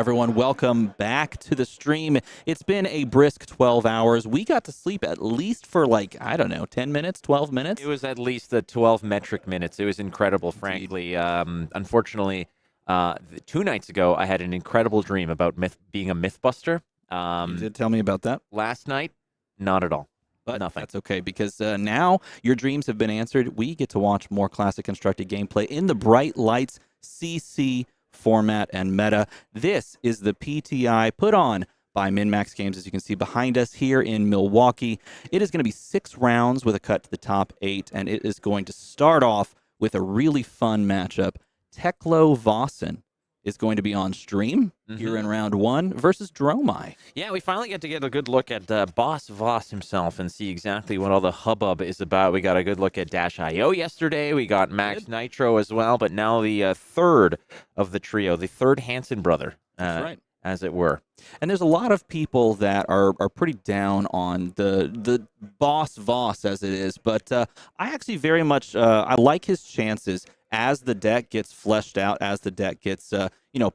everyone. Welcome back to the stream. It's been a brisk 12 hours. We got to sleep at least for 10 minutes, 12 minutes. It was at least the 12 metric minutes. It was incredible, frankly. Unfortunately, 2 nights ago, I had an incredible dream about being a Mythbuster. You did tell me about that. Last night, not at all. But nothing. That's okay, because now your dreams have been answered. We get to watch more classic constructed gameplay in the Bright Lights CC format and meta. This is the PTI put on by MinMaxGames, as you can see behind us here in Milwaukee. It is going to be 6 rounds with a cut to the top 8, and it is going to start off with a really fun matchup. Teklovossen is going to be on stream here in round 1 versus Dromai. Yeah, we finally get to get a good look at Boss Voss himself and see exactly what all the hubbub is about. We got a good look at Dash.io yesterday. We got Max Nitro as well, but now the third of the trio, the third Hansen brother. That's right. As it were. And there's a lot of people that are pretty down on the Boss Voss as it is, but I actually very much I like his chances as the deck gets fleshed out, as the deck gets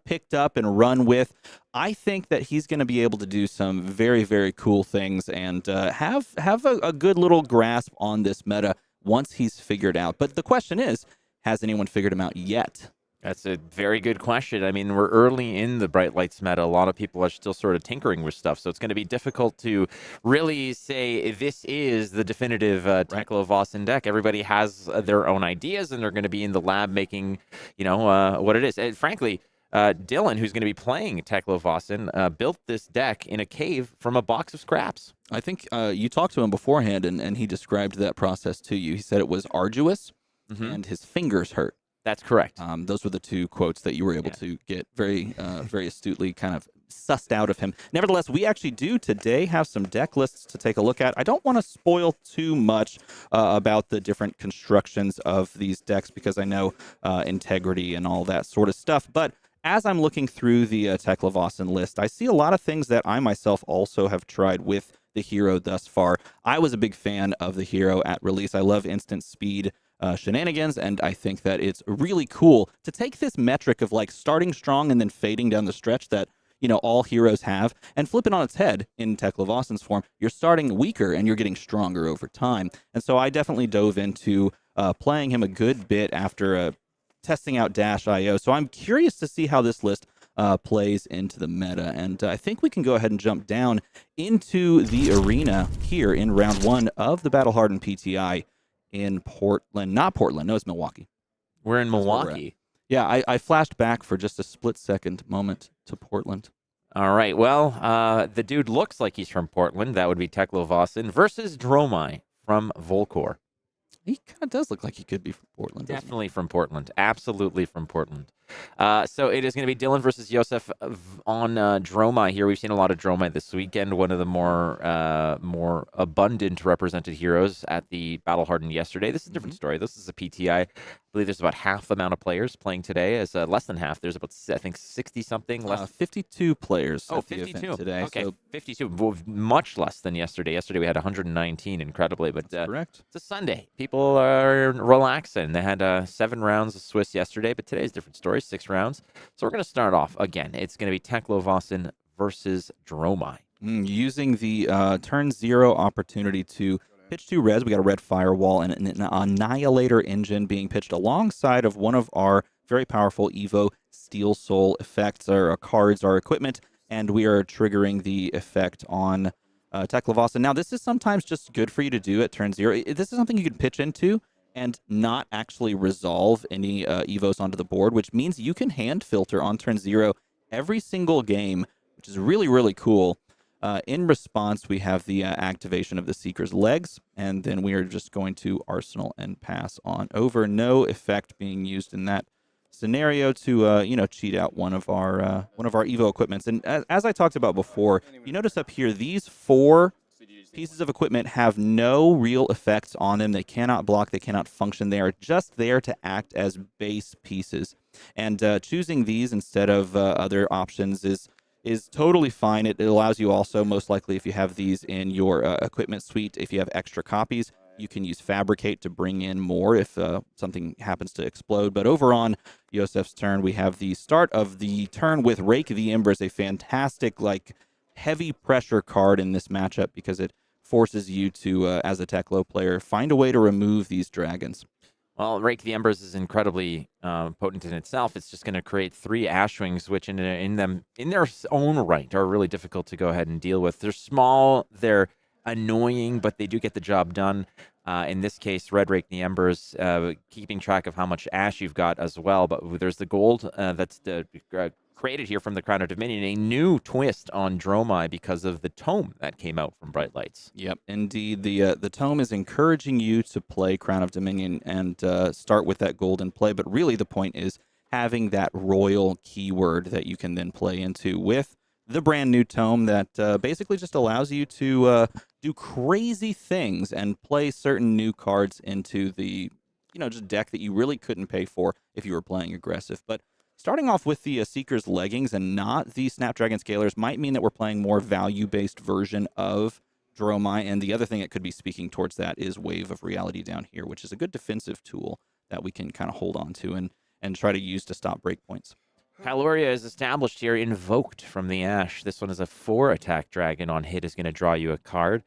picked up and run with. I think that he's going to be able to do some very, very cool things and have a good little grasp on this meta once he's figured out. But the question is, has anyone figured him out yet? That's a very good question. I mean, we're early in the Bright Lights meta. A lot of people are still sort of tinkering with stuff, so it's going to be difficult to really say this is the definitive Teklovossen deck. Everybody has their own ideas, and they're going to be in the lab making, what it is. And frankly, Dylan, who's going to be playing Teklovossen, built this deck in a cave from a box of scraps. I think you talked to him beforehand, and he described that process to you. He said it was arduous, and his fingers hurt. That's correct. Those were the 2 quotes that you were able to get very astutely kind of sussed out of him. Nevertheless, we actually do today have some deck lists to take a look at. I don't want to spoil too much about the different constructions of these decks because I know integrity and all that sort of stuff. But as I'm looking through the Teklovossen list, I see a lot of things that I myself also have tried with the hero thus far. I was a big fan of the hero at release. I love instant speed shenanigans, and I think that it's really cool to take this metric of starting strong and then fading down the stretch that all heroes have and flip it on its head in Teklovossen's form. You're starting weaker and you're getting stronger over time, and so I definitely dove into playing him a good bit after testing out Dash.io. So I'm curious to see how this list plays into the meta, and I think we can go ahead and jump down into the arena here in round 1 of the Hardened PTI in Portland. Not Portland. No, it's Milwaukee. We're in Milwaukee. Yeah, I flashed back for just a split-second moment to Portland. All right. Well, the dude looks like he's from Portland. That would be Teklovossen versus Dromai from Volcor. He kind of does look like he could be from Portland. Definitely from Portland. Absolutely from Portland. So it is going to be Dylan versus Josef on Dromai here. We've seen a lot of Dromai this weekend. One of the more abundant represented heroes at the Hardened yesterday. This is a different story. This is a PTI. I believe there's about half the amount of players playing today. As less than half. There's about, I think, 60-something. 52 players at 52. The event today. Okay, so 52. Well, much less than yesterday. Yesterday we had 119, incredibly. But correct. It's a Sunday. People are relaxing. They had 7 rounds of Swiss yesterday, but today's a different story. 6 rounds. So we're going to start off again. It's going to be Teklovossen versus Dromai. Using the turn 0 opportunity to pitch 2 reds. We got a red firewall and an Annihilator engine being pitched alongside of one of our very powerful Evo Steel Soul effects, our cards, our equipment, and we are triggering the effect on Teklovossen. Now, this is sometimes just good for you to do at turn 0. This is something you can pitch into and not actually resolve any Evos onto the board, which means you can hand filter on turn 0 every single game, which is really, really cool. In response, we have the activation of the Seeker's legs, and then we are just going to Arsenal and pass on over. No effect being used in that scenario to cheat out one of our Evo equipments. And as I talked about before, you notice up here these 4 pieces of equipment have no real effects on them. They cannot block. They cannot function. They are just there to act as base pieces. And choosing these instead of other options is totally fine. It allows you also, most likely, if you have these in your equipment suite, if you have extra copies, You can use Fabricate to bring in more if something happens to explode. But over on Josef's turn, we have the start of the turn with Rake the Embers, a fantastic, like, heavy pressure card in this matchup because it forces you to, as a Teklo player, find a way to remove these dragons. Well, Rake the Embers is incredibly potent in itself. It's just going to create 3 Ashwings, which in their own right are really difficult to go ahead and deal with. They're small, they're annoying, but they do get the job done. In this case, Red Rake the Embers, keeping track of how much ash you've got as well. But there's the gold that's created here from the Crown of Dominion, a new twist on Dromai because of the tome that came out from Bright Lights. Yep, indeed. The tome is encouraging you to play Crown of Dominion and start with that golden play. But really, the point is having that royal keyword that you can then play into with the brand new tome that basically just allows you to do crazy things and play certain new cards into the just deck that you really couldn't pay for if you were playing aggressive. But starting off with the Seeker's Leggings and not the Snapdragon Scalers might mean that we're playing more value-based version of Dromai, and the other thing that could be speaking towards that is Wave of Reality down here, which is a good defensive tool that we can kind of hold on to and try to use to stop breakpoints. Caloria is established here, invoked from the Ash. This one is a 4-attack dragon. On hit is going to draw you a card.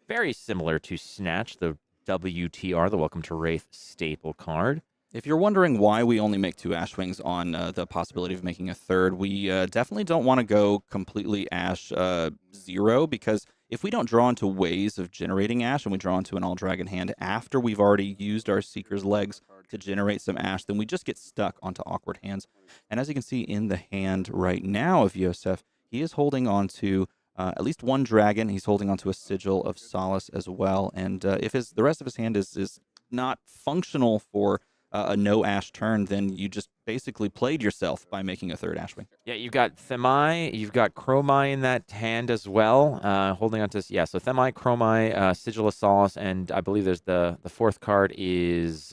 Very similar to Snatch, the WTR, the Welcome to Wraith staple card. If you're wondering why we only make 2 Ashwings on the possibility of making a third, we definitely don't want to go completely Ash 0, because if we don't draw into ways of generating Ash and we draw into an all-dragon hand after we've already used our Seeker's Legs to generate some Ash, then we just get stuck onto awkward hands. And as you can see in the hand right now of Josef, he is holding on to at least 1 dragon. He's holding on to a Sigil of Solace as well. And if the rest of his hand is not functional for a no Ash turn, then you just basically played yourself by making a 3rd Ashwing. Yeah, you've got Themai, you've got Chromai in that hand as well, holding on to, so Themai, Chromai, Sigil of Solace, and I believe there's the 4th card is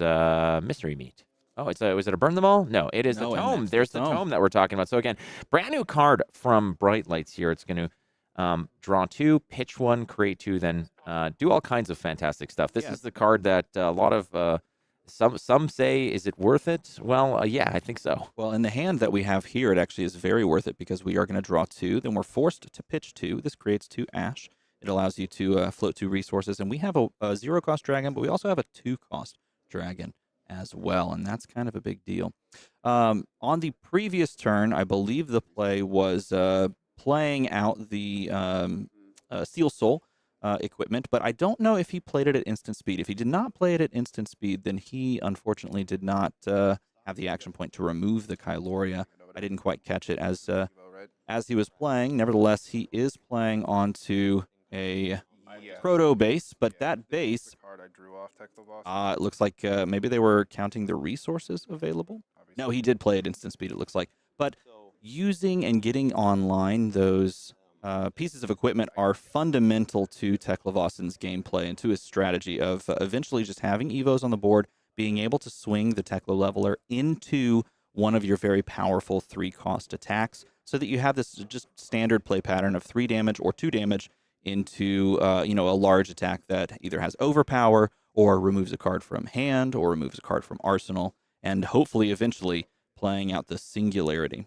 Mystery Meat. Oh, was it a Burn Them All? No, it is the Tome. There's the tome that we're talking about. So again, brand new card from Bright Lights here. It's going to draw 2, pitch 1, create 2, then do all kinds of fantastic stuff. This is the card that a lot of some say, is it worth it? Well, yeah, I think so. Well, in the hand that we have here, it actually is very worth it because we are going to draw 2. Then we're forced to pitch 2. This creates 2 Ash. It allows you to float 2 resources. And we have a 0-cost dragon, but we also have a 2-cost dragon as well. And that's kind of a big deal. On the previous turn, I believe the play was playing out the Steel Soul equipment, but I don't know if he played it at instant speed. If he did not play it at instant speed, then he unfortunately did not have the action point to remove the Kyloria. I didn't quite catch it as he was playing. Nevertheless, he is playing onto a proto base, but that base, it looks like maybe they were counting the resources available. No, he did play at instant speed, it looks like. But using and getting online those pieces of equipment are fundamental to Teklovossen's gameplay and to his strategy of eventually just having Evos on the board, being able to swing the Teklo leveler into one of your very powerful 3-cost attacks so that you have this just standard play pattern of 3 damage or 2 damage into a large attack that either has overpower or removes a card from hand or removes a card from arsenal, and hopefully eventually playing out the singularity.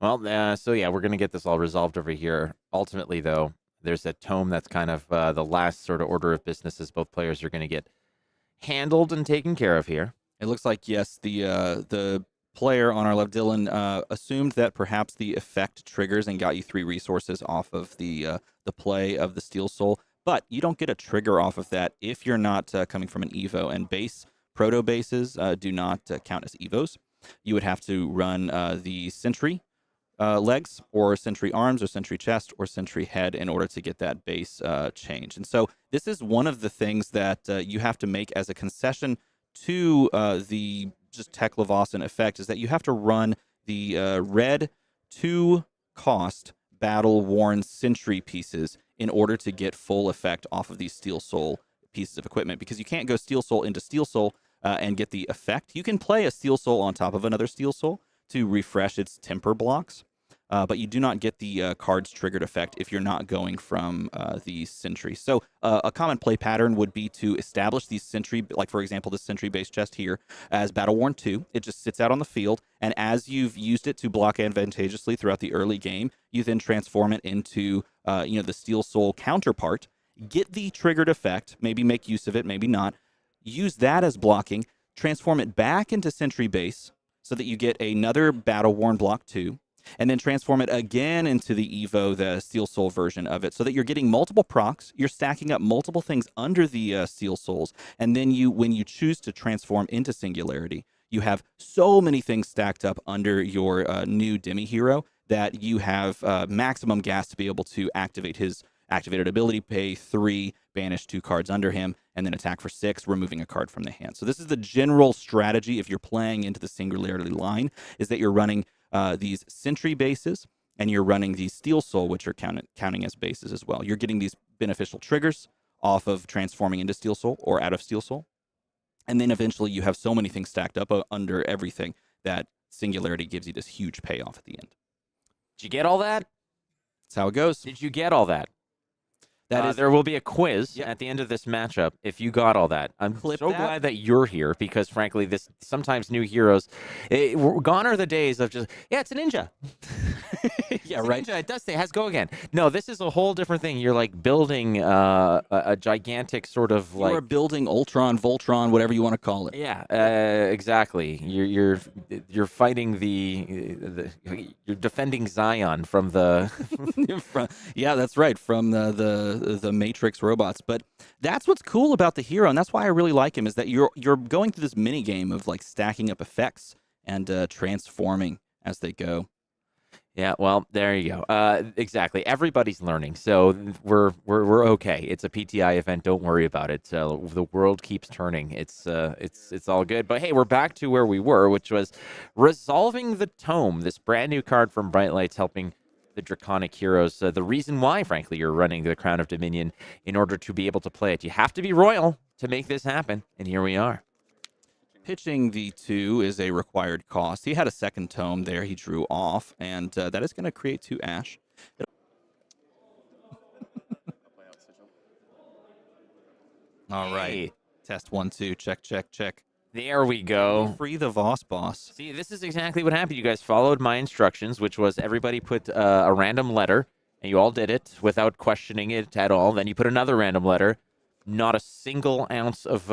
Well, so yeah, we're going to get this all resolved over here. Ultimately, though, there's a tome that's kind of the last sort of order of business as both players are going to get handled and taken care of here. It looks like, yes, the player on our left, Dylan, assumed that perhaps the effect triggers and got you 3 resources off of the play of the Steel Soul, but you don't get a trigger off of that if you're not coming from an Evo, and base proto bases do not count as Evos. You would have to run the Sentry legs or Sentry arms or Sentry chest or Sentry head in order to get that base change. And so this is one of the things that you have to make as a concession to the just Teklovossen effect, is that you have to run the red 2-cost battle-worn Sentry pieces in order to get full effect off of these Steel Soul pieces of equipment, because you can't go Steel Soul into Steel Soul and get the effect. You can play a Steel Soul on top of another Steel Soul to refresh its temper blocks, but you do not get the cards triggered effect if you're not going from the sentry. So a common play pattern would be to establish these sentry, like for example, the sentry-based chest here as Battle Worn 2. It just sits out on the field, and as you've used it to block advantageously throughout the early game, you then transform it into the Steel Soul counterpart, get the triggered effect, maybe make use of it, maybe not, use that as blocking, transform it back into sentry base so that you get another Battle Worn block 2, and then transform it again into the Evo, the Steel Soul version of it, so that you're getting multiple procs, you're stacking up multiple things under the Steel Souls, and then when you choose to transform into Singularity, you have so many things stacked up under your new Demi Hero that you have maximum gas to be able to activate his activated ability, pay 3, banish 2 cards under him, and then attack for 6, removing a card from the hand. So this is the general strategy if you're playing into the Singularity line, is that you're running these Sentry bases, and you're running these Steel Soul, which are counting as bases as well. You're getting these beneficial triggers off of transforming into Steel Soul or out of Steel Soul. And then eventually you have so many things stacked up under everything that Singularity gives you this huge payoff at the end. Did you get all that? That's how it goes. Did you get all that? There will be a quiz at the end of this matchup if you got all that. I'm so glad that you're here because, frankly, sometimes new heroes, gone are the days of just, it's a ninja. Yeah, right. Ninja, it does say, has go again. No, this is a whole different thing. You're like building a gigantic sort of like. You're building Ultron, Voltron, whatever you want to call it. Yeah, exactly. You're fighting you're defending Zion from the. Yeah, that's right. From the Matrix robots. But that's what's cool about the hero, and that's why I really like him, is that you're going through this mini game of like stacking up effects and transforming as they go. Yeah, well, there you go. Exactly. Everybody's learning, so we're okay. It's a PTI event. Don't worry about it. The world keeps turning. It's all good. But hey, we're back to where we were, which was resolving the tome. This brand new card from Bright Lights, helping the Draconic heroes. The reason why, frankly, you're running the Crown of Dominion in order to be able to play it. You have to be royal to make this happen, and here we are. Pitching the 2 is a required cost. He had a second tome there he drew off, and that is going to create 2 Ash. All right. Hey. Test 1, 2. Check, check, check. There we go. Free the Voss boss. See, this is exactly what happened. You guys followed my instructions, which was everybody put a random letter, and you all did it without questioning it at all. Then you put another random letter. Not a single ounce of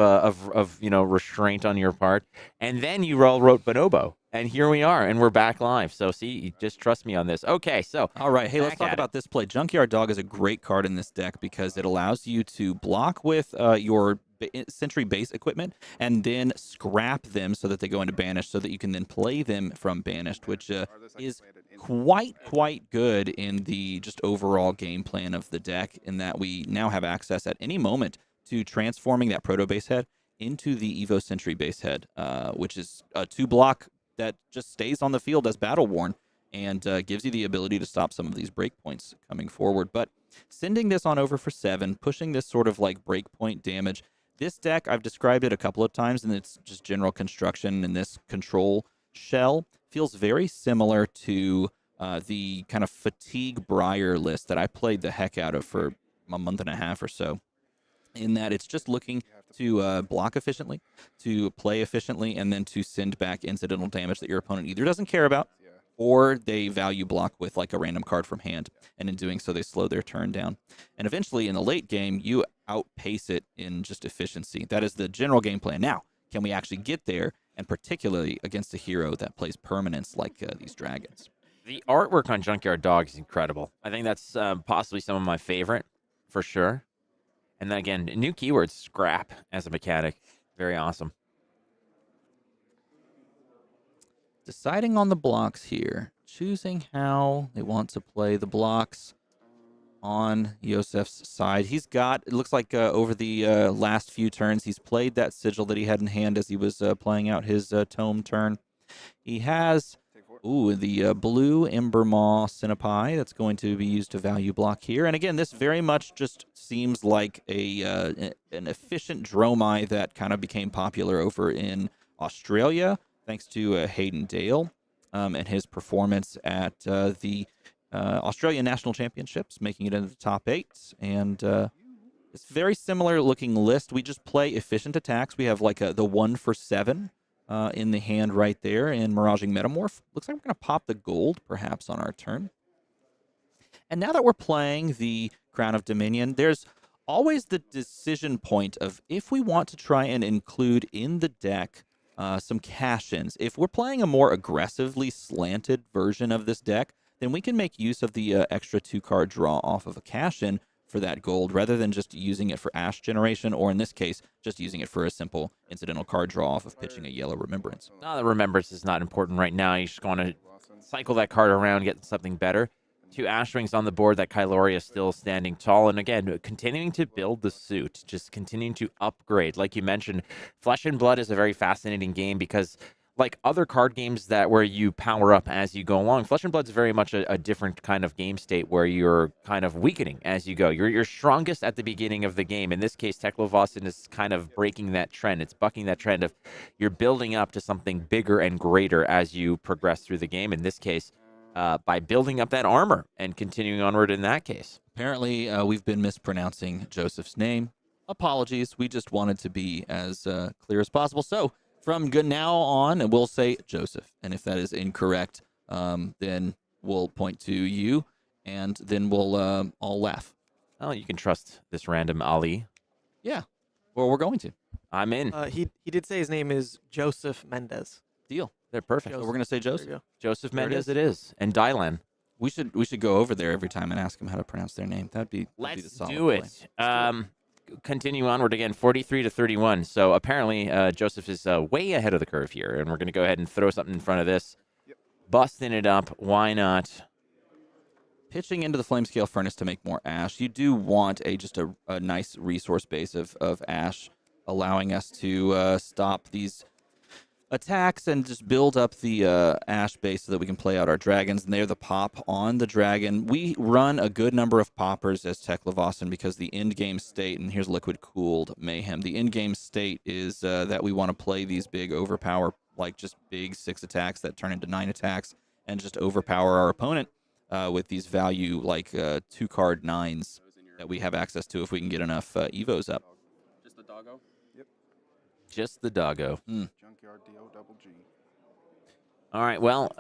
restraint on your part. And then you all wrote Bonobo. And here we are, and we're back live. So, see, you just trust me on this. Okay, so. All right, hey, let's talk about this play. Junkyard Dog is a great card in this deck because it allows you to block with your Sentry base equipment and then scrap them so that they go into Banished so that you can then play them from Banished, which is quite good in the just overall game plan of the deck, in that we now have access at any moment to transforming that Proto base head into the Evo Sentry base head, which is a 2-block that just stays on the field as battle worn and gives you the ability to stop some of these breakpoints coming forward. But sending this on over for 7, pushing this sort of like breakpoint damage. This deck, I've described it a couple of times, and it's just general construction in this control shell. Feels very similar to the kind of Fatigue Briar list that I played the heck out of for a month and a half or so, in that it's just looking to block efficiently, to play efficiently, and then to send back incidental damage that your opponent either doesn't care about or they value block with like a random card from hand, and in doing so they slow their turn down. And eventually in the late game, you outpace it in just efficiency. That is the general game plan. Now, can we actually get there, and particularly against a hero that plays permanence like these dragons? The artwork on Junkyard Dog is incredible. I think that's possibly some of my favorite, for sure. And then again, new keyword, scrap, as a mechanic. Very awesome. Deciding on the blocks here. Choosing how they want to play the blocks on Josef's side. He's got, it looks like over the last few turns, he's played that sigil that he had in hand as he was playing out his tome turn. He has, the blue Embermaw Cinnapai that's going to be used to value block here. And again, this very much just seems like an efficient Dromai that kind of became popular over in Australia, thanks to Hayden Dale. and his performance at the Australian National Championships, making it into the top 8. And it's very similar looking list. We just play efficient attacks. We have like the 1 for 7 in the hand right there in Miraging Metamorph. Looks like we're going to pop the gold perhaps on our turn. And now that we're playing the Crown of Dominion, there's always the decision point of if we want to try and include in the deck some cash-ins. If we're playing a more aggressively slanted version of this deck, then we can make use of the extra 2-card draw off of a cash-in for that gold, rather than just using it for Ash generation, or in this case, just using it for a simple incidental card draw off of pitching a yellow Remembrance. No, the Remembrance is not important right now. You just want to cycle that card around, get something better. 2 Ash Wings on the board. That Kylori is still standing tall. And again, continuing to build the suit, just continuing to upgrade. Like you mentioned, Flesh and Blood is a very fascinating game because like other card games where you power up as you go along, Flesh and Blood is very much a different kind of game state where you're kind of weakening as you go. You're strongest at the beginning of the game. In this case, Teklovossen is kind of breaking that trend. It's bucking that trend of you're building up to something bigger and greater as you progress through the game. In this case, by building up that armor and continuing onward in that case. Apparently, we've been mispronouncing Joseph's name. Apologies. We just wanted to be as clear as possible. So from now on, we'll say Joseph. And if that is incorrect, then we'll point to you, and then we'll all laugh. Oh, you can trust this random Ali. Yeah. Well, we're going to. I'm in. He did say his name is Joseph Mendez. Deal. They're perfect. So we're going to say Joseph. Joseph There it Mendez is. it is. And Dylan. We should go over there every time and ask them how to pronounce their name. That'd be the Let's solid do it. play. Continue onward again, 43 to 31. So apparently Joseph is way ahead of the curve here, and we're going to go ahead and throw something in front of this. Busting it up. Why not? Pitching into the Flamescale Furnace to make more ash. You do want just a nice resource base of ash, allowing us to stop these attacks and just build up the ash base so that we can play out our dragons. And they're the pop on the dragon. We run a good number of poppers as Teklovossen because the end game state, and here's Liquid Cooled Mayhem, the end game state is that we want to play these big overpower, like just big 6 attacks that turn into 9 attacks and just overpower our opponent with these value like 2-card 9s that we have access to if we can get enough evos up. Just the doggo? Yep. Just the doggo. Junkyard D-O-double-G. All right, well,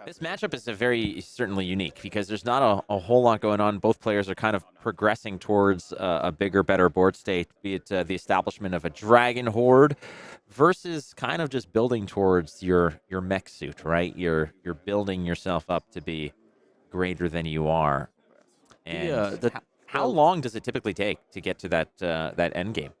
this matchup is very certainly unique because there's not a whole lot going on. Both players are kind of progressing towards a bigger, better board state, be it the establishment of a dragon horde versus kind of just building towards your mech suit, right? You're building yourself up to be greater than you are. And how long does it typically take to get to that end game?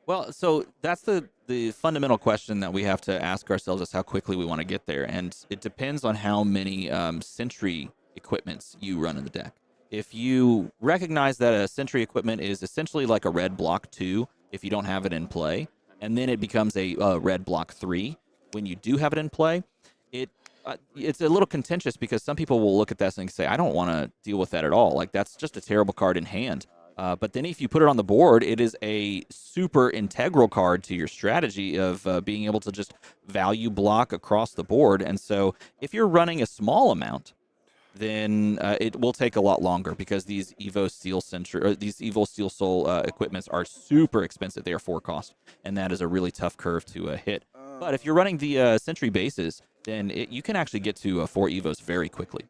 Well, so that's the fundamental question that we have to ask ourselves is how quickly we want to get there. And it depends on how many sentry equipments you run in the deck. If you recognize that a sentry equipment is essentially like a red block 2 if you don't have it in play, and then it becomes a red block 3 when you do have it in play, it's a little contentious because some people will look at that and say, I don't want to deal with that at all. Like, that's just a terrible card in hand. But then if you put it on the board, it is a super integral card to your strategy of being able to just value block across the board. And so if you're running a small amount, then it will take a lot longer because these Evo Steel Soul equipments are super expensive. They are 4 cost, and that is a really tough curve to hit. But if you're running the Sentry bases, then you can actually get to 4 Evos very quickly.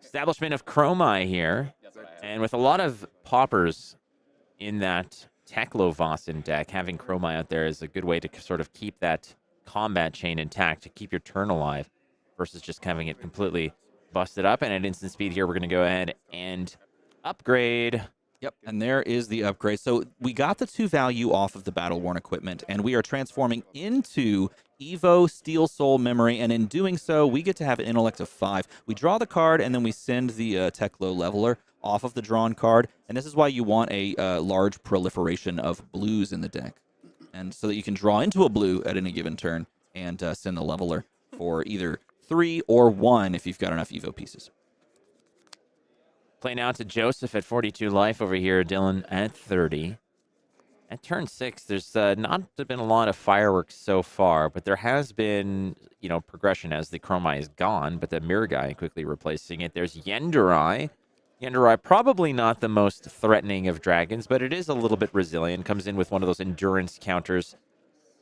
Establishment of Dromai here. And with a lot of poppers in that Teklovossen deck, having Dromai out there is a good way to sort of keep that combat chain intact, to keep your turn alive, versus just having it completely busted up. And at instant speed here, we're going to go ahead and upgrade. Yep, and there is the upgrade. So we got the 2 value off of the Battle-Worn equipment, and we are transforming into Evo Steel Soul Memory, and in doing so, we get to have an intellect of 5. We draw the card, and then we send the Teklo Leveler off of the drawn card, and this is why you want a large proliferation of blues in the deck, and so that you can draw into a blue at any given turn and send the Leveler for either 3 or 1 if you've got enough Evo pieces. Playing out to Joseph at 42 life over here, Dylan at 30. At turn 6, there's not been a lot of fireworks so far, but there has been, progression as the Dromai is gone, but the Mirror Guy quickly replacing it. There's Yendurai. Yendurai, probably not the most threatening of dragons, but it is a little bit resilient. Comes in with one of those endurance counters.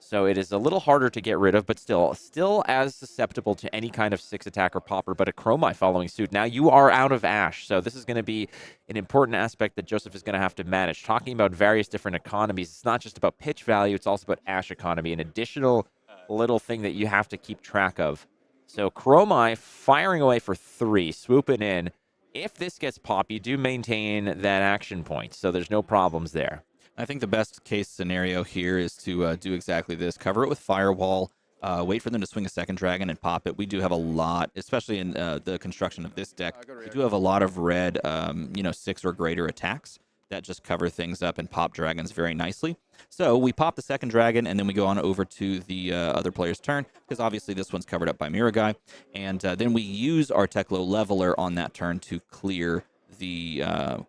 So it is a little harder to get rid of, but still as susceptible to any kind of 6 attack or popper, but a Dromai following suit. Now you are out of Ash, so this is going to be an important aspect that Josef is going to have to manage. Talking about various different economies, it's not just about pitch value, it's also about Ash economy, an additional little thing that you have to keep track of. So Dromai firing away for 3, swooping in. If this gets popped, you do maintain that action point, so there's no problems there. I think the best case scenario here is to do exactly this. Cover it with Firewall, wait for them to swing a second dragon and pop it. We do have a lot, especially in the construction of this deck, we do have a lot of red, 6 or greater attacks that just cover things up and pop dragons very nicely. So we pop the second dragon, and then we go on over to the other player's turn, because obviously this one's covered up by Mirror Guy. And then we use our Teklo Leveler on that turn to clear the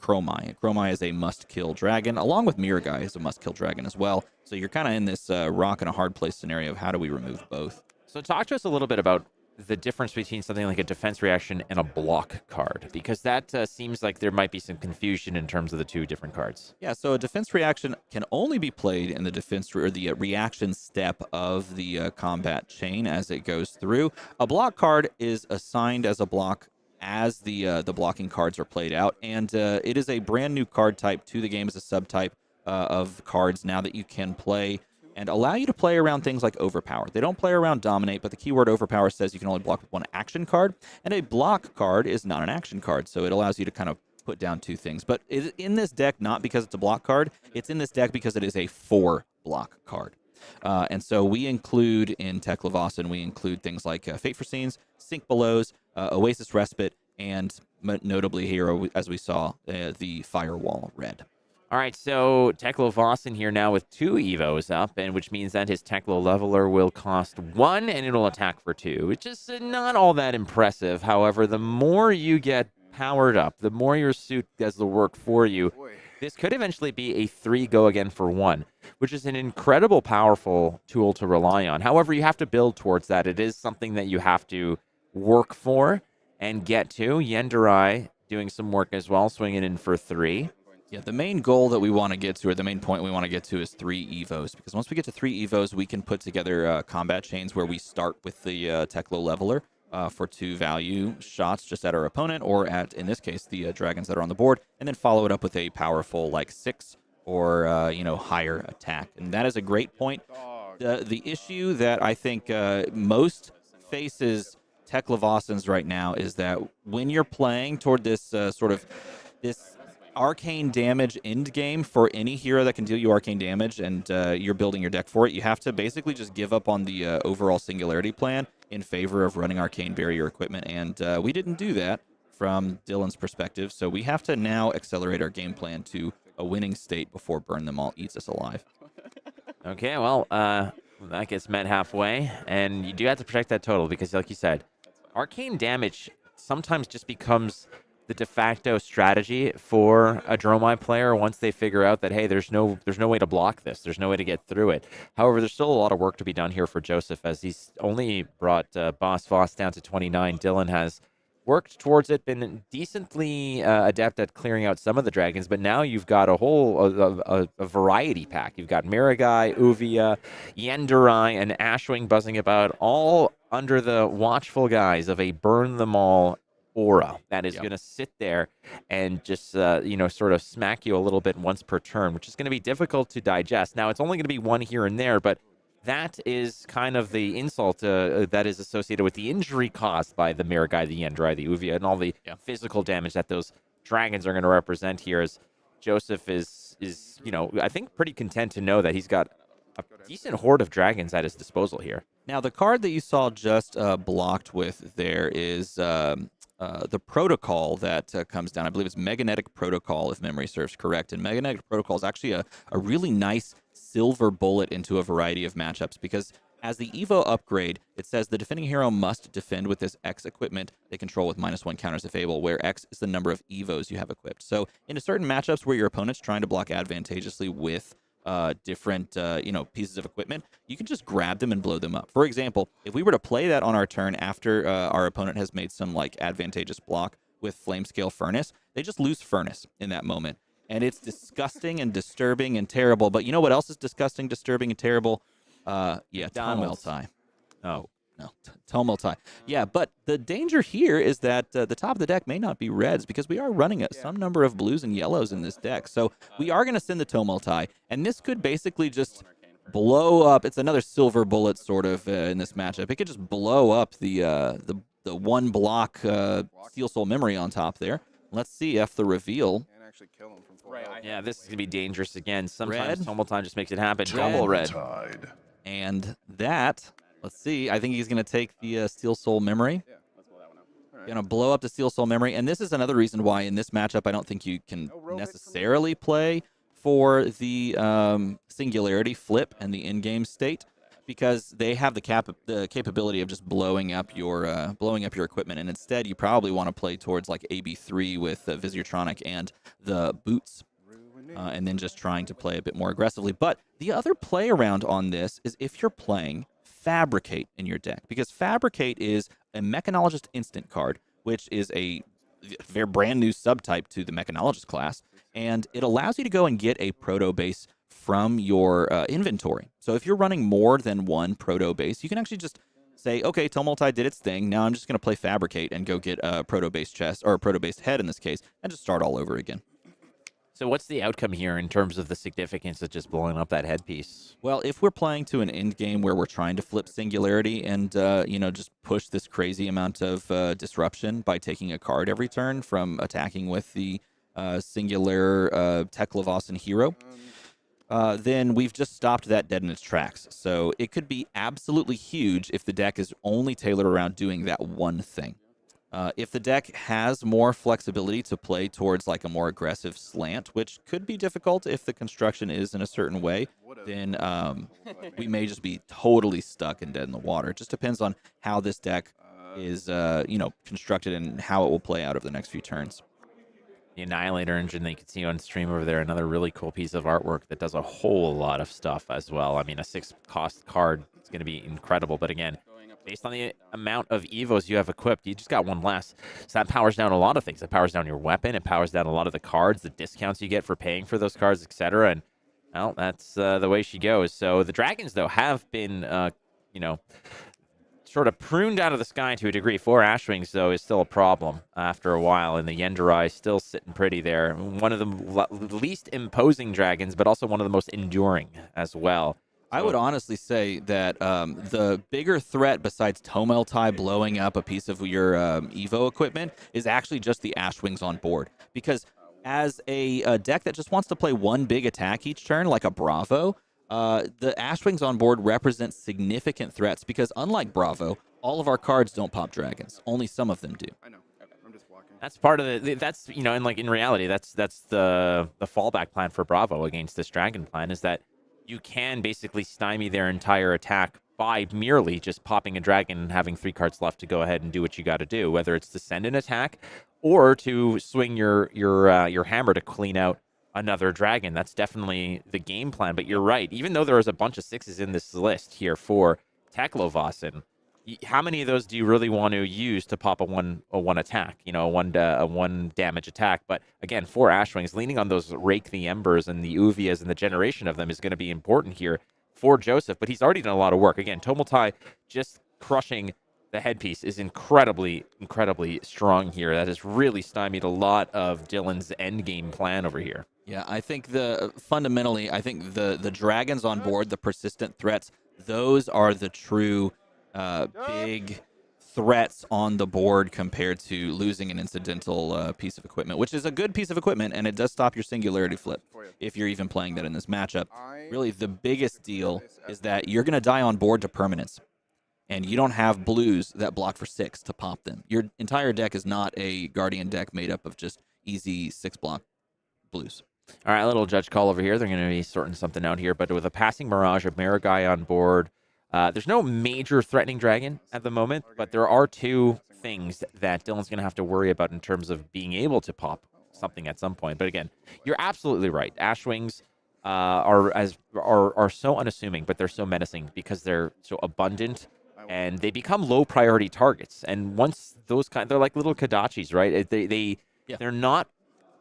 Dromai. Dromai is a must-kill dragon, along with Mirror Guy is a must-kill dragon as well. So you're kind of in this rock and a hard place scenario of how do we remove both. So talk to us a little bit about the difference between something like a defense reaction and a block card, because that seems like there might be some confusion in terms of the two different cards. Yeah, so a defense reaction can only be played in the defense or the reaction step of the combat chain as it goes through. A block card is assigned as a block as the blocking cards are played out, and it is a brand new card type to the game as a subtype of cards now that you can play and allow you to play around things like Overpower. They don't play around Dominate, but the keyword Overpower says you can only block with one action card, and a block card is not an action card, so it allows you to kind of put down two things. But it's in this deck not because it's a block card, it's in this deck because it is a 4-block card. And so we include in Teklovossen, we include things like Fate for Scenes, Sink Belows, Oasis Respite, and notably here, as we saw, the Firewall Red. All right, so Teklovossen here now with 2 Evos up, and which means that his Teklo Leveler will cost 1, and it'll attack for 2, which is not all that impressive. However, the more you get powered up, the more your suit does the work for you. This could eventually be a 3 go again for 1, which is an incredible powerful tool to rely on. However, you have to build towards that. It is something that you have to work for and get to. Yendurai doing some work as well, swinging in for 3. Yeah, the main goal that we want to get to, or the main point we want to get to, is 3 Evos. Because once we get to 3 Evos, we can put together combat chains where we start with the Teklo Leveler for 2 value shots just at our opponent, or at, in this case, the dragons that are on the board, and then follow it up with a powerful, like 6 or, higher attack. And that is a great point. The issue that I think most faces Teklovossen's right now is that when you're playing toward this this arcane damage end game for any hero that can deal you arcane damage, and you're building your deck for it, you have to basically just give up on the overall singularity plan in favor of running arcane barrier equipment, and we didn't do that from Dylan's perspective, so we have to now accelerate our game plan to a winning state before Burn Them All eats us alive. Okay, well, that gets met halfway, and you do have to protect that total because, like you said, arcane damage sometimes just becomes the de facto strategy for a Dromai player once they figure out that, hey, there's no way to block this. There's no way to get through it. However, there's still a lot of work to be done here for Josef, as he's only brought Boss Voss down to 29. Dylan has worked towards it, been decently adept at clearing out some of the dragons, but now you've got a whole a variety pack. You've got Miragai, Uvia, Yendurai, and Ashwing buzzing about, all under the watchful guise of a Burn Them All aura that is going to sit there and just sort of smack you a little bit once per turn, which is going to be difficult to digest. Now, it's only going to be 1 here and there, but that is kind of the insult that is associated with the injury caused by the Miragai, the Yendurai, the Uvia, and all the physical damage that those dragons are going to represent here. As Josef is I think pretty content to know that he's got a decent horde of dragons at his disposal here. Now, the card that you saw just blocked with there is the protocol that comes down. I believe it's Magnetic Protocol, if memory serves correct. And Magnetic Protocol is actually a really nice silver bullet into a variety of matchups, because as the Evo upgrade, it says the defending hero must defend with this X equipment they control with -1 counters if able, where X is the number of Evos you have equipped. So into certain matchups where your opponent's trying to block advantageously with different pieces of equipment, you can just grab them and blow them up. For example, if we were to play that on our turn after our opponent has made some like advantageous block with Flame Scale Furnace, they just lose Furnace in that moment. And it's disgusting and disturbing and terrible. But you know what else is disgusting, disturbing, and terrible? Tumulti. Oh, no. Tumulti. Yeah, but the danger here is that the top of the deck may not be reds because we are running some number of blues and yellows in this deck. So we are going to send the Tumulti, and this could basically just blow up. It's another silver bullet sort of in this matchup. It could just blow up the one block Steel Soul Memory on top there. Let's see if the reveal. Yeah, this is going to be dangerous again. Sometimes Tumulti just makes it happen. Double red. And that, let's see, I think he's going to take the Steel Soul Memory. Going to blow up the Steel Soul Memory. And this is another reason why in this matchup I don't think you can necessarily play for the Singularity flip and the in-game state, because they have the capability of just blowing up your equipment, and instead you probably want to play towards like AB3 with Viserai and the boots, and then just trying to play a bit more aggressively. But the other play around on this is if you're playing Fabricate in your deck, because Fabricate is a Mechanologist instant card, which is a very brand new subtype to the Mechanologist class, and it allows you to go and get a proto base from your inventory. So if you're running more than one proto base, you can actually just say, okay, Tumulti did its thing. Now I'm just going to play Fabricate and go get a proto base chest, or a proto base head in this case, and just start all over again. So what's the outcome here in terms of the significance of just blowing up that headpiece? Well, if we're playing to an end game where we're trying to flip Singularity and just push this crazy amount of disruption by taking a card every turn from attacking with the singular Teklovossen hero, then we've just stopped that dead in its tracks. So it could be absolutely huge if the deck is only tailored around doing that one thing. If the deck has more flexibility to play towards like a more aggressive slant, which could be difficult if the construction is in a certain way, then we may just be totally stuck and dead in the water. It just depends on how this deck is constructed and how it will play out over the next few turns. The Annihilator engine that you can see on stream over there, another really cool piece of artwork that does a whole lot of stuff as well. I mean, a 6-cost card is going to be incredible, but again, based on the amount of Evos you have equipped, you just got one less. So that powers down a lot of things. It powers down your weapon. It powers down a lot of the cards, the discounts you get for paying for those cards, etc. And, well, that's the way she goes. So the Dragons, though, have been, sort of pruned out of the sky to a degree. 4 Ashwings, though, is still a problem after a while, and the Yenderai still sitting pretty there. One of the least imposing dragons, but also one of the most enduring as well. I would honestly say that the bigger threat besides Tumulti blowing up a piece of your Evo equipment is actually just the Ashwings on board. Because as a deck that just wants to play one big attack each turn, like a Bravo, the Ashwings on board represent significant threats, because unlike Bravo, all of our cards don't pop dragons. Only some of them do. I know. I'm just walking. That's part of the, that's, and like in reality, that's the fallback plan for Bravo against this dragon plan, is that you can basically stymie their entire attack by merely just popping a dragon and having 3 cards left to go ahead and do what you got to do, whether it's to send an attack or to swing your hammer to clean out another dragon. That's definitely the game plan. But you're right. Even though there is a bunch of 6s in this list here for Teklovossen, how many of those do you really want to use to pop a one attack? A one damage attack. But again, 4 Ashwings, leaning on those Rake the Embers and the Uvias and the generation of them is going to be important here for Josef. But he's already done a lot of work. Again, Tumulti just crushing the headpiece is incredibly, incredibly strong here. That has really stymied a lot of Dylan's endgame plan over here. Yeah, I think fundamentally, the dragons on board, the persistent threats, those are the true big threats on the board compared to losing an incidental piece of equipment, which is a good piece of equipment, and it does stop your singularity flip if you're even playing that in this matchup. Really, the biggest deal is that you're going to die on board to permanence, and you don't have blues that block for 6 to pop them. Your entire deck is not a Guardian deck made up of just easy 6-block blues. All right, a little judge call over here. They're going to be sorting something out here, but with a passing Mirage of Marigai on board, there's no major threatening dragon at the moment, but there are 2 things that Dylan's going to have to worry about in terms of being able to pop something at some point. But again, you're absolutely right. Ashwings are so unassuming, but they're so menacing because they're so abundant and they become low priority targets. And once they're like little Kadachis, right? They're not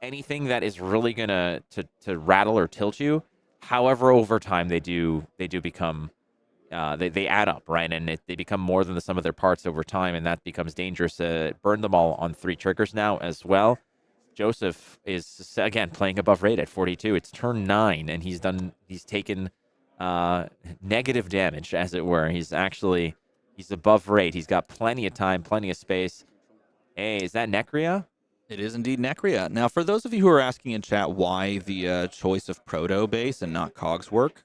anything that is really gonna to rattle or tilt you. However, over time they do become they add up, right? And they become more than the sum of their parts over time, and that becomes dangerous. Burn them all on 3 triggers now as well. Josef is again playing above rate at 42. It's turn 9, and he's taken negative damage, as it were. He's above rate. He's got plenty of time, plenty of space. Hey, is that Necria? It is indeed Necria. Now, for those of you who are asking in chat why the choice of Proto base and not Cogswork,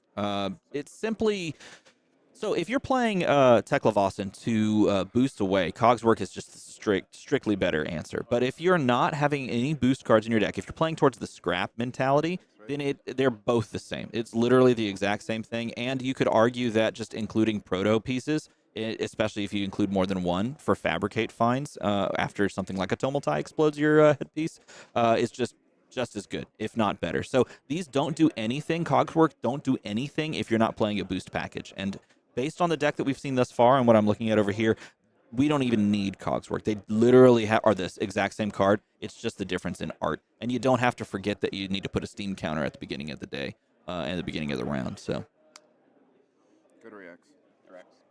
it's simply... So if you're playing Teklovossen to boost away, Cogswork is just a strictly better answer. But if you're not having any boost cards in your deck, if you're playing towards the scrap mentality, then they're both the same. It's literally the exact same thing. And you could argue that just including Proto pieces, especially if you include more than one for fabricate finds after something like a Tomeltai explodes your headpiece, is just as good, if not better. So these don't do anything. Cogswork don't do anything if you're not playing a boost package. And based on the deck that we've seen thus far and what I'm looking at over here, we don't even need Cogswork. They literally are this exact same card. It's just the difference in art. And you don't have to forget that you need to put a steam counter at the beginning of the day and the beginning of the round. So Good reacts.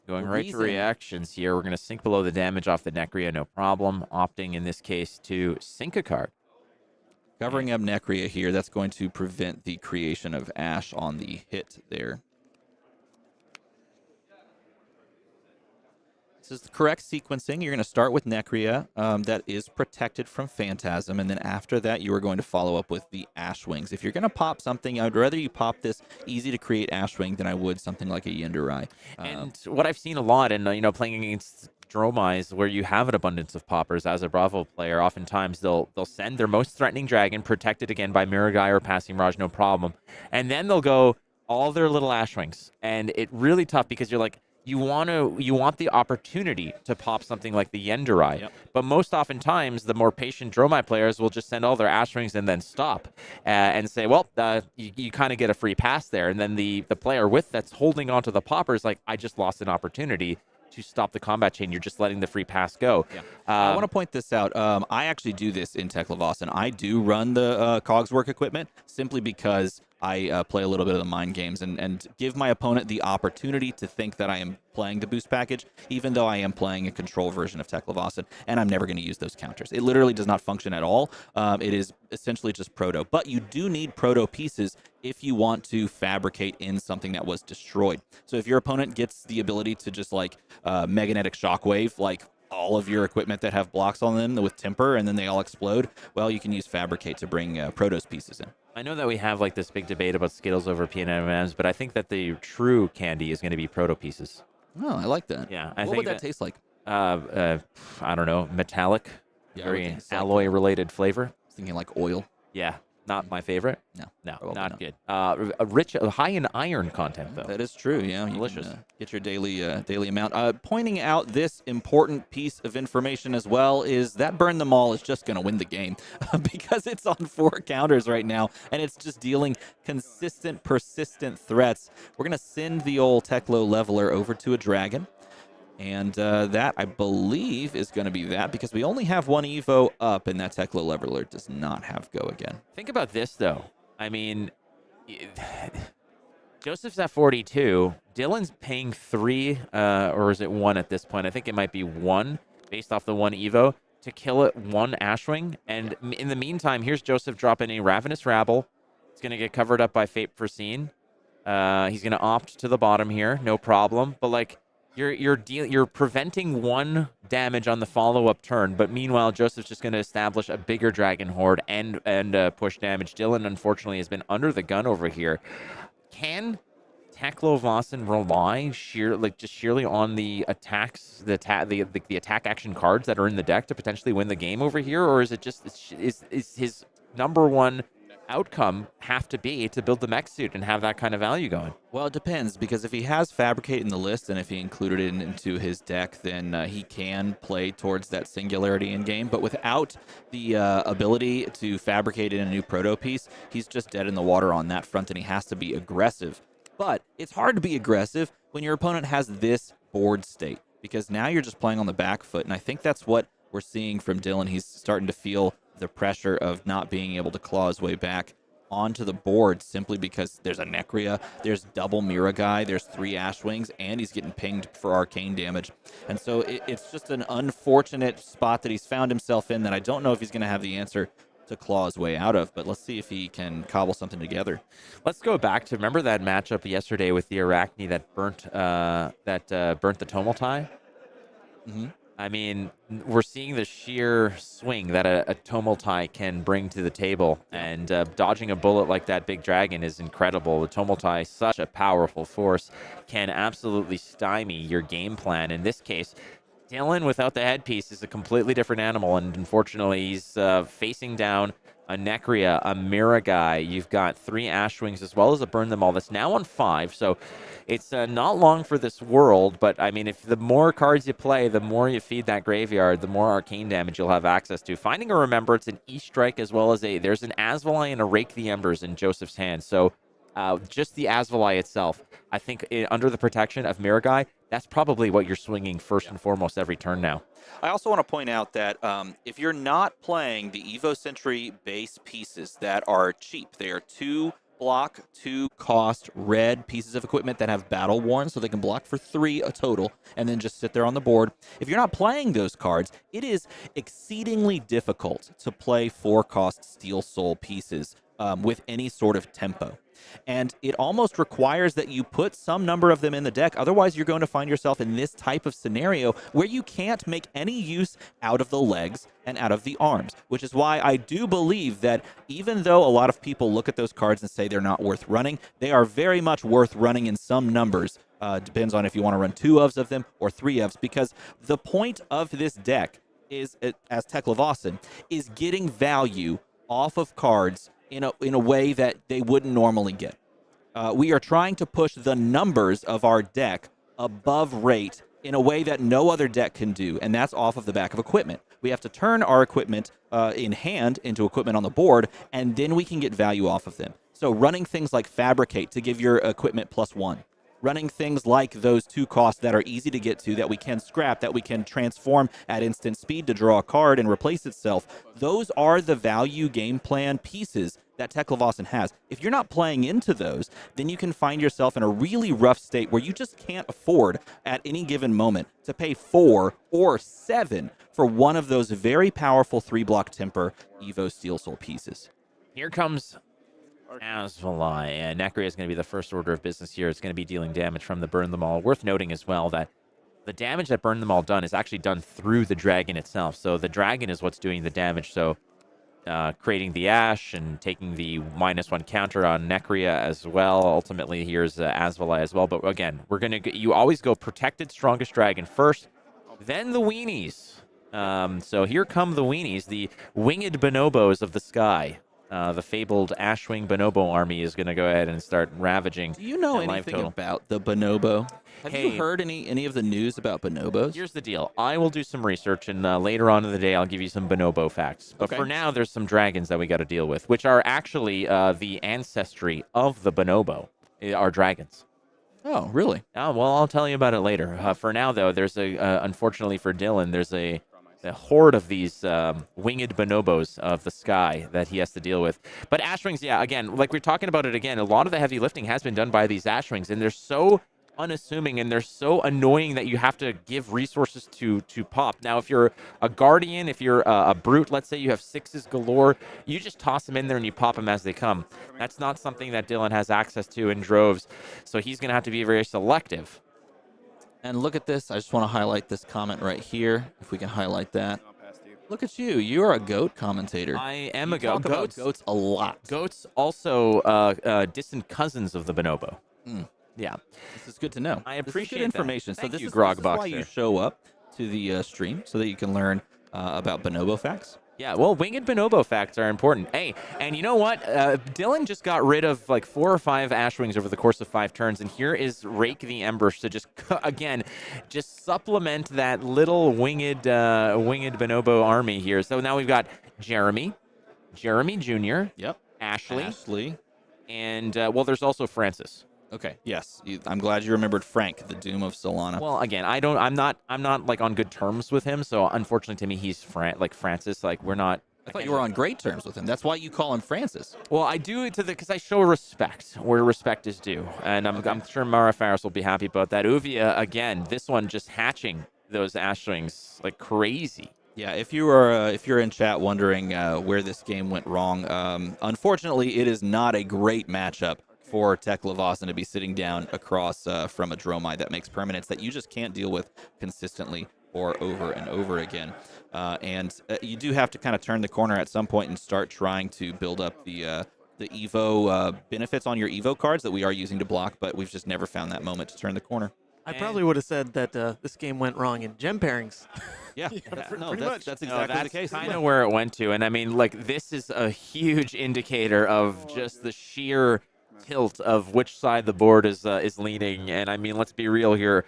Going right to reactions here. We're going to sink below the damage off the Necria, no problem. Opting, in this case, to sink a card. Covering up Necria here, that's going to prevent the creation of Ash on the hit there. This is the correct sequencing. You're going to start with Necria that is protected from Phantasm, and then after that, you are going to follow up with the Ash Wings. If you're going to pop something, I would rather you pop this easy to create Ash Wing than I would something like a Yendurai. And what I've seen a lot, and playing against Dromai, where you have an abundance of poppers as a Bravo player, oftentimes they'll send their most threatening dragon, protected again by Miragai or Passing Mirage, no problem, and then they'll go all their little Ash Wings, and it's really tough because you're like, you want the opportunity to pop something like the Yendurai. But most oftentimes, the more patient Dromai players will just send all their Ash Wings and then stop and say, well, you kind of get a free pass there. And then the player that's holding onto the popper is like, I just lost an opportunity to stop the combat chain. You're just letting the free pass go. I want to point this out. I actually do this in Teklovossen. I do run the Cogswork equipment simply because I play a little bit of the mind games and give my opponent the opportunity to think that I am playing the boost package, even though I am playing a control version of Teklovossen, and I'm never going to use those counters. It literally does not function at all. It is essentially just Proto. But you do need Proto pieces if you want to fabricate in something that was destroyed. So if your opponent gets the ability to just like Magnetic Shockwave, like all of your equipment that have blocks on them with temper, and then they all explode, well, you can use Fabricate to bring Protoss pieces in. I know that we have like this big debate about Skittles over peanut M&Ms, but I think that the true candy is going to be Proto pieces. Oh, I like that. Yeah, what would that taste like? I don't know, metallic, very alloy-related flavor. Thinking like oil. Yeah, not my favorite. No, not good. Rich, high in iron content though. That is true. Yeah, delicious. You can, get your daily amount. Pointing out this important piece of information as well is that Burn Them All is just going to win the game because it's on 4 counters right now, and it's just dealing consistent, persistent threats. We're going to send the old Teklo leveler over to a dragon. And that, I believe, is going to be that because we only have 1 Evo up, and that Teklo leveler does not have go again. Think about this, though. I mean, Josef's at 42. Dylan's paying 3, or is it 1 at this point? I think it might be 1 based off the 1 Evo to kill it 1 Ashwing. And in the meantime, here's Josef dropping a Ravenous Rabble. It's going to get covered up by Fate Foreseen. He's going to opt to the bottom here, no problem. But, like, You're preventing 1 damage on the follow-up turn, but meanwhile, Joseph's just going to establish a bigger Dragon Horde and push damage. Dylan, unfortunately, has been under the gun over here. Can Teklovossen rely sheerly on the attacks, the attack action cards that are in the deck to potentially win the game over here, or is it just is his number 1 outcome have to be to build the mech suit and have that kind of value going? Well, it depends, because if he has Fabricate in the list and if he included it into his deck, then he can play towards that singularity in game. But without the ability to fabricate in a new proto piece, he's just dead in the water on that front, and he has to be aggressive. But it's hard to be aggressive when your opponent has this board state, because now you're just playing on the back foot, and I think that's what we're seeing from Dylan. He's starting to feel the pressure of not being able to claw his way back onto the board simply because there's a Necria, there's double Mirai, there's 3 Ashwings, and he's getting pinged for arcane damage. And so it's just an unfortunate spot that he's found himself in that I don't know if he's going to have the answer to claw his way out of, but let's see if he can cobble something together. Let's go back to, remember that matchup yesterday with the Arachne that burnt the Tomultai? Mm-hmm. I mean, we're seeing the sheer swing that a Tomultai can bring to the table, and dodging a bullet like that big dragon is incredible. The Tomultai, such a powerful force, can absolutely stymie your game plan. In this case, Dylan without the headpiece is a completely different animal, and unfortunately he's facing down a Necria, a Mirai. You've got 3 Ashwings as well as a Burn Them All that's now on 5, so it's not long for this world, but I mean, if the more cards you play, the more you feed that graveyard, the more arcane damage you'll have access to. Finding a Remembrance, an E-Strike, as well as there's an Asvalai and a Rake the Embers in Joseph's hand, so just the Asvalai itself, I think under the protection of Mirai, that's probably what you're swinging first and foremost every turn now. I also want to point out that if you're not playing the Evo Sentry base pieces that are cheap, they are 2 block, 2 cost red pieces of equipment that have battle worn, so they can block for 3 a total and then just sit there on the board. If you're not playing those cards, it is exceedingly difficult to play 4 cost Steel Soul pieces with any sort of tempo. And it almost requires that you put some number of them in the deck. Otherwise, you're going to find yourself in this type of scenario where you can't make any use out of the legs and out of the arms, which is why I do believe that even though a lot of people look at those cards and say they're not worth running, they are very much worth running in some numbers. Depends on if you want to run 2 ofs of them or 3 ofs, because the point of this deck is, as Teklovossen, is getting value off of cards in a way that they wouldn't normally get. We are trying to push the numbers of our deck above rate in a way that no other deck can do, and that's off of the back of equipment. We have to turn our equipment in hand into equipment on the board, and then we can get value off of them. So running things like Fabricate to give your equipment +1. Running things like those 2 costs that are easy to get to, that we can scrap, that we can transform at instant speed to draw a card and replace itself. Those are the value game plan pieces that Teklovossen has. If you're not playing into those, then you can find yourself in a really rough state where you just can't afford at any given moment to pay 4 or 7 for one of those very powerful 3-block temper Evo Steel Soul pieces. Here comes Asvalai. Necria is going to be the first order of business here. It's going to be dealing damage from the Burn Them All. Worth noting as well that the damage that Burn Them All done is actually done through the dragon itself. So the dragon is what's doing the damage. So creating the Ash and taking the -1 counter on Necria as well. Ultimately, here's Asvalai as well. But again, we're going to you always go protected strongest dragon first, then the weenies. So here come the weenies, the winged bonobos of the sky. The fabled Ashwing Bonobo army is going to go ahead and start ravaging. Do you know anything about the bonobo? Have you heard any of the news about bonobos? Here's the deal. I will do some research, and later on in the day, I'll give you some bonobo facts. But for now, there's some dragons that we got to deal with, which are actually the ancestry of the bonobo, are dragons. Oh, really? Well, I'll tell you about it later. For now, though, there's unfortunately for Dylan, there's a horde of these winged bonobos of the sky that he has to deal with. But Ashwings, yeah, again, like we're talking about it again, a lot of the heavy lifting has been done by these Ashwings, and they're so unassuming and they're so annoying that you have to give resources to pop. Now, if you're a Guardian, if you're a Brute, let's say you have 6s galore, you just toss them in there and you pop them as they come. That's not something that Dylan has access to in droves, so he's going to have to be very selective. And look at this. I just want to highlight this comment right here, if we can highlight that. Look at you. You are a goat commentator. I am a goat. Talk about goats a lot. Goats also distant cousins of the bonobo. Yeah. This is good to know. I appreciate good information. That. Thank so this you, is Grogbox. why you show up to the stream, so that you can learn about bonobo facts. Yeah, well, winged bonobo facts are important. Hey, and you know what? Dylan just got rid of like 4 or 5 Ashwings over the course of 5 turns, and here is Rake the Embers to just, again, just supplement that little winged bonobo army here. So now we've got Jeremy Jr., Yep. Ashley, and, well, there's also Francis. Okay. Yes. I'm glad you remembered Frank, the Doom of Solana. Well, again, I'm not like on good terms with him, so unfortunately to me, he's Francis. Like we're not. I thought you were on great terms with him. That's why you call him Francis. Well, I do it because I show respect where respect is due, and I'm sure Mara Faris will be happy about that. Uvia, again, this one just hatching those Ashlings like crazy. Yeah, if you're in chat wondering where this game went wrong, unfortunately, it is not a great matchup for Teklovossen to be sitting down across from a Dromai that makes permanents that you just can't deal with consistently or over and over again. And you do have to kind of turn the corner at some point and start trying to build up the Evo benefits on your Evo cards that we are using to block, but we've just never found that moment to turn the corner. I probably would have said that this game went wrong in gem pairings. Yeah, pretty much. That's exactly the case. Kind of where it went to, and I mean, like this is a huge indicator of just the sheer tilt of which side the board is leaning. And I mean, let's be real here.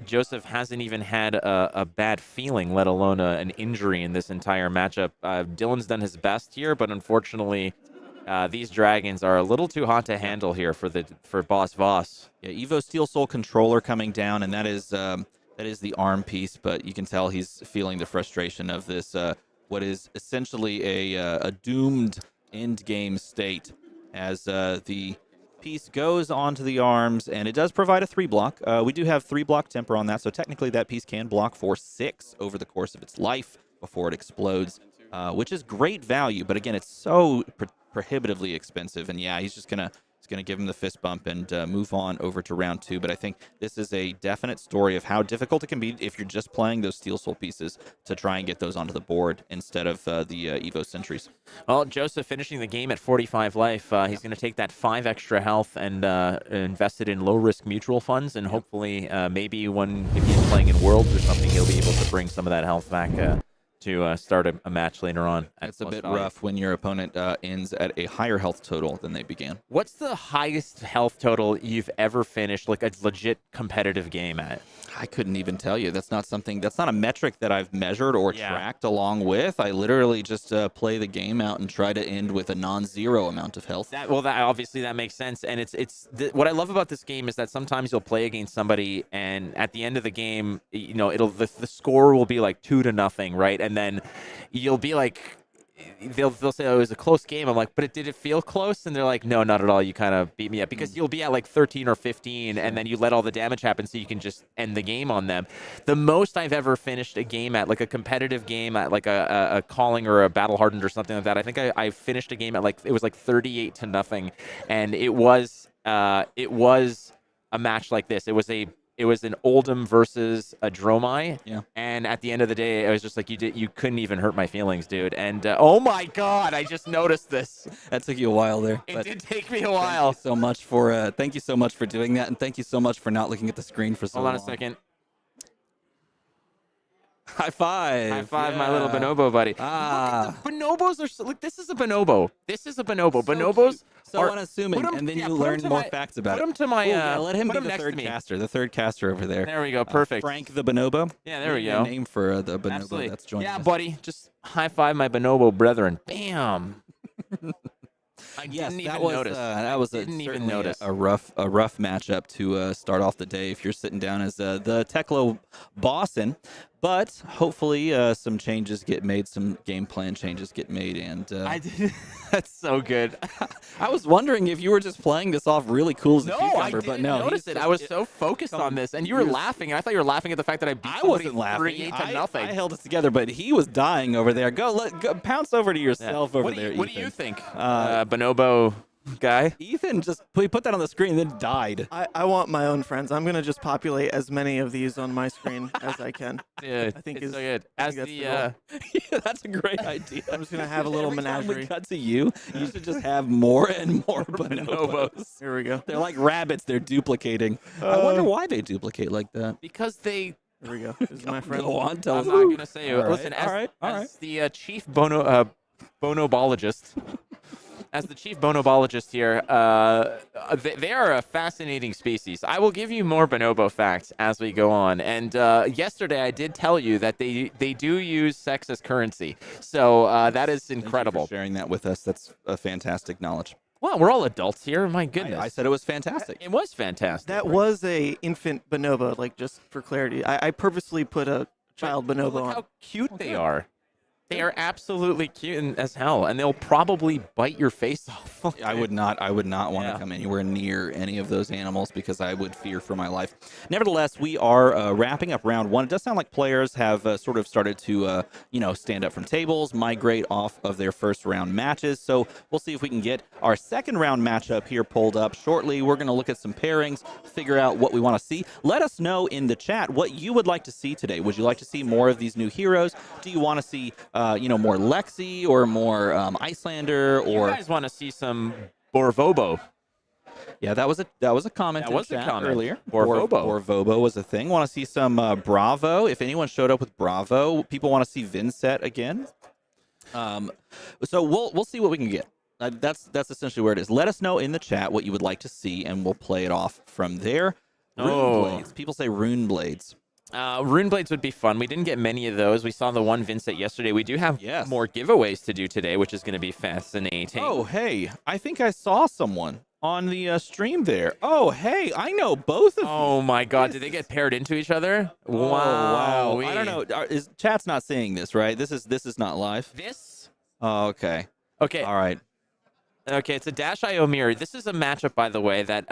Josef hasn't even had a bad feeling, let alone an injury in this entire matchup. Dylan's done his best here, but unfortunately, these dragons are a little too hot to handle here for Boss Voss. Yeah, Evo Steel Soul controller coming down, and that is the arm piece. But you can tell he's feeling the frustration of this, what is essentially a doomed end game state, as the piece goes onto the arms, and it does provide a 3-block. We do have 3-block temper on that, so technically that piece can block for 6 over the course of its life before it explodes, which is great value. But again, it's so prohibitively expensive, and yeah, he's gonna give him the fist bump and move on over to round 2. But I think this is a definite story of how difficult it can be if you're just playing those Steel Soul pieces to try and get those onto the board instead of the Evo Sentries. Well, Josef finishing the game at 45 life. He's going to take that 5 extra health and invest it in low-risk mutual funds, and hopefully maybe if he's playing in Worlds or something, he'll be able to bring some of that health back to start a match later on. It's a bit rough when your opponent ends at a higher health total than they began. What's the highest health total you've ever finished like a legit competitive game at? I couldn't even tell you. That's not a metric that I've measured or tracked along with. I literally just play the game out and try to end with a non-zero amount of health. That obviously that makes sense. And what I love about this game is that sometimes you'll play against somebody, and at the end of the game, you know, the score will be like 2-0, right? And then you'll be like, they'll say, oh, it was a close game. I'm like, but did it feel close? And they're like, no, not at all. You kind of beat me up, because you'll be at like 13 or 15, and then you let all the damage happen so you can just end the game on them. The most I've ever finished a game at, like a competitive game at like a calling or a battle hardened or something like that, I think I finished a game at like, it was like 38-0, and it was a match like this. It was an Oldham versus a Dromai. Yeah. And at the end of the day, I was just like, you couldn't even hurt my feelings, dude. And oh my God, I just noticed this. That took you a while there. It did take me a while. Thank you so much for doing that, and thank you so much for not looking at the screen for so long. Hold on a second. High five. High five, my little bonobo buddy. Ah. Look, bonobos are look. This is a bonobo. Bonobos so are unassuming, and then you learn more facts about it. Put him to my. Let him be the next third to me. caster. The third caster over there. There we go. Perfect. Frank the bonobo. Yeah, there we Maybe go. a name for the bonobo Absolutely. that's joining us. buddy. Just high five my bonobo brethren. Bam. I didn't even notice. That was certainly a rough matchup to start off the day if you're sitting down as the Teklovossen. But hopefully some changes get made, some game plan changes get made, and I did. That's so good. I was wondering if you were just playing this off really cool as a cucumber, but no, notice it. I was so focused on this, and you were laughing. And I thought you were laughing at the fact that I beat somebody 38-0. I held it together, but he was dying over there. Go pounce over to yourself over there. What do you think, bonobo guy? Ethan just put that on the screen and then died. I want my own friends. I'm going to just populate as many of these on my screen as I can. Dude, I think it's is so good. I As think the Yeah, that's a great idea. I'm just going to have a little Every time we menagerie. cut to you should just have more and more bonobos. Here we go. They're like rabbits. They're duplicating. I wonder why they duplicate like that. because they Here we go. This is my friend. Go on, tell I'm us. not going to say, All right, listen, all right, all as the chief bonobologist, as the chief bonobologist here, they are a fascinating species. I will give you more bonobo facts as we go on. And yesterday I did tell you that they do use sex as currency. So that is incredible. Thank you for sharing that with us. That's a fantastic knowledge. Well, we're all adults here. My goodness. I said it was fantastic. It was fantastic. That was a infant bonobo, like just for clarity. I purposely put a child bonobo Look on. how cute they are. They are absolutely cute as hell, and they'll probably bite your face off. I would not want Yeah. to come anywhere near any of those animals because I would fear for my life. Nevertheless, we are wrapping up round one. It does sound like players have sort of started to, stand up from tables, migrate off of their first round matches. So we'll see if we can get our second round matchup here pulled up shortly. We're going to look at some pairings, figure out what we want to see. Let us know in the chat what you would like to see today. Would you like to see more of these new heroes? Do you want to see more Lexi or more Iyslander, or You guys want to see some Borvobo? yeah, that was a comment. That in was a chat comment. earlier. Borvobo. Borvobo was a thing. Want to see some Bravo? If anyone showed up with Bravo, people want to see Vincent again. So we'll see what we can get. That's essentially where it is. Let us know in the chat what you would like to see, and we'll play it off from there. Rune blades. People say rune blades. Rune blades would be fun. We didn't get many of those. We saw the one Vincent yesterday. We do have more giveaways to do today, which is going to be fascinating. Oh, hey, I think I saw someone on the stream there. Oh, hey, I know both of you. Oh my God! Did they get paired into each other? Oh, Wow! I don't know. Is chat's not seeing this, right? This is not live. This? Oh, okay. Okay. All right. Okay, it's a Dash.io mirror. This is a matchup, by the way, that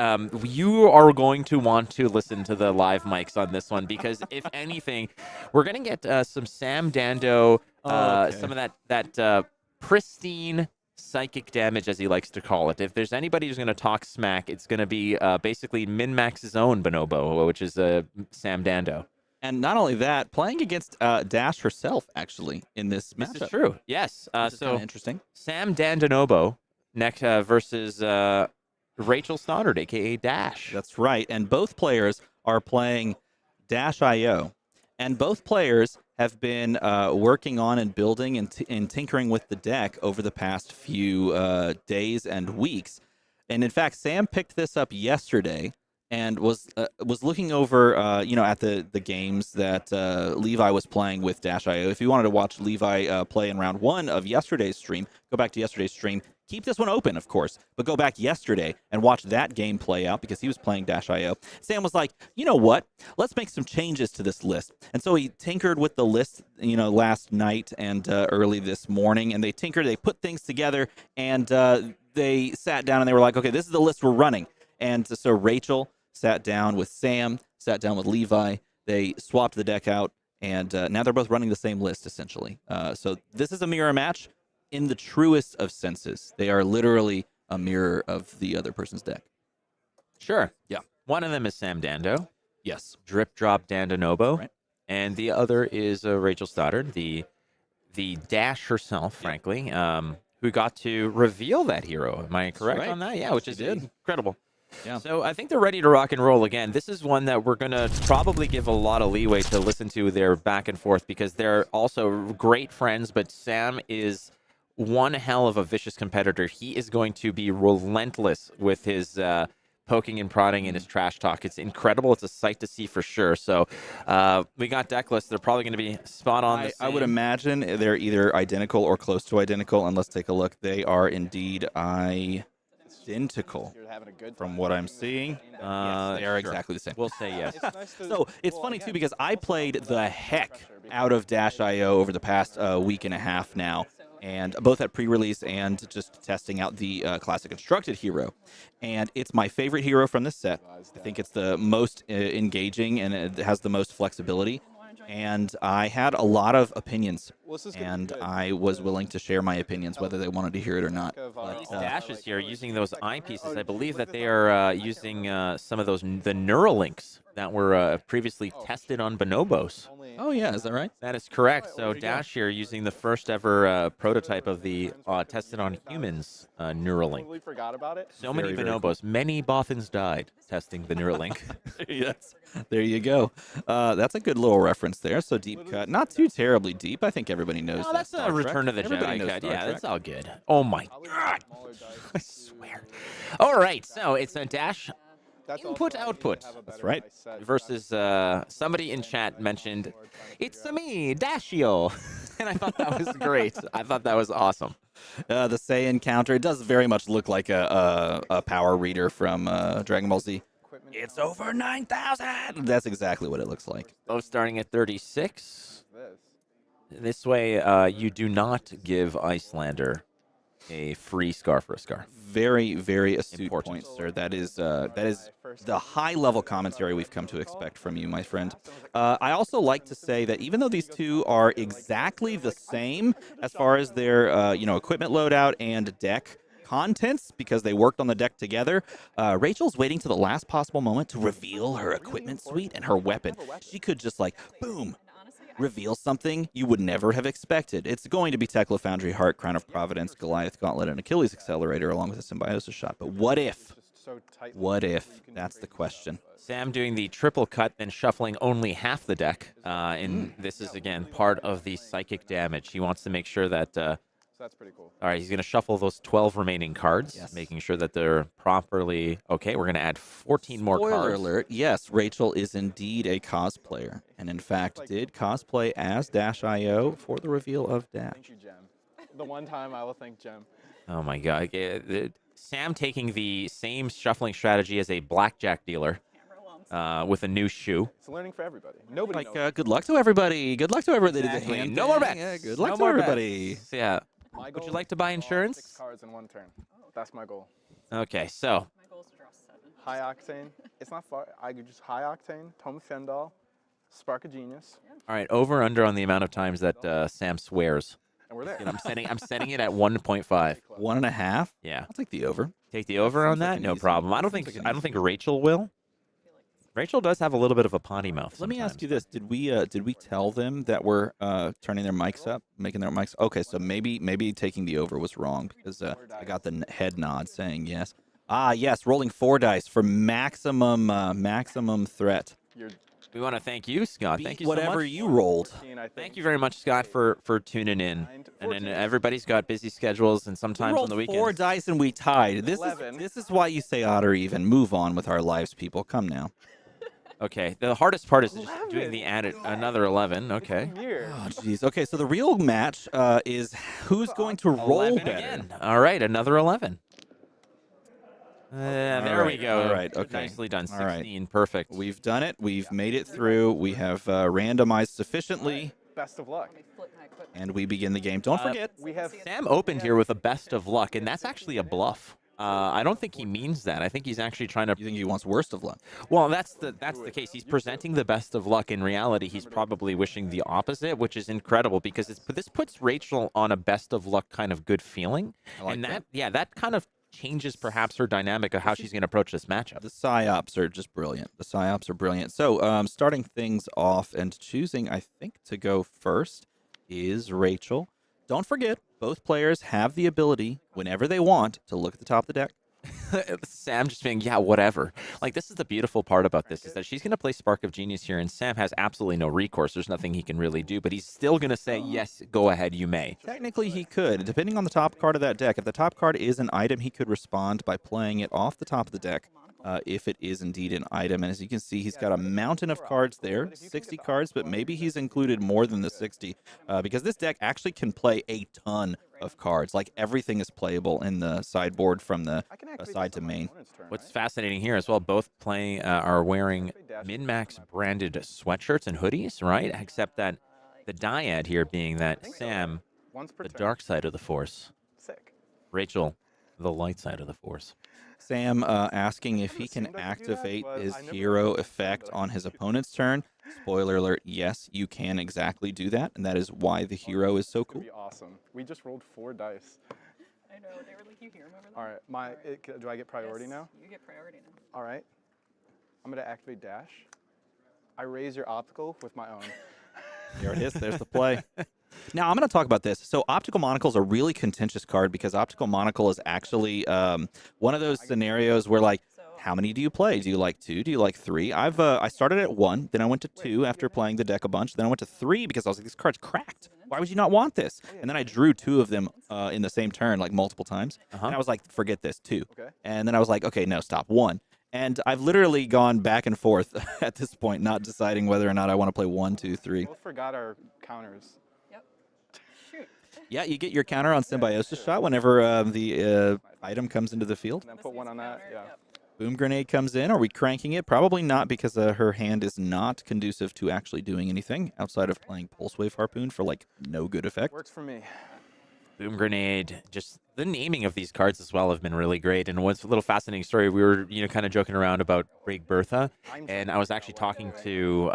you are going to want to listen to the live mics on this one because, if anything, we're going to get some Sam Dando, some of that pristine psychic damage, as he likes to call it. If there's anybody who's going to talk smack, it's going to be basically MinMax's own bonobo, which is Sam Dando. And not only that, playing against Dash herself, actually, in this matchup. This is true. Yes. This is So kinda interesting. Sam Dandanobo next versus Rachel Stoddard, a.k.a. Dash. That's right. And both players are playing Dash.io. And both players have been working on and building and tinkering with the deck over the past few days and weeks. And in fact, Sam picked this up yesterday and was looking over, at the games that Levi was playing with Dash.io. If you wanted to watch Levi play in round one of yesterday's stream, go back to yesterday's stream. Keep this one open, of course, but go back yesterday and watch that game play out because he was playing Dash.io. Sam was like, you know what? Let's make some changes to this list. And so he tinkered with the list, last night and early this morning. And they put things together, and they sat down and they were like, okay, this is the list we're running. And so Rachel sat down with Sam, sat down with Levi. They swapped the deck out, and now they're both running the same list, essentially. So this is a mirror match. In the truest of senses, they are literally a mirror of the other person's deck. Sure. Yeah. One of them is Sam Dando. Yes. Drip Drop Dandanobo. Right. And the other is Rachel Stoddard, the Dash herself, frankly, who got to reveal that hero. Am I correct right. on that? Yeah, which is incredible. Yeah. So I think they're ready to rock and roll again. This is one that we're going to probably give a lot of leeway to listen to their back and forth because they're also great friends, but Sam is one hell of a vicious competitor. He is going to be relentless with his poking and prodding and his trash talk. It's incredible. It's a sight to see for sure. So we got deck lists. They're probably going to be spot on. I would imagine they're either identical or close to identical. And let's take a look. They are indeed identical from what I'm seeing. Yes, they are exactly the same. We'll say yes. So it's funny, too, because I played the heck out of Dash.io over the past week and a half now. And both at pre-release and just testing out the classic constructed hero. And it's my favorite hero from this set. I think it's the most engaging and it has the most flexibility. and I had a lot of opinions, Well, this is gonna be and good I was because willing to share my opinions, whether they wanted to hear it or not. But, These dashes here using those eyepieces, I believe that they are using some of the Neuralinks that were previously tested on bonobos. oh yeah, is that right? That is correct. Well, So there you go. Dash here using the first ever prototype of the tested on humans Neuralink. Totally forgot about it. So many Very, very bonobos. Many boffins died testing the Neuralink. Yes, there you go. That's a good little reference there. So deep cut, not too terribly deep. I think everybody knows. Oh, that's Star a Trek. Return of the Everybody Jedi knows cut. Star Yeah, Trek. that's all good. Oh my I would god. use smaller dice I to- swear. All right, so it's a Dash That's Input, also why you output. have a That's better right. dice set. versus somebody in chat mentioned, it's me, Dashio. And I thought that was great. I thought that was awesome. The Saiyan counter. It does very much look like a power reader from Dragon Ball Z. Equipment It's balance. over 9,000. That's exactly what it looks like. Both starting at 36. This. This way, you do not give Iyslander a free scar for a scar. Very, very astute Important. point, sir. That is the high-level commentary we've come to expect from you, my friend. I also like to say that even though these two are exactly the same as far as their equipment loadout and deck contents, because they worked on the deck together, Rachel's waiting to the last possible moment to reveal her equipment suite and her weapon. She could just like, boom, reveal something you would never have expected. It's going to be Teklo Foundry Heart, Crown of Providence, Goliath Gauntlet, and Achilles Accelerator, along with a Symbiosis Shot. But what if? Just so tightly What packed if? you can That's the break it question. down, but- Sam doing the triple cut, then shuffling only half the deck. And this is, again, part of the psychic damage. He wants to make sure that... So that's pretty cool. all right, he's going to shuffle those 12 remaining cards, Yes. making sure that they're properly... Okay, we're going to add 14 more Spoiler cards. alert, yes, Rachel is indeed a cosplayer, and in fact did cosplay as Dash.io for the reveal of Dash. Thank you, Jem. The one time I will thank Jem. Oh, my God. Sam taking the same shuffling strategy as a blackjack dealer with a new shoe. It's learning for everybody. Nobody knows. Good luck to everybody. Good luck to everybody. They did the Exactly. hand No more thing. bets. Yeah, good No luck to more everybody. bets. Yeah. My Would you goal like to is buy draw insurance? 6 cards in one turn. That's my goal. Okay, so My goal is to draw 7. High octane. It's not far. I could just high octane, Tome Fendal, Spark of Genius, all right, over under on the amount of times that Sam swears. and we're there. And I'm setting it at 1.5. 1.5. Yeah. I'll take the over. Take the over on Seems like that? an No easy- problem. I don't seems think like an I don't easy think one. Rachel will. Rachel does have a little bit of a potty mouth. Let me ask sometimes. you this: Did we tell them that we're turning their mics up, making their mics? Okay, so maybe taking the over was wrong because I got the head nod saying yes. Ah, yes, rolling 4 dice for maximum threat. You're We want to thank you, Scott. Beat Thank you whatever so much. you rolled. 14, I think. Thank you very much, Scott, for tuning in. And then 14. everybody's got busy schedules, and We sometimes on rolled the 4 weekends. dice and we tied. This 11. is why you say odd or even. Move on with our lives, people. Come now. Okay, the hardest part is just doing 11. the added another 11. Okay. Weird. Oh, jeez. Okay, so the real match is who's going to roll 11 better. again. All right, another 11. There we right, go. all right, okay. Nicely done. All right. 16. Perfect. We've done it. We've made it through. We have randomized sufficiently, Best of luck. Let me flip my equipment. and we begin the game. Don't forget. We have Sam opened here with a best of luck, and that's actually a bluff. I don't think he means that. I think he's actually trying to. You think he wants worst of luck? Well, that's the case. He's presenting the best of luck. In reality, he's probably wishing the opposite, which is incredible because this puts Rachel on a best of luck kind of good feeling, I like and that. that kind of changes perhaps her dynamic of how she's going to approach this matchup. The psyops are just brilliant. The psyops are brilliant. So, starting things off and choosing, I think, to go first is Rachel. Don't forget, both players have the ability, whenever they want, to look at the top of the deck. Sam just being, yeah, whatever. Like, this is the beautiful part about this is that she's going to play Spark of Genius here, and Sam has absolutely no recourse. There's nothing he can really do, but he's still going to say, yes, go ahead, you may. Technically, he could, depending on the top card of that deck. If the top card is an item, he could respond by playing it off the top of the deck. If it is indeed an item. And as you can see, he's got a mountain of cards there, 60 cards, but maybe he's included more than the 60 because this deck actually can play a ton of cards. Like everything is playable in the sideboard from the I can activate side this to on my main. opponent's turn, What's right? fascinating here as well, both playing are wearing MinMax branded sweatshirts and hoodies, right? Except that the dyad here being that Sam, Once per the turn. dark side of the force, Sick. Rachel, The light side of the Force. Sam asking if he Kinda can assumed I could do that, activate but his I never hero really effect assumed on I his could. opponent's turn. Spoiler alert, yes, you can exactly do that, and that is why the hero is so It's gonna cool. be awesome. We just rolled 4 dice. I know, they were like, you hear him over there? All right, do I get priority Yes, now? You get priority now. All right. I'm gonna activate dash. I raise your optical with my own. There it is. There's the play. Now, I'm going to talk about this. So, Optical Monocle is a really contentious card because Optical Monocle is actually one of those scenarios where, like, how many do you play? Do you like 2? Do you like 3? I started at 1, then I went to 2 after playing the deck a bunch. Then I went to 3 because I was like, this card's cracked. Why would you not want this? And then I drew 2 of them in the same turn, like multiple times. And I was like, forget this, 2. Okay. And then I was like, okay, no, stop, 1. And I've literally gone back and forth at this point, not deciding whether or not I want to play 1, 2, 3. Both forgot our counters. Yep. Shoot. Yeah, you get your counter on Symbiosis Shot whenever the item comes into the field. And then put one on that. Yeah. Boom Grenade comes in. Are we cranking it? Probably not, because her hand is not conducive to actually doing anything outside of playing Pulse Wave Harpoon for, like, no good effect. Works for me. Boom Grenade. Just the naming of these cards as well have been really great. And what's a little fascinating story, we were, kind of joking around about Big Bertha, and I was actually talking to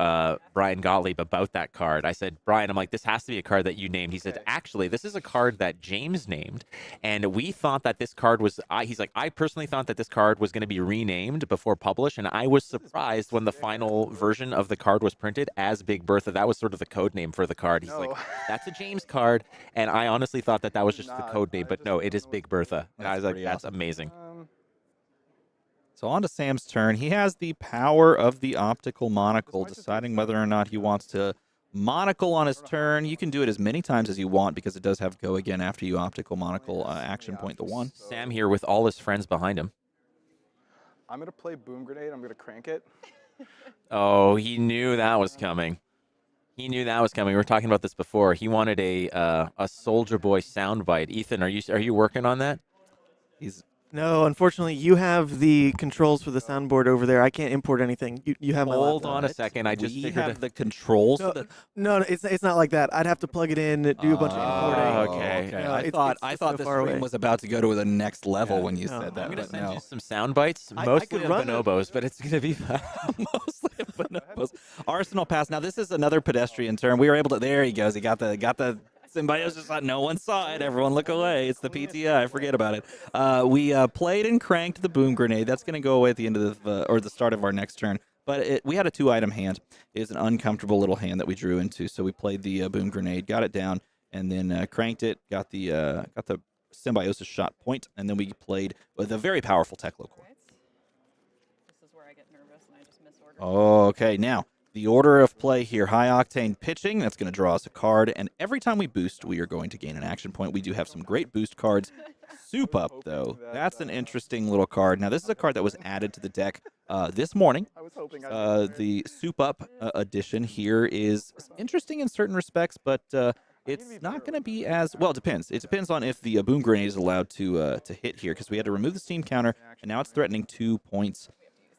Brian Gottlieb about that card. I said, Brian, I'm like, this has to be a card that you named. He said, actually, this is a card that James named, and we thought that this card was, he's like, I personally thought that this card was going to be renamed before published, and I was surprised when the final version of the card was printed as Big Bertha. That was sort of the code name for the card. He's like, that's a James card, and I honestly thought that was just the code name, but no, it is Big Bertha. And I was like, that's amazing. So on to Sam's turn. He has the power of the Optical Monocle, deciding whether or not he wants to monocle on his turn. You can do it as many times as you want because it does have go again after you Optical Monocle action point the 1. Sam here with all his friends behind him. I'm gonna play Boom Grenade. I'm gonna crank it. Oh, he knew that was coming. He knew that was coming. We were talking about this before. He wanted a Soldier Boy soundbite. Ethan, are you working on that? No, unfortunately, you have the controls for the soundboard over there. I can't import anything. You have my Hold laptop. on a second. I just We figured have the controls. No, for the... no, it's not like that. I'd have to plug it in, do a bunch of importing. okay. No, I thought it's the so far stream away. was about to go to the next level Yeah, when you no. said that. I'm gonna but send no. you some sound bites, I mostly could of run it. bonobos, but it's gonna be Mostly of bonobos. Arsenal pass. Now this is another pedestrian turn. We were able to. There he goes. He got the Symbiosis shot. No one saw it. Everyone look away. It's the PTI. Forget about it. We played and cranked the Boom Grenade. That's going to go away at the end of the start of our next turn. But we had a 2-item hand. It was an uncomfortable little hand that we drew into. So we played the Boom Grenade, got it down, and then cranked it. Got the Symbiosis shot point, and then we played with a very powerful Teklo core. This is where I get nervous and I just misorder. Okay, now the order of play here: high octane pitching. That's going to draw us a card, and every time we boost, we are going to gain an action point. We do have some great boost cards. Soup Up, though, that's an interesting little card. Now, this is a card that was added to the deck this morning. I was hoping The Soup Up edition here is interesting in certain respects, but it's not going to be as well. It depends. It depends on if the Boom Grenade is allowed to hit here, because we had to remove the steam counter, and now it's threatening 2 points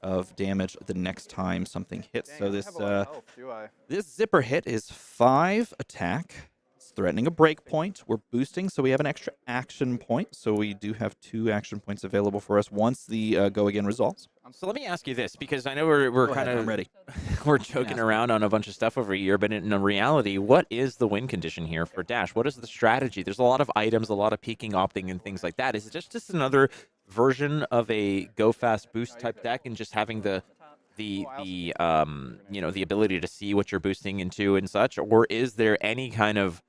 of damage the next time something hits. So this zipper hit is 5 attack. It's threatening a break point. We're boosting, so we have an extra action point. So we do have 2 action points available for us once the go again resolves. So let me ask you this, because I know we're Go kind ahead, of I'm ready. we're joking around on a bunch of stuff over here, but in reality, what is the win condition here for Dash? What is the strategy? There's a lot of items, a lot of peeking, opting, and things like that. Is it just another version of a go fast boost type deck, and just having the ability to see what you're boosting into and such, or is there any kind of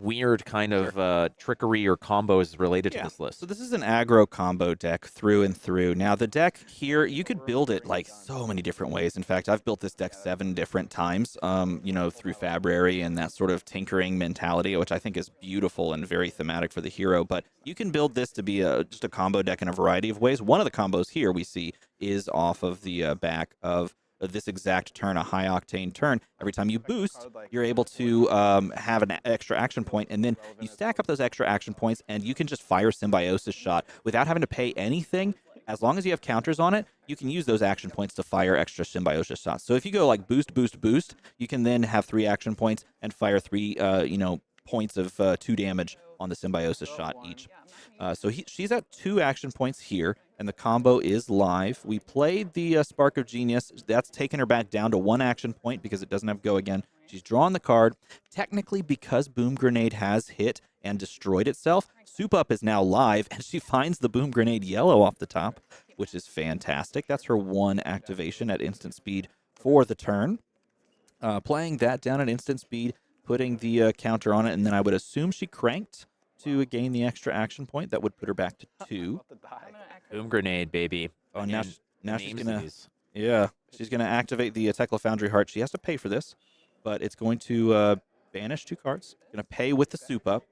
weird kind of trickery or combos related to this list? So this is an aggro combo deck through and through. Now the deck here, you could build it like so many different ways. In fact, I've built this deck 7 different times, through Fabrary and that sort of tinkering mentality, which I think is beautiful and very thematic for the hero. But you can build this to be just a combo deck in a variety of ways. One of the combos here we see is off of the back of this exact turn, a high octane turn. Every time you boost, you're able to have an extra action point, and then you stack up those extra action points, and you can just fire Symbiosis shot without having to pay anything. As long as you have counters on it, you can use those action points to fire extra Symbiosis shots. So if you go like boost, boost, boost, you can then have 3 action points and fire 3, points of 2 damage on the symbiosis shot each. So she's at 2 action points here, and the combo is live. We played the Spark of Genius. That's taken her back down to 1 action point because it doesn't have go again. She's drawn the card. Technically, because Boom Grenade has hit and destroyed itself, Soup Up is now live, and she finds the Boom Grenade yellow off the top, which is fantastic. That's her 1 activation at instant speed for the turn. Playing that down at instant speed, putting the counter on it, and then I would assume she cranked to gain the extra action point. That would put her back to 2. Boom Grenade, baby. Oh, now she's gonna, these. yeah, she's gonna activate the Tekla Foundry Heart. She has to pay for this, but it's going to banish 2 cards. Gonna pay with the Soup Up.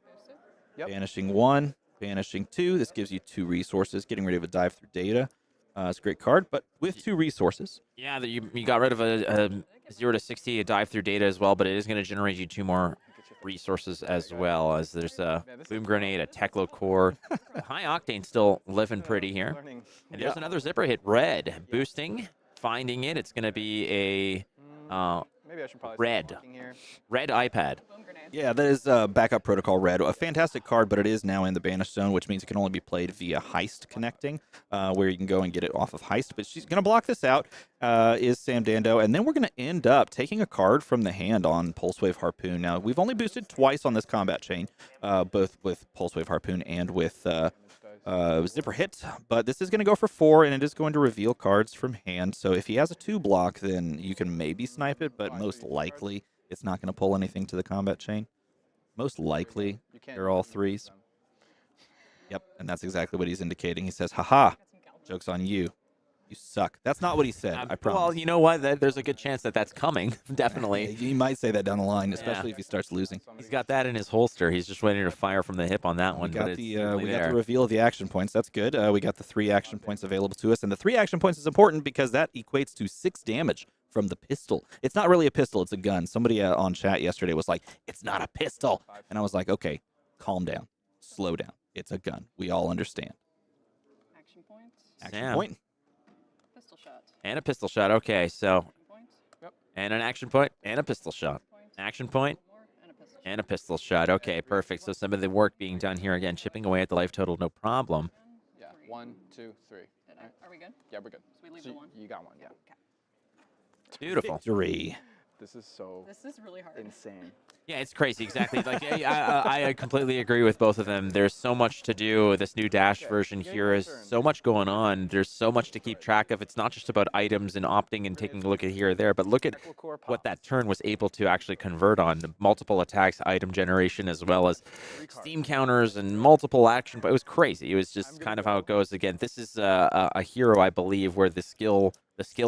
Banishing 1, banishing 2. This gives you 2 resources. Getting rid of a Dive Through Data. It's a great card, but with 2 resources. Yeah, you got rid of a 0 to 60, a Dive Through Data as well, but it is going to generate you 2 more resources as well, as there's a Boom Grenade, a Teklo Core. High Octane still living pretty here. And there's another Zipper hit, red. Boosting, finding it. It's going to be a Maybe I should probably red iPad. Yeah, that is Backup Protocol Red. A fantastic card, but it is now in the banish zone, which means it can only be played via Heist connecting, where you can go and get it off of Heist. But she's going to block this out, is Sam Dando. And then we're going to end up taking a card from the hand on Pulse Wave Harpoon. Now, we've only boosted twice on this combat chain, both with Pulse Wave Harpoon and with Zipper Hit. But this is going to go for 4, and it is going to reveal cards from hand. So if he has a 2 block, then you can maybe snipe it, but most likely it's not going to pull anything to the combat chain. Most likely, they're all 3s. Yep, and that's exactly what he's indicating. He says, haha, joke's on you. You suck. That's not what he said, I promise. Well, you know what? There's a good chance that that's coming, definitely. He might say that down the line, especially if he starts losing. He's got that in his holster. He's just waiting to fire from the hip on that one. We got the reveal of the action points. That's good. We got the 3 action points available to us, and the 3 action points is important because that equates to 6 damage from the pistol. It's not really a pistol, it's a gun. Somebody on chat yesterday was like, it's not a pistol. And I was like, okay, calm down. Slow down. It's a gun. We all understand. Action points. Action point. Pistol shot. And a pistol shot. Okay, so. Points. And an action point and a pistol shot. Action point and a pistol shot. Okay, perfect. So some of the work being done here again, chipping away at the life total, no problem. Yeah, 1, 2, 3. Are we good? Yeah, we're good. So we leave So the 1. you got 1, yeah. Beautiful. Victory. This is so This is really hard. insane. Yeah, it's crazy. Exactly. Like I completely agree with both of them. There's so much to do. This new Dash version here is so much going on. There's so much to keep track of. It's not just about items and opting and taking a look at here or there, but look at what that turn was able to actually convert on. Multiple attacks, item generation, as well as steam counters and multiple action. But it was crazy. It was just kind of how it goes. Again, this is a hero, I believe, where the skill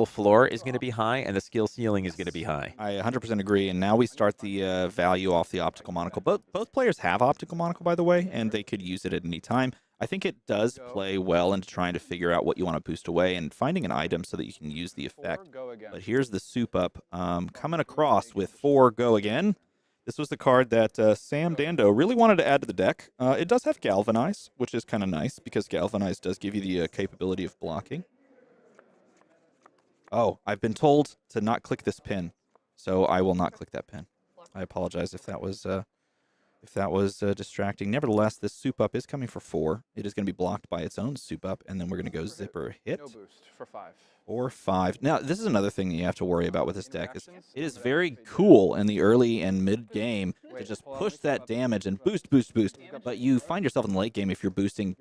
floor is going to be high and the skill ceiling is going to be high. I 100% agree. And now we start the value off the optical monocle. Both players have optical monocle, by the way, and they could use it at any time. I think it does play well into trying to figure out what you want to boost away and finding an item so that you can use the effect. But here's the Soup Up coming across with 4 Go Again. This was the card that Sam Dando really wanted to add to the deck. It does have Galvanize, which is kind of nice because Galvanize does give you the capability of blocking. Oh, I've been told to not click this pin, so I will not click that pin. I apologize if that was distracting. Nevertheless, this Soup Up is coming for 4. It is going to be blocked by its own Soup Up, and then we're going to go Zipper Hit. No boost for 5. Or 5. Now, this is another thing that you have to worry about with this deck. Is it is very cool in the early and mid game to just push that damage and boost, but you find yourself in the late game if you're boosting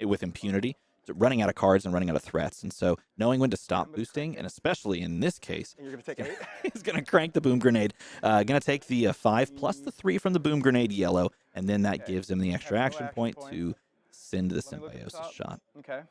with impunity, running out of cards and running out of threats. And so knowing when to stop boosting, and especially in this case, And you're going to take 8? he's going to crank the Boom Grenade. Going to take the 5 plus the 3 from the Boom Grenade yellow, and then that gives him the extra action point to send the Symbiosis shot. Okay.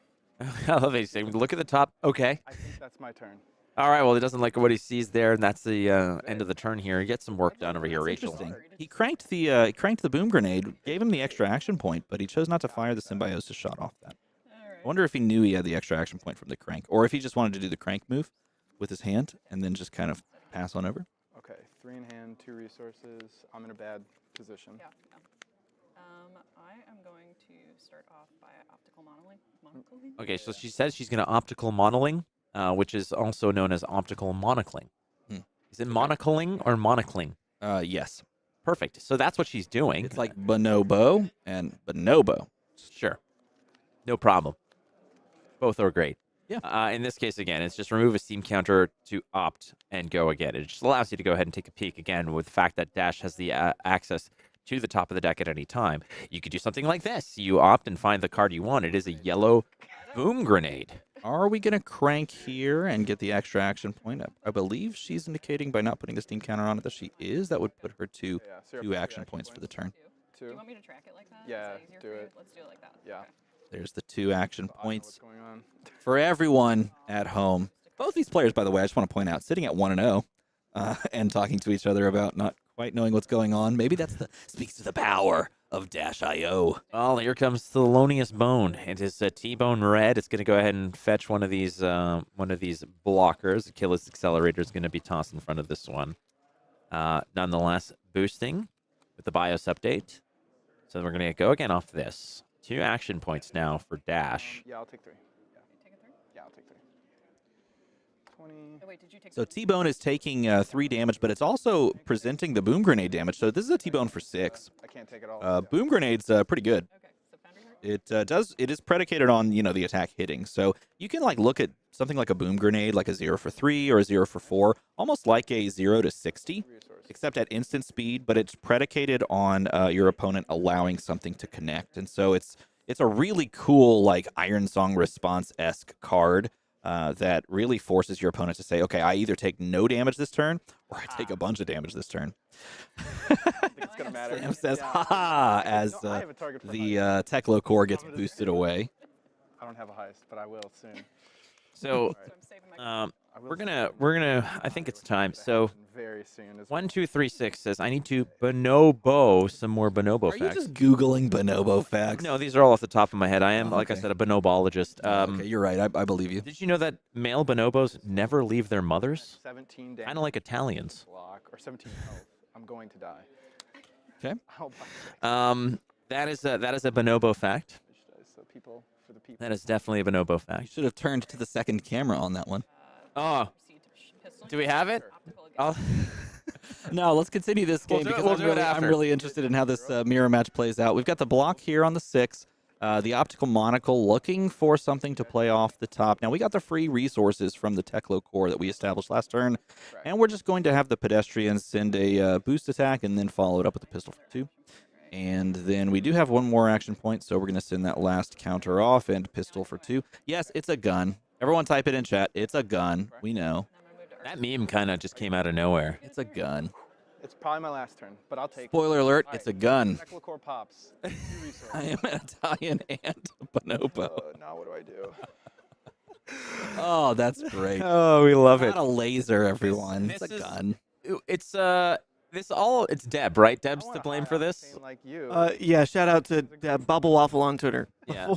I love it. Saying, look at the top. Okay. I think that's my turn. All right. Well, he doesn't like what he sees there, and that's the end of the turn here. Get some work done over here, Rachel. Interesting. He cranked the Boom Grenade, gave him the extra action point, but he chose not to fire the Symbiosis shot off that. I wonder if he knew he had the extra action point from the crank, or if he just wanted to do the crank move with his hand and then just kind of pass on over. Okay, 3 in hand, 2 resources. I'm in a bad position. Yeah. I am going to start off by optical monoling. Okay, so she says she's going to optical monoling, which is also known as optical monocling. Is it monocling or monocling? Yes. Perfect. So that's what she's doing. It's like bonobo and bonobo. Sure. No problem. Both are great. Yeah. In this case, again, it's just remove a steam counter to opt and go again. It just allows you to go ahead and take a peek again with the fact that Dash has the access to the top of the deck at any time. You could do something like this. You opt and find the card you want. It is a yellow boom grenade. Are we going to crank here and get the extra action point? I believe she's indicating by not putting the steam counter on it that she is. That would put her to Yeah, so you're 2 putting action points for the turn. Do you Two. want me to track it like that? Yeah, Is that easier do for you? it. Let's do it like that. Yeah. Okay. There's the 2 action I know what's points going on. for everyone at home. Both these players, by the way, I just want to point out, sitting at 1-0 and talking to each other about not quite knowing what's going on. Maybe that's speaks to the power of Dash.io. Well, here comes the Thelonious Bone. It is a T-Bone Red. It's going to go ahead and fetch one of these blockers. Achilles Accelerator is going to be tossed in front of this one. Nonetheless, boosting with the BIOS update. So we're going to go again off this. 2 action points now for Dash. Yeah, I'll take 3. Take it through. Yeah, I'll take 3. 20. Oh, wait, did you take So the- T-Bone is taking 3 damage, but it's also presenting the boom grenade damage. So this is a T-Bone for 6. I can't take it all. Boom grenade's pretty good. Okay, so Foundry Heart? It is predicated on the attack hitting. So you can like look at something like a boom grenade, like a 0 for 3 or a 0 for 4, almost like a 0 to 60, Resource. except at instant speed. But it's predicated on your opponent allowing something to connect, and so it's a really cool like Iron Song response-esque card that really forces your opponent to say, okay, I either take no damage this turn or I take a bunch of damage this turn. I think it's gonna matter. Sam says, Yeah. "Ha!" as No, I have a target for the highest. Teklo core gets boosted away. I don't have a highest, but I will soon. So So I'm saving my I will we're soon. gonna. I think it's time. So Very soon. As 1, 2, 3, 6 says I need to bonobo some more bonobo Are you facts. just Googling bonobo facts? No, these are all off the top of my head. I am, Oh, like I okay. said, a bonobologist. Okay, you're right. I believe you. Did you know that male bonobos never leave their mothers? 17 damage. Kind of like Italians. block or 17 health. I'm going to die. Okay. I'll buy That is a bonobo fact. fish dice, so people for the people. That is definitely a bonobo You fact. should have turned to the second camera on that one. Oh, proceed to pistol. do we have it? Optical again. I'll, No, let's continue this We'll game do it- because we'll I'm do it really, I'm after. really interested in how this mirror match plays out. We've got the block here on the 6. The optical monocle looking for something to play off the top. Now, we got the free resources from the Teklo core that we established last turn, and we're just going to have the pedestrians send a boost attack and then follow it up with the pistol for 2. And then we do have one more action point, so we're going to send that last counter off and pistol for 2. Yes, it's a gun. Everyone type it in chat. It's a gun. We know. And I'm gonna move to that Earth. meme kind of just came out of nowhere. It's a gun. It's probably my last turn, but I'll take Spoiler alert, it's a gun. Core pops. 2 resources. I am an Italian and a bonobo. Now what do I do? Oh, that's great. Oh, we love Not a laser, everyone. this It's a is- gun. It's Deb, right? I Deb's want to a blame high for this. octane Like you. Yeah, shout out to Bubble Waffle on Twitter. Yeah.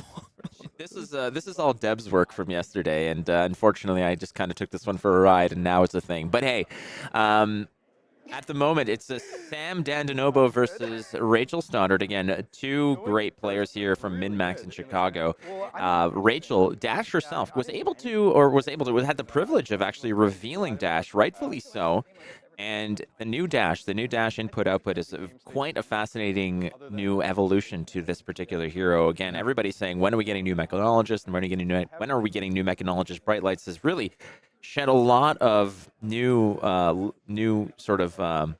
This is all Deb's work from yesterday, and unfortunately, I just kind of took this one for a ride, and now it's a thing. But hey, at the moment, it's a Sam Dandinobo versus Rachel Stoddard. Again, 2 great players here from MinMax in Chicago. Rachel Dash herself had the privilege of actually revealing Dash, rightfully so. And the new Dash input-output is quite a fascinating new evolution to this particular hero. Again, everybody's saying, when are we getting new mechanologists? And when are we getting new mechanologists? Bright Lights has really shed a lot of new sort of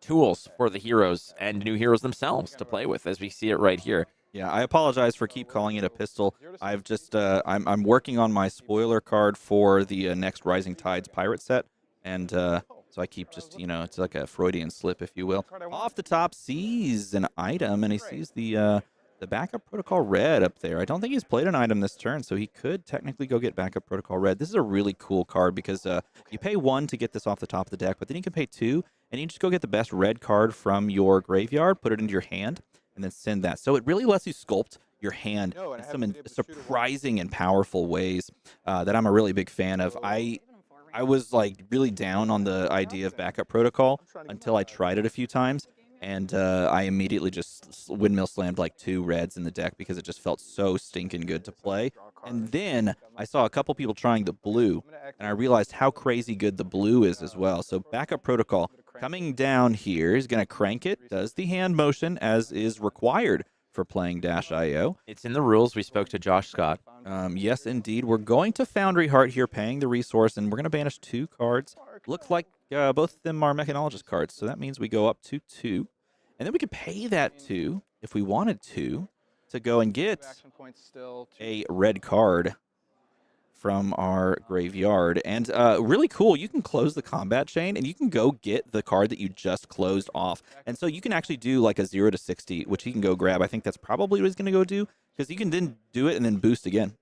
tools for the heroes and new heroes themselves to play with, as we see it right here. Yeah, I apologize for keep calling it a pistol. I've just I'm working on my spoiler card for the next Rising Tides pirate set, and so I keep just it's like a Freudian slip, if you will. Off the top, sees an item, and he sees the backup protocol red up there. I don't think he's played an item this turn, so he could technically go get backup protocol red. This is a really cool card because you pay 1 to get this off the top of the deck, but then you can pay 2, and you just go get the best red card from your graveyard, put it into your hand, and then send that. So it really lets you sculpt your hand No, and in I some haven't been able to shoot it surprising and powerful ways that I'm a really big fan of. I was like really down on the idea of backup protocol until I tried it a few times, and I immediately just windmill slammed like 2 reds in the deck because it just felt so stinking good to play. And then I saw a couple people trying the blue, and I realized how crazy good the blue is as well. So backup protocol, Coming down here, he's going to crank it, does the hand motion as is required for playing -IO. It's in the rules. We spoke to Josh Scott. Yes, indeed. We're going to Foundry Heart here, paying the resource, and we're going to banish 2 cards. Looks like both of them are Mechanologist cards, so that means we go up to 2. And then we could pay that 2, if we wanted to go and get a red card from our graveyard. And really cool, you can close the combat chain and you can go get the card that you just closed off. And so you can actually do like a 0 to 60, which he can go grab. I think that's probably what he's going to go do, because you can then do it and then boost again.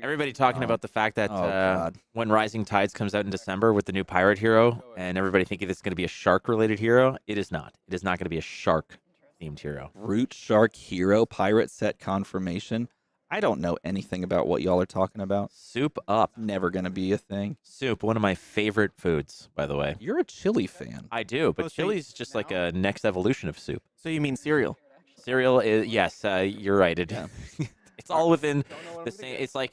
Everybody talking about the fact that when Rising Tides comes out in December with the new pirate hero, and everybody thinking it's going to be a shark-related hero, it is not. It is not going to be a shark-themed hero. Root Shark Hero pirate set confirmation. I don't know anything about what y'all are talking about. Soup up. Never going to be a thing. Soup, one of my favorite foods, by the way. You're a chili fan. I do, but chili's just like a next evolution of soup. So you mean cereal? Cereal is, yes, you're right. It's all within the same. It's like,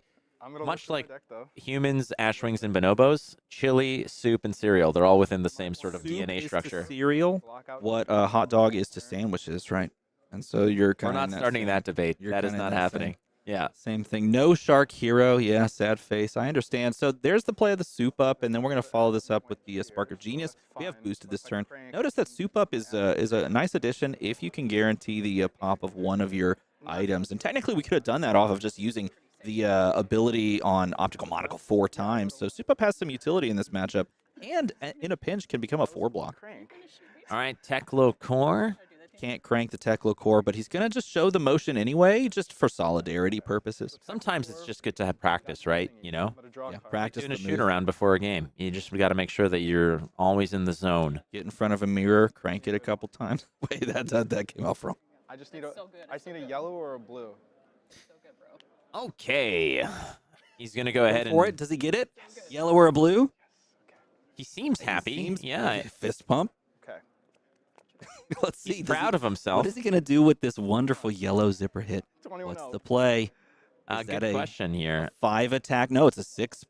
much like humans, ashwings, and bonobos, chili, soup, and cereal, they're all within the same sort of Soup DNA is structure. to cereal what a hot dog is to sandwiches, right? And so you're We're kind of not starting that debate. You're That is kinda not in that happening. Yeah. Same thing. No Shark Hero. Yeah, sad face. I understand. So there's the play of the Soup Up, and then we're going to follow this up with the Spark of Genius. We have boosted this turn. Notice that Soup Up is a nice addition if you can guarantee the pop of one of your items. And technically, we could have done that off of just using the ability on Optical Monocle 4 times. So Soup Up has some utility in this matchup, and in a pinch can become a 4-block. All right, Teklo Core. Can't crank the Teklo Core, but he's going to just show the motion anyway, just for solidarity purposes. Sometimes it's just good to have practice, right? You know? Yeah, practice Doing a the shoot move. around before a game. You just got to make sure that you're always in the zone. Get in front of a mirror, crank it a couple times. Wait, that came off wrong. I just need So good. I just need a yellow or a blue. So good, bro. Okay. He's going to go ahead For and... it, does he get it? Yellow or a blue? He seems happy. Seems- Yeah. Fist pump. Okay. Let's see. He's does proud he- of himself. What is he going to do with this wonderful yellow zipper hit? 21 What's out. the play? Is Good that a question here. 5 attack? No, it's a 6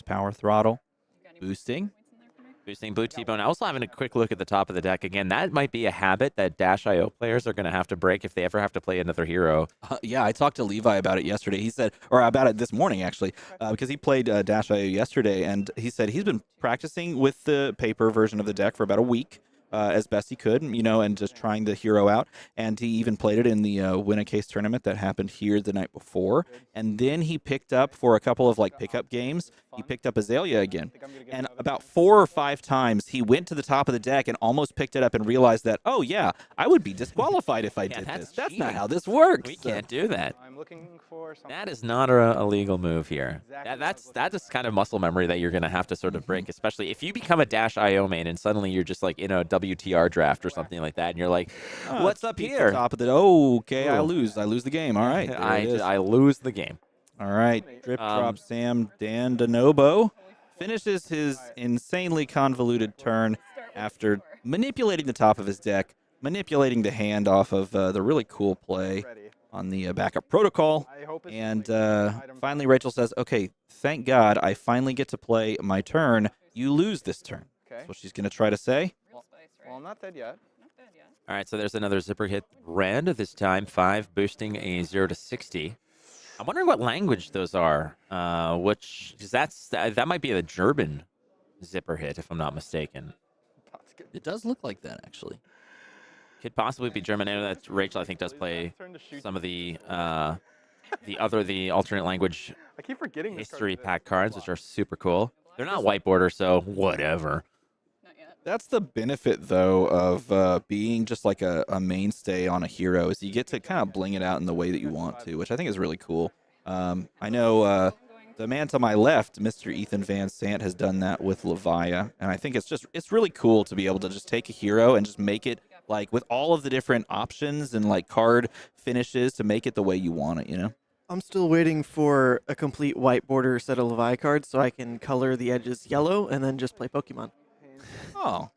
power throttle. You got any Boosting. points in there for me? Boosting Blue T-Bone. Also having a quick look at the top of the deck. Again, that might be a habit that -IO players are going to have to break if they ever have to play another hero. Yeah, I talked to Levi about it yesterday. He said, or about it this morning actually, because he played -IO yesterday, and he said he's been practicing with the paper version of the deck for about a week. As best he could, you know, and just trying the hero out. And he even played it in the Win a Case tournament that happened here the night before. And then he picked up for a couple of like pickup games. He picked up Azalea again. And about 4 or 5 times he went to the top of the deck and almost picked it up and realized that, oh yeah, I would be disqualified if I Yeah, did that's this. That's not cheating. how this works. We can't do that. I'm looking for something. That is not a legal move here. That is kind of muscle memory that you're going to have to sort of break, especially if you become a -IO main and suddenly you're just like in a WTR draft or something like that, and you're like, what's up Beat the here? Top of the okay, I Ooh. lose. I lose the game. All right. there it is. I lose the game. All right, Drip Drop Sam Dan Denobo finishes his insanely convoluted turn after manipulating the top of his deck, manipulating the hand off of the really cool play Ready. on the backup protocol. I hope it's And item finally, Rachel says, okay, thank God I finally get to play my turn. You lose this turn. Okay. That's what she's going to try to say. Real spice, right? Well, I'm not dead yet. Not dead yet. All right, so there's another zipper hit red, this time 5, boosting a 0 to 60. I'm wondering what language those are, because that might be a German zipper hit, if I'm not mistaken. That's good. It does look like that, actually. Could possibly be German. I know that Rachel, I think, does play Turn to shoot. some of the alternate language I keep forgetting this card history exists. pack cards, which are super cool. They're not white border, so whatever. Not yet. That's the benefit, though, of being just like a mainstay on a hero, is you get to kind of bling it out in the way that you want to, which I think is really cool. I know the man to my left, Mr. Ethan Van Sant, has done that with Levia, and I think it's really cool to be able to just take a hero and just make it like with all of the different options and like card finishes to make it the way you want it, you know? I'm still waiting for a complete white border set of Levi cards so I can color the edges yellow and then just play Pokemon. Oh,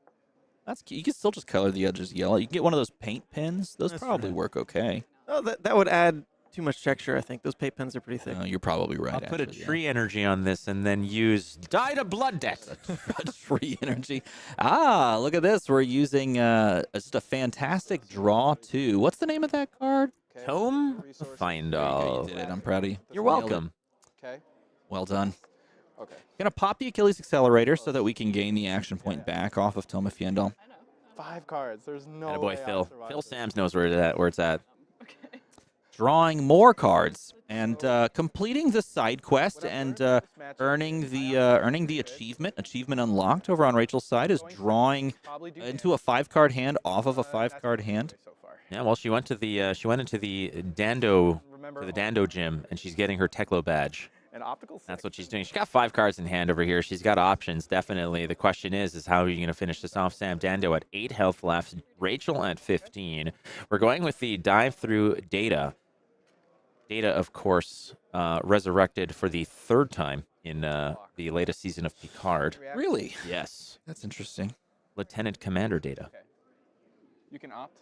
that's cute. You can still just color the edges yellow. You can get one of those paint pens. Those That's probably right. work okay. Oh, that would add too much texture, I think. Those paint pens are pretty thick. You're probably right. I'll put a actually, yeah. tree energy on this and then use Die to Blood Debt. Tree energy. Ah, look at this. We're using just a fantastic draw too. What's the name of that card? Okay. Tome Resources. Find You all. did it. I'm proud of you. You're Nailed it. welcome. Okay. Well done. Okay. Gonna pop the Achilles Accelerator so that we can gain the action point back off of Tome Fiendal. I know. 5 cards. There's no Attaboy way Phil. I'll survive Phil this. Sams knows where it's at. Okay. Drawing more cards and completing the side quest and earning the achievement. Achievement unlocked over on Rachel's side is drawing Probably do into a 5-card hand off of a 5-card hand. so far. Yeah, well, she went into the Dando Remember to the Dando gym, and she's getting her Teklo badge. an optical. That's what she's doing. She's got 5 cards in hand over here. She's got options, definitely. The question is how are you going to finish this off? Sam Dando at 8 health left. Rachel at 15. We're going with the dive through Data. Data, of course, resurrected for the 3rd time in the latest season of Picard. Really? Yes. That's interesting. Lieutenant Commander Data. Okay. You can opt.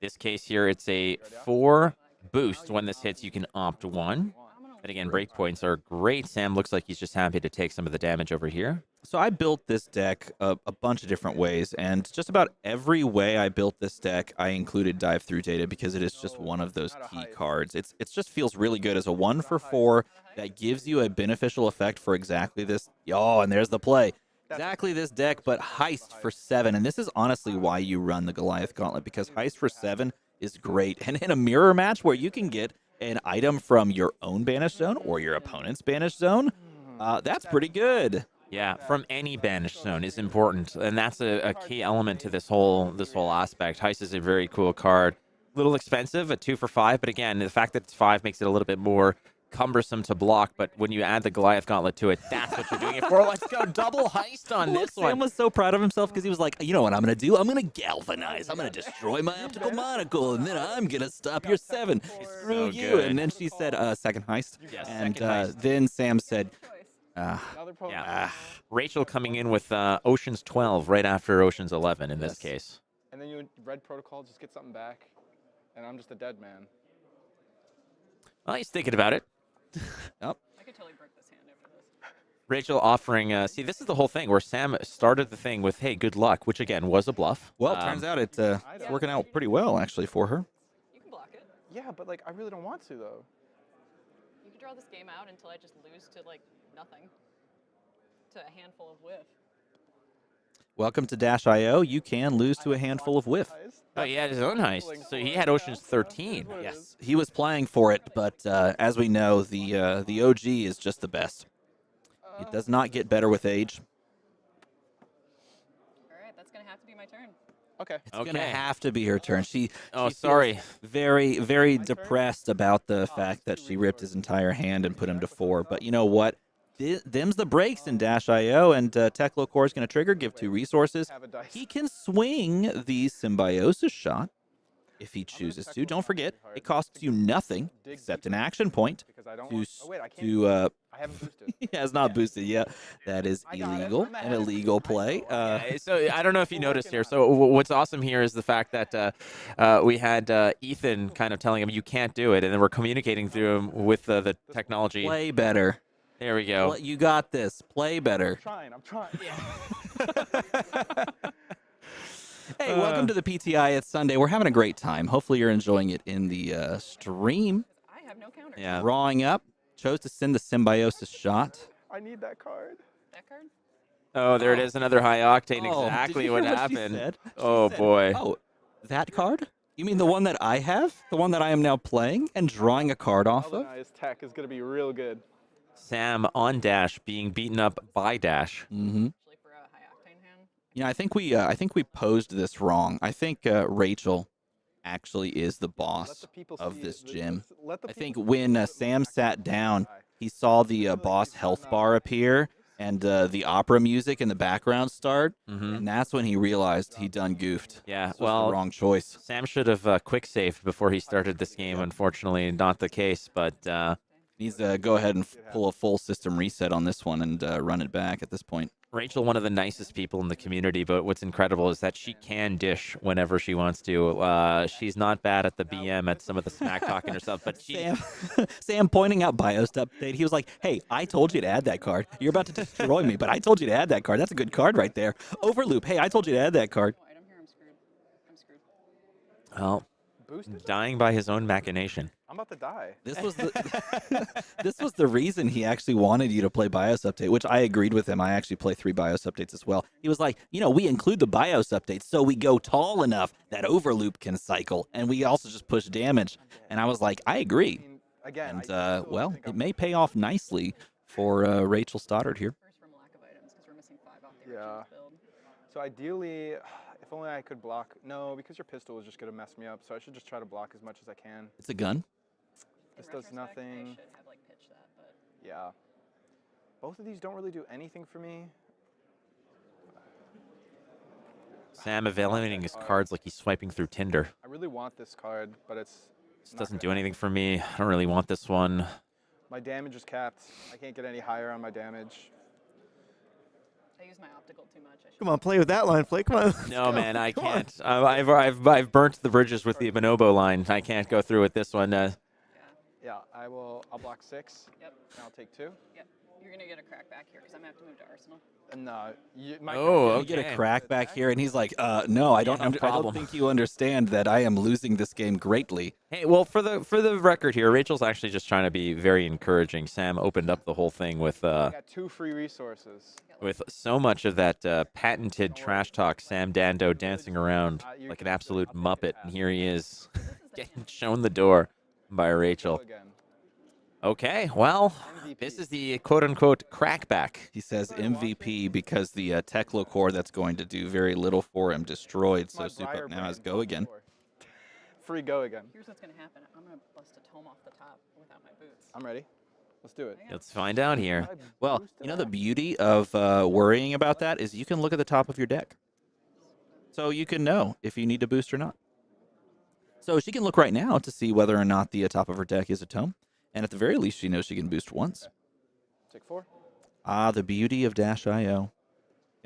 This case here, it's a 4 boost. When this hits, you can opt 1. But again, breakpoints are great. Sam looks like he's just happy to take some of the damage over here. So I built this deck a bunch of different ways, and just about every way I built this deck, I included Dive Through Data because it is just one of those key cards. It just feels really good as a 1-for-4 that gives you a beneficial effect for exactly this. Oh, and there's the play. Exactly this deck, but Heist for 7, and this is honestly why you run the Goliath Gauntlet, because Heist for 7 is great. And in a mirror match where you can get an item from your own banished zone or your opponent's banished zone, that's pretty good. Yeah, from any banished zone is important, and that's a key element to this whole aspect. Heist is a very cool card. A little expensive, a 2 for 5, but again, the fact that it's 5 makes it a little bit more cumbersome to block. But when you add the Goliath Gauntlet to it, that's what you're doing it for. Let's go double Heist on this one. Sam was so proud of himself because he was like, you know what I'm going to do? I'm going to galvanize. I'm going to destroy my optical monocle, and then I'm going to stop your 7. Screw So you. good. And then she said, second Heist. Yes, And second Heist. then Sam said, Choice. Another Pokemon. Yeah. Rachel coming in with Ocean's 12 right after Ocean's 11 in this case. And then you Red Protocol, just get something back. And I'm just a dead man. Well, he's thinking about it. I could totally break this hand after this. Rachel offering, see, this is the whole thing where Sam started the thing with, hey, good luck, which again was a bluff. well, turns out it's working out pretty well, actually, for her. You can block it. Yeah, but like I really don't want to though. You can draw this game out until I just lose to like nothing. To a handful of whiff. Welcome to Dash.io. You can lose to a handful of whiff. Oh, he had his own heist. So he had Ocean's 13. Yes, he was playing for it, but as we know, the OG is just the best. It does not get better with age. All right, that's gonna have to be my turn. Okay. It's gonna have to be her turn. She feels sorry. very, very depressed about the fact that she ripped his entire hand and put him to 4. But you know what? Them's the breaks in Dash.io, and Teklo Core is going to trigger, give 2 resources. Have a dice. He can swing the Symbiosis shot if he chooses to. Don't forget, it costs you nothing except an action point Because I don't to, want. Oh wait, I can't. to I haven't boosted. he has not boosted yet. That is I got it. illegal, I'm an ahead. illegal play. So I don't know if you noticed here. So what's awesome here is the fact that we had Ethan kind of telling him you can't do it, and then we're communicating through him with the technology. Play better. There we go. You got this. Play better. I'm trying. Hey, welcome to the PTI. It's Sunday. We're having a great time. Hopefully you're enjoying it in the stream. I have no counter. Yeah. Drawing up. Chose to send the Symbiosis shot. I need that card. That card? Oh, there it is. Another high octane. Oh, Exactly did you what hear she happened. said? She Oh, said, boy. Oh, that card? You mean the one that I have? The one that I am now playing and drawing a card off of? Galvanized tech is gonna be real good. Sam on Dash being beaten up by Dash. Mm-hmm. Actually, for a high octane hand. You know, I think we posed this wrong. I think Rachel actually is the Let boss the people of see this it. gym. Let the I think people when see it. Sam sat down, he saw the boss health bar appear and the opera music in the background start, Mm-hmm. and that's when he realized he done goofed. Yeah, This was well, the wrong choice. Sam should have quick saved before he started this game. Unfortunately, not the case. But Needs to go ahead and pull a full system reset on this one and run it back at this point. Rachel, one of the nicest people in the community, but what's incredible is that she can dish whenever she wants to. She's not bad at the BM at some of the smack talking herself, but she. Sam pointing out BIOS update. He was like, "Hey, I told you to add that card. You're about to destroy me, but I told you to add that card. That's a good card right there. Overloop. Hey, I told you to add that card." No item here. I'm screwed. I'm screwed. Well, Boosted? dying by his own machination. I'm about to die. This was the reason he actually wanted you to play BIOS update, which I agreed with him. I actually play 3 BIOS updates as well. He was like, we include the BIOS updates so we go tall enough that Overloop can cycle, and we also just push damage. And I was like, I agree. Again, And well, it may pay off nicely for Rachel Stoddard here. First from lack of items because we're missing 5 off the Yeah. original build. So ideally, if only I could block. No, because your pistol is just going to mess me up. So I should just try to block as much as I can. It's a gun. This In does retrospect, nothing. I should have like pitched that, but Yeah. Both of these don't really do anything for me. Sam evaluating his cards like he's swiping through Tinder. I really want this card, but it's This not doesn't good. do anything for me. I don't really want this one. My damage is capped. I can't get any higher on my damage. I use my optical too much. I should Come on, play with that line, Flake. Come on. No, man, I can't. I've burnt the bridges with the bonobo line. I can't go through with this one. Yeah, I'll block 6. Yep. And I'll take 2. Yep. You're gonna get a crack back here because I'm gonna have to move to Arsenal. No, my Oh, You get okay. a crack back here, and he's like, no, I don't, no I don't problem. think you understand that I am losing this game greatly. Hey, well, for the record here, Rachel's actually just trying to be very encouraging. Sam opened up the whole thing with I got 2 free resources. so much of that patented trash talk. Sam Dando dancing around You like an can absolute I'll take muppet, it and as here he is This is the getting hand. shown the door by Rachel. Go again. Okay, well, MVP. this is the quote-unquote crackback. He says MVP because the Teklo core that's going to do very little for him destroyed. So My Soup Briar Up now has Brand go again. before. Free go again. Here's what's gonna happen. I'm gonna bust a tome off the top without my boots. I'm ready. Let's do it. Yeah. Let's find out here. I Well, boosted you know the that? beauty of worrying about that is you can look at the top of your deck. So you can know if you need to boost or not. So she can look right now to see whether or not the top of her deck is a tome. And at the very least, she knows she can boost once. Take 4. Ah, the beauty of Dash.io.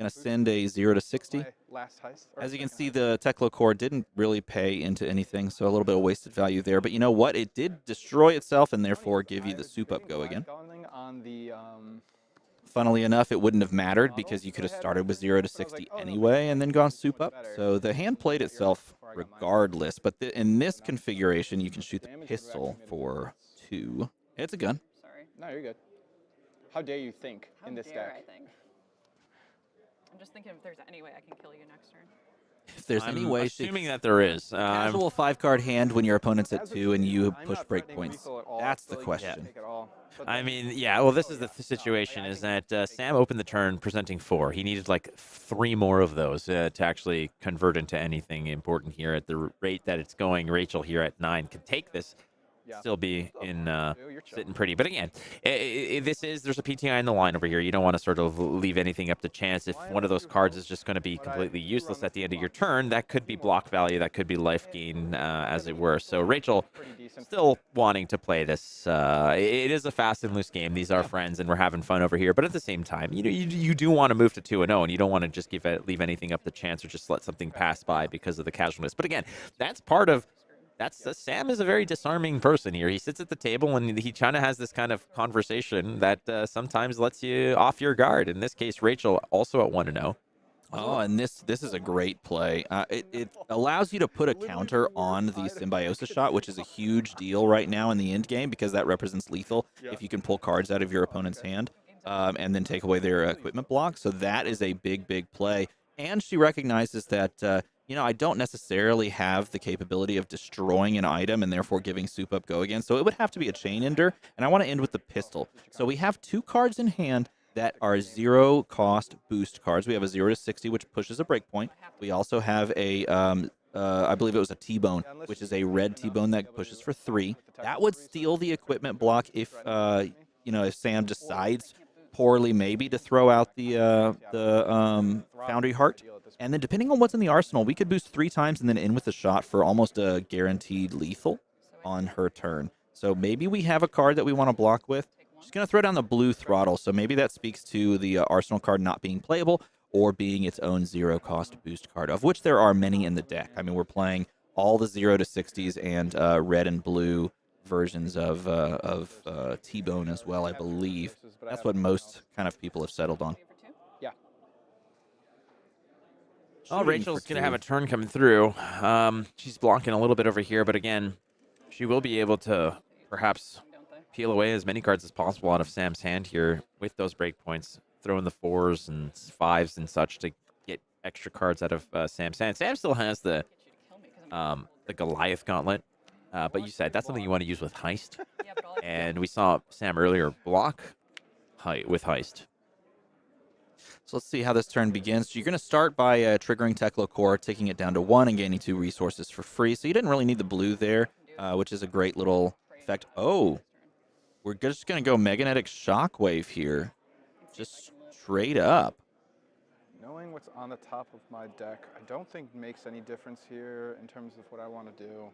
Gonna send a 0 to 60. My last heist. or As you can second see, heist. the Teklo core didn't really pay into anything, so a little bit of wasted value there. But you know what? It did destroy itself and therefore give you I the was Soup Up debating go live again. calling on the Funnily enough, it wouldn't have mattered because you could have started with 0 to 60 anyway and then gone Soup Up. So the hand played itself regardless. But in this configuration, you can shoot the pistol for 2. It's a gun. Sorry. No, you're good. How dare you think How in this dare deck? I think? I'm just thinking if there's any way I can kill you next turn. If there's I'm any way, assuming that there is. casual 5-card hand when your opponent's at As a 2 and team, you I'm push not break threatening points. lethal at all, That's so, the like, question. take it all. But I then- mean, yeah, well, this is the yeah. situation No, I is think that take Sam it. opened the turn presenting 4. He needed like 3 more of those to actually convert into anything important here. At the rate that it's going, Rachel here at 9 can take this, Yeah. still be in You're chilling. sitting pretty. But again, there's a PTI in the line over here. You don't want to sort of leave anything up to chance. If one of those cards is just going to be completely useless at the end of your turn, that could be block value, that could be life gain, as it were. So Rachel Pretty decent. still wanting to play this. It is a fast and loose game. These are friends, and we're having fun over here. But at the same time, you do want to move to 2-0, and you don't want to just leave anything up to chance or just let something pass by because of the casualness. But again, that's part of. Sam is a very disarming person here. He sits at the table and he kind of has this kind of conversation that sometimes lets you off your guard. In this case, Rachel also at 1-0. Oh, and this is a great play. It allows you to put a counter on the Symbiosis shot, which is a huge deal right now in the end game because that represents lethal if you can pull cards out of your opponent's hand and then take away their equipment block. So that is a big, big play. And she recognizes that, I don't necessarily have the capability of destroying an item and therefore giving Soup Up go again. So it would have to be a Chain Ender. And I want to end with the pistol. So we have 2 cards in hand that are 0 cost boost cards. We have a 0 to 60, which pushes a breakpoint. We also have a, I believe it was a T-Bone, which is a red T-Bone that pushes for 3. That would steal the equipment block if, if Sam decides poorly maybe to throw out the Foundry Heart. And then depending on what's in the arsenal, we could boost 3 times and then end with a shot for almost a guaranteed lethal on her turn. So maybe we have a card that we want to block with. She's going to throw down the blue throttle, so maybe that speaks to the Arsenal card not being playable or being its own zero-cost boost card, of which there are many in the deck. I mean, we're playing all the 0 to 60s and red and blue versions of T-Bone as well, I believe. That's what most kind of people have settled on. Yeah. Oh, Rachel's going to have a turn coming through. She's blocking a little bit over here, but again, she will be able to perhaps peel away as many cards as possible out of Sam's hand here with those breakpoints, throwing the 4s and 5s and such to get extra cards out of Sam's hand. Sam still has the Goliath Gauntlet, but you said that's something you want to use with Heist. And we saw Sam earlier block with Heist. So let's see how this turn begins. So you're going to start by triggering Teklo Core, taking it down to 1 and gaining 2 resources for free. So you didn't really need the blue there, which is a great little effect. Oh, we're just going to go Magnetic Shockwave here. Just straight up. Knowing what's on the top of my deck, I don't think makes any difference here in terms of what I want to do.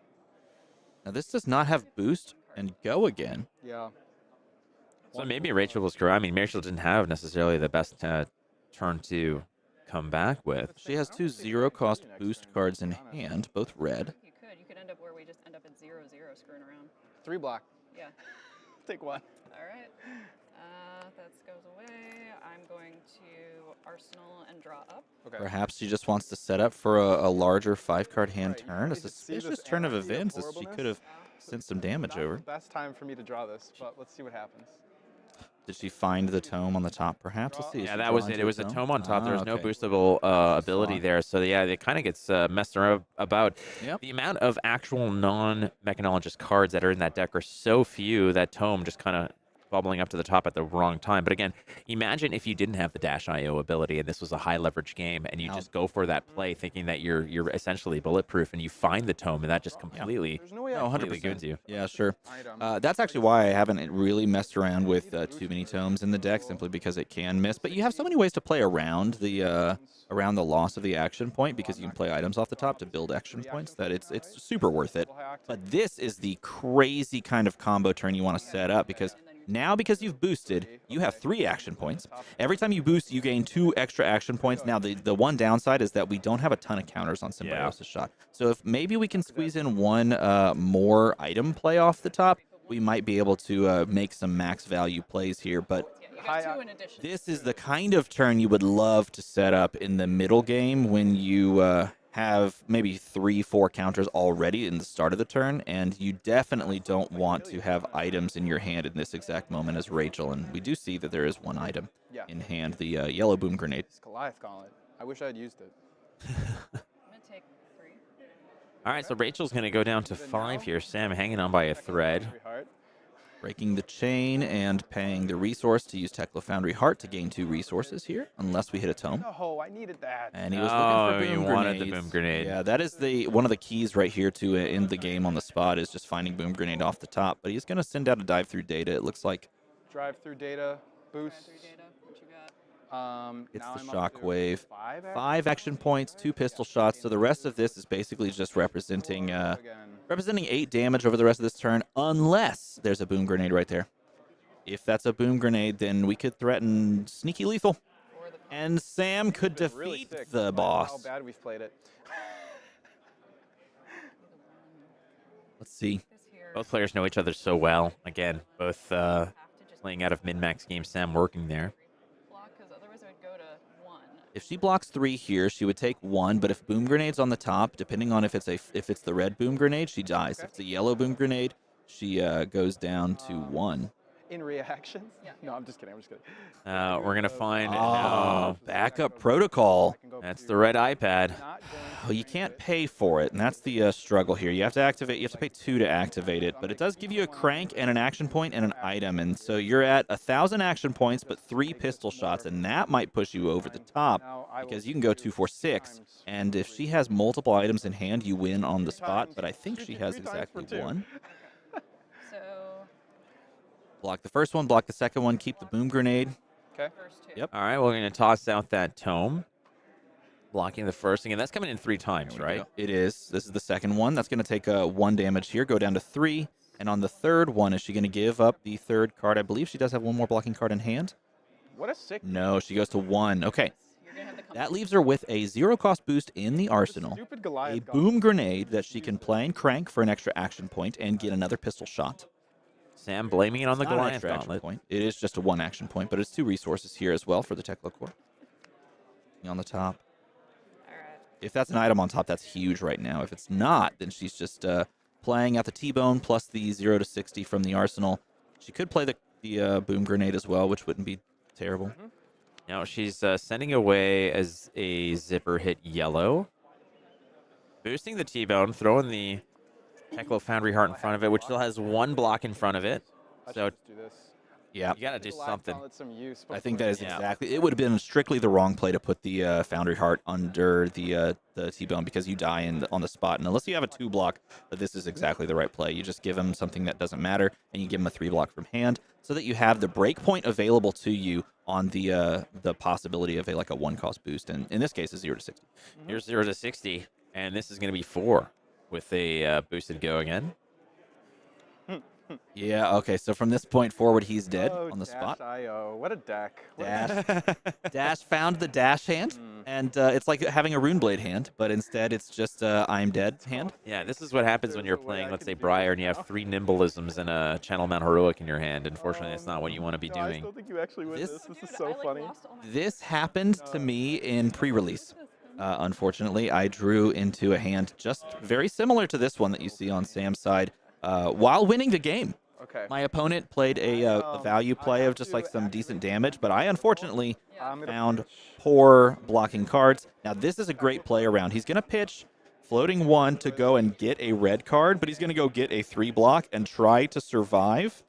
Now this does not have boost and go again. Yeah. So maybe Rachel was correct. I mean, Rachel didn't have necessarily the best turn to come back with. She has 2 zero-cost boost cards in hand, both red. You could end up where we just end up at 0-0 screwing around. 3 block. Yeah. Take 1. All right. That goes away. I'm going to Arsenal and draw up. Okay. Perhaps she just wants to set up for a larger 5-card hand turn. A suspicious turn of events, as she could have sent some damage over. Best time for me to draw this, but let's see what happens. Did she find the tome on the top, perhaps? Let's see. Yeah, that was it. It was a tome on top. There was no boostable ability there. So, yeah, it kind of gets messed around about. Yep. The amount of actual non-mechanologist cards that are in that deck are so few that tome just kind of bubbling up to the top at the wrong time. But again, imagine if you didn't have the Dash IO ability and this was a high leverage game and you just go for that play thinking that you're essentially bulletproof and you find the tome and that just completely, There's no way I 100% goons you. Yeah, sure. item. That's actually why I haven't really messed around with too many tomes in the deck, simply because it can miss. But you have so many ways to play around the loss of the action point, because you can play items off the top to build action points, that it's super worth it. But this is the crazy kind of combo turn you want to set up, because now, because you've boosted, you have 3 action points. Every time you boost, you gain 2 extra action points. Now, the one downside is that we don't have a ton of counters on Symbiosis Shot. So if maybe we can squeeze in one more item play off the top, we might be able to make some max value plays here. But Yeah, you got 2 in addition. this is the kind of turn you would love to set up in the middle game when you have maybe 3-4 counters already in the start of the turn, and you definitely don't want to have items in your hand in this exact moment as Rachel, and we do see that there is one item in hand, the yellow boom grenade. This Goliath Gauntlet. I wish I had used it. I'm going to take 3. All right, so Rachel's going to go down to 5 here. Sam hanging on by a thread. Sweetheart. Breaking the chain and paying the resource to use Teklo Foundry Heart to gain 2 resources here, unless we hit a tome. Oh, I needed that. And he was looking for boom you wanted the grenades. boom grenade. Yeah, that is one of the keys right here to end the game on the spot, is just finding boom grenade off the top. But he's going to send out a dive through data, it looks like. Drive through data, boost. 3 data. What you got? It's Now the I'm up to shockwave. 5 5 action points, 2 pistol shots. So the rest of this is basically just representing 8 damage over the rest of this turn, unless there's a boom grenade right there. If that's a boom grenade, then we could threaten sneaky lethal, and Sam could defeat the How boss. bad we've played it. Let's see. This here. Both players know each other so well. Again, both Have to just playing out of MinMaxGames. Sam working there. block, because otherwise it would go to 1. If she blocks 3 here, she would take 1. But if boom grenade's on the top, depending on if it's the red boom grenade, she dies. If it's a yellow boom grenade, she goes down to 1. In reactions? Yeah. No, I'm just kidding. We're going to find Oh, backup protocol. that's the red iPad. Oh, you can't pay for it, and that's the struggle here. You have to activate. You have to pay 2 to activate it, but it does give you a crank and an action point and an item, and so you're at 1,000 action points, but 3 pistol shots, and that might push you over the top because you can go 2, 4, 6, and if she has multiple items in hand, you win on the spot. But I think she has exactly 1. So, Block the first one, block the second one, keep the boom grenade. Okay. first 2. Yep. All right, we're going to toss out that tome. Blocking the first thing, and that's coming in 3 times, right? It is. This is the second one. That's going to take 1 damage here, go down to 3. And on the third one, is she going to give up the third card? I believe she does have one more blocking card in hand. What a sick. No, she goes to 1. Okay. You're gonna have the That leaves her with a 0-cost boost in the arsenal, Stupid a Goliath got boom grenade that she can play and crank for an extra action point and get another pistol shot. Sam blaming it on the Not an Goliath extra action gauntlet. point. It is just a 1 action point, but it's 2 resources here as well for the Teklo core. On the top. All right. If that's an item on top, that's huge right now. If it's not, then she's just playing out the T-bone plus the 0 to 60 from the arsenal. She could play the boom grenade as well, which wouldn't be terrible. Now she's sending away as a zipper hit yellow. Boosting the T-bone, throwing the Teklo Foundry Heart in front of it, which still has 1 block in front of it. I So should just do this. Yeah, you got to do Goliath something. gauntlet some use I think that is Yeah. exactly. It would have been strictly the wrong play to put the Foundry Heart under the T-bone because you die on the spot. And unless you have a 2-block, this is exactly the right play. You just give him something that doesn't matter, and you give him a 3-block from hand, so that you have the breakpoint available to you on the possibility of a 1-cost boost. And in this case, a 0 to 60. Here's 0 to 60, and this is going to be 4 with a boosted go again. Yeah. Okay. So from this point forward, he's dead Oh, on the spot. IO. What a deck. What a Dash. Dash found the dash hand, and it's like having a Runeblade hand, but instead it's just I'm dead hand. Yeah, this is what happens when you're There's a way playing, I let's can say, do Briar, this and you have now. 3 Nimbleisms and a Channel Mount Heroic in your hand. Unfortunately, that's not what you want to be No, I doing. still think you actually win This- this. This Dude, is so I, like, funny. lost all my This happened to me in pre-release. Unfortunately, I drew into a hand just very similar to this one that you see on Sam's side while winning the game. Okay. My opponent played a value play of just like some decent damage, but I unfortunately I'm gonna found pitch. poor blocking cards. Now this is a great play around. He's going to pitch floating 1 to go and get a red card, but he's going to go get a 3-block and try to survive.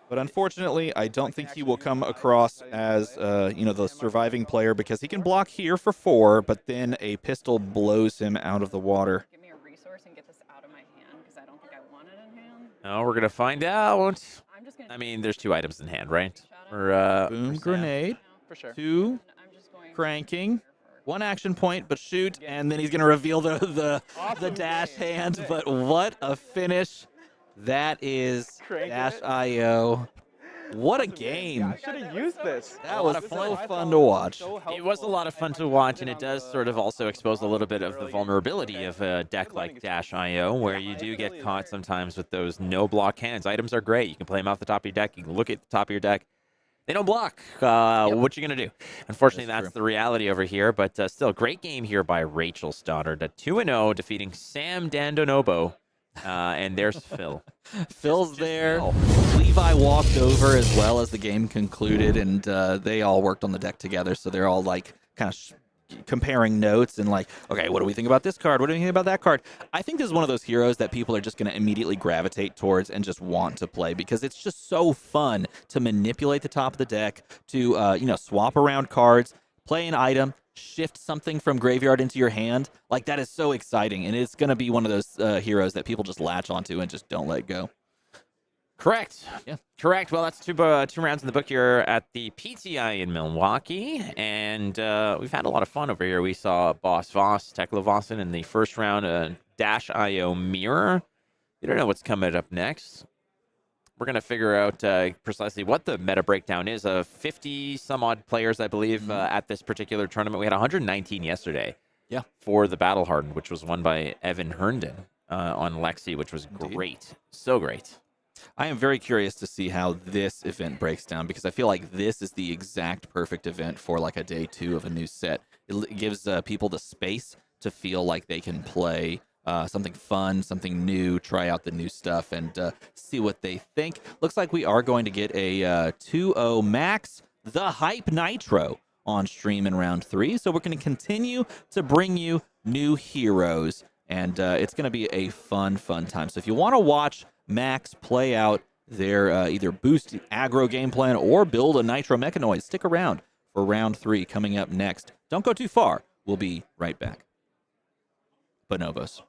But unfortunately, I don't think he will come across as the surviving player because he can block here for 4, but then a pistol blows him out of the water. Give me a resource and get this out of my hand because I don't think I want it in hand. No, we're going to find out. I'm just gonna. I mean, there's 2 items in hand, right? For, Boom for Sam. grenade, For sure. 2 And I'm just going cranking. 1 action point, but shoot, and then he's going to reveal the dash hand. But what a finish that is! Cranking Dash it. IO. What a Yeah, game! I should have used this. That A was lot of so I fun found to watch. so It was a helpful. lot of fun If I to watch, put and it it on does the- sort of also expose a little bit of the early game. vulnerability Okay. of a deck Good like learning Dash IO, where you do get caught sometimes with those no block hands. Items are great. You can play them off the top of your deck. You can look at the top of your deck. They don't block. What you gonna do? Unfortunately, That's that's true. the reality over here. But still, great game here by Rachel Stoddard. A 2-0, defeating Sam Dandonobo. And there's Phil. Phil's there. Phil. Levi walked over as well as the game concluded, and they all worked on the deck together. So they're all like kind of comparing notes and like, okay, what do we think about this card? What do we think about that card? I think this is one of those heroes that people are just going to immediately gravitate towards and just want to play because it's just so fun to manipulate the top of the deck, to swap around cards, play an item, shift something from graveyard into your hand. Like, that is so exciting, and it's going to be one of those heroes that people just latch onto and just don't let go. Correct. Yeah. Correct. Well, that's two rounds in the book here at the PTI in Milwaukee, and we've had a lot of fun over here. We saw Boss Voss, Teklovossen in the first round, Dash IO Mirror. You don't know what's coming up next. We're going to figure out precisely what the meta breakdown is. 50 some odd players, I believe, at this particular tournament. We had 119 yesterday. Yeah. For the Battle Hardened, which was won by Evan Herndon on Lexi, which was Indeed. great. So great. I am very curious to see how this event breaks down because I feel like this is the exact perfect event for like a day 2 of a new set. It gives people the space to feel like they can play something fun, something new, try out the new stuff, and see what they think. Looks like we are going to get a 2-0 Maxx, the Hype Nitro, on stream in round 3. So we're going to continue to bring you new heroes, and it's going to be a fun time. So if you want to watch Maxx play out their either boost aggro game plan or build a Nitro Mechanoid, stick around for round 3 coming up next. Don't go too far. We'll be right back. Bonobos.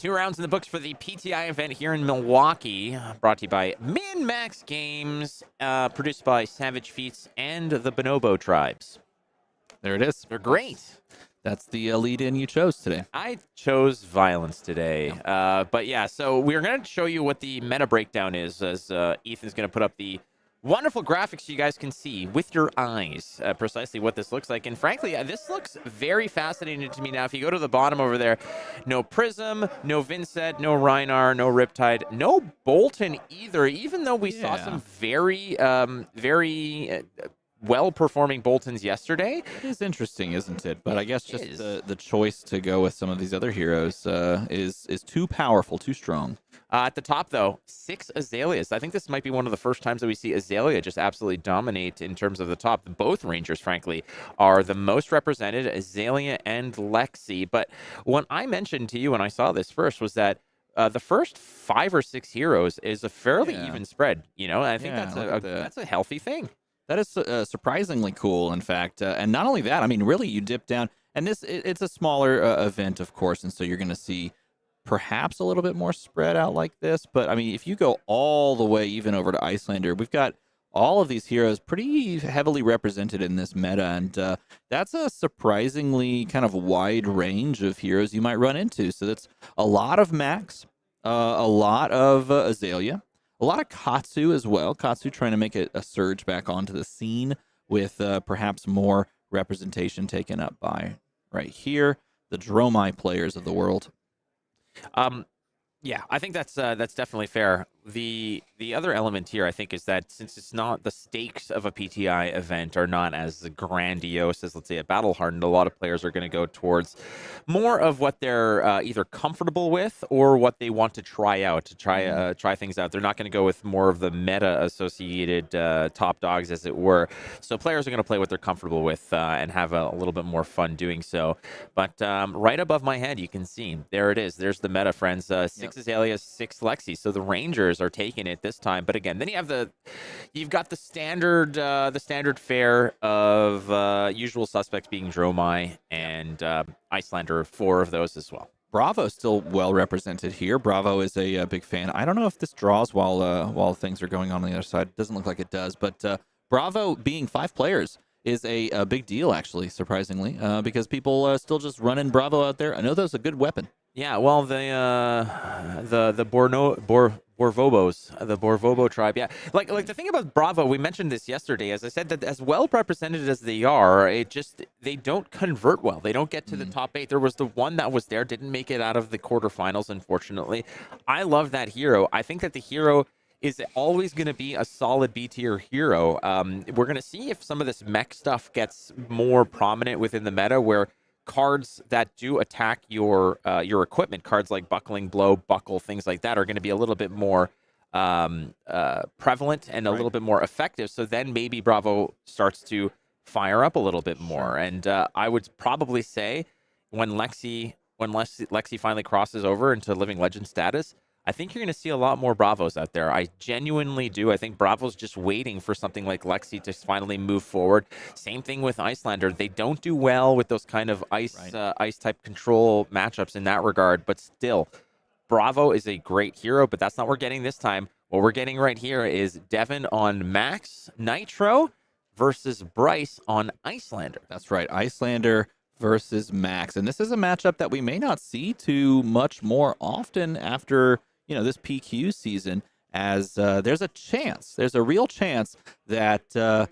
2 rounds in the books for the PTI event here in Milwaukee, brought to you by MinMaxGames, produced by Savage Feats and the Bonobo Tribes. There it is. They're great. That's the lead-in you chose today. I chose violence today. But yeah, so we're going to show you what the meta breakdown is as Ethan's going to put up the wonderful graphics so you guys can see with your eyes precisely what this looks like. And frankly, this looks very fascinating to me now. If you go to the bottom over there, no Prism, no Vincent, no Reinar, no Riptide, no Bolton either, even though we saw some very well-performing Boltons yesterday. It is interesting, isn't it? But I guess just the choice to go with some of these other heroes is too powerful, too strong. At the top, though, 6 Azaleas. I think this might be one of the first times that we see Azalea just absolutely dominate in terms of the top. Both Rangers, frankly, are the most represented, Azalea and Lexi. But what I mentioned to you when I saw this first was that the first 5 or 6 heroes is a fairly even spread. You know, and I think that's a healthy thing. That is surprisingly cool, in fact. And not only that, I mean, really, you dip down. And it's a smaller event, of course, and so you're going to see perhaps a little bit more spread out like this. But, I mean, if you go all the way even over to Iyslander, we've got all of these heroes pretty heavily represented in this meta. And that's a surprisingly kind of wide range of heroes you might run into. So that's a lot of Maxx, a lot of Azalea. A lot of Katsu as well. Katsu trying to make a surge back onto the scene with perhaps more representation taken up by right here, the Dromai players of the world. Yeah, I think that's definitely fair. The other element here, I think, is that since it's not the stakes of a PTI event are not as grandiose as, let's say, a Battle Hardened, a lot of players are going to go towards more of what they're either comfortable with or what they want to try out, to try things out. They're not going to go with more of the meta-associated top dogs, as it were. So players are going to play what they're comfortable with and have a little bit more fun doing so. But right above my head, you can see, there it is. There's the meta, friends. 6 Azaleas, 6 Lexi. So the Rangers are taking it this time. But again, then you've got the standard fare of usual suspects being Dromai and Iyslander, 4 of those as well. Bravo still well represented here. Bravo is a big fan. I don't know if this draws while things are going on the other side. It doesn't look like it does, but Bravo being 5 players is a big deal, actually, surprisingly, because people still just running Bravo out there. I know that's a good weapon. Yeah, well, the Borvobos, the Borvobo tribe. Yeah, like the thing about Bravo, we mentioned this yesterday. As I said, that as well represented as they are, they don't convert well. They don't get to the top 8. There was the one that was there, didn't make it out of the quarterfinals, unfortunately. I love that hero. I think that the hero is always going to be a solid B tier hero. We're going to see if some of this mech stuff gets more prominent within the meta, where cards that do attack your equipment, cards like Buckling Blow, Buckle, things like that, are going to be a little bit more prevalent and a little bit more effective. So then maybe Bravo starts to fire up a little bit more. And I would probably say when Lexi finally crosses over into Living Legend status, I think you're going to see a lot more Bravos out there. I genuinely do. I think Bravo's just waiting for something like Lexi to finally move forward. Same thing with Iyslander. They don't do well with those kind of ice type control matchups in that regard, but still, Bravo is a great hero, but that's not what we're getting this time. What we're getting right here is Devin on Maxx Nitro versus Bryce on Iyslander. That's right, Iyslander versus Maxx. And this is a matchup that we may not see too much more often after this PQ season, as there's a real chance that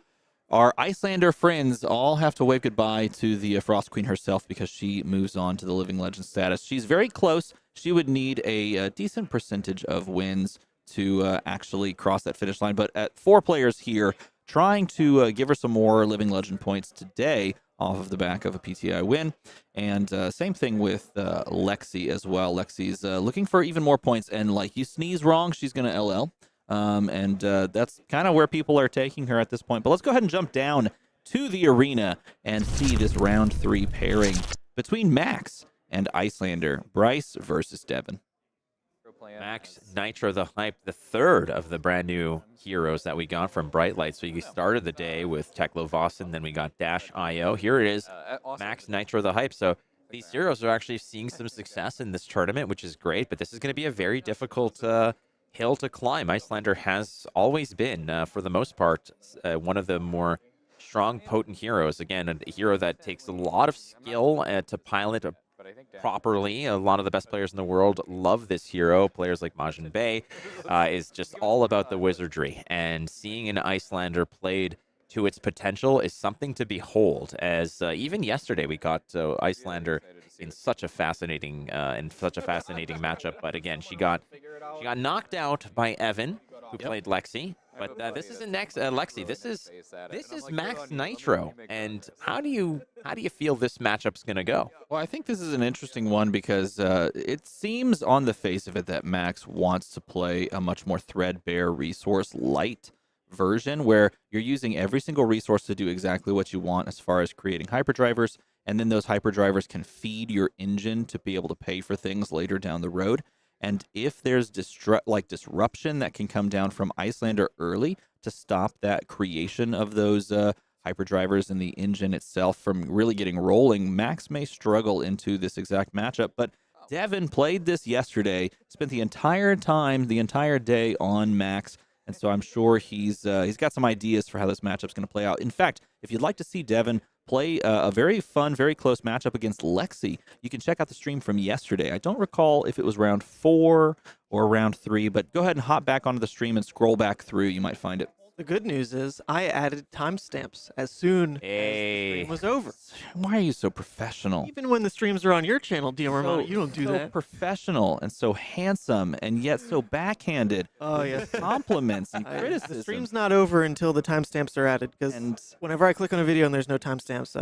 our Iyslander friends all have to wave goodbye to the Frost Queen herself, because she moves on to the Living Legend status. She's very close. She would need a decent percentage of wins to actually cross that finish line. But at 4 players here, trying to give her some more Living Legend points today off of the back of a PTI win. And same thing with Lexi as well. Lexi's looking for even more points, and like, you sneeze wrong, she's going to LL. And that's kind of where people are taking her at this point. But let's go ahead and jump down to the arena and see this round 3 pairing between Maxx and Iyslander. Bryce versus Devin. Maxx Nitro the Hype, the 3rd of the brand new heroes that we got from Bright Light. So you started the day with Teklovossen, then we got Dash IO. Here it is, Maxx Nitro the Hype. So these heroes are actually seeing some success in this tournament, which is great, but this is going to be a very difficult hill to climb. Iyslander has always been, for the most part, one of the more strong, potent heroes. Again, a hero that takes a lot of skill to pilot properly. A lot of the best players in the world love this hero. Players like Majin Bay is just all about the wizardry. And seeing an Iyslander played to its potential is something to behold. As even yesterday we got Iyslander in such a fascinating matchup. But again, she got knocked out by Evan, who played Lexi. But this isn't Lexi. This is Maxx Nitro. And how do you feel this matchup's gonna go? Well, I think this is an interesting one because it seems on the face of it that Maxx wants to play a much more threadbare resource light version where you're using every single resource to do exactly what you want as far as creating hyperdrivers, and then those hyperdrivers can feed your engine to be able to pay for things later down the road. And if there's disruption that can come down from Iyslander early to stop that creation of those hyperdrivers and the engine itself from really getting rolling, Maxx may struggle into this exact matchup. But Devin played this yesterday, spent the entire day on Maxx, and so I'm sure he's got some ideas for how this matchup's going to play out. In fact, if you'd like to see Devin play a very fun, very close matchup against Lexi, you can check out the stream from yesterday. I don't recall if it was round 4 or round 3, but go ahead and hop back onto the stream and scroll back through. You might find it. The good news is I added timestamps as soon as the stream was over. Why are you so professional? Even when the streams are on your channel, Diorama, you don't do so that. Professional and so handsome and yet so backhanded. Oh, yes. Compliments and criticism. The stream's not over until the timestamps are added, because whenever I click on a video and there's no timestamps,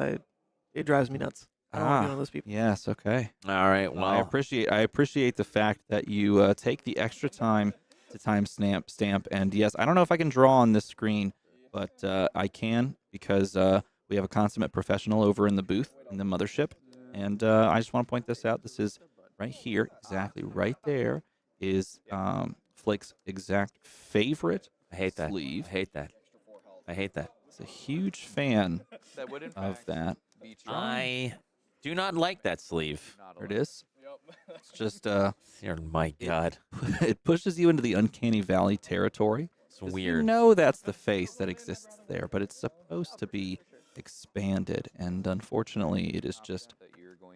it drives me nuts. I don't want to be one of those people. Yes, okay. All right, well, I appreciate the fact that you take the extra time to stamp. And yes, I don't know if I can draw on this screen, but I can because we have a consummate professional over in the booth in the mothership. And I just want to point this out. This is right here, exactly right there, is Flake's exact favorite sleeve. I hate that. He's a huge fan of that. I do not like that sleeve. There it is. It's just My God. it pushes you into the uncanny valley territory. It's weird. You know that's the face that exists there, but it's supposed to be expanded, and unfortunately, it is just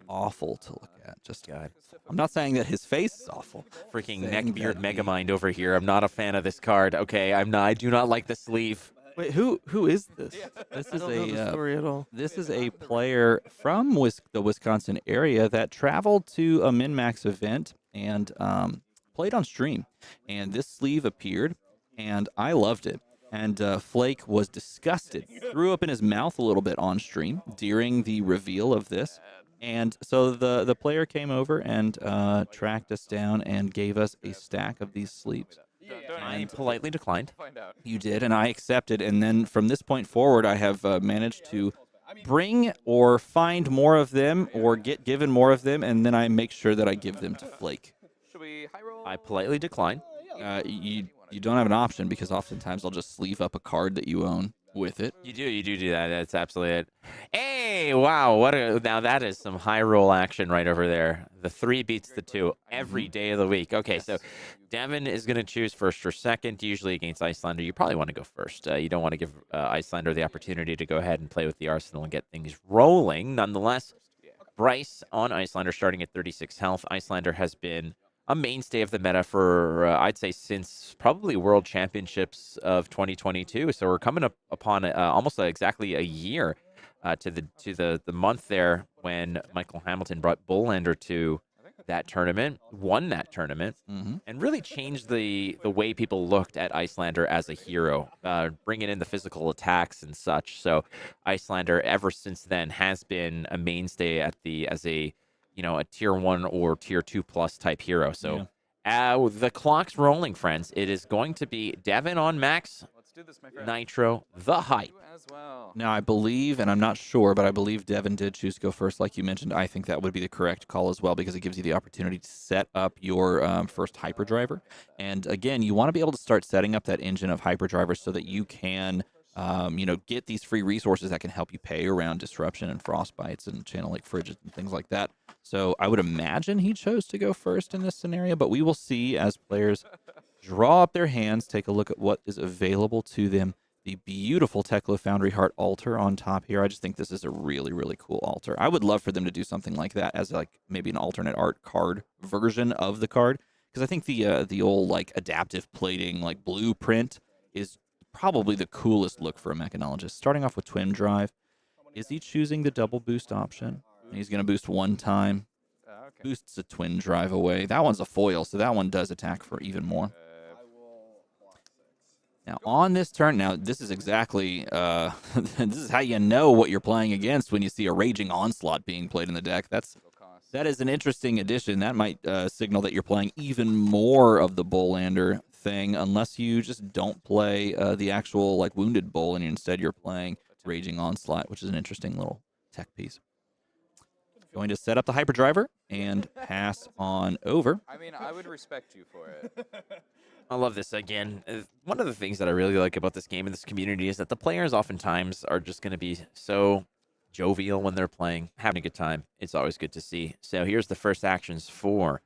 awful to look at. Just God. I'm not saying that his face is awful. Freaking Saying neckbeard that Megamind over here. I'm not a fan of this card. Okay, I do not like the sleeve. Wait, who is this? This I is don't know the story at all. This is a player from the Wisconsin area that traveled to a MinMax event and played on stream. And this sleeve appeared, and I loved it. And Flake was disgusted, threw up in his mouth a little bit on stream during the reveal of this. And so the player came over and tracked us down and gave us a stack of these sleeves. I politely declined. You did, and I accepted. And then from this point forward, I have managed to bring or find more of them or get given more of them, and then I make sure that I give them to Flake. I politely decline. You don't have an option because oftentimes I'll just sleeve up a card that you own with it. You do that. That's absolutely it. Hey, wow, now that is some high roll action right over there. The 3 beats the 2 every day of the week. Okay, so Devin is going to choose first or second. Usually against Iyslander, you probably want to go first. You don't want to give Iyslander the opportunity to go ahead and play with the arsenal and get things rolling. Nonetheless, Bryce on Iyslander starting at 36 health. Iyslander has been a mainstay of the meta for, I'd say, since probably World Championships of 2022. So we're coming up upon almost exactly a year to the month there when Michael Hamilton brought Bullander to that tournament, won that tournament, and really changed the way people looked at Iyslander as a hero, bringing in the physical attacks and such. So Iyslander, ever since then, has been a mainstay as a tier 1 or tier 2 plus type hero. So the clock's rolling, friends. It is going to be Devin on Maxx, Nitro, the hype. Now, I believe, and I'm not sure, but I believe Devin did choose to go first, like you mentioned. I think that would be the correct call as well because it gives you the opportunity to set up your first hyperdriver. And again, you want to be able to start setting up that engine of hyperdrivers so that you can get these free resources that can help you pay around disruption and frostbites and channel like frigid and things like that. So I would imagine he chose to go first in this scenario, but we will see as players draw up their hands, take a look at what is available to them. The beautiful Teklo Foundry Heart altar on top here. I just think this is a really, really cool altar. I would love for them to do something like that as like maybe an alternate art card version of the card, because I think the old like adaptive plating like blueprint is probably the coolest look for a mechanologist. Starting off with Twin Drive. Is he choosing the double boost option? He's going to boost one time. Boosts a Twin Drive away. That one's a foil, so that one does attack for even more. Now, on this turn, now this is exactly, this is how you know what you're playing against when you see a Raging Onslaught being played in the deck. That is an interesting addition. That might signal that you're playing even more of the Bullander thing, unless you just don't play the actual like Wounded Bull, and instead you're playing Raging Onslaught, which is an interesting little tech piece. Going to set up the Hyperdriver and pass on over. I mean, I would respect you for it. I love this again. One of the things that I really like about this game and this community is that the players oftentimes are just going to be so jovial when they're playing, having a good time. It's always good to see. So here's the first actions for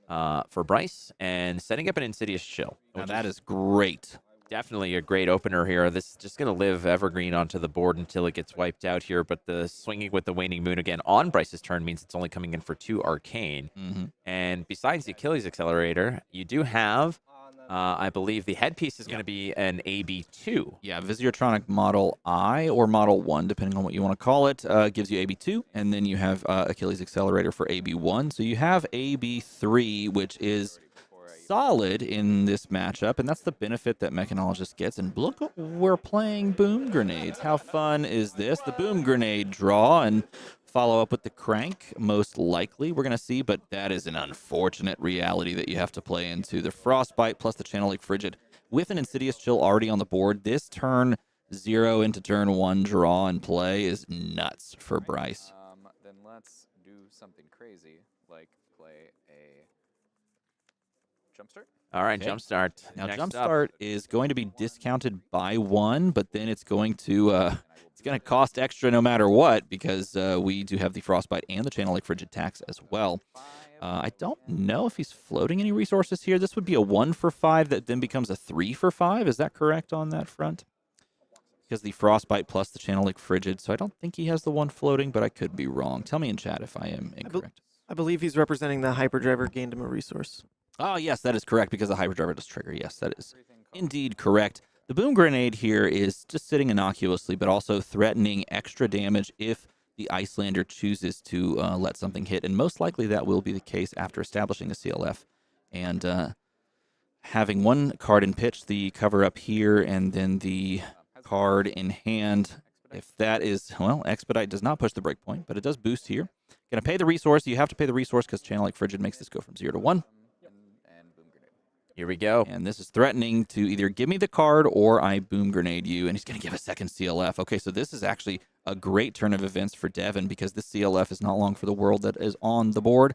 Bryce, and setting up an Insidious Chill. Now that is great. Definitely a great opener here. This is just going to live evergreen onto the board until it gets wiped out here. But the swinging with the Waning Moon again on Bryce's turn means it's only coming in for 2 Arcane. And besides the Achilles Accelerator, you do have, I believe, the headpiece is going to be an AB2. Yeah, Visiortronic Model I or Model 1, depending on what you want to call it, gives you AB2. And then you have Achilles Accelerator for AB1. So you have AB3, which is solid in this matchup, and that's the benefit that Mechanologist gets. And look, we're playing Boom Grenades. How fun is this? The Boom Grenade draw and follow up with the Crank, most likely, we're going to see, but that is an unfortunate reality that you have to play into. The Frostbite plus the Channel Lake Frigid with an Insidious Chill already on the board. This turn 0 into turn 1 draw and play is nuts for Bryce. Then let's do something crazy, like play a Jumpstart? All right, Okay. Jumpstart. Now, Next Jumpstart up. is going to be discounted by 1, but then it's going to cost extra no matter what, because we do have the Frostbite and the Channel Lake Frigid tax as well. I don't know if he's floating any resources here. This would be a 1 for 5 that then becomes a 3 for 5. Is that correct on that front? Because the Frostbite plus the Channel Lake Frigid, so I don't think he has the 1 floating, but I could be wrong. Tell me in chat if I am incorrect. I believe he's representing the Hyperdriver gained him a resource. Oh, yes, that is correct, because the Hyperdriver does trigger. Yes, that is indeed correct. The Boom Grenade here is just sitting innocuously, but also threatening extra damage if the Iyslander chooses to let something hit. And most likely that will be the case after establishing a CLF and having one card in pitch, the cover up here, and then the card in hand. If that is, well, Expedite does not push the breakpoint, but it does boost here. Going to pay the resource. You have to pay the resource because Channel Lake Frigid makes this go from 0 to 1. Here we go. And this is threatening to either give me the card or I Boom Grenade you, and he's going to give a second CLF. Okay, so this is actually a great turn of events for Devin, because this CLF is not long for the world that is on the board.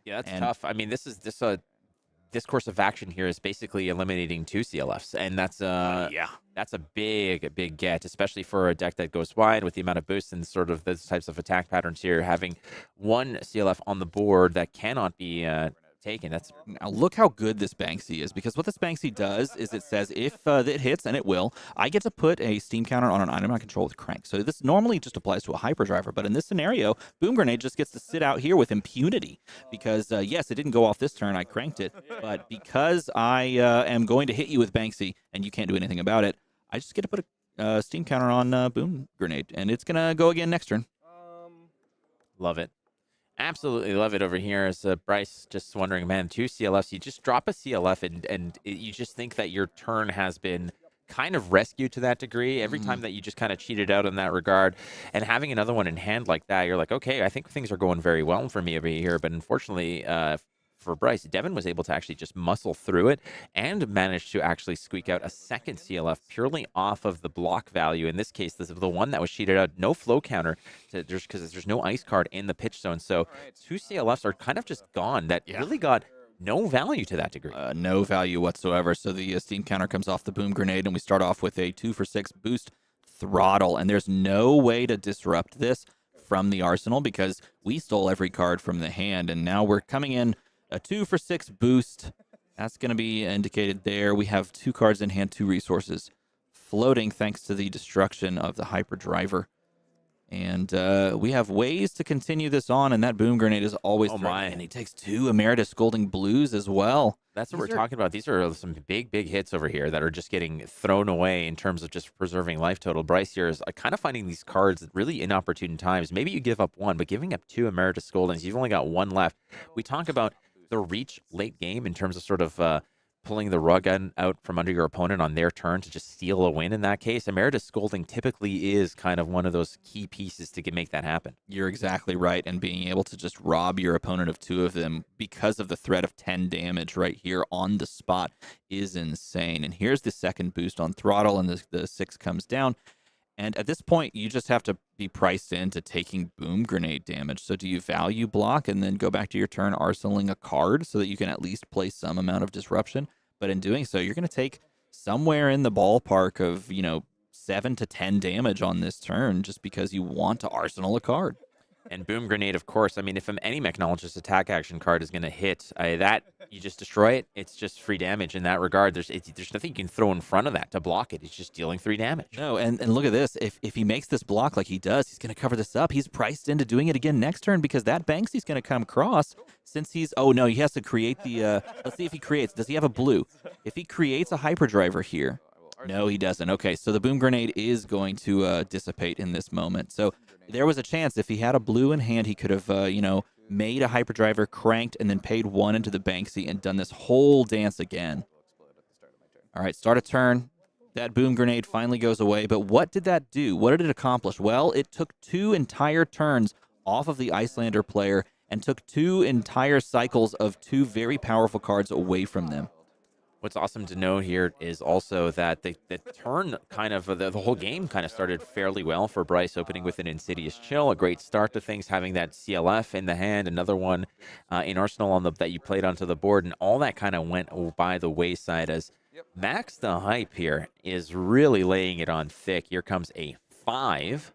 Yeah, that's tough. I mean, this course of action here is basically eliminating 2 CLFs, and that's a big get, especially for a deck that goes wide with the amount of boosts and sort of those types of attack patterns here. Having 1 CLF on the board that cannot be taken. Now look how good this Banksy is, because what this Banksy does is it says if it hits, and it will, I get to put a steam counter on an item I control with Crank. So this normally just applies to a Hyperdriver, but in this scenario, Boom Grenade just gets to sit out here with impunity, because yes, it didn't go off this turn, I cranked it, but because I am going to hit you with Banksy and you can't do anything about it, I just get to put a steam counter on Boom Grenade, and it's gonna go again next turn. Love it. Absolutely love it over here. As Bryce just wondering, man, 2 CLFs, you just drop a CLF and you just think that your turn has been kind of rescued to that degree. Every time that you just kind of cheated out in that regard, and having another one in hand like that, you're like, okay, I think things are going very well for me over here. But unfortunately, for Bryce, Devin was able to actually just muscle through it and managed to actually squeak out a second CLF purely off of the block value. In this case, this is the one that was cheated out. No flow counter because there's no ice card in the pitch zone. So 2 CLFs are kind of just gone. That really got no value to that degree. No value whatsoever. So the steam counter comes off the boom grenade, and we start off with a 2-for-6 boost throttle. And there's no way to disrupt this from the arsenal because we stole every card from the hand, and now we're coming in a 2-for-6 boost. That's going to be indicated there. We have 2 cards in hand, 2 resources floating thanks to the destruction of the hyperdriver. And we have ways to continue this on, and that boom grenade is always threatening. And he takes 2 Emeritus Scolding Blues as well. That's what we're talking about. These are some big hits over here that are just getting thrown away in terms of just preserving life total. Bryce here is kind of finding these cards really inopportune times. Maybe you give up 1, but giving up 2 Emeritus Scoldings, you've only got 1 left. We talk about the reach late game in terms of sort of pulling the rug out from under your opponent on their turn to just steal a win in that case. Emeritus Scolding typically is kind of one of those key pieces to make that happen. You're exactly right, and being able to just rob your opponent of 2 of them because of the threat of 10 damage right here on the spot is insane. And here's the second boost on throttle, and the 6 comes down. And at this point, you just have to be priced into taking boom grenade damage. So do you value block and then go back to your turn arsenaling a card so that you can at least play some amount of disruption? But in doing so, you're going to take somewhere in the ballpark of, 7 to 10 damage on this turn just because you want to arsenal a card. And boom grenade, of course. I mean, if any Mechnologist attack action card is going to hit, that you just destroy it. It's just free damage in that regard. There's nothing you can throw in front of that to block it. It's just dealing 3 damage. No, and look at this. If he makes this block like he does, he's going to cover this up. He's priced into doing it again next turn because that Banksy's going to come across since he's... Oh, no, he has to create the... let's see if he creates. Does he have a blue? If he creates a hyperdriver here... No, he doesn't. Okay, so the boom grenade is going to dissipate in this moment. So there was a chance if he had a blue in hand, he could have, made a hyperdriver, cranked, and then paid 1 into the Banksy and done this whole dance again. All right, start a turn. That boom grenade finally goes away. But what did that do? What did it accomplish? Well, it took 2 entire turns off of the Iyslander player and took 2 entire cycles of 2 very powerful cards away from them. What's awesome to know here is also that the turn kind of, the whole game kind of started fairly well for Bryce, opening with an Insidious Chill, a great start to things, having that CLF in the hand, another one in Arsenal that you played onto the board, and all that kind of went by the wayside as Maxx the Hype here is really laying it on thick. Here comes a 5.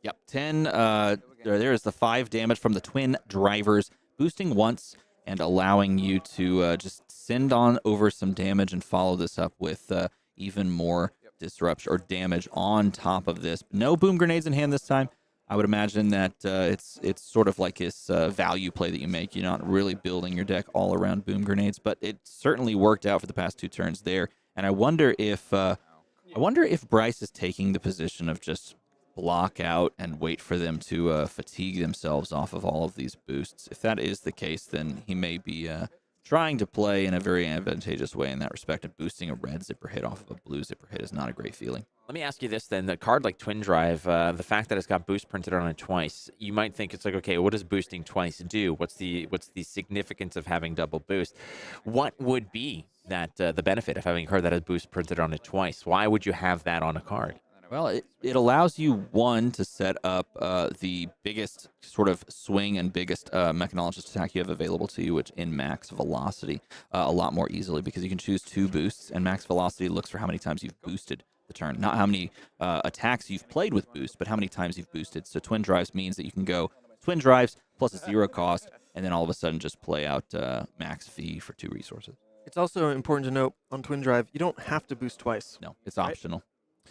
Yep, 10. There is the 5 damage from the twin drivers, boosting once and allowing you to just send on over some damage and follow this up with even more disruption or damage on top of this. No boom grenades in hand this time. I would imagine that it's sort of like this value play that you make. You're not really building your deck all around boom grenades, but it certainly worked out for the past 2 turns there. And I wonder if Bryce is taking the position of just block out and wait for them to fatigue themselves off of all of these boosts. If that is the case, then he may be trying to play in a very advantageous way in that respect, and boosting a red zipper hit off of a blue zipper hit is not a great feeling. Let me ask you this then. The card like Twin Drive, the fact that it's got boost printed on it twice, you might think it's like, okay, what does boosting twice do? What's the significance of having double boost? What would be that the benefit of having a card that has boost printed on it twice? Why would you have that on a card? Well, it allows you, one, to set up the biggest sort of swing and biggest Mechnologist attack you have available to you, which in Max Velocity, a lot more easily, because you can choose 2 boosts, and Max Velocity looks for how many times you've boosted the turn. Not how many attacks you've played with boost, but how many times you've boosted. So Twin Drives means that you can go Twin Drives plus a 0 cost, and then all of a sudden just play out Max V for 2 resources. It's also important to note on Twin Drive, you don't have to boost twice. No, it's optional.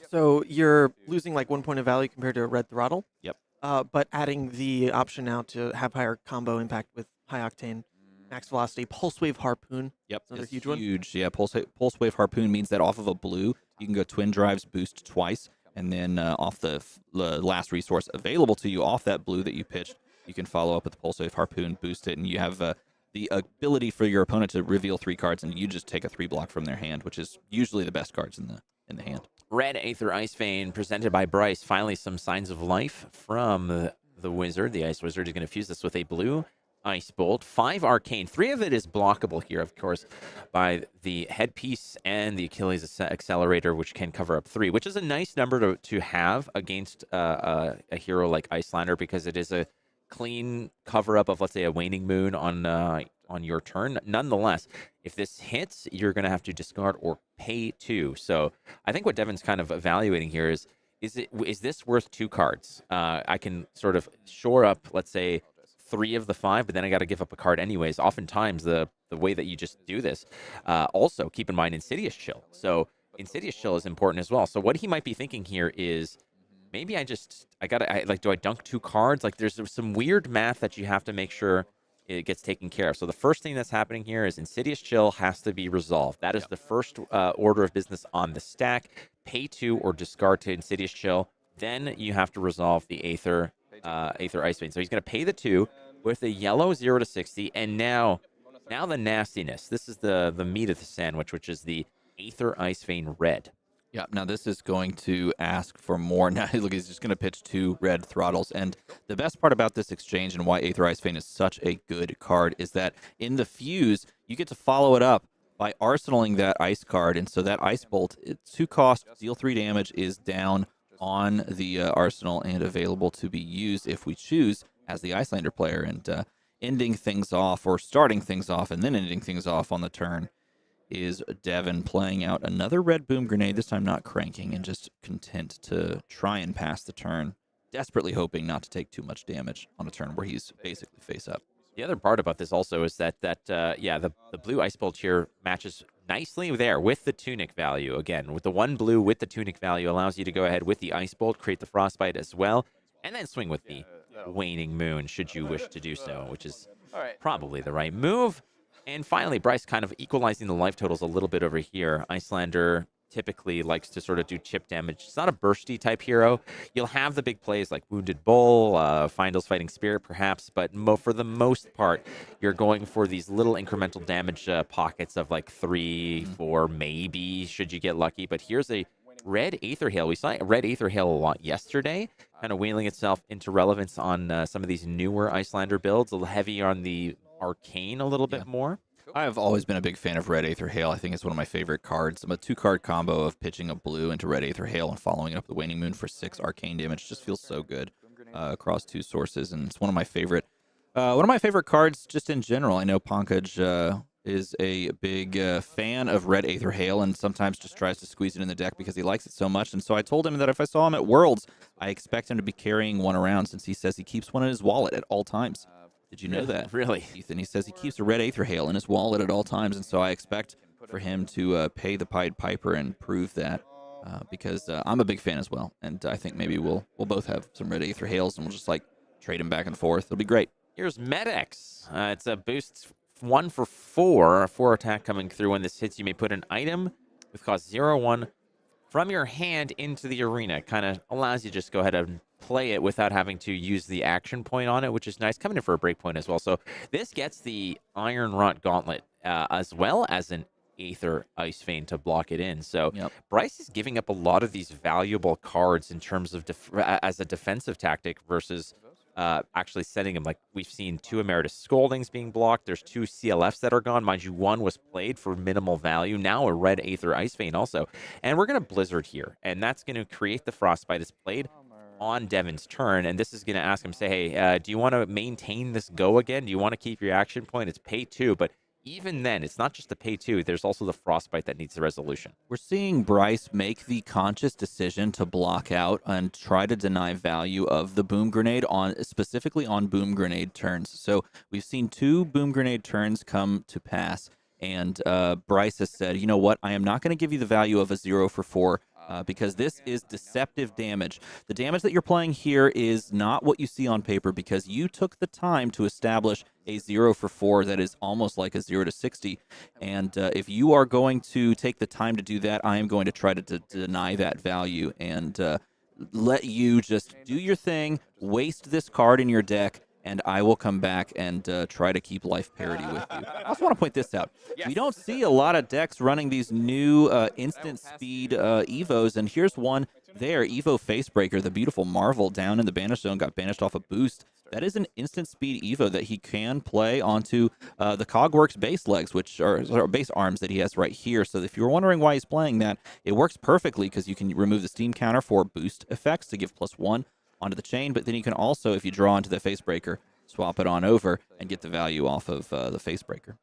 So you're losing like 1 point of value compared to a red throttle. Yep. But adding the option now to have higher combo impact with high octane, max velocity, pulse wave harpoon. Yep. Another it's huge one. Huge. Yeah. Pulse wave harpoon means that off of a blue, you can go Twin Drives boost twice, and then off the last resource available to you off that blue that you pitched, you can follow up with the pulse wave harpoon, boost it, and you have the ability for your opponent to reveal 3 cards, and you just take a 3 block from their hand, which is usually the best cards in the hand. Red Aether Ice Vein presented by Bryce. Finally, some signs of life from the Wizard. The Ice Wizard is going to fuse this with a blue Ice Bolt. 5 Arcane. 3 of it is blockable here, of course, by the Headpiece and the Achilles Accelerator, which can cover up 3, which is a nice number to have against a hero like Iyslander, because it is a clean cover up of, let's say, a waning moon on your turn. Nonetheless, if this hits, you're going to have to discard or pay 2. So I think what Devin's kind of evaluating here is this worth 2 cards? I can sort of shore up, let's say, 3 of the 5, but then I got to give up a card anyways. Oftentimes, the way that you just do this. Also, keep in mind Insidious Chill. So Insidious Chill is important as well. So what he might be thinking here is, maybe do I dunk 2 cards? Like, there's some weird math that you have to make sure it gets taken care of. So the first thing that's happening here is Insidious Chill has to be resolved. That is the first order of business on the stack. Pay 2 or discard to Insidious Chill. Then you have to resolve the Aether Ice Vein. So he's going to pay the 2 with a yellow 0 to 60. And now the nastiness. This is the meat of the sandwich, which is the Aether Ice Vein red. Yeah, now this is going to ask for more. Now, look, he's just going to pitch 2 red throttles. And the best part about this exchange and why Aether Ice Vein is such a good card is that in the fuse, you get to follow it up by arsenaling that ice card. And so that Ice Bolt, it's 2 cost, deal 3 damage, is down on the arsenal and available to be used if we choose as the Iyslander player. And ending things off, or starting things off and then ending things off on the turn, is Devin playing out another red boom grenade, this time not cranking and just content to try and pass the turn, desperately hoping not to take too much damage on a turn where he's basically face up. The other part about this also is that the blue Ice Bolt here matches nicely there with the Tunic value. Again, with the 1 blue with the Tunic value allows you to go ahead with the Ice Bolt, create the Frostbite as well, and then swing with the Waning Moon should you wish to do so, which is probably the right move. And finally, Bryce kind of equalizing the life totals a little bit over here. Iyslander typically likes to sort of do chip damage. It's not a bursty type hero. You'll have the big plays like Wounded Bull, Findle's Fighting Spirit perhaps, but for the most part, you're going for these little incremental damage pockets of like 3, 4, maybe, should you get lucky. But here's a red Aether Hail. We saw red Aether Hail a lot yesterday, kind of wheeling itself into relevance on some of these newer Iyslander builds, a little heavy on the Arcane a little bit more. I've always been a big fan of red Aether Hail. I think it's one of my favorite cards. A 2-card combo of pitching a blue into red Aether Hail and following it up the Waning Moon for 6 arcane damage just feels so good across 2 sources, and it's one of my favorite cards just in general. I know Pankaj is a big fan of red Aether Hail and sometimes just tries to squeeze it in the deck because he likes it so much. And so I told him that if I saw him at Worlds, I expect him to be carrying one around, since he says he keeps one in his wallet at all times. Did you know that? Really? Ethan, he says he keeps a red Aether Hail in his wallet at all times, and so I expect for him to pay the Pied Piper and prove that, because I'm a big fan as well, and I think maybe we'll both have some red Aether Hails, and we'll just like trade them back and forth. It'll be great. Here's Medex. It's a boost 1 for 4, a 4 attack coming through. When this hits, you may put an item with cost 0/1 from your hand into the arena. Kind of allows you to just go ahead and play it without having to use the action point on it, which is nice. Coming in for a break point as well. So this gets the Iron Rot Gauntlet as well as an Aether Ice Vein to block it in. So Bryce is giving up a lot of these valuable cards in terms of as a defensive tactic versus actually setting them. Like, we've seen 2 Emeritus Scoldings being blocked. There's 2 CLFs that are gone. Mind you, 1 was played for minimal value. Now a red Aether Ice Vein also. And we're going to Blizzard here. And that's going to create the Frostbite. It's played on Devin's turn. And this is going to ask him, say, hey, do you want to maintain this go again? Do you want to keep your action point? It's pay 2. But even then, it's not just the pay 2. There's also the Frostbite that needs the resolution. We're seeing Bryce make the conscious decision to block out and try to deny value of the Boom Grenade, specifically on Boom Grenade turns. So we've seen 2 Boom Grenade turns come to pass, and Bryce has said, you know what, I am not going to give you the value of a 0 for 4, because this is deceptive damage. The damage that you're playing here is not what you see on paper, because you took the time to establish a 0 for 4 that is almost like a 0 to 60. And if you are going to take the time to do that, I am going to try to deny that value and let you just do your thing, waste this card in your deck, and I will come back and try to keep life parity with you. I also want to point this out. We don't see a lot of decks running these new instant speed Evos, and here's one there, Evo Facebreaker, the beautiful Marvel down in the banish zone, got banished off a boost. That is an instant speed Evo that he can play onto the Cogworks base legs, which are base arms that he has right here. So if you were wondering why he's playing that, it works perfectly because you can remove the steam counter for boost effects to give +1. onto the chain, but then you can also, if you draw into the face breaker, swap it on over and get the value off of the face breaker.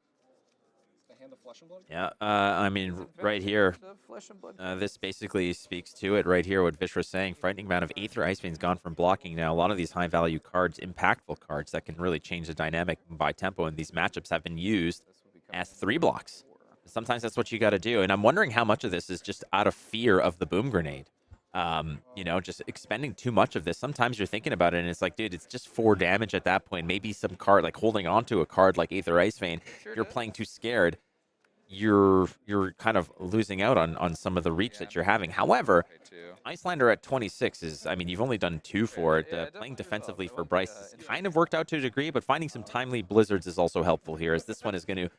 Yeah, I mean, right here, this basically speaks to it right here, what Vishra's saying. Frightening amount of Aether Ice Veins gone from blocking now. A lot of these high-value cards, impactful cards that can really change the dynamic by tempo, and these matchups have been used as 3 blocks. Sometimes that's what you got to do, and I'm wondering how much of this is just out of fear of the boom grenade. You know, just expending too much of this. Sometimes you're thinking about it, and it's like, dude, it's just 4 damage at that point. Maybe some card, like holding on to a card like Aether Ice Vein, you're playing too scared. You're kind of losing out on some of the reach that you're having. However, Iyslander at 26 is, I mean, you've only done 2 for it. Playing defensively for Bryce has kind of worked out to a degree, but finding some timely blizzards is also helpful here, as this one is going to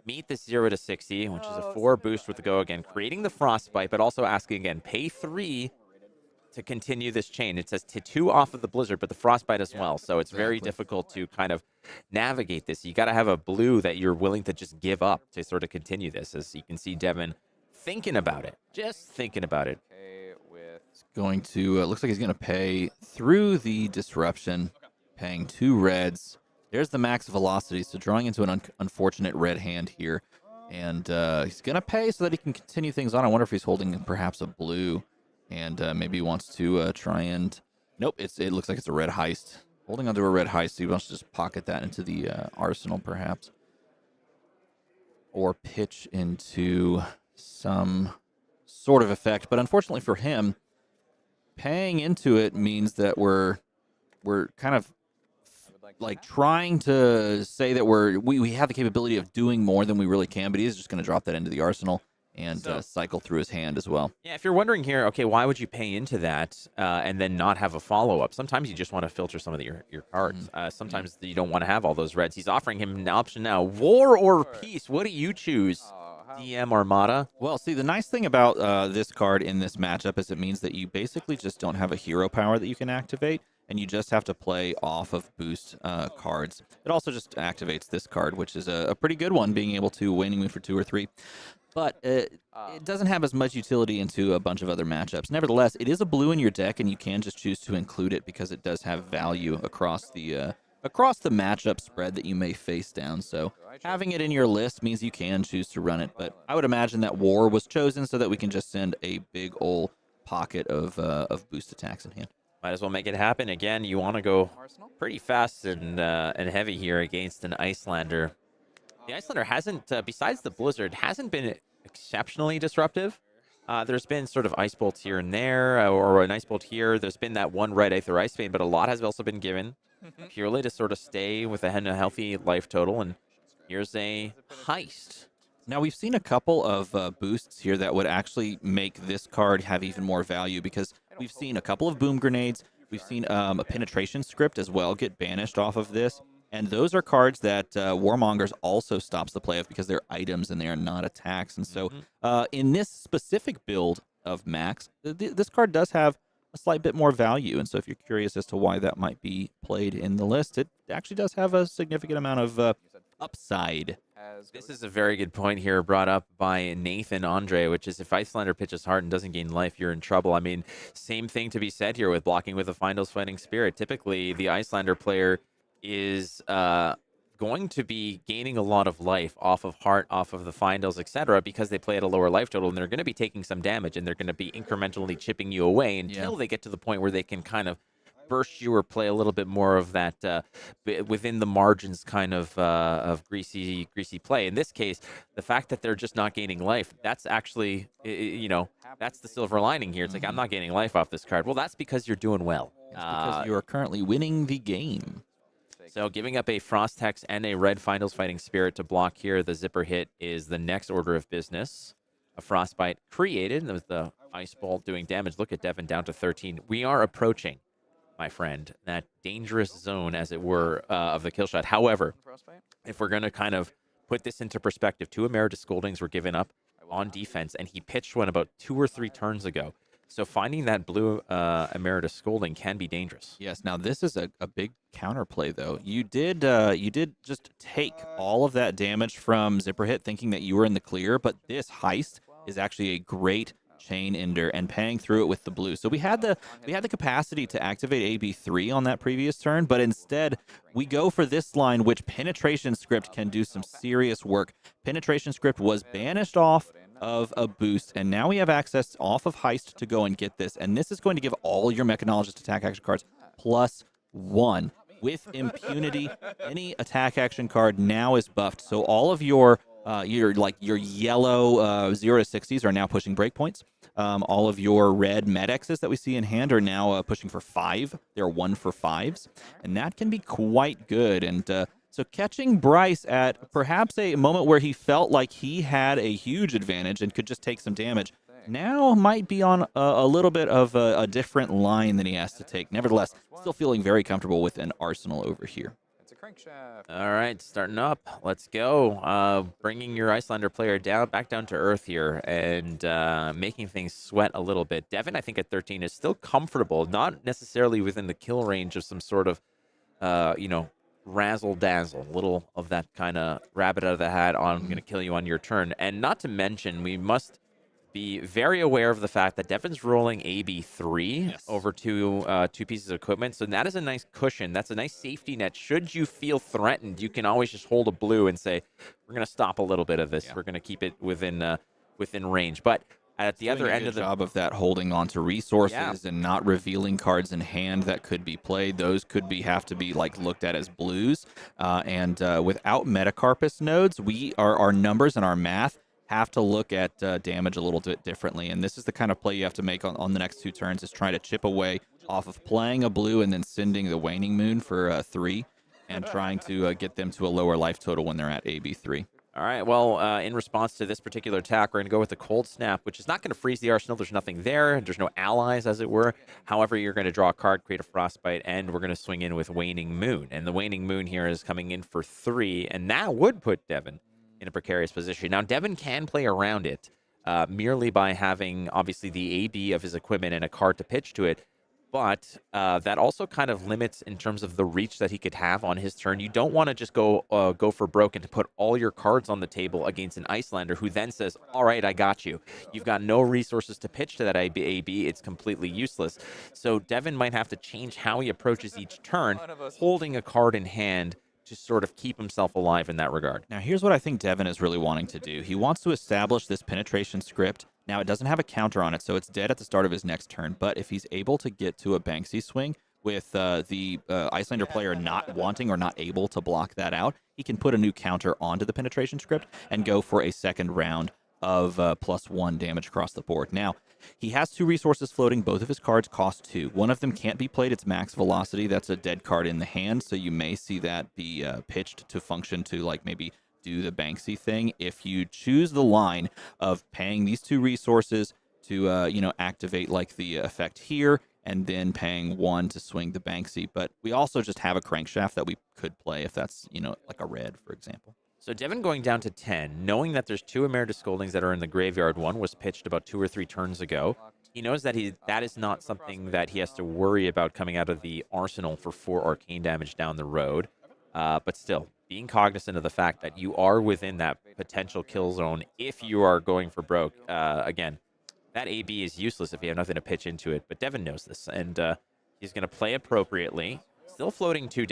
meet the 0 to 60, which is a 4 boost with the go again, creating the frostbite, but also asking again, pay 3 to continue this chain. It says to 2 off of the blizzard, but the frostbite as well. So it's very difficult to kind of navigate this. You got to have a blue that you're willing to just give up to sort of continue this. As you can see, Devin thinking about it, just thinking about it. It's going to, looks like he's going to pay through the disruption, paying 2 reds. There's the max velocity, so drawing into an unfortunate red hand here. And he's going to pay so that he can continue things on. I wonder if he's holding perhaps a blue. And maybe he wants to try and... Nope, it looks like it's a red heist. Holding onto a red heist, so he wants to just pocket that into the arsenal, perhaps. Or pitch into some sort of effect. But unfortunately for him, paying into it means that we're kind of like trying to say that we have the capability of doing more than we really can, but he's just going to drop that into the arsenal and cycle through his hand as well. Yeah, if you're wondering here, okay, why would you pay into that and then not have a follow-up? Sometimes you just want to filter some of your cards. Sometimes you don't want to have all those reds. He's offering him an option now. War or peace? What do you choose? DM Armada? Well, see, the nice thing about this card in this matchup is it means that you basically just don't have a hero power that you can activate, and you just have to play off of boost cards. It also just activates this card, which is a pretty good one, being able to waning mood for 2 or 3. But it doesn't have as much utility into a bunch of other matchups. Nevertheless, it is a blue in your deck, and you can just choose to include it because it does have value across the matchup spread that you may face down. So having it in your list means you can choose to run it. But I would imagine that War was chosen so that we can just send a big old pocket of boost attacks in hand. Might as well make it happen. Again, you want to go pretty fast and heavy here against an Iyslander. The Iyslander hasn't, besides the Blizzard, hasn't been exceptionally disruptive. There's been sort of Ice Bolts here and there, or an Ice Bolt here. There's been that one red Aether Ice Vein, but a lot has also been given purely to sort of stay with a healthy life total. And here's a heist. Now, we've seen a couple of boosts here that would actually make this card have even more value, because we've seen a couple of boom grenades. We've seen a penetration script as well get banished off of this. And those are cards that Warmongers also stops the play of because they're items and they are not attacks. And so in this specific build of Maxx, this card does have a slight bit more value. And so if you're curious as to why that might be played in the list, it actually does have a significant amount of upside. This is a very good point here brought up by Nathan Andre, which is if Iyslander pitches hard and doesn't gain life, you're in trouble. I mean, same thing to be said here with blocking with a Finals Fighting Spirit. Typically, the Iyslander player is going to be gaining a lot of life off of Heart, off of the Finals, etc., because they play at a lower life total, and they're going to be taking some damage, and they're going to be incrementally chipping you away until they get to the point where they can kind of burst you or play a little bit more of that within the margins kind of greasy play. In this case, the fact that they're just not gaining life, that's actually, that's the silver lining here. It's like, I'm not gaining life off this card. Well, that's because you're doing well. It's because you are currently winning the game. So giving up a Frost Hex and a red Finals Fighting Spirit to block here, the Zipper hit is the next order of business. A Frostbite created with the Ice Bolt doing damage. Look at Devin down to 13. We are approaching, my friend, that dangerous zone, as it were, of the kill shot. However, if we're going to kind of put this into perspective, 2 Emeritus Scoldings were given up on defense, and he pitched one about 2 or 3 turns ago. So finding that blue Emeritus Scolding can be dangerous. Yes. Now this is a big counterplay, though. You did just take all of that damage from Zipper Hit, thinking that you were in the clear. But this heist is actually a great Chain Ender, and paying through it with the blue. So we had the capacity to activate AB3 on that previous turn, but instead we go for this line, which Penetration Script can do some serious work. Penetration Script was banished off of a boost, and now we have access off of Heist to go and get this, and this is going to give all your Mechanologist attack action cards +1 with impunity. Any attack action card now is buffed, so all of your yellow 0 to 60s are now pushing breakpoints. All of your red Medexes that we see in hand are now pushing for 5. They're 1 for 5s, and that can be quite good. And so catching Bryce at perhaps a moment where he felt like he had a huge advantage and could just take some damage, now might be on a little bit of a different line than he has to take. Nevertheless, still feeling very comfortable with an Arsenal over here. All right, starting up. Let's go. Bringing your Iyslander player back down to earth here and making things sweat a little bit. Devin, I think at 13 is still comfortable, not necessarily within the kill range of some sort of, razzle dazzle, little of that kind of rabbit out of the hat on I'm going to kill you on your turn. And not to mention, we must be very aware of the fact that Devin's rolling AB3 over two pieces of equipment. So that is a nice cushion. That's a nice safety net. Should you feel threatened, you can always just hold a blue and say, we're going to stop a little bit of this. We're going to keep it within range. But at the other end of the job of that, holding on to resources and not revealing cards in hand that could be played. Those could have to be looked at as blues. And without Metacarpus nodes, our numbers and our math have to look at damage a little bit differently, and this is the kind of play you have to make on the next 2 turns, is trying to chip away off of playing a blue and then sending the Waning Moon for 3 and trying to get them to a lower life total when they're at AB3. All right, well, in response to this particular attack, we're going to go with the Cold Snap, which is not going to freeze the Arsenal. There's nothing there. There's no allies, as it were. However, you're going to draw a card, create a Frostbite, and we're going to swing in with Waning Moon. And the Waning Moon here is coming in for 3, and that would put Devin in a precarious position. Now, Devin can play around it merely by having, obviously, the AB of his equipment and a card to pitch to it, but that also kind of limits in terms of the reach that he could have on his turn. You don't want to just go for broke and to put all your cards on the table against an Iyslander who then says, all right, I got you. You've got no resources to pitch to that AB. It's completely useless. So Devin might have to change how he approaches each turn, holding a card in hand to sort of keep himself alive in that regard. Now, here's what I think Devin is really wanting to do. He wants to establish this penetration script. Now, it doesn't have a counter on it, so it's dead at the start of his next turn. But if he's able to get to a Banksy swing with the Iyslander player not wanting or not able to block that out, he can put a new counter onto the penetration script and go for a second round of +1 damage across the board. Now, he has 2 resources floating. Both of his cards cost 2. One of them can't be played. It's Max Velocity. That's a dead card in the hand, so you may see that be pitched to function to maybe do the Banksy thing. If you choose the line of paying these 2 resources to activate the effect here, and then paying 1 to swing the Banksy. But we also just have a crankshaft that we could play if that's like a red, for example. So Devin going down to 10, knowing that there's 2 Emeritus Scoldings that are in the graveyard. One was pitched about 2 or 3 turns ago. He knows that that is not something that he has to worry about coming out of the arsenal for 4 arcane damage down the road. But still, being cognizant of the fact that you are within that potential kill zone if you are going for broke. Again, that AB is useless if you have nothing to pitch into it. But Devin knows this, and he's going to play appropriately. Still floating 2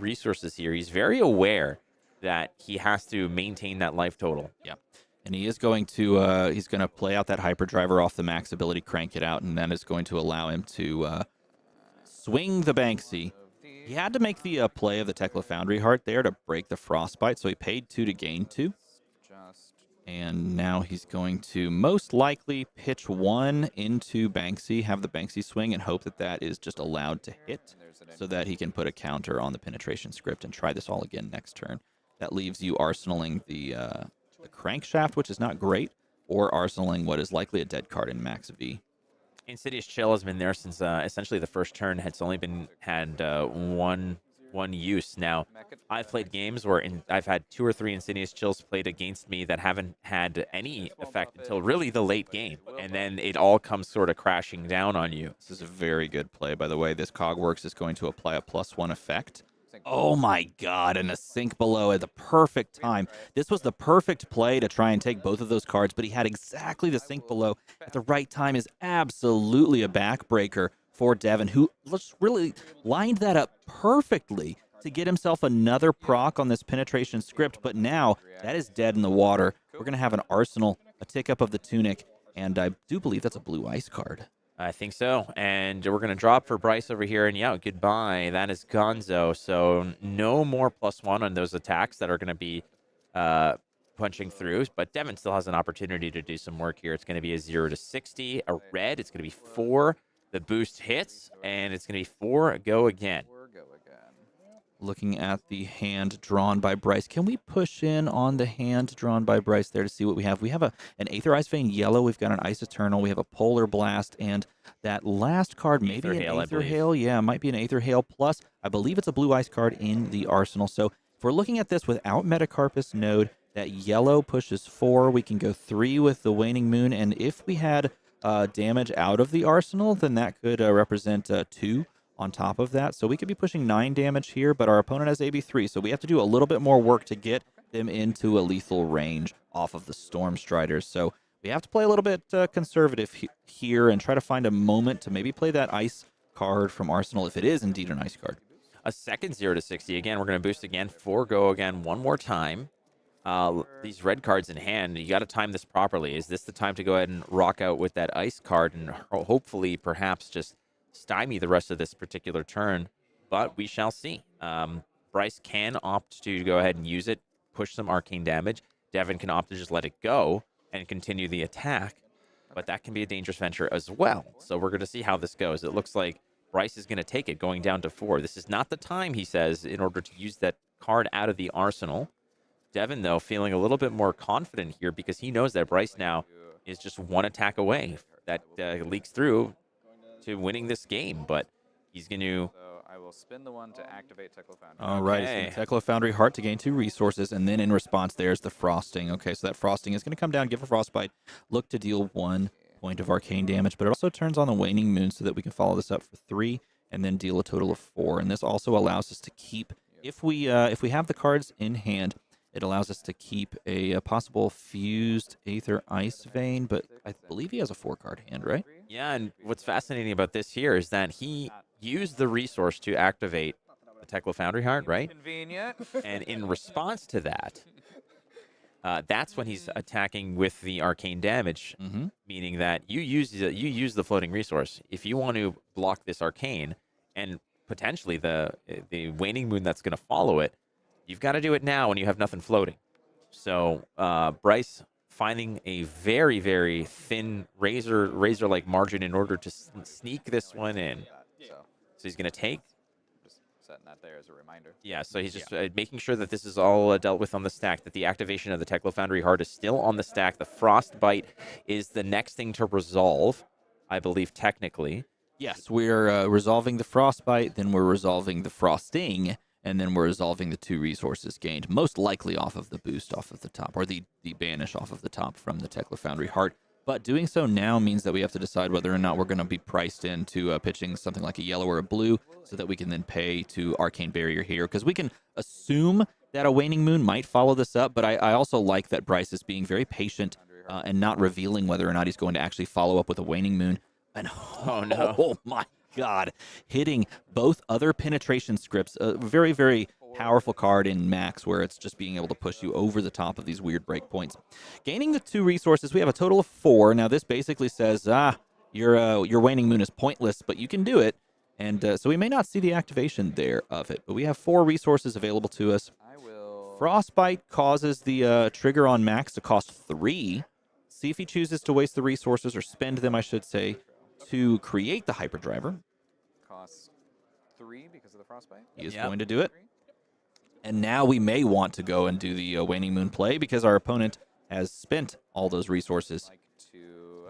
resources here. He's very aware that he has to maintain that life total. Yeah. And he is going to he's going to play out that hyperdriver off the max ability, crank it out, and that is going to allow him to swing the Banksy. He had to make the play of the Tekla Foundry Heart there to break the Frostbite, so he paid 2 to gain 2. And now he's going to most likely pitch 1 into Banksy, have the Banksy swing, and hope that that is just allowed to hit so that he can put a counter on the penetration script and try this all again next turn. That leaves you arsenaling the crankshaft, which is not great, or arsenaling what is likely a dead card in Max V. Insidious Chill has been there since essentially the first turn. It's only had one use. Now, I've played games where I've had 2 or 3 Insidious Chills played against me that haven't had any effect until really the late game, and then it all comes sort of crashing down on you. This is a very good play, by the way. This Cogworks is going to apply a +1 effect Oh my God, and a sink below at the perfect time. This was the perfect play to try and take both of those cards, but he had exactly the sink below at the right time. Is absolutely a backbreaker for Devin, who just really lined that up perfectly to get himself another proc on this penetration script, but now that is dead in the water. We're going to have an Arsenal, a tick up of the Tunic, and I do believe that's a blue ice card. I think so. And we're going to drop for Bryce over here. And yeah, goodbye. That is Gonzo. So no more +1 on those attacks that are going to be punching through. But Devin still has an opportunity to do some work here. It's going to be a 0 to 60, a red. It's going to be 4. The boost hits, and it's going to be 4. Go again. Looking at the hand drawn by Bryce. Can we push in on the hand drawn by Bryce there to see what we have? We have an Aether Ice Vein yellow. We've got an Ice Eternal. We have a Polar Blast. And that last card, maybe an Aether Hail. Yeah, might be an Aether Hail. Plus, I believe it's a blue ice card in the arsenal. So if we're looking at this without Metacarpus Node, that yellow pushes 4. We can go 3 with the Waning Moon. And if we had damage out of the arsenal, then that could represent 2. On top of that. So we could be pushing 9 damage here, but our opponent has AB3, so we have to do a little bit more work to get them into a lethal range off of the Storm Striders. So we have to play a little bit conservative here and try to find a moment to maybe play that ice card from Arsenal if it is indeed an ice card. A second 0 to 60. Again, we're going to boost again. 4 go again one more time. These red cards in hand, you got to time this properly. Is this the time to go ahead and rock out with that ice card and hopefully perhaps just stymie the rest of this particular turn, but we shall see. Bryce can opt to go ahead and use it, push some arcane damage. Devin can opt to just let it go and continue the attack, but that can be a dangerous venture as well. So we're going to see how this goes. It looks like Bryce is going to take it going down to 4. This is not the time, he says, in order to use that card out of the arsenal. Devin, though, feeling a little bit more confident here because he knows that Bryce now is just 1 attack away. That leaks through to winning this game, but he's going to... So I will spin the 1 to activate Teklo Foundry. All right, it's going to Teklo Foundry Heart to gain 2 resources, and then in response, there's the Frosting. Okay, so that Frosting is going to come down, give a Frostbite, look to deal 1 point of arcane damage, but it also turns on the Waning Moon so that we can follow this up for 3 and then deal a total of 4. And this also allows us to keep, if we have the cards in hand, it allows us to keep a possible fused Aether Ice Vein, but I believe he has a 4-card hand, right? Yeah, and what's fascinating about this here is that he used the resource to activate the Teklo Foundry Heart, right? Convenient. And in response to that, that's when he's attacking with the arcane damage, meaning that you use the floating resource. If you want to block this arcane and potentially the Waning Moon that's going to follow it, you've got to do it now when you have nothing floating. So Bryce finding a very, very thin razor-like margin in order to sneak this one in. So he's going to take. Just setting that there as a reminder. Yeah, so he's just making sure that this is all dealt with on the stack, that the activation of the Teklo Foundry Heart is still on the stack. The Frostbite is the next thing to resolve, I believe, technically. Yes, we're resolving the Frostbite, then we're resolving the Frosting, and then we're resolving the 2 resources gained, most likely off of the boost off of the top, or the banish off of the top from the Teklo Foundry Heart. But doing so now means that we have to decide whether or not we're going to be priced into pitching something like a yellow or a blue so that we can then pay to Arcane Barrier here. Because we can assume that a Waning Moon might follow this up, but I also like that Bryce is being very patient and not revealing whether or not he's going to actually follow up with a Waning Moon. And oh no. Oh my God, hitting both other penetration scripts, a very, very powerful card in Maxx where it's just being able to push you over the top of these weird breakpoints. Gaining the 2 resources, we have a total of 4. Now this basically says, your Waning Moon is pointless, but you can do it. And so we may not see the activation there of it, but we have 4 resources available to us. Frostbite causes the trigger on Maxx to cost 3. See if he chooses to waste the resources, or spend them, I should say, to create the Hyperdriver. Costs 3 because of the Frostbite. He is going to do it. And now we may want to go and do the Waning Moon play because our opponent has spent all those resources.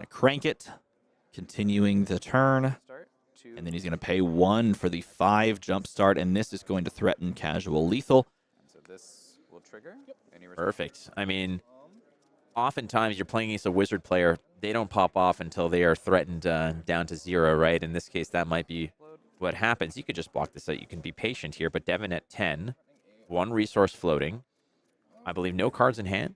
Crank it, continuing the turn. And then he's going to pay 1 for the 5 jump start, and this is going to threaten casual lethal. So this will trigger. Perfect. I mean, oftentimes you're playing against a wizard player, they don't pop off until they are threatened down to 0, right? In this case, that might be what happens. You could just block this out. You can be patient here, but Devin at 10, 1 resource floating. I believe no cards in hand.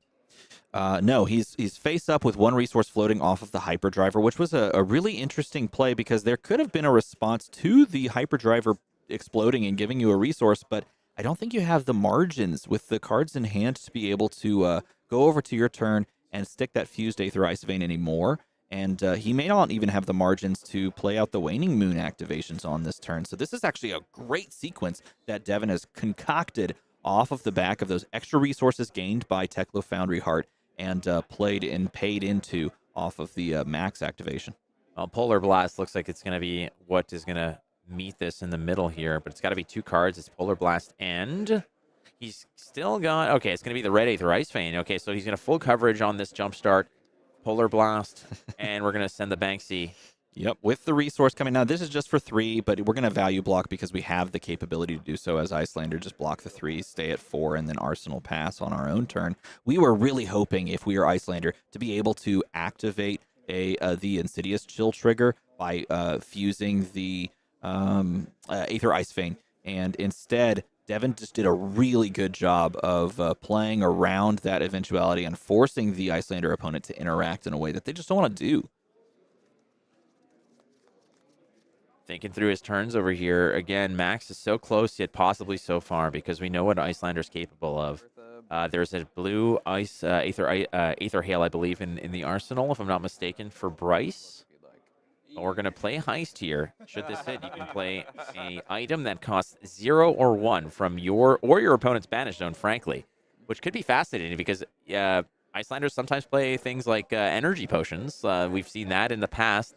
No, he's face up with 1 resource floating off of the hyperdriver, which was a really interesting play because there could have been a response to the hyperdriver exploding and giving you a resource, but I don't think you have the margins with the cards in hand to be able to go over to your turn and stick that fused Aether Ice Vein anymore. And he may not even have the margins to play out the Waning Moon activations on this turn. So this is actually a great sequence that Devin has concocted off of the back of those extra resources gained by Teklo Foundry Heart and played and paid into off of the Maxx activation. Well, Polar Blast looks like it's going to be what is going to meet this in the middle here, but it's got to be 2 cards. It's Polar Blast and he's still got, okay, it's going to be the red Aether Ice Vein. Okay, so he's going to full coverage on this Jumpstart, Polar Blast, and we're going to send the Banksy. Yep, with the resource coming. Now, this is just for 3, but we're going to value block because we have the capability to do so as Iyslander. Just block the 3, stay at 4, and then Arsenal pass on our own turn. We were really hoping, if we were Iyslander, to be able to activate the Insidious Chill trigger by fusing the Aether Ice Vein. And instead, Devin just did a really good job of playing around that eventuality and forcing the Iyslander opponent to interact in a way that they just don't want to do. Thinking through his turns over here. Again, Maxx is so close yet possibly so far because we know what Iyslander's capable of. There's a blue Aether Hail, I believe, in the arsenal, if I'm not mistaken, for Bryce. We're going to play Heist here. Should this hit, you can play a item that costs 0 or 1 from your or your opponent's banish zone, frankly, which could be fascinating because Iyslanders sometimes play things like energy potions. We've seen that in the past.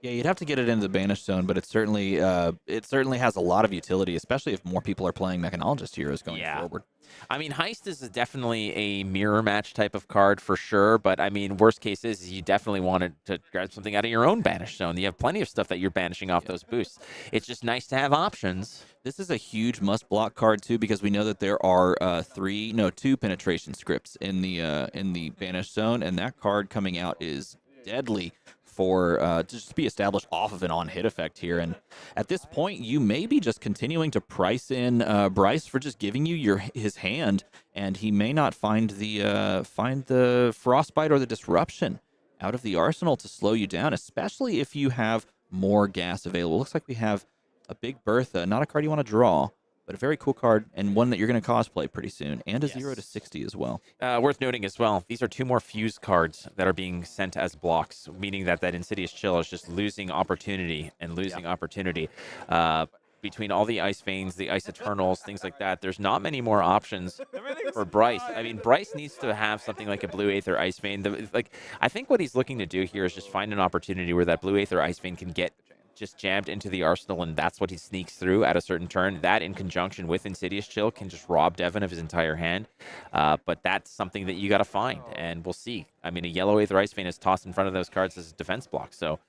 Yeah, you'd have to get it into the banish zone, but it certainly has a lot of utility, especially if more people are playing Mechanologist heroes going forward. I mean, Heist is definitely a mirror match type of card for sure, but I mean, worst case is you definitely wanted to grab something out of your own banish zone. You have plenty of stuff that you're banishing off those boosts. It's just nice to have options. This is a huge must-block card too, because we know that there are 2 penetration scripts in the banish zone, and that card coming out is deadly for to just be established off of an on-hit effect here. And at this point, you may be just continuing to price in Bryce for just giving you his hand, and he may not find the Frostbite or the Disruption out of the arsenal to slow you down, especially if you have more gas available. Looks like we have a Big Bertha, not a card you want to draw, but a very cool card, and one that you're going to cosplay pretty soon, and a 0 to 60 as well. Worth noting as well, these are 2 more fuse cards that are being sent as blocks, meaning that Insidious Chill is just losing opportunity and losing opportunity. Between all the Ice Veins, the Ice Eternals, things like that, there's not many more options for Bryce. I mean, Bryce needs to have something like a Blue Aether Ice Vein. I think what he's looking to do here is just find an opportunity where that Blue Aether Ice Vein can get just jammed into the arsenal, and that's what he sneaks through at a certain turn. That, in conjunction with Insidious Chill, can just rob Devin of his entire hand. But that's something that you got to find, and we'll see. I mean, a yellow Aether Ice Vein is tossed in front of those cards as a defense block, so...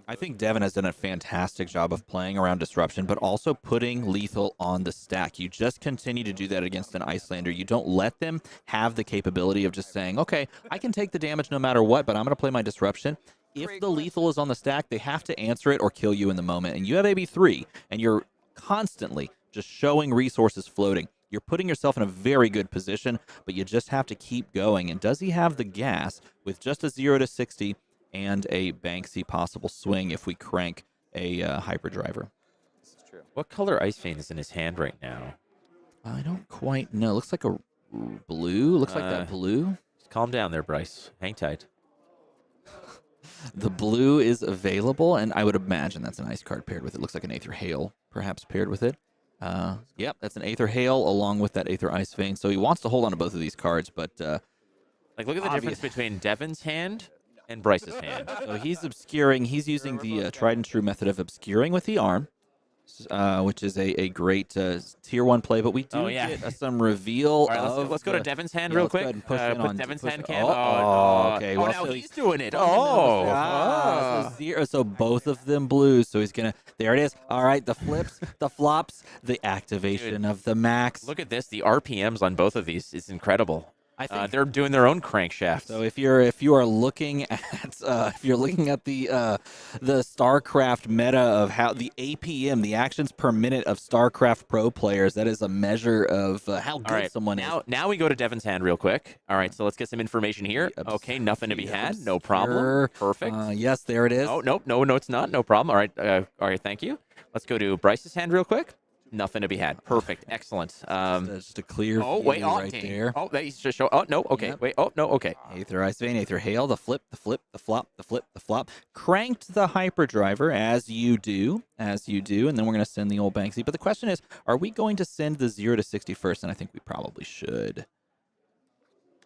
I think Devin has done a fantastic job of playing around Disruption, but also putting lethal on the stack. You just continue to do that against an Iyslander. You don't let them have the capability of just saying, okay, I can take the damage no matter what, but I'm going to play my Disruption. If the lethal is on the stack, they have to answer it or kill you in the moment. And you have AB3, and you're constantly just showing resources floating. You're putting yourself in a very good position, but you just have to keep going. And does he have the gas with just a 0 to 60 and a Banksy possible swing if we crank a Hyperdriver? This is true. What color Ice Vein is in his hand right now? I don't quite know. Looks like a blue. Looks like that blue. Just calm down there, Bryce. Hang tight. The blue is available, and I would imagine that's an ice card paired with it. Looks like an Aether Hail, perhaps paired with it. Yep, that's an Aether Hail along with that Aether Ice Vein. So he wants to hold on to both of these cards, but look at the difference between Devin's hand and Bryce's hand. So he's obscuring. He's using the tried and true method of obscuring with the arm, which is a great tier 1 play. But we do get some reveal. All right, let's go to Devin's hand real quick. Put Devin's hand cam. Okay. Well, now he's doing it. So both of them blue. So he's gonna. There it is. All right. The flips, the flops, the activation of the Maxx. Look at this. The RPMs on both of these is incredible. I think They're doing their own crankshaft. so. If you are looking at the StarCraft meta of how the APM, the actions per minute of StarCraft Pro players, that is a measure of how good All right, someone is. now we go to Devin's hand real quick. All right, so let's get some information here. Okay, nothing to be had. No problem. Perfect. Yes, there it is. Oh, no, it's not. No problem. All right, thank you. Let's go to Bryce's hand real quick. Nothing to be had. Perfect. Excellent. Just a clear Oh, view wait. Oh, right there. Oh, that used to show. Oh, no. Okay. Yep. Wait. Oh, no. Okay. Aether Ice Vein, Aether Hail, the flip, the flop, the flop. Cranked the hyperdriver as you do, and then we're going to send the old Banksy. But the question is, are we going to send the 0 to 60 first? And I think we probably should.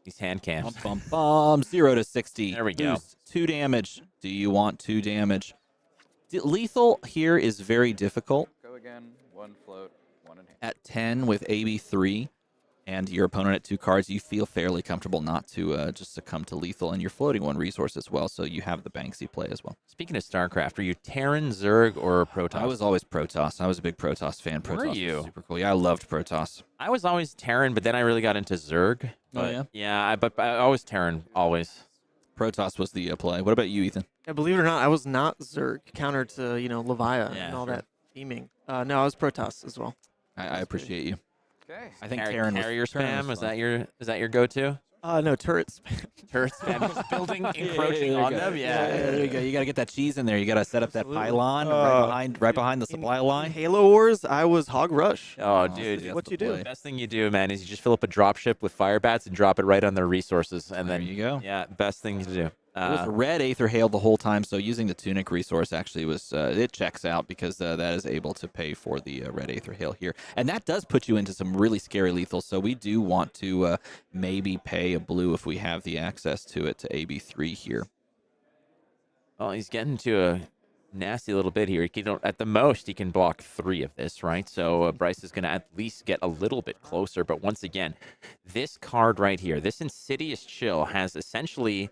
These hand cams. Bum, bum, bum. 0 to 60. There we go. Boost. 2 damage. Do you want 2 damage? Lethal here is very difficult. Go again. 1 float, 1 in hand. At 10 with AB3 and your opponent at 2 cards, you feel fairly comfortable not to just succumb to lethal, and you're floating 1 resource as well, so you have the Banksy play as well. Speaking of StarCraft, are you Terran, Zerg, or Protoss? I was always Protoss. I was a big Protoss fan. Protoss Were was you? super cool. Yeah, I loved Protoss. I was always Terran, but then I really got into Zerg. Oh, yeah? Yeah, but I was Terran, always. Protoss was the play. What about you, Ethan? Yeah, believe it or not, I was not Zerg, counter to, Leviah Yeah, and all sure. that theming. No, I was Protoss as well. I appreciate you. Okay. I think Carrier Terran spam, was is that your go-to? No, turret spam. Turret spam, just building, encroaching there you on go. them. Yeah. There you go. You got to get that cheese in there. You got to set up that Absolutely. pylon right behind the supply In line. Halo Wars, I was Hog Rush. Oh, that's dude. what the you do. play. The best thing you do, man, is you just fill up a dropship with fire bats and drop it right on their resources, and There then you go. yeah, best thing to do. It was red Aether Hail the whole time, so using the Tunic resource actually was, it checks out because that is able to pay for the red Aether Hail here. And that does put you into some really scary lethals, so we do want to maybe pay a blue if we have the access to it to AB3 here. Well, he's getting to a nasty little bit here. At the most, he can block 3 of this, right? So Bryce is going to at least get a little bit closer. But once again, this card right here, this Insidious Chill has essentially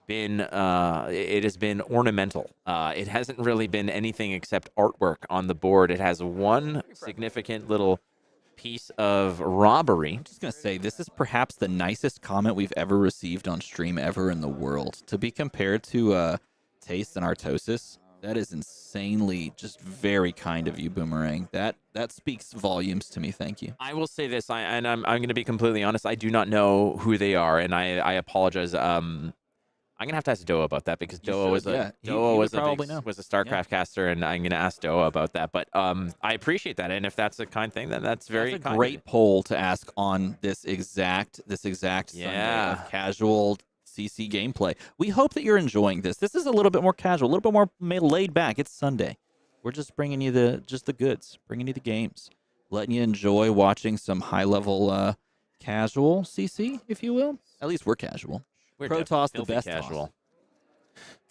been it has been ornamental. It hasn't really been anything except artwork on the board. It has one significant little piece of robbery. I'm just going to say, this is perhaps the nicest comment we've ever received on stream ever in the world. To be compared to Taste and Artosis, that is insanely just very kind of you, Boomerang. That speaks volumes to me. Thank you. I will say this, I'm going to be completely honest. I do not know who they are, and I apologize. I'm gonna have to ask Doa about that because Doa was a StarCraft caster, and I'm gonna ask Doa about that. But I appreciate that, and if that's a kind thing, then that's very That's a kind. great poll to ask on this exact Sunday of casual CC gameplay. We hope that you're enjoying this. This is a little bit more casual, a little bit more laid back. It's Sunday. We're just bringing you the goods, bringing you the games, letting you enjoy watching some high level casual CC, if you will. At least we're casual. We're Protoss, the filthy best casual.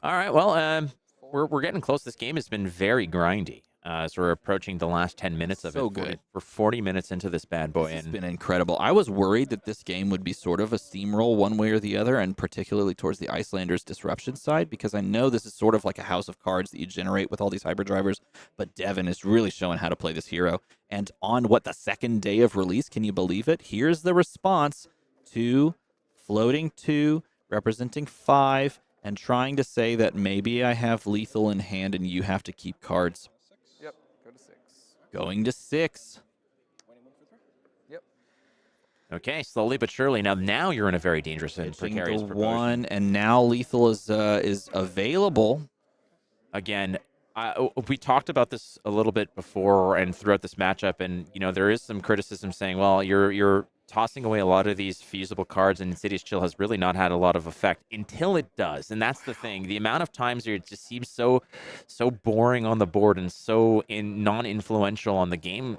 All right, well, we're getting close. This game has been very grindy. As we're approaching the last 10 minutes of So it. good. We're 40 minutes into this bad boy. It's been incredible. I was worried that this game would be sort of a steamroll one way or the other, and particularly towards the Icelanders' disruption side, because I know this is sort of like a house of cards that you generate with all these hyperdrivers, but Devin is really showing how to play this hero. And on, the second day of release, can you believe it? Here's the response to floating 2, representing 5, and trying to say that maybe I have lethal in hand and you have to keep cards. Yep, go to 6. Going to 6. Yep. Okay, slowly but surely. Now you're in a very dangerous and Pitching precarious to proposition. 1, and now lethal is available. Again, we talked about this a little bit before and throughout this matchup, and there is some criticism saying, well, you're tossing away a lot of these feasible cards, and Insidious Chill has really not had a lot of effect until it does. And that's the thing. The amount of times it just seems so boring on the board and so non-influential on the game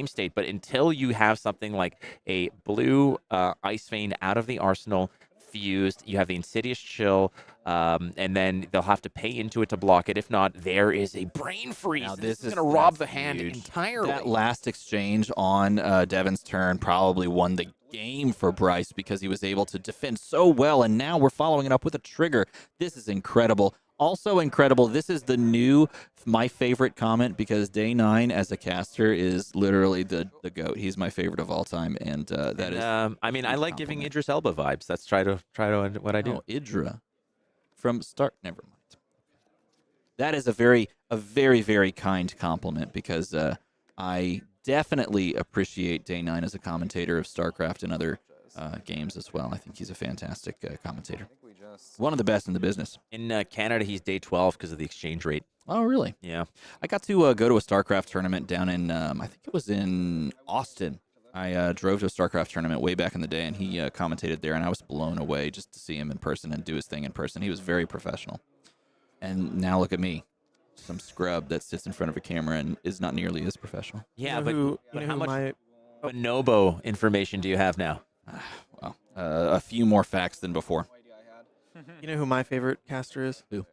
state. But until you have something like a blue Ice Vein out of the arsenal fused, you have the Insidious Chill, and then they'll have to pay into it to block it. If not, there is a brain freeze. Now, This is that's going to rob the huge. hand entirely. That last exchange on Devin's turn probably won the game for Bryce because he was able to defend so well, and now we're following it up with a trigger. This is incredible. Also incredible. This is the new, my favorite comment because Day 9 as a caster is literally the GOAT. He's my favorite of all time, and that is. I mean, I like giving compliment. Idris Elba vibes. That's try to what I do. Oh, Idra from Start. Never mind. That is a very, very kind compliment because I definitely appreciate Day 9 as a commentator of StarCraft and other games as well. I think he's a fantastic commentator. One of the best in the business. In Canada, he's day 12 because of the exchange rate. Oh, really? Yeah. I got to go to a StarCraft tournament down in, I think it was in Austin. I drove to a StarCraft tournament way back in the day, and he commentated there, and I was blown away just to see him in person and do his thing in person. He was very professional. And now look at me, some scrub that sits in front of a camera and is not nearly as professional. Yeah, but how much bonobo information do you have now? Well, a few more facts than before. You know who my favorite caster is? Who?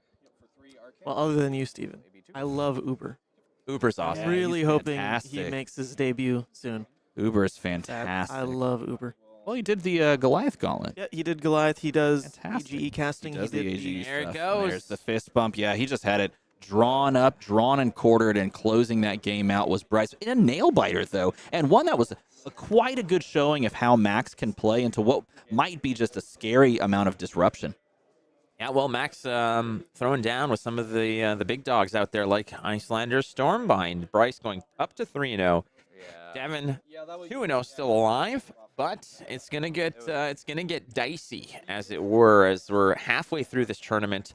Well, other than you, Steven. I love Uber. Uber's awesome. I'm really he's hoping he fantastic. makes his debut soon. Uber is fantastic. I love Uber. Well, he did the Goliath Gauntlet. Yeah, he did Goliath. He does Fantastic. AGE casting. He does did the AGE There it stuff. goes. There's the fist bump. Yeah, he just had it drawn up, drawn and quartered, and closing that game out was Bryce. In a nail biter, though, and one that was quite a good showing of how Maxx can play into what might be just a scary amount of disruption. Yeah, well, Maxx throwing down with some of the big dogs out there like Iyslander, Stormbind, Bryce going up to 3-0. Devin 2-0 still alive, but it's gonna get dicey, as it were, as we're halfway through this tournament.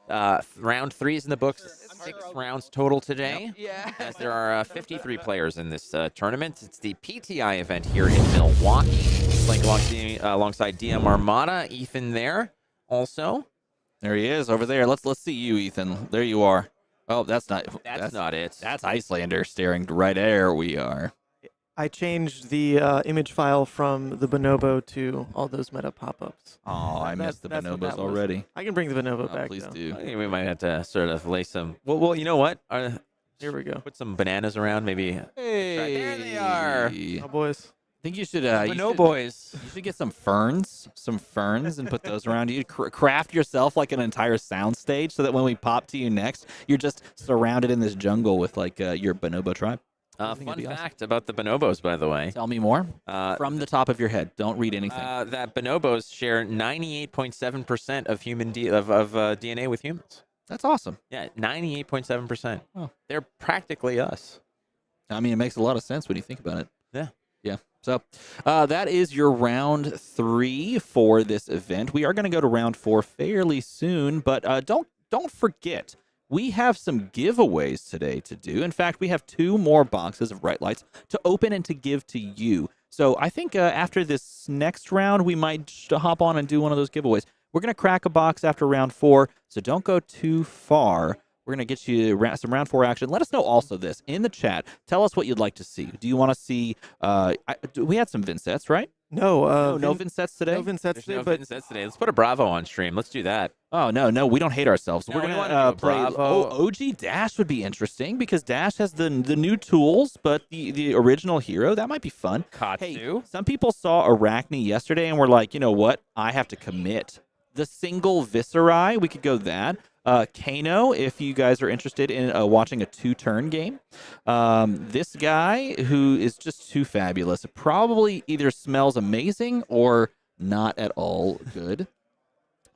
Round 3 is in the books. 6 rounds total today. As there are 53 players in this tournament. It's the PTI event here in Milwaukee. Playing alongside DM Armada, Ethan there also. There he is over there. Let's see you, Ethan. There you are. Oh, that's not it. That's Iyslander staring right there. We are. I changed the image file from the bonobo to all those meta pop-ups. Oh, I missed the that's what bonobos that was. I I can bring the bonobo back. Please though. do. I think we might have to sort of lay some. Well, you know what? Here we go. Put some bananas around, maybe. Hey, There they are. Oh, boys. I think you should. Boys. You should get some ferns, and put those around you. Craft yourself like an entire sound stage, so that when we pop to you next, you're just surrounded in this jungle with like your bonobo tribe. I think Fun it'd be fact about the bonobos, by the way. Tell me more From from the top of your head. Don't read anything. that bonobos share 98.7% of human DNA with humans. That's awesome. Yeah, 98.7%. Oh. They're practically us. I mean, it makes a lot of sense when you think about it. Yeah. Yeah. So that is your round 3 for this event. We are going to go to round 4 fairly soon, but don't forget, we have some giveaways today to do. In fact, we have 2 more boxes of bright lights to open and to give to you. So I think after this next round, we might hop on and do one of those giveaways. We're going to crack a box after round 4, so don't go too far. We're going to get you some round 4 action. Let us know also this in the chat. Tell us what you'd like to see. Do you want to see we had some Vinsets, right? No, No Vinsets today? No Vinsets There's today, no but Vinsets today. Let's put a Bravo on stream. Let's do that. Oh, no, we don't hate ourselves. No, We're we going wanna to do a play Bravo. OG Dash would be interesting because Dash has the new tools, but the original hero, that might be fun. Katsu. Hey, some people saw Arachne yesterday and were like, you know what? I have to commit. The single Viserai, we could go that. Kano, if you guys are interested in watching a 2-turn game. This guy who is just too fabulous. It probably either smells amazing or not at all good.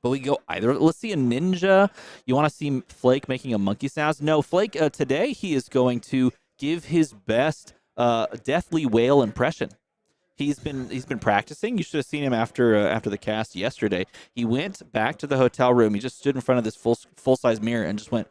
But we go either. Let's see a ninja. You want to see Flake making a monkey sounds? No, Flake, today he is going to give his best deathly whale impression. He's been practicing. You should have seen him after the cast yesterday. He went back to the hotel room. He just stood in front of this full-size mirror and just went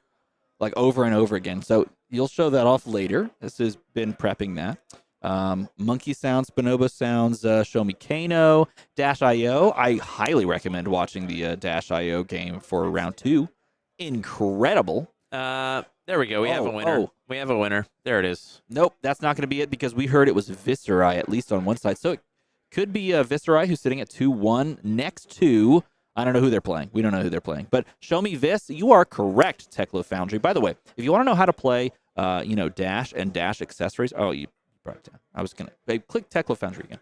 like over and over again. So you'll show that off later. This has been prepping that. Monkey sounds, bonobo sounds, show me Kano, Dash.io. I highly recommend watching the Dash.io game for round 2. Incredible. There we go. We have a winner. Oh. We have a winner. There it is. Nope, that's not going to be it because we heard it was Viserai, at least on one side. So it could be Viserai who's sitting at 2-1 next to, I don't know who they're playing. We don't know who they're playing. But show me Vis. You are correct, Teklo Foundry. By the way, if you want to know how to play, Dash and Dash accessories. Oh, you brought it down. I was going to click Teklo Foundry again.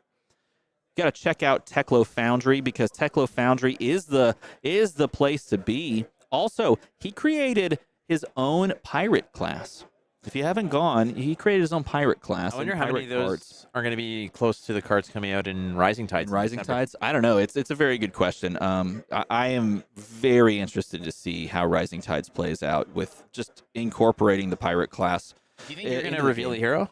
You got to check out Teklo Foundry because Teklo Foundry is the place to be. Also, he created his own pirate class. If you haven't gone, he created his own pirate class. I wonder and how many pirate of those cards. are going to be close to the cards coming out in Rising Tides. In Rising Tides? I don't know. It's a very good question. I am very interested to see how Rising Tides plays out with just incorporating the pirate class. Do you think you're going into to the reveal game. a hero?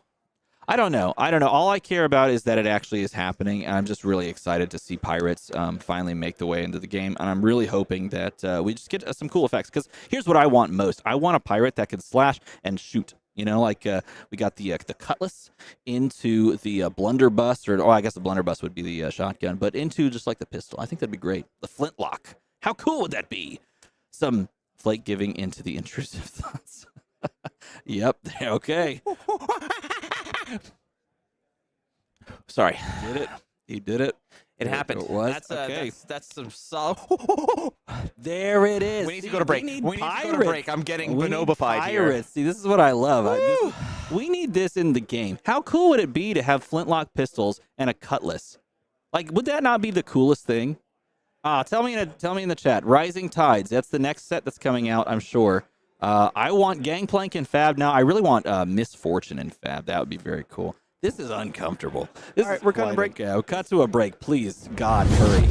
I don't know. All I care about is that it actually is happening, and I'm just really excited to see pirates finally make the way into the game. And I'm really hoping that we just get some cool effects. Because here's what I want most: I want a pirate that can slash and shoot. You know, like we got the cutlass into the blunderbuss, or I guess the blunderbuss would be the shotgun, but into just like the pistol. I think that'd be great. The flintlock. How cool would that be? Some Flake giving into the intrusive thoughts. Yep. Okay. Sorry. Did it. He did it. It happened. It was. That's, Okay. that's some solid. There it is. We need to See, go to break. We need We need to go to pirates. break. I'm getting We need bonobified here. pirates. See, this is what I love. We need this in the game. How cool would it be to have flintlock pistols and a cutlass? Like, would that not be the coolest thing? Tell me in the chat. Rising Tides. That's the next set that's coming out, I'm sure. I want Gangplank and Fab now. I really want Misfortune and Fab. That would be very cool. This is uncomfortable. This All right, is we're cutting a quite break. okay. Cut to a break, please. God, hurry.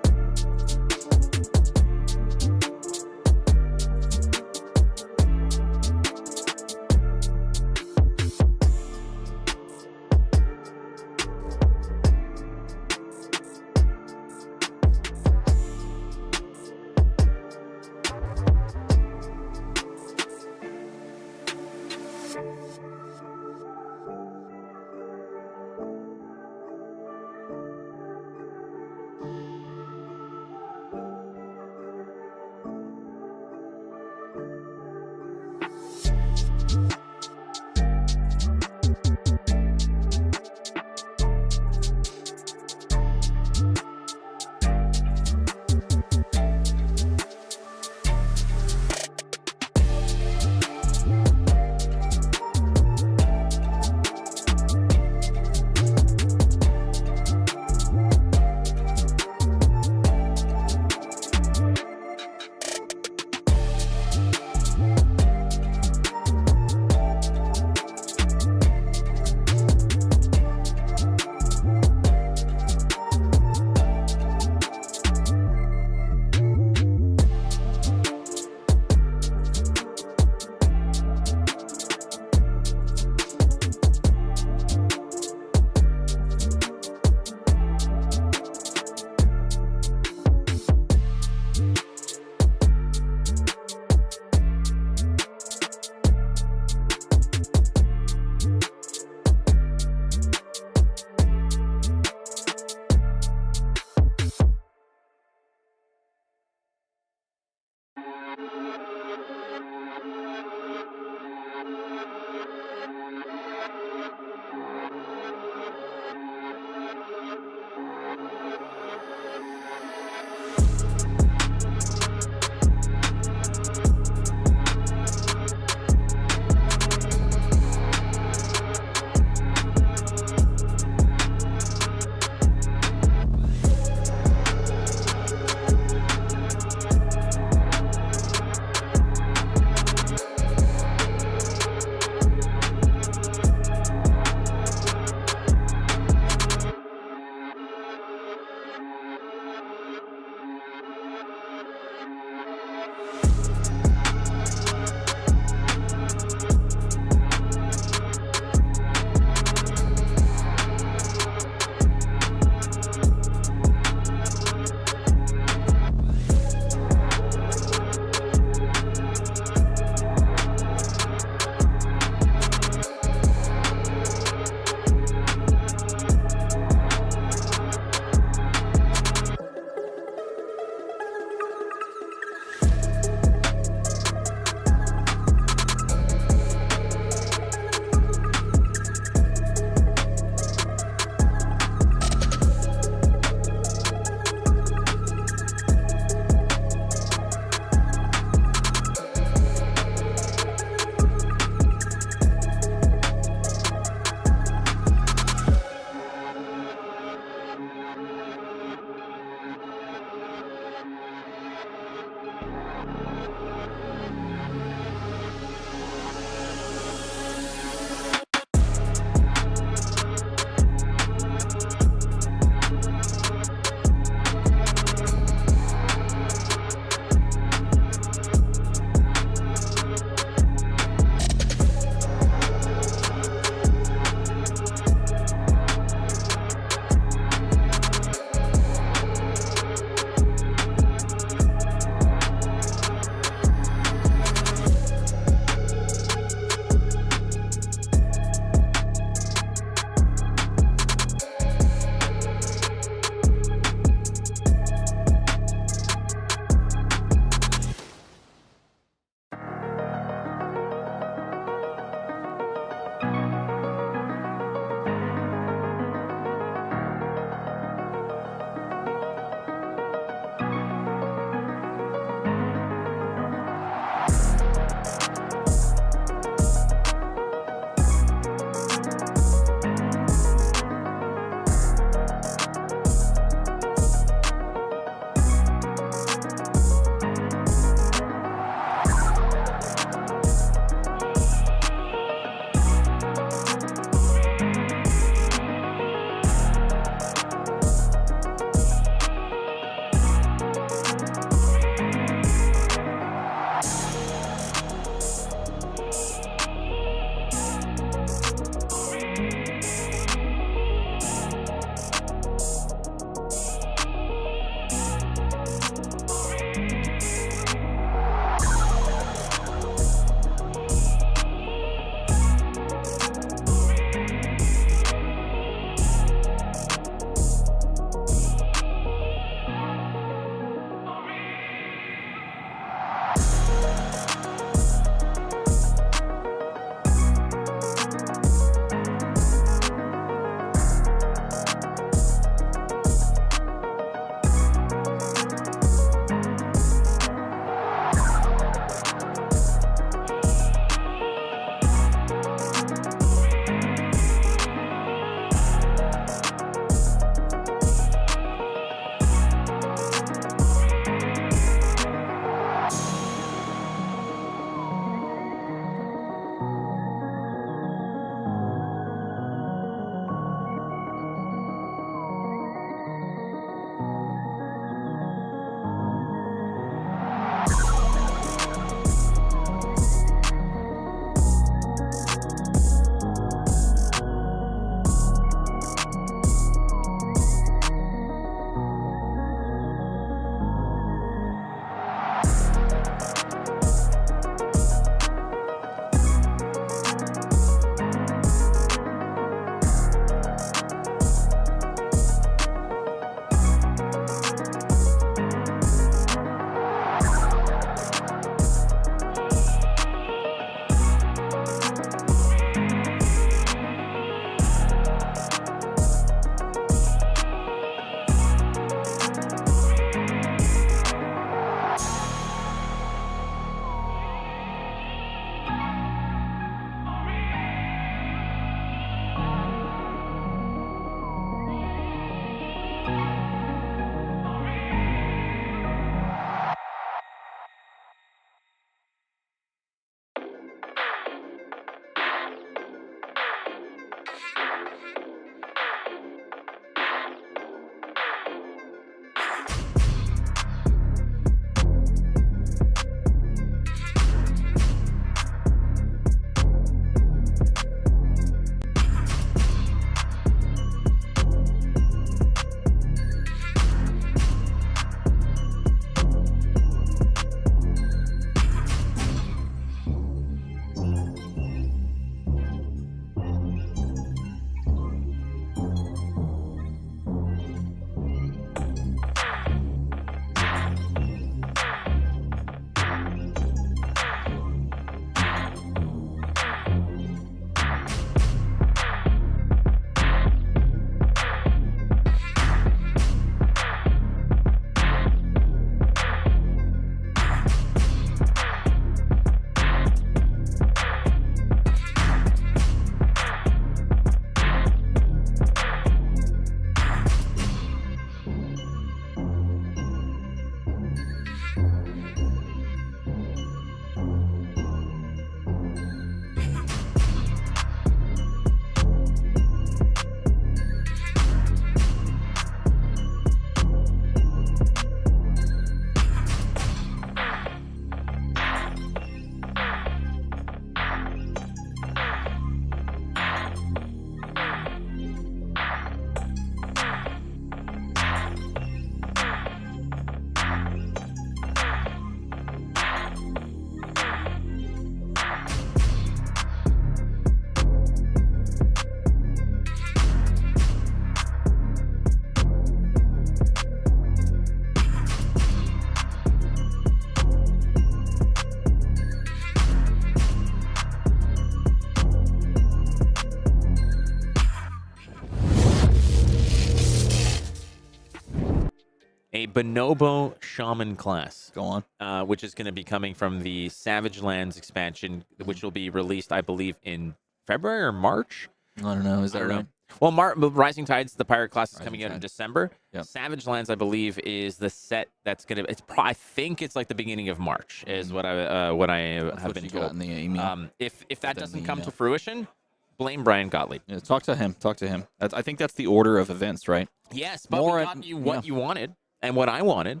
a Bonobo Shaman class. Go on. Which is going to be coming from the Savage Lands expansion, which will be released, I believe, in February or March. I don't know. Is I that don't right? know. Well, Rising Tides, the pirate class, is Rising coming out in Tide. December. Yep. Savage Lands, I believe, is the set that's gonna. I think it's like the beginning of March, is what I That's have what been you told. got in the email. If that Put that in doesn't the come email. to fruition, blame Brian Gottlieb. Yeah, talk to him. Talk to him. I think that's the order of events, right? Yes, but More we at- got you what yeah. you wanted and what I wanted.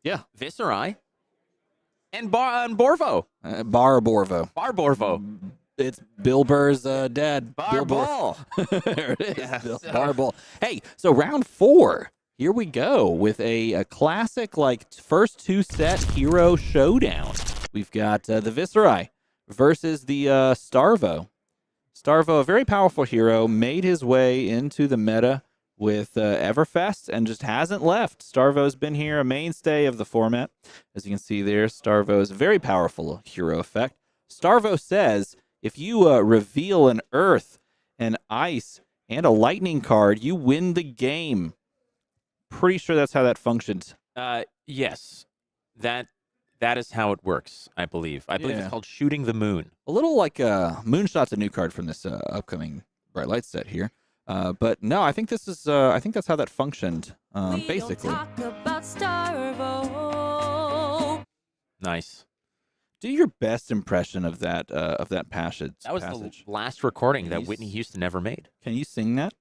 Yeah. Viserai and Borvo. Bar Borvo. Bar Borvo. It's Bill Burr's dad. Bar Bill Burr. Ball. There it is. Yeah, Bill so- Bar Ball. Hey, so round 4. Here we go with a classic, like, first 2-set hero showdown. We've got the Viserai versus the Starvo. Starvo, a very powerful hero, made his way into the meta with Everfest and just hasn't left. Starvo's been here, a mainstay of the format. As you can see there, Starvo's very powerful hero effect. Starvo says, if you reveal an Earth, an Ice, and a Lightning card, you win the game. Pretty sure that's how that functions. Yes, that is how it works. I believe. I believe Yeah. it's called Shooting the Moon. A little like Moonshot's a new card from this upcoming Bright Light set here. But no, I think this is. I think that's how that functioned. Basically, Nice. do your best impression of that passage. That was the last recording that Yes. Whitney Houston ever made. Can you sing that?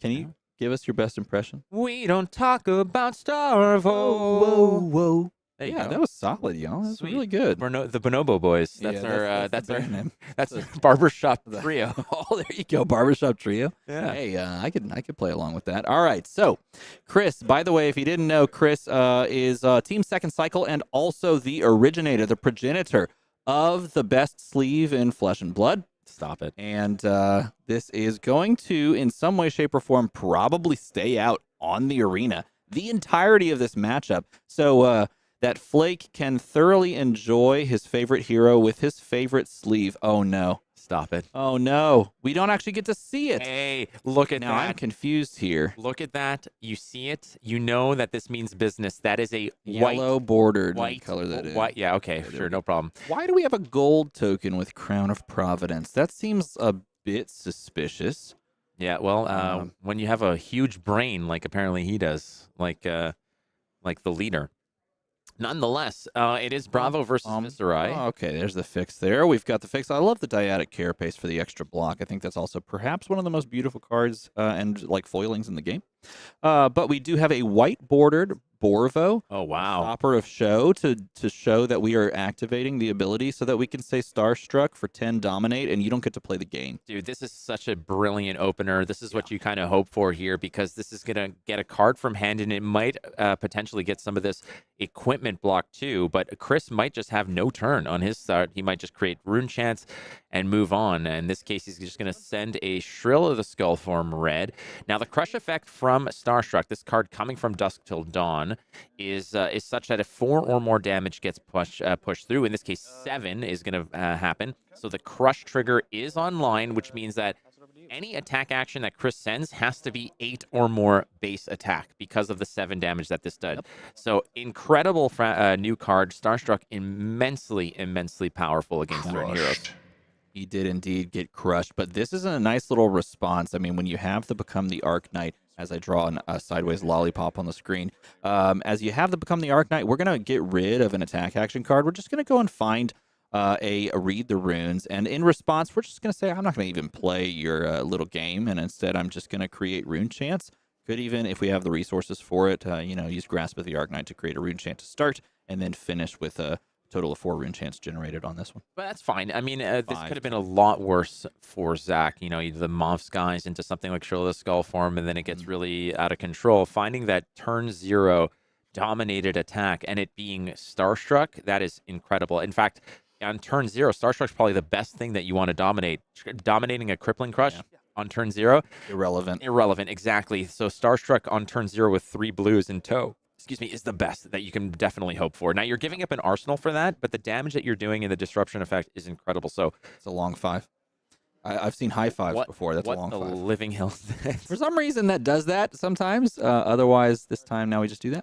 Can you give us your best impression? We don't talk about Starvo. whoa! There you Yeah, go. that was solid, y'all. That was Sweet. really good. The Bonobo Boys. That's Yeah, our the band name. that's our barbershop The- trio. Oh, there you go, barbershop trio. Yeah. Hey, I could play along with that. All right, so Chris. By the way, if you didn't know, Chris is Team Second Cycle and also the originator, the progenitor of the best sleeve in Flesh and Blood. Stop it. And this is going to, in some way, shape, or form, probably stay out on the arena the entirety of this matchup. So that Flake can thoroughly enjoy his favorite hero with his favorite sleeve. Oh, no. Stop it. Oh, no. We don't actually get to see it. Hey, look at Now, I'm that. confused here. Look at that. You see it. You know that this means business. That is a Yellow bordered. white Color that is. White. Yeah. Okay. there Sure. we No problem. Why do we have a gold token with Crown of Providence? That seems a bit suspicious. Yeah. Well, when you have a huge brain, like apparently he does, like the leader. Nonetheless, it is Bravo versus Viserai. Oh, okay, there's the fix there. We've got the fix. I love the dyadic carapace for the extra block. I think that's also perhaps one of the most beautiful cards and like foilings in the game. But we do have a white bordered Borvo. Oh wow. Stopper of show to show that we are activating the ability so that we can say Starstruck for 10 dominate and you don't get to play the game. Dude, this is such a brilliant opener. This is what you kind of hope for here because this is going to get a card from hand and it might potentially get some of this equipment block too. But Chris might just have no turn on his start. He might just create Rune Chance and move on. And in this case, he's just going to send a Shrill of the Skull form red. Now, the crush effect from Starstruck, this card coming from Dusk Till Dawn, is such that if 4 or more damage gets pushed through, in this case 7 is going to happen. So the crush trigger is online, which means that any attack action that Chris sends has to be 8 or more base attack because of the 7 damage that this does. So incredible new card. Starstruck immensely powerful against certain heroes. He did indeed get crushed, but this is a nice little response. I mean, when you have the Become the Arc Knight, as I draw a sideways lollipop on the screen, as you have the Become the Arc Knight, we're going to get rid of an attack action card. We're just going to go and find a Read the Runes, and in response, we're just going to say, I'm not going to even play your little game, and instead I'm just going to create Rune Chance. Could even, if we have the resources for it, use Grasp of the Arc Knight to create a Rune Chance to start, and then finish with a total of 4 Rune Chance generated on this one. But that's fine. I mean, this could have been a lot worse for Zach. You know, the Moths guys into something like Shrill of the Skull form, and then it gets really out of control. Finding that turn 0 dominated attack and it being Starstruck, that is incredible. In fact, on turn 0, Starstruck's probably the best thing that you want to dominate. Dominating a Crippling Crush on turn 0. Irrelevant, exactly. So Starstruck on turn 0 with 3 blues in tow, is the best that you can definitely hope for. Now, you're giving up an arsenal for that, but the damage that you're doing in the disruption effect is incredible. So it's a long 5. I've seen high fives before. That's a long What the five. living hell is that? For some reason, that does that sometimes. Otherwise, this time now we just do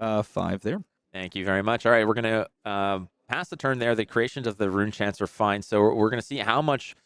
that. 5 there. Thank you very much. All right, we're going to pass the turn there. The creations of the rune chants are fine. So we're going to see how much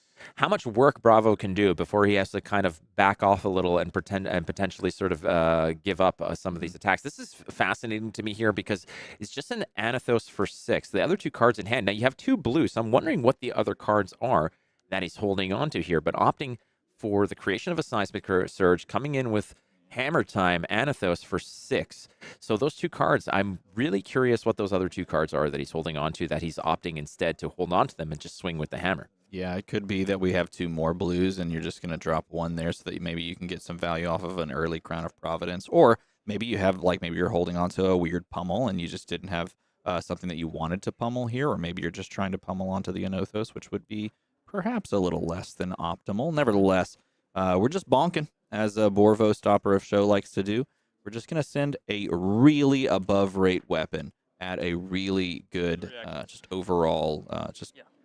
work Bravo can do before he has to kind of back off a little and potentially sort of give up some of these attacks. This is fascinating to me here because it's just an Anathos for 6. The other 2 cards in hand. Now you have 2 blue, so I'm wondering what the other cards are that he's holding on to here, but opting for the creation of a Seismic Surge, coming in with Hammer Time, Anathos for 6. So those 2 cards, I'm really curious what those other 2 cards are that he's holding on to, that he's opting instead to hold on to them and just swing with the hammer. Yeah, it could be that we have 2 more blues and you're just going to drop 1 there so that maybe you can get some value off of an early Crown of Providence. Or maybe you have, maybe you're holding on to a weird pummel and you just didn't have something that you wanted to pummel here. Or maybe you're just trying to pummel onto the Anathos, which would be perhaps a little less than optimal. Nevertheless, we're just bonking, as a Borvo Stopper of Show likes to do. We're just going to send a really above-rate weapon at a really good, just overall,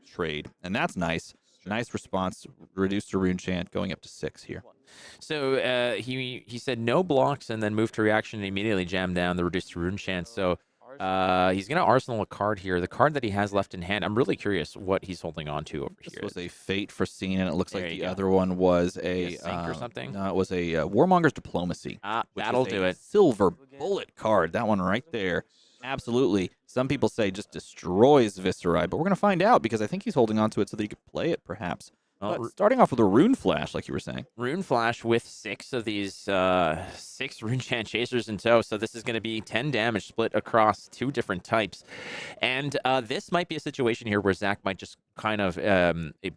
trade. And that's nice. Nice response. Reduced to Rune Chant, going up to 6 here. So he said no blocks and then moved to reaction and immediately jammed down the reduced to Rune Chant. So he's going to arsenal a card here. The card that he has left in hand, I'm really curious what he's holding on to over here. This was a Fate Foreseen, and it looks like the other one was a Sync or something? No, it was a Warmonger's Diplomacy. That'll do it. Silver bullet card. That one right there. Absolutely. Some people say just destroys Viserai, but we're going to find out because I think he's holding on to it so that he could play it, perhaps. But starting off with a Rune Flash, like you were saying. Rune Flash with 6 of these 6 Rune Chant Chasers in tow. So this is going to be 10 damage split across 2 different types. And this might be a situation here where Zach might just kind of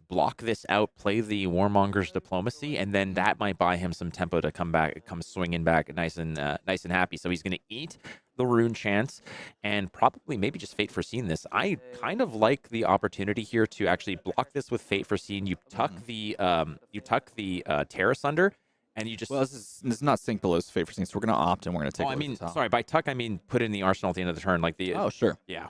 block this out, play the Warmonger's Diplomacy, and then that might buy him some tempo to come swinging back nice and happy. So he's going to eat the Rune Chants and probably maybe just Fate Foreseen this. I kind of like the opportunity here to actually block this with Fate Foreseen. You tuck the Terra Sunder, and you just... Well, this is not sync below Fate Foreseen, so we're going to opt and we're going to take sorry, by tuck, I mean put in the arsenal at the end of the turn. Like the... Oh, sure. Yeah.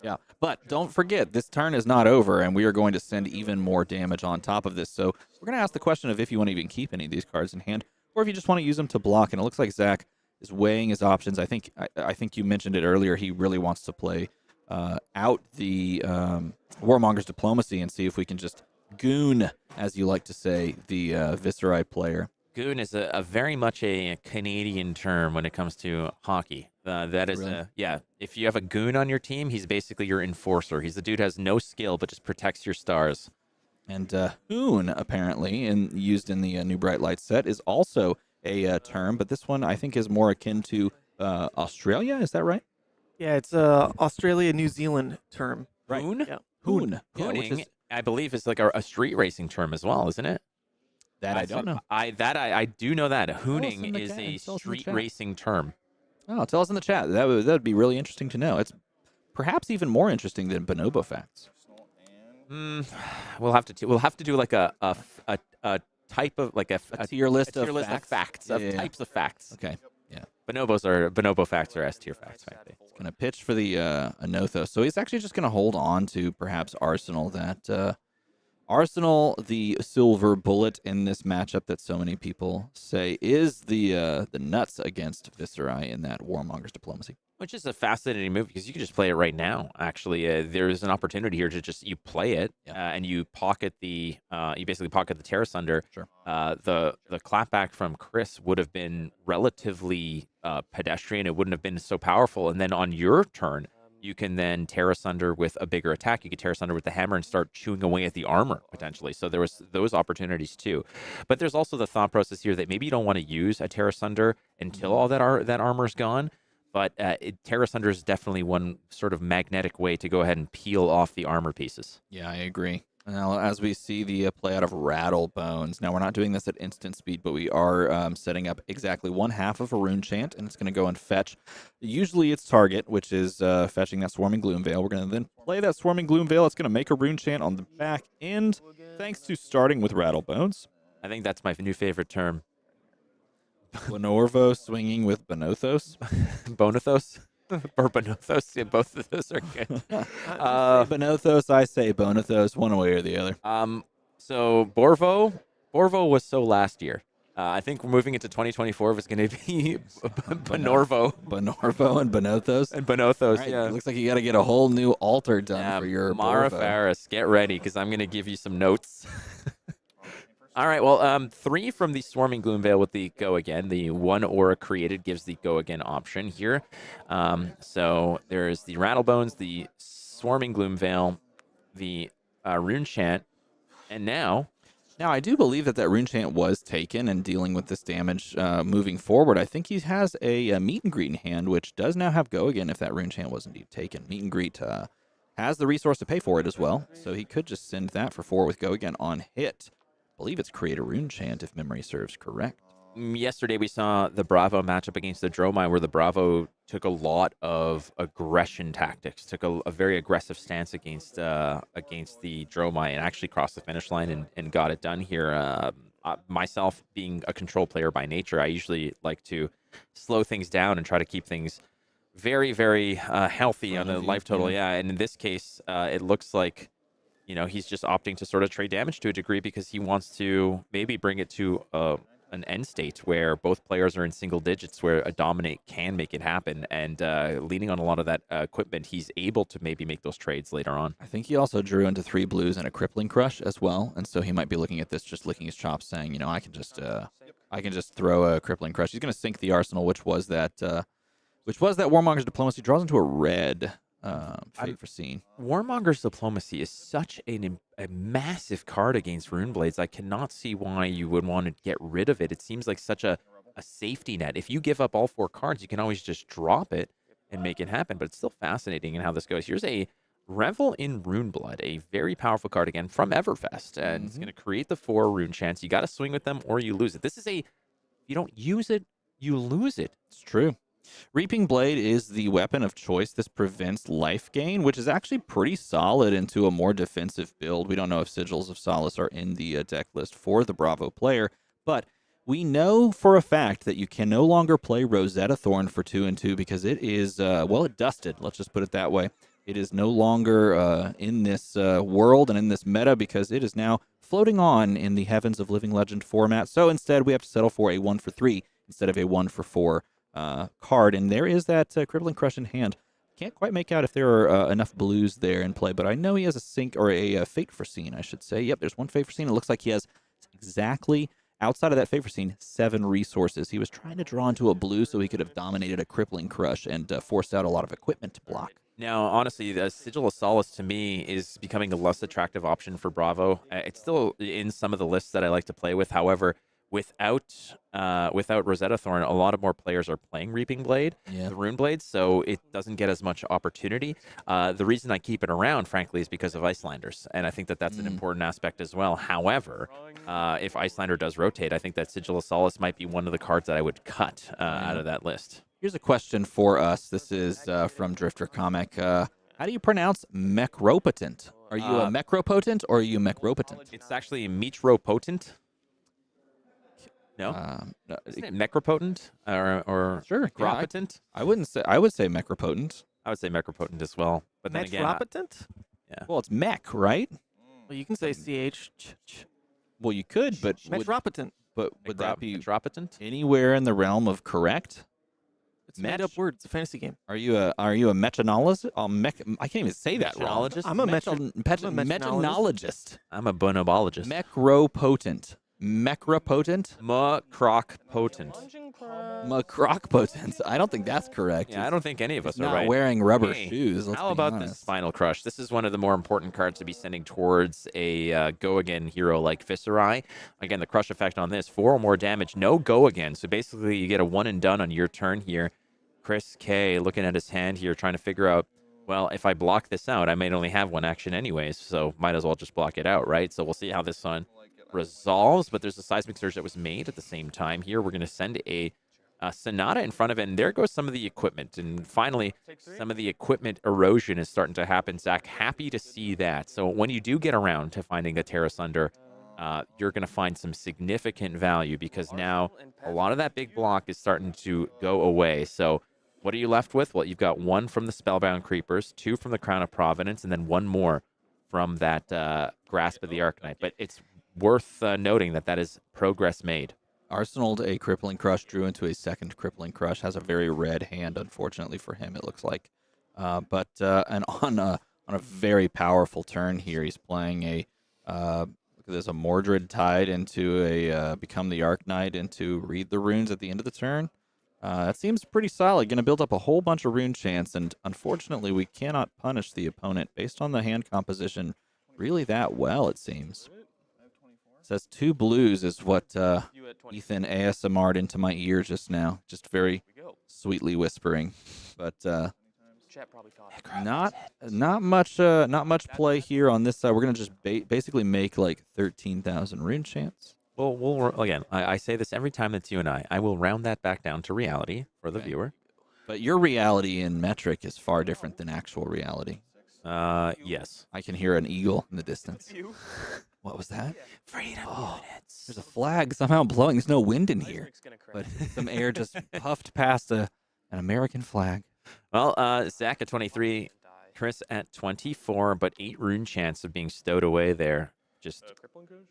Yeah, but don't forget, this turn is not over, and we are going to send even more damage on top of this. So we're going to ask the question of if you want to even keep any of these cards in hand, or if you just want to use them to block. And it looks like Zach is weighing his options. I think you mentioned it earlier. He really wants to play out the Warmonger's Diplomacy and see if we can just goon, as you like to say, the Viserai player. Goon is a very much a Canadian term when it comes to hockey. That is, really? If you have a goon on your team, he's basically your enforcer. He's the dude who has no skill but just protects your stars. And Hoon, apparently, used in the new Bright Light set, is also a term, but this one I think is more akin to Australia. Is that right? Yeah, it's a Australia New Zealand term. Right. Hoon? Yeah. Hoon. Hooning, I believe, is like a street racing term as well, isn't it? That I don't know. I do know that. us in Hooning the is chat. a Tell us in the street chat. racing term. Oh, tell us in the chat. That would be really interesting to know. It's perhaps even more interesting than Bonobo Facts. We'll have to do like a type of like a tier list tier of list facts? of facts of Yeah. types of facts. Okay. Yeah. Bonobo facts are S tier facts. He's going to pitch for the Anothos. So he's actually just going to hold on to perhaps Arsenal. Arsenal, the silver bullet in this matchup that so many people say is the nuts against Viserai in that Warmonger's Diplomacy. Which is a fascinating move because you can just play it right now. Actually, there's an opportunity here to just you play it and you pocket the you basically pocket the Terra Sunder. Sure. The clapback from Chris would have been relatively pedestrian. It wouldn't have been so powerful. And then on your turn, you can then Terra Sunder with a bigger attack. You can Terra Sunder with the hammer and start chewing away at the armor potentially. So there was those opportunities too. But there's also the thought process here that maybe you don't want to use a Terra Sunder until all that armor's gone. But Terra Sunder is definitely one sort of magnetic way to go ahead and peel off the armor pieces. Yeah, I agree. Now, as we see the play out of Rattle Bones, now we're not doing this at instant speed, but we are setting up exactly one half of a Rune Chant, and it's going to go and fetch usually its target, which is fetching that Swarming Gloom Veil. We're going to then play that Swarming Gloom Veil. It's going to make a Rune Chant on the back end, thanks to starting with Rattle Bones. I think that's my new favorite term. Bonorvo swinging with Bonothos. Bonothos? Or Bonothos? Yeah, both of those are good. Bonothos, I say Bonothos, one way or the other. So Borvo was so last year. I think we're moving into 2024. It's going to be Benorvo. Benorvo and Bonothos. And Bonothos, Right, yeah. It looks like you got to get a whole new altar done for your Mara Borvo. Faris, get ready because I'm going to give you some notes. All right, well, 3 from the Swarming Gloom Veil with the Go Again. The 1 aura created gives the Go Again option here. So there's the Rattlebones, the Swarming Gloom Veil, the Rune Chant, and now I do believe that Rune Chant was taken and dealing with this damage moving forward. I think he has a Meet and Greet in hand, which does now have Go Again if that Rune Chant was indeed taken. Meet and Greet has the resource to pay for it as well, so he could just send that for 4 with Go Again on hit. I believe it's create a Rune Chant if memory serves correct. yesterday we saw the Bravo matchup against the Dromai, where the Bravo took a lot of aggression tactics, took a very aggressive stance against the Dromai, and actually crossed the finish line and got it done here. Myself being a control player by nature, I usually like to slow things down and try to keep things very, very healthy on the life total. Yeah, and in this case, it looks like, you know, he's just opting to sort of trade damage to a degree because he wants to maybe bring it to an end state where both players are in single digits, where a dominate can make it happen. And leaning on a lot of that equipment, he's able to maybe make those trades later on. I think he also drew into 3 blues and a crippling crush as well, and so he might be looking at this, just licking his chops, saying, you know, I can just throw a crippling crush. He's going to sink the arsenal, which was that Warmonger's Diplomacy, draws into a red. Fate for scene. Warmonger's Diplomacy is such a massive card against Runeblades. I cannot see why you would want to get rid of it. It seems like such a safety net. If you give up all 4 cards, you can always just drop it and make it happen. But it's still fascinating in how this goes. Here's a Revel in Runeblood, a very powerful card again from Everfest, and it's going to create the 4 rune chance. You got to swing with them or you lose it. This is if you don't use it, you lose it. It's true. Reaping Blade is the weapon of choice. This prevents life gain, which is actually pretty solid into a more defensive build. We don't know if Sigils of Solace are in the deck list for the Bravo player, but we know for a fact that you can no longer play Rosetta Thorn for 2 and 2 because it is, it dusted. Let's just put it that way. It is no longer in this world and in this meta because it is now floating on in the Heavens of Living Legend format. So instead, we have to settle for a 1 for 3 instead of a 1 for 4 card, and there is that Crippling Crush in hand. Can't quite make out if there are enough blues there in play, but I know he has a sync or a Fate Foreseen, I should say. Yep, there's 1 Fate Foreseen. It looks like he has exactly, outside of that Fate Foreseen, 7 resources. He was trying to draw into a blue so he could have dominated a Crippling Crush and forced out a lot of equipment to block. Now, honestly, the Sigil of Solace to me is becoming a less attractive option for Bravo. It's still in some of the lists that I like to play with. However, without Rosetta Thorn, a lot of more players are playing Reaping Blade, the Rune Blade, so it doesn't get as much opportunity. The reason I keep it around, frankly, is because of Icelanders, and I think that that's an important aspect as well. However, if Iyslander does rotate, I think that Sigil of Solace might be one of the cards that I would cut out of that list. Here's a question for us. This is from Drifter Comic. How do you pronounce Mechropotent? Are you a Mechropotent or are you Mechropotent? It's actually Mechropotent. No, isn't it Mechropotent or sure, Mechropotent? I would say Mechropotent. I would say Mechropotent as well. But then again, Mechropotent? yeah. Well, it's mech, right? Well, you can say CH. Well, you could, but Metropotent. would that be Mechropotent? anywhere in the realm of correct? It's a made up word. It's a fantasy game. Are you a mechanologist? I can't even say that wrong. Mechanologist? I'm a mechanologist. I'm a bonobologist. Mechropotent. Mechropotent? Macrocpotent. Macrocpotent. I don't think that's correct. Yeah, I don't think any of us are not right. wearing rubber Hey, shoes. Let's how be about honest. this Final Crush? This is one of the more important cards to be sending towards a go-again hero like Viserai. Again, the crush effect on this, 4 or more damage, no go-again. So basically, you get a 1 and done on your turn here. Chris K looking at his hand here, trying to figure out, well, if I block this out, I might only have 1 action anyways, so might as well just block it out, right? So we'll see how this one resolves, but there's a Seismic Surge that was made at the same time here. We're going to send a Sonata in front of it, and there goes some of the equipment. And finally, some of the equipment erosion is starting to happen. Zach, happy to see that. So when you do get around to finding a Terra Sunder, you're going to find some significant value because now a lot of that big block is starting to go away. So what are you left with? Well, you've got 1 from the Spellbound Creepers, 2 from the Crown of Providence, and then 1 more from that Grasp of the Arcanite. But it's worth noting that is progress made. Arsenaled a Crippling Crush, drew into a second Crippling Crush, has a very red hand, unfortunately for him, it looks like. And on a very powerful turn here, he's playing a, look at this, a Mordred Tide into a Become the Arc Knight into Read the Runes at the end of the turn. That seems pretty solid. Going to build up a whole bunch of rune chants, and unfortunately we cannot punish the opponent based on the hand composition really that well, it seems. Says 2 blues is what Ethan ASMR'd into my ear just now, just very sweetly whispering. But not much play here on this side. We're gonna just basically make like 13,000 rune chants. Well, again, I say this every time it's you and I will round that back down to reality for the viewer. But your reality in metric is far different than actual reality. Yes. I can hear an eagle in the distance. What was that? Freedom units. There's a flag somehow blowing. There's no wind in here. But some air just puffed past an American flag. Well, Zach at 23, Chris at 24, but 8 rune chants of being stowed away there. Just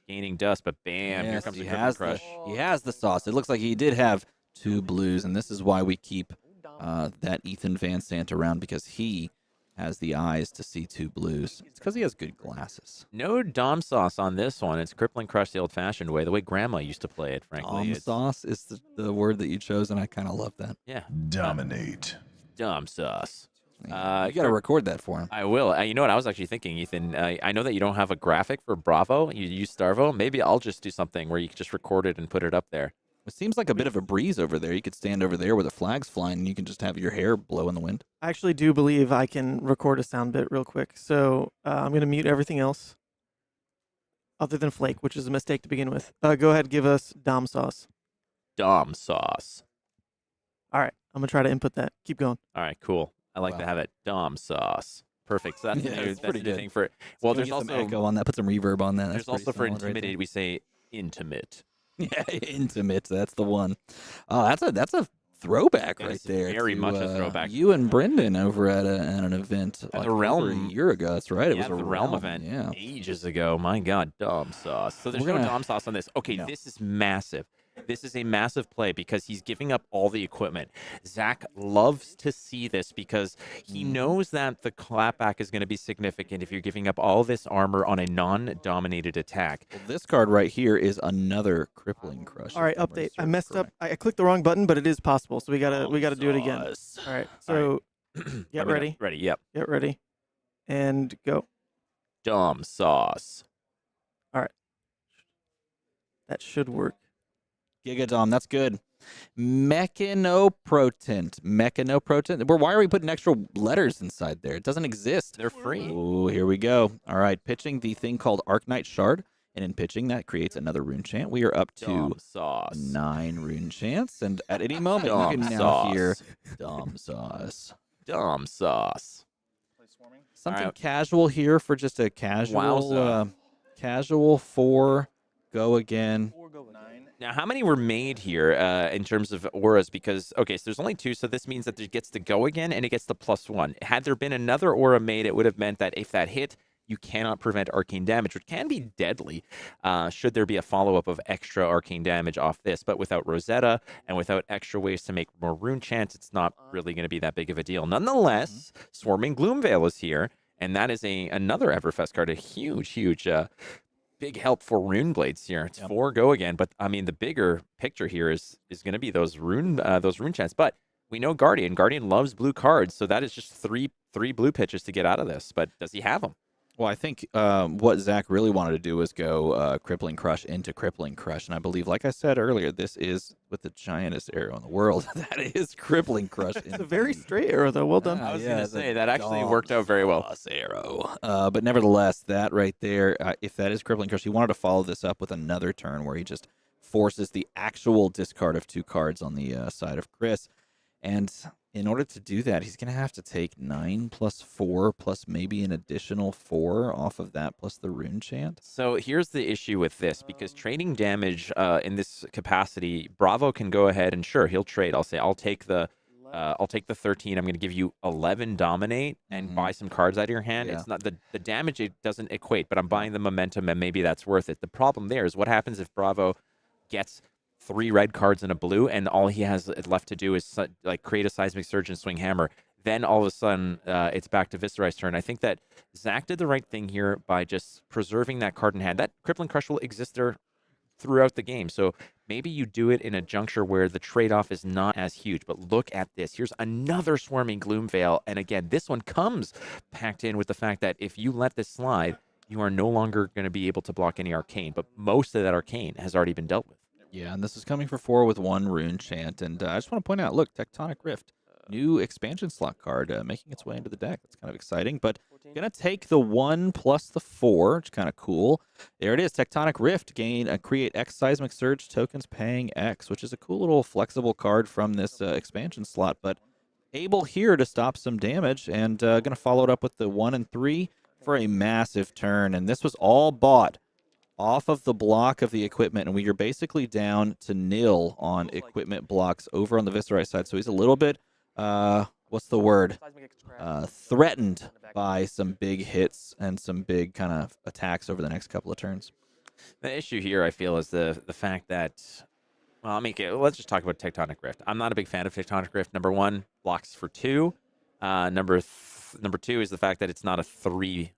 gaining dust, but bam, here comes the Crippling Crush. He has the sauce. It looks like he did have 2 blues, and this is why we keep that Ethan Van Sant around, because he has the eyes to see 2 blues. It's because he has good glasses. No Dom sauce on this one. It's Crippling Crush the old-fashioned way, the way Grandma used to play it, frankly. Dom sauce is the word that you chose, and I kind of love that. Yeah. Dominate. Dom sauce. You got to record that for him. I will. You know what I was actually thinking, Ethan? I know that you don't have a graphic for Bravo. You use Starvo. Maybe I'll just do something where you can just record it and put it up there. It seems like a bit of a breeze over there. You could stand over there where the flag's flying, and you can just have your hair blow in the wind. I actually do believe I can record a sound bit real quick. So I'm going to mute everything else other than Flake, which is a mistake to begin with. Go ahead, give us Dom sauce. Dom sauce. All right. I'm going to try to input that. Keep going. All right, cool. I like to have it. Dom sauce. Perfect. So that's, that's pretty a new good. thing for it. Well, there's Some also echo on that. Put some reverb on that. There's also for intimidated, we say intimate. Yeah, intimate. That's the one. Oh, that's a throwback That right is there. very to, much a throwback. You and Brendan over at an event At the over Realm. a year ago. That's right. It was a the Realm event Yeah. ages ago. My God, Dom sauce. So there's We're no gonna- Dom sauce on this. Okay, No. this is massive. This is a massive play because he's giving up all the equipment. Zach loves to see this because he knows that the clapback is going to be significant if you're giving up all this armor on a non-dominated attack. Well, this card right here is another Crippling Crush. All right, update. I messed up. I clicked the wrong button, but it is possible. So we gotta do it again. All right. So get ready. Ready, yep. Get ready. And go. Dom sauce. That should work. Gigadom, that's good. Mechanoprotent. Why are we putting extra letters inside there? It doesn't exist. They're free. Oh, here we go. All right, pitching the thing called Arknight Shard, and in pitching that creates another rune chant. We are up to Dom sauce. 9 rune chants, and at any moment Dom you can now sauce. hear Dom sauce. Dom sauce. Something right. casual here for just a casual, Wowza. casual 4 go again. Now, how many were made here in terms of auras? Because, okay, so there's only 2, so this means that it gets to go again, and it gets the +1. Had there been another aura made, it would have meant that if that hit, you cannot prevent arcane damage, which can be deadly should there be a follow-up of extra arcane damage off this. But without Rosetta and without extra ways to make more rune chants, it's not really going to be that big of a deal. Nonetheless, Swarming Gloomveil is here, and that is another Everfest card, a huge big help for rune blades here. It's 4 go again, but I mean the bigger picture here is going to be those rune chants. But we know Guardian loves blue cards, so that is just three blue pitches to get out of this. But does he have them? Well, I think what Zach really wanted to do was go Crippling Crush into Crippling Crush. And I believe, like I said earlier, this is with the giantest arrow in the world. That is Crippling Crush. It's a very straight arrow, though. Well done. I was going to say, that actually worked out very well. Arrow. But nevertheless, that right there, if that is Crippling Crush, he wanted to follow this up with another turn where he just forces the actual discard of 2 cards on the side of Chris. And in order to do that, he's going to have to take 9 plus 4 plus maybe an additional 4 off of that plus the rune chant. So here's the issue with this, because trading damage in this capacity, Bravo can go ahead and sure, he'll trade. I'll say, I'll take the I'll take the 13. I'm going to give you 11 dominate and buy some cards out of your hand. Yeah. It's not the damage, it doesn't equate, but I'm buying the momentum, and maybe that's worth it. The problem there is what happens if Bravo gets 3 red cards and a blue, and all he has left to do is like create a Seismic Surge and swing hammer. Then all of a sudden, it's back to Viserai's turn. I think that Zach did the right thing here by just preserving that card in hand. That Crippling Crush will exist there throughout the game. So maybe you do it in a juncture where the trade-off is not as huge. But look at this. Here's another Swarming Gloom Veil. And again, this one comes packed in with the fact that if you let this slide, you are no longer going to be able to block any Arcane. But most of that Arcane has already been dealt with. Yeah, and this is coming for 4 with 1 Rune Chant. And I just want to point out, look, Tectonic Rift. New expansion slot card making its way into the deck. That's kind of exciting, but gonna take the 1 plus the 4, which is kind of cool. There it is, Tectonic Rift. Create X Seismic Surge tokens paying X, which is a cool little flexible card from this expansion slot, but able here to stop some damage, and gonna follow it up with the 1 and 3 for a massive turn. And this was all bought off of the block of the equipment, and we are basically down to 0 on equipment blocks over on the Viserai side. So he's a little bit what's the word? Threatened by some big hits and some big kind of attacks over the next couple of turns. The issue here, I feel, is the fact that, well, let's just talk about Tectonic Rift. I'm not a big fan of Tectonic Rift. Number 1, blocks for 2. Number 2 is the fact that it's not a 3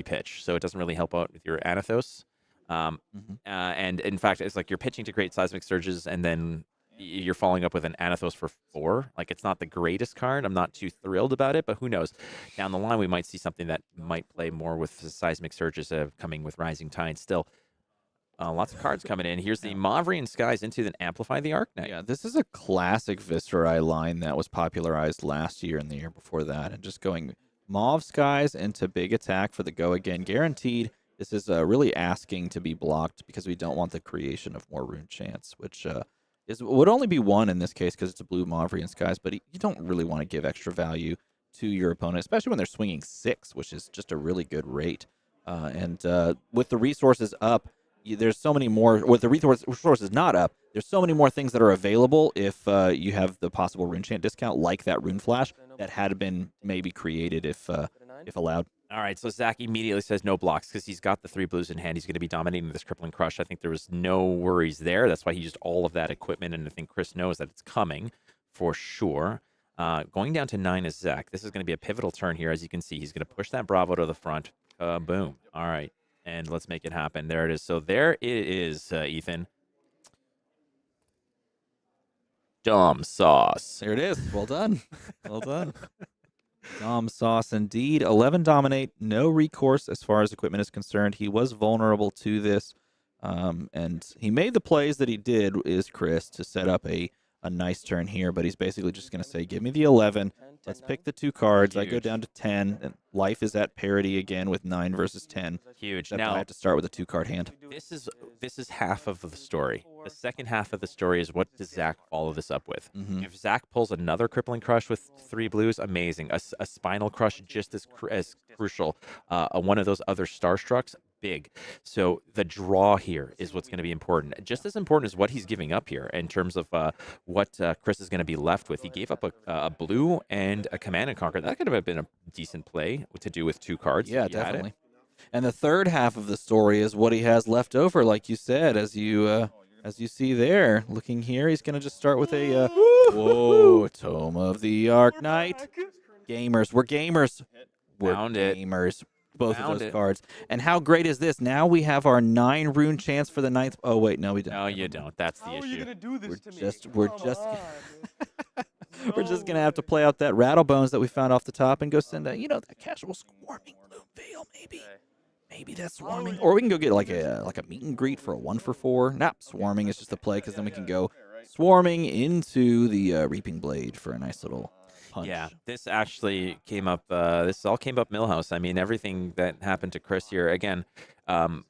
pitch, so it doesn't really help out with your Anathos. And in fact, it's like you're pitching to create Seismic Surges, and then you're following up with an Anathos for 4. Like, it's not the greatest card. I'm not too thrilled about it, but who knows? Down the line, we might see something that might play more with the Seismic Surges coming with Rising Tide. Still, lots of cards coming in. Here's the Mavrian Skies into the Amplify the Arknight. Yeah, this is a classic Viserai line that was popularized last year and the year before that. And just going Mauve Skies into big attack for the go again. Guaranteed. This is really asking to be blocked because we don't want the creation of more Rune Chants, which would only be 1 in this case because it's a blue Mavrian Skies, but you don't really want to give extra value to your opponent, especially when they're swinging 6, which is just a really good rate. And with the resources up, there's so many more. With the resources not up, there's so many more things that are available if you have the possible Rune Chant discount, like that Rune Flash that had been maybe created if allowed. All right, so Zach immediately says no blocks because he's got the 3 blues in hand. He's going to be dominating this Crippling Crush. I think there was no worries there. That's why he used all of that equipment, and I think Chris knows that it's coming for sure. Going down to 9 is Zach. This is going to be a pivotal turn here. As you can see, he's going to push that Bravo to the front. Boom. All right, and let's make it happen. There it is. So there it is, Ethan. Dumb sauce. There it is. Well done. Well done. Dom sauce indeed. 11 dominate, no recourse as far as equipment is concerned. He was vulnerable to this, and he made the plays that he did, is Chris, to set up a nice turn here, but he's basically just going to say, give me the 11. Let's pick the 2 cards. Huge. I go down to 10, and life is at parity again with 9 versus 10. Huge. Except Now, I have to start with a 2-card hand. this is half of the story. The second half of the story is what does Zach follow this up with? If Zach pulls another Crippling Crush with 3 blues, amazing. A Spinal Crush just as crucial. One of those other Starstrucks, big. So the draw here is what's going to be important. Just as important as what he's giving up here in terms of what Chris is going to be left with. He gave up a blue and a Command and Conquer. That could have been a decent play to do with 2 cards. Yeah, definitely. And the third half of the story is what he has left over, like you said, as you see there. Looking here, he's going to just start with a whoa, Tome of the Arknight. Gamers, we're gamers. We're Found it. gamers. Both Found of those it. cards. And how great is this? Now we have our 9 Rune Chants for the 9th. Oh wait, no, we don't. No, you don't. That's the How are you issue. gonna do this to me? We're Come just on. we're just gonna have to play out that Rattle Bones that we found off the top and go send that casual Swarming Gloom Veil, maybe. Maybe that's Swarming. Or we can go get like a meet and greet for a 1-for-4. Not Swarming, it's just a play, because then we can go Swarming into the Reaping Blade for a nice little punch. Yeah, this actually came up. This all came up Millhouse. I mean, everything that happened to Chris here. Again,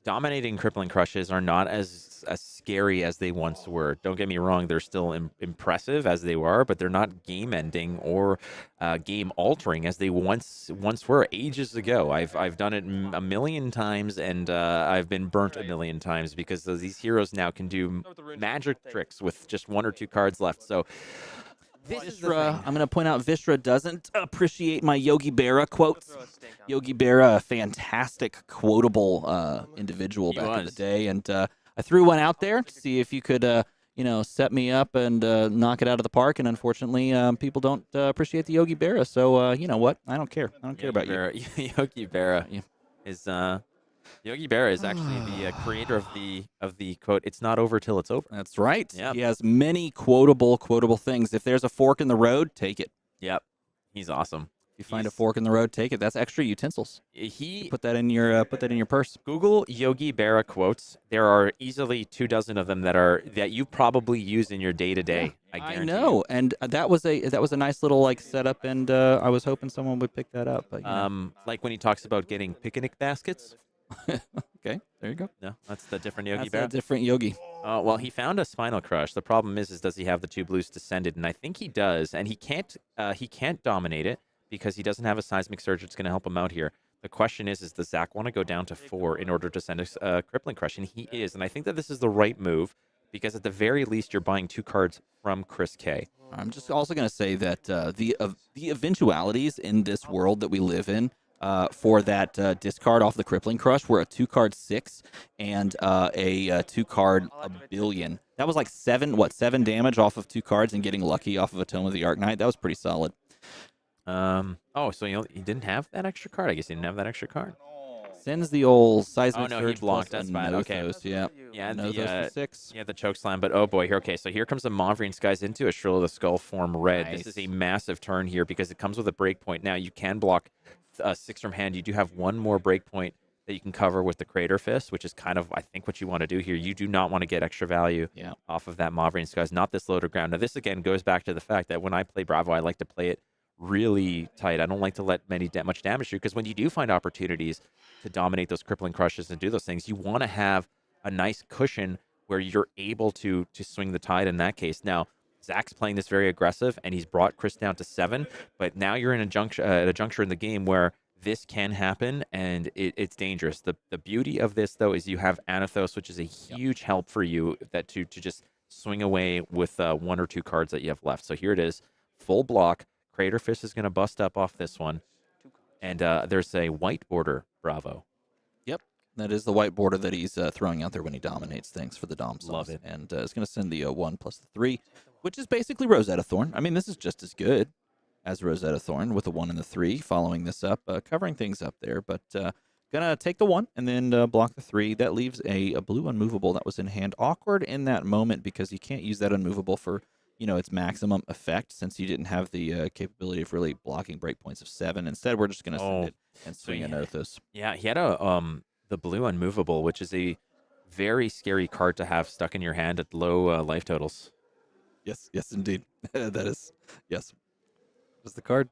dominating Crippling Crushes are not as scary as they once were. Don't get me wrong; they're still impressive as they were, but they're not game-ending or game-altering as they once were ages ago. I've done it a million times, and I've been burnt a million times because these heroes now can do magic tricks with just 1 or 2 cards left. So This is the Vistra, thing. I'm going to point out Vistra doesn't appreciate my Yogi Berra quotes. Yogi Berra, a fantastic quotable individual He back in the was. day, and I threw one out there to see if you could, set me up and knock it out of the park. And unfortunately, people don't appreciate the Yogi Berra. So you know what? I don't care. I don't care about you. Yogi Berra is Yogi Berra is actually the creator of the quote. It's not over till it's over. That's right. Yep. He has many quotable things. If there's a fork in the road, take it. Yep, he's awesome. If you find a He's- fork in the road, take it. That's extra utensils. He Put that in your purse. Google Yogi Berra quotes. There are easily 24 of them that you probably use in your day to day. I guarantee know, and that was a nice little like setup, and I was hoping someone would pick that up. But you know. Like when he talks about getting picnic baskets. Okay, there you go. No, that's the different Yogi That's a Berra. different Yogi. Well, he found a Spinal Crush. The problem is does he have the 2 blues descended? And I think he does. And he can't dominate it because he doesn't have a Seismic Surge that's going to help him out here. The question is does Zach want to go down to 4 in order to send a Crippling Crush? And he is. And I think that this is the right move because at the very least you're buying 2 cards from Chris K. I'm just also going to say that the eventualities in this world that we live in for that discard off the Crippling Crush were a 2-card 6 and a 2-card a billion. That was like 7 damage off of 2 cards and getting lucky off of a Tome of the Arknight. That was pretty solid. So he didn't have that extra card. I guess he didn't have that extra card. Sends the old Seismic Oh, no, he Surge blocked. plus That's a bad. Okay. Nothos, yeah. Yeah, Nothos for 6. Yeah, the choke slam, but oh boy, here. Okay, so here comes the Mavrine Skies into a Shrill of the Skull form red. Nice. This is a massive turn here because it comes with a breakpoint. Now you can block 6 from hand. You do have one more breakpoint that you can cover with the Crater Fist, which is kind of I think what you want to do here. You do not want to get extra value off of that Mavrine Skies, not this low to ground. Now this again goes back to the fact that when I play Bravo, I like to play it really tight. I don't like to let much damage through because when you do find opportunities to dominate those Crippling Crushes and do those things, you want to have a nice cushion where you're able to swing the tide in that case. Now, Zach's playing this very aggressive, and he's brought Chris down to 7, but now you're in a juncture in the game where this can happen, and it's dangerous. The beauty of this, though, is you have Anathos, which is a huge help for you to just swing away with 1 or 2 cards that you have left. So here it is, full block. Crater Fist is going to bust up off this one, and there's a white border, Bravo. Yep, that is the white border that he's throwing out there when he dominates things for the Dom sauce. Love it. And it's going to send the 1 plus the 3, which is basically Rosetta Thorn. I mean, this is just as good as Rosetta Thorn with the 1 and the 3, following this up, covering things up there. But gonna take the 1 and then block the 3. That leaves a blue unmovable that was in hand. Awkward in that moment because you can't use that unmovable for its maximum effect since you didn't have the capability of really blocking breakpoints of 7. Instead, we're just gonna send it and swing a Nothos. Yeah, he had the blue unmovable, which is a very scary card to have stuck in your hand at low life totals. Yes, indeed. That is, yes. What's the card?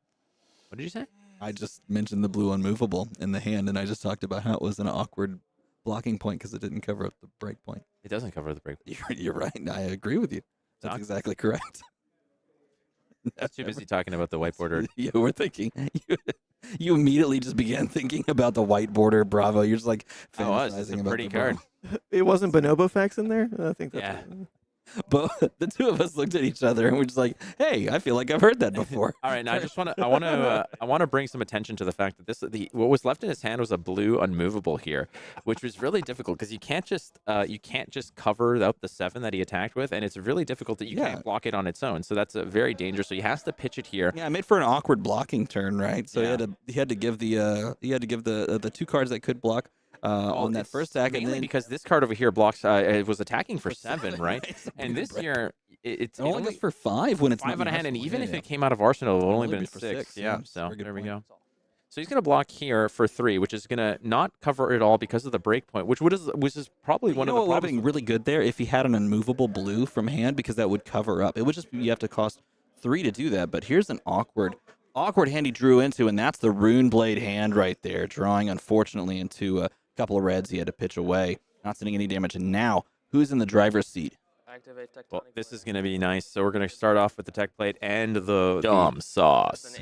What did you say? I just mentioned the blue unmovable in the hand, and I just talked about how it was an awkward blocking point because it didn't cover up the break point. It doesn't cover the break. You're right. I agree with you. That's exactly correct. I was too busy talking about the white border. Yeah, we're thinking. You immediately just began thinking about the white border, Bravo. You're just like It's fantasizing a about pretty the card. It wasn't Bonobo Fax in there? I think that's Yeah. But the two of us looked at each other and we're just like, "Hey, I feel like I've heard that before." All right, now I want to bring some attention to the fact that what was left in his hand was a blue unmovable here, which was really difficult because you can't just cover out the 7 that he attacked with, and it's really difficult that you can't block it on its own. So that's very dangerous. So he has to pitch it here. Yeah, I made for an awkward blocking turn, right? So he had to give the 2 cards that could block on that first attack, mainly and then because this card over here blocks. It was attacking for 7, right? And this here, it only goes for 5 when it's 5 not on a hand, and useful. even Yeah, if yeah. it came out of Arsenal, it would only Only been be for 6. 6, Yeah, yeah, so very good there we point. go. So he's going to block here for 3, which is going to not cover it all because of the break point, which is probably one of the What would have problems. been really good there if he had an unmovable blue from hand because that would cover up. It would just you have to cost 3 to do that. But here's an awkward hand he drew into, and that's the Rune Blade hand right there, drawing unfortunately into a couple of reds he had to pitch away, not sending any damage. And now, who's in the driver's seat? Well, this is going to be nice. So we're going to start off with the tech plate and the Dom sauce.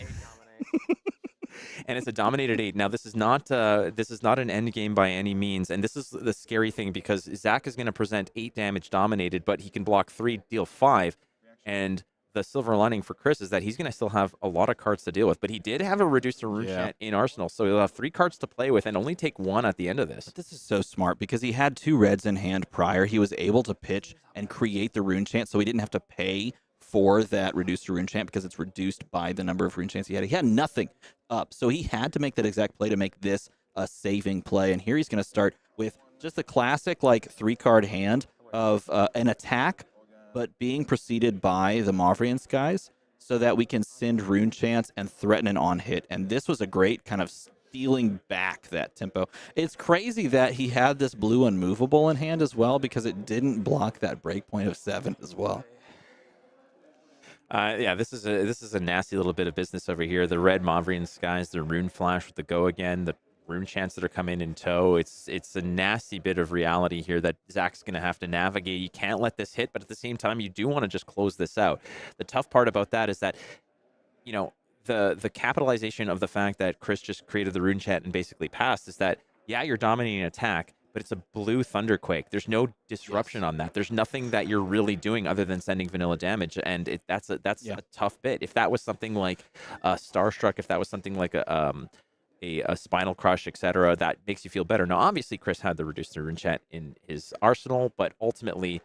And it's a dominated 8. Now this is not an end game by any means, and this is the scary thing because Zach is going to present 8 damage dominated, but he can block 3, deal 5, and the silver lining for Chris is that he's going to still have a lot of cards to deal with. But he did have a reduced rune chant in Arsenal, so he'll have 3 cards to play with and only take 1 at the end of this. But this is so smart because he had 2 reds in hand prior. He was able to pitch and create the rune chant, so he didn't have to pay for that reduced rune chant because it's reduced by the number of rune chants he had. He had nothing up, so he had to make that exact play to make this a saving play. And here he's going to start with just the classic like 3-card hand of an attack, but being preceded by the Mavrian Skies so that we can send rune chants and threaten an on hit. And this was a great kind of stealing back that tempo. It's crazy that he had this blue unmovable in hand as well because it didn't block that breakpoint of 7 as well. Yeah, this is a nasty little bit of business over here. The red Mavrian Skies, the rune flash with the go again, the rune chants that are coming in tow. It's a nasty bit of reality here that Zach's going to have to navigate. You can't let this hit, but at the same time, you do want to just close this out. The tough part about that is that, you know, the capitalization of the fact that Chris just created the rune chant and basically passed is that, yeah, you're dominating attack, but it's a blue Thunderquake. There's no disruption on that. There's nothing that you're really doing other than sending vanilla damage, and that's a tough bit. If that was something like Starstruck, if that was something like a Spinal Crush, etc., that makes you feel better. Now, obviously, Chris had the reduced rune chant in his arsenal, but ultimately,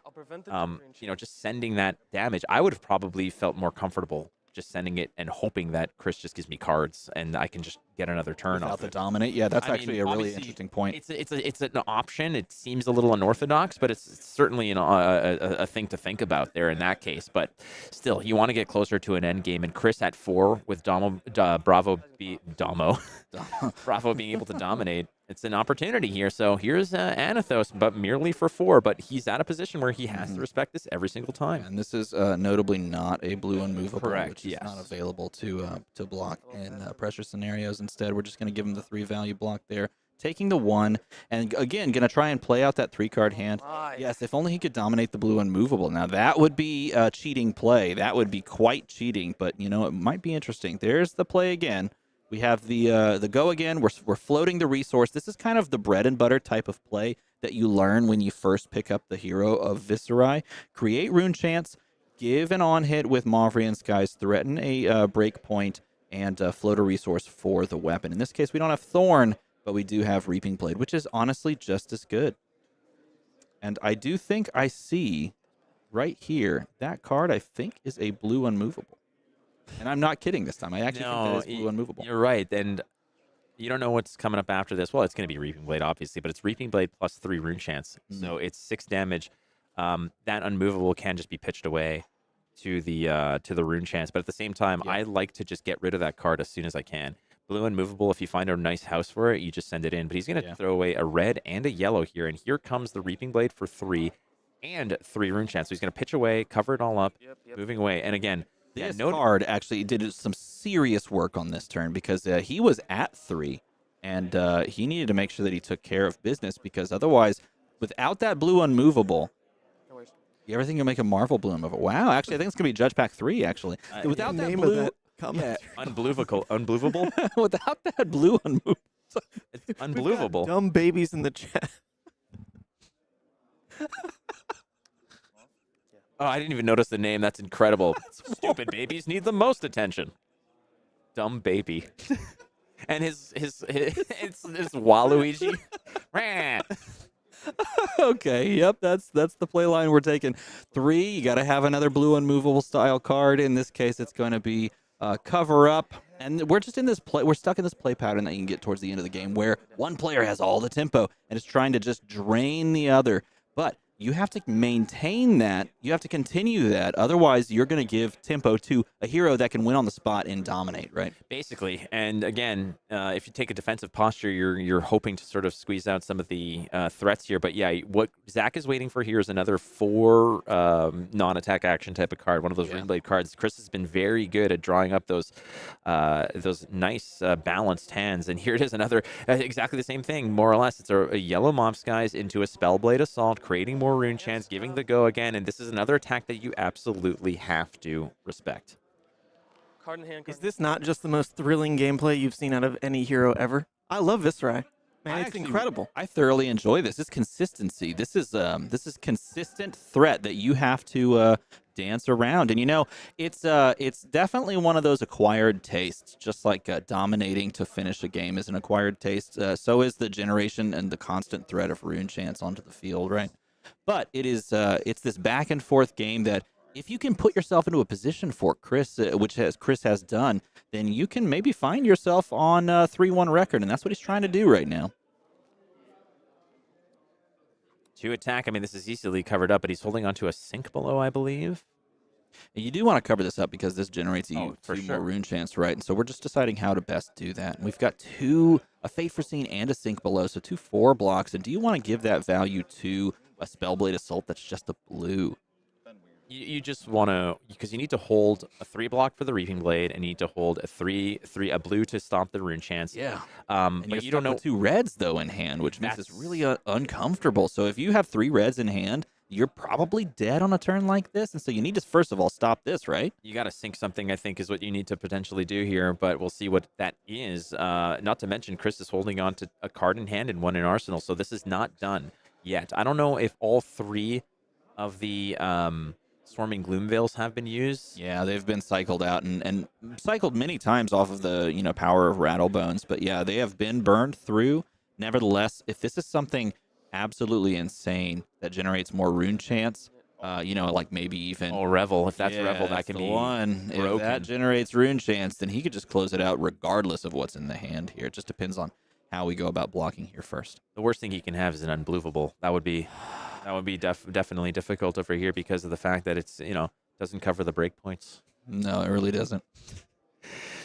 you know, just sending that damage, I would have probably felt more comfortable just sending it and hoping that Chris just gives me cards and I can just get another turn Without off the it. dominate. Yeah, that's actually a really interesting point. It's an option. It seems a little unorthodox, but it's certainly a thing to think about there in that case. But still, you want to get closer to an end game. And Chris at 4 with Bravo being able to dominate. It's an opportunity here. So here's Anathos, but merely for 4. But he's at a position where he has to respect this every single time. And this is notably not a blue unmovable, Correct, which is not available to block in pressure scenarios. Instead, we're just going to give him the 3 value block there, taking the 1, and again, going to try and play out that 3-card hand. Yes, if only he could dominate the blue unmovable. Now, that would be a cheating play. That would be quite cheating, but, you know, it might be interesting. There's the play again. We have the go again. We're floating the resource. This is kind of the bread and butter type of play that you learn when you first pick up the hero of Viserai. Create rune chants, give an on hit with Mavrian Skies, threaten a break point, and float a resource for the weapon. In this case, we don't have Thorn, but we do have Reaping Blade, which is honestly just as good. And I do think I see right here, that card I think is a blue unmovable. And I'm not kidding this time. I actually think that is blue unmovable. You're right. And you don't know what's coming up after this. Well, it's going to be Reaping Blade, obviously, but it's Reaping Blade plus 3 rune chants. So it's 6 damage. That unmovable can just be pitched away to the rune chants. But at the same time, I like to just get rid of that card as soon as I can. Blue unmovable, if you find a nice house for it, you just send it in. But he's going to throw away a red and a yellow here. And here comes the Reaping Blade for 3 and 3 rune chants. So he's going to pitch away, cover it all up, moving away. And again, this card actually did some serious work on this turn because he was at 3, and he needed to make sure that he took care of business because otherwise, without that blue unmovable, you ever think you'll make a Marvel blue unmovable? Wow, actually, I think it's going to be Judge Pack 3, actually. Without that blue... Unbelievable. Without that blue unmovable... It's unbelievable. Dumb babies in the chat. Oh, I didn't even notice the name. That's incredible. Stupid babies need the most attention. Dumb baby. And his Waluigi. Okay, yep, that's the play line we're taking. 3, you got to have another blue unmovable style card. In this case, it's going to be cover up. And we're just in this play. We're stuck in this play pattern that you can get towards the end of the game where one player has all the tempo and is trying to just drain the other. But you have to maintain that. You have to continue that. Otherwise, you're going to give tempo to a hero that can win on the spot and dominate, right? Basically. And again, if you take a defensive posture, you're hoping to sort of squeeze out some of the threats here. But yeah, what Zach is waiting for here is another 4 non-attack action type of card, one of those Ring Blade cards. Chris has been very good at drawing up those nice balanced hands. And here it is, another exactly the same thing, more or less. It's a yellow Mob Skies into a Spellblade Assault, creating more rune chants, giving the go again, and this is another attack that you absolutely have to respect. Is this not just the most thrilling gameplay you've seen out of any hero ever? I love Viserai. Man, it's actually- incredible. I thoroughly enjoy this. It's consistency. This is consistent threat that you have to dance around. And it's definitely one of those acquired tastes. Just like dominating to finish a game is an acquired taste. So is the generation and the constant threat of rune chance onto the field, right? But it's this back and forth game that if you can put yourself into a position for Chris, which Chris has done, then you can maybe find yourself on a 3-1 record, and that's what he's trying to do right now. To attack, I mean, this is easily covered up, but he's holding onto a sink below, I believe. And you do want to cover this up because this generates you for two sure. more rune chance, right? And so we're just deciding how to best do that. And we've got a Fate Foreseen and a Sink below, so 2 4 blocks. And do you want to give that value to a Spellblade Assault that's just a blue? You just want to, because you need to hold a 3 block for the Reaping Blade, and you need to hold a blue to stop the rune chance. Yeah. But And you don't know. 2 reds, though, in hand, which makes this That's- really uncomfortable. So if you have 3 reds in hand, you're probably dead on a turn like this. And so you need to, first of all, stop this, right? You got to sink something, I think, is what you need to potentially do here, but we'll see what that is. Not to mention, Chris is holding on to a card in hand and 1 in arsenal, so this is not done yet. I don't know if all 3 of the Swarming Gloom Veils have been used. Yeah, they've been cycled out and cycled many times off of the power of Rattlebones. But yeah, they have been burned through. Nevertheless, if this is something absolutely insane that generates more rune chance, like maybe even Revel. If that's yeah, Revel, that that's can the be one. If broken. that generates rune chance, then he could just close it out regardless of what's in the hand here. It just depends on how we go about blocking here first. The worst thing he can have is an unbelievable. That would be definitely difficult over here because of the fact that it's doesn't cover the breakpoints. No, it really doesn't.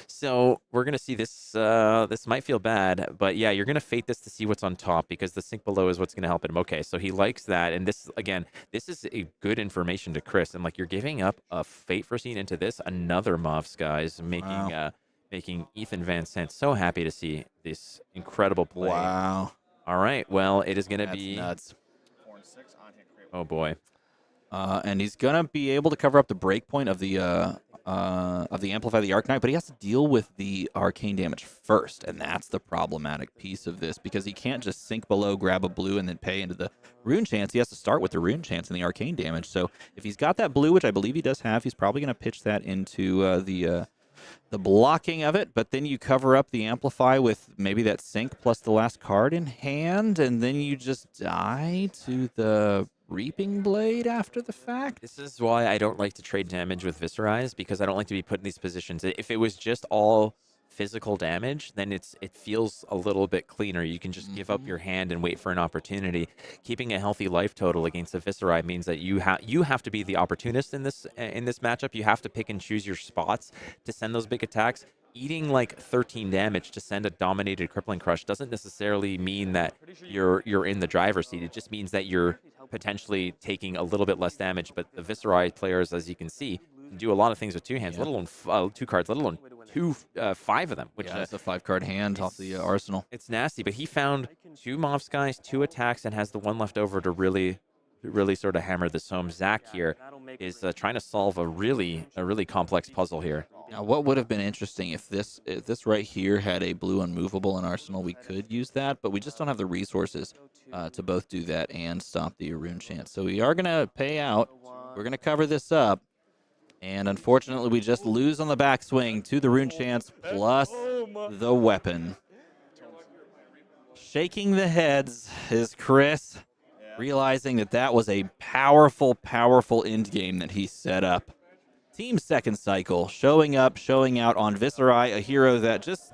So we're gonna see this. This might feel bad, but yeah, you're gonna fate this to see what's on top because the sink below is what's gonna help him. Okay, so he likes that, and this is a good information to Chris. And like you're giving up a Fate Foreseen into this, another Mavs guys making Ethan Van Sant so happy to see this incredible play. Wow. All right, well it is gonna That's be nuts. Oh boy. And he's gonna be able to cover up the breakpoint of the Amplify the Arcanite, but he has to deal with the arcane damage first, and that's the problematic piece of this because he can't just sink below, grab a blue, and then pay into the rune chance. He has to start with the rune chance and the arcane damage. So if he's got that blue, which I believe he does have, he's probably gonna pitch that into the blocking of it, but then you cover up the Amplify with maybe that sink plus the last card in hand, and then you just die to the Reaping Blade after the fact. This is why I don't like to trade damage with Viserai, because I don't like to be put in these positions. If it was just all physical damage, then it feels a little bit cleaner. You can just give up your hand and wait for an opportunity. Keeping a healthy life total against a Viserai means that you have to be the opportunist in this matchup. You have to pick and choose your spots to send those big attacks. Eating like 13 damage to send a dominated crippling crush doesn't necessarily mean that you're in the driver's seat. It just means that you're potentially taking a little bit less damage. But the Viserai players, as you can see, do a lot of things with 2 hands, let alone 2 cards, let alone 5 of them. Which That's a 5-card hand off the arsenal. It's nasty. But he found 2 Mob Skies, 2 attacks, and has the 1 left over to really sort of hammer this home. Zach here is trying to solve a really complex puzzle here. Now, what would have been interesting if this right here had a blue unmovable in arsenal? We could use that, but we just don't have the resources to both do that and stop the rune chance. So we are going to pay out. We're going to cover this up. And unfortunately, we just lose on the backswing to the rune chance plus the weapon. Shaking the heads is Chris, realizing that was a powerful end game that he set up. Team second cycle, showing up, showing out on Viserai, a hero that just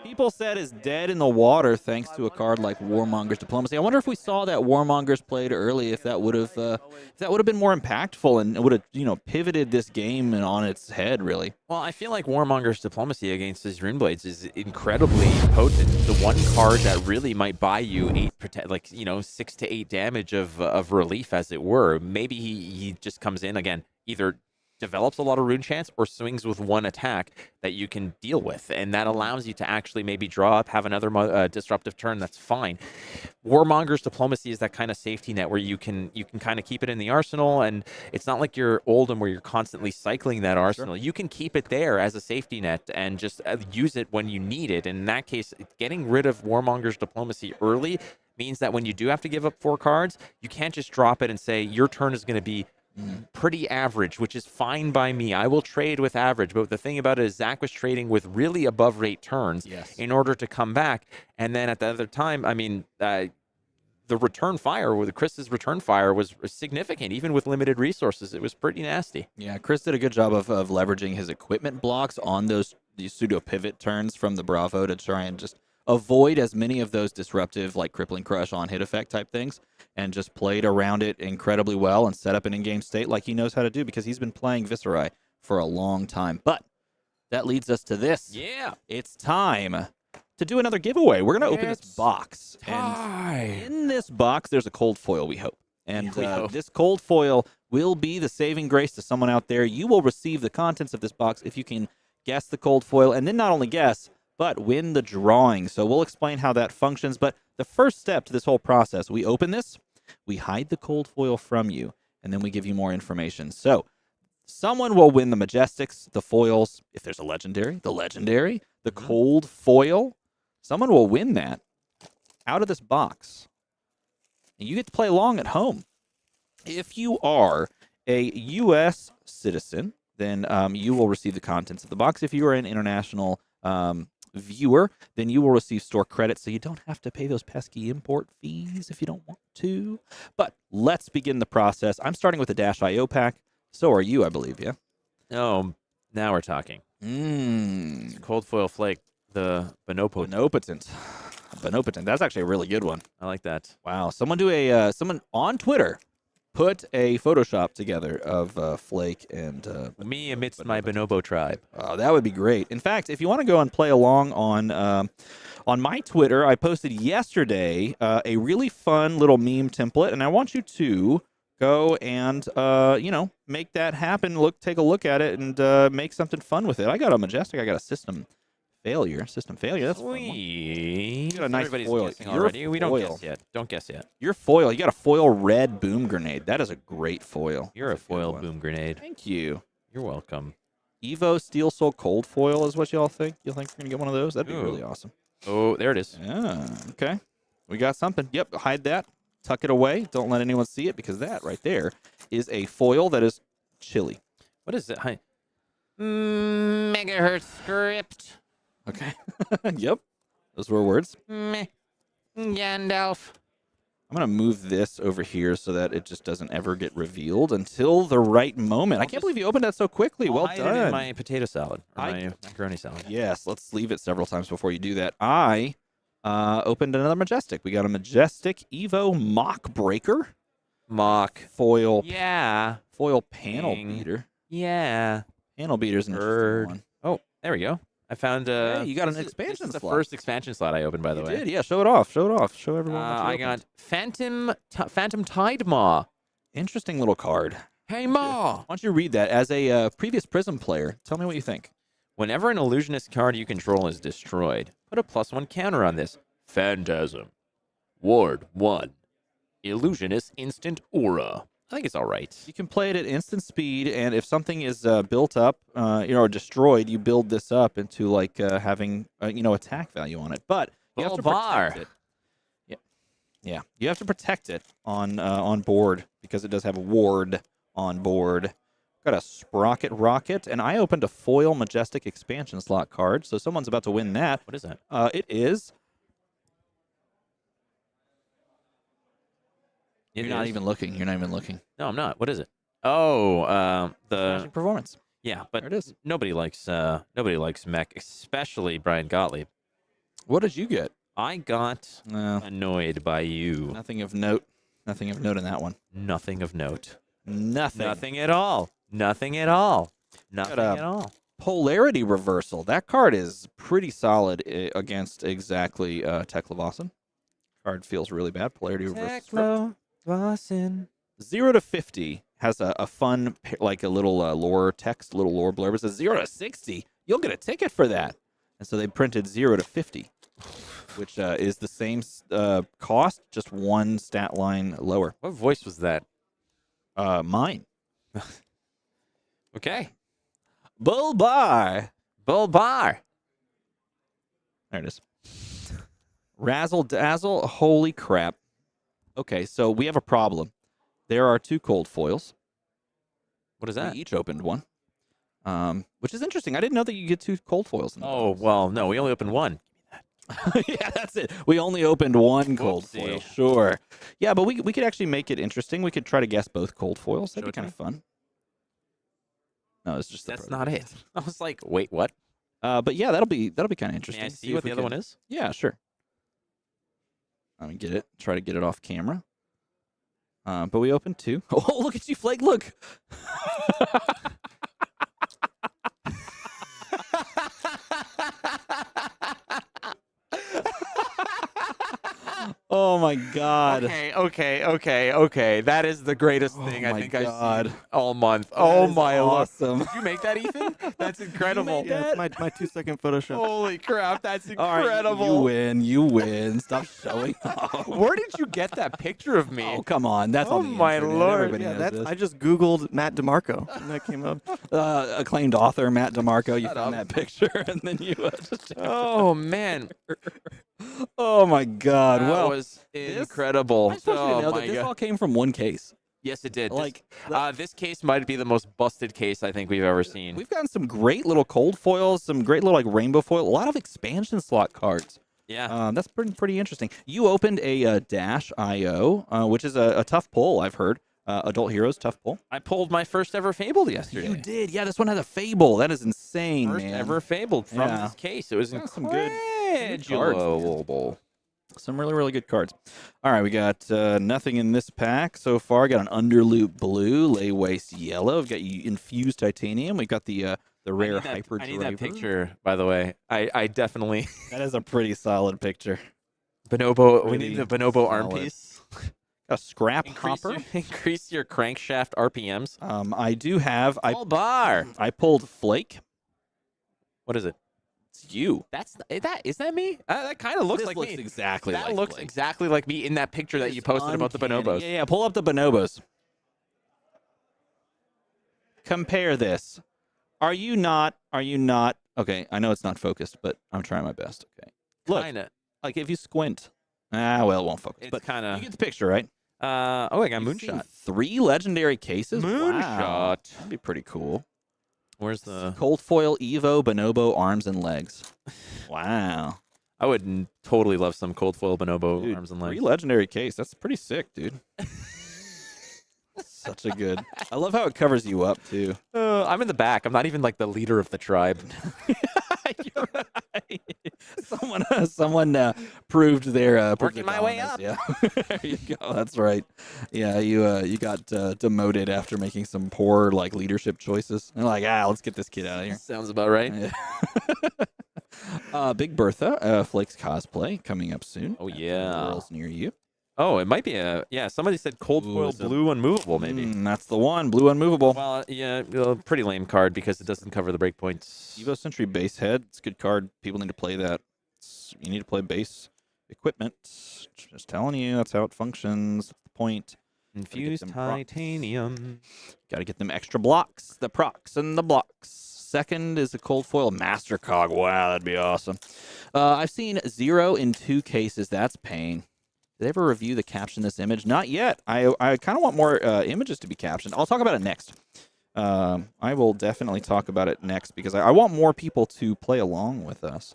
people said is dead in the water thanks to a card like Warmonger's Diplomacy. I wonder if we saw that Warmonger's played early, if that would have been more impactful and would have pivoted this game and on its head really. Well, I feel like Warmonger's Diplomacy against his Runeblades is incredibly potent. The one card that really might buy you 6 to 8 damage of relief, as it were. Maybe he just comes in again, either develops a lot of rune chance or swings with one attack that you can deal with, and that allows you to actually maybe draw up, have another disruptive turn. That's fine. Warmonger's Diplomacy is that kind of safety net where you can kind of keep it in the arsenal, and it's not like you're Oldham where you're constantly cycling that arsenal. You can keep it there as a safety net and just use it when you need it. And in that case, getting rid of Warmonger's Diplomacy early means that when you do have to give up 4 cards, you can't just drop it and say your turn is going to be pretty average, which is fine by me. I will trade with average. But the thing about it is Zach was trading with really above rate turns in order to come back. And then at the other time, I mean, the return fire, with Chris's return fire was significant. Even with limited resources, it was pretty nasty. Yeah, Chris did a good job of leveraging his equipment blocks on these pseudo pivot turns from the Bravo to try and just avoid as many of those disruptive, like crippling crush on hit effect type things, and just played around it incredibly well and set up an in-game state like he knows how to do because he's been playing Viserai for a long time. But that leads us to this. Yeah. It's time to do another giveaway. We're going to open this box. And in this box, there's a cold foil, we hope. And this cold foil will be the saving grace to someone out there. You will receive the contents of this box if you can guess the cold foil, and then not only guess, but win the drawing. So we'll explain how that functions. But the first step to this whole process, we open this, we hide the cold foil from you, and then we give you more information. So someone will win the Majestics, the foils, if there's a legendary, the cold foil. Someone will win that out of this box. And you get to play along at home. If you are a U.S. citizen, then you will receive the contents of the box. If you are an international viewer, then you will receive store credit, so you don't have to pay those pesky import fees if you don't want to. But let's begin the process. I'm starting with a Dash.io pack. So are you, I believe, yeah? Oh, now we're talking. Cold foil flake, the Benepotent. Benepotent. That's actually a really good one. I like that. Wow. Someone on Twitter put a Photoshop together of Flake and me amidst my bonobo tribe. Oh, that would be great. In fact, if you want to go and play along on my Twitter, I posted yesterday a really fun little meme template, and I want you to go and make that happen. Take a look at it and make something fun with it. I got a Majestic. I got a system failure. That's fun. You got a nice Everybody's foil. guessing already. We don't guess yet. Don't guess yet. Your foil. You got a foil red boom grenade. That is a great foil. You're a foil boom grenade. Thank you. You're welcome. Evo Steel Soul Cold Foil is what y'all think? You think we're going to get one of those? That'd be really awesome. Oh, there it is. Yeah, okay. We got something. Yep, hide that. Tuck it away. Don't let anyone see it because that right there is a foil that is chilly. What is it? Hi. Megahertz script. Okay. Yep. Those were words. Gandalf. I'm going to move this over here so that it just doesn't ever get revealed until the right moment. I can't believe you opened that so quickly. Well hide done. it in my potato salad. Or my macaroni salad. Yes, let's leave it several times before you do that. I opened another Majestic. We got a Majestic Evo Mock Breaker. Mock. Foil. Yeah. Foil panel beater. Yeah. Panel beater's an interesting one. Oh, there we go. I found Hey, you got an expansion This is the slot. first expansion slot I opened, by the way. You did, yeah. Show it off. Show it off. Show everyone. what you I opened. got Phantom Tide Maw. Interesting little card. Hey, Maw. Why don't you read that? As a previous Prism player, tell me what you think. Whenever an illusionist card you control is destroyed, put a +1 counter on this. Phantasm. Ward 1. Illusionist instant aura. I think it's all right. You can play it at instant speed, and if something is built up, or destroyed, you build this up into like having attack value on it. But you have to protect it. Yeah. You have to protect it on board because it does have a ward on board. Got a Sprocket Rocket, and I opened a foil Majestic expansion slot card, so someone's about to win that. What is that? It is. You're not even looking. You're not even looking. No, I'm not. What is it? Oh, the performance. Yeah, but there it is. Nobody likes Mech, especially Brian Gottlieb. What did you get? I got annoyed by you. Nothing of note. Nothing of note in that one. Nothing of note. Nothing. Nothing at all. Nothing at all. Nothing at all. Polarity Reversal. That card is pretty solid against exactly Teklovossen. Card feels really bad. Polarity Reversal. Teklovossen. 0 to 50. has a fun, like a little lore text, little lore blurb. It says 0 to 60. You'll get a ticket for that. And so they printed 0 to 50, which is the same cost, just one stat line lower. What voice was that? Mine. Okay. Bull Bar. Bull Bar. There it is. Razzle Dazzle. Holy crap. Okay, so we have a problem. There are 2 cold foils. What is that? We each opened one, which is interesting. I didn't know that you get 2 cold foils. In the Oh, box. well, no, we only opened one. Yeah, that's it. We only opened one cold Whoopsie. foil. Sure. Yeah, but we could actually make it interesting. We could try to guess both cold foils. That'd Show be it to kind of fun. No, it's just the That's pro- not it. I was like, wait, what? But yeah, that'll be kind of May interesting. I to see if what we the other can- one is? Yeah, sure. Let me get it. Try to get it off camera. But we opened 2. Oh, look at you, Flake! Look. Oh my God. Okay. That is the greatest thing Oh I my think God. I've seen all month. That Oh is my lord. awesome. Did you make that, Ethan? That's incredible. made Yeah, it's my 2-second Photoshop. Holy crap, that's All right, incredible. you win. Stop showing off. Where did you get that picture of me? Oh, come on. That's Oh on the my internet. Lord. Everybody Yeah, knows that's. this. I just Googled Matt DeMarco, and that came up. Acclaimed author Matt DeMarco. You Shut found up. that picture, and then you just... Oh man, Oh, my God. that Well, was incredible. I just want you to Oh know my that this God. all came from one case. Yes, it did. Like, This case might be the most busted case I think we've ever seen. we've gotten some great little cold foils, some great little like rainbow foil, a lot of expansion slot cards. Yeah. That's pretty interesting. You opened a Dash IO, which is a tough pull, I've heard. Adult Heroes, tough pull. I pulled my first ever Fabled yesterday. You did. Yeah, this one had a Fable. That is insane, First man. ever Fabled from Yeah. this case. It was Yeah, some good cards, man. incredible. Some really good cards. All right, we got nothing in this pack so far. Got an Underloop Blue, Lay Waste Yellow. We've got Infused Titanium. We've got the rare Hyper I need that Driver. picture, by the way. I definitely That is a pretty solid picture. Bonobo. We Pretty need the Bonobo arm solid. piece. A scrap Increase hopper. increase your crankshaft RPMs. I do have. All bar. I pulled Flake. What is it? It's you. Is that me? That kind of looks This like looks me. exactly That like looks Flake. exactly like me in that picture that It's you posted about the uncanny. bonobos. Yeah, pull up the bonobos. Compare this. Are you not? Okay, I know it's not focused, but I'm trying my best. Okay. Look, Kinda. like if you squint. Well, it won't focus. It's But kind you of. get the picture, right? I got You've seen Moonshot. 3 legendary cases? Wow. Moonshot. That'd be pretty cool. Where's the? Cold foil, Evo, Bonobo, arms and legs. Wow. I would totally love some cold foil bonobo Dude, arms and 3 legs. legendary case. That's pretty sick, dude. Such a good. I love how it covers you up, too. I'm in the back. I'm not even like the leader of the tribe. You're right. Someone proved their Working my way dominance. Yeah, there you go. That's right. Yeah, you got demoted after making some poor like leadership choices. They're like, let's get this kid out of here. Sounds about right. Yeah. Big Bertha, Flake's cosplay coming up soon. Oh at yeah. Worlds near you. Oh, it might be a Somebody said cold Ooh, foil it's a- blue unmovable maybe. That's the one. Blue unmovable. Well, yeah, pretty lame card because it doesn't cover the breakpoints. Evo Sentry base head. It's a good card. People need to play that. You need to play base equipment. Just telling you, that's how it functions. That's the point. Infused them procs. titanium. Got to get them extra blocks, the procs and the blocks. Second is a cold foil master cog. Wow, that'd be awesome. I've seen 0 in 2 cases. That's pain. Did they ever review the caption this image? Not yet. I kind of want more images to be captioned. I'll talk about it next. I will definitely talk about it next because I want more people to play along with us.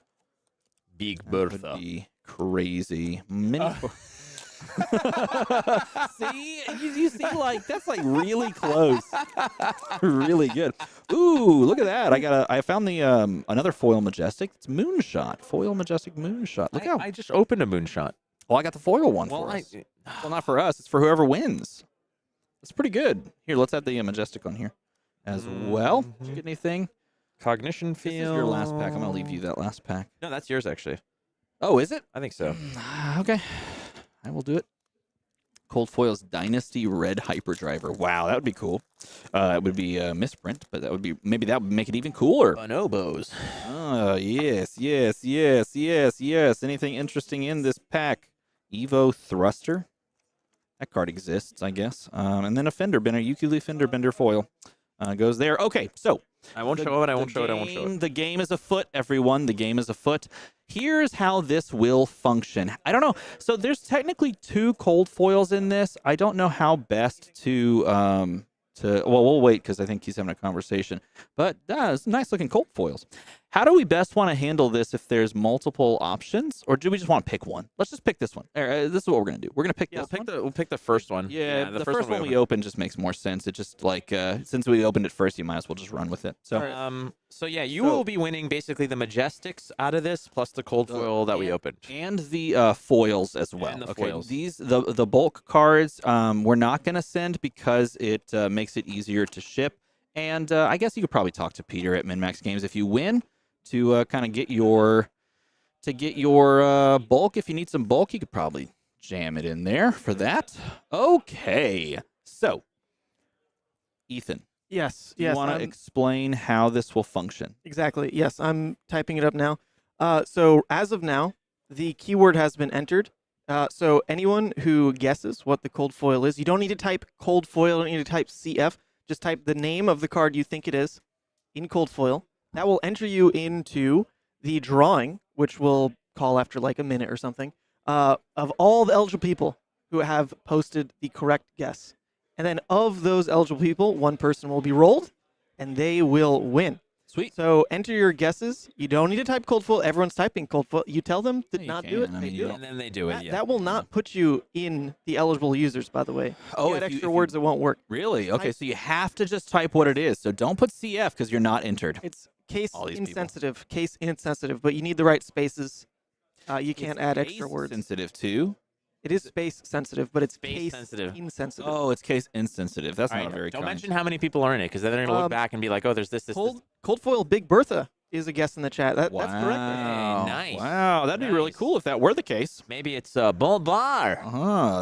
Big That would be crazy. Mini. See, you see, like that's like really close, really good. Ooh, look at that! I found the another foil majestic. It's Moonshot, foil majestic Moonshot. Look how. I just opened a moonshot. Well, I got the foil one for us. Well, not for us. It's for whoever wins. It's pretty good. Here, let's add the majestic on here as well. Did you get anything? Cognition This field. is your last pack. I'm gonna leave you that last pack. No, that's yours actually. Oh, is it? I think so. Okay, I will do it. Cold Foils Dynasty Red Hyperdriver. Wow, that would be cool. It would be a misprint, but that would be maybe that would make it even cooler. Bonobos. Yes, yes, yes, yes, yes. Anything interesting in this pack? Evo Thruster. That card exists, I guess. And then a Fender Bender, Ukulele Fender Bender foil goes there. Okay, so I won't show it. I won't show it. I won't show it. the game is afoot, everyone. The game is afoot. Here's how this will function. I don't know. So there's technically 2 cold foils in this. I don't know how best to well, we'll wait because I think he's having a conversation. But it's nice looking cold foils. How do we best want to handle this if there's multiple options, or do we just want to pick one? Let's just pick this one. This is what we're gonna do. We're gonna pick this one. We'll pick the first one. Yeah, the first one we opened just makes more sense. It just like since we opened it first, you might as well just run with it. So, So yeah, you will be winning basically the Majestics out of this, plus the cold foil that we opened, and the foils as well. And the okay, foils. these the bulk cards we're not gonna send because it makes it easier to ship. And I guess you could probably talk to Peter at MinMaxGames if you win to kind of get your bulk. If you need some bulk, you could probably jam it in there for that. Okay, so Ethan. Yes. Do you Yes. want to explain how this will function? Exactly. Yes, I'm typing it up now. So as of now, the keyword has been entered. So anyone who guesses what the cold foil is, you don't need to type cold foil. You don't need to type CF. Just type the name of the card you think it is in cold foil. That will enter you into the drawing, which we'll call after like a minute or something, of all the eligible people who have posted the correct guess. And then of those eligible people, one person will be rolled, and they will win. Sweet. So enter your guesses. You don't need to type cold foil. Everyone's typing cold foil. You tell them to Yeah, you not can. do it. I mean, They you do don't- it. and then they do it. That will not put you in the eligible users, by the way. Oh, You add if you- extra if you- words, it won't work. Really? Okay, Type- so you have to just type what it is. So don't put CF because you're not entered. It's case All these people. insensitive. Case insensitive, but you need the right spaces. You can't add extra Case words. Sensitive too. It is space sensitive, but it's Space case sensitive. insensitive. Oh, it's case insensitive. That's All not right, a very don't kind. mention how many people are in it, because then they're gonna look back and be like, "Oh, there's this." Cold foil Big Bertha is a guess in the chat. That's correct. Wow. Nice. Wow, that'd be really Nice. cool if that were the case. Maybe it's Bull Bar.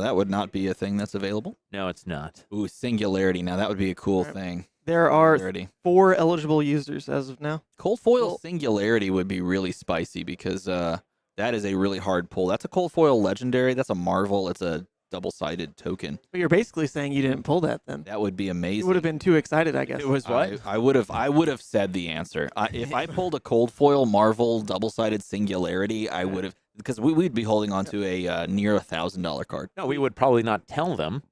That would not be a thing that's available. No, it's not. Ooh, singularity. Now that would be a cool Alright. thing. There are Singularity. 4 eligible users as of now. Cold foil Well- singularity would be really spicy because that is a really hard pull. That's a cold foil legendary. That's a marvel. It's a double-sided token. But you're basically saying you didn't pull that then. That would be amazing. You would have been too excited, I guess. It was what? I would have said the answer. If I pulled a cold foil marvel double-sided singularity, I would have, because we'd be holding on to a near $1,000 card. No, we would probably not tell them.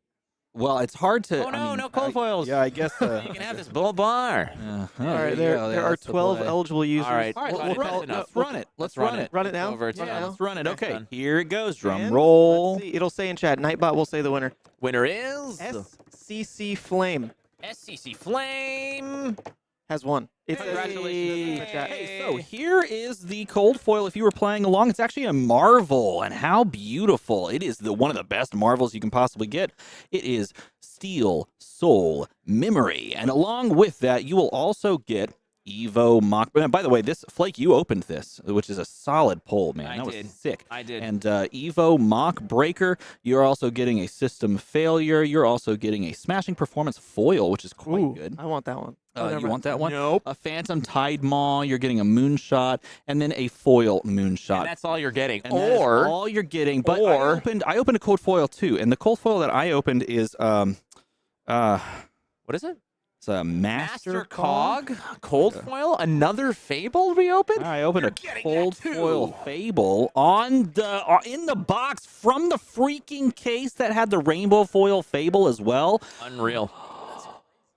Well, it's hard to. Oh, I no, mean, no cold foils. Yeah, I guess. You can have this Bull Bar. All right, there are 12 eligible users. All right, All right, We'll- let's we'll run call it. it enough. Let's run it. Let's run it. Run it now. Over. It's Run it done. now. Let's run it. Okay, Done. here it goes. Drum And roll. let's see, it'll say in chat. Nightbot will say the winner. Winner is SCC Flame SCC Flame. has won. It says- Congratulations. in the chat. Hey, so here is the cold foil. If you were playing along, it's actually a marvel, and how beautiful! It is one of the best marvels you can possibly get. It is Steel Soul Memory, and along with that, you will also get Evo Mock. By the way, this Flake, you opened this, which is a solid pull, man. I That did. was sick. I did. And Evo Mock Breaker, you're also getting a System Failure. You're also getting a Smashing Performance Foil, which is quite Ooh, good. I want that one. You want that one? Nope. A Phantom Tide Maw, you're getting a Moonshot, and then a Foil Moonshot. And that's all you're getting. And that is Or all you're getting. But or- I opened a cold foil too, and the cold foil that I opened is what is it? it's a Master Cog Cold Foil. Another Fable reopened. I opened a getting cold that too. foil Fable on the in the box from the freaking case that had the rainbow foil Fable as well. Unreal.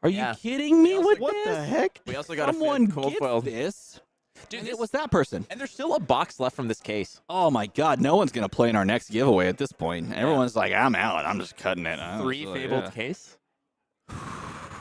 Are you Yeah. kidding me with What this? the heck? We also got Someone a cold get foil. this. Dude, And this it was that person. And there's still a box left from this case. Oh my God! No one's gonna play in our next giveaway at this point. Everyone's like, "I'm out. I'm just cutting it." Three fabled case.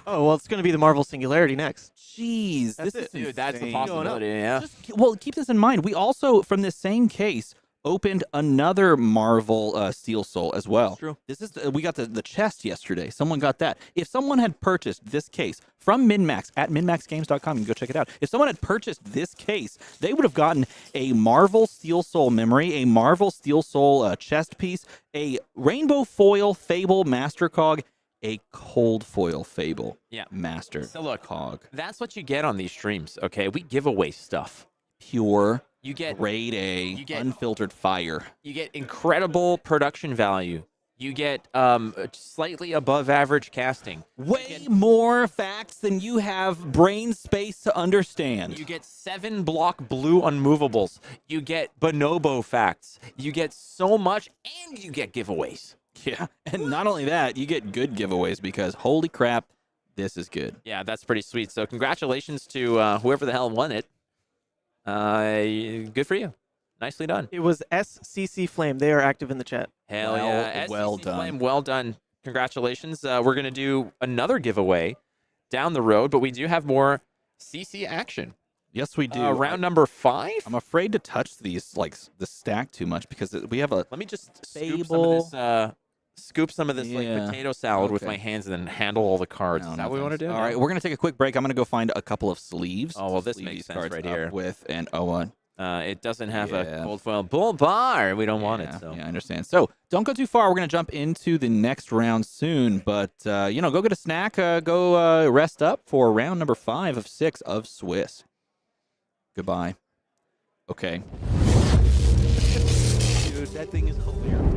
Oh, well, it's going to be the Marvel Singularity next. Jeez, That's this it. is Dude, that's the insane. possibility. Yeah. Well, keep this in mind. We also, from this same case, opened another Marvel Steel Soul as well. True. This is we got the chest yesterday. Someone got that. If someone had purchased this case from MinMax at MinMaxGames.com, you can go check it out. If someone had purchased this case, they would have gotten a Marvel Steel Soul memory, a Marvel Steel Soul chest piece, a Rainbow Foil Fable Master Cog, a Cold Foil Fable Master So look, Cog. that's what you get on these streams, okay? We give away stuff. Pure, You get grade A, you get- unfiltered fire. You get incredible production value. You get slightly above average casting. Way more facts than you have brain space to understand. You get 7 block blue unmovables. You get bonobo facts. You get so much, and you get giveaways. Yeah, and not only that, you get good giveaways because holy crap, this is good. Yeah, that's pretty sweet. So congratulations to whoever the hell won it. Good for you. Nicely done. It was SCC Flame. They are active in the chat. Hell Well- yeah. well SCC done. Flame, well done. Congratulations. We're going to do another giveaway down the road, but we do have more CC action. Yes, we do. Round number 5? I'm afraid to touch these, like, the stack too much because we have a Let me just Fable. scoop some of this like Yeah. potato salad with Okay. my hands and then handle all the cards. No, Is no that what we want to thanks. do? All right, we're going to take a quick break. I'm going to go find a couple of sleeves. Oh, well, this Sleeve makes these sense cards right up here. with an Owen. It doesn't have Yeah. a cold foil bull bar. We don't want it. So Yeah, I understand. So don't go too far. We're going to jump into the next round soon. But, go get a snack. Go rest up for round number 5 of 6 of Swiss. Goodbye. Okay. Dude, that thing is hilarious.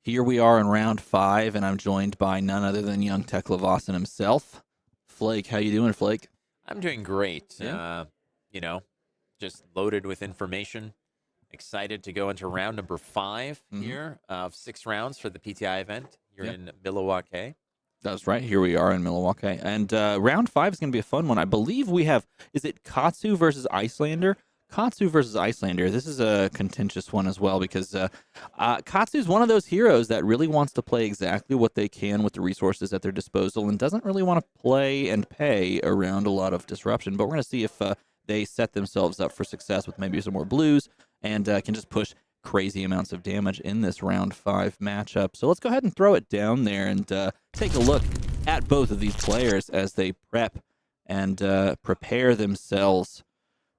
Here we are in round 5, and I'm joined by none other than young Teklovossen himself. Flake, how you doing, Flake? I'm doing great. Yeah. You know, just loaded with information. Excited to go into round number 5 here of 6 rounds for the PTI event here in Milwaukee. That's right. Here we are in Milwaukee. And round 5 is going to be a fun one. I believe we have, is it Katsu versus Iyslander? Katsu versus Iyslander. This is a contentious one as well because Katsu is one of those heroes that really wants to play exactly what they can with the resources at their disposal and doesn't really want to play and pay around a lot of disruption. But we're going to see if they set themselves up for success with maybe some more blues and can just push crazy amounts of damage in this round 5 matchup. So let's go ahead and throw it down there and take a look at both of these players as they prep and prepare themselves.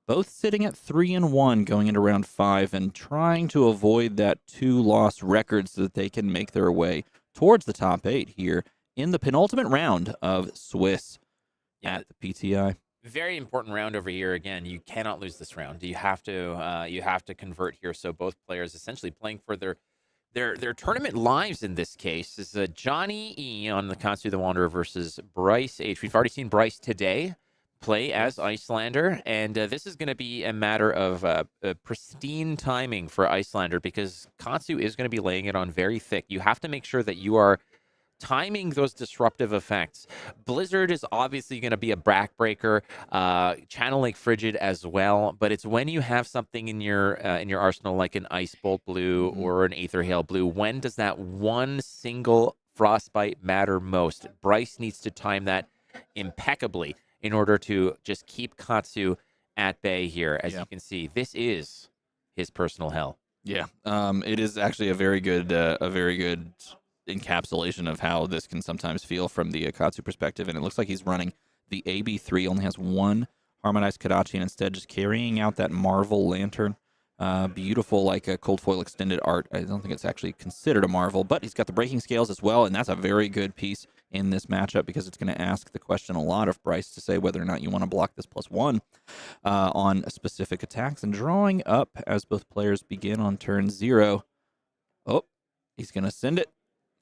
Both sitting at 3-1 going into round 5 and trying to avoid that 2-loss record so that they can make their way towards the top 8 here in the penultimate round of Swiss at the PTI. Very important round over here. Again, you cannot lose this round. You have to convert here. So both players essentially playing for their tournament lives in this case. This is Jonny E on the Katsu the Wanderer versus Bryce H. We've already seen Bryce today play as Iyslander, and this is going to be a matter of pristine timing for Iyslander because Katsu is going to be laying it on very thick. You have to make sure that you are timing those disruptive effects. Blizzard is obviously going to be a backbreaker, Channel Lake Frigid as well, but it's when you have something in your arsenal like an Ice Bolt Blue or an Aether Hail Blue, when does that one single Frostbite matter most? Bryce needs to time that impeccably in order to just keep Katsu at bay here. As you can see, this is his personal hell. Yeah, it is actually a very good encapsulation of how this can sometimes feel from the Katsu perspective. And it looks like he's running the AB3, only has one Harmonized Kadachi, and instead just carrying out that Marvel Lantern. Beautiful, like a cold foil extended art. I don't think it's actually considered a Marvel, but he's got the breaking scales as well, and that's a very good piece in this matchup because it's going to ask the question a lot of Bryce to say whether or not you want to block this +1 on specific attacks. And drawing up as both players begin on turn 0. Oh, he's going to send it.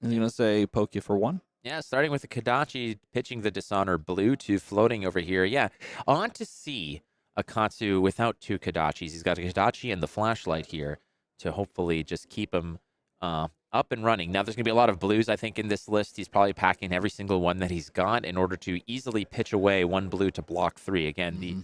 He's going to say poke you for 1. Yeah, starting with the Kadachi, pitching the Dishonor Blue to floating over here. Yeah, on to see a Katsu without 2 Kadachis. He's got a Kadachi and the flashlight here to hopefully just keep him up and running. Now, there's going to be a lot of blues, I think, in this list. He's probably packing every single one that he's got in order to easily pitch away 1 blue to block 3. Again, the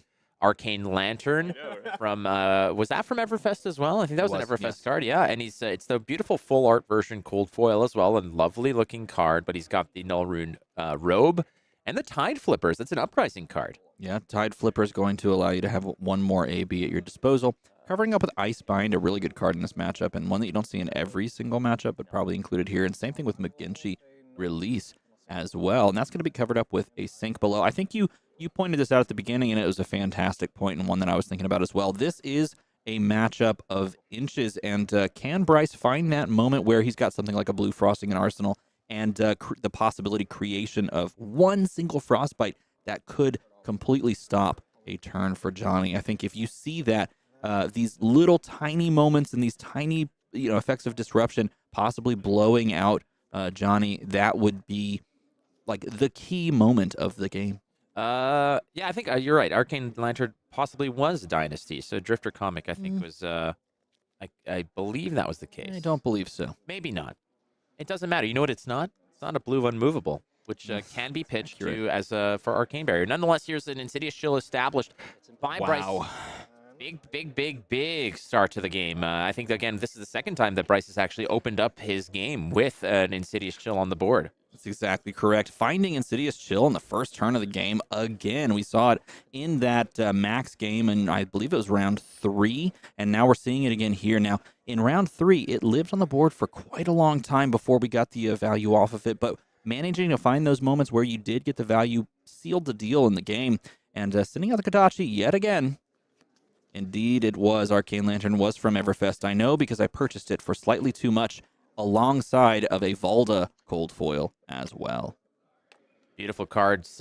Arcane Lantern from, was that from Everfest as well? I think that was an Everfest card, yeah. And he's it's the beautiful full art version cold foil as well, and lovely looking card, but he's got the Null Rune robe and the Tide Flippers. That's an uprising card. Yeah, Tide Flipper is going to allow you to have 1 more AB at your disposal. Covering up with Icebind, a really good card in this matchup, and one that you don't see in every single matchup, but probably included here. And same thing with McGinty Release as well. And that's going to be covered up with a Sink Below. I think you pointed this out at the beginning, and it was a fantastic point and one that I was thinking about as well. This is a matchup of inches, and can Bryce find that moment where he's got something like a blue frosting in Arsenal and the possibility creation of 1 single Frostbite that could completely stop a turn for Jonny? I think if you see that, these little tiny moments and these tiny effects of disruption possibly blowing out Jonny, that would be like the key moment of the game. Yeah, I think you're right. Arcane Lantern possibly was Dynasty. So Drifter Comic, I think, was, I believe that was the case. I don't believe so. Maybe not. It doesn't matter. You know what it's not? It's not a blue unmovable, which can be pitched to as for Arcane Barrier. Nonetheless, here's an Insidious Chill established by Bryce. Big start to the game. I think, again, this is the second time that Bryce has actually opened up his game with an Insidious Chill on the board. That's exactly correct. Finding Insidious Chill in the first turn of the game again. We saw it in that Maxx game, and I believe it was round 3, and now we're seeing it again here. Now, in round 3, it lived on the board for quite a long time before we got the value off of it, but managing to find those moments where you did get the value sealed the deal in the game, and sending out the Kadachi yet again. Indeed, it was. Arcane Lantern was from Everfest. I know because I purchased it for slightly too much alongside of a Valda cold foil as well. Beautiful cards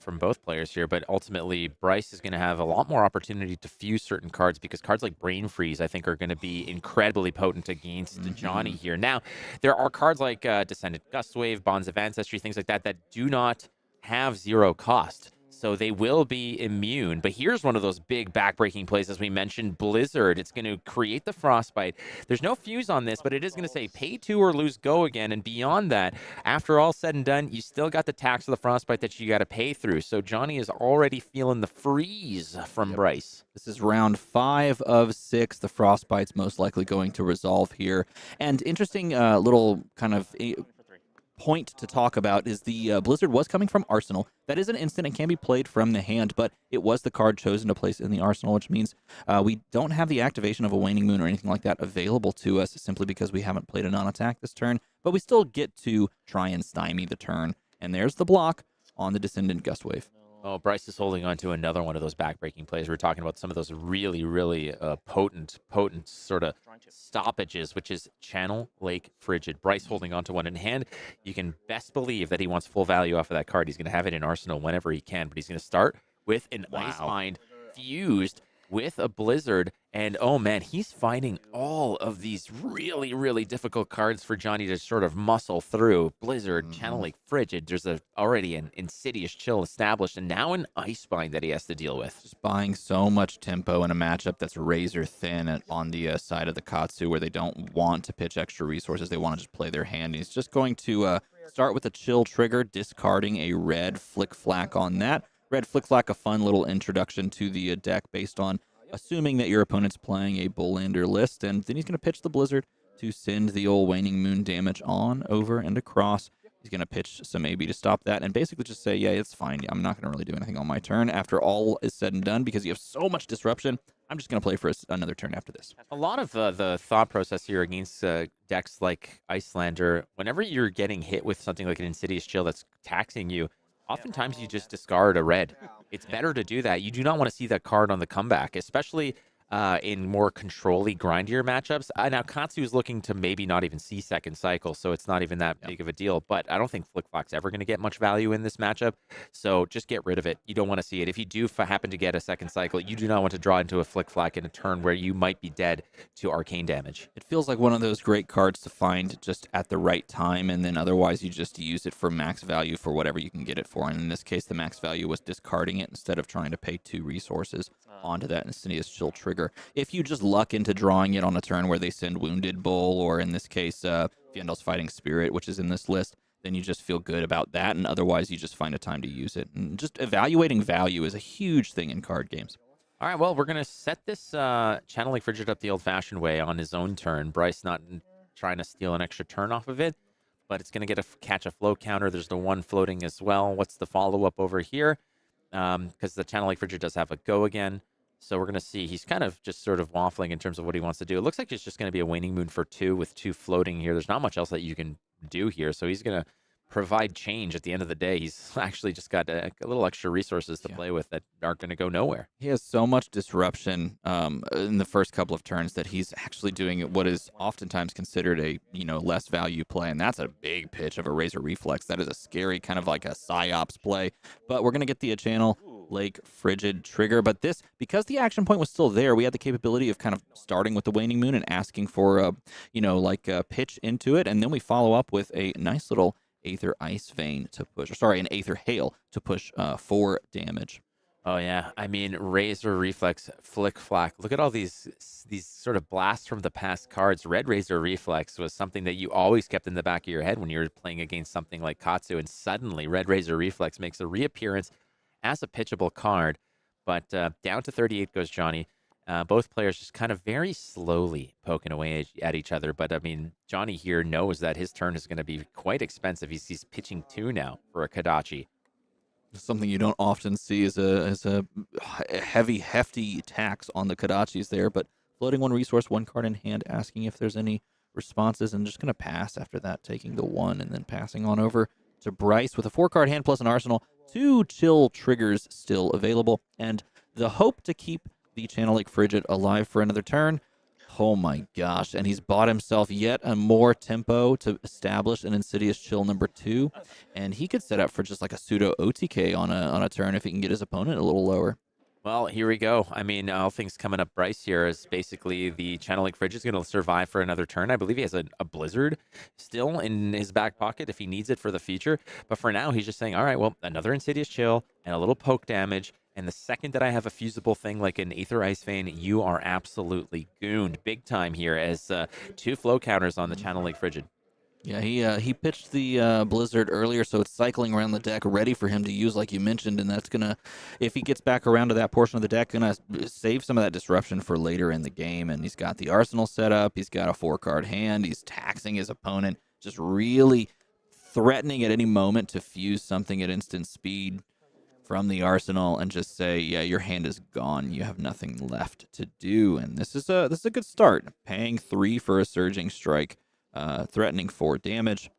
from both players here, but ultimately Bryce is going to have a lot more opportunity to fuse certain cards because cards like Brain Freeze, I think, are going to be incredibly potent against Jonny here. Now, there are cards like Descendant Gustwave, Bonds of Ancestry, things like that, that do not have 0 cost. So they will be immune. But here's one of those big backbreaking plays, as we mentioned, Blizzard. It's going to create the Frostbite. There's no fuse on this, but it is going to say pay 2 or lose go again. And beyond that, after all said and done, you still got the tax of the Frostbite that you got to pay through. So Jonny is already feeling the freeze from Bryce. This is round 5 of 6. The Frostbite's most likely going to resolve here. And interesting little kind of point to talk about is the Blizzard was coming from Arsenal. That is an instant and can be played from the hand, but it was the card chosen to place in the Arsenal, which means we don't have the activation of a Waning Moon or anything like that available to us simply because we haven't played a non-attack this turn, but we still get to try and stymie the turn. And there's the block on the Descendant Gustwave. Oh, Bryce is holding on to another one of those backbreaking plays. We're talking about some of those really, really potent sort of stoppages, which is Channel Lake Frigid. Bryce holding on to one in hand. You can best believe that he wants full value off of that card. He's going to have it in Arsenal whenever he can, but he's going to start with an Ice Mind fused with a Blizzard. And, oh, man, he's finding all of these really, really difficult cards for Jonny to sort of muscle through. Blizzard, Channel Lake Frigid. There's already an Insidious Chill established, and now an Ice Bind that he has to deal with. Just buying so much tempo in a matchup that's razor thin on the side of the Katsu, where they don't want to pitch extra resources. They want to just play their hand. He's just going to start with a Chill trigger, discarding a red Flick Flack on that. Red Flick Flack, a fun little introduction to the deck based on assuming that your opponent's playing a Bullander list, and then he's going to pitch the Blizzard to send the old Waning Moon damage on, over, and across. He's going to pitch some AB to stop that, and basically just say, yeah, it's fine. I'm not going to really do anything on my turn. After all is said and done, because you have so much disruption, I'm just going to play for another turn after this. A lot of the thought process here against decks like Iyslander, whenever you're getting hit with something like an Insidious Chill that's taxing you, oftentimes you just discard a red. It's better to do that. You do not want to see that card on the comeback, especially in more control-y, grindier matchups. Now, Katsu is looking to maybe not even see second cycle, so it's not even that big of a deal. But I don't think Flick Flack's ever going to get much value in this matchup, so just get rid of it. You don't want to see it. If you do happen to get a second cycle, you do not want to draw into a Flick Flack in a turn where you might be dead to arcane damage. It feels like one of those great cards to find just at the right time, and then otherwise you just use it for max value for whatever you can get it for. And in this case, the max value was discarding it instead of trying to pay 2 resources onto that Insidious Chill trigger. If you just luck into drawing it on a turn where they send Wounded Bull, or in this case, Fyendal's Fighting Spirit, which is in this list, then you just feel good about that, and otherwise you just find a time to use it. And just evaluating value is a huge thing in card games. All right, well, we're going to set this Channel Lake Frigid up the old-fashioned way on his own turn. Bryce not trying to steal an extra turn off of it, but it's going to catch a flow counter. There's the one floating as well. What's the follow-up over here? Because the Channel Lake Frigid does have a go again. So we're going to see he's kind of just sort of waffling in terms of what he wants to do. It looks like it's just going to be a Waning Moon for 2 with 2 floating here. There's not much else that you can do here. So he's going to provide change at the end of the day. He's actually just got a little extra resources to play with that aren't going to go nowhere. He has so much disruption in the first couple of turns that he's actually doing what is oftentimes considered a less value play, and that's a big pitch of a Razor Reflex. That is a scary kind of like a psyops play. But we're going to get the Channel Lake Frigid trigger, but this, because the action point was still there, we had the capability of kind of starting with the Waning Moon and asking for a pitch into it, and then we follow up with a nice little Aether Ice Vein to push, an Aether Hail to push 4 damage. Oh yeah, I mean, Razor Reflex, Flick Flack. Look at all these sort of blasts from the past cards. Red Razor Reflex was something that you always kept in the back of your head when you were playing against something like Katsu, and suddenly Red Razor Reflex makes a reappearance as a pitchable card. But down to 38 goes Jonny. Both players just kind of very slowly poking away at each other. But, I mean, Jonny here knows that his turn is going to be quite expensive. He's pitching 2 now for a Kodachi. Something you don't often see is a heavy, hefty tax on the Kodachis there. But floating 1 resource, 1 card in hand, asking if there's any responses, and just going to pass after that, taking the 1 and then passing on over to Bryce with a 4-card hand plus an arsenal. 2 chill triggers still available, and the hope to keep the Channel Lake Frigid alive for another turn. Oh my gosh. And he's bought himself yet a more tempo to establish an Insidious Chill number 2. And he could set up for just like a pseudo OTK on a turn if he can get his opponent a little lower. Well, here we go. I mean, all things coming up, Bryce here is basically the Channeling Fridge is going to survive for another turn. I believe he has a Blizzard still in his back pocket if he needs it for the future. But for now, he's just saying, all right, well, another Insidious Chill and a little poke damage. And the second that I have a fusible thing like an Aether Ice Vein, you are absolutely gooned big time here as 2 flow counters on the Channeling Frigid. Yeah, he pitched the Blizzard earlier, so it's cycling around the deck, ready for him to use, like you mentioned, and that's gonna, if he gets back around to that portion of the deck, gonna save some of that disruption for later in the game. And he's got the Arsenal set up, he's got a 4-card hand, he's taxing his opponent, just really threatening at any moment to fuse something at instant speed from the Arsenal and just say, yeah, your hand is gone, you have nothing left to do. And this is a good start, paying 3 for a Surging Strike. Threatening 4 damage,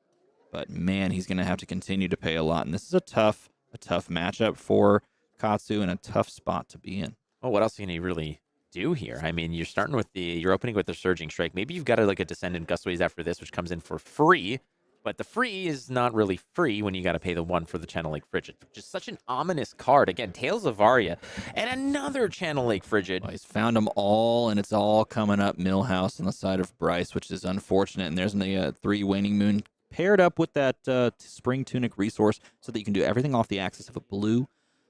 but man, he's going to have to continue to pay a lot. And this is a tough matchup for Katsu and a tough spot to be in. Well, what else can he really do here? I mean, you're opening with the Surging Strike. Maybe you've got like a Descendant Gustways after this, which comes in for free. But the free is not really free when you got to pay the 1 for the Channel Lake Frigid, which is such an ominous card. Again, Tales of Varia and another Channel Lake Frigid. Well, he's found them all, and it's all coming up Millhouse on the side of Bryce, which is unfortunate. And there's the 3 Waning Moon paired up with that Spring Tunic resource so that you can do everything off the axis of a blue.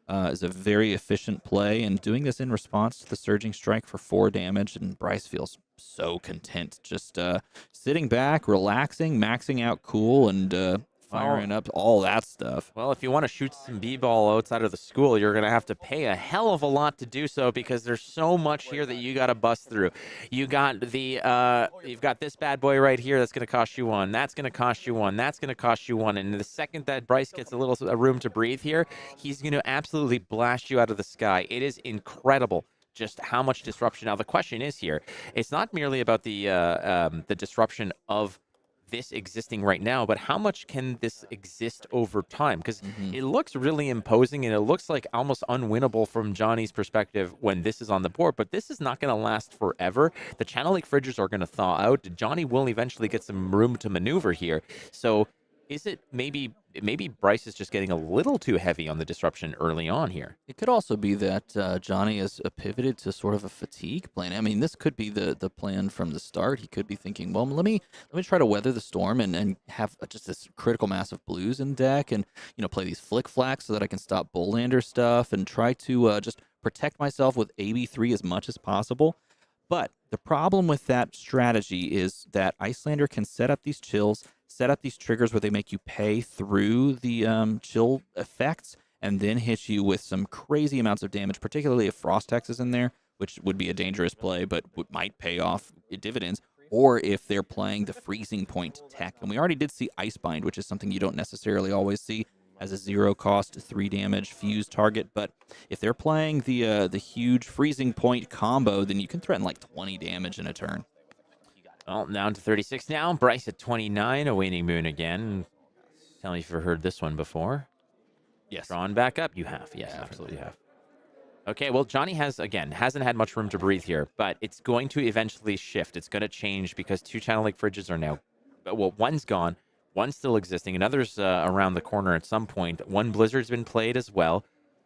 Is a very efficient play, and doing this in response to the Surging Strike for 4 damage, and Bryce feels so content just sitting back, relaxing, maxing out cool, and firing up all that stuff. Well, if you want to shoot some b-ball outside of the school, you're going to have to pay a hell of a lot to do so because there's so much here that you got to bust through. You got you've got this bad boy right here that's going to cost you 1. That's going to cost you 1. That's going to cost you 1. And the second that Bryce gets a little room to breathe here, he's going to absolutely blast you out of the sky. It is incredible just how much disruption. Now, the question is here, it's not merely about the disruption of this existing right now, but how much can this exist over time? Because it looks really imposing and it looks like almost unwinnable from Johnny's perspective when this is on the board, but this is not going to last forever. The Channel Lake Fridges are going to thaw out. Johnny will eventually get some room to maneuver here. So is it maybe Bryce is just getting a little too heavy on the disruption early on here? It could also be that Johnny has pivoted to sort of a fatigue plan. I mean, this could be the plan from the start. He could be thinking, well, let me try to weather the storm and have just this critical mass of blues in deck, and play these flick flacks so that I can stop Bullander stuff and try to just protect myself with AB3 as much as possible. But the problem with that strategy is that Iyslander can set up these chills, set up these triggers where they make you pay through the chill effects, and then hit you with some crazy amounts of damage, particularly if Frost Hex is in there, which would be a dangerous play, but might pay off dividends, or if they're playing the Freezing Point tech. And we already did see Icebind, which is something you don't necessarily always see as a 0-cost 3 damage fuse target. But if they're playing the huge Freezing Point combo, then you can threaten like 20 damage in a turn. Well, down to 36 now. Bryce at 29, a Waning Moon again. Tell me if you've heard this one before. Yes. Drawn back up. You have. Yes, absolutely you have. Okay, well, Johnny hasn't had much room to breathe here, but it's going to eventually shift. It's going to change because 2 Channel Lake Fridges are now, well, one's gone, one's still existing, another's around the corner at some point. 1 Blizzard's been played as well.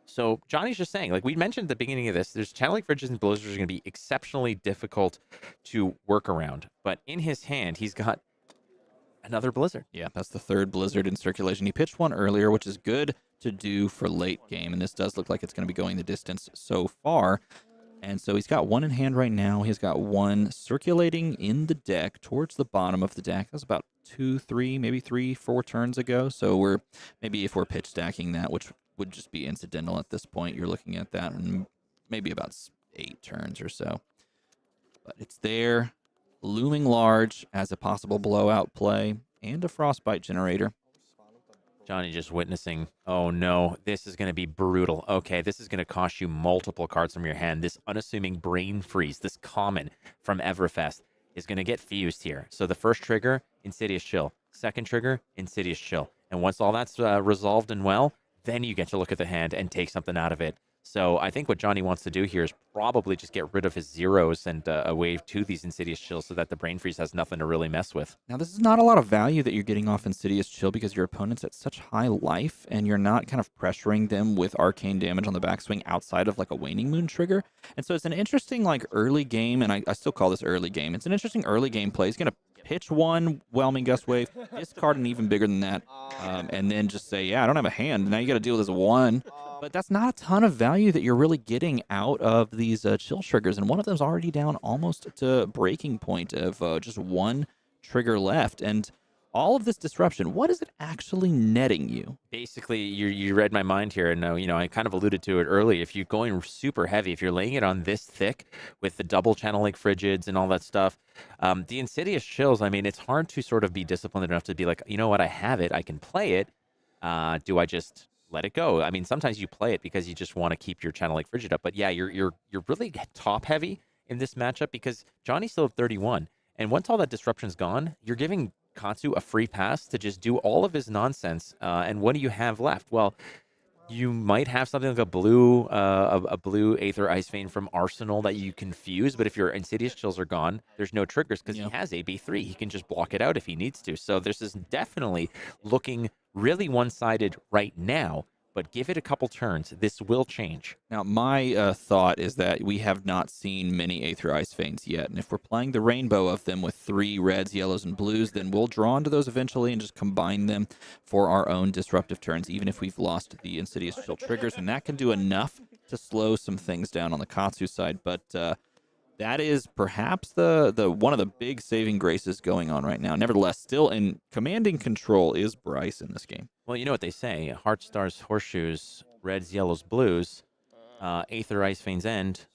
So Johnny's just saying, like we mentioned at the beginning of this, there's Channel Lake Fridges and Blizzards are going to be exceptionally difficult to work around. But in his hand, he's got another Blizzard. Yeah, that's the 3rd Blizzard in circulation. He pitched one earlier, which is good to do for late game. And this does look like it's going to be going the distance so far. And so he's got 1 in hand right now. He's got 1 circulating in the deck towards the bottom of the deck. That's about 2, 3, maybe 3, 4 turns ago. So if we're pitch stacking that, which would just be incidental at this point, you're looking at that in maybe about 8 turns or so. But it's there, looming large as a possible blowout play and a Frostbite generator. Johnny just witnessing, oh no, this is going to be brutal. Okay, this is going to cost you multiple cards from your hand. This unassuming Brain Freeze, this common from Everfest, is going to get fused here. So the first trigger, Insidious Chill. Second trigger, Insidious Chill. And once all that's resolved and well, then you get to look at the hand and take something out of it. So I think what Jonny wants to do here is probably just get rid of his zeros and a wave to these Insidious Chills so that the Brain Freeze has nothing to really mess with. Now, this is not a lot of value that you're getting off Insidious Chill because your opponent's at such high life and you're not kind of pressuring them with arcane damage on the backswing outside of like a Waning Moon trigger. And so it's an interesting like early game, and I still call this early game. It's an interesting early game play. He's going to pitch one Whelming Gust Wave, discard an even bigger than that, and then just say, yeah, I don't have a hand. Now you got to deal with this one. But that's not a ton of value that you're really getting out of these chill triggers. And one of them's already down almost to breaking point of just one trigger left. And all of this disruption, what is it actually netting you? Basically, you read my mind here, and I kind of alluded to it early. If you're going super heavy, if you're laying it on this thick with the double channel like Frigids and all that stuff, the Insidious Chills, I mean, it's hard to sort of be disciplined enough to be like, you know what, I have it, I can play it. Do I just let it go? I mean, sometimes you play it because you just want to keep your channel like Frigid up. But yeah, you're really top heavy in this matchup because Jonny's still at 31, and once all that disruption's gone, you're giving Katsu a free pass to just do all of his nonsense. And what do you have left? Well, you might have something like a blue Aether Ice Vein from Arsenal that you can fuse, but if your Insidious Chills are gone, there's no triggers because he has AB3. He can just block it out if he needs to. So this is definitely looking really one-sided right now, but give it a couple turns. This will change. Now, my thought is that we have not seen many Aether Ice Veins yet, and if we're playing the rainbow of them with 3 reds, yellows, and blues, then we'll draw into those eventually and just combine them for our own disruptive turns, even if we've lost the Insidious Chill triggers, and that can do enough to slow some things down on the Katsu side, but that is perhaps the one of the big saving graces going on right now. Nevertheless, still in commanding control is Bryce in this game. Well, you know what they say, Heart Stars, Horseshoes, Reds, Yellows, Blues, Aether Ice Veins end,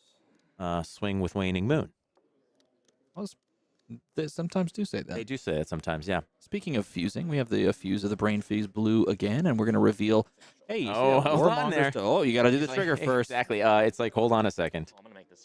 swing with Waning Moon. They sometimes do say that. They do say that sometimes, yeah. Speaking of fusing, we have the fuse of the Brain Freeze blue again, and we're going to reveal, hey, hold on there. You got to do the trigger first. Exactly. It's like, hold on a second.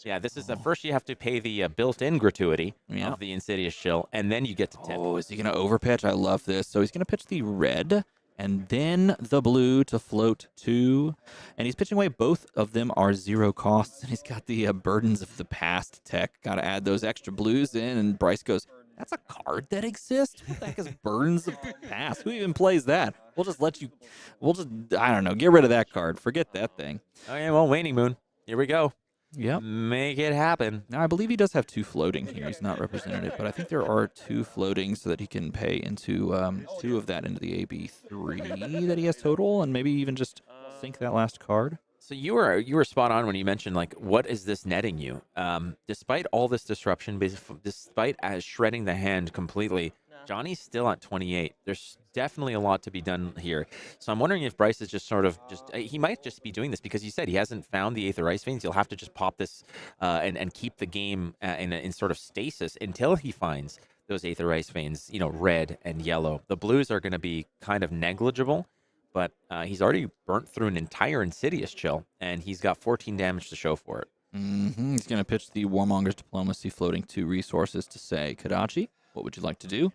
Yeah, this is the first you have to pay the built-in gratuity of the Insidious Chill, and then you get to tip. Oh, is he going to overpitch? I love this. So he's going to pitch the red, and then the blue to float 2. And he's pitching away. Both of them are 0 costs, and he's got the Burdens of the Past tech. Got to add those extra blues in, and Bryce goes, that's a card that exists? What the heck is Burdens of the Past? Who even plays that? We'll just, I don't know, get rid of that card. Forget that thing. Okay, well, Waning Moon. Here we go. Yep. Make it happen. Now, I believe he does have 2 floating here. He's not represented, but I think there are 2 floating so that he can pay into 2 of that into the AB3 that he has total, and maybe even just sink that last card. So you were spot on when you mentioned, like, what is this netting you? Despite all this disruption, despite shredding the hand completely, Jonny's still at 28. There's definitely a lot to be done here. So I'm wondering if Bryce is just he might just be doing this because you said he hasn't found the Aether Ice Veins. You'll have to just pop this and keep the game in sort of stasis until he finds those Aether Ice Veins, red and yellow. The blues are going to be kind of negligible, but he's already burnt through an entire Insidious Chill, and he's got 14 damage to show for it. He's going to pitch the Warmonger's Diplomacy, floating 2 resources to say, Kadachi, what would you like to do?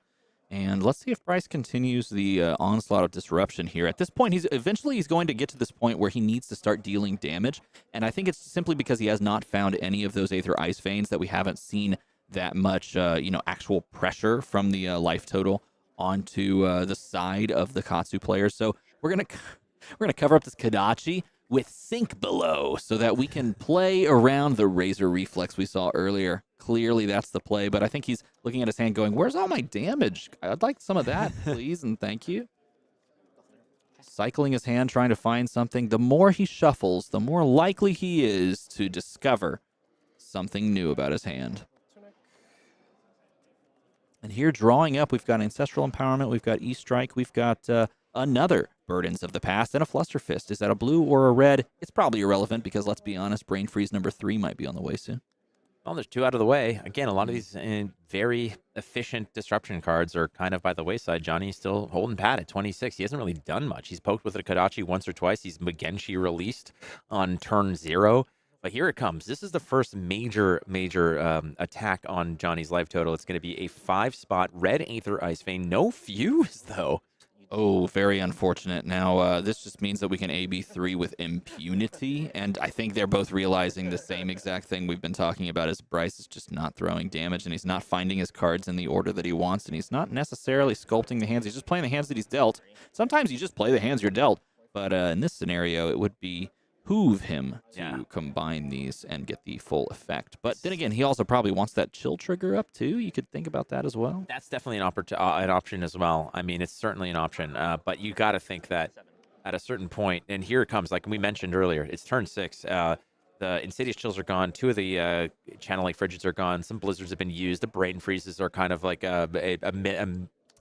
And let's see if Bryce continues the onslaught of disruption here. At this point, he's going to get to this point where he needs to start dealing damage. And I think it's simply because he has not found any of those Aether Ice Veins that we haven't seen that much, actual pressure from the life total onto the side of the Katsu players. So we're gonna cover up this Kadachi with Sink Below so that we can play around the Razor Reflex we saw earlier. Clearly that's the play, but I think he's looking at his hand going, where's all my damage? I'd like some of that, please, and thank you. Cycling his hand, trying to find something. The more he shuffles, the more likely he is to discover something new about his hand. And here, drawing up, we've got Ancestral Empowerment, we've got E-Strike, we've got another Burdens of the Past, and a Fluster Fist. Is that a blue or a red? It's probably irrelevant because, let's be honest, Brain Freeze number 3 might be on the way soon. Well, there's 2 out of the way. Again, a lot of these very efficient disruption cards are kind of by the wayside. Jonny's still holding pat at 26. He hasn't really done much. He's poked with a Kadachi once or twice. He's Magenshi released on turn 0. But here it comes. This is the first major attack on Jonny's life total. It's going to be a 5-spot red Aether Ice Vein. No fuse, though. Oh, very unfortunate. Now, this just means that we can AB3 with impunity, and I think they're both realizing the same exact thing we've been talking about, is Bryce is just not throwing damage, and he's not finding his cards in the order that he wants, and he's not necessarily sculpting the hands. He's just playing the hands that he's dealt. Sometimes you just play the hands you're dealt, but in this scenario, it would behoove him to combine these and get the full effect. But then again, he also probably wants that chill trigger up too. You could think about that as well. That's definitely an option as well. I mean, it's certainly an option, but you got to think that at a certain point, and here it comes, like we mentioned earlier, it's turn 6. The Insidious Chills are gone. 2 of the Channel Lake Frigids are gone. Some Blizzards have been used. The Brain Freezes are kind of like a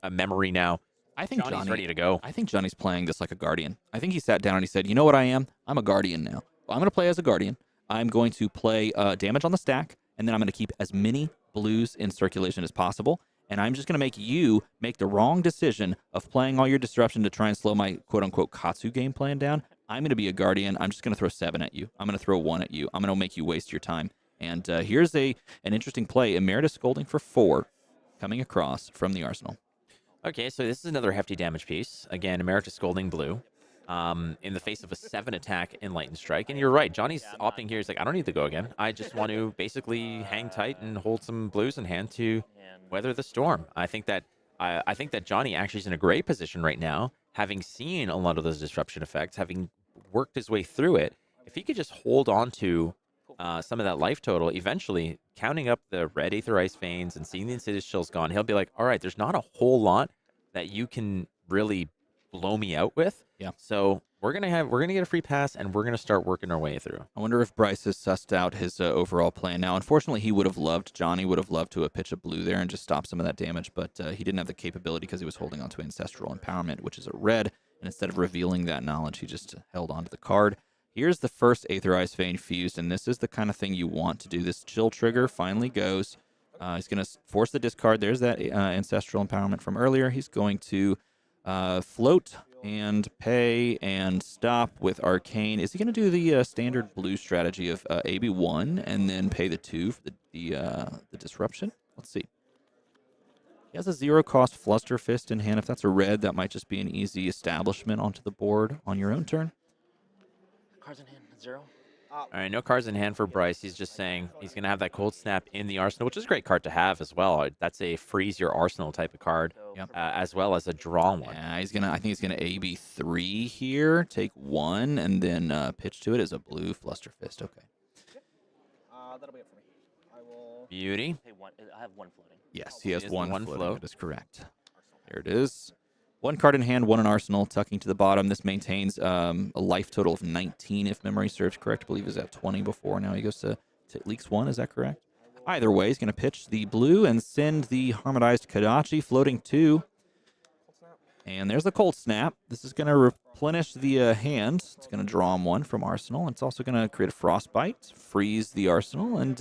memory now. I think Johnny's ready to go. I think Johnny's playing this like a Guardian. I think he sat down and he said, you know what I am? I'm a Guardian now. I'm going to play as a Guardian. I'm going to play damage on the stack, and then I'm going to keep as many blues in circulation as possible. And I'm just going to make you make the wrong decision of playing all your disruption to try and slow my quote-unquote Katsu game plan down. I'm going to be a Guardian. I'm just going to throw 7 at you. I'm going to throw 1 at you. I'm going to make you waste your time. And here's an interesting play. Emeritus Scolding for 4 coming across from the Arsenal. Okay, so this is another hefty damage piece. Again, Emeritus Scolding blue. In the face of a 7 attack Enlightened Strike. And you're right, Johnny's opting here. He's like, I don't need to go again. I just want to basically hang tight and hold some blues in hand to weather the storm. I think that Johnny actually is in a great position right now, having seen a lot of those disruption effects, having worked his way through it. If he could just hold on to some of that life total, eventually counting up the red Aether Ice Veins and seeing the Insidious Chills gone, he'll be like, all right, there's not a whole lot that you can really blow me out with. Yeah. So we're gonna get a free pass, and we're gonna start working our way through. I wonder if Bryce has sussed out his overall plan. Now, unfortunately, Johnny would have loved to have pitched a blue there and just stop some of that damage, but he didn't have the capability because he was holding onto Ancestral Empowerment, which is a red, and instead of revealing that knowledge, he just held onto the card. Here's the first Aether Ice Vein fused, and this is the kind of thing you want to do. This chill trigger finally goes. He's going to force the discard. There's that Ancestral Empowerment from earlier. He's going to float and pay and stop with Arcane. Is he going to do the standard blue strategy of AB1 and then pay the 2 for the disruption? Let's see. He has a 0-cost Fluster Fist in hand. If that's a red, that might just be an easy establishment onto the board on your own turn. Cards in hand, 0. All right, no cards in hand for Bryce. He's just saying he's going to have that Cold Snap in the arsenal, which is a great card to have as well. That's a freeze your arsenal type of card, as well as a draw one. Yeah, I think he's going to AB3 here, take 1, and then pitch to it as a blue Fluster Fist. Okay. That'll be it for me. I will. Beauty. Pay 1. I have 1 floating. Yes, he has one floating. float. That is correct. There it is. 1 card in hand, 1 in arsenal, tucking to the bottom. This maintains a life total of 19, if memory serves correct. I believe he was at 20 before. Now he goes to leaks 1. Is that correct? Either way, he's going to pitch the blue and send the Harmonized Kadachi floating 2. And there's the Cold Snap. This is going to replenish the hand. It's going to draw him 1 from arsenal. It's also going to create a Frostbite, freeze the arsenal, and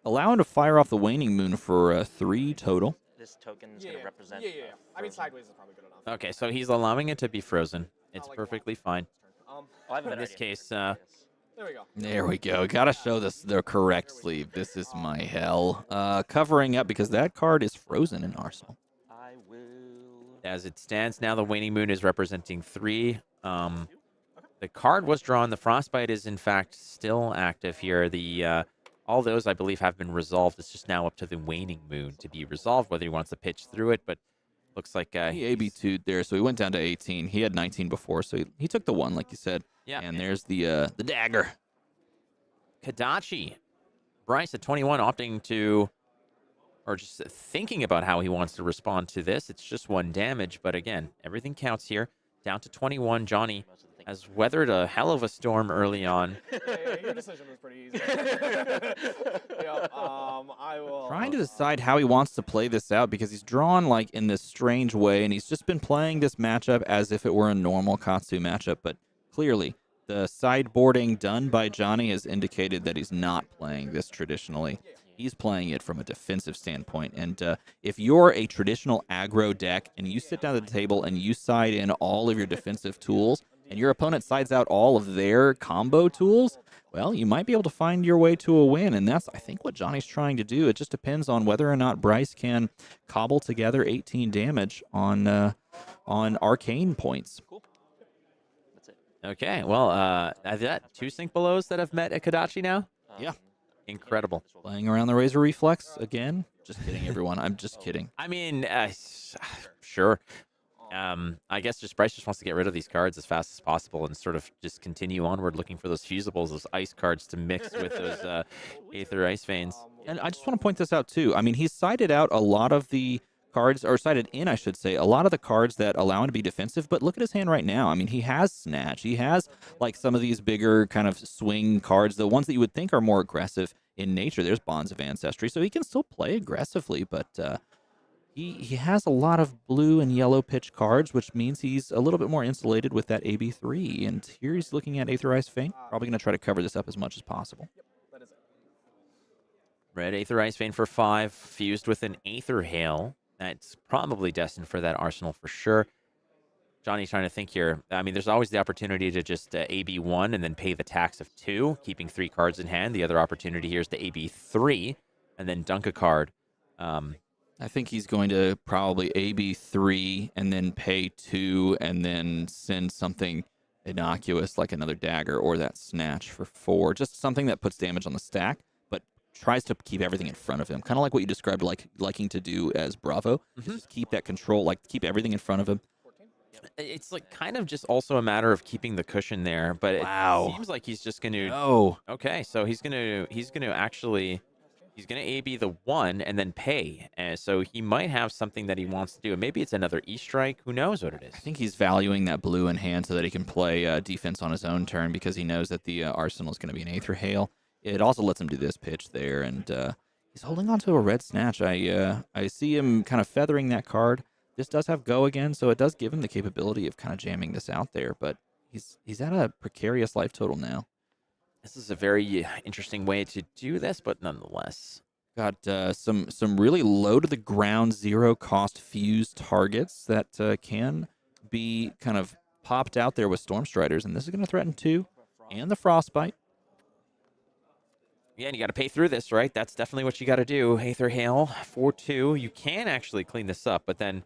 allow him to fire off the Waning Moon for 3 total. This token is going to represent. Yeah. I mean, sideways is probably good enough. Okay, so he's allowing it to be frozen. It's perfectly fine. In this case, There we go. There we go. Gotta show this the correct sleeve. This is my hell. Covering up because that card is frozen in arsenal. I will. as it stands now, the Waning Moon is representing 3. The card was drawn. The Frostbite is, in fact, still active here. All those, I believe, have been resolved. It's just now up to the Waning Moon to be resolved, whether he wants to pitch through it. But looks like he AB2'd there, so he went down to 18. He had 19 before, so he took the 1, like you said. Yeah. And there's the dagger. Kadachi. Bryce at 21 opting to, or just thinking about how he wants to respond to this. It's just 1 damage, but again, everything counts here. Down to 21, Jonny has weathered a hell of a storm early on. Yeah, your decision was pretty easy. I will. Trying to decide how he wants to play this out because he's drawn like in this strange way, and he's just been playing this matchup as if it were a normal Katsu matchup, but clearly the sideboarding done by Jonny has indicated that he's not playing this traditionally. He's playing it from a defensive standpoint. And if you're a traditional aggro deck and you sit down at the table and you side in all of your defensive tools and your opponent sides out all of their combo tools, well, you might be able to find your way to a win. And that's, I think, what Jonny's trying to do. It just depends on whether or not Bryce can cobble together 18 damage on on arcane points. Okay, well, is that 2 sync belows that have met a Kadachi now? Yeah. Incredible. Playing around the Razor Reflex again. Just kidding, everyone. I'm just kidding. I mean, sure. I guess Bryce just wants to get rid of these cards as fast as possible and sort of just continue onward looking for those fusibles, those ice cards to mix with those Aether Ice Veins. And I just want to point this out too. I mean, he's cited out a lot of the cards, or cited in, I should say, a lot of the cards that allow him to be defensive. But look at his hand right now. I mean, he has Snatch. He has like some of these bigger kind of swing cards, the ones that you would think are more aggressive in nature. There's Bonds of Ancestry, so he can still play aggressively, but he has a lot of blue and yellow pitch cards, which means he's a little bit more insulated with that AB3. And here he's looking at Aether Ice Vein. Probably going to try to cover this up as much as possible. Red Aether Ice Vein for 5, fused with an Aether Hail. That's probably destined for that arsenal for sure. Johnny's trying to think here. I mean, there's always the opportunity to just AB1 and then pay the tax of 2, keeping 3 cards in hand. The other opportunity here is to AB3 and then dunk a card. I think he's going to probably AB3 and then pay 2 and then send something innocuous like another dagger or that Snatch for 4. Just something that puts damage on the stack, but tries to keep everything in front of him. Kind of like what you described liking to do as Bravo. Just keep that control, like keep everything in front of him. It's like kind of just also a matter of keeping the cushion there, but it seems like he's just going to... Oh. Okay, so he's going to actually... He's going to AB the 1 and then pay. So he might have something that he wants to do. Maybe it's another E-Strike. Who knows what it is? I think he's valuing that blue in hand so that he can play defense on his own turn because he knows that the arsenal is going to be an Aether Hail. It also lets him do this pitch there, and he's holding on to a red Snatch. I see him kind of feathering that card. This does have go again, so it does give him the capability of kind of jamming this out there, but he's at a precarious life total now. This is a very interesting way to do this, but nonetheless. Got some really low to the ground, 0 cost fuse targets that can be kind of popped out there with Stormstriders, and this is going to threaten 2 and the Frostbite. Yeah, and you got to pay through this, right? That's definitely what you got to do. Aether Hail for 2. You can actually clean this up, but then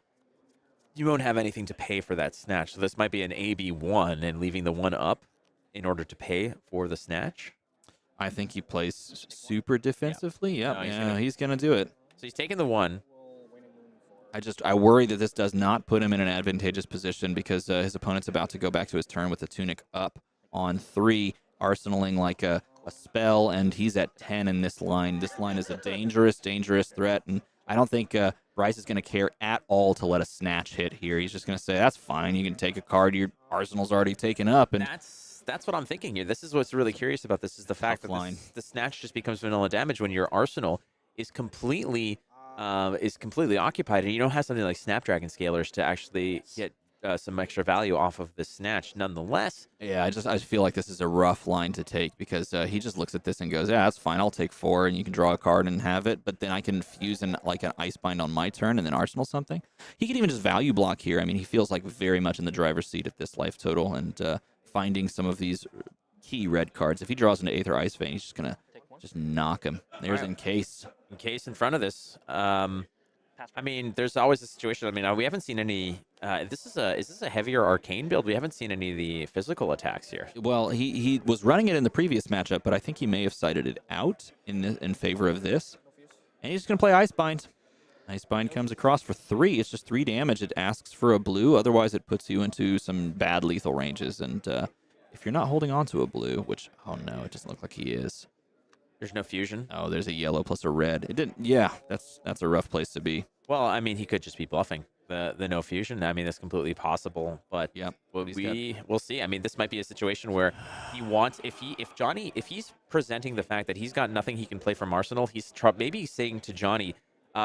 you won't have anything to pay for that Snatch. So this might be an AB1 and leaving the 1 up in order to pay for the Snatch. I think he plays super defensively. Yep. No, He's gonna do it. So he's taking the 1. I worry that this does not put him in an advantageous position because his opponent's about to go back to his turn with the Tunic up on 3, arsenaling like a spell, and he's at 10 in this line. This line is a dangerous threat, and I don't think Bryce is going to care at all to let a Snatch hit here. He's just going to say, that's fine. You can take a card. Your arsenal's already taken up. And that's what I'm thinking here. This is what's really curious about this is the fact that the Snatch just becomes vanilla damage when your arsenal is completely occupied, and you don't have something like Snapdragon Scalers to actually get some extra value off of the Snatch. Nonetheless, yeah, I feel like this is a rough line to take because he just looks at this and goes, yeah, that's fine. I'll take 4, and you can draw a card and have it, but then I can fuse in like an Icebind on my turn and then arsenal something. He could even just value block here. I mean, he feels like very much in the driver's seat at this life total and finding some of these key red cards. If he draws into Aether Ice Vein, he's just gonna just knock him. There's Encase. Encase in front of this. I mean, there's always a situation. I mean, we haven't seen any. Is this a heavier arcane build? We haven't seen any of the physical attacks here. Well, he was running it in the previous matchup, but I think he may have cited it out in favor of this. And he's just gonna play Icebind. Icebind comes across for 3. It's just 3 damage. It asks for a blue. Otherwise, it puts you into some bad lethal ranges. And if you're not holding on to a blue, which, oh no, it doesn't look like he is. There's no fusion. Oh, there's a yellow plus a red. It didn't. Yeah, that's a rough place to be. Well, I mean, he could just be bluffing the no fusion. I mean, that's completely possible. But yeah, we'll see. I mean, this might be a situation where he wants if he's presenting the fact that he's got nothing he can play from Arsenal, he's maybe saying to Johnny,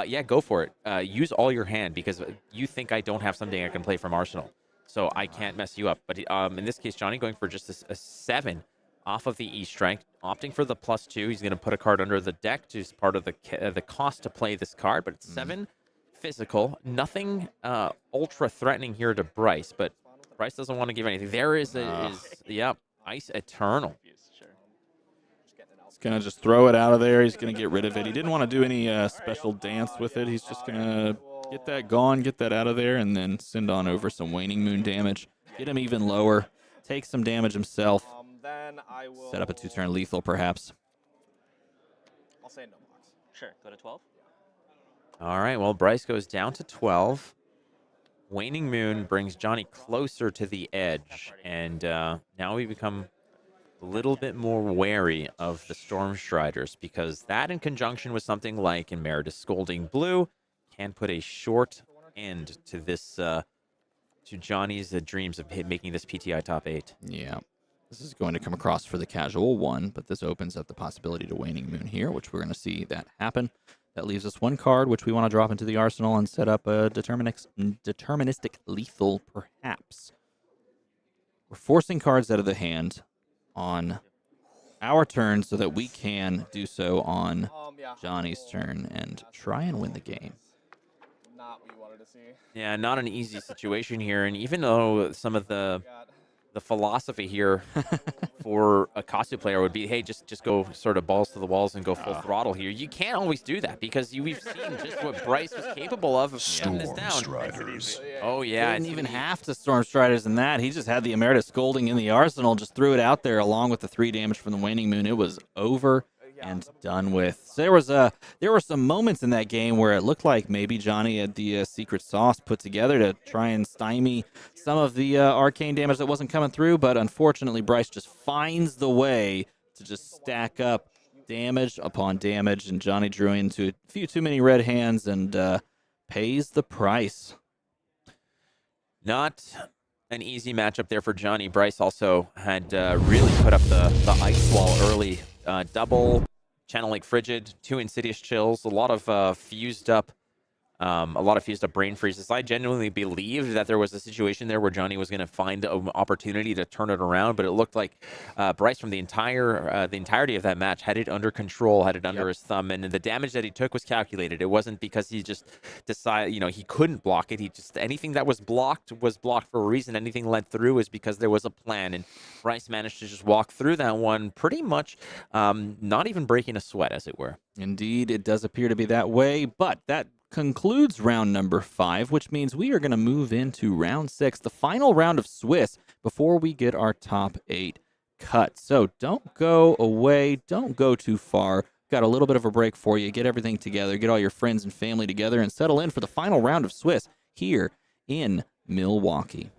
yeah, go for it. Use all your hand because you think I don't have something I can play from Arsenal, so I can't mess you up. But in this case, Johnny going for just a 7 off of the E-Strike, opting for the +2. He's going to put a card under the deck to part of the cost to play this card, but it's 7 physical. Nothing ultra threatening here to Bryce, but Bryce doesn't want to give anything. There is Ice Eternal. He's going to just throw it out of there. He's going to get rid of it. He didn't want to do any special dance with it. He's just going to Get that gone, get that out of there, and then send on over some Waning Moon damage. Get him even lower. Take some damage himself. Then I will Set up a 2-turn lethal, perhaps. I'll say no blocks. Sure, go to 12. All right, well, Bryce goes down to 12. Waning Moon brings Jonny closer to the edge, and now we become a little bit more wary of the Storm Striders, because that in conjunction with something like Emeritus Scolding Blue can put a short end to this, to Jonny's dreams of making this PTI top 8. Yeah. This is going to come across for the casual one, but this opens up the possibility to Waning Moon here, which we're going to see that happen. That leaves us one card, which we want to drop into the arsenal and set up a deterministic lethal, perhaps. We're forcing cards out of the hand on our turn so that we can do so on Jonny's turn and try and win the game. Not what you wanted to see. Yeah, not an easy situation here, and even though some of the philosophy here for a Katsu player would be, hey, just go sort of balls to the walls and go full throttle here. You can't always do that, because we've seen just what Bryce was capable of shutting this down. Striders. Oh, yeah. He didn't even have to Storm Striders in that. He just had the Emeritus Scolding in the arsenal, just threw it out there along with the 3 damage from the Waning Moon. It was over and done with. So there were some moments in that game where it looked like maybe Jonny had the secret sauce put together to try and stymie some of the arcane damage that wasn't coming through, but unfortunately Bryce just finds the way to just stack up damage upon damage, and Jonny drew into a few too many red hands and pays the price. Not an easy matchup there for Jonny. Bryce also had really put up the ice wall early. Double Channel Lake Frigid, 2 Insidious Chills, a lot of fused up brain freezes. I genuinely believed that there was a situation there where Jonny was going to find an opportunity to turn it around, but it looked like Bryce from the entirety of that match had it under control, had it under his thumb, and the damage that he took was calculated. It wasn't because he just decided, he couldn't block it. He just, anything that was blocked for a reason. Anything led through was because there was a plan, and Bryce managed to just walk through that one pretty much, not even breaking a sweat, as it were. Indeed, it does appear to be that way, but that concludes round number 5, which means we are going to move into round 6, the final round of Swiss, before we get our top 8 cut. So don't go away, don't go too far. Got a little bit of a break for you. Get everything together, get all your friends and family together, and settle in for the final round of Swiss here in Milwaukee.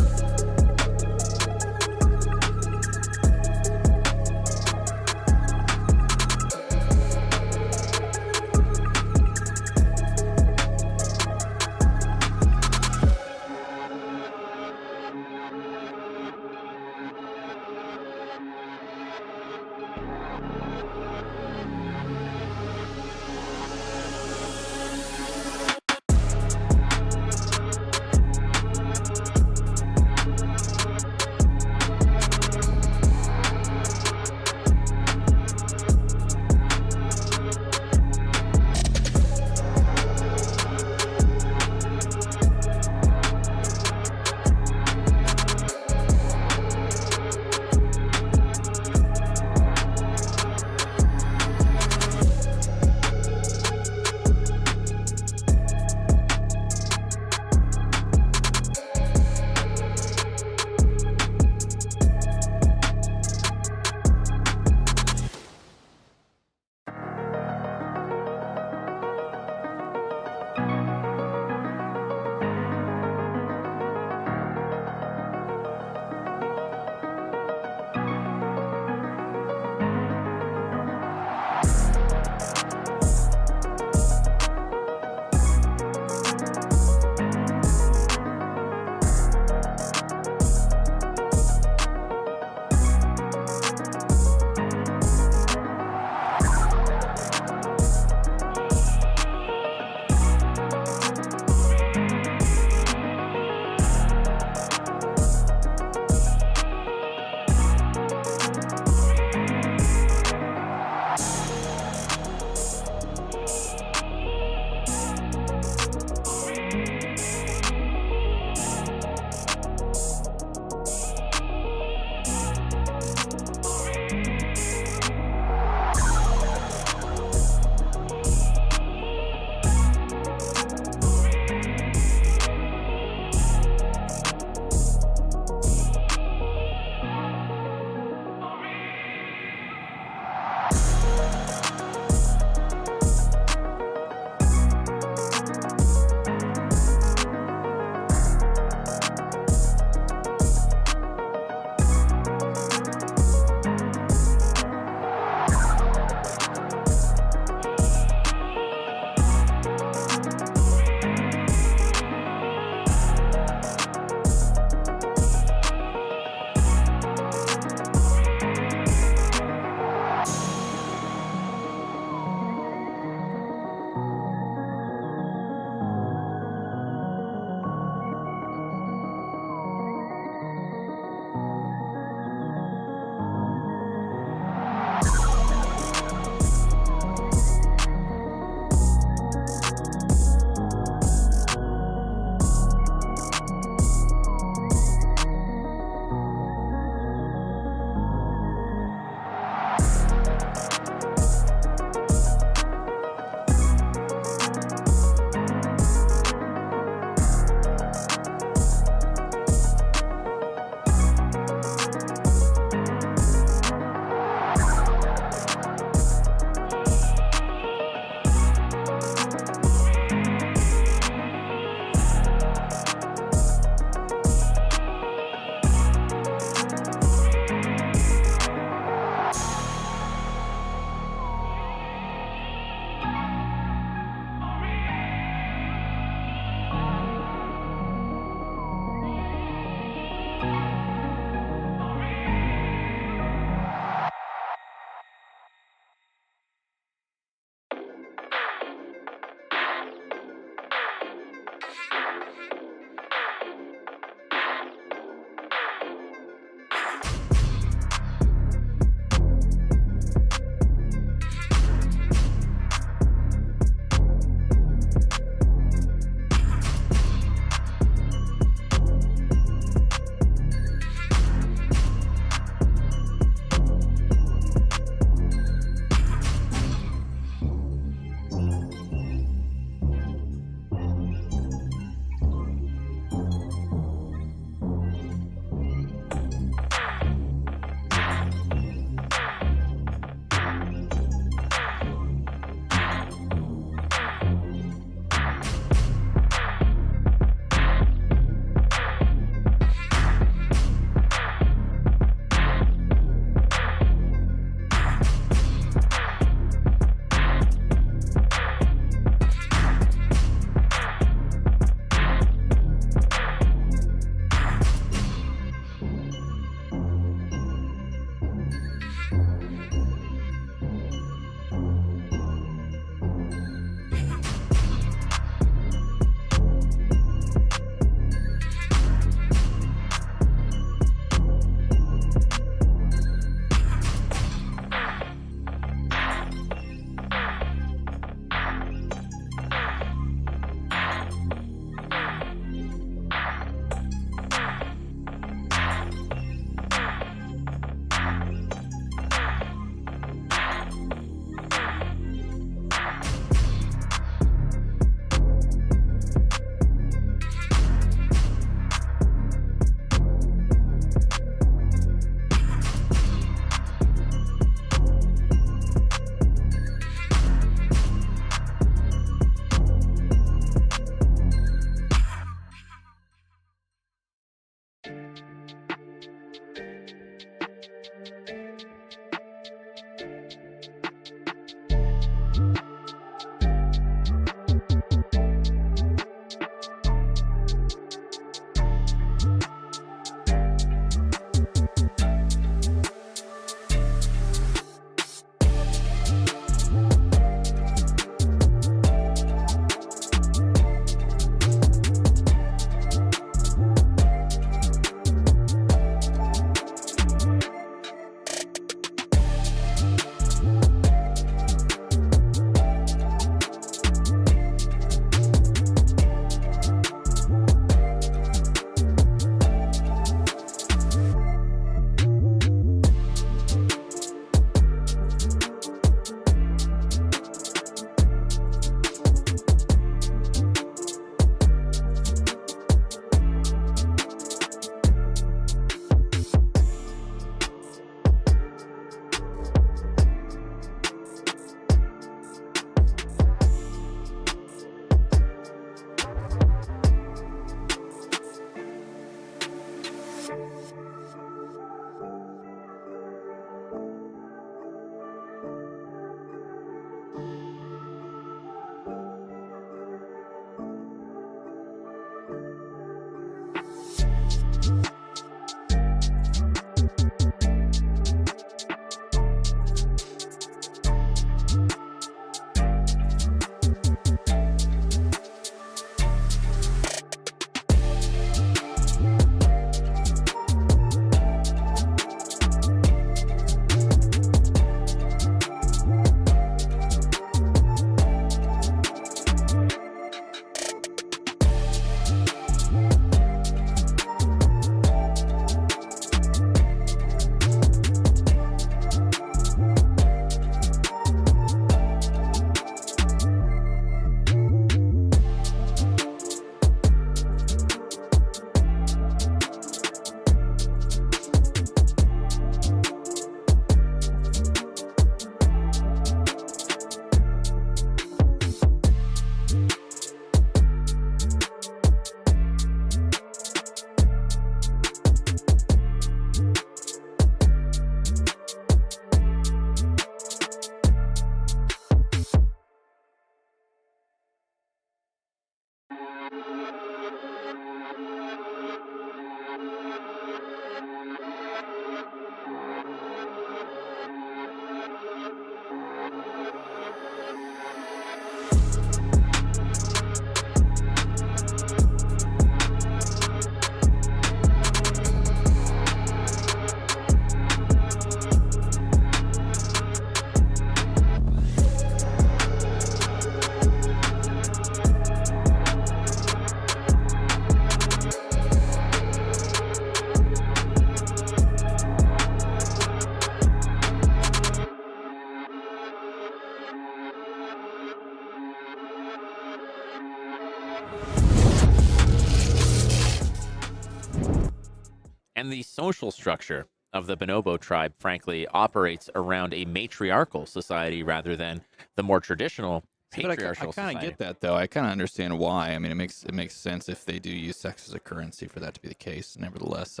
And the social structure of the Bonobo tribe, frankly, operates around a matriarchal society rather than the more traditional But I patriarchal kind society. of get that, though. I kind of understand why. I mean, it makes sense if they do use sex as a currency for that to be the case. Nevertheless,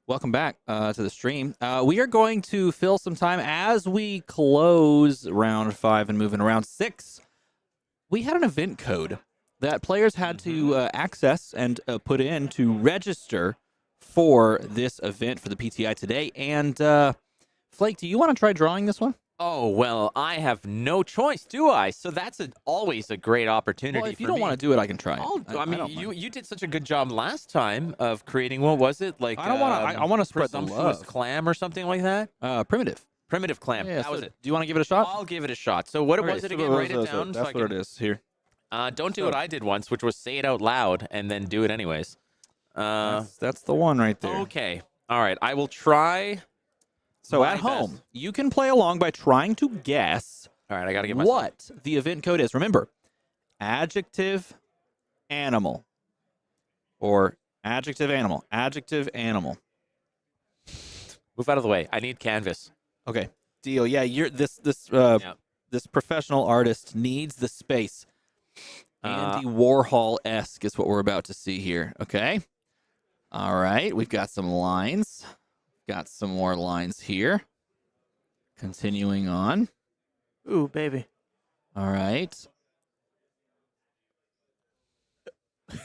welcome back to the stream. We are going to fill some time as we close round 5 and move into round 6. We had an event code that players had to access and put in to register for this event for the PTI today. And Flake, do you want to try drawing this one? Oh, well, I have no choice, do I? So that's always a great opportunity. Well, if you for don't me. want to do it, I can try it. I mean, you did such a good job last time of creating, what was it? Like, I don't want to. I want to spread the presumptuous love. clam or something like that? Primitive clam. Yeah, that so was it. Do you want to give it a shot? I'll give it a shot. So what was it again? Write it down. That's what it is here. Don't do what I did once, which was say it out loud and then do it anyways. That's the one right there. Okay. All right. I will try. So my at home, best. you can play along by trying to guess All right. I got to get myself. what the event code is. Remember, adjective, animal, or adjective, animal, adjective, animal. Move out of the way. I need canvas. Okay, deal. Yeah, you're this professional artist needs the space. Andy Warhol-esque is what we're about to see here. Okay. All right, we've got some lines. Got some more lines here. Continuing on. Ooh, baby. All right.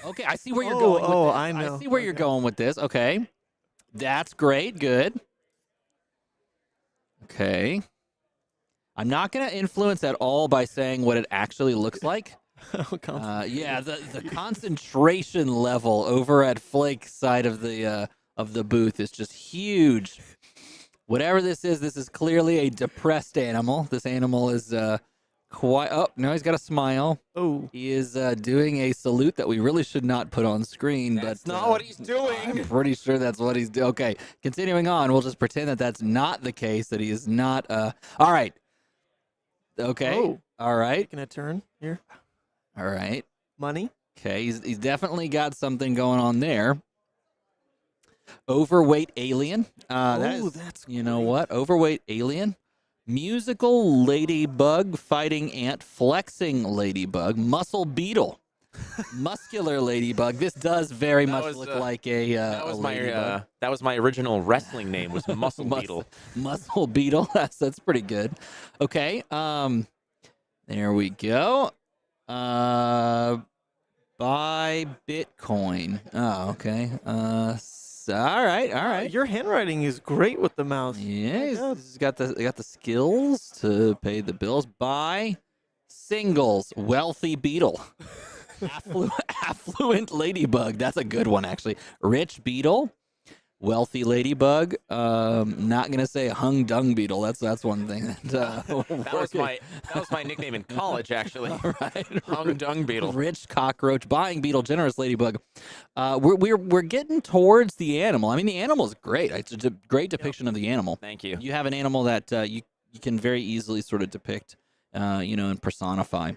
Okay, I see where you're Oh, going with oh, this. I know. see where you're Okay. going with this. Okay. That's great. Good. Okay. I'm not going to influence at all by saying what it actually looks like. Yeah, the concentration level over at Flake's side of the booth is just huge. Whatever this is clearly a depressed animal. This animal is quite. Oh, no, he's got a smile. Oh. He is doing a salute that we really should not put on screen. That's but not what he's doing. I'm pretty sure that's what he's doing. Okay, continuing on, we'll just pretend that that's not the case. That he is not. All right. Okay. Oh. All right. Taking a turn here. All right. Money. Okay, he's definitely got something going on there. Overweight alien. That's you know great. what? Overweight alien. Musical ladybug fighting ant flexing ladybug. Muscle beetle. Muscular ladybug. This does very That much was, look like a That was ladybug. that was my original wrestling name was Muscle Beetle. Muscle beetle. That's pretty good. Okay. There we go. Buy Bitcoin. Oh, okay. All right. Your handwriting is great with the mouse. Yeah, God. he's got the skills to pay the bills. Buy singles. Wealthy beetle. Affluent ladybug. That's a good one, actually. Rich beetle. Wealthy ladybug. Not gonna say hung dung beetle. That's one thing. That was my nickname in college, actually. All right. Hung dung beetle. Rich cockroach, buying beetle, generous ladybug. We're getting towards the animal. I mean, the animal is great. It's a great depiction of the animal. Thank you. You have an animal that you can very easily sort of depict, and personify.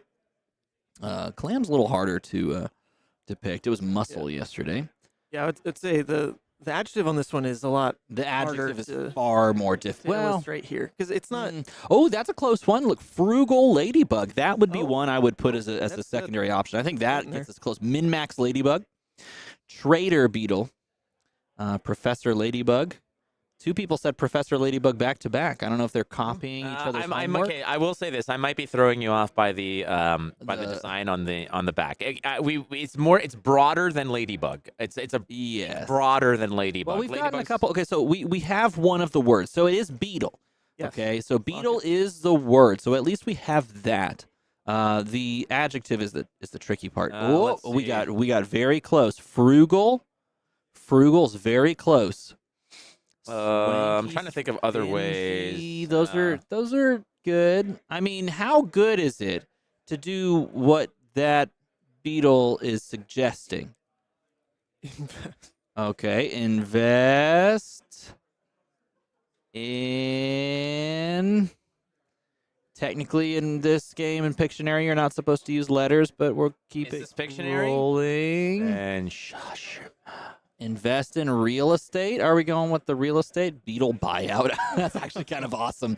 Clam's a little harder to depict. It was muscle yesterday. Yeah, I'd say the adjective on this one is a lot. The adjective is to- far more difficult. to Well, illustrate here because it's not. oh, that's a close one. Look, frugal ladybug. That would be Oh. one I would put as a That's- secondary option. I think that in there. gets us close. MinMax ladybug, trader beetle, professor ladybug. Two people said Professor Ladybug back to back. I don't know if they're copying each other's I'm homework. okay. I will say this: I might be throwing you off by the design on the back. It's broader than Ladybug. It's Yes. broader than Ladybug. Well, we've gotten a Ladybug's- couple. Okay, so we have one of the words. So it is beetle. Yes. Okay, so beetle is the word. So at least we have that. The adjective is the tricky part. Let's we see. got very close. Frugal. Frugal's very close. I'm Swanky, trying to think of other stingy, ways. Those are good. I mean, how good is it to do what that beetle is suggesting? Okay, invest in. Technically, in this game in Pictionary, you're not supposed to use letters, but we'll keep Is it this Pictionary? rolling. And shush. Invest in real estate. Are we going with the real estate? Beetle buyout. That's actually kind of awesome.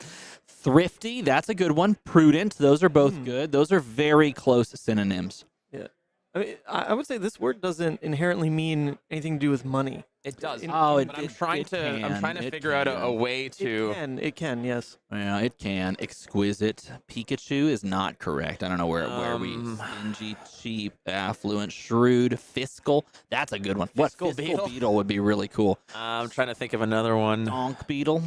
Thrifty. That's a good one. Prudent. Those are both good. Those are very close synonyms. Yeah, I mean, I would say this word doesn't inherently mean anything to do with money. It does. Oh, But I'm trying to it figure out a can. way to. It can, yes. Yeah, it can. Exquisite. Pikachu is not correct. I don't know where we stingy, cheap, affluent, shrewd, fiscal. That's a good one. What Fiscal fiscal beetle? would be really cool? I'm trying to think of another one. Donk beetle.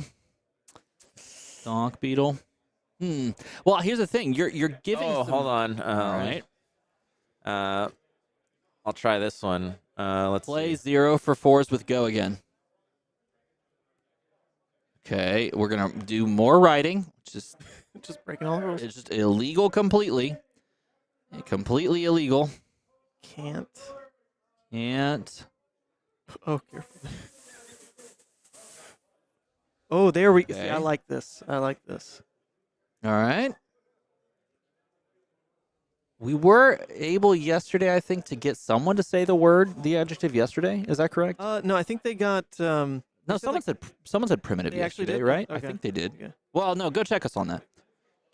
Donk beetle. Well, here's the thing. You're giving. Oh, some- hold on. All right. I'll try this one. Let's Play see. 0 for 4s with go again. Okay, we're gonna do more writing, which is Just breaking all the rules. it's just illegal completely. Completely illegal. Can't. Can't. Oh, careful. Oh, there we go. Okay. I like this. I like this. All right. We were able yesterday, I think, to get someone to say the adjective yesterday. Is that correct? No, I think they got. No, said, someone said primitive They actually yesterday, did? right? I Okay. think they did. Okay. Well, no, go check us on that.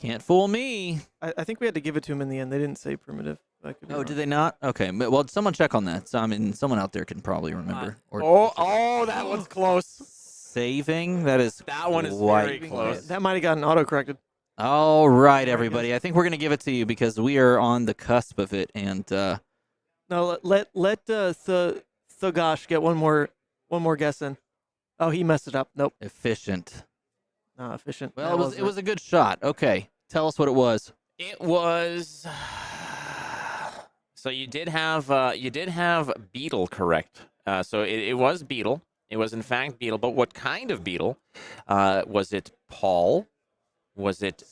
Can't fool me. I think we had to give it to him in the end. They didn't say primitive. I could be Oh, wrong. did they not? Okay, well, someone check on that. So, I mean, someone out there can probably remember. That one's close. Saving. That is That one is quite very close. That might have gotten auto corrected. All right, everybody. I think we're gonna give it to you because we are on the cusp of it, and No, let Thugosh get one more guess in. Oh, he messed it up. Nope. efficient. No, efficient. Well, That it wasn't was a good shot. Okay, tell us what it was. It was. So you did have beetle correct. So it was beetle. It was in fact beetle. But what kind of beetle? Was it Paul? Was it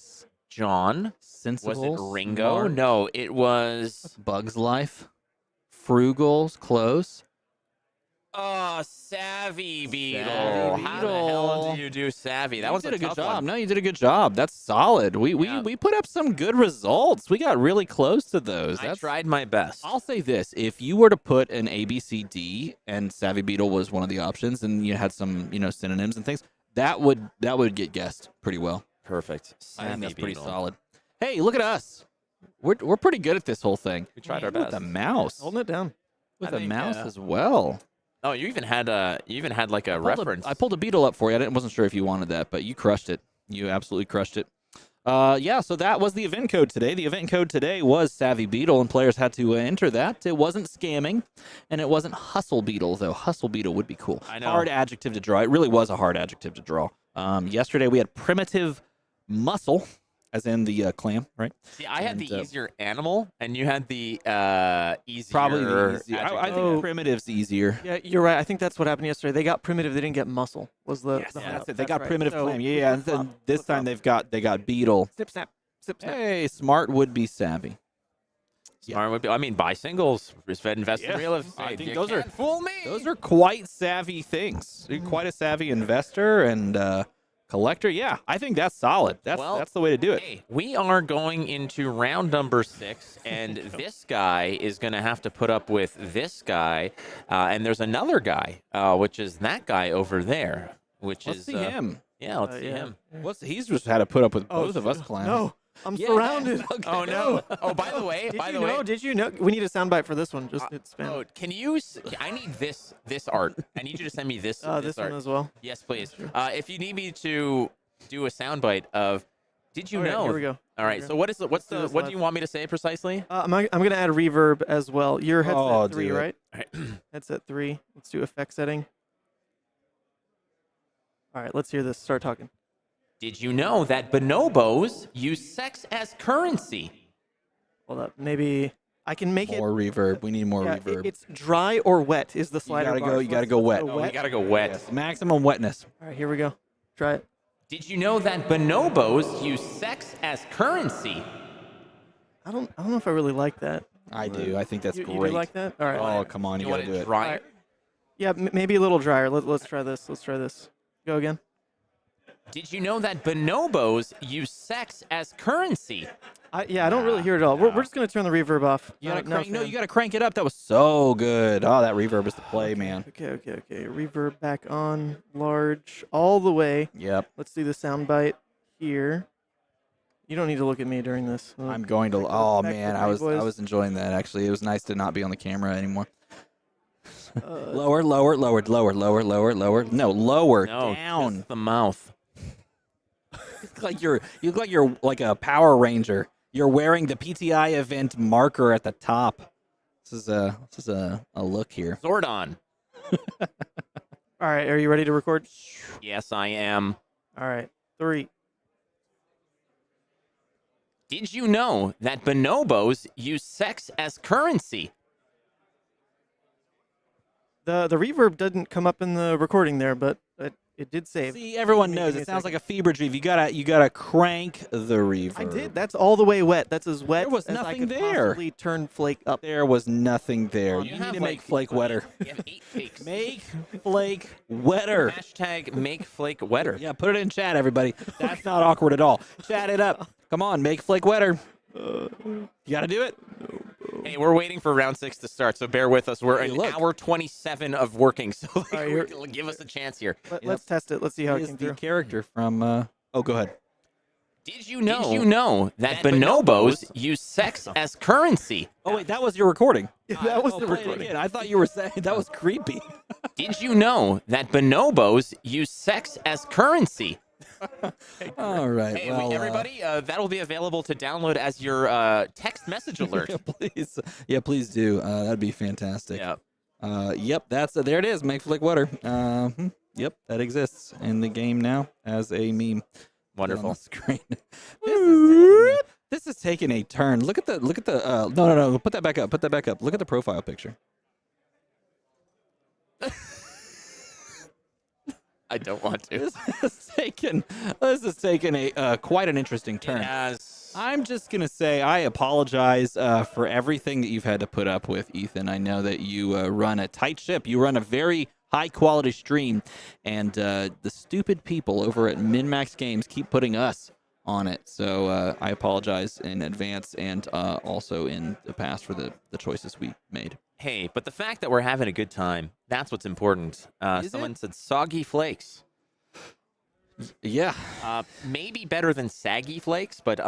John? Sensible. Was it Ringo? Smart, No, it was. Bugs Life. Frugals. Close. Oh, savvy beetle. Savvy How the hell beetle. do you do savvy? That You was did a good tough job. one. No, you did a good job. That's solid. Yeah. We put up some good results. We got really close to those. I That's, tried my best. I'll say this: if you were to put an A, B, C, D, and Savvy Beetle was one of the options, and you had some, synonyms and things, that would get guessed pretty well. Perfect. I think that's pretty beetle. solid. Hey, look at us. We're pretty good at this whole thing. We tried our With best. a mouse. holding it down. With I a think, mouse as well. Oh, you even had like a reference. I pulled a beetle up for you. I wasn't sure if you wanted that, but you crushed it. You absolutely crushed it. Yeah, so that was the event code today. The event code today was Savvy Beetle, and players had to enter that. It wasn't scamming, and it wasn't Hustle Beetle, though. Hustle Beetle would be cool. I know. Hard adjective to draw. It really was a hard adjective to draw. Yesterday we had Primitive Muscle, as in the clam, right? See, I had And, the easier animal, and you had the easier. Probably the easier. I adjective. think Primitive's easier. Yeah, you're right. I think that's what happened yesterday. They got primitive. They didn't get muscle. Was the Yes, the that's hang-up. it. They got right. Primitive So, Clam. Yeah, and then this flip-flop. time they got Beetle. Snip snap. Snip snap. Hey, smart would be savvy. Smart would be. I mean, buy singles. Invest in Yeah. real estate. I think You those are- can't fool me. Those are quite savvy things. You're quite a savvy investor and collector. Yeah, I think that's solid. That's the way to do it. Hey, we are going into round number 6, and this guy is going to have to put up with this guy, and there's another guy, which is that guy over there, which Let's is see him. Yeah, let's see yeah. him. He's just had to put up with Oh, both of us clowns. No, I'm Yeah. surrounded. Okay. Oh no! Oh, by the way, Did you know? We need a soundbite for this one. Just hit spam. Oh, can you? I need this art. I need you to send me this. This art. one as well. Yes, please. If you need me to do a soundbite of, did you All right, know? here we go. All right. Here we So go. what's do the this what live. do you want me to say precisely? I'm gonna add reverb as well. Your headset Oh, 3, do it. right? All right. Headset 3. Let's do effect setting. All right, let's hear this. Start talking. Did you know that bonobos use sex as currency? Hold up. Maybe I can make More reverb. We need more Yeah, reverb. it's dry or wet is the You slider. gotta bar. go. So You gotta let's go wet. Oh, we gotta go wet. Yes, maximum wetness. All right, here we go. Try it. Did you know that bonobos use sex as currency? I don't know if I really like that. I do. I think that's You great. do like that? All right. Oh, come on, you want gotta do it it. dry? Alright. Yeah, maybe a little drier. Let's try this. Let's try this. Go again. Did you know that bonobos use sex as currency? I don't really hear it all. We're just gonna turn the reverb off. You gotta No crank. No, fan. you gotta crank it up. That was so good. Oh, that reverb is the play, man. Okay. Reverb back on, large, all the way. Yep. Let's do the sound bite here. You don't need to look at me during this. I'm going to. Oh back to man, the I big boys. was enjoying that actually. It was nice to not be on the camera anymore. lower. Lower. No, lower. No, Down. just the mouth. You look like you're like a Power Ranger. You're wearing the PTI event marker at the top. This is a look here. Zordon. All right, are you ready to record? Yes, I am. All right, 3. Did you know that bonobos use sex as currency? The reverb didn't come up in the recording there, but it did save. See, everyone Give me knows a it sounds second. like a fever dream. You gotta crank the reverb. I did. That's all the way wet. That's as wet There was as I nothing could there. possibly turn Flake up. There was nothing there. You You have, need to like, make Flake wetter. You have 8 takes. Make Flake wetter. Hashtag make Flake wetter. Yeah, put it in chat, everybody. That's not awkward at all. Chat it up. Come on, make Flake wetter. You gotta do it. Hey, we're waiting for round 6 to start, so bear with us. We're Hey, an look. hour 27 of working, so right, here- give us a chance here. Let's test it. Let's see how He it is came the through. character from. Oh, go ahead. Did you know that bonobos use sex as currency? Oh wait, that was your recording. That was the Play it recording. again. I thought you were saying that was creepy. Did you know that bonobos use sex as currency? All right. Hey, well, everybody, that'll be available to download as your text message alert. please. Yeah, please do. That'd be fantastic. Yeah. Yep, there it is. Make flick water. Yep, that exists in the game now as a meme. Wonderful. On the screen. This is taking a turn. Look at the no. Put that back up. Look at the profile picture. I don't want to. This is taking a quite an interesting turn. Yes. I'm just gonna say I apologize for everything that you've had to put up with, Ethan. I know that you run a tight ship. You run a very high quality stream, and the stupid people over at MinMaxGames keep putting us on it. So I apologize in advance and also in the past for the choices we made. Hey, but the fact that we're having a good time, that's what's important. Someone said soggy flakes. Yeah. Maybe better than saggy flakes, but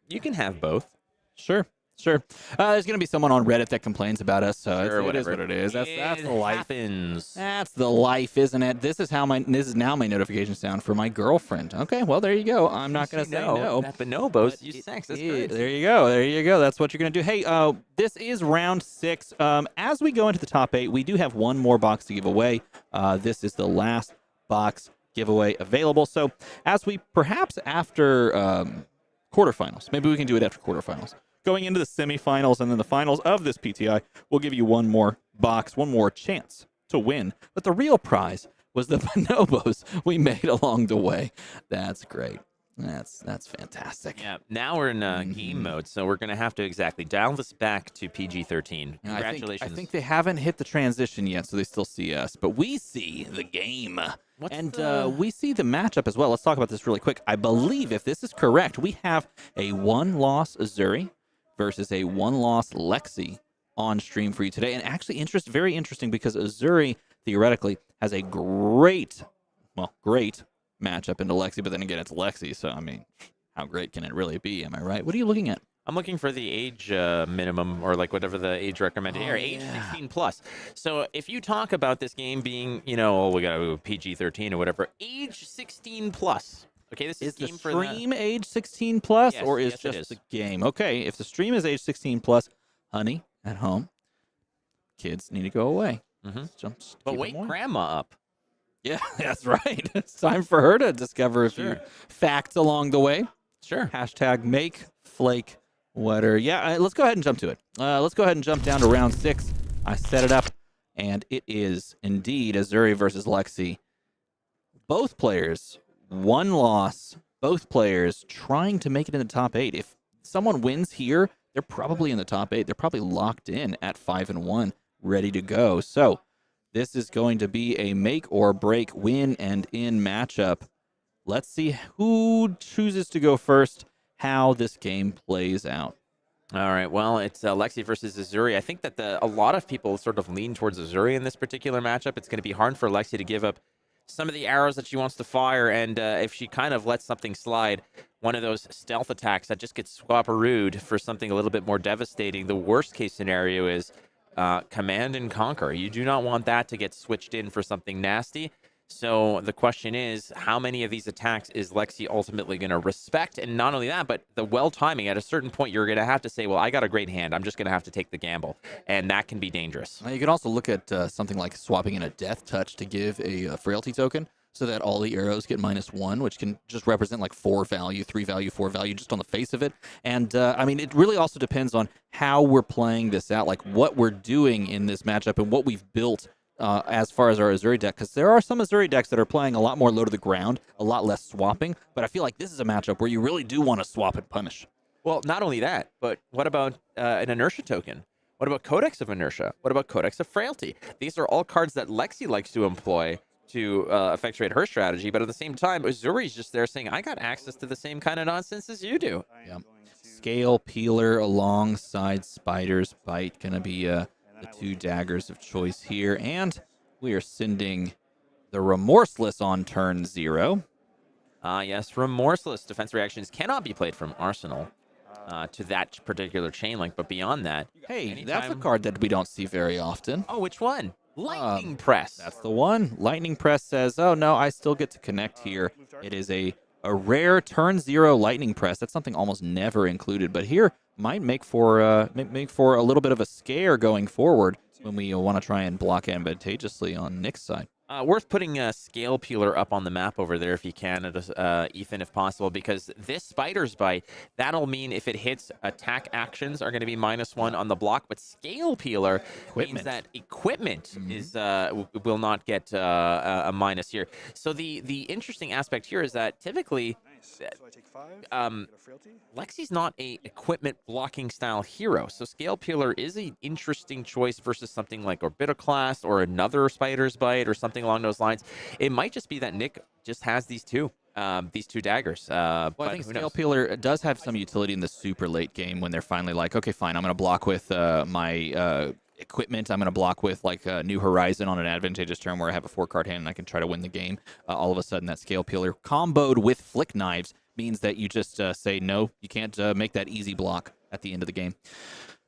you can have both. Sure. There's going to be someone on Reddit that complains about us, so Sure, it is whatever. what it is. That's the life. Happens. That's the life, isn't it? This is now my notification sound for my girlfriend. Okay, well, there you go. I'm not going to say no. That bonobos use sex. That's great. There you go. That's what you're going to do. Hey, this is round 6. As we go into the top 8, we do have one more box to give away. This is the last box giveaway available. So as we perhaps after quarterfinals, maybe we can do it after quarterfinals. Going into the semifinals and then the finals of this PTI, we'll give you one more box, one more chance to win. But the real prize was the bonobos we made along the way. That's great. That's fantastic. Yeah, now we're in game mode, so we're going to have to dial this back to PG-13. Congratulations. I think they haven't hit the transition yet, so they still see us. But we see the game. We see the matchup as well. Let's talk about this really quick. I believe, if this is correct, we have a 1-loss Uzuri versus a 1-loss Lexi on stream for you today. And actually, very interesting because Uzuri, theoretically, has a great matchup into Lexi, but then again, it's Lexi, so I mean, how great can it really be? Am I right? What are you looking at? I'm looking for the age minimum, or like whatever the age recommended here, age 16 plus. So if you talk about this game being, we got to PG-13 or whatever, age 16 plus. Okay, this is the game for stream age 16 plus, Yes, or is yes, it just is. the game? Okay, if the stream is age 16 plus, honey, at home, kids need to go away. Just But keep wake them away. grandma up. Yeah, that's right. It's time for her to discover a few facts along the way. Sure. Hashtag make flake water. Yeah, let's go ahead and jump to it. Let's go ahead and jump down to round 6. I set it up, and it is indeed Uzuri versus Lexi. Both players, 1 loss. Both players trying to make it in the top 8. If someone wins here, they're probably in the top 8. They're probably locked in at 5-1, ready to go. So this is going to be a make or break win and in matchup. Let's see who chooses to go first, how this game plays out. All right, well, it's Lexi versus Uzuri. I think that a lot of people sort of lean towards Uzuri in this particular matchup. It's going to be hard for Lexi to give up some of the arrows that she wants to fire, and if she kind of lets something slide, one of those stealth attacks that just gets swap-a-rooed for something a little bit more devastating, the worst-case scenario is command and conquer. You do not want that to get switched in for something nasty. So the question is, how many of these attacks is Lexi ultimately going to respect? And not only that, but the well-timing. At a certain point, you're going to have to say, well, I got a great hand. I'm just going to have to take the gamble. And that can be dangerous. You can also look at something like swapping in a death touch to give a frailty token so that all the arrows get -1, which can just represent like 4 value, 3 value, 4 value just on the face of it. And I mean, it really also depends on how we're playing this out, like what we're doing in this matchup and what we've built as far as our Uzuri deck, because there are some Uzuri decks that are playing a lot more low to the ground, a lot less swapping, but I feel like this is a matchup where you really do want to swap and punish. Well, not only that, but what about an inertia token? What about Codex of Inertia? What about Codex of Frailty? These are all cards that Lexi likes to employ to effectuate her strategy, but at the same time, Uzuri's just there saying, I got access to the same kind of nonsense as you do. Yeah. Scale Peeler alongside Spider's Bite, going to be the 2 daggers of choice here, and we are sending the Remorseless on turn 0. Yes, Remorseless defense reactions cannot be played from Arsenal to that particular chain link, but beyond that, hey, that's a card that we don't see very often. Oh, which one? Lightning Press. That's the one. Lightning Press says, oh no, I still get to connect here. It is a A rare turn 0 lightning press. That's something almost never included, but here might make for a little bit of a scare going forward when we want to try and block advantageously on Nick's side. Worth putting a scale peeler up on the map over there if you can, Ethan, if possible, because this Spider's Bite, that'll mean if it hits, attack actions are going to be -1 on the block, but scale peeler means that equipment is will not get a minus here. So the interesting aspect here is that typically Lexi's not a equipment blocking style hero, so scale peeler is an interesting choice versus something like Orbitoclast or another Spider's Bite or something along those lines. It might just be that Nick just has these two daggers. Well, but I think who Scale knows? Peeler does have some utility in the super late game when they're finally like, okay, fine, I'm going to block with my equipment. I'm going to block with like New Horizon on an advantageous turn where I have a 4-card hand and I can try to win the game. All of a sudden, that Scale Peeler comboed with Flick Knives means that you just say, no, you can't make that easy block at the end of the game.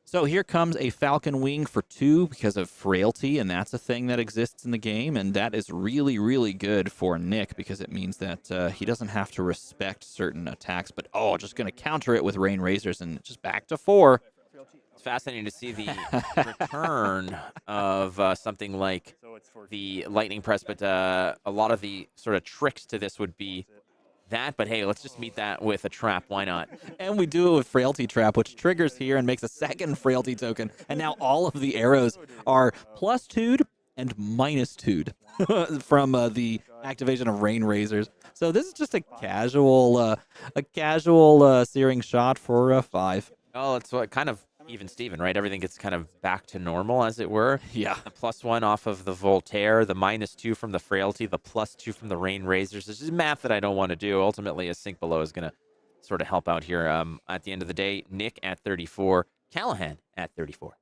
So here comes a Falcon Wing for 2 because of frailty, and that's a thing that exists in the game, and that is really, really good for Nick because it means that he doesn't have to respect certain attacks, but, just going to counter it with Rain Razors and just back to 4. It's fascinating to see the return of something like the Lightning Press, but a lot of the sort of tricks to this would be that, but hey, let's just meet that with a trap. Why not? And we do it with Frailty Trap, which triggers here and makes a second Frailty token. And now all of the arrows are +2'd and -2'd from the activation of Rain Razors. So this is just a casual searing shot for 5. Oh, it's kind of even Steven, right? Everything gets kind of back to normal, as it were. Yeah. The +1 off of the Voltaire, the -2 from the Frailty, the +2 from the Rain Razors. This is math that I don't want to do. Ultimately, a sink below is going to sort of help out here. At the end of the day, Nick at 34, Callaghan at 34.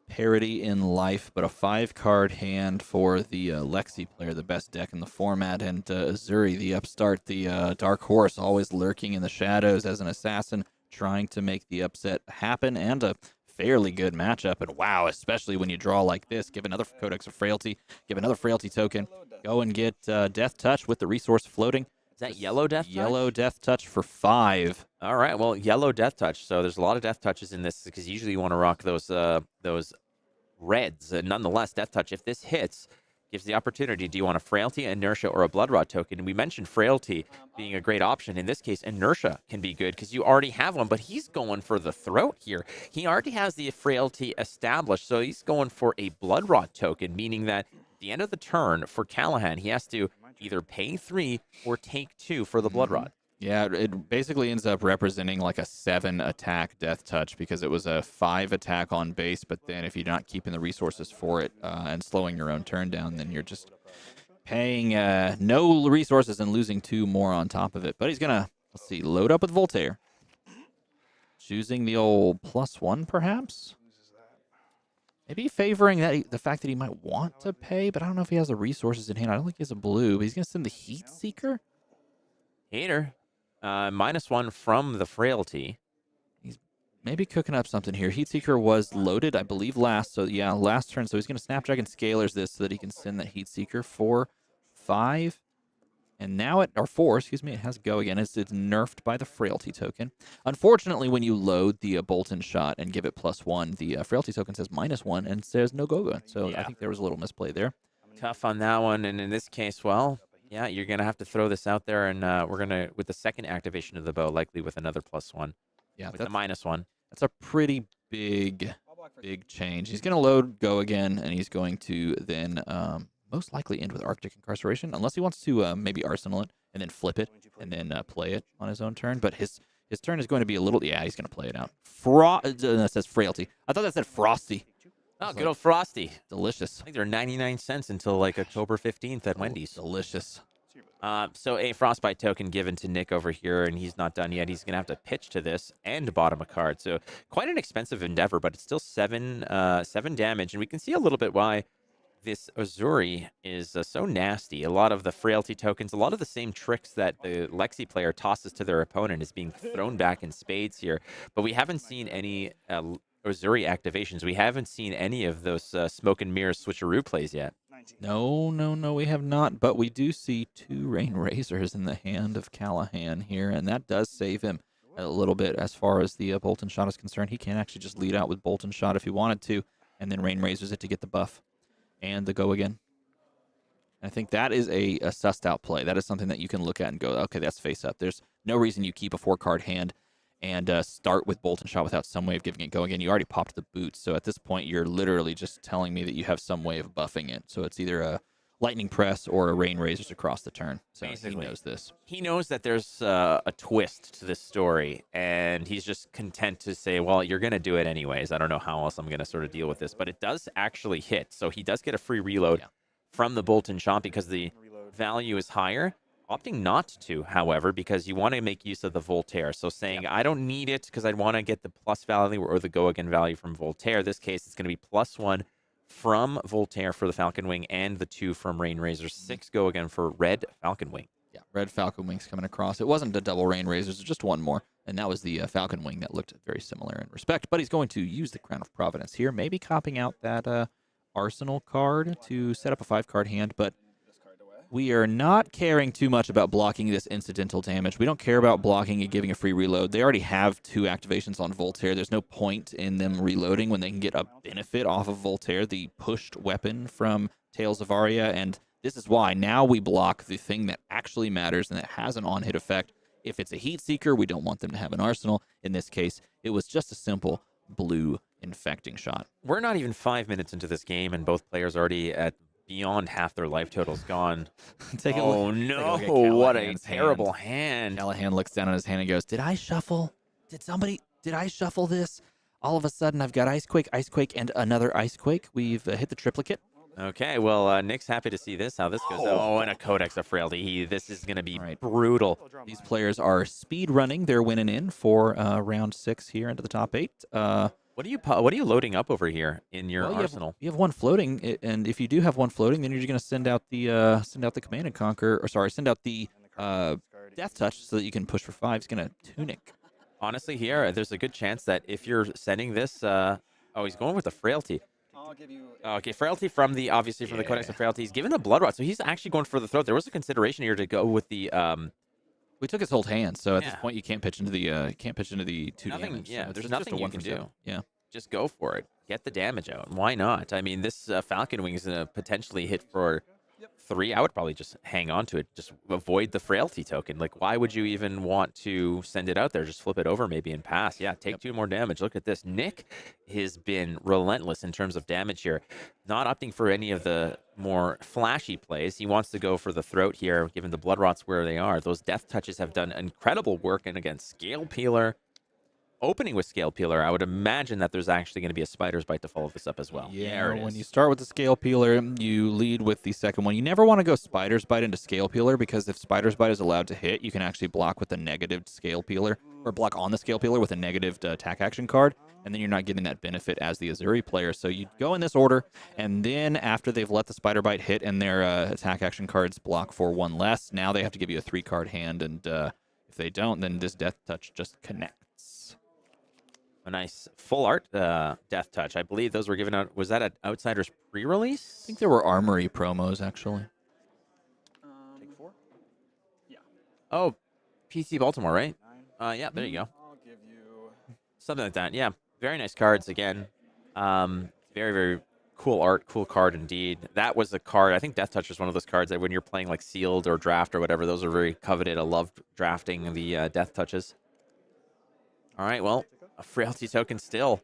Parity in life, but a 5-card hand for the Lexi player, the best deck in the format, and Uzuri, the upstart, the dark horse, always lurking in the shadows as an assassin, trying to make the upset happen, and a fairly good matchup. And wow, especially when you draw like this, give another Codex of Frailty, give another Frailty token, go and get Death Touch with the resource floating. Is that yellow Death Touch? Yellow Death Touch for 5. All right, well, yellow Death Touch. So there's a lot of Death Touches in this because usually you want to rock those reds. Nonetheless, Death Touch, if this hits, gives the opportunity. Do you want a Frailty, Inertia, or a Blood Rot token? And we mentioned Frailty being a great option. In this case, Inertia can be good because you already have one, but he's going for the throat here. He already has the Frailty established, so he's going for a Blood Rot token, meaning that at the end of the turn for Callaghan, he has to either pay 3 or take 2 for the Blood Rot. Yeah, it basically ends up representing like a 7 attack Death Touch because it was a 5 attack on base, but then if you're not keeping the resources for it and slowing your own turn down, then you're just paying no resources and losing 2 more on top of it. But he's going to, let's see, load up with Voltaire. Choosing the old +1 perhaps? Maybe favoring the fact that he might want to pay, but I don't know if he has the resources in hand. I don't think he has a blue, but he's going to send the Heat Seeker. Hater. -1 from the Frailty. He's maybe cooking up something here. Heatseeker was loaded, I believe, last. So, yeah, last turn. So he's going to Snapdragon Scalers this so that he can send that Heatseeker for 5. And now or 4, excuse me, it has go again. It's nerfed by the Frailty token. Unfortunately, when you load the Bolton shot and give it +1, the Frailty token says -1 and says no go. So yeah. I think there was a little misplay there. Tough on that one. And in this case, well, yeah, you're going to have to throw this out there, and we're going to, with the second activation of the bow, likely with another +1. Yeah, with the -1. That's a pretty big change. He's going to load go again, and he's going to then most likely end with Arctic Incarceration, unless he wants to maybe Arsenal it and then flip it and then play it on his own turn. But his turn is going to be a little, yeah, he's going to play it out. That says Frailty. I thought that said Frosty. Oh, good old Frosty. Delicious. I think they're 99 cents until like October 15th at Wendy's. Delicious. So a Frostbite token given to Nick over here, and he's not done yet. He's going to have to pitch to this and bottom a card. So quite an expensive endeavor, but it's still 7 damage. And we can see a little bit why this Uzuri is so nasty. A lot of the Frailty tokens, a lot of the same tricks that the Lexi player tosses to their opponent is being thrown back in spades here. But we haven't seen any Uzuri activations. We haven't seen any of those smoke and mirrors switcheroo plays yet. No, no, no, we have not. But we do see 2 Rain Razors in the hand of Callaghan here, and that does save him a little bit as far as the Bolt and Shot is concerned. He can actually just lead out with Bolt and Shot if he wanted to, and then Rain Razors it to get the buff and the go again. I think that is a sussed out play. That is something that you can look at and go, okay, that's face up. There's no reason you keep a 4-card hand and start with Bolt and Shot without some way of giving it go again. You already popped the boots, so at this point, you're literally just telling me that you have some way of buffing it. So it's either a Lightning Press or a Rain Razors across the turn. So Basically, he knows this. He knows that there's a twist to this story, and he's just content to say, well, you're going to do it anyways. I don't know how else I'm going to sort of deal with this, but it does actually hit. So he does get a free reload from the Bolt and Shot because the value is higher. Opting not to, however, because you want to make use of the Voltaire. So saying, I don't need it because I want to get the plus value or the go again value from Voltaire. This case, it's going to be +1 from Voltaire for the Falcon Wing and the 2 from Rain Razor. 6 go again for Red Falcon Wing. Yeah, Red Falcon Wings coming across. It wasn't a double Rain Razors, just one more. And that was the Falcon Wing that looked very similar in respect. But he's going to use the Crown of Providence here, maybe copying out that Arsenal card to set up a 5-card hand, but we are not caring too much about blocking this incidental damage. We don't care about blocking and giving a free reload. They already have 2 activations on Voltaire. There's no point in them reloading when they can get a benefit off of Voltaire, the pushed weapon from Tales of Aria, and this is why now we block the thing that actually matters and that has an on-hit effect. If it's a Heat Seeker, we don't want them to have an Arsenal. In this case, it was just a simple blue infecting shot. We're not even 5 minutes into this game, and both players already at beyond half their life totals gone. Oh no, what a terrible hand. Callaghan looks down at his hand and goes, did I shuffle? Did I shuffle this? All of a sudden, I've got Ice Quake, and another Ice Quake. We've hit the triplicate. Okay, well, Nick's happy to see this, how this goes. Oh, and a Codex of Frailty. This is going to be brutal. These players are speed running. They're winning in for round 6 here into the top 8. What are you loading up over here in your arsenal? You have one floating, and if you do have one floating, then you're just going to send out the Command and Conquer, or sorry, send out the Death Touch so that you can push for 5. He's going to Tunic. Honestly, here, there's a good chance that if you're sending this, oh, he's going with the Frailty. I'll give you. Okay, Frailty from the Codex of Frailty. He's given a Blood Rot, so he's actually going for the throat. There was a consideration here to go with the. We took his whole hand, so at this point you can't pitch into the 2 nothing, damage. Yeah, so there's nothing you can do. Yeah, just go for it. Get the damage out. Why not? I mean, this Falcon Wing is going to potentially hit for 3. I would probably just hang on to it. Just avoid the Frailty token. Like, why would you even want to send it out there? Just flip it over maybe and pass. Yeah, take 2 more damage. Look at this. Nick has been relentless in terms of damage here. Not opting for any of the more flashy plays. He wants to go for the throat here, given the Blood Rots where they are. Those Death Touches have done incredible work. And again, Scale Peeler. Opening with Scale Peeler, I would imagine that there's actually going to be a Spider's Bite to follow this up as well. Yeah, when you start with the Scale Peeler, you lead with the second one. You never want to go Spider's Bite into Scale Peeler, because if Spider's Bite is allowed to hit, you can actually block with a negative Scale Peeler, or block on the Scale Peeler with a negative attack action card, and then you're not getting that benefit as the Uzuri player. So you go in this order, and then after they've let the Spider Bite hit and their attack action cards block for 1 less, now they have to give you a 3-card hand, and if they don't, then this Death Touch just connects. A nice full art Death Touch. I believe those were given out. Was that an Outsiders pre-release? I think there were Armory promos, actually. Take 4. Yeah. Oh, PC Baltimore, right? Yeah, there you go. I'll give you. Something like that. Yeah, very nice cards again. Very, very cool art, cool card indeed. That was a card. I think Death Touch is one of those cards that when you're playing like Sealed or Draft or whatever, those are very coveted. I love drafting the Death Touches. All right, well, a Frailty token still.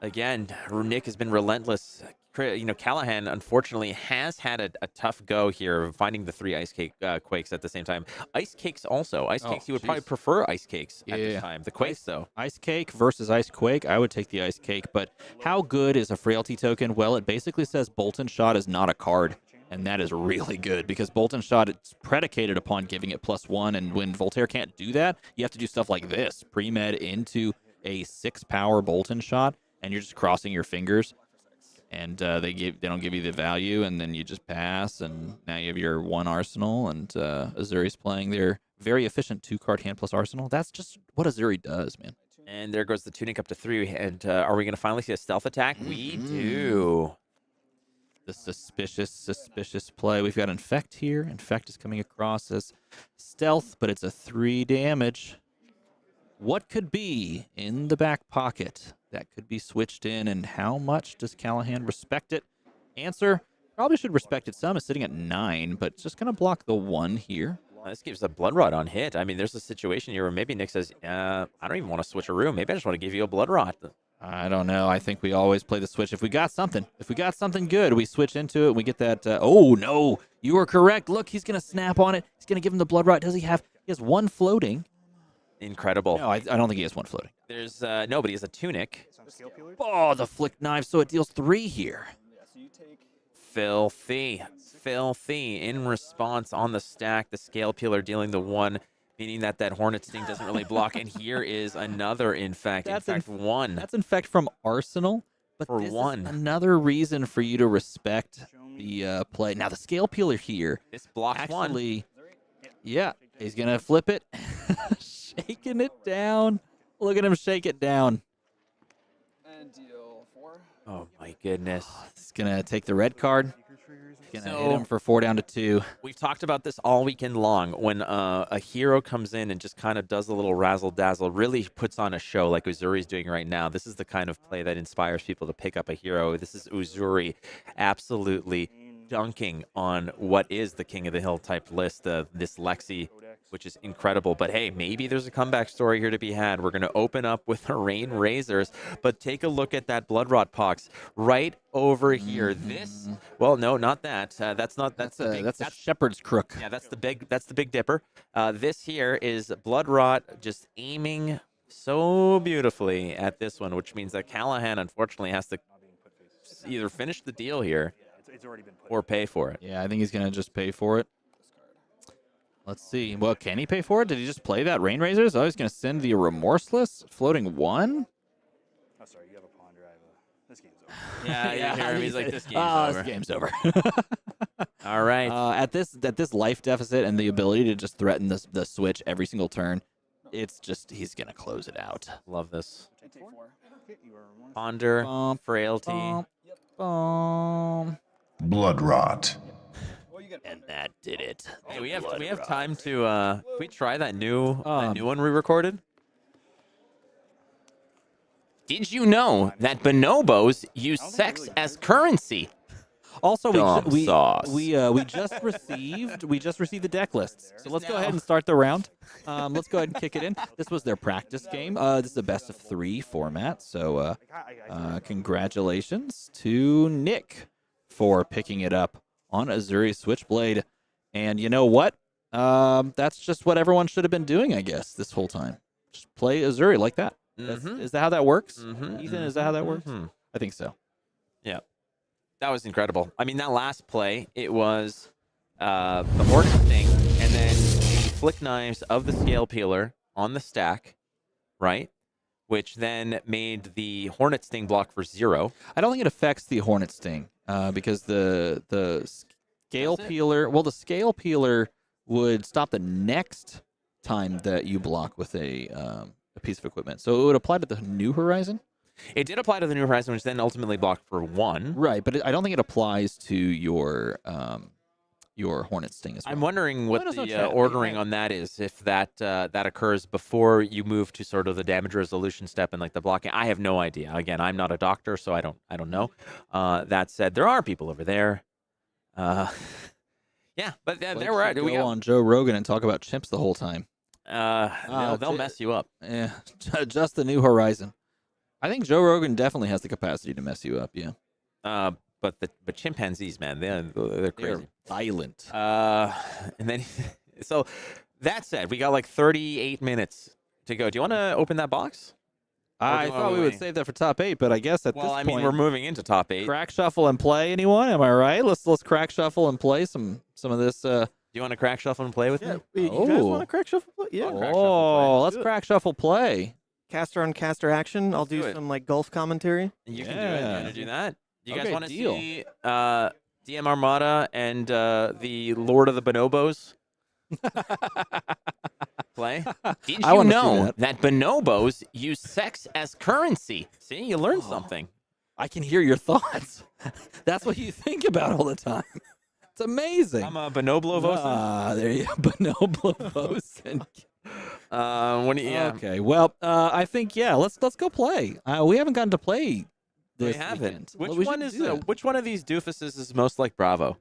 Again, Nick has been relentless. Callaghan, unfortunately, has had a tough go here, finding the 3 Ice Quakes at the same time. Ice Cakes also. Ice Cakes, you would probably prefer Ice Cakes at this time. The Quakes, though. Ice Cake versus Ice Quake. I would take the Ice Cake, but how good is a Frailty token? Well, it basically says Bolt and Shot is not a card, and that is really good, because Bolt and Shot, it's predicated upon giving it +1, and when Voltaire can't do that, you have to do stuff like this. Pre-med into a 6-power Bolt and Shot, and you're just crossing your fingers, and they don't give you the value, and then you just pass, and now you have your 1 Arsenal, and Uzuri's playing their very efficient 2-card hand plus Arsenal. That's just what Uzuri does, man. And there goes the Tunic up to 3, and are we going to finally see a stealth attack? We do. The suspicious play. We've got Infect here. Infect is coming across as stealth, but it's a 3 damage. What could be in the back pocket that could be switched in, and how much does Callaghan respect it? Answer, probably should respect it some. It's sitting at 9, but it's just going to block the 1 here. This gives a blood rot on hit. I mean, there's a situation here where maybe Nick says, I don't even want to switch a room. Maybe I just want to give you a blood rot. I don't know. I think we always play the switch. If we got something good, we switch into it. And we get that. Oh, no. You were correct. Look, he's going to snap on it. He's going to give him the blood rot. Does he have? He has 1 floating. Incredible. No, I don't think he has 1 floating. There's nobody has a tunic. Oh, the flick knife. So it deals 3 here. Filthy. In response on the stack, the scale peeler dealing the 1. Meaning that Hornet Sting doesn't really block. And here is another Infect. In fact, 1. That's Infect from Arsenal. But For this 1. is another reason for you to respect the play. Now, the scale peeler here. This blocks Actually, yeah, he's going to flip it. Shaking it down. Look at him shake it down. And deal 4. 1. Oh, my goodness. He's going to take the red card. He's going to hit So- him for 4 down to 2. We've talked about this all weekend long. When a hero comes in and just kind of does a little razzle-dazzle, really puts on a show like Uzuri's doing right now. This is the kind of play that inspires people to pick up a hero. This is Uzuri absolutely dunking on what is the King of the Hill type list, this Lexi, which is incredible. But hey, maybe there's a comeback story here to be had. We're going to open up with Rain Razors, but take a look at that Blood Rot Pox right over here. This, well, no, not that. That's That's a shepherd's crook. yeah, that's the Big Dipper. This here is Blood Rot just aiming so beautifully at this one, which means that Callaghan unfortunately has to either finish the deal here or pay for it. Yeah, I think he's going to just pay for it. Let's see. Well, can he pay for it? Did he just play that Rain Razors? Oh, he's going to send the Remorseless floating 1. Oh, sorry, you have a ponder. This game's over. Yeah, you hear him. He's like, this game's over. This game's over. All right. At this life deficit and the ability to just threaten the switch every single turn, it's just he's going to close it out. Love this. Take 4. Ponder, Bump, frailty. bump, bump. Blood rot. And that did it. Hey, we have time to can we try that new one we recorded? Did you know that bonobos use sex as currency? Also, Dumb sauce. we just received the deck lists. So let's go ahead and start the round. Let's go ahead and kick it in. This was their practice game. This is a best of 3 format. So congratulations to Nick for picking it up on Uzuri Switchblade. And you know what? That's just what everyone should have been doing, I guess, this whole time. Just play Uzuri like that. Is that how that works? Ethan, is that how that works? I think so. Yeah. That was incredible. I mean, that last play, it was the Hornet thing, and then the flick knives of the scale peeler on the stack, right? Which then made the Hornet Sting block for 0. I don't think it affects the Hornet Sting because the scale peeler. Well, the scale peeler would stop the next time that you block with a piece of equipment. So it would apply to the New Horizon. It did apply to the New Horizon, which then ultimately blocked for 1. Right, but I don't think it applies to your Hornet Sting as well. I'm wondering what Let us know, the chat. ordering on that is, if that occurs before you move to sort of the damage resolution step and like the blocking. I have no idea. Again, I'm not a doctor, so I don't know. That said, there are people over there. Yeah, but there we're at. We go on Joe Rogan and talk about chimps the whole time. They'll mess you up. Yeah, just the New Horizon. I think Joe Rogan definitely has the capacity to mess you up. Yeah. But chimpanzees, man, they're crazy. They're violent. And then, so that said, we got like 38 minutes to go. Do you want to open that box? I thought we would save that for top 8, but I guess at this Well, I mean, point, we're moving into top 8. crack shuffle and play. Anyone? Am I right? Let's crack shuffle and play some of this. Do you want to crack shuffle and play with me? You guys want to crack shuffle? Yeah. Let's crack shuffle play. Caster on caster action. I'll do do it. some like golf commentary. You can do it. You want to do that? You guys Okay, want to deal. see DM Armada and the Lord of the Bonobos play? Did I you wanna see know that bonobos use sex as currency? See, you learned something. I can hear your thoughts. That's what you think about all the time. It's amazing. I'm a Bonoblovosen. There you go. Bonoblovosen. What do you, yeah. Okay. Well, I think let's go play. We haven't gotten to play We this haven't. weekend. Which one of these doofuses is most like Bravo?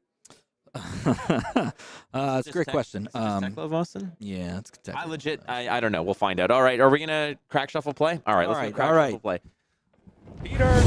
It's a great question. Teklovossen? Yeah, it's I don't know. We'll find out. All right. Are we gonna crack shuffle play? All right. Let's go crack shuffle play. Peter.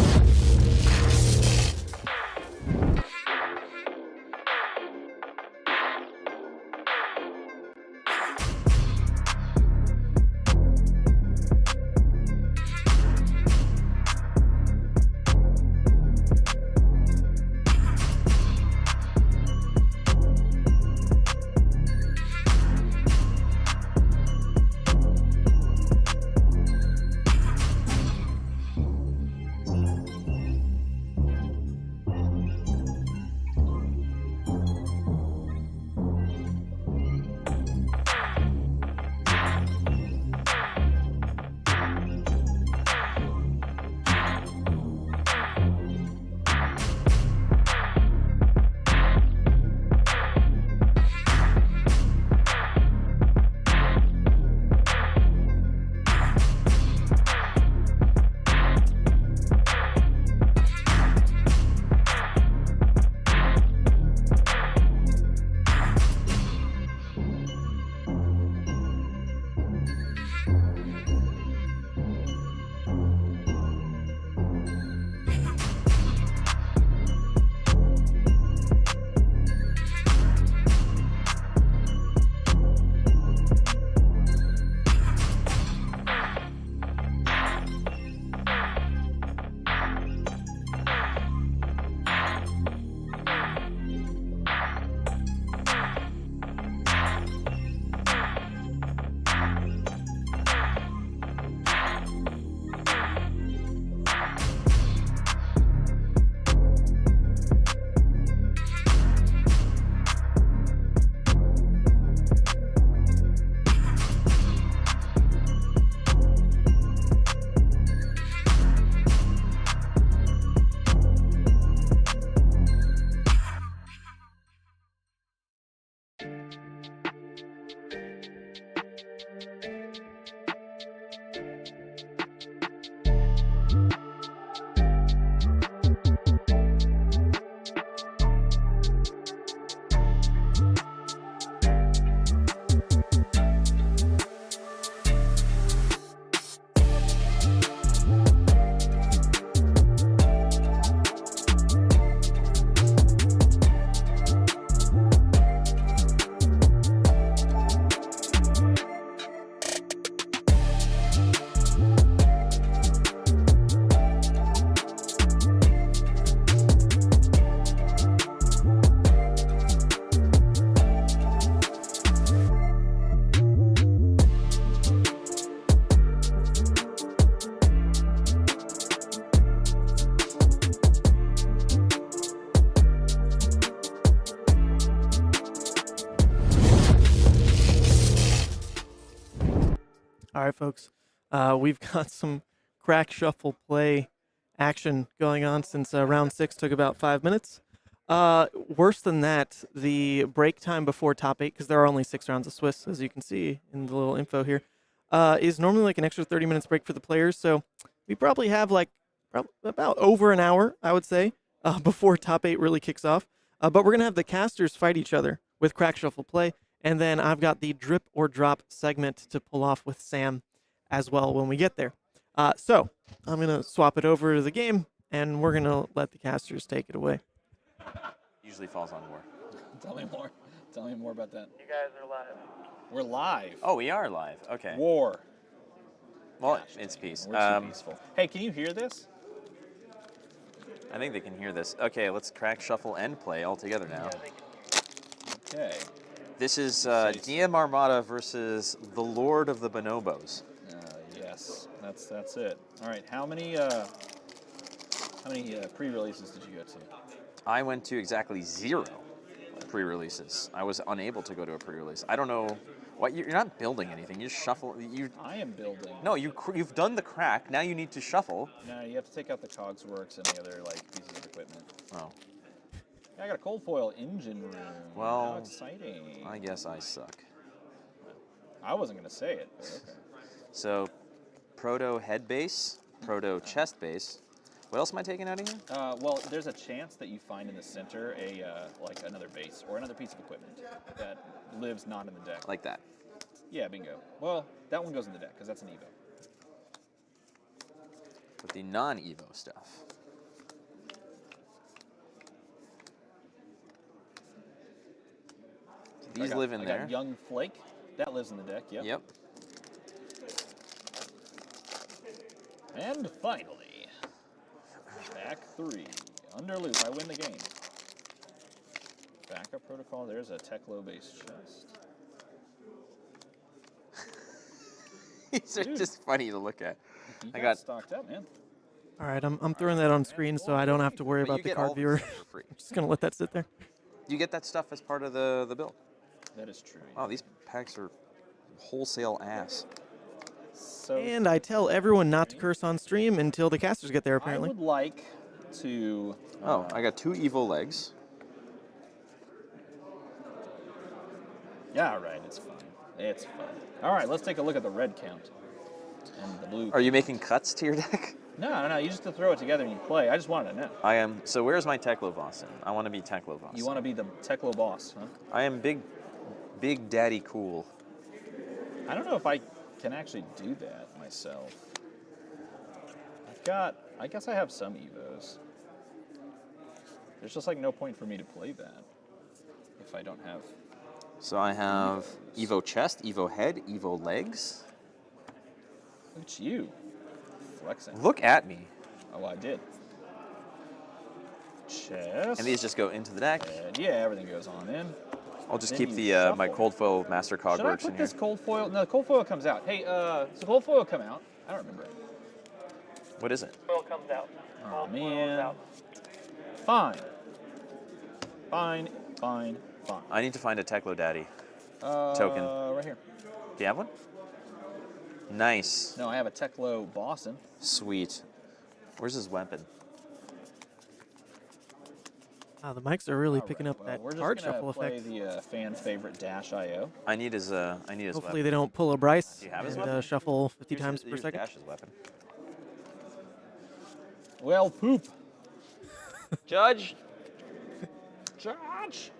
All right, folks. We've got some crack shuffle play action going on since round 6 took about 5 minutes. Worse than that, the break time before top 8, because there are only 6 rounds of Swiss, as you can see in the little info here, is normally like an extra 30 minutes break for the players. So we probably have like about over an hour, I would say, before top 8 really kicks off. But we're going to have the casters fight each other with crack shuffle play. And then I've got the drip or drop segment to pull off with Sam as well when we get there. So I'm going to swap it over to the game, and we're going to let the casters take it away. Usually falls on war. Tell me more. Tell me more about that. You guys are live. We're live. Oh, we are live. Okay. War. Well, it's peace. We're too peaceful. Hey, can you hear this? I think they can hear this. Okay, let's crack, shuffle, and play all together now. Okay. This is DM Armada versus the Lord of the Bonobos. Yes, that's it. All right, how many pre-releases did you go to? I went to exactly 0 pre-releases. I was unable to go to a pre-release. I don't know What? You're not building anything. You just shuffle. I am building. No, you've done the crack. Now you need to shuffle. No, you have to take out the cogs works and the other like pieces of equipment. Oh. Yeah, I got a cold foil engine room. Well, how exciting! I guess I suck. I wasn't gonna say it, but okay. So, proto head base, proto chest base. What else am I taking out of here? Well, there's a chance that you find in the center a like another base or another piece of equipment that lives not in the deck. Like that. Yeah, bingo. Well, that one goes in the deck because that's an Evo. With the non-Evo stuff. So these live in I there. got young Flake. That lives in the deck, yep. Yep. And finally, back 3. Under loop, I win the game. Backup protocol, there's a Teklo-based chest. These are just funny to look at. You I got got stocked up, man. All right, I'm throwing that on screen so I don't have to worry But about you the get card all this viewer. stuff for free. I'm just gonna let that sit there. You get that stuff as part of the build. That is true. Wow, these packs are wholesale ass. So And I tell everyone not to curse on stream until the casters get there, I apparently. would like to... Oh, I got 2 Evo legs. Yeah, all right, it's fine. It's fine. All right, let's take a look at the red count. And the blue. Are you making cuts to your deck? No, you just have to throw it together and you play. I just wanted to know. I am. So where's my Teklovossen? I want to be Teklovossen. You want to be the Teklo boss, huh? I am big daddy cool. I don't know if I can actually do that myself. I guess I have some Evos. There's just like no point for me to play that if I don't have. So I have Evo chest, Evo head, Evo legs. Look at you, flexing. Look at me. Oh, I did. Chest. And these just go into the deck. Yeah, everything goes on in. I'll just Then keep you the my shuffle. cold foil master cog Should I works in put here. this cold foil? No, the cold foil comes out. Hey, does the cold foil come out? I don't remember. What is it? Foil comes out. Oh man. Fine. Fine. I need to find a Teklo daddy token. Right here. Do you have one? Nice. No, I have a Teklo Bossin. Sweet. Where's his weapon? Wow, the mics are really All picking right, up well, that we're just card gonna shuffle play effect. the fan favorite Dash IO. I need his Hopefully weapon. they don't pull a Bryce Do you have his and weapon? shuffle 50 Here's times per here's second. Dash's weapon. Well, poop. Judge. Judge.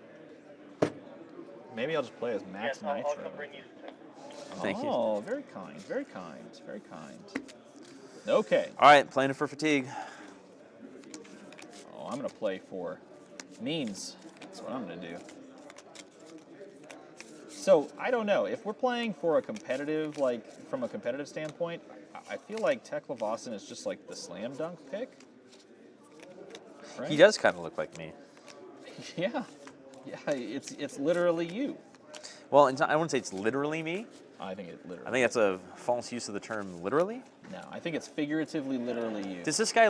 Maybe I'll just play as Max I'll Nitro. come bring you. Thank you. Oh, very kind, very kind, very kind. Okay. All right, playing it for fatigue. Oh, I'm gonna play for means. That's what I'm gonna do. So I don't know if we're playing for a competitive, like from a competitive standpoint. I feel like Teklovossen is just like the slam dunk pick. Right? He does kind of look like me. Yeah, it's literally you. Well, I wouldn't say it's literally me. I think it literally. I think that's a false use of the term literally. No, I think it's figuratively, literally you. Does this guy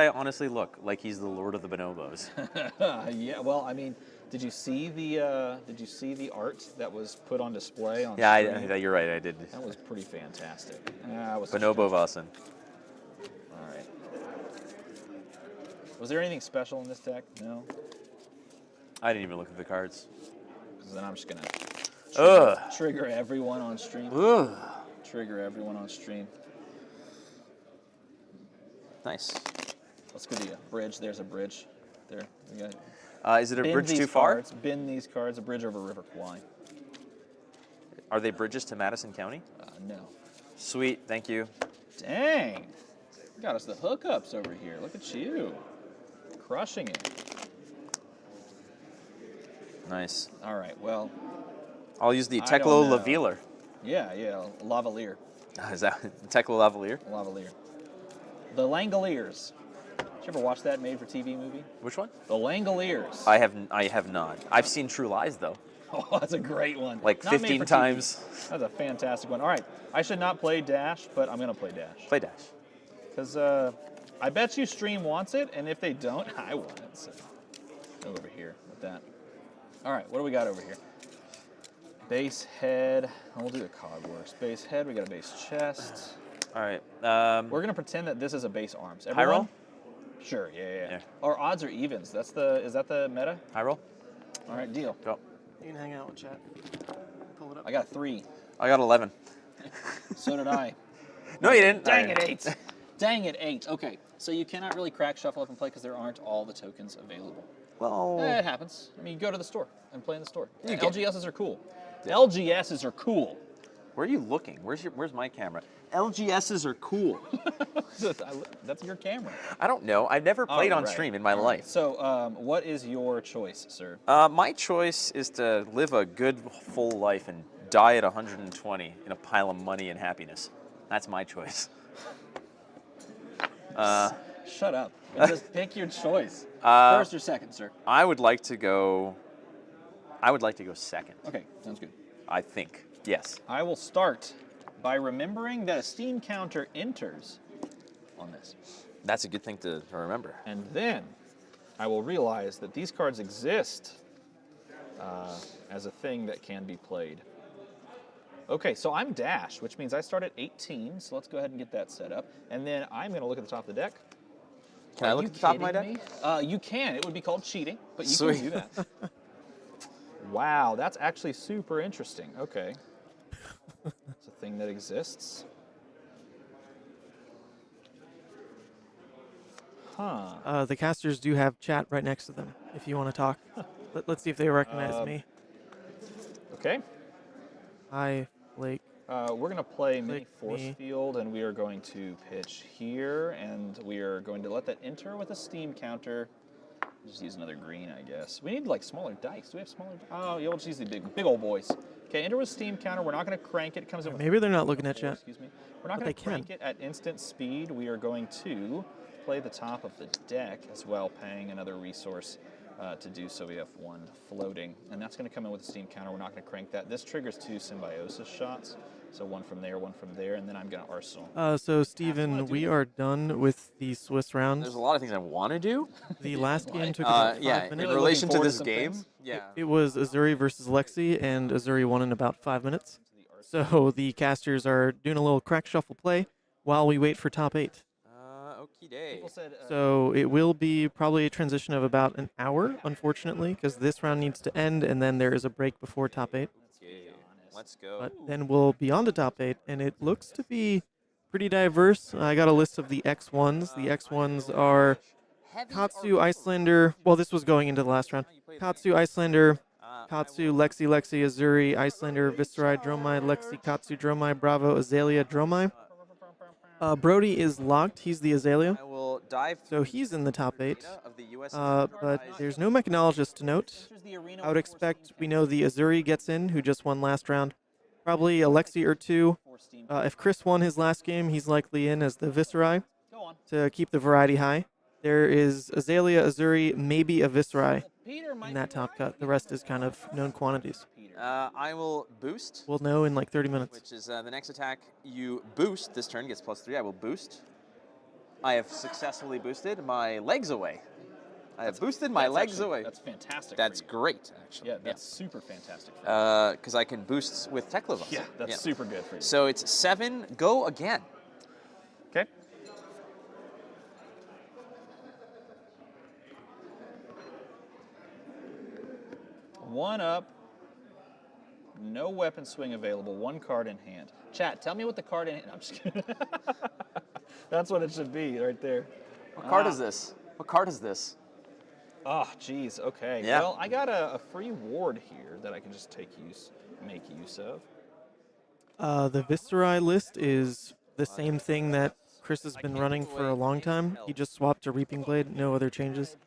honestly look like he's the Lord of the Bonobos? Yeah. Well, I mean, did you see the art that was put on display on? Yeah, screen? you're right. I did. That was pretty fantastic. That was Bonobovossen. All right. Was there anything special in this deck? No. I didn't even look at the cards. Because then I'm just gonna Ugh. trigger everyone on stream. Ugh. Trigger everyone on stream. Nice. Let's go to a bridge. There's a bridge. There. We got. Is it a Bin bridge these too far? cards, bin these cards. A bridge over River Kwai. Are they bridges to Madison County? No. Sweet, thank you. Dang. You got us the hookups over here. Look at you. Crushing it. Nice. All right, well, I'll use the I Teklo don't know. Lavalier. yeah, Lavalier. Is that Teklo Lavalier? Lavalier. The Langoliers. Did you ever watch that made-for-TV movie? Which one? The Langoliers. I have not. I've seen True Lies though, Oh, that's a great one. like Not made 15 for TV. times. That's a fantastic one. All right, I should not play Dash, but I'm going to play Dash. Play Dash. Because I bet you Stream wants it, and if they don't, I want it. So go over here with that. All right, what do we got over here? Base head. We'll do the cog works. Base head. We got a base chest. All right. We're gonna pretend that this is a base arms. High roll? Sure. Yeah. Yeah. Or odds or evens. Is that the meta? High roll. All right, deal. Go. You can hang out with chat. Pull it up. I got 3. I got 11. So did I. No, you didn't. Dang it, 8. Dang it, 8. Okay, so you cannot really crack shuffle up and play because there aren't all the tokens available. Well, It happens. I mean, you go to the store and play in the store. You can. LGSs are cool. LGSs are cool. where are you looking? Where's my camera? LGSs are cool. That's your camera. I don't know. I've never played on right. stream in my life. So, what is your choice, sir? My choice is to live a good, full life and die at 120 in a pile of money and happiness. That's my choice. Shut up. And just pick your choice. First or second, sir? I would like to go second. Okay, sounds good. I think. Yes. I will start by remembering that a Steam counter enters on this. That's a good thing to remember. And then I will realize that these cards exist as a thing that can be played. Okay, so I'm dash, which means I start at 18, so let's go ahead and get that set up. And then I'm going to look at the top of the deck. Can I look at the top of my deck? You can. It would be called cheating, but you Sweet. can do that. Wow, that's actually super interesting. Okay. It's a thing that exists. Huh. The casters do have chat right next to them if you want to talk. Let's see if they recognize me. Okay. Hi, Flake. We're going to play mini Click force me. field, and we are going to pitch here, and we are going to let that enter with a steam counter. Just use another green, I guess. We need like smaller dice. Do we have smaller? Oh, you'll just use the big old boys. Okay, enter with steam counter. We're not going to crank it. It comes in with Maybe they're not looking at chat. Excuse me. We're not But going they to can. crank it at instant speed. We are going to play the top of the deck as well, paying another resource to do so. We have one floating, and that's going to come in with a steam counter. We're not going to crank that. This triggers 2 symbiosis shots, so one from there, and then I'm going to arsenal. So, Steven, we are done with the Swiss rounds. There's a lot of things I want to do. The last game took about 5 Yeah, in minutes. Really relation to looking forward this to some game. things. Yeah. It was Uzuri versus Lexi, and Uzuri won in about 5 minutes. So the casters are doing a little crack shuffle play while we wait for top 8. Okie day. People said, So it will be probably a transition of about an hour, unfortunately, because this round needs to end, and then there is a break before top 8. Let's go. But then we'll be on to top 8, and it looks to be pretty diverse. I got a list of the X1s. The X1s are Katsu, Iyslander. Well, this was going into the last round. Katsu, Iyslander, Katsu, Lexi, Uzuri, Iyslander, Viserai, Dromai, Lexi, Katsu, Dromai, Bravo, Azalea, Dromai. Brody is locked. He's the Azalea. I will dive So he's in the top 8. of the US But there's no mechanologist to note. I would expect we know the Uzuri gets in, who just won last round. Probably a Lexi or 2. If Chris won his last game, he's likely in as the Viserai to keep the variety high. There is Azalea, Uzuri, maybe a Viserai in that top cut. The rest is kind of known quantities. I will boost, We'll know in like 30 minutes. which is the next attack you boost. This turn gets +3. I will boost. I have successfully boosted my legs away. I have boosted my legs away. That's fantastic. That's for you. great, actually. Yeah, that's super fantastic. For you. Because I can boost with Teklovossen. Yeah, that's super good for you. So it's 7. Go again. Okay. One up. No weapon swing available. 1 card in hand. Chat, tell me what the card in hand. I'm just kidding. That's what it should be right there. What card is this? What card is this? Oh, geez. Okay. Yeah. Well, I got a free ward here that I can just make use of. The Viserai list is the same thing that Chris has been running for a long time. He just swapped to Reaping Blade, no other changes.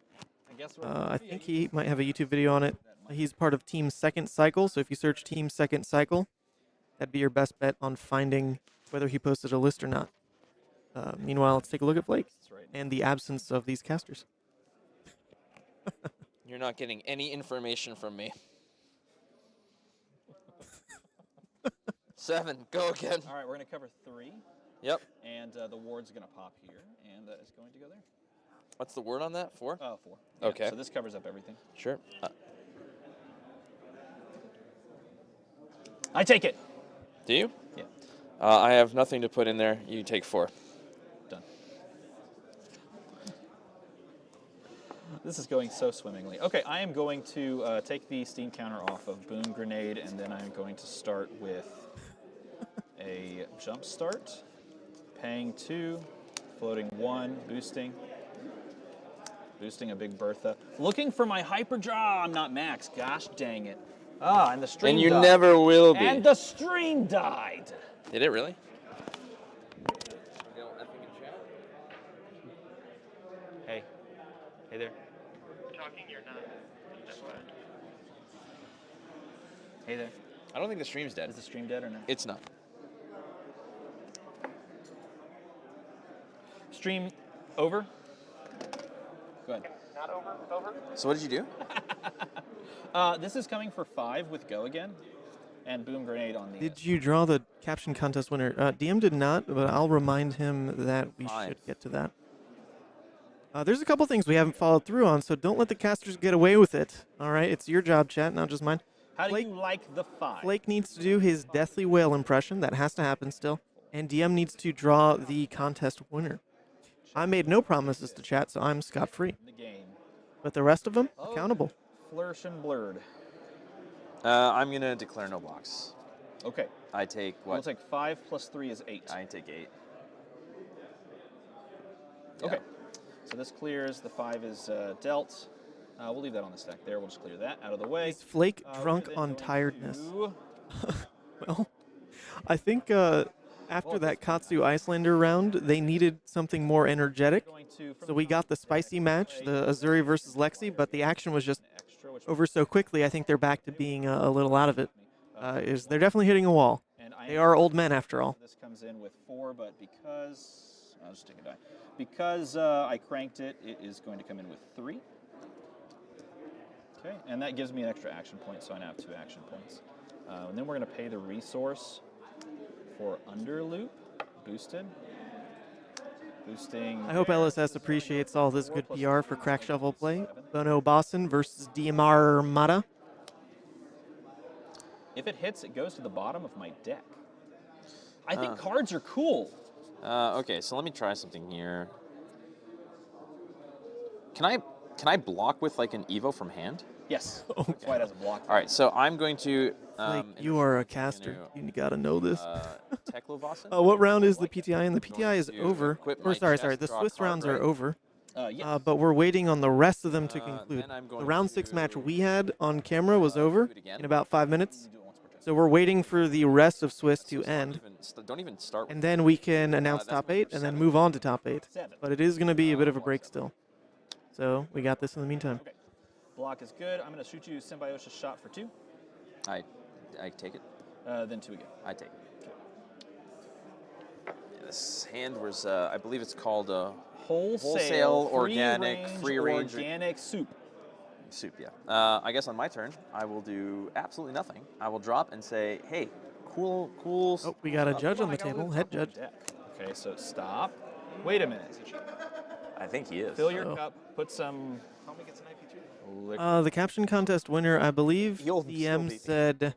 I guess what I think he might have a YouTube video on it. He's part of Team Second Cycle, so if you search Team Second Cycle, that'd be your best bet on finding whether he posted a list or not. Meanwhile, let's take a look at Flake and the absence of these casters. You're not getting any information from me. 7, go again. All right, we're going to cover 3. Yep. And the ward's going to pop here, and it's going to go there. What's the word on that? 4? 4. Yeah, Okay. So this covers up everything. Sure. I take it. Do you? Yeah. I have nothing to put in there. You take 4. Done. This is going so swimmingly. Okay, I am going to take the steam counter off of Boom Grenade, and then I'm going to start with a jump start, paying 2, floating 1, boosting a big Bertha. Looking for my hyper draw. I'm not Max. Gosh dang it. And the stream And you died. never will be. And the stream died. Did it really? Hey. Hey there. Talking, you're not. That's fine. Hey there. I don't think the stream's dead. Is the stream dead or no? It's not. Stream over. Go ahead. Not over. Over. So what did you do? This is coming for 5 with Go again, and Boom Grenade on the. Did you draw the caption contest winner? DM did not, but I'll remind him that we 5. should get to that. There's a couple things we haven't followed through on, so don't let the casters get away with it. All right, it's your job, chat, not just mine. How do Flake- you like the 5? Flake needs to do his Deathly Whale impression. That has to happen still. And DM needs to draw the contest winner. I made no promises to chat, so I'm scot-free. The game. But the rest of them, accountable. Flourish and blurred. I'm going to declare no blocks. Okay. I take what? We'll take 5 plus 3 is 8. I take 8. Okay. So this clears. The 5 is dealt. We'll leave that on the stack there. We'll just clear that out of the way. Is Flake We're drunk then on going tiredness? to- Well, I think after that Katsu Iyslander round, they needed something more energetic. going to, from So we got the spicy match, the Uzuri versus Lexi, but the action was just extra, which over so quickly. I think they're back to being a little out of it. They're definitely hitting a wall. and I They are old men after all. This comes in with 4, but because I'll just take a die. Because I cranked it, it is going to come in with 3. Okay, and that gives me an extra action point, so I now have 2 action points. And then we're going to pay the resource for Underloop, boosted. Boosting. I hope LSS appreciates all this good PR for Crack Shovel play. Bono Boston versus DMR Armada. If it hits, it goes to the bottom of my deck. I think cards are cool. Okay, so let me try something here. Can I block with like an Evo from hand? Yes. That's why it has a block. All right, so I'm going to. Like, you are a caster. You gotta know this. Teklovossen. What round is the PTI? And the PTI is to over. equip Or my sorry, chest, the draw a Swiss card, rounds right? are over. Yes. But we're waiting on the rest of them to conclude. then I'm The going round 6 to, match we had on camera was over do it again. in about 5 minutes. So we're waiting for the rest of Swiss to end. Don't even start. And then we can announce that's top my 8 number and then 7. move on to top 8. 7. But it is going to be a bit of a break still. So we got this in the meantime. Okay. Block is good. I'm going to shoot you Symbiosis shot for 2. I take it. Then 2 again. I take it. Yeah, this hand was, I believe it's called Wholesale organic, free range organic soup. soup. Yeah. I guess on my turn, I will do absolutely nothing. I will drop and say, "Hey, cool." Oh, we got a judge on the table. Head judge. Deck. Okay, so stop. Wait a minute. I think he is. Fill your Oh. cup. Put some. Help me get some IP2. Liquid. The caption contest winner, I believe He'll DM still be- said that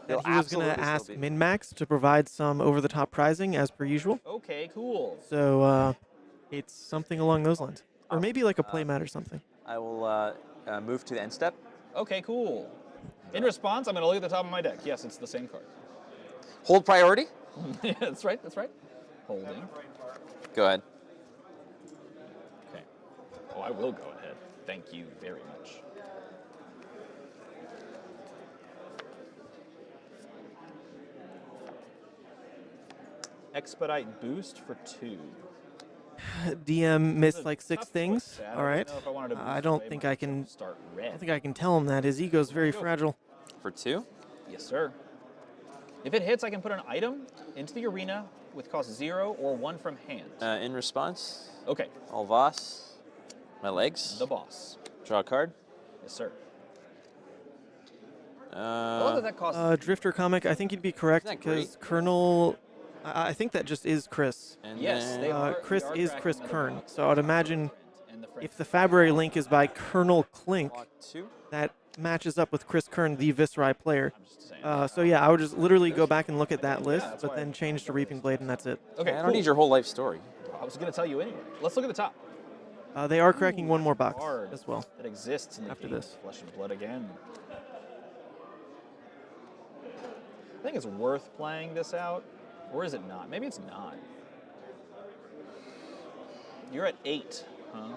He'll he was going to absolutely ask still be- MinMax to provide some over-the-top prizing as per usual. Okay, cool. So it's something along those lines. Or maybe like a playmat or something. I will move to the end step. Okay, cool. In response, I'm going to look at the top of my deck. Yes, it's the same card. Hold priority. Yeah, that's right. That's right. Holding. Go ahead. Okay. Oh, I will go ahead. Thank you very much. Expedite boost for 2. DM missed It's a like 6 tough things. choice, Dad. All right. know if I wanted to I boost don't away think my I can. start I red. don't think I can tell him that his ego's very fragile. For 2. Yes, sir. If it hits, I can put an item into the arena with cost 0 or 1 from hand. In response, Okay, I'll Voss my legs. the boss. Draw a card. Yes, sir. I love that that costs. Drifter comic. I think you'd be correct Isn't that because Colonel. I think that just is Chris. And Yes, then- they are. Chris they are is tracking Chris the Kern. boss. So I'd imagine And the if the Fabry link is by Colonel Clink, Block 2. that matches up with Chris Kern, the Viserai player. I'm just saying. So yeah, I would just literally go back and look at that list, but then change to Reaping Blade, and that's it. Okay, I don't cool. need your whole life story. I was going to tell you anyway. Let's look at the top. They are cracking one more box Card as well. that exists in the After game. this. Flesh and Blood again. I think it's worth playing this out, or is it not? Maybe it's not. You're at 8, huh?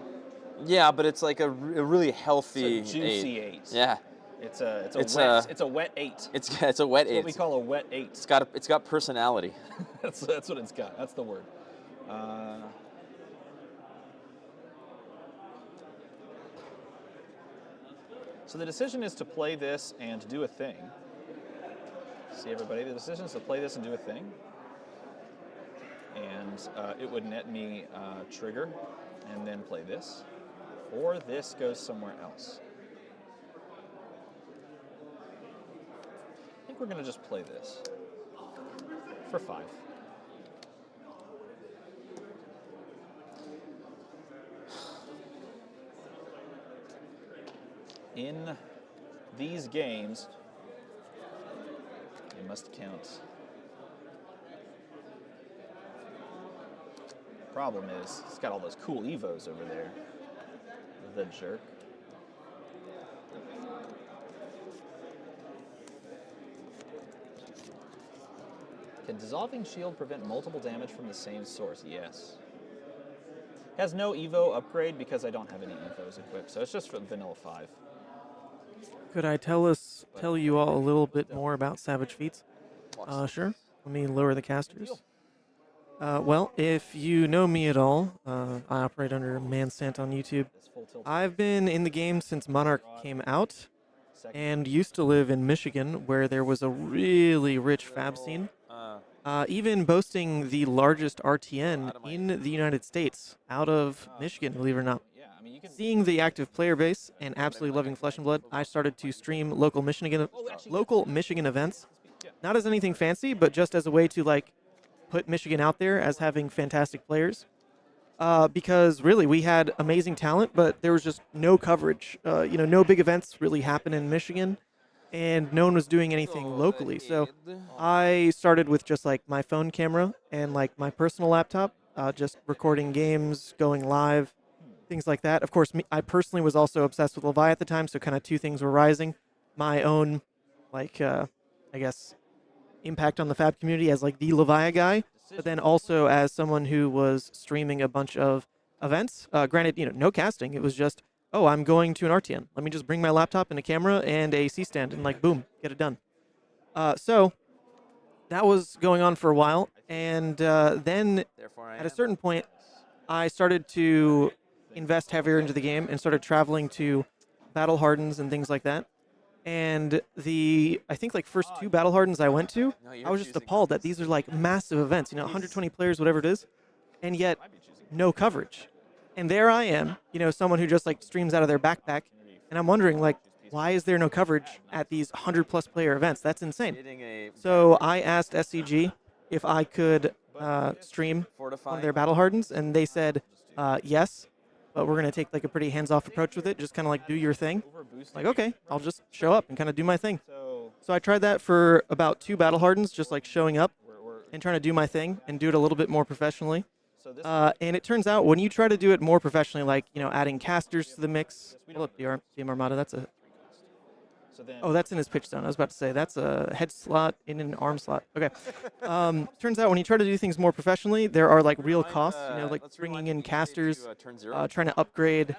Yeah, but it's like a really healthy It's a juicy 8. Yeah. It's a It's wet 8. It's a wet 8. What we call a wet 8. It's got personality. that's what it's got. That's the word. So the decision is to play this and do a thing. See everybody, the decision is to play this and do a thing. And it would net me trigger and then play this. Or this goes somewhere else. I think we're going to just play this for 5. In these games, you must count. Problem is, it's got all those cool Evos over there. The jerk. Can Dissolving Shield prevent multiple damage from the same source? Yes. Has no Evo upgrade because I don't have any Evos equipped, so it's just for vanilla 5. Could I tell you all a little bit more about Savage Feats? Sure. Let me lower the casters. Well, if you know me at all, I operate under Mansant on YouTube. I've been in the game since Monarch came out and used to live in Michigan, where there was a really rich fab scene, even boasting the largest RTN in the United States out of Michigan, believe it or not. Seeing the active player base and absolutely loving Flesh and Blood, I started to stream local Michigan events, not as anything fancy, but just as a way to like put Michigan out there as having fantastic players. Because really we had amazing talent, but there was just no coverage. No big events really happen in Michigan, and no one was doing anything locally. So I started with just like my phone camera and like my personal laptop, just recording games, going live, things like that. Of course, I personally was also obsessed with Levi at the time, so kind of two things were rising. My own, like, I guess, impact on the fab community as like the Levi guy, but then also as someone who was streaming a bunch of events. Granted, no casting. It was just, oh, I'm going to an RTN. Let me just bring my laptop and a camera and a C-stand and like, boom, get it done. So that was going on for a while. And then at a certain point, I started to invest heavier into the game and started traveling to Battle Hardens and things like that. And I think like first 2 Battle Hardens I went to, I was just appalled that these are like massive events, 120 players, whatever it is, and yet no coverage. And there I am, someone who just like streams out of their backpack, and I'm wondering like, why is there no coverage at these 100+ player events? That's insane. So I asked SCG if I could stream one of their Battle Hardens, and they said yes. But we're going to take like a pretty hands-off approach with it, just kind of like do your thing. Like, okay, I'll just show up and kind of do my thing. So I tried that for about 2 Battle Hardens, just like showing up and trying to do my thing and do it a little bit more professionally. And it turns out when you try to do it more professionally, like, adding casters to the mix. Hold up, DM Armada, that's a... Oh, that's in his pitch zone. I was about to say, that's a head slot in an arm slot. Okay. Turns out when you try to do things more professionally, there are like real costs, like bringing in casters, trying to upgrade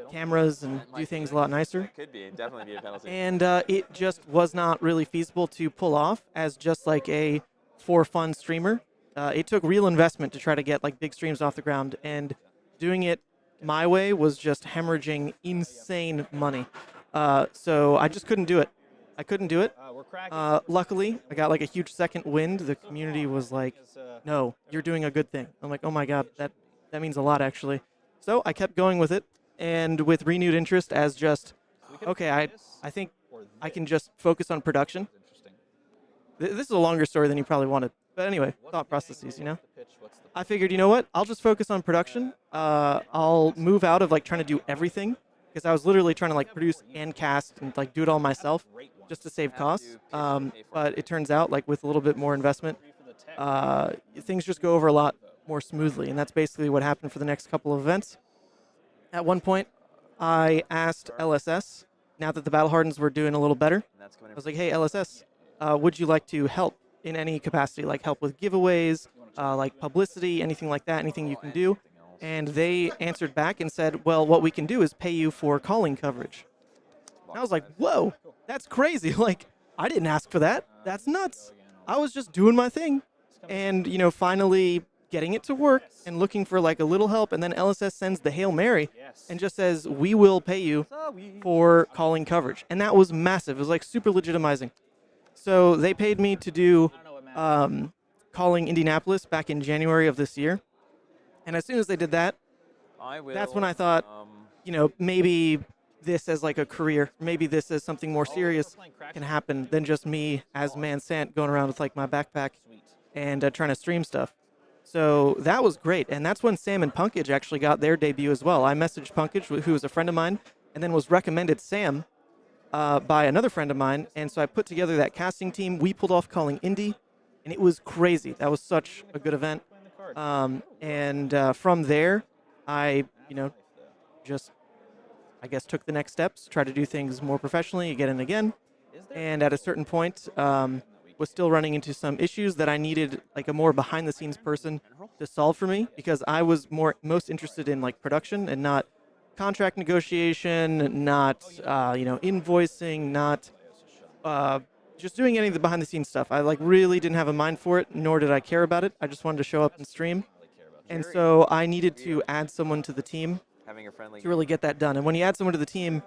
cameras and do things a lot nicer. Could be, definitely be a penalty. And it just was not really feasible to pull off as just like a for fun streamer. It took real investment to try to get like big streams off the ground, and doing it my way was just hemorrhaging insane money. So I just couldn't do it. I couldn't do it. Luckily, I got like a huge second wind. The community was like, no, you're doing a good thing. I'm like, oh my God, that means a lot actually. So I kept going with it, and with renewed interest as just, okay, I think I can just focus on production. This is a longer story than you probably wanted. But anyway, thought processes, I figured, you know what? I'll just focus on production. I'll move out of like trying to do everything because I was literally trying to like produce and cast and like do it all myself just to save costs. But it turns out like with a little bit more investment, things just go over a lot more smoothly, and that's basically what happened for the next couple of events. At one point, I asked LSS, now that the Battle Hardens were doing a little better, I was like, hey, LSS, would you like to help in any capacity, like help with giveaways, like publicity, anything like that, anything you can do? And they answered back and said, well, what we can do is pay you for calling coverage. And I was like, whoa, that's crazy. Like, I didn't ask for that. That's nuts. I was just doing my thing. And, you know, finally getting it to work and looking for like a little help. And then LSS sends the Hail Mary and just says, we will pay you for calling coverage. And that was massive. It was like super legitimizing. So they paid me to do calling Indianapolis back in January of this year. And as soon as they did that, that's when I thought, you know, maybe this as like a career, maybe this as something more serious can happen than just me as Mansant going around with like my backpack and trying to stream stuff. So that was great. And that's when Sam and Punkage actually got their debut as well. I messaged Punkage, who was a friend of mine, and then was recommended Sam by another friend of mine. And so I put together that casting team. We pulled off calling Indy, and it was crazy. That was such a good event. From there, I, you know, just, I guess, took the next steps, tried to do things more professionally again and again. And at a certain point, was still running into some issues that I needed like a more behind-the-scenes person to solve for me, because I was most interested in like production and not contract negotiation, not you know, invoicing, not just doing any of the behind-the-scenes stuff. I like really didn't have a mind for it, nor did I care about it. I just wanted to show up and stream. And so I needed to add someone to the team to really get that done. And when you add someone to the team,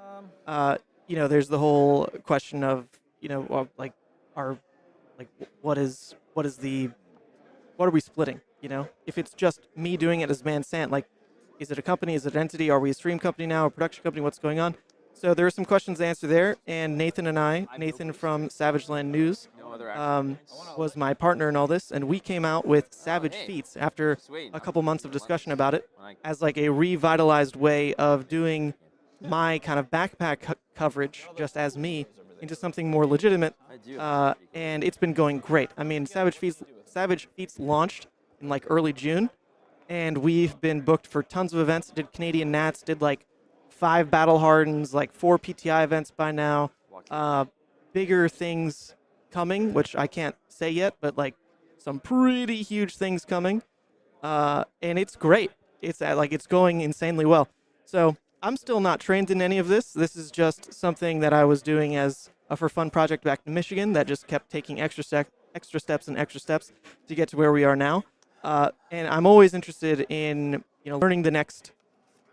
you know, there's the whole question of, you know, well, like, what are we splitting? You know, if it's just me doing it as Mansant, like, is it a company? Is it an entity? Are we a stream company now? A production company? What's going on? So there are some questions to answer there. And Nathan and I, Nathan from Savage Land News, was my partner in all this. And we came out with Savage Feats after a couple months of discussion about it as like a revitalized way of doing my kind of backpack coverage just as me into something more legitimate. And it's been going great. I mean, Savage Feats launched in like early June, and we've been booked for tons of events. Did Canadian Nats, did like 5 Battle Hardens, like 4 PTI events by now. Bigger things coming, which I can't say yet, but like some pretty huge things coming. And it's great. It's like it's going insanely well. So I'm still not trained in any of this. This is just something that I was doing as a for fun project back in Michigan that just kept taking extra steps to get to where we are now. And I'm always interested in, you know, learning the next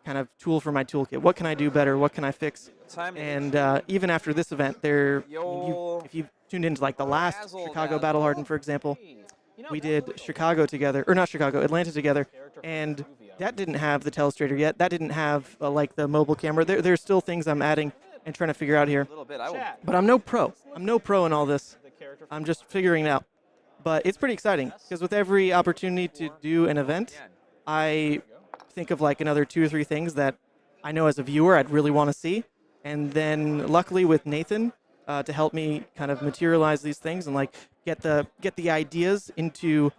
kind of tool for my toolkit. What can I do better? What can I fix? And even after this event, if you tuned into like the last Chicago Battle Hardened, for example, we did Atlanta together, and that didn't have the telestrator yet. That didn't have like the mobile camera. There's still things I'm adding and trying to figure out here. But I'm no pro. I'm no pro in all this. I'm just figuring it out. But it's pretty exciting, because with every opportunity to do an event, I think of like another 2 or 3 things that I know as a viewer I'd really want to see. And then luckily with Nathan to help me kind of materialize these things and like get the ideas into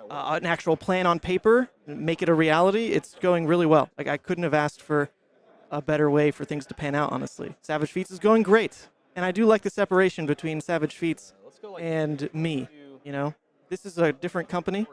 an actual plan on paper, make it a reality, it's going really well. Like, I couldn't have asked for a better way for things to pan out, honestly. Savage Feats is going great. And I do like the separation between Savage Feats and me, you know? This is a different company.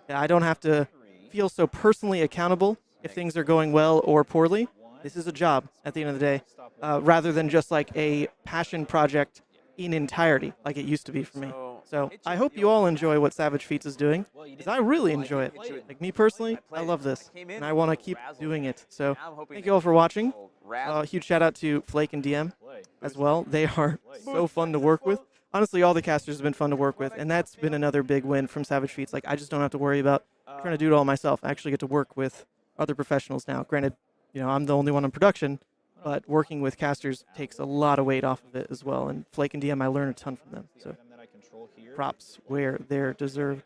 I don't have to feel so personally accountable if things are going well or poorly. This is a job at the end of the day, rather than just like a passion project in entirety, like it used to be for me. So I hope you all enjoy what Savage Feats is doing, because I really enjoy it. Like, me personally, I love this, and I want to keep doing it. So thank you all for watching. Huge shout out to Flake and DM as well. They are so fun to work with. Honestly, all the casters have been fun to work with, and that's been another big win from Savage Feats. Like, I just don't have to worry about trying to do it all myself. I actually get to work with other professionals now. Granted, you know, I'm the only one in production, but working with casters takes a lot of weight off of it as well. And Flake and DM, I learn a ton from them. So props where they're deserved.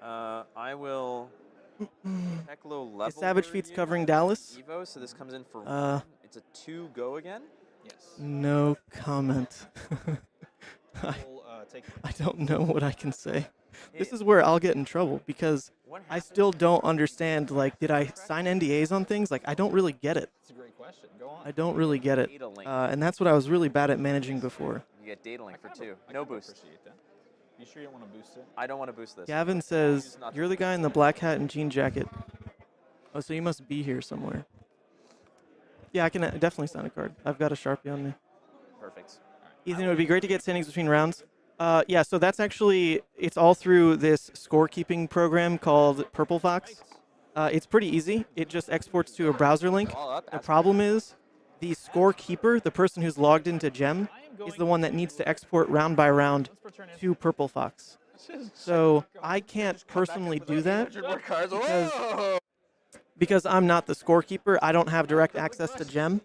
I will Teklo level Is Savage Feats covering Dallas? Evo, so this comes in for It's a 2 go again. Yes. No comment. We'll, take I don't know what I can say. This It- is where I'll get in trouble because What I happened? still don't understand, like, did I sign NDAs on things? Like, I don't really get it. That's a great question. Go on. I don't really get it. Data link. And that's what I was really bad at managing before. You get data link for 2. I No kinda boost. Appreciate that. You sure you don't want to boost it? I don't want to boost this. Gavin says, you're the guy in the black hat and jean jacket. Oh, so you must be here somewhere. Yeah, I can definitely sign a card. I've got a Sharpie on me. Perfect. Ethan, it would be great to get standings between rounds. Yeah, so that's actually, it's all through this scorekeeping program called Purple Fox. It's pretty easy. It just exports to a browser link. All up. The problem is the scorekeeper, the person who's logged into Gem, is the one that needs to export round by round to Purple Fox. So I can't personally do that because I'm not the scorekeeper. I don't have direct access to Gem.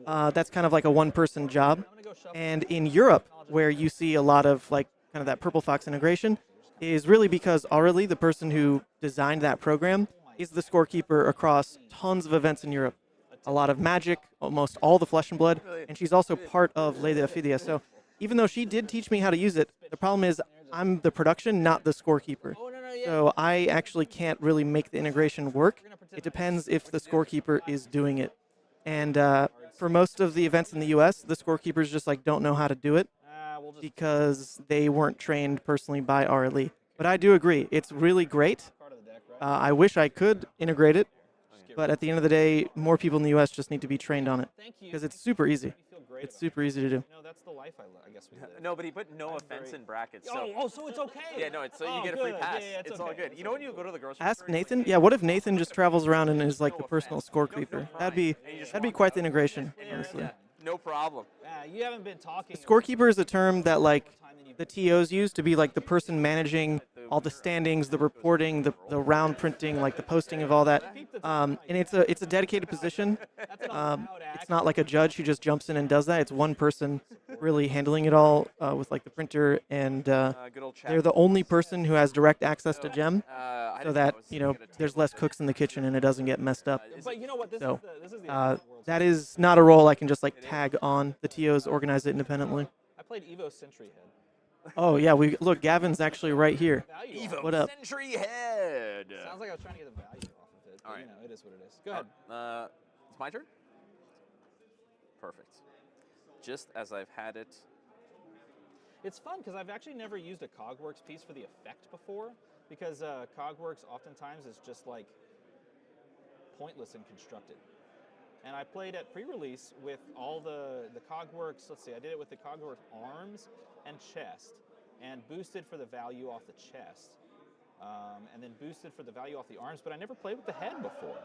That's kind of like a one-person job. And in Europe, where you see a lot of like kind of that Purple Fox integration, is really because Aurelie, the person who designed that program, is the scorekeeper across tons of events in Europe. A lot of Magic, almost all the Flesh and Blood, and she's also part of Ley de Ophidia. So even though she did teach me how to use it, the problem is I'm the production, not the scorekeeper. So I actually can't really make the integration work. It depends if the scorekeeper is doing it. And for most of the events in the US, the scorekeepers just like don't know how to do it because they weren't trained personally by Aurelie. But I do agree, it's really great. I wish I could integrate it, but at the end of the day, more people in the US just need to be trained on it because it's super easy. It's super easy to do. No, that's the life I guess we live. No, but he put no offense in brackets. So. So it's okay. Yeah, no, it's so you get a free pass. It's all good. You know when you go to the grocery store? Ask Nathan. Yeah, what if Nathan just travels around and is like the personal scorekeeper? That'd be quite the integration, honestly. Yeah, no problem. You haven't been talking. Scorekeeper is a term that like the TOs use to be like the person managing all the standings, the reporting, the round printing, like the posting of all that. And it's a dedicated position. It's not like a judge who just jumps in and does that. It's one person really handling it all with like the printer, and they're the only person who has direct access to Gem, so that there's less cooks in the kitchen and it doesn't get messed up. But you know what? So that is not a role I can just like tag on. The TOs organize it independently. I played Evo Sentry Head. Oh yeah, look, Gavin's actually right here. Evo What up? Sentry Head. Sounds like I was trying to get the value off of it. But, All right. it is what it is. Go ahead. It's my turn? Perfect. Just as I've had it. It's fun because I've actually never used a Cogworks piece for the effect before, because Cogworks oftentimes is just like pointless and constructed. And I played at pre-release with all the Cogworks. Let's see, I did it with the Cogworks arms and chest, and boosted for the value off the chest, and then boosted for the value off the arms. But I never played with the head before.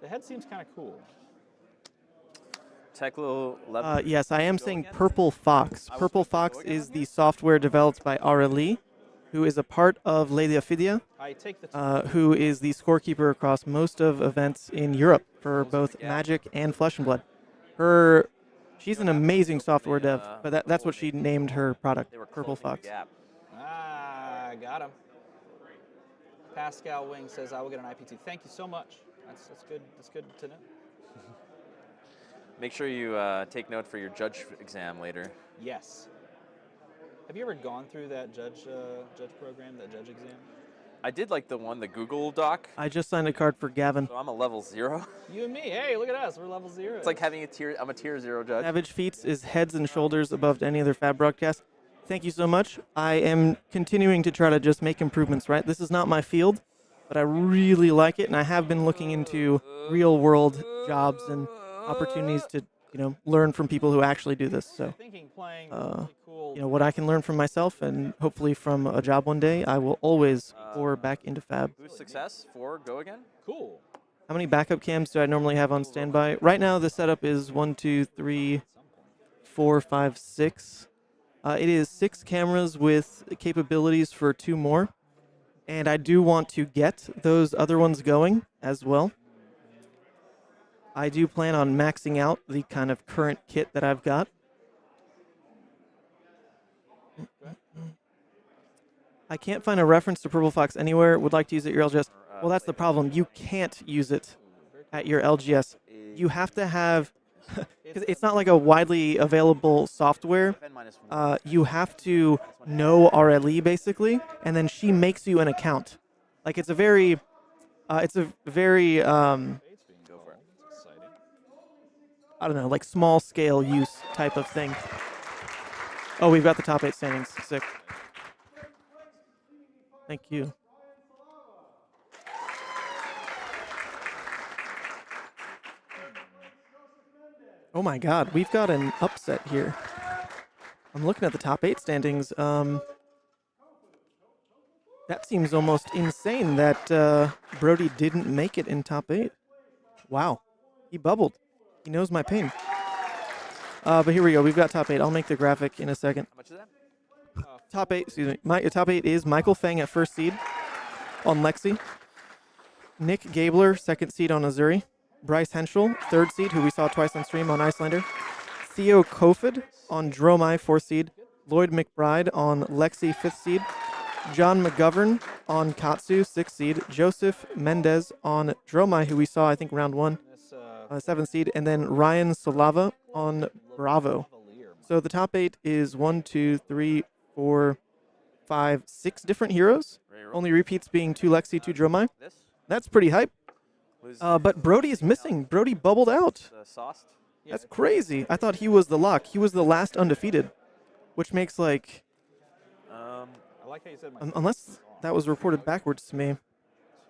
The head seems kind of cool. Yes, I am saying Purple Fox. Purple Fox is the software developed by Aurelie, who is a part of Ley de Ophidia, who is the scorekeeper across most of events in Europe for both Magic and Flesh and Blood. She's an amazing software dev, but that's what she named her product, Purple Fox. Got him. Pascal Wing says, I will get an IPT. Thank you so much. That's good. That's good to know. Make sure you take note for your judge exam later. Yes. Have you ever gone through that judge program, that judge exam? I did like the Google Doc. I just signed a card for Gavin. So I'm a level 0. You and me. Hey, look at us. We're level 0. It's like having I'm a tier 0 judge. Savage Feats is heads and shoulders above any other Fab broadcast. Thank you so much. I am continuing to try to just make improvements, right? This is not my field, but I really like it, and I have been looking into real-world jobs and opportunities to, learn from people who actually do this. So, what I can learn from myself and hopefully from a job one day, I will always pour back into Fab. Boost success 4, go again. Cool. How many backup cams do I normally have on standby? Right now, the setup is 1, 2, 3, 4, 5, 6. It is 6 cameras with capabilities for 2 more. And I do want to get those other ones going as well. I do plan on maxing out the kind of current kit that I've got. I can't find a reference to Purple Fox anywhere. Would like to use it at your LGS. Well, that's the problem. You can't use it at your LGS. You have to have because it's not like a widely available software. You have to know RLE basically, and then she makes you an account. Like it's a very I don't know, like small scale use type of thing. Oh, we've got the top 8 standings. Sick. Thank you. Oh my God, we've got an upset here. I'm looking at the top 8 standings. That seems almost insane that Brody didn't make it in top 8. Wow, he bubbled. He knows my pain. But here we go. We've got top 8. I'll make the graphic in a second. How much is that? Top 8, excuse me. My top 8 is Michael Feng at first seed on Lexi. Nick Gabler, second seed on Uzuri. Bryce Henschel, third seed, who we saw twice on stream on Iyslander. Theo Kofod on Dromai, fourth seed. Lloyd McBride on Lexi, fifth seed. John McGovern on Katsu, sixth seed. Josef Mendez on Dromai, who we saw, I think, round 1, seventh seed. And then Ryan Solava on Bravo. So the top 8 is 1, 2, 3, 4, 5, 6 different heroes. Only repeats being 2 Lexi, 2 Dromai. That's pretty hype. But Brody is missing. Brody bubbled out. That's crazy. I thought he was the lock. He was the last undefeated, which makes like... I like how you said unless that was reported backwards to me.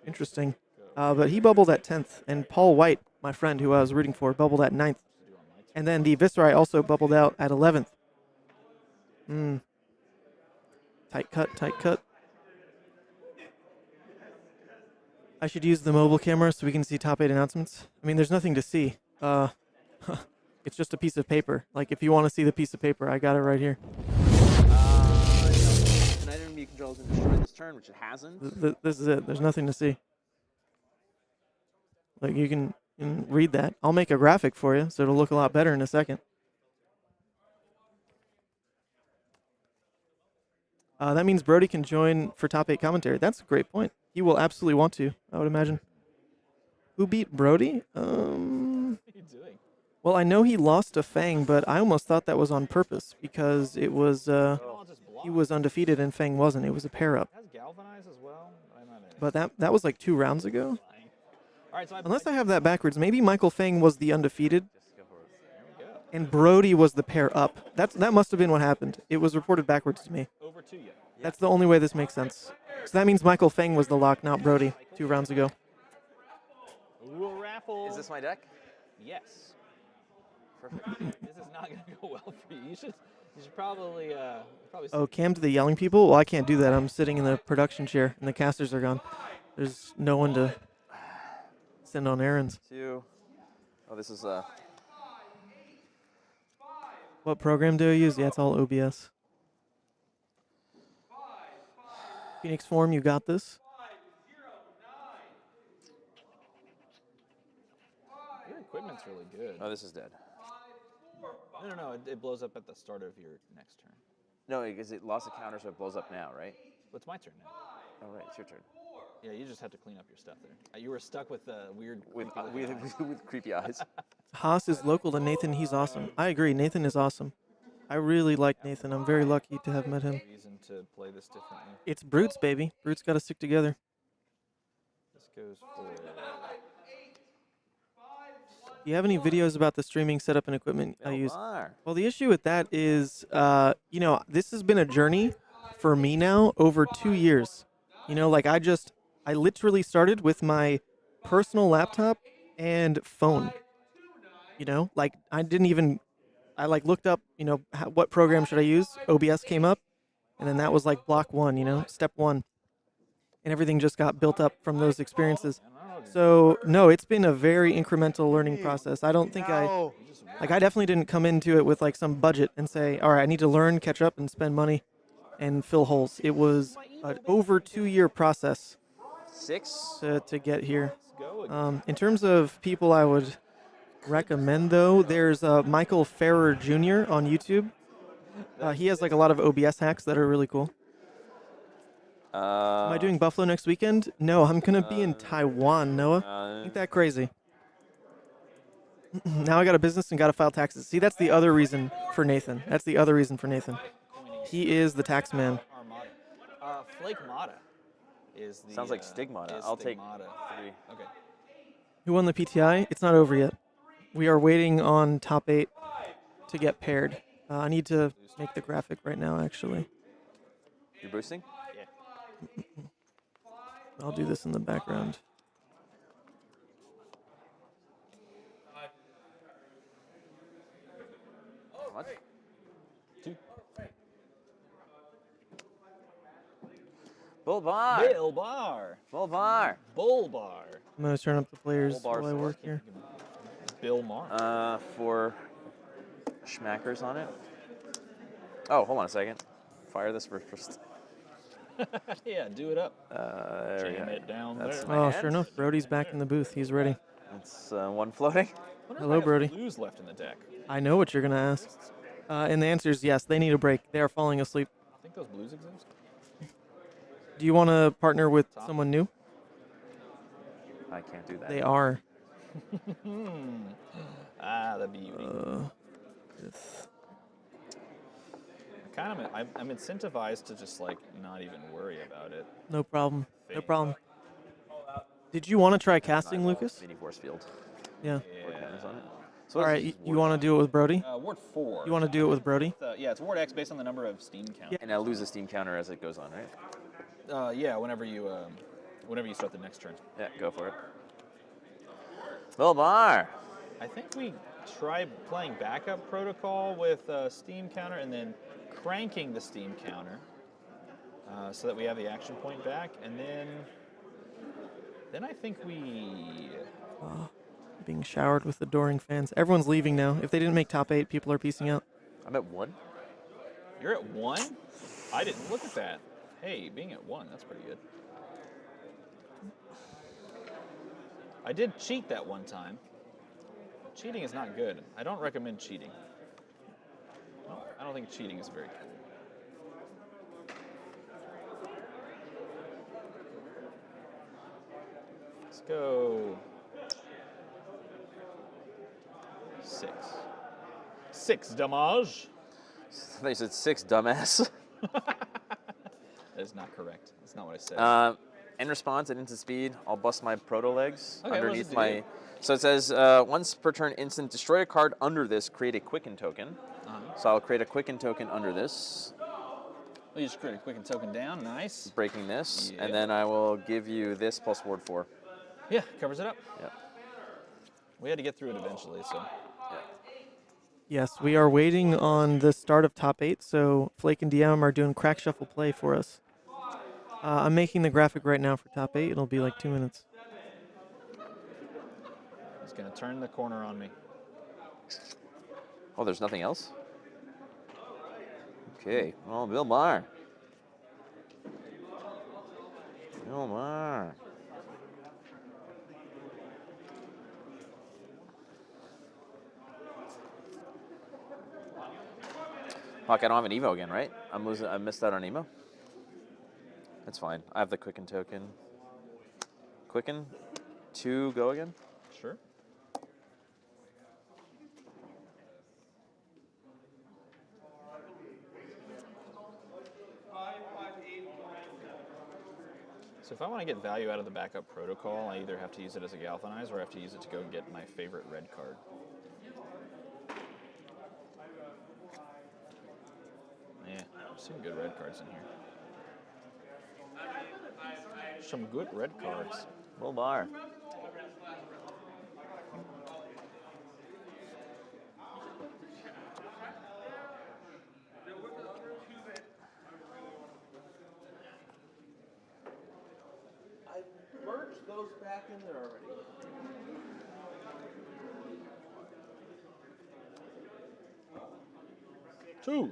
Interesting. But he bubbled at 10th, and Paul White, my friend who I was rooting for, bubbled at 9th. And then the Viserai also bubbled out at 11th. Tight cut, tight cut. I should use the mobile camera so we can see top 8 announcements. I mean, there's nothing to see. It's just a piece of paper. Like, if you want to see the piece of paper, I got it right here. An item you control can destroy this turn, which it hasn't. This is it. There's nothing to see. Like, you can read that. I'll make a graphic for you, so it'll look a lot better in a second. That means Brody can join for top 8 commentary. That's a great point. He will absolutely want to, I would imagine. Who beat Brody? What are you doing? Well, I know he lost to Fang, but I almost thought that was on purpose because it was he was undefeated and Fang wasn't. It was a pair up. Has galvanize as well? But that was like 2 rounds ago. All right, so Unless I have that backwards, maybe Michael Fang was the undefeated and Brody was the pair up. That must have been what happened. It was reported backwards to me. over to you. That's the only way this makes sense. So that means Michael Fang was the lock, not Brody, 2 rounds ago. Ooh, a raffle. Is this my deck? Yes. This is not going to go well for you. You should probably Oh, cam to the yelling people? Well, I can't do that. I'm sitting in the production chair, and the casters are gone. There's no one to send on errands. 2. Oh, this is What program do I use? Yeah, it's all OBS. Phoenix Form, you got this. your equipment's really good. Oh, this is dead. No. It blows up at the start of your next turn. No, because it lost a counter, so it blows up now, right? Well, it's my turn now. Oh, right, it's your turn. Yeah, you just have to clean up your stuff there. You were stuck with weird With creepy eyes. Haas is local to Nathan. He's awesome. I agree. Nathan is awesome. I really like Nathan. I'm very lucky to have met him. Reason to play this differently. It's Brutes, baby. Brutes got to stick together. This goes for. Do you have any videos about the streaming setup and equipment I use? Bar. Well, the issue with that is, this has been a journey for me now over 2 years. Like I literally started with my personal laptop and phone. Like I looked up, what program should I use? OBS came up, and then that was like block 1, step 1. And everything just got built up from those experiences. So, no, it's been a very incremental learning process. I don't think I definitely didn't come into it with like some budget and say, all right, I need to learn, catch up, and spend money and fill holes. It was an over 2-year process 6 to get here. In terms of people I would recommend, though, there's Michael Ferrer Jr. on YouTube. He has like a lot of OBS hacks that are really cool. Am I doing Buffalo next weekend? No, I'm going to be in Taiwan, Noah. Ain't that crazy? Now I got a business and got to file taxes. See, that's the other reason for Nathan. That's the other reason for Nathan. He is the tax man. Armada. Flake Mata is the. Sounds like Stigmata. I'll take 3. Okay. Who won the PTI? It's not over yet. We are waiting on top 8 to get paired. I need to make the graphic right now, actually. You're boosting? Yeah. I'll do this in the background. How much? 2. Bull bar. Bill Bar. Bull bar. Bull Bar. I'm going to turn up the players Full bar while I work working. here. Bill Mar. 4 schmackers on it. Oh, hold on a second. Fire this first. Yeah, do it up. There we Jam go. it down That's there. my Oh, hand. sure enough. Brody's back in the booth. He's ready. It's 1 floating. Hello, Brody. Blues left in the deck. I know what you're going to ask. And the answer is yes. They need a break. They are falling asleep. I think those blues exist. Do you want to partner with someone new? I can't do that. They are. The beauty. Yes. I'm incentivized to just like not even worry about it. No problem. No problem. Did you want to try casting, Lucas? Mini force field. Yeah. Banners on it. So All right. You want to do it with Brody? Ward 4. You want to do it with Brody? Yeah, it's Ward X based on the number of steam count. And I lose a steam counter as it goes on, right? Yeah, whenever you start the next turn. Yeah, go for it. Bill Bar. I think we try playing backup protocol with steam counter and then cranking the steam counter so that we have the action point back, and then I think we. Being showered with adoring fans. Everyone's leaving now. If they didn't make top 8, people are piecing out. I'm at 1. You're at 1? I didn't look at that. Hey, being at 1, that's pretty good. I did cheat that one time. Cheating is not good. I don't recommend cheating. I don't think cheating is very cool. Let's go. 6. 6 damage. They said 6, dumbass. That is not correct. That's not what I said. In response at instant speed, I'll bust my proto legs Okay, underneath let's do my. it. So it says once per turn, instant destroy a card under this, create a quicken token. So I'll create a quicken token under this, Well, you just create a quicken token down. Nice. breaking this, Yeah. and then I will give you this plus ward 4. Yeah, covers it up. Yep. We had to get through it eventually, so. Yes, we are waiting on the start of top 8, so Flake and DM are doing crack shuffle play for us. I'm making the graphic right now for top 8. It'll be like 2 minutes. He's going to turn the corner on me. Oh, there's nothing else? Okay. Well, Bill Maher. Bill Maher. Fuck, I don't have an Evo again, right? I missed out on Emo. That's fine. I have the Quicken token. Quicken. 2 go again? Sure. So if I want to get value out of the backup protocol, I either have to use it as a galvanize or I have to use it to go get my favorite red card. Yeah, some good red cards in here. Some good red cards. Bull Bar. I merged those back in there already. Two.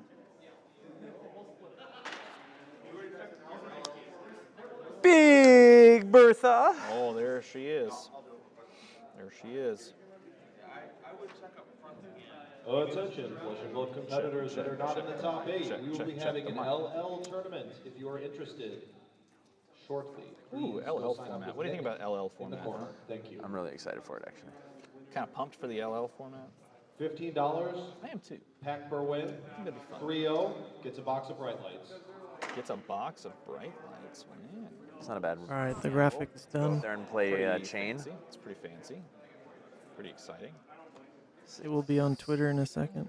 Big Bertha. Oh, there she is. There she is. Attention, Flushing Bolt competitors that are not in the top 8. We will be having an LL tournament if you are interested shortly. Ooh, LL format. What do you think about LL In the format? corner. Thank you. I'm really excited for it, actually. kind of pumped for the LL format. $15. I am too. Pack per win. That'd be fun. 3-0 gets a box of bright lights. Gets a box of bright lights. Man. It's not a bad one. All right, the graphic is Go done. there and play Pretty chain. Fancy. It's pretty fancy. Pretty exciting. It will be on Twitter in a second.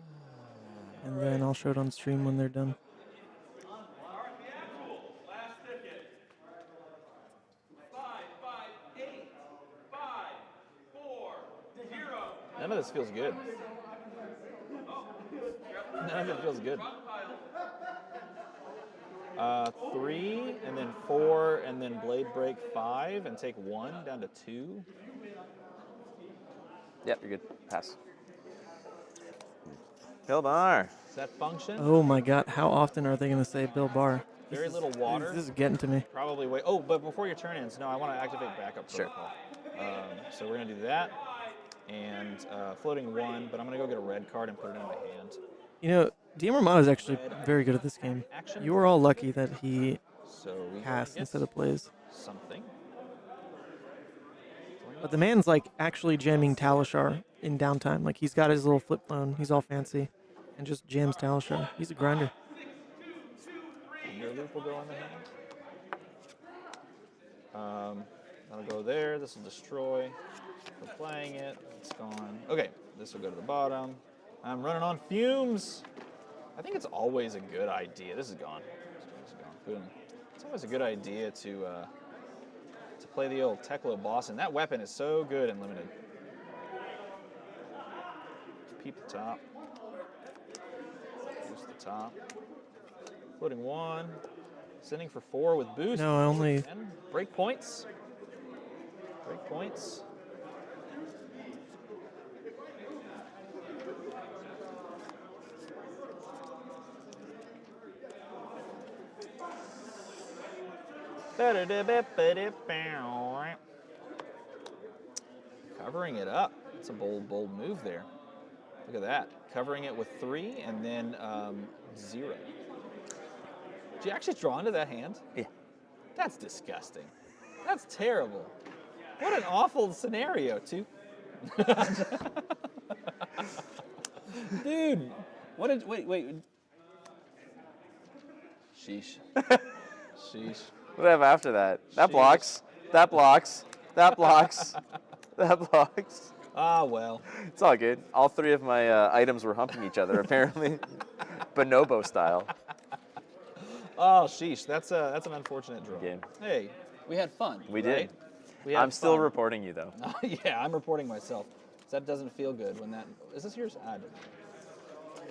And then I'll show it on stream when they're done. None of this feels good. None of it feels good. 3, and then 4, and then blade break 5, and take 1 down to 2. Yep, you're good. Pass. Bill Barr. Does that function? Oh my God, how often are they going to say Bill Barr? Very little water. This is getting to me. Probably wait. Oh, but before your turn ends, no, I want to activate backup Sure. protocol. So we're going to do that. And floating 1, but I'm going to go get a red card and put it in my hand. You know, DM Armada is actually very good at this game. Action. You were all lucky that he So we passed get instead of plays. something. But the man's like actually jamming Talishar in downtime. Like he's got his little flip phone. He's all fancy and just jams Talishar. He's a grinder. Your loop will go in the hand. That'll go there. This will destroy. We're playing it. It's gone. Okay, this will go to the bottom. I'm running on fumes. I think it's always a good idea. This is gone. This is gone. Boom. It's always a good idea to play the old Teklovossen. That weapon is so good and limited. Peep the top. Boost the top. Floating 1. Sending for 4 with boost. No, I only. And break points. Break points. Covering it up. It's a bold move there. Look at that. Covering it with 3 and then 0. Did you actually draw into that hand? Yeah. That's disgusting. That's terrible. What an awful scenario, too. Dude, what did, wait. Sheesh. Sheesh. What do I have after that? That blocks. That blocks. That blocks. That blocks. Ah, well. It's all good. All 3 of my items were humping each other, apparently. Bonobo style. Oh, sheesh. That's an unfortunate draw. Game. Hey, we had fun. We right? did. We had I'm still fun. reporting you, though. Yeah, I'm reporting myself. That doesn't feel good when that. Is this yours? I didn't.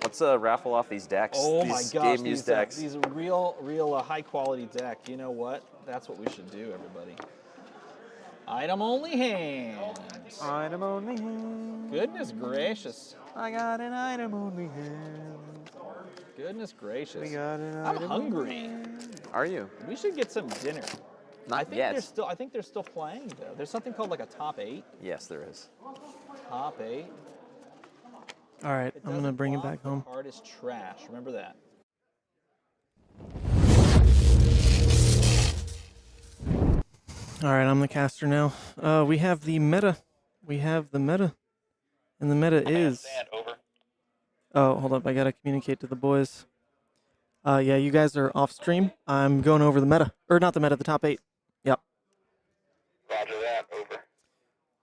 Let's raffle off these decks. Oh these my gosh, game used these decks. these real high quality deck. You know what? That's what we should do, everybody. Item only hand. Item only hand. Goodness gracious. I got an item only hand. Goodness gracious. We got an I'm item hungry. Are you? We should get some dinner. Not I think yet. they're still playing though. There's something called like a top 8. Yes, there is. Top 8. All right, I'm going to bring it back home. The card is trash. Remember that. All right, I'm the caster now. We have the meta. And the meta is... Oh, hold up. I got to communicate to the boys. Yeah, you guys are off stream. I'm going over the meta. Or not the meta, the top 8. Yep. Roger that, over.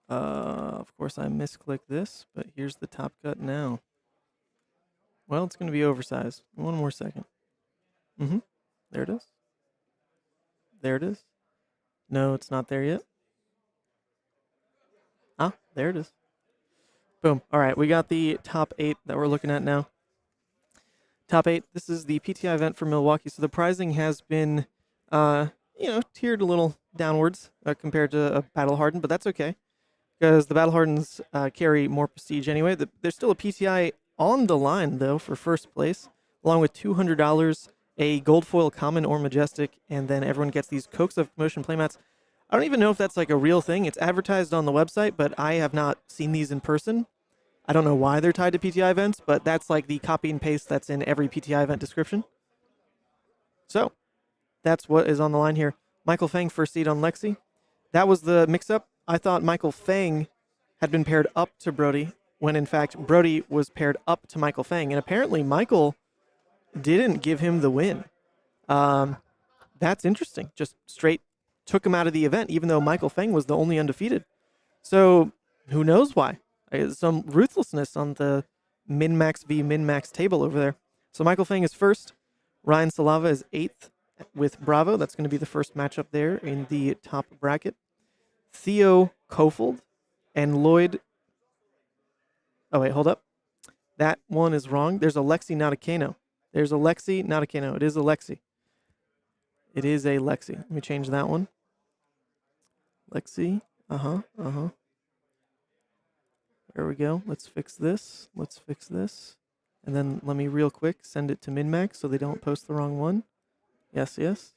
Of course, I misclicked this, but here's the top cut now. Well, it's going to be oversized. One more second. There it is. There it is. No, it's not there yet. Ah, there it is. Boom. All right, we got the top 8 that we're looking at now. Top 8. This is the PTI event for Milwaukee. So the pricing has been, tiered a little downwards compared to Battle Hardened, but that's okay because the Battle Hardens carry more prestige anyway. There's still a PTI on the line, though, for first place, along with $200, a gold foil common or majestic, and then everyone gets these Cokes of Commotion playmats. I don't even know if that's like a real thing. It's advertised on the website, but I have not seen these in person. I don't know why they're tied to PTI events, but that's like the copy and paste that's in every PTI event description. So, that's what is on the line here. Michael Fang, first seed on Lexi. That was the mix-up. I thought Michael Fang had been paired up to Brody, when in fact Brody was paired up to Michael Fang, and apparently Michael didn't give him the win. That's interesting. Just straight took him out of the event, even though Michael Fang was the only undefeated. So who knows why? Some ruthlessness on the min-max v min-max table over there. So Michael Fang is first. Ryan Salava is 8th with Bravo. That's going to be the first matchup there in the top bracket. Theo Kofold and Lloyd. Oh, wait, hold up. That one is wrong. There's a Lexi, not a Kano. There's a Lexi, not a Kano. It is a Lexi. It is a Lexi. Let me change that one. Lexi. There we go. Let's fix this. Let's fix this. And then let me real quick send it to MinMax so they don't post the wrong one. Yes, yes.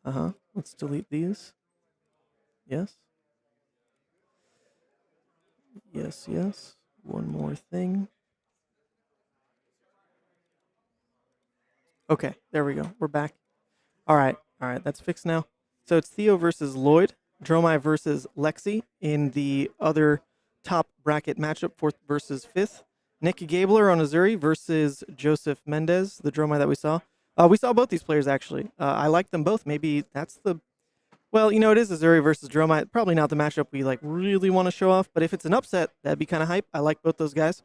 Let's delete these. Yes. Yes, yes. One more thing. Okay, there we go. We're back. All right, that's fixed now. So it's Theo versus Lloyd, Dromai versus Lexi in the other top bracket matchup, 4th versus 5th. Nick Gabler on Uzuri versus Josef Mendez, the Dromai that we saw. We saw both these players, actually. I like them both. Maybe that's the... Well, you know, it is Uzuri versus Dromai. Probably not the matchup we really want to show off, but if it's an upset, that'd be kind of hype. I like both those guys.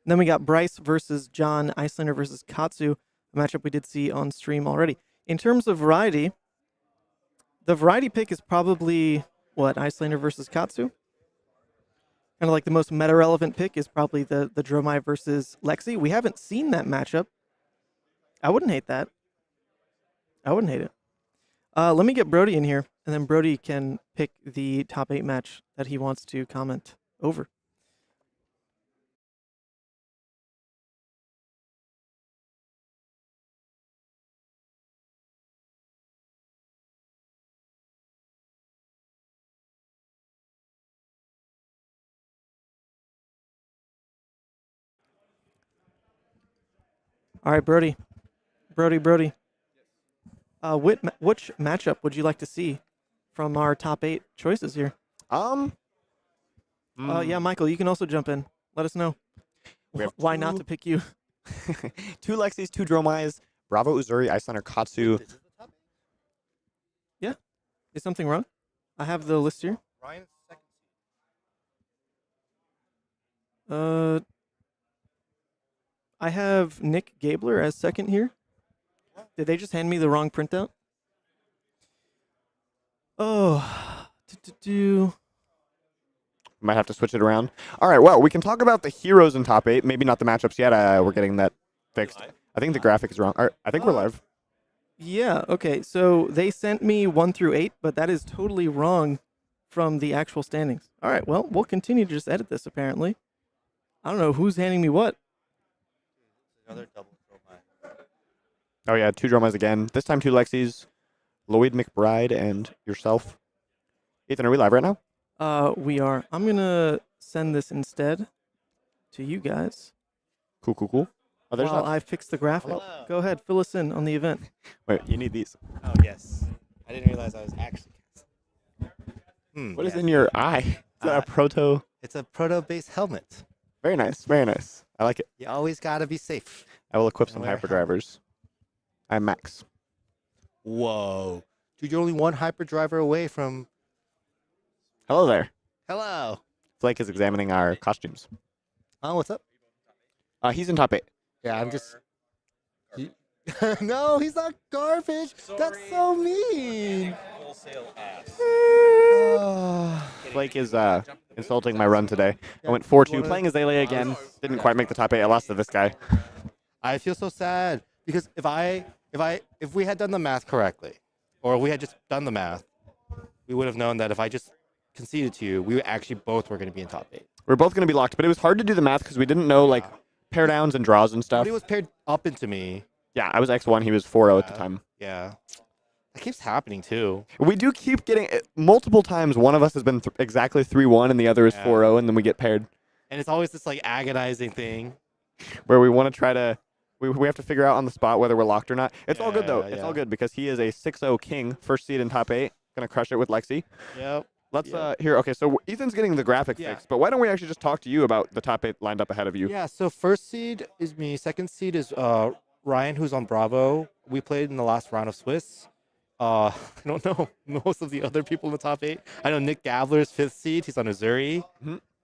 And then we got Bryce versus John, Iyslander versus Katsu, a matchup we did see on stream already. In terms of variety, the variety pick is probably, what, Iyslander versus Katsu? Kind of like the most meta-relevant pick is probably the Dromai versus Lexi. We haven't seen that matchup. I wouldn't hate that. I wouldn't hate it. Let me get Brody in here, and then Brody can pick the top 8 match that he wants to comment over. All right, Brody. Brody. Which matchup would you like to see from our top 8 choices here? Yeah, Michael, you can also jump in. Let us know why not to pick you. 2 Lexis, 2 Dromais, Bravo, Uzuri, Iyslander, Katsu. Yeah. Is something wrong? I have the list here. Ryan's second. I have Nick Gabler as second here. Did they just hand me the wrong printout? Oh, Might have to switch it around. All right, well, we can talk about the heroes in top 8. Maybe not the matchups yet. We're getting that fixed. I think the graphic is wrong. All right, I think we're live. Yeah, okay. So they sent me 1 through 8, but that is totally wrong from the actual standings. All right, well, we'll continue to just edit this, apparently. I don't know who's handing me what. Another double Dromai. Oh, yeah, 2 Dromais again. This time 2 Lexis, Lloyd McBride, and yourself. Ethan, are we live right now? We are. I'm going to send this instead to you guys. Cool. Oh, there's While I fix the graphic. Hello. Go ahead, fill us in on the event. Wait, you need these. Oh, yes. I didn't realize I was actually casting. What is in your eye? Is that a proto? It's a proto-based helmet. Very nice, very nice. I like it. You always got to be safe. I will equip some wear a hyperdrivers. I'm Maxx. Whoa. Dude, you're only one hyperdriver away from... Hello there. Hello. Flake is examining our costumes. Oh, what's up? He's in top 8. Yeah, I'm just... No, he's not garbage. Sorry. That's so mean. Wholesale ass. Flake is insulting my run today. I went 4-2, playing as Azalea again. Didn't quite make the top 8. I lost to this guy. I feel so sad because if we had done the math correctly, or we had just done the math, we would have known that if I just conceded to you, we actually both were going to be in top 8. We're both going to be locked, but it was hard to do the math because we didn't know like pair downs and draws and stuff. But he was paired up into me. Yeah, I was X1. He was 4-0 at the time. Yeah. That keeps happening too. We do keep getting multiple times. One of us has been exactly 3-1 and the other is 4-0, and then we get paired. And it's always this like agonizing thing where we want to try to we have to figure out on the spot whether we're locked or not. It's all good though. It's all good because he is a 6-0 king, first seed in top 8. gonna crush it with Lexi. Yep. Let's here. Okay, so Ethan's getting the graphic fixed, but why don't we actually just talk to you about the top 8 lined up ahead of you? Yeah. So first seed is me. Second seed is Ryan, who's on Bravo. We played in the last round of Swiss. I don't know most of the other people in the top 8. I know Nick Gavler's 5th seed. He's on Uzuri.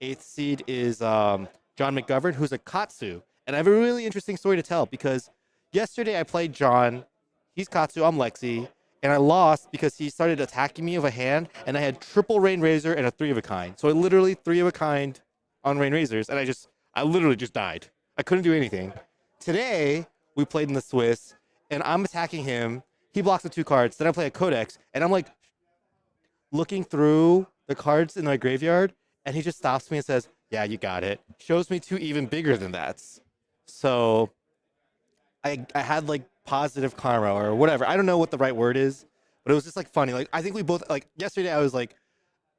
8th seed is John McGovern, who's a Katsu. And I have a really interesting story to tell because yesterday I played John. He's Katsu. I'm Lexi. And I lost because he started attacking me with a hand, and I had triple Rain Razor and a 3 of a kind. So I literally 3 of a kind on Rain Razors, and I literally just died. I couldn't do anything. Today, we played in the Swiss, and I'm attacking him. He blocks the 2 cards. Then I play a Codex, and I'm like looking through the cards in my graveyard, and he just stops me and says, "Yeah, you got it." Shows me 2 even bigger than that. So I had like positive karma or whatever. I don't know what the right word is, but it was just like funny. Like I think we both like yesterday. I was like,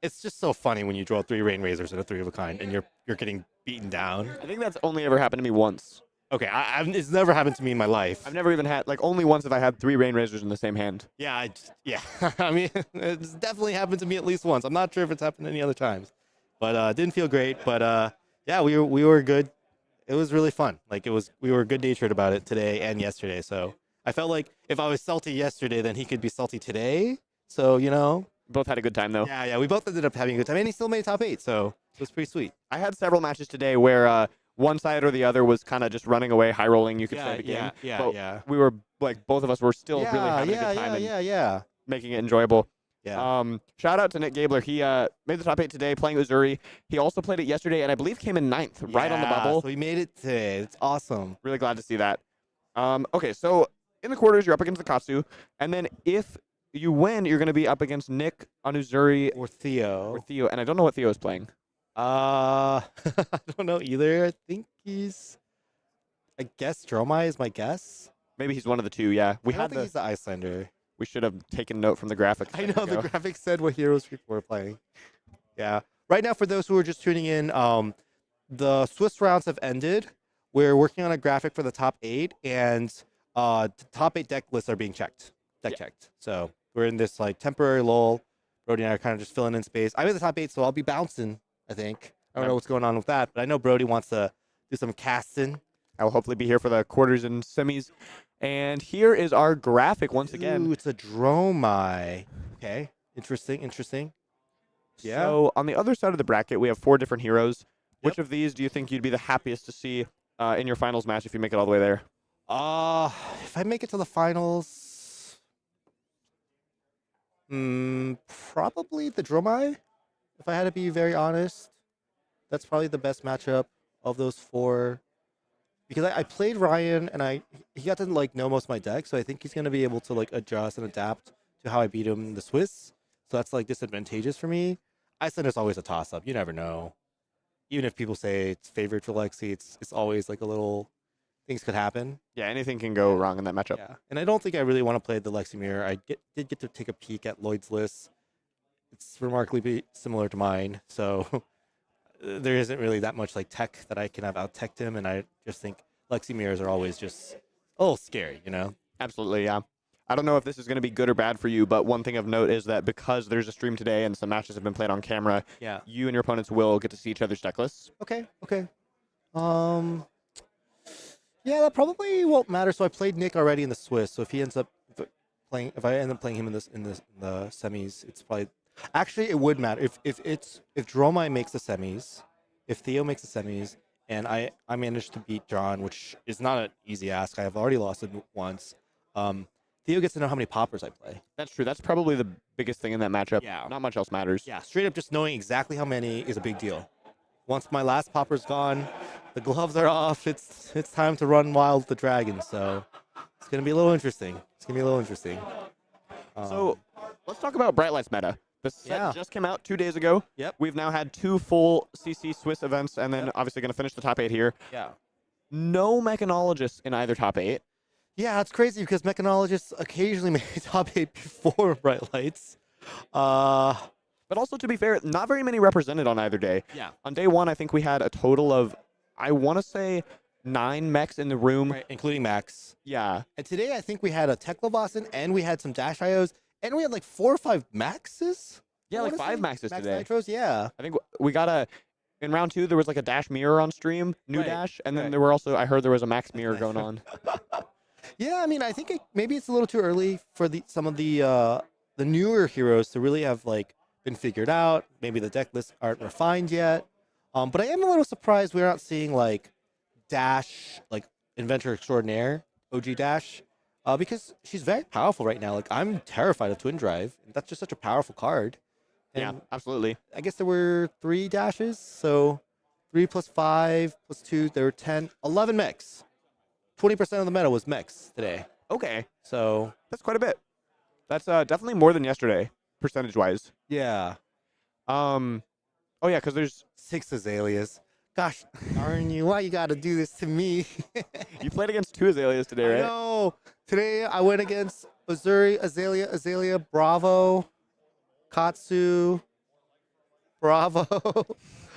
it's just so funny when you draw 3 Rain Razors and a 3 of a kind, and you're getting beaten down. I think that's only ever happened to me once. Okay, it's never happened to me in my life. I've never even had only once have I had 3 Rain Razors in the same hand. Yeah, I mean, it's definitely happened to me at least once. I'm not sure if it's happened any other times, but it didn't feel great. But yeah, we were good. It was really fun. Like we were good natured about it today and yesterday. So I felt like if I was salty yesterday, then he could be salty today. So both had a good time though. Yeah, we both ended up having a good time, and he still made top 8. So it was pretty sweet. I had several matches today where one side or the other was kind of just running away, high rolling. You could say the game. Yeah. We were both of us were still really having a good time and making it enjoyable. Yeah. Shout out to Nick Gabler. He made the top 8 today playing Uzuri. He also played it yesterday and I believe came in 9th, right on the bubble. So he made it today. It's awesome. Really glad to see that. Okay, so in the quarters, you're up against the Katsu, and then if you win, you're going to be up against Nick on Uzuri or Theo, and I don't know what Theo is playing. I don't know either. I think I guess Dromai is my guess. Maybe he's one of the 2. Yeah, I don't think he's the Iyslander. We should have taken note from the graphics. I know the graphics said what heroes people were playing. Yeah. Right now, for those who are just tuning in, the Swiss rounds have ended. We're working on a graphic for the top 8, and the top 8 deck lists are being checked. Checked. So we're in this like temporary lull. Brody and I are kind of just filling in space. I'm in the top 8, so I'll be bouncing, I think. I don't know what's going on with that, but I know Brody wants to do some casting. I will hopefully be here for the quarters and semis. And here is our graphic once again. Ooh, it's a Dromai. Okay, interesting. Yeah. So on the other side of the bracket, we have 4 different heroes. Which of these do you think you'd be the happiest to see in your finals match if you make it all the way there? If I make it to the finals, probably the Dromai. If I had to be very honest, that's probably the best matchup of those 4. Because I played Ryan, and he got to know most of my deck, so I think he's gonna be able to adjust and adapt to how I beat him in the Swiss. So that's disadvantageous for me. Iceland is always a toss-up. You never know. Even if people say it's favored for Lexi, it's always a little things could happen. Yeah, anything can go wrong in that matchup. Yeah, and I don't think I really want to play the Lexi mirror. I did get to take a peek at Lloyd's list. It's remarkably similar to mine, so there isn't really that much tech that I can have out-teched him, and I just think Lexi mirrors are always just a little scary, Absolutely, yeah. I don't know if this is going to be good or bad for you, but one thing of note is that because there's a stream today and some matches have been played on camera, you and your opponents will get to see each other's deck lists. Okay. Yeah, that probably won't matter. So I played Nick already in the Swiss, so if he ends up if I end up playing him in the semis, it's probably actually it would matter if Dromai makes the semis, if Theo makes the semis, and I managed to beat John, which is not an easy ask. I have already lost it once. Theo gets to know how many poppers I play. That's true. That's probably the biggest thing in that matchup. Yeah. Not much else matters. Yeah, straight up just knowing exactly how many is a big deal. Once my last popper's gone, the gloves are off, it's time to run wild with the dragon. So it's going to be a little interesting. So let's talk about Bright Lights meta. The set just came out 2 days ago. Yep. We've now had 2 full CC Swiss events, and then obviously going to finish the top 8 here. Yeah. No mechanologists in either top 8. Yeah, it's crazy because mechanologists occasionally make top 8 before Bright Lights. But also, to be fair, not very many represented on either day. Yeah. On day 1, I think we had a total of, I want to say, 9 mechs in the room. Right, including Maxx. Yeah. And today I think we had a Teklovossen and we had some Dash IOs And we had like 4 or 5 maxes. Yeah, like 5 maxes Max today. Nitros, yeah. I think we got in round 2, there was like a dash mirror on stream, new Right, dash, and then right. there were also, I heard there was a max mirror going on. Yeah, I mean, I think maybe it's a little too early for some of the newer heroes to really have like been figured out. Maybe the deck lists aren't refined yet. But I am a little surprised we're not seeing like Dash, like Inventor Extraordinaire, OG Dash, because she's very powerful right now. Like I'm terrified of Twin Drive. That's just such a powerful card. Yeah, absolutely. I guess there were 3 dashes, so 3 plus 5 plus 2, there were 10, 11 mechs. 20% of the meta was mechs today. Okay. So that's quite a bit. That's definitely more than yesterday, percentage-wise. yeah. Oh yeah, because there's 6 azaleas. Gosh, darn you, why you gotta do this to me? you played against 2 azaleas today, right? No. Today I went against Uzuri, Azalea, Bravo, Katsu, Bravo.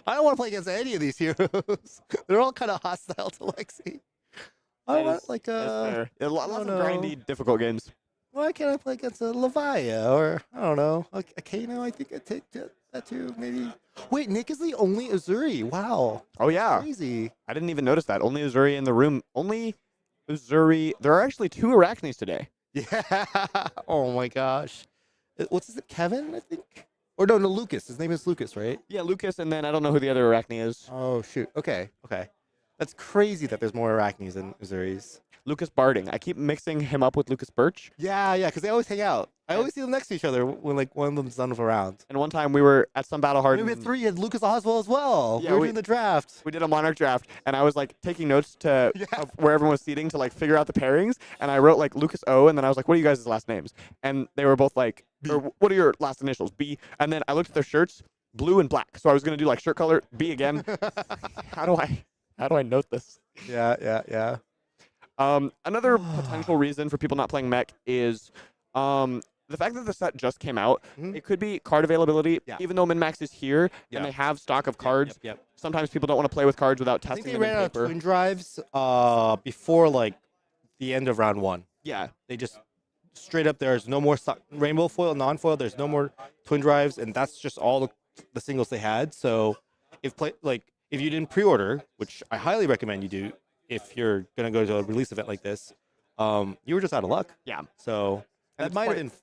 I don't want to play against any of these heroes. They're all kind of hostile to Lexi. I want like fair. Yeah, lots of know. grindy, difficult games. Why can't I play against a Levia or I don't know, a Kano? I think I take that too, maybe. Wait, Nick is the only Uzuri. Wow. Oh yeah. Crazy. I didn't even notice that. Only Uzuri in the room. Only Uzuri. There are actually 2 Arachnes today. Yeah. Oh my gosh. What's his Kevin, I think? Or no, Lucas. His name is Lucas, right? Yeah, Lucas, and then I don't know who the other Arachne is. Oh shoot. Okay. That's crazy that there's more Arachnes than Uzuris. Lucas Barding. I keep mixing him up with Lucas Birch. Yeah, because they always hang out. I always see them next to each other when like one of them's done with a round. And one time we were at some battle hard. We had 3 had Lucas Oswald as well. Yeah, we were doing the draft. We did a Monarch draft, and I was like taking notes of where everyone was seating to like figure out the pairings. And I wrote like Lucas O, and then I was like, "What are you guys' last names?" And they were both like, or, "What are your last initials?" B. And then I looked at their shirts, blue and black. So I was gonna do like shirt color B again. How do I note this? Yeah. Another potential reason for people not playing mech is the fact that the set just came out. It could be card availability. Even though MinMax is here and they have stock of cards, sometimes people don't want to play with cards without I testing think they them ran in out of paper. twin drives before like the end of round 1. Yeah. They just straight up there's no more stock, rainbow foil, non-foil. There's no more twin drives, and that's just all the singles they had. So if you didn't pre-order, which I highly recommend you do if you're gonna go to a release event like this, you were just out of luck. Yeah. So that might have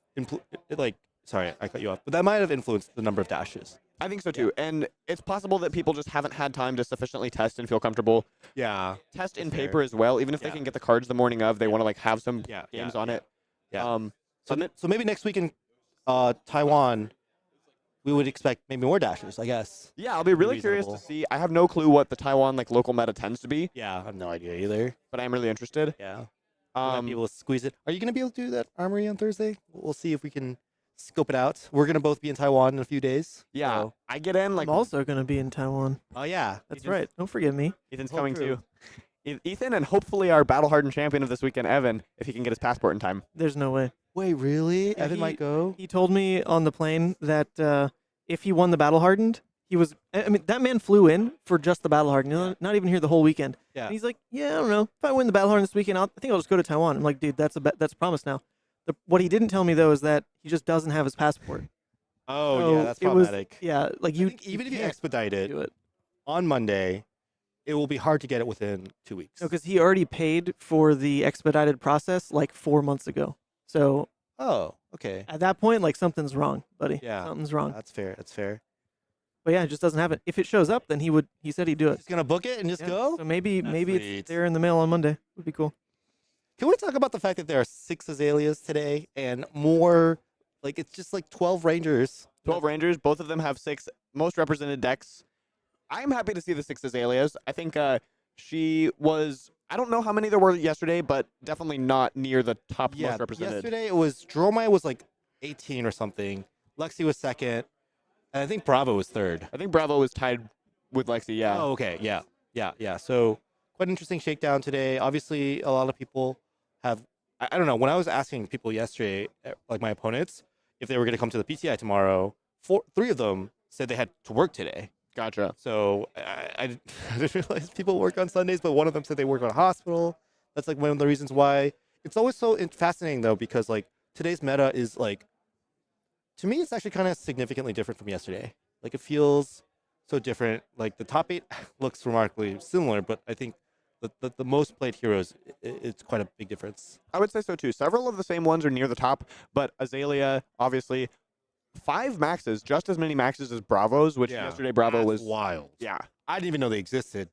sorry, I cut you off, but that might have influenced the number of dashes. I think so too. And it's possible that people just haven't had time to sufficiently test and feel comfortable. Yeah. Test in paper as well. Even if they can get the cards the morning of, they want to like have some games on it. Yeah. So maybe next week in Taiwan, we would expect maybe more dashes, I guess. Yeah, I'll be really curious to see. I have no clue what the Taiwan like local meta tends to be. Yeah, I have no idea either. But I'm really interested. Yeah. Might be able to squeeze it. Are you going to be able to do that armory on Thursday? We'll see if we can scope it out. We're going to both be in Taiwan in a few days. Yeah. So. I get in like. I'm also going to be in Taiwan. Oh, yeah. That's right. Don't forget me. Ethan's Whole coming crew. too. Ethan and hopefully our battle hardened champion of this weekend, Evan, if he can get his passport in time. There's no way. Wait, really? Yeah, Evan might go? He told me on the plane that if he won the battle hardened, he was. I mean, that man flew in for just the battle hardened, not even here the whole weekend. Yeah. And he's like, yeah, I don't know. If I win the battle hardened this weekend, I think I'll just go to Taiwan. I'm like, dude, that's a promise now. What he didn't tell me though is that he just doesn't have his passport. Oh, So yeah, that's it was- problematic. yeah, like I think even if you expedite it on Monday, it will be hard to get it within 2 weeks. No, because he already paid for the expedited process like 4 months ago. So. Oh, okay. At that point, like something's wrong, buddy. Yeah. Something's wrong. That's fair. That's fair. But yeah, it just doesn't have it. If it shows up, then he said he'd do it. He's going to book it and just go? So maybe sweet. it's there in the mail on Monday. Would be cool. Can we talk about the fact that there are 6 azaleas today and more, like it's just like 12 rangers. 12 Rangers, both of them have 6 most represented decks. I'm happy to see the 6 Azaleas. I think she was, I don't know how many there were yesterday, but definitely not near the top most represented. Yesterday it was, Dromai was like 18 or something. Lexi was second. And I think Bravo was third. I think Bravo was tied with Lexi, yeah. Oh, okay. Yeah. So quite an interesting shakedown today. Obviously, a lot of people have, I don't know, when I was asking people yesterday, like my opponents, if they were going to come to the PTI tomorrow, 3 of them said they had to work today. Gotcha. So I didn't realize people work on Sundays, but one of them said they work on a hospital. That's like one of the reasons why. It's always so fascinating though, because like today's meta is like to me, it's actually kind of significantly different from yesterday. Like, it feels so different. Like, the top 8 looks remarkably similar, but I think the most played heroes, it's quite a big difference. I would say so too. Several of the same ones are near the top, but Azalea, obviously, 5 Maxes, just as many Maxes as Bravos, which yesterday Bravo That's was wild. Yeah. I didn't even know they existed.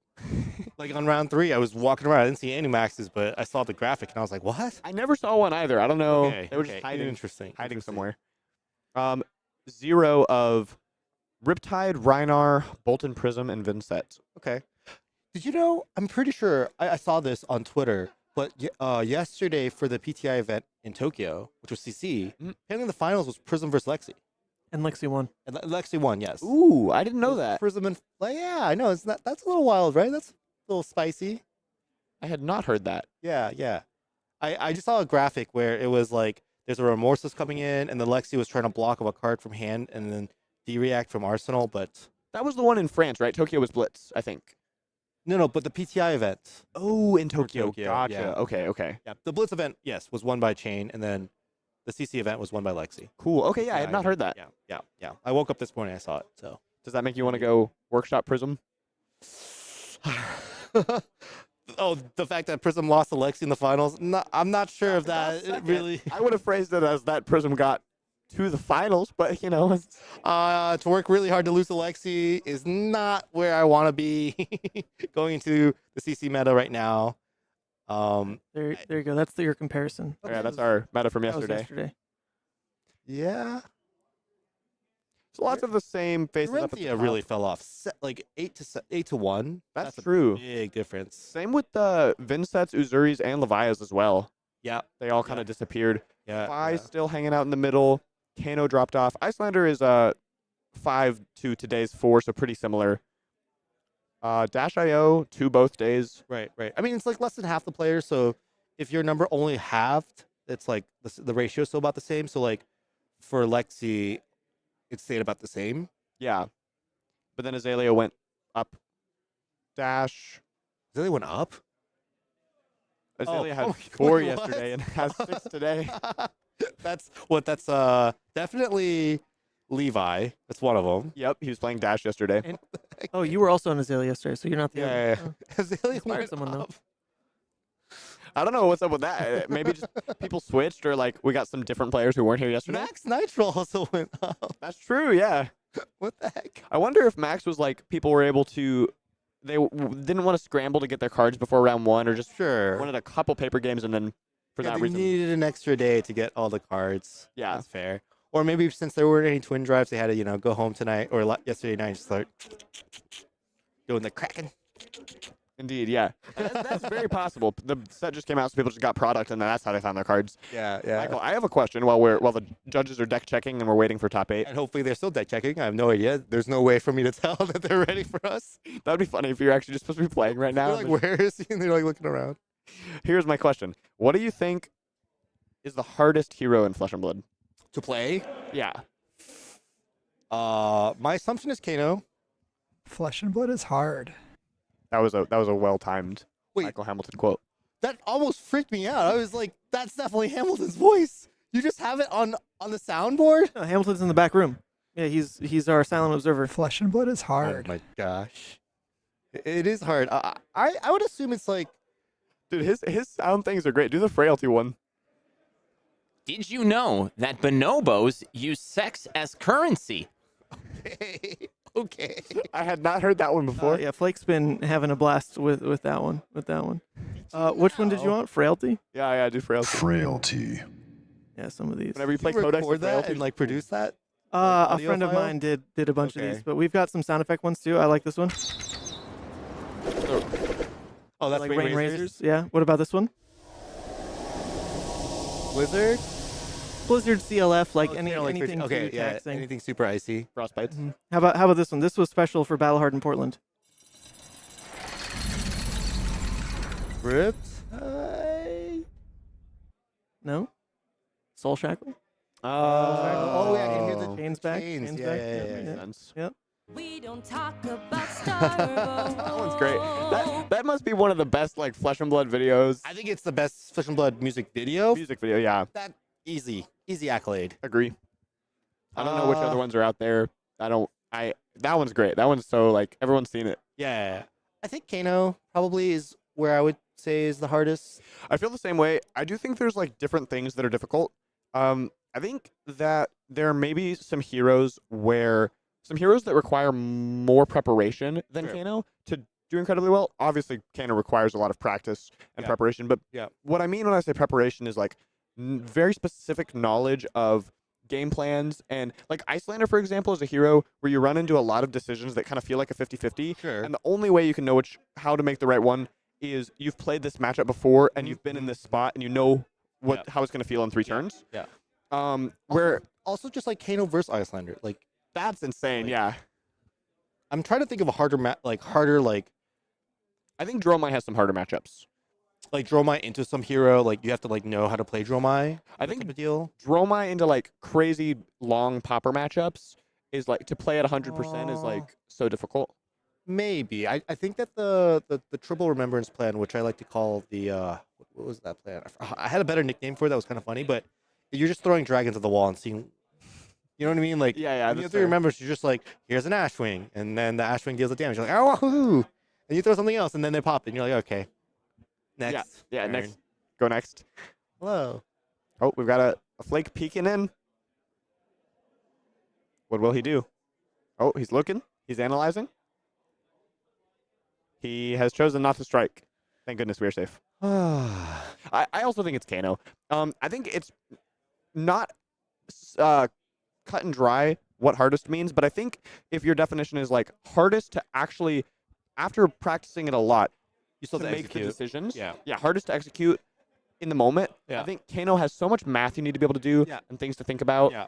Like, on round 3, I was walking around. I didn't see any Maxes, but I saw the graphic, and I was like, what? I never saw one either. I don't know. Okay, They were just hiding, Interesting. somewhere. 0 of Riptide, Rhinar, Bolton Prism, and Vincent. Okay. Did you know, I'm pretty sure I saw this on Twitter, but yesterday for the PTI event in Tokyo, which was CC, apparently the finals was Prism versus Lexi. And Lexi won. And Lexi won, yes. Ooh, I didn't know that. Prism and yeah, I know. It's not. That's a little wild, right? That's a little spicy. I had not heard that. Yeah. I just saw a graphic where it was like there's a Remorseless coming in, and the Lexi was trying to block a card from hand, and then D-React from Arsenal, but that was the one in France, right? Tokyo was Blitz, I think. No, but the PTI event. Oh, in Tokyo. Gotcha. Yeah. Okay. Yeah, the Blitz event, yes, was won by Chain, and then the CC event was won by Lexi. Cool. Okay, yeah, I had not heard that. Yeah. I woke up this morning, I saw it. So does that make you want to go workshop Prism? Oh, the fact that Prism lost to Lexi in the finals. I'm not sure if that really. I would have phrased it as that Prism got to the finals, but you know, to work really hard to lose to Lexi is not where I want to be going into the CC meta right now. There you go. That's your comparison. Yeah, that's our meta from yesterday. Yeah. So lots of the same faces up at the top. really fell off. Like 8 to 1. That's true. A big difference. Same with the Vincets, Uzuris, and Levias as well. Yeah. They all kind of disappeared. Yeah. Fi still hanging out in the middle. Kano dropped off. Iyslander is 5 to today's 4, so pretty similar. Dash.io, 2 both days. Right. I mean, it's like less than half the players, so if your number only halved, it's like the ratio is still about the same. So like for Lexi, it stayed about the same. Yeah. But then Azalea went up. Dash. Azalea went up? Azalea had 4 yesterday and has 6 today. That's definitely Levi. That's one of them. Yep, he was playing Dash yesterday. And, oh, you were also on Azalea yesterday, so you're not the yeah. other. Azalea went someone up. I don't know what's up with that. Maybe just people switched, or like we got some different players who weren't here yesterday. Max Nitro also went up. That's true, yeah. What the heck? I wonder if Max was like people were able to. They didn't want to scramble to get their cards before round 1, or just wanted a couple paper games, and then for that reason needed an extra day to get all the cards. Yeah, that's fair. Or maybe since there weren't any twin drives, they had to go home tonight or yesterday night and start doing the cracking. Indeed, yeah. That's very possible. The set just came out, so people just got product, and that's how they found their cards. Yeah. Michael, I have a question while the judges are deck checking and we're waiting for top 8. And hopefully they're still deck checking. I have no idea. There's no way for me to tell that they're ready for us. That would be funny if you're actually just supposed to be playing right now. They're like, where is he? And they're like looking around. Here's my question. What do you think is the hardest hero in Flesh and Blood? To play? Yeah. My assumption is Kano. Flesh and Blood is hard. That was a well-timed Michael Hamilton quote. That almost freaked me out. I was like, that's definitely Hamilton's voice. You just have it on the soundboard? No, Hamilton's in the back room. Yeah, he's our silent observer. Flesh and Blood is hard. Oh my gosh. It is hard. I would assume it's like, dude, his sound things are great. Do the frailty one. Did you know that bonobos use sex as currency? Okay. I had not heard that one before. Yeah, Flake's been having a blast with that one. Which one did you want? Frailty? Yeah, do frailty. Frailty. Yeah, some of these. Whenever you play Did you Codex record that Frailty, and like produce that? A friend of mine did a bunch of these, but we've got some sound effect ones too. I like this one. Oh, that's like Rain Razors. Yeah. What about this one? Blizzard CLF, like anything okay, too yeah, taxing. anything super icy. Frostbites. Mm-hmm. How about this one? This was special for Battle Hardened Portland. Ripped? No? Soul Shackle? Oh, yeah, I can hear the Chains back. chains. Chains Yeah, back. yeah. Yep. We don't talk about Starvo. That one's great. That must be one of the best like Flesh and Blood videos. I think it's the best Flesh and Blood music video. Music video, yeah. That easy accolade. Agree. I don't know which other ones are out there. That one's great. That one's so like everyone's seen it. Yeah. I think Kano probably is where I would say is the hardest. I feel the same way. I do think there's like different things that are difficult. I think that there may be some heroes that require more preparation than Kano to do incredibly well. Obviously, Kano requires a lot of practice and preparation, but what I mean when I say preparation is like very specific knowledge of game plans. And like Iyslander, for example, is a hero where you run into a lot of decisions that kind of feel like a 50-50. Sure. And the only way you can know how to make the right one is you've played this matchup before and you've been in this spot and you know how it's going to feel in 3 turns. Yeah. Where also just like Kano versus Iyslander, like that's insane. Yeah. I'm trying to think of a harder I think Dromai has some harder matchups. Like Dromai into some hero, like you have to like know how to play Dromai. I think the deal. Dromai into like crazy long popper matchups is like to play at 100% is like so difficult. Maybe. I think that the triple remembrance plan, which I like to call the what was that plan? I had a better nickname for it that was kind of funny, but you're just throwing dragons at the wall and seeing, you know what I mean? Like, yeah. You have to remember, you're just like, here's an Ashwing, and then the Ashwing deals the damage. You're like, oh, woohoo! And you throw something else, and then they pop, and you're like, okay, next. Yeah, next. Go next. Hello. Oh, we've got a Flake peeking in. What will he do? Oh, he's looking. He's analyzing. He has chosen not to strike. Thank goodness we are safe. I also think it's Kano. I think it's not cut and dry what hardest means, but I think if your definition is like hardest to actually, after practicing it a lot, you still to have to make execute. the decisions. Yeah, hardest to execute in the moment. Yeah. I think Kano has so much math you need to be able to do and things to think about. Yeah.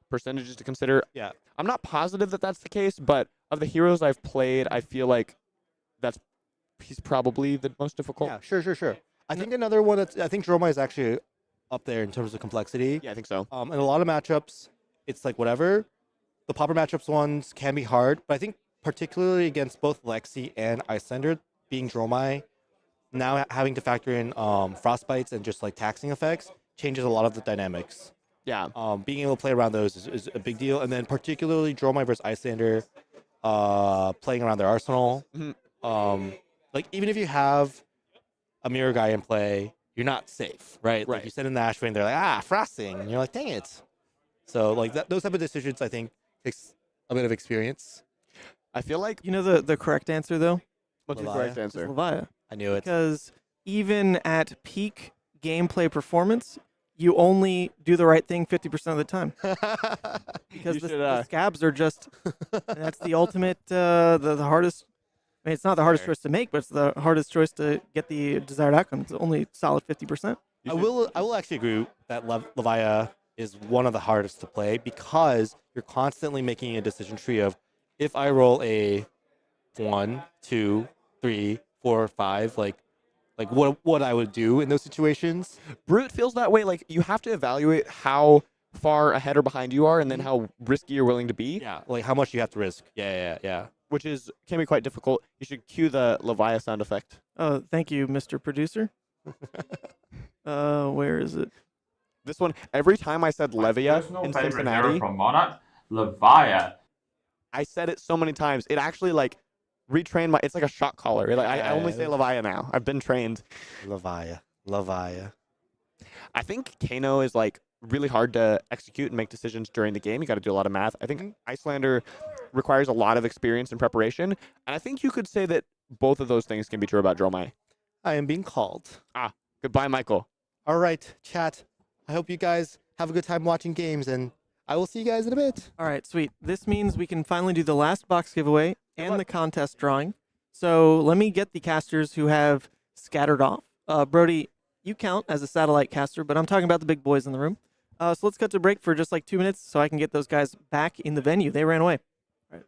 Percentages to consider. Yeah. I'm not positive that that's the case, but of the heroes I've played, I feel like he's probably the most difficult. Yeah, sure. I think another one I think Dromai is actually up there in terms of complexity. Yeah, I think so. In a lot of matchups, it's like whatever. The popper matchups ones can be hard, but I think particularly against both Lexi and Iyslander, being Dromai, now having to factor in frostbites and just like taxing effects changes a lot of the dynamics. Yeah. Being able to play around those is a big deal. And then particularly Dromai versus Iyslander, playing around their arsenal. Mm-hmm. Like even if you have a mirror guy in play, you're not safe, right? Like you send in the Ashwing, they're like, frosting. And you're like, dang it. So like those type of decisions, I think, takes a bit of experience. I feel like... You know the correct answer, though? What's the correct answer? Levia. I knew it. Because even at peak gameplay performance, you only do the right thing 50% of the time. Because the scabs are just... that's the ultimate, the hardest... I mean, it's not the hardest choice to make, but it's the hardest choice to get the desired outcome. It's only solid 50%. I will actually agree that Levia is one of the hardest to play because you're constantly making a decision tree of if I roll a 1, 2, 3, 4, 5, like what I would do in those situations. Brute feels that way. Like you have to evaluate how far ahead or behind you are, and then how risky you're willing to be. Yeah, like how much you have to risk. Yeah. Which can be quite difficult. You should cue the Levia sound effect. Oh, thank you, Mr. Producer. Where is it? This one, every time I said Levia in Cincinnati, from Monarch, Levia. I said it so many times. It actually like retrained my. It's like a shot caller. Like, I only say Levia now. I've been trained. Levia. I think Kano is like really hard to execute and make decisions during the game. You got to do a lot of math. I think Iyslander requires a lot of experience and preparation, and I think you could say that both of those things can be true about Dromai. I am being called. Goodbye, Michael. All right, chat. I hope you guys have a good time watching games, and I will see you guys in a bit. All right, sweet. This means we can finally do the last box giveaway and the contest drawing. So let me get the casters who have scattered off. Brody, you count as a satellite caster, but I'm talking about the big boys in the room. So let's cut to break for just like 2 minutes so I can get those guys back in the venue. They ran away. All right.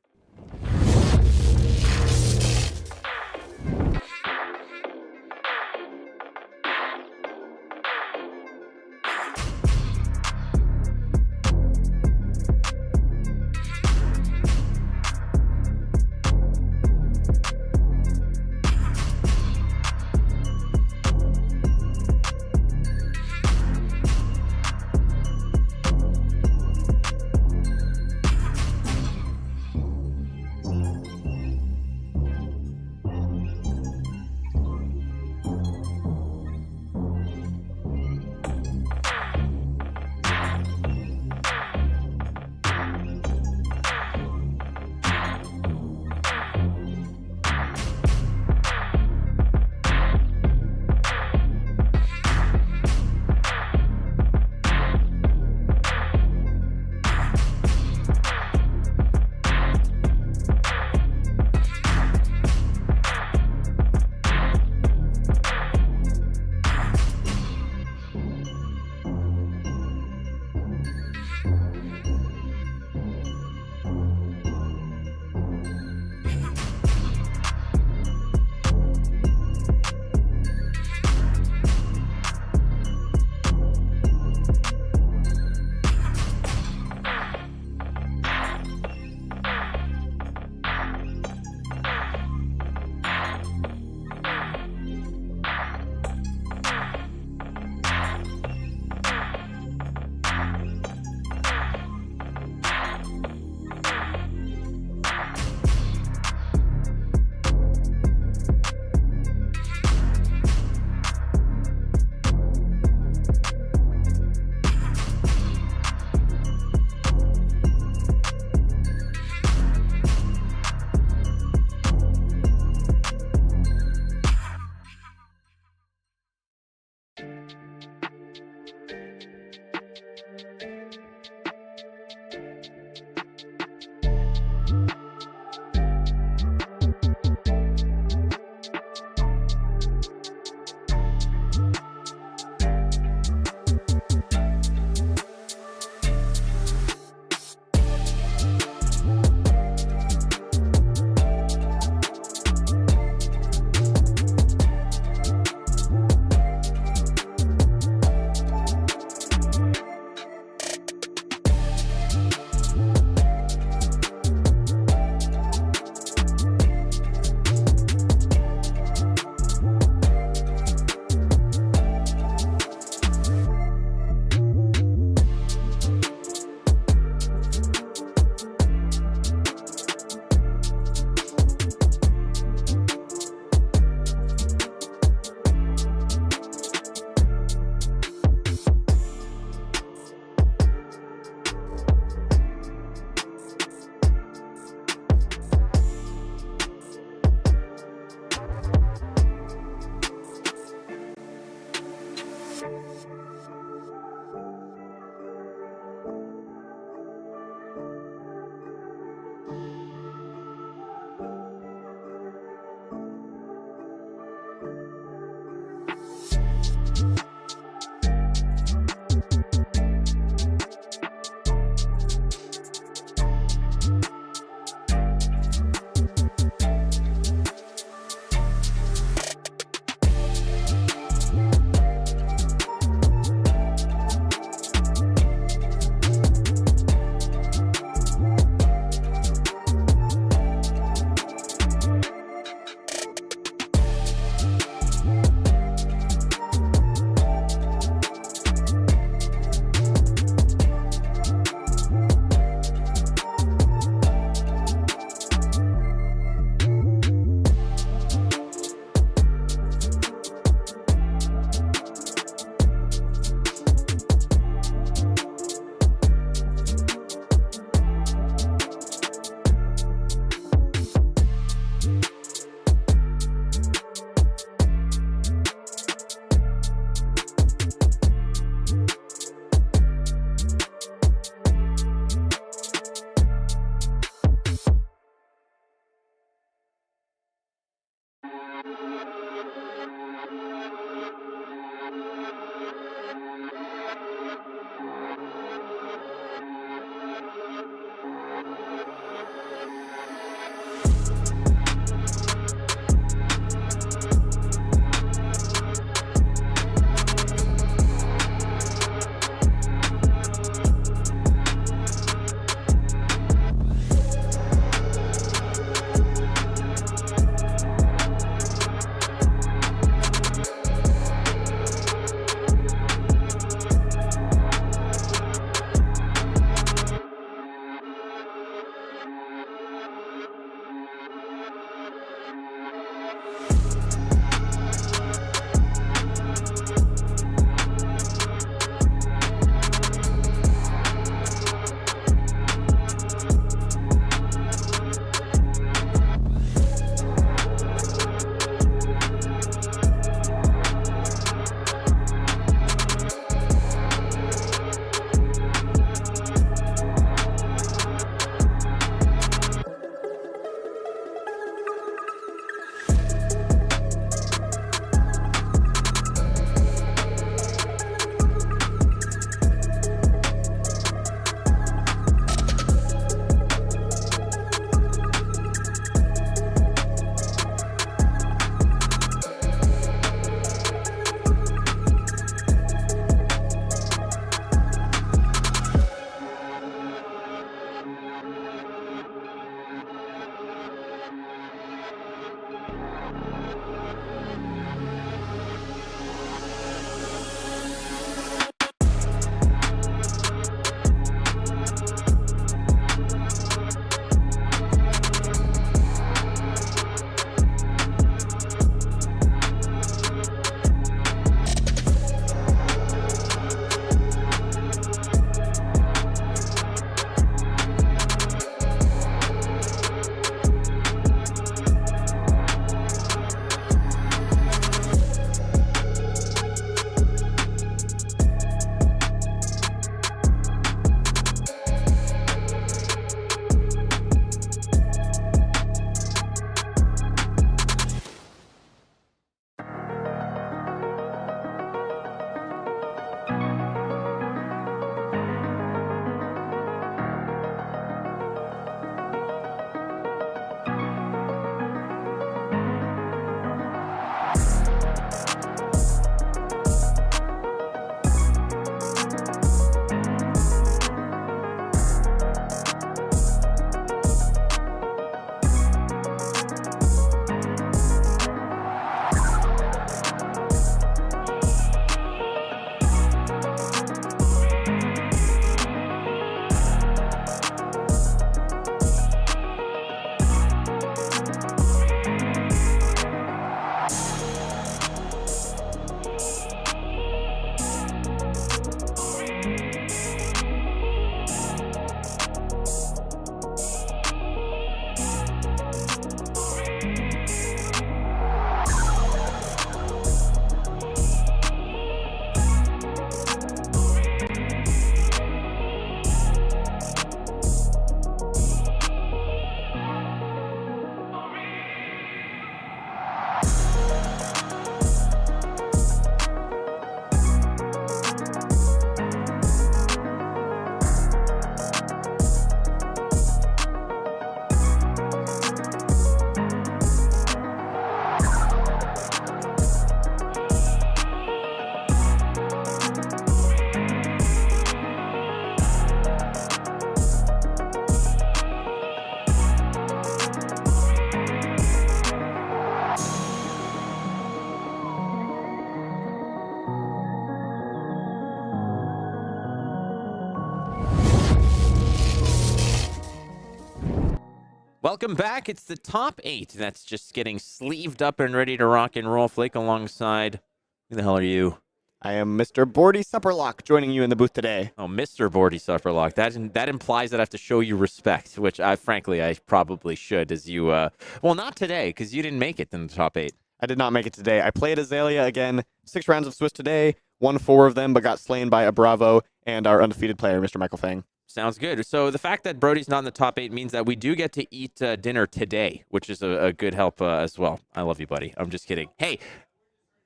Welcome back. It's the top 8 that's just getting sleeved up and ready to rock and roll. Flake alongside. Who the hell are you? I am Mr. Bordy Supperlock joining you in the booth today. Oh, Mr. Bordy Supperlock. That implies that I have to show you respect, which frankly I probably should, as you well, not today because you didn't make it in the top 8. I did not make it today. I played Azalea again. 6 rounds of Swiss today. Won 4 of them, but got slain by a Bravo and our undefeated player, Mr. Michael Fang. Sounds good. So the fact that Brody's not in the top 8 means that we do get to eat dinner today, which is a good help as well. I love you, buddy. I'm just kidding. Hey,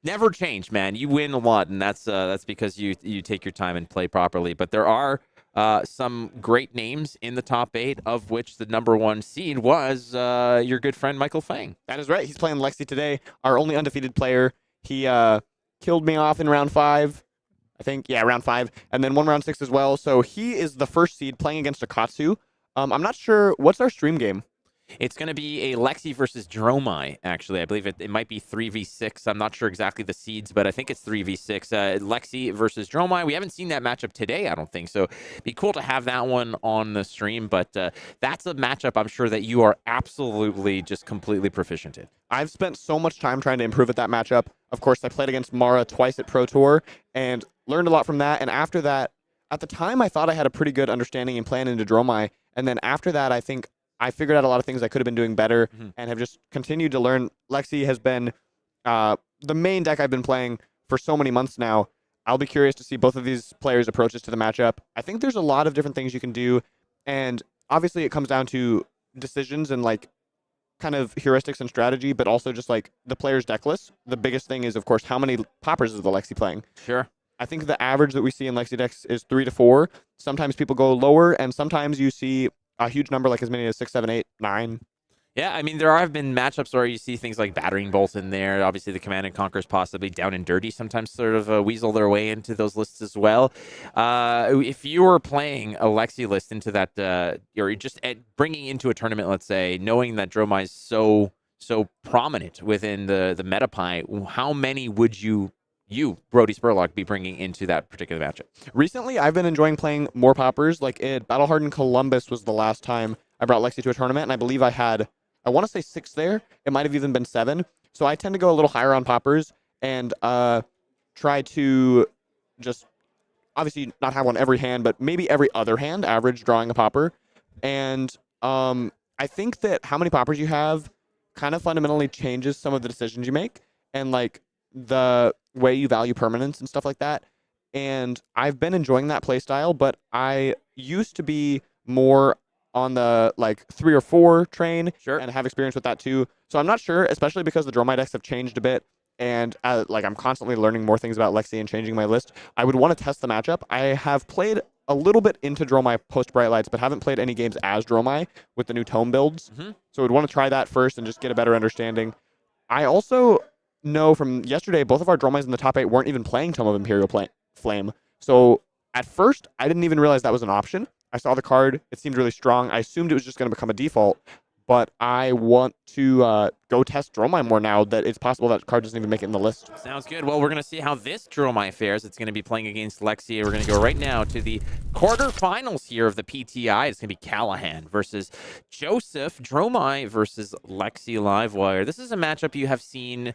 never change, man. You win a lot, and that's because you take your time and play properly. But there are some great names in the top 8, of which the number 1 seed was your good friend Michael Fang. That is right. He's playing Lexi today, our only undefeated player. He killed me off in round 5. I think, yeah, round 5, and then 1 round 6 as well. So he is the first seed playing against a Katsu. I'm not sure. What's our stream game? It's going to be a Lexi versus Dromai, actually. I believe it might be 3v6. I'm not sure exactly the seeds, but I think it's 3v6. Lexi versus Dromai. We haven't seen that matchup today, I don't think. So it'd be cool to have that one on the stream. But that's a matchup I'm sure that you are absolutely just completely proficient in. I've spent so much time trying to improve at that matchup. Of course, I played against Mara twice at Pro Tour and learned a lot from that. And after that, at the time, I thought I had a pretty good understanding and plan into Dromai. And then after that, I think I figured out a lot of things I could have been doing better and have just continued to learn. Lexi has been the main deck I've been playing for so many months now. I'll be curious to see both of these players' approaches to the matchup. I think there's a lot of different things you can do. And obviously it comes down to decisions and like kind of heuristics and strategy, but also just like the player's deck list. The biggest thing is, of course, how many poppers is the Lexi playing? Sure. I think the average that we see in Lexi decks is 3 to 4. Sometimes people go lower, and sometimes you see a huge number, like as many as 6, 7, 8, 9. Yeah, I mean, there have been matchups where you see things like Battering Bolt in there. Obviously, the Command and Conquerors possibly Down and Dirty sometimes sort of weasel their way into those lists as well. If you were playing a Lexi list into that, or just bringing into a tournament, let's say, knowing that Dromai is so prominent within the meta pie, how many would you, Brody Spurlock, be bringing into that particular matchup? Recently, I've been enjoying playing more poppers. Like at Battle Hardened Columbus was the last time I brought Lexi to a tournament, and I believe I want to say 6 there. It might have even been 7. So I tend to go a little higher on poppers and try to just obviously not have one every hand, but maybe every other hand, average drawing a popper. And I think that how many poppers you have kind of fundamentally changes some of the decisions you make and like the way you value permanence and stuff like that. And I've been enjoying that play style, but I used to be more on the like 3 or 4 train and have experience with that too. So I'm not sure, especially because the Dromai decks have changed a bit and like I'm constantly learning more things about Lexi and changing my list. I would want to test the matchup. I have played a little bit into Dromai post Bright Lights, but haven't played any games as Dromai with the new tome builds. So I'd want to try that first and just get a better understanding. I also know from yesterday, both of our Dromais in the top 8 weren't even playing Tome of Imperial Flame. So at first, I didn't even realize that was an option. I saw the card. It seemed really strong. I assumed it was just going to become a default, but I want to go test Dromai more now that it's possible that card doesn't even make it in the list. Sounds good. Well, we're going to see how this Dromai fares. It's going to be playing against Lexi. We're going to go right now to the quarterfinals here of the PTI. It's going to be Callaghan versus Josef. Dromai versus Lexi Livewire. This is a matchup you have seen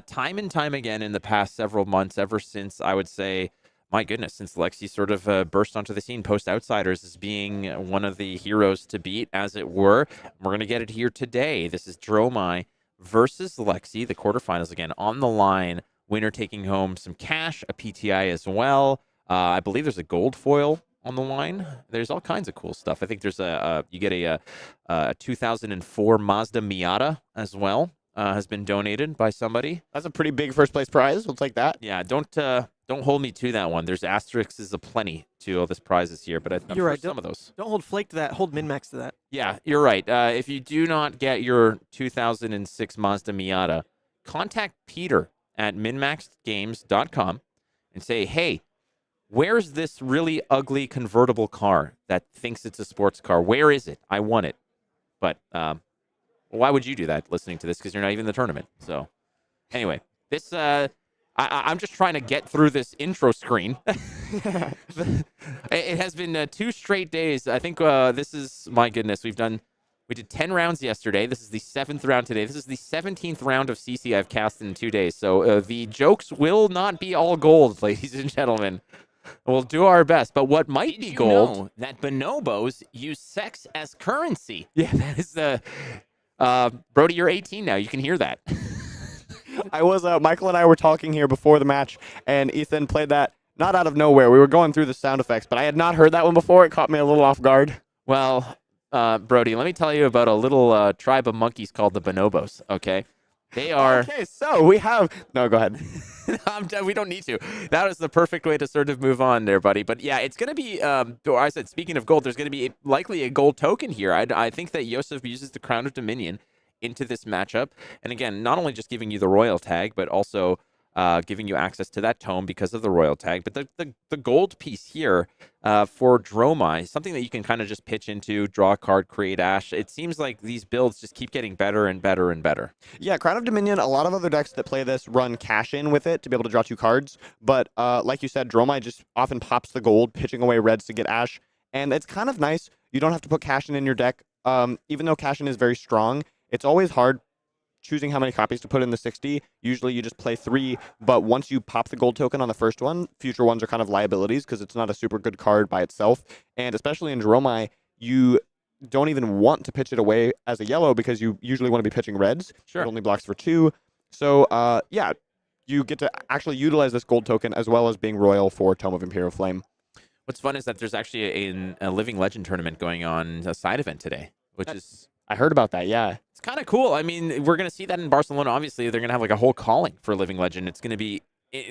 time and time again in the past several months, ever since, I would say, my goodness, since Lexi sort of burst onto the scene post-Outsiders as being one of the heroes to beat, as it were. We're going to get it here today. This is Dromai versus Lexi, the quarterfinals again on the line. Winner taking home some cash, a PTI as well. I believe there's a gold foil on the line. There's all kinds of cool stuff. I think there's you get a 2004 Mazda Miata as well. Has been donated by somebody. That's a pretty big first place prize. We'll take that. Yeah, don't hold me to that one. There's asterisks aplenty to all this prizes here, but I'm You're right. some of those. Don't hold Flake to that. Hold MinMax to that. Yeah, you're right. If you do not get your 2006 Mazda Miata, contact Peter at MinMaxGames.com and say, hey, where's this really ugly convertible car that thinks it's a sports car? Where is it? I want it. But why would you do that listening to this? Because you're not even in the tournament. So anyway, this I'm just trying to get through this intro screen. It has been 2 straight days. I think this is, my goodness, we've done We did 10 rounds yesterday. This is the 7th round today. This is the 17th round of CC I've cast in 2 days. So the jokes will not be all gold, ladies and gentlemen. We'll do our best. But what might be gold... know that bonobos use sex as currency? Yeah, that is the... Brody, you're 18 now. You can hear that. I was... Michael and I were talking here before the match, and Ethan played that not out of nowhere. We were going through the sound effects, but I had not heard that one before. It caught me a little off guard. Well... Brody, let me tell you about a little tribe of monkeys called the bonobos, okay? They are... Okay, so we have... No, go ahead. We don't need to. That was the perfect way to sort of move on there, buddy. But yeah, it's going to be... I said, speaking of gold, there's going to be likely a gold token here. I think that Josef uses the Crown of Dominion into this matchup. And again, not only just giving you the royal tag, but also... giving you access to that tome because of the royal tag. But the gold piece here for Dromai, something that you can kind of just pitch into, draw a card, create Ash. It seems like these builds just keep getting better and better and better. Yeah, Crown of Dominion, a lot of other decks that play this run cash in with it to be able to draw 2 cards. But like you said, Dromai just often pops the gold, pitching away reds to get Ash. And it's kind of nice. You don't have to put cash in your deck. Even though cash in is very strong, it's always hard choosing how many copies to put in the 60. Usually you just play 3, but once you pop the gold token on the first one, future ones are kind of liabilities because it's not a super good card by itself. And especially in Dromai, you don't even want to pitch it away as a yellow because you usually want to be pitching reds. Sure. It only blocks for 2. So yeah, you get to actually utilize this gold token as well as being royal for Tome of Imperial Flame. What's fun is that there's actually a Living Legend tournament going on, a side event today, which is... I heard about that, yeah. It's kind of cool. I mean, we're going to see that in Barcelona. Obviously, they're going to have like a whole calling for Living Legend. It's going to be,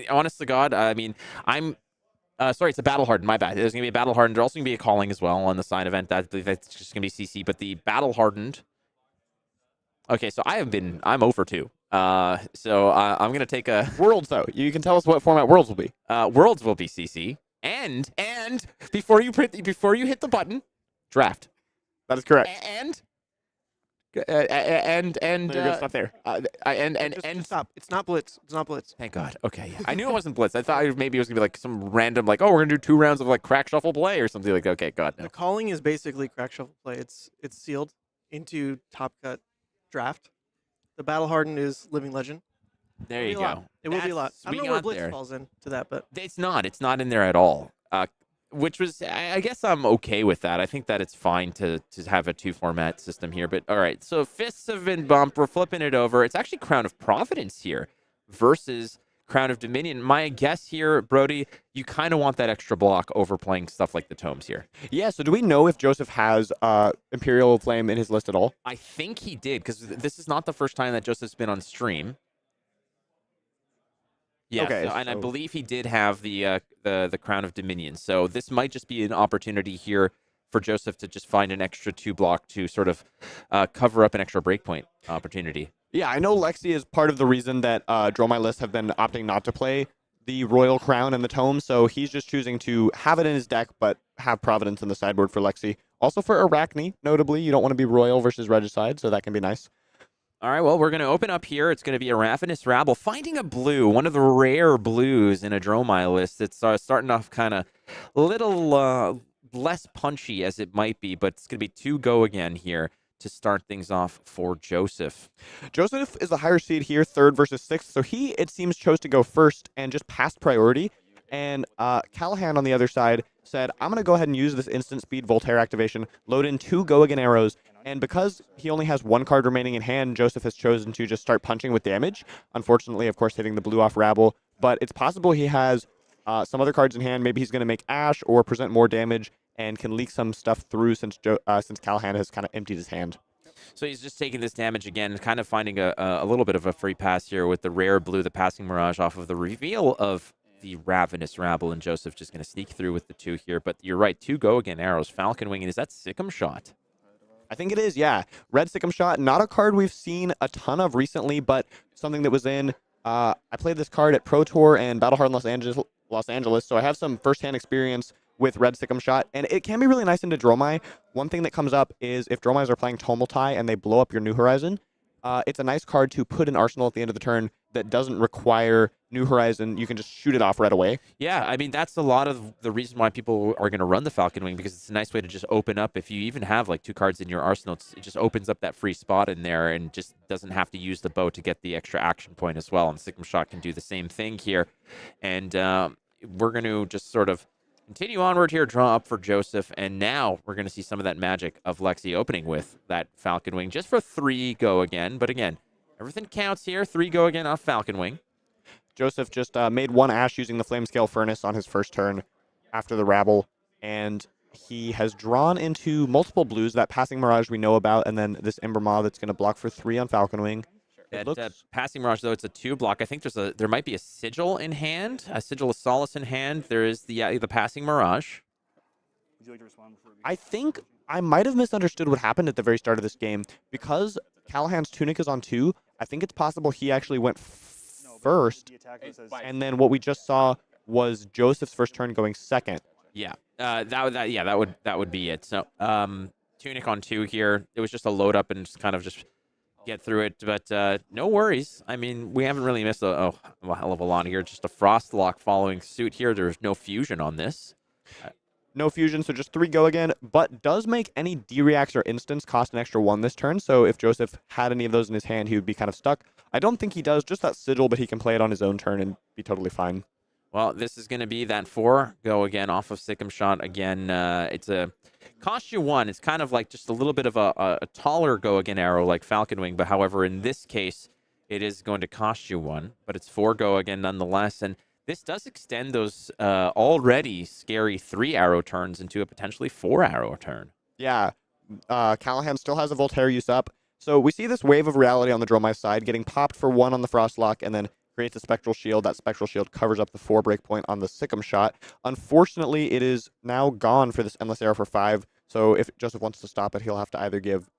honest to God, I mean, sorry, it's a Battle Hardened, my bad. There's going to be a Battle Hardened. There's also going to be a calling as well on the side event. That's just going to be CC. But the Battle Hardened, okay, so I'm over 2. So I'm going to take a... Worlds, though. You can tell us what format Worlds will be. Worlds will be CC. And before you hit the button, draft. That is correct. And no, you're gonna stop there. Just stop. It's not Blitz. It's not Blitz. Thank God. Okay. Yeah. I knew it wasn't Blitz. I thought maybe it was gonna be like some random, like, oh, we're gonna do 2 rounds of like crack shuffle play or something like that. Okay, God. No. The calling is basically crack shuffle play. It's sealed into top cut draft. The Battle Hardened is Living Legend. There you go. It will be a lot. I don't know where Blitz falls into that, but it's not. It's not in there at all. Which was, I guess I'm okay with that. I think that it's fine to have a 2 format system here. But all right, so fists have been bumped. We're flipping it over. It's actually Crown of Providence here versus Crown of Dominion. My guess here, Brody, you kind of want that extra block over playing stuff like the tomes here. Yeah, so do we know if Josef has Imperial Flame in his list at all? I think he did, because this is not the first time that Josef's been on stream. Yeah, okay, and I believe he did have the Crown of Dominion. So this might just be an opportunity here for Josef to just find an extra 2 block to sort of cover up an extra breakpoint opportunity. Yeah, I know Lexi is part of the reason that Dromai lists have been opting not to play the Royal Crown and the Tome, so he's just choosing to have it in his deck, but have Providence in the sideboard for Lexi. Also for Arachne, notably, you don't want to be Royal versus Regicide, so that can be nice. All right, well, we're going to open up here. It's going to be a Ravenous Rabble. Finding a blue, one of the rare blues in a Dromai list. It's starting off kind of a little less punchy as it might be, but it's going to be 2 go again here to start things off for Josef. Josef is the higher seed here, 3rd versus 6th, so he, it seems, chose to go first and just passed priority. And Callaghan on the other side said, I'm going to go ahead and use this instant speed Voltaire activation, load in 2 go again arrows, and because he only has 1 card remaining in hand, Josef has chosen to just start punching with damage. Unfortunately, of course, hitting the blue off Rabble, but it's possible he has some other cards in hand. Maybe he's going to make Ash or present more damage and can leak some stuff through since Callaghan has kind of emptied his hand. So he's just taking this damage again, kind of finding a little bit of a free pass here with the rare blue, the Passing Mirage off of the reveal of the Ravenous Rabble, and Josef just going to sneak through with the 2 here. But you're right, 2 go again arrows. Falcon Wing, and is that Sikkim Shot? I think it is, yeah. Red Sikkim Shot, not a card we've seen a ton of recently, but something that was in. I played this card at Pro Tour and Battle Hardened Los Angeles, so I have some firsthand experience with Red Sikkim Shot, and it can be really nice into Dromai. One thing that comes up is if Dromais are playing Tumultai and they blow up your New Horizon, it's a nice card to put in Arsenal at the end of the turn, that doesn't require New Horizon. You can just shoot it off right away. Yeah, I mean, that's a lot of the reason why people are going to run the Falcon Wing, because it's a nice way to just open up. If you even have like 2 cards in your arsenal, it just opens up that free spot in there and just doesn't have to use the bow to get the extra action point as well. And Sigma Shot can do the same thing here. And we're going to just sort of continue onward here, draw up for Josef. And now we're going to see some of that magic of Lexi opening with that Falcon Wing just for 3 go again. But again, everything counts here. 3 go again off Falcon Wing. Josef just made 1 Ash using the Flame Scale Furnace on his first turn after the Rabble, and he has drawn into multiple blues. That Passing Mirage we know about, and then this Ember Maw that's going to block for 3 on Falcon Wing. That Passing Mirage, though, it's a 2 block. I think there might be a Sigil in hand, a Sigil of Solace in hand. There is the Passing Mirage. Would you like to respond before we I think I might have misunderstood what happened at the very start of this game. Because Callaghan's Tunic is on 2, I think it's possible he actually went first, and then what we just saw was Josef's first turn going second. Yeah, that would be it. So Tunic on 2 here. It was just a load up and just kind of just get through it, but no worries. I mean, we haven't really missed a hell of a lot here. Just a Frost Lock following suit here. There's no fusion on this. No fusion, so just 3 go again, but does make any D-reacts or instants cost an extra 1 this turn, so if Josef had any of those in his hand, he would be kind of stuck. I don't think he does, just that Sigil, but he can play it on his own turn and be totally fine. Well, this is going to be that 4 go again off of Sikkim Shot again. It's a cost you 1. It's kind of like just a little bit of a taller go again arrow like Falcon Wing, but however, in this case, it is going to cost you 1, but it's 4 go again nonetheless, and this does extend those already scary 3 arrow turns into a potentially 4 arrow turn. Yeah, Callaghan still has a Voltaire use up. So we see this wave of reality on the Dromai side getting popped for 1 on the Frostlock and then creates a Spectral Shield. That Spectral Shield covers up the 4 breakpoint on the Sikkim Shot. Unfortunately, it is now gone for this Endless Arrow for 5. So if Josef wants to stop it, he'll have to either give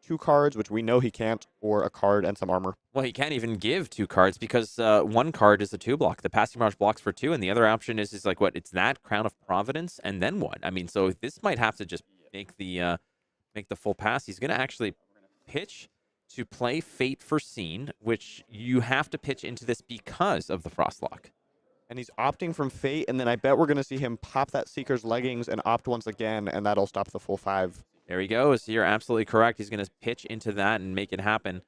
2 cards, which we know he can't, or a card and some armor. Well, he can't even give 2 cards because 1 card is a 2 block. The Passing Mirage blocks for 2, and the other option is like what? It's that Crown of Providence and then what? I mean, so this might have to just make the full pass. He's going to actually pitch to play Fate Foreseen, which you have to pitch into this because of the Frostlock. And he's opting from Fate, and then I bet we're going to see him pop that Seeker's Leggings and opt once again, and that'll stop the full 5. There he goes. You're absolutely correct. He's going to pitch into that and make it happen.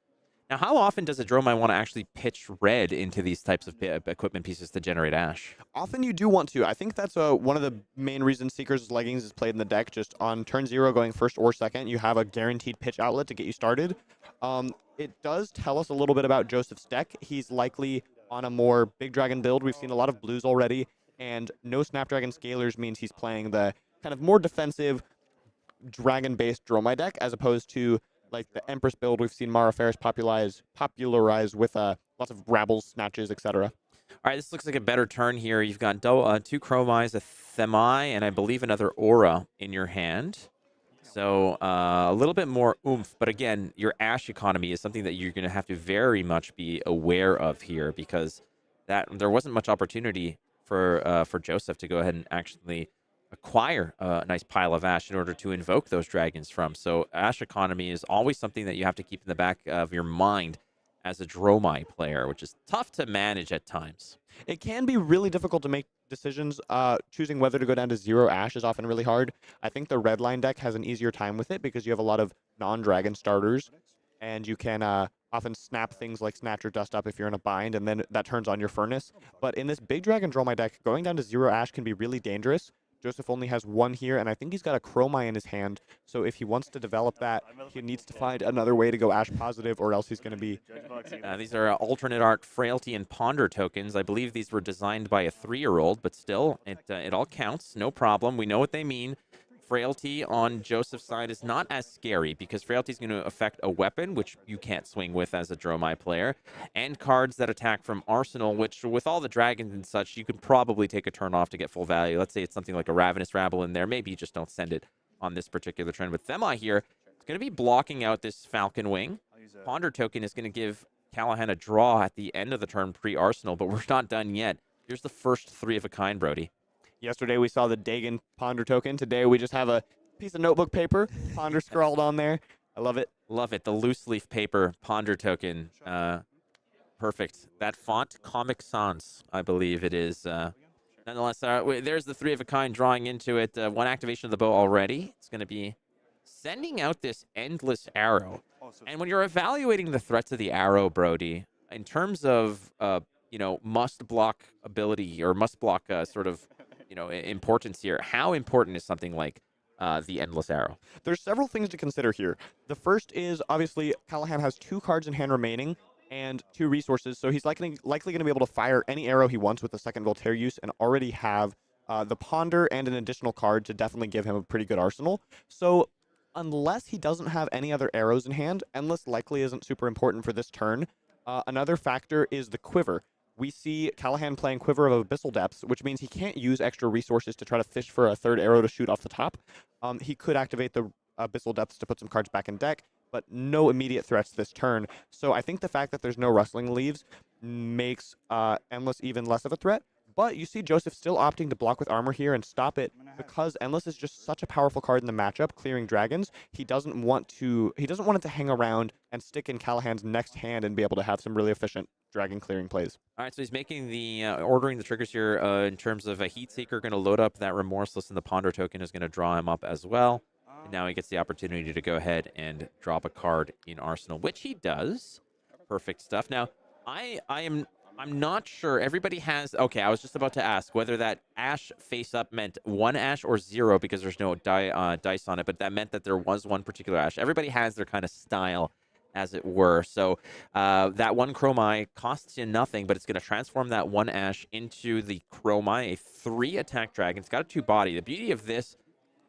Now, how often does a Dromai want to actually pitch red into these types of equipment pieces to generate Ash? Often you do want to. I think that's one of the main reasons Seeker's Leggings is played in the deck. Just on turn 0 going first or second, you have a guaranteed pitch outlet to get you started. It does tell us a little bit about Josef's deck. He's likely on a more Big Dragon build. We've seen a lot of blues already, and no Snapdragon Scalers means he's playing the kind of more defensive dragon-based Dromai deck, as opposed to like the Empress build we've seen Mara Ferris popularize with lots of Rabbles, Snatches, etc. All right, this looks like a better turn here. You've got 2 Chromais, a Themai, and I believe another Aura in your hand. So a little bit more oomph, but again, your Ash economy is something that you're going to have to very much be aware of here, because there wasn't much opportunity for Josef to go ahead and actually acquire a nice pile of Ash in order to invoke those dragons from. So Ash economy is always something that you have to keep in the back of your mind as a Dromai player, which is tough to manage at times. It can be really difficult to make decisions. Choosing whether to go down to 0 Ash is often really hard. I think the Redline deck has an easier time with it because you have a lot of non-dragon starters, and you can often snap things like Snatch or Dust Up if you're in a bind, and then that turns on your Furnace. But in this Big Dragon Dromai deck, going down to 0 Ash can be really dangerous. Josef only has 1 here, and I think he's got a Chromai in his hand. So if he wants to develop that, he needs to find another way to go Ash positive, or else he's going to be... These are alternate art Frailty and Ponder tokens. I believe these were designed by a 3-year-old, but still, it all counts. No problem. We know what they mean. Frailty on Josef's side is not as scary because Frailty is going to affect a weapon, which you can't swing with as a Dromai player, and cards that attack from Arsenal, which with all the dragons and such, you could probably take a turn off to get full value. Let's say it's something like a Ravenous Rabble in there. Maybe you just don't send it on this particular turn. With Themai here, it's going to be blocking out this Falcon Wing. Ponder token is going to give Callaghan a draw at the end of the turn pre-Arsenal, but we're not done yet. Here's the first 3 of a kind, Brody. Yesterday we saw the Dagon Ponder token. Today we just have a piece of notebook paper, Ponder scrawled on there. I love it. Love it. The loose leaf paper Ponder token. perfect. That font, Comic Sans, I believe it is. Nonetheless, there's the 3 of a kind drawing into it. One activation of the bow already. It's going to be sending out this endless arrow. And when you're evaluating the threats of the arrow, Brody, in terms of must block ability or must block sort of importance here, how important is something like the endless arrow? There's several things to consider here. The first is obviously Callaghan has 2 cards in hand remaining and 2 resources, so he's likely going to be able to fire any arrow he wants with the second Voltaire use and already have the Ponder and an additional card to definitely give him a pretty good arsenal. So unless he doesn't have any other arrows in hand, Endless likely isn't super important for this turn. Another factor is the Quiver. We see Callaghan playing Quiver of Abyssal Depths, which means he can't use extra resources to try to fish for a 3rd arrow to shoot off the top. He could activate the Abyssal Depths to put some cards back in deck, but no immediate threats this turn. So I think the fact that there's no Rustling Leaves makes Endless even less of a threat. But you see Josef still opting to block with armor here and stop it because Endless is just such a powerful card in the matchup, clearing dragons. He doesn't want it to hang around and stick in Callaghan's next hand and be able to have some really efficient dragon clearing plays. All right, so he's making the ordering the triggers here in terms of a Heat Seeker, going to load up that Remorseless, and the Ponder token is going to draw him up as well. And now he gets the opportunity to go ahead and drop a card in Arsenal, which he does. Perfect stuff. Now, I'm not sure. Everybody has... Okay, I was just about to ask whether that Ash face-up meant 1 Ash or 0 because there's no dice on it, but that meant that there was one particular Ash. Everybody has their kind of style, as it were. So that 1 Dromai costs you nothing, but it's going to transform that 1 Ash into the Dromai, a 3-attack dragon. It's got a 2-body. The beauty of this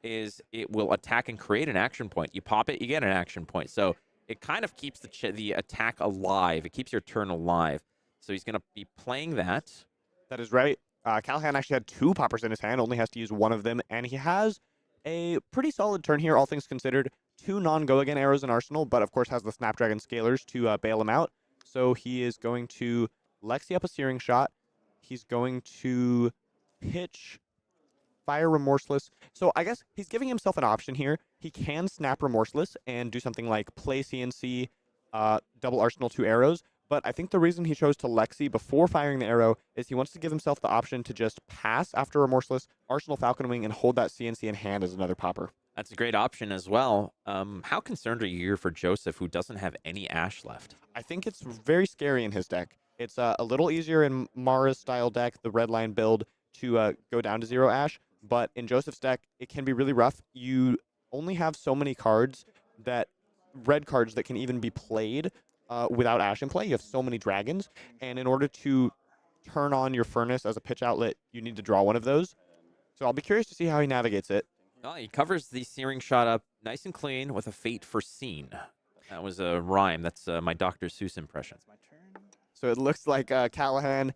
is it will attack and create an action point. You pop it, you get an action point. So it kind of keeps the attack alive. It keeps your turn alive. So he's going to be playing that. That is right. Callaghan actually had 2 poppers in his hand, only has to use 1 of them, and he has a pretty solid turn here, all things considered. 2 non-go-again arrows in Arsenal, but of course has the Snapdragon Scalers to bail him out. So he is going to Lexi up a Searing Shot. He's going to pitch Fire Remorseless. So I guess he's giving himself an option here. He can snap Remorseless and do something like play CNC, double Arsenal 2 arrows. But I think the reason he chose to Lexi before firing the arrow is he wants to give himself the option to just pass after Remorseless, Arsenal Falcon Wing, and hold that CNC in hand as another popper. That's a great option as well. How concerned are you here for Josef, who doesn't have any Ash left? I think it's very scary in his deck. It's a little easier in Mara's style deck, the red line build, to go down to 0 Ash. But in Josef's deck, it can be really rough. You only have so many cards red cards that can even be played without Ash in play. You have so many dragons, and in order to turn on your Furnace as a pitch outlet, you need to draw one of those. So I'll be curious to see how he navigates it. Oh, he covers the Searing Shot up nice and clean with a Fate Foreseen. That was a rhyme. That's my Dr. Seuss impression. So it looks like Callaghan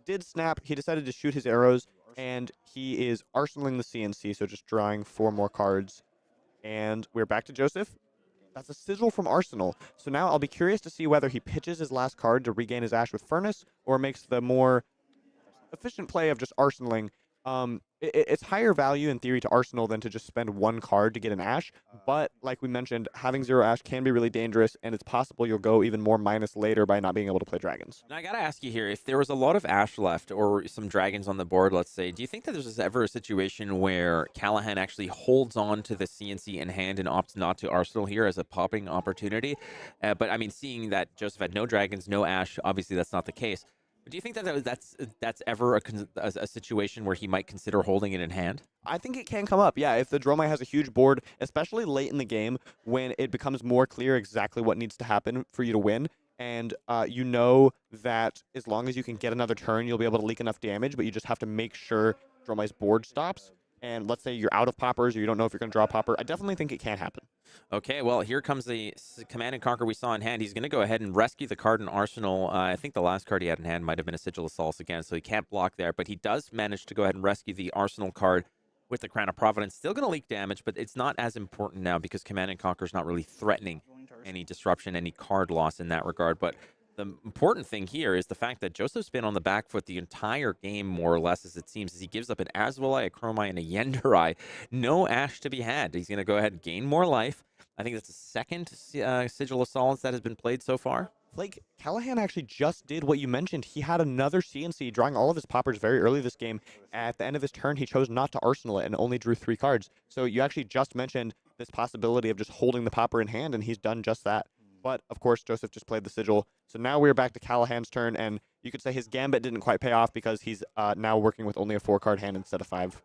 did snap. He decided to shoot his arrows, and he is arsenaling the CNC, so just drawing 4 more cards. And we're back to Josef. That's a Sigil from Arsenal. So now I'll be curious to see whether he pitches his last card to regain his Ash with Furnace or makes the more efficient play of just arsenaling. It's higher value in theory to Arsenal than to just spend 1 card to get an Ash. But like we mentioned, having 0 Ash can be really dangerous, and it's possible you'll go even more minus later by not being able to play dragons. Now, I got to ask you here, if there was a lot of Ash left or some dragons on the board, let's say, do you think that there's ever a situation where Callaghan actually holds on to the CNC in hand and opts not to Arsenal here as a popping opportunity? But I mean, seeing that Josef had no dragons, no Ash, obviously that's not the case. But do you think that that's ever a situation where he might consider holding it in hand? I think it can come up, yeah. If the Dromai has a huge board, especially late in the game when it becomes more clear exactly what needs to happen for you to win, and you know that as long as you can get another turn, you'll be able to leak enough damage, but you just have to make sure Dromai's board stops. And let's say you're out of poppers or you don't know if you're going to draw a popper, I definitely think it can happen. Okay, well, here comes the Command and Conquer we saw in hand. He's going to go ahead and rescue the card in Arsenal. I think the last card he had in hand might have been a Sigil Assault again, so he can't block there. But he does manage to go ahead and rescue the Arsenal card with the Crown of Providence. Still going to leak damage, but it's not as important now because Command and Conquer is not really threatening any disruption, any card loss in that regard. But the important thing here is the fact that Josef's been on the back foot the entire game, more or less, as it seems, as he gives up an Azwalai, a Dromai, and a Yenderai. No Ash to be had. He's going to go ahead and gain more life. I think that's the second Sigil Assault that has been played so far. Flake, Callaghan actually just did what you mentioned. He had another CNC, drawing all of his poppers very early this game. At the end of his turn, he chose not to arsenal it and only drew 3 cards. So you actually just mentioned this possibility of just holding the popper in hand, and he's done just that. But, of course, Josef just played the sigil. So now we're back to Callaghan's turn, and you could say his gambit didn't quite pay off because he's now working with only a 4-card hand instead of 5.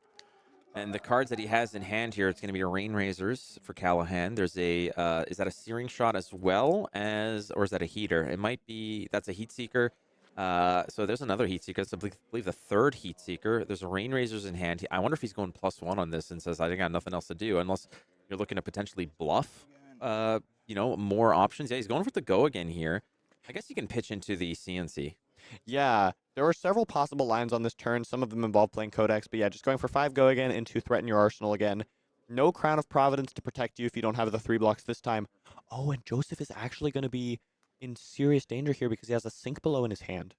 And the cards that he has in hand here, it's going to be a Rain Razors for Callaghan. There's a, is that a Searing Shot as well as, or is that a Heater? It might be, that's a Heat Seeker. So there's another Heat Seeker. That's, I believe, the 3rd Heat Seeker. There's a Rain Razors in hand. I wonder if he's going +1 on this and says, I got nothing else to do, unless you're looking to potentially bluff, you know, more options. Yeah, he's going for the go again here. I guess you can pitch into the CNC. Yeah, there were several possible lines on this turn. Some of them involve playing Codex, but yeah, just going for 5 go again and to threaten your arsenal again. No Crown of Providence to protect you if you don't have the 3 blocks this time. Oh, and Josef is actually going to be in serious danger here because he has a Sink Below in his hand.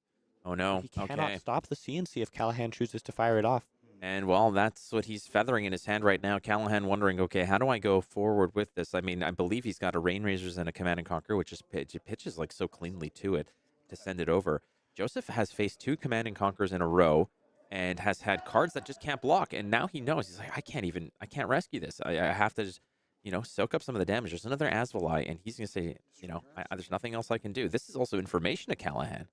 Oh, no. He cannot stop the CNC if Callaghan chooses to fire it off. And, well, that's what he's feathering in his hand right now. Callaghan wondering, okay, how do I go forward with this? I mean, I believe he's got a Rain Razors and a Command and Conquer, which is pitches like so cleanly to it to send it over. Josef has faced 2 Command and Conquers in a row and has had cards that just can't block. And now he knows. He's like, I can't rescue this. I have to just, you know, soak up some of the damage. There's another Asvalai, and he's going to say, you know, there's nothing else I can do. This is also information to Callaghan.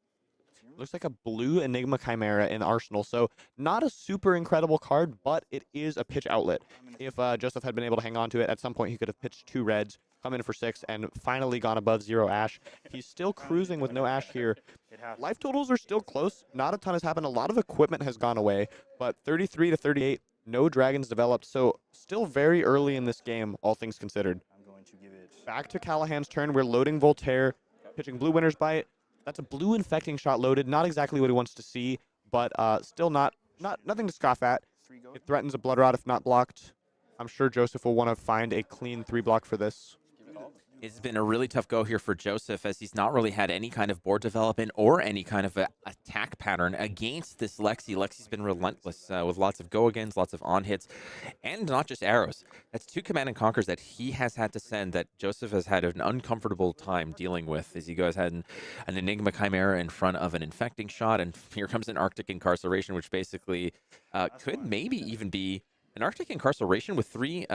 Looks like a blue Enigma Chimera in Arsenal, so not a super incredible card, but it is a pitch outlet. If Josef had been able to hang on to it, at some point he could have pitched 2 reds, come in for 6, and finally gone above 0 Ash. He's still cruising with no Ash here. Life totals are still close. Not a ton has happened. A lot of equipment has gone away, but 33 to 38, no dragons developed, so still very early in this game, all things considered. Back to Callaghan's turn. We're loading Voltaire, pitching Blue Winter's Bite. That's a blue Infecting Shot loaded. Not exactly what he wants to see, but still nothing to scoff at. It threatens a Blood Rot if not blocked. I'm sure Josef will want to find a clean 3 block for this. It's been a really tough go here for Josef, as he's not really had any kind of board development or any kind of attack pattern against this Lexi. Lexi's been relentless with lots of go-agains, lots of on-hits, and not just arrows. That's 2 Command and Conquers that he has had to send that Josef has had an uncomfortable time dealing with, as he goes ahead and an Enigma Chimera in front of an Infecting Shot, and here comes an Arctic Incarceration, which basically could maybe even be an Arctic Incarceration with 3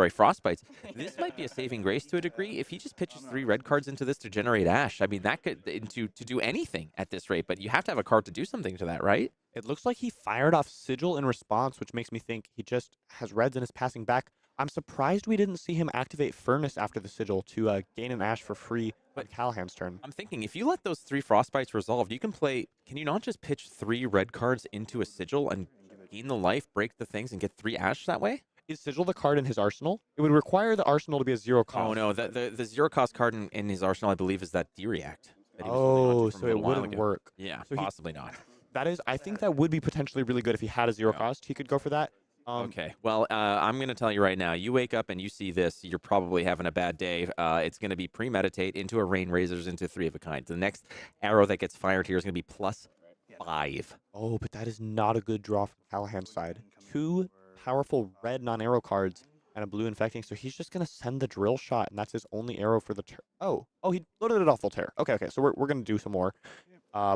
frostbites. This might be a saving grace to a degree. If he just pitches 3 red cards into this to generate Ash, I mean, that could to do anything at this rate, but you have to have a card to do something to that, right? It looks like he fired off Sigil in response, which makes me think he just has reds and is passing back. I'm surprised we didn't see him activate Furnace after the Sigil to gain an Ash for free on Callaghan's turn. I'm thinking, if you let those 3 frostbites resolve, you can you not just pitch 3 red cards into a Sigil and gain the life, break the things, and get 3 Ash that way? Is Sigil the card in his arsenal? It would require the arsenal to be a 0 cost. Oh, no. The 0 cost card in his arsenal, I believe, is that D-React. Oh, so it wouldn't work. Yeah, so possibly not. I think that would be potentially really good if he had a 0 cost. He could go for that. Okay. Well, I'm going to tell you right now, you wake up and you see this, you're probably having a bad day. It's going to be premeditate into a Rain Razors into 3 of a kind. The next arrow that gets fired here is going to be +5. Oh, but that is not a good draw from Callaghan's side. 2 powerful red non-arrow cards and a blue Infecting, so he's just going to send the Drill Shot, and that's his only arrow for the turn. Oh, he loaded it off Voltaire. Okay, so we're going to do some more.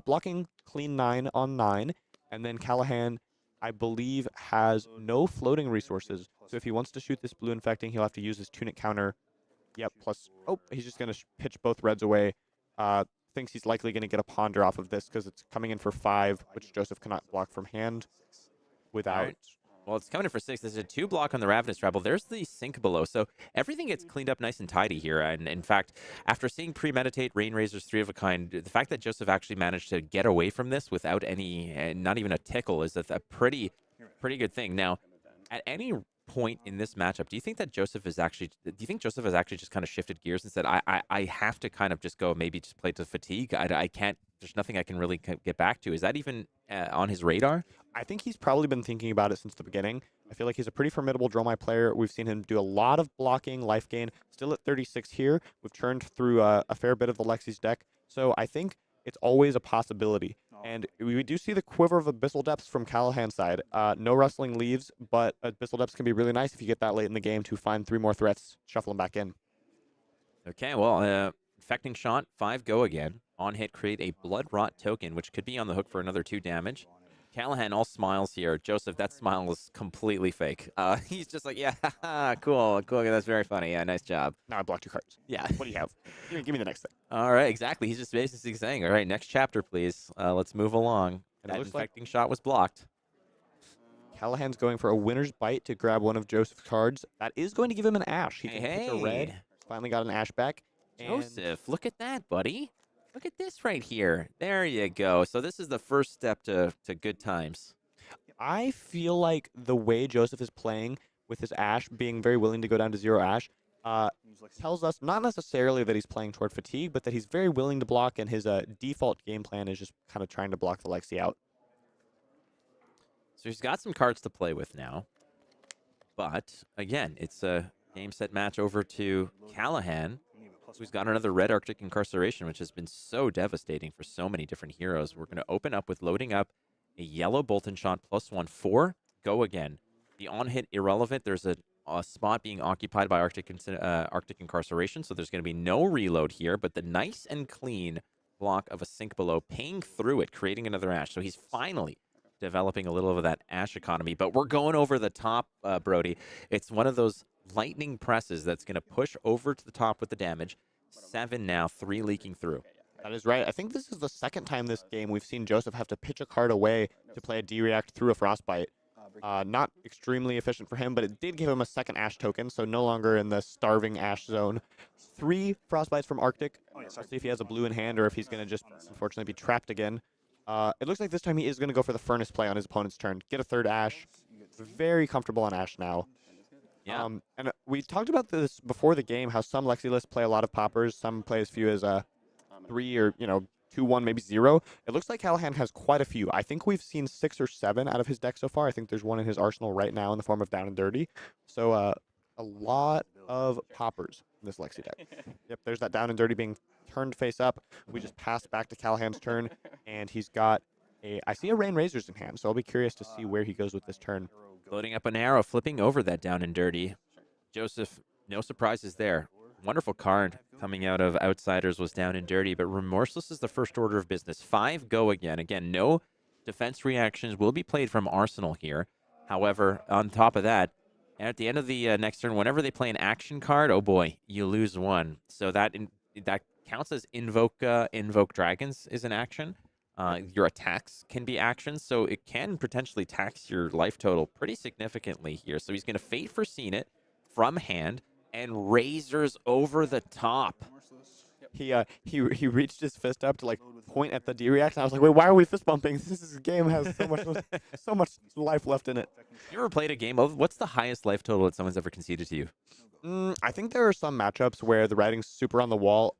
Blocking clean 9 on 9, and then Callaghan, I believe, has no floating resources, so if he wants to shoot this blue Infecting, he'll have to use his Tunic counter. Yep, plus, he's just going to pitch both reds away. Thinks he's likely going to get a Ponder off of this because it's coming in for 5, which Josef cannot block from hand without... Right. Well, it's coming in for 6. There's a 2 block on the Ravenous Rebel. There's the Sink Below. So everything gets cleaned up nice and tidy here. And in fact, after seeing Premeditate, Rain Razors, 3 of a kind, the fact that Josef actually managed to get away from this without any, not even a tickle, is a pretty good thing. Now, at any point in this matchup, do you think Josef has actually just kind of shifted gears and said, I have to kind of just go maybe just play to fatigue? I can't, there's nothing I can really get back to. Is that even on his radar? I think he's probably been thinking about it since the beginning. I feel like he's a pretty formidable Dromai player. We've seen him do a lot of blocking, life gain. Still at 36 here. We've churned through a fair bit of the Lexi's deck. So I think it's always a possibility. And we do see the quiver of Abyssal Depths from Callaghan's side. No Rustling Leaves, but Abyssal Depths can be really nice if you get that late in the game to find 3 more threats, shuffle them back in. Okay, well, Infecting Shot, 5 go again. On hit, create a Blood Rot token, which could be on the hook for another 2 damage. Callaghan all smiles here. Joseph, that smile is completely fake. He's just like, yeah, cool, that's very funny. Yeah, nice job. Now I blocked 2 cards. Yeah. What do you have? Give me the next thing. All right, exactly. He's just basically saying, all right, next chapter, please. Let's move along. And That it looks like Infecting Shot was blocked. Callaghan's going for a winner's bite to grab one of Joseph's cards. That is going to give him an ash. He can pitch a red. Finally got an ash back. Joseph, look at that, buddy. Look at this right here. There you go. So this is the first step to good times. I feel like the way Joseph is playing with his ash, being very willing to go down to 0 ash, tells us not necessarily that he's playing toward fatigue, but that he's very willing to block, and his default game plan is just kind of trying to block the Lexi out. So he's got some cards to play with now. But, again, it's a game set match over to Callaghan, who's got another red Arctic Incarceration, which has been so devastating for so many different heroes. We're going to open up with loading up a yellow Bolt and Shot +1/4. Go again. The on-hit irrelevant. There's a spot being occupied by Arctic Incarceration, so there's going to be no reload here, but the nice and clean block of a Sink Below, paying through it, creating another ash. So he's finally developing a little of that ash economy, but we're going over the top, Brody. It's one of those lightning presses that's going to push over to the top with the damage. 7 now, 3 leaking through. That is right. I think this is the second time this game we've seen Joseph have to pitch a card away to play a D-React through a Frostbite. Not extremely efficient for him, but it did give him a second Ash token, so no longer in the starving Ash zone. 3 Frostbites from Arctic. We'll see if he has a blue in hand or if he's going to just, unfortunately, be trapped again. It looks like this time he is going to go for the Furnace play on his opponent's turn. Get a 3rd Ash. Very comfortable on Ash now. Yeah. And we talked about this before the game, how some Lexi lists play a lot of poppers, some play as few as 3 or 2-1, maybe 0. It looks like Callaghan has quite a few. I think we've seen 6 or 7 out of his deck so far. I think there's one in his arsenal right now in the form of Down and Dirty. So a lot of poppers in this Lexi deck. Yep, there's that Down and Dirty being turned face up. We just passed back to Callaghan's turn, and he's got I see a Rain Razors in hand, so I'll be curious to see where he goes with this turn. Loading up an arrow, flipping over that Down and Dirty. Joseph, no surprises there. Wonderful card coming out of Outsiders was Down and Dirty, but Remorseless is the first order of business. 5 go again. Again, no defense reactions will be played from Arsenal here. However, on top of that, at the end of the next turn, whenever they play an action card, oh boy, you lose 1. So that counts as Invoke Dragons is an action. Your attacks can be actions, so it can potentially tax your life total pretty significantly here. So he's going to Fate Foreseen it from hand and Razors over the top. He reached his fist up to like point at the D-React, and I was like, wait, why are we fist bumping? This game has so much life left in it. You ever played a game of what's the highest life total that someone's ever conceded to you? I think there are some matchups where the writing's super on the wall.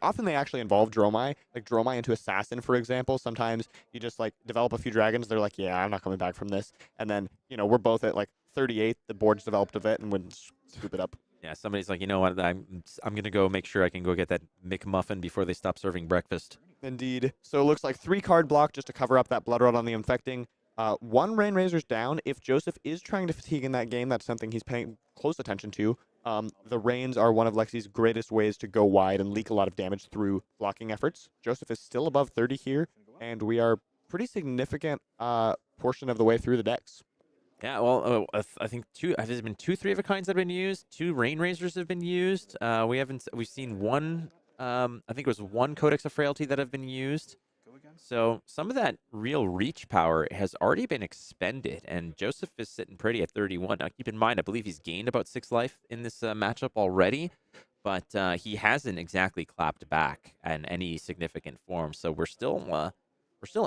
Often they actually involve Dromai, like Dromai into Assassin, for example. Sometimes you just like develop a few dragons. They're like, yeah, I'm not coming back from this. And then, we're both at like 38. The board's developed a bit and wouldn't scoop it up. Yeah, somebody's like, you know what, I'm going to go make sure I can go get that McMuffin before they stop serving breakfast. Indeed. So it looks like 3 card block just to cover up that Blood Rod on the Infecting. 1 Rain Razors down. If Joseph is trying to fatigue in that game, that's something he's paying close attention to. The Rains are one of Lexi's greatest ways to go wide and leak a lot of damage through blocking efforts. Joseph is still above 30 here, and we are pretty significant portion of the way through the decks. Yeah, well, I think there's been 2 3-of-a-kinds that have been used. 2 Rain Razors have been used. We've seen 1. I think it was 1 Codex of Frailty that have been used. So some of that real reach power has already been expended, and Joseph is sitting pretty at 31. Now, keep in mind, I believe he's gained about 6 life in this matchup already, but he hasn't exactly clapped back in any significant form. So we're still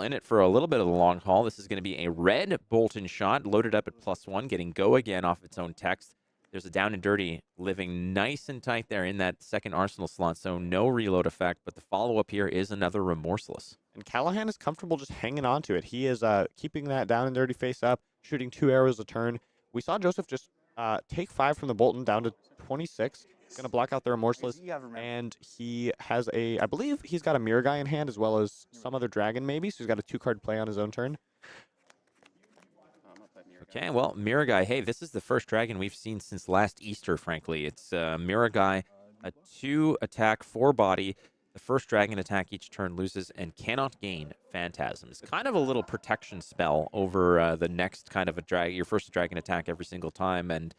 in it for a little bit of the long haul. This is going to be a red Bolt and Shot loaded up at +1, getting go again off its own text. There's a Down and Dirty living nice and tight there in that second Arsenal slot, so no reload effect, but the follow-up here is another Remorseless. And Callaghan is comfortable just hanging on to it. He is keeping that Down and Dirty face up, shooting 2 arrows a turn. We saw Joseph just take 5 from the Bolton down to 26. He's going to block out the Remorseless, and he has I believe he's got a Mirror Guy in hand as well as some other dragon maybe, so he's got a 2-card play on his own turn. Okay, well, Mirror Guy, hey, this is the first dragon we've seen since last Easter, frankly. It's Mirror Guy A 2 attack, 4 body. The first dragon attack each turn loses and cannot gain phantasms. Kind of a little protection spell over the next kind of your first dragon attack every single time. And,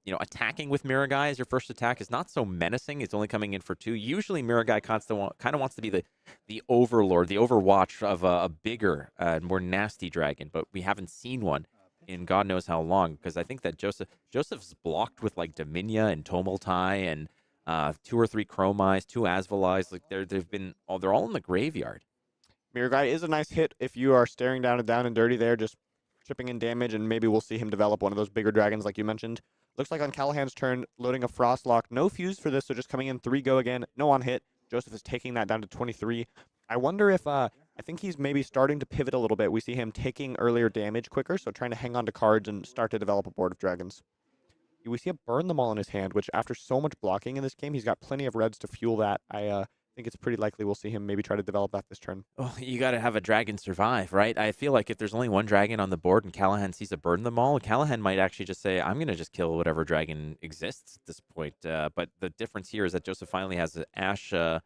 you know, attacking with Mirugai as your first attack is not so menacing. It's only coming in for 2. Usually Mirugai kind of wants to be the overlord, the overwatch of a bigger, more nasty dragon. But we haven't seen one in God knows how long, because I think that Joseph's blocked with like Dominia and Tomultai and 2 or 3 Chromais, 2 Asvalais. Like they're all in the graveyard. Mirugai is a nice hit if you are staring down and dirty there, just chipping in damage, and maybe we'll see him develop one of those bigger dragons like you mentioned. Looks like on Callaghan's turn, loading a Frostlock. No fuse for this, so just coming in 3 go again. No on hit. Josef is taking that down to 23. I wonder if I think he's maybe starting to pivot a little bit. We see him taking earlier damage quicker, so trying to hang on to cards and start to develop a board of dragons. We see a Burn Them All in his hand, which after so much blocking in this game, he's got plenty of reds to fuel that. I think it's pretty likely we'll see him maybe try to develop that this turn. Oh, you got to have a dragon survive, right? I feel like if there's only one dragon on the board and Callaghan sees a Burn Them All, Callaghan might actually just say, I'm going to just kill whatever dragon exists at this point. But the difference here is that Josef finally has an Ash to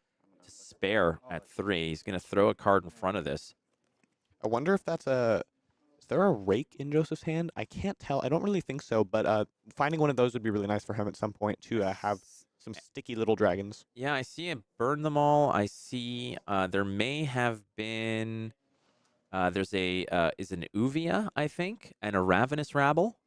spare at 3. He's going to throw a card in front of this. I wonder if that's is there a rake in Joseph's hand? I can't tell. I don't really think so, but finding one of those would be really nice for him at some point to have some sticky little dragons. Yeah, I see him Burn Them All. I see there may have been there's is an Uvia, I think, and a Ravenous Rabble.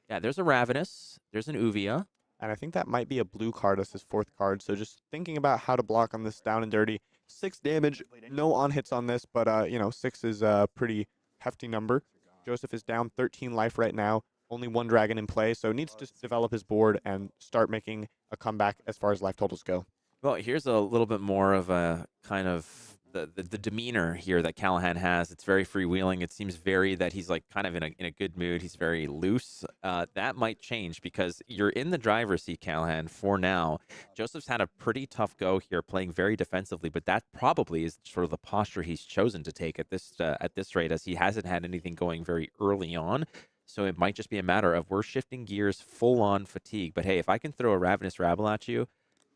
Yeah, there's a Ravenous. There's an Uvia. And I think that might be a blue card as his 4th card. So just thinking about how to block on this down and dirty. 6 damage, no on hits on this, but you know, 6 is a pretty hefty number. Josef is down 13 life right now. Only 1 dragon in play, so needs to develop his board and start making a comeback as far as life totals go. Well, here's a little bit more of a kind of the demeanor here that Callaghan has. It's very freewheeling. It seems very that he's like kind of in a good mood. He's very loose. That might change because you're in the driver's seat, Callaghan, for now. Joseph's had a pretty tough go here, playing very defensively, but that probably is sort of the posture he's chosen to take at this rate, as he hasn't had anything going very early on. So it might just be a matter of we're shifting gears full on fatigue. But hey, if I can throw a Ravenous Rabble at you,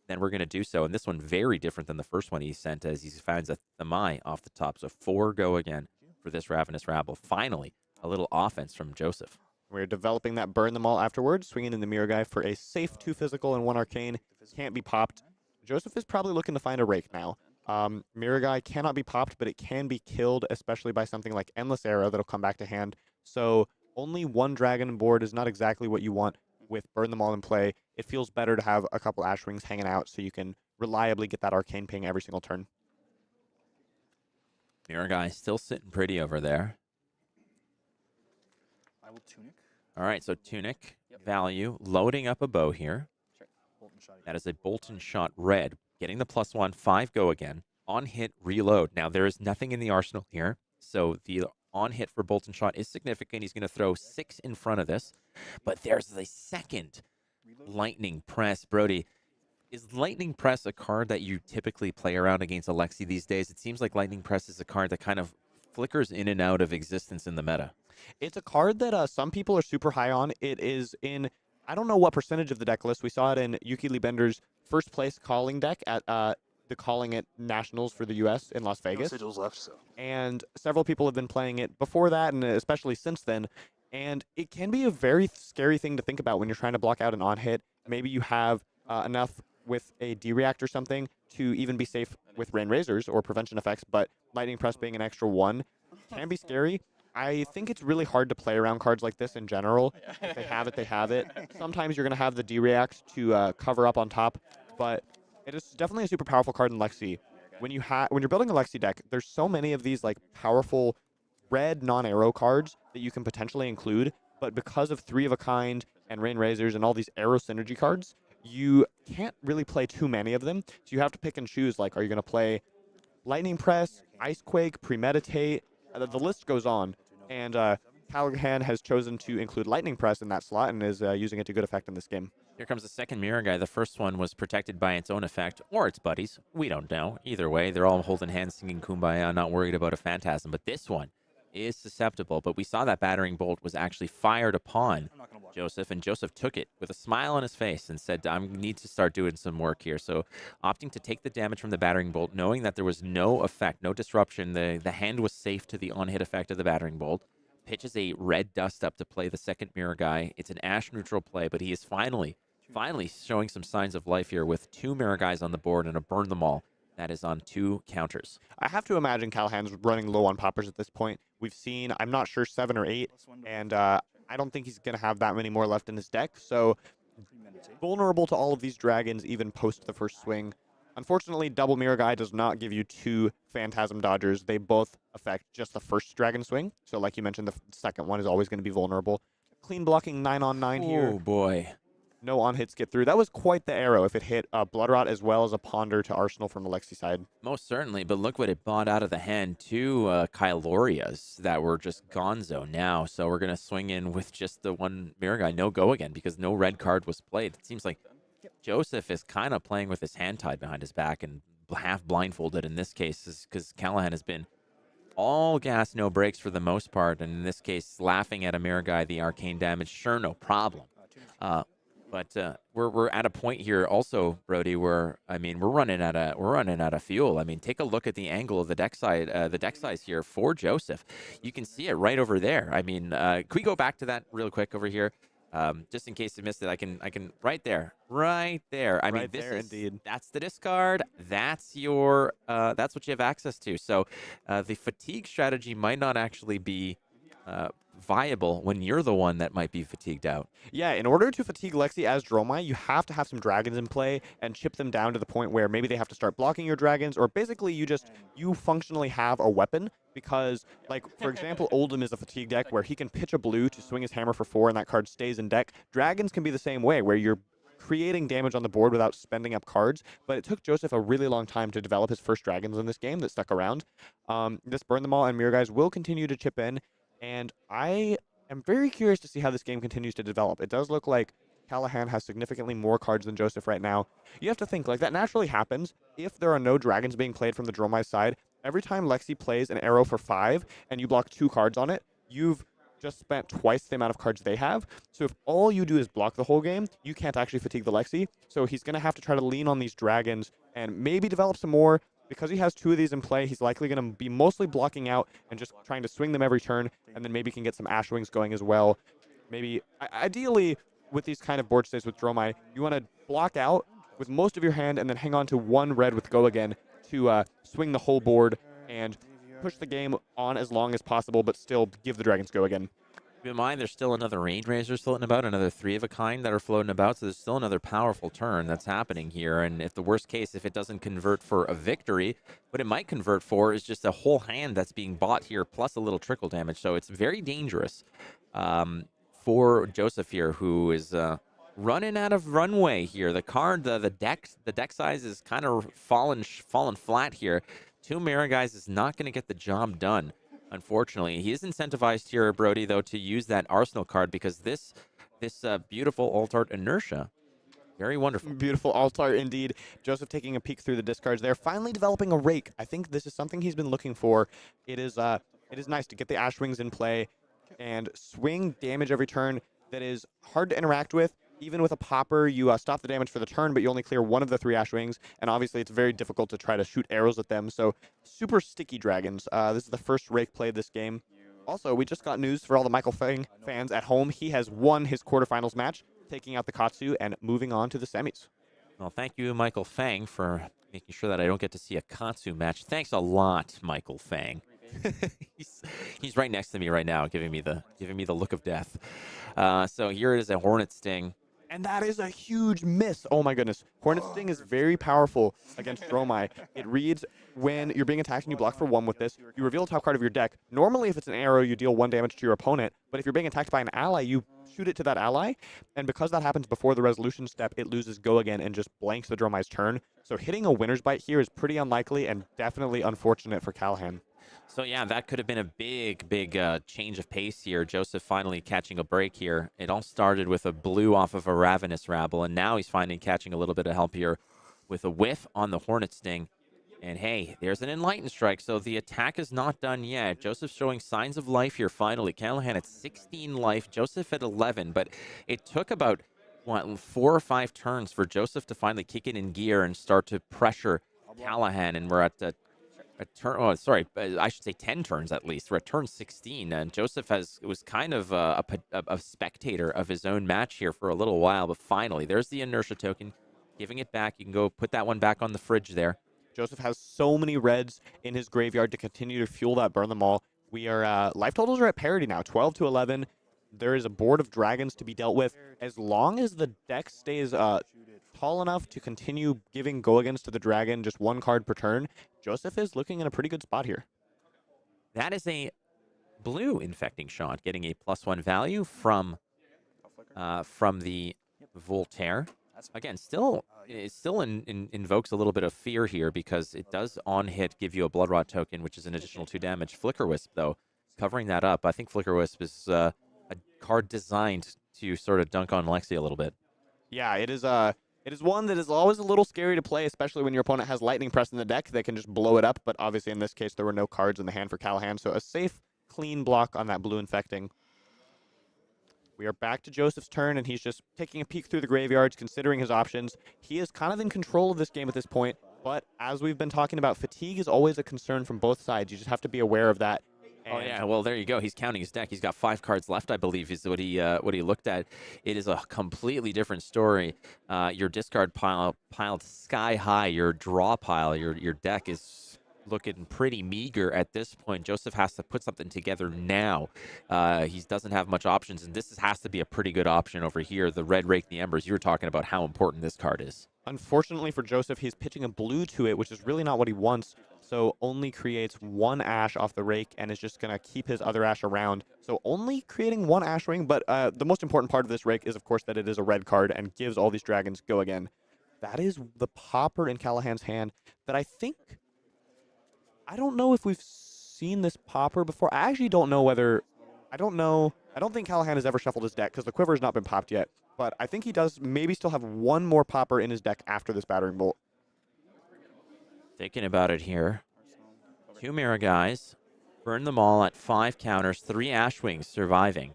then we're going to do so. And this one very different than the first one he sent, as he finds a Thamai off the top. So 4 go again for this Ravenous Rabble. Finally, a little offense from Josef. We're developing that Burn Them All afterwards, swinging in the Mirugai for a safe 2 physical and 1 arcane. Can't be popped. Josef is probably looking to find a rake now. Mirugai cannot be popped, but it can be killed, especially by something like Endless Arrow that'll come back to hand. So only 1 dragon on board is not exactly what you want with Burn Them All in play. It feels better to have a couple Ash Wings hanging out so you can reliably get that arcane ping every single turn. Mirugai still sitting pretty over there. I will Tunic. All right, so Tunic value, loading up a bow here. Sure. Bolt and shot again. That is a Bolt and Shot red. Getting the +1, 5 go again. On hit, reload. Now, there is nothing in the arsenal here, so the on hit for Bolt and Shot is significant. He's going to throw 6 in front of this. But there's the second Lightning Press. Brody, is Lightning Press a card that you typically play around against a Lexi these days? It seems like Lightning Press is a card that kind of flickers in and out of existence in the meta. It's a card that some people are super high on. It is in, I don't know what percentage of the deck list. We saw it in Yuki Lee Bender's first place calling deck at the Calling It Nationals for the U.S. in Las Vegas. No sigils left, so. And several people have been playing it before that, and especially since then. And it can be a very scary thing to think about when you're trying to block out an on-hit. Maybe you have enough with a D-React or something to even be safe with Rain Razors or prevention effects, but Lightning Press being an extra 1 can be scary. I think it's really hard to play around cards like this in general. If they have it, they have it. Sometimes you're going to have the D-Reacts to cover up on top, but it is definitely a super powerful card in Lexi. When you're building a Lexi deck, there's so many of these like powerful red non-arrow cards that you can potentially include, but because of 3 of a kind and Rain Razors and all these arrow synergy cards, you can't really play too many of them. So you have to pick and choose, like, are you going to play Lightning Press, Icequake, Premeditate? The list goes on, and Callaghan has chosen to include Lightning Press in that slot and is using it to good effect in this game. Here comes the second Mirugai. The first one was protected by its own effect or its buddies. We don't know. Either way, they're all holding hands singing Kumbaya, not worried about a phantasm. But this one, is susceptible, but we saw that battering bolt was actually fired upon Josef, and Josef took it with a smile on his face and said, I need to start doing some work here. So opting to take the damage from the battering bolt, knowing that there was no effect, no disruption, the hand was safe to the on-hit effect of the battering bolt, pitches a red dust up to play the second mirror guy. It's an ash neutral play, but he is finally showing some signs of life here with 2 mirror guys on the board and a burn them all. That is on 2 counters. I have to imagine Callaghan's running low on poppers at this point. We've seen, I'm not sure, 7 or 8, and I don't think he's going to have that many more left in his deck. So vulnerable to all of these dragons, even post the first swing. Unfortunately, double mirror guy does not give you 2 phantasm dodgers. They both affect just the first dragon swing. So like you mentioned, the second one is always going to be vulnerable. Clean blocking 9 on 9 here. Oh boy. No on-hits get through. That was quite the arrow if it hit Bloodrot as well as a Ponder to Arsenal from the Lexi side. Most certainly, but look what it bought out of the hand. 2 Kylorias that were just gonzo now. So we're going to swing in with just the 1 mirror guy. No go again because no red card was played. It seems like Josef is kind of playing with his hand tied behind his back and half blindfolded in this case because Callaghan has been all gas, no brakes for the most part. And in this case, laughing at a mirror guy, the arcane damage, sure, no problem. But we're at a point here also, Brody, where I mean we're running out of fuel. I mean, take a look at the angle of the deck size here for Josef. You can see it right over there. I mean, can we go back to that real quick over here, just in case you missed it? I can right there. I mean, this is indeed. That's the discard. That's your that's what you have access to. So the fatigue strategy might not actually be viable when you're the one that might be fatigued out. Yeah, in order to fatigue Lexi as Dromai, you have to have some dragons in play and chip them down to the point where maybe they have to start blocking your dragons, or basically you functionally have a weapon because, like, for example, Oldham is a fatigue deck where he can pitch a blue to swing his hammer for 4 and that card stays in deck. Dragons can be the same way where you're creating damage on the board without spending up cards, but it took Josef a really long time to develop his first dragons in this game that stuck around. This Burn Them All and Mirror Guys will continue to chip in, and I am very curious to see how this game continues to develop. It does look like Callaghan has significantly more cards than Josef right now. You have to think, like, that naturally happens if there are no dragons being played from the Dromai side. Every time Lexi plays an arrow for 5 and you block 2 cards on it, you've just spent twice the amount of cards they have. So if all you do is block the whole game, you can't actually fatigue the Lexi. So he's going to have to try to lean on these dragons and maybe develop some more. Because he has 2 of these in play, he's likely going to be mostly blocking out and just trying to swing them every turn, and then maybe can get some Ash Wings going as well. Maybe, ideally, with these kind of board states with Dromai, you want to block out with most of your hand and then hang on to 1 red with Go Again to swing the whole board and push the game on as long as possible, but still give the dragons Go Again. Keep in mind, there's still another Range Razor floating about, another 3 of a kind that are floating about, so there's still another powerful turn that's happening here. And if the worst case, if it doesn't convert for a victory, what it might convert for is just a whole hand that's being bought here, plus a little trickle damage. So it's very dangerous for Josef here, who is running out of runway here. The card, the deck size is kind of fallen flat here. 2 Mirror Guys is not going to get the job done. Unfortunately, he is incentivized here, Brody, though, to use that Arsenal card because this beautiful alt art inertia, very wonderful. Beautiful alt art indeed. Josef taking a peek through the discards there, finally developing a rake. I think this is something he's been looking for. It is nice to get the Ash Wings in play and swing damage every turn that is hard to interact with. Even with a popper, you stop the damage for the turn, but you only clear 1 of the 3 Ash Wings, and obviously it's very difficult to try to shoot arrows at them, so super sticky dragons. This is the first rake play this game. Also, we just got news for all the Michael Fang fans at home. He has won his quarterfinals match, taking out the Katsu and moving on to the semis. Well, thank you, Michael Fang, for making sure that I don't get to see a Katsu match. Thanks a lot, Michael Fang. he's right next to me right now, giving me the look of death. So here it is, a Hornet Sting. And that is a huge miss. Oh my goodness. Hornet Sting is very powerful against Dromai. It reads when you're being attacked and you block for 1 with this, you reveal the top card of your deck. Normally, if it's an arrow, you deal 1 damage to your opponent. But if you're being attacked by an ally, you shoot it to that ally. And because that happens before the resolution step, it loses Go Again and just blanks the Dromai's turn. So hitting a winner's bite here is pretty unlikely and definitely unfortunate for Callaghan. So yeah, that could have been a big change of pace here. Josef finally catching a break here. It all started with a blue off of a Ravenous Rabble, and now he's finally catching a little bit of help here with a whiff on the Hornet Sting. And hey, there's an Enlightened Strike, so the attack is not done yet. Joseph showing signs of life here finally. Callaghan at 16 life, Joseph at 11, but it took about, what, 4 or 5 turns for Joseph to finally kick it in gear and start to pressure Callaghan, and we're at a turn, oh, sorry, I should say 10 turns at least. We're at turn 16, and Joseph was kind of a spectator of his own match here for a little while, but finally, there's the inertia token, giving it back. You can go put that one back on the fridge there. Joseph has so many reds in his graveyard to continue to fuel that burn them all. We are life totals are at parity now, 12 to 11. There is a board of dragons to be dealt with. As long as the deck stays tall enough to continue giving go-against to the dragon, just 1 card per turn, Joseph is looking in a pretty good spot here. That is a blue infecting shot, getting a +1 value from the Voltaire. Again, it still invokes a little bit of fear here because it does on hit give you a Blood Rot token, which is an additional 2 damage. Flicker Wisp, though, covering that up. I think Flicker Wisp is a card designed to sort of dunk on Lexi a little bit. Yeah, it is one that is always a little scary to play, especially when your opponent has Lightning Press in the deck. They can just blow it up, but obviously in this case there were no cards in the hand for Callaghan, so a safe, clean block on that blue infecting. We are back to Joseph's turn, and he's just taking a peek through the graveyards, considering his options. He is kind of in control of this game at this point, but as we've been talking about, fatigue is always a concern from both sides. You just have to be aware of that. Oh yeah, well there you go. He's counting his deck. He's got 5 cards left, I believe, is what he looked at. It is a completely different story. Your discard pile piled sky high. Your draw pile, your deck is looking pretty meager at this point. Joseph has to put something together now. He doesn't have much options, and this has to be a pretty good option over here. The red Rake the Embers. You were talking about how important this card is. Unfortunately for Joseph, he's pitching a blue to it, which is really not what he wants. So only creates 1 ash off the Rake and is just going to keep his other ash around. So only creating 1 ash ring, but the most important part of this Rake is, of course, that it is a red card and gives all these dragons go again. That is the popper in Callaghan's hand that I don't know if we've seen this popper before. I actually don't know whether... I don't think Callaghan has ever shuffled his deck because the quiver has not been popped yet. But I think he does maybe still have 1 more popper in his deck after this battering bolt. Thinking about it here. 2 Mirror Guys. Burn them all at 5 counters. 3 Ash Wings surviving.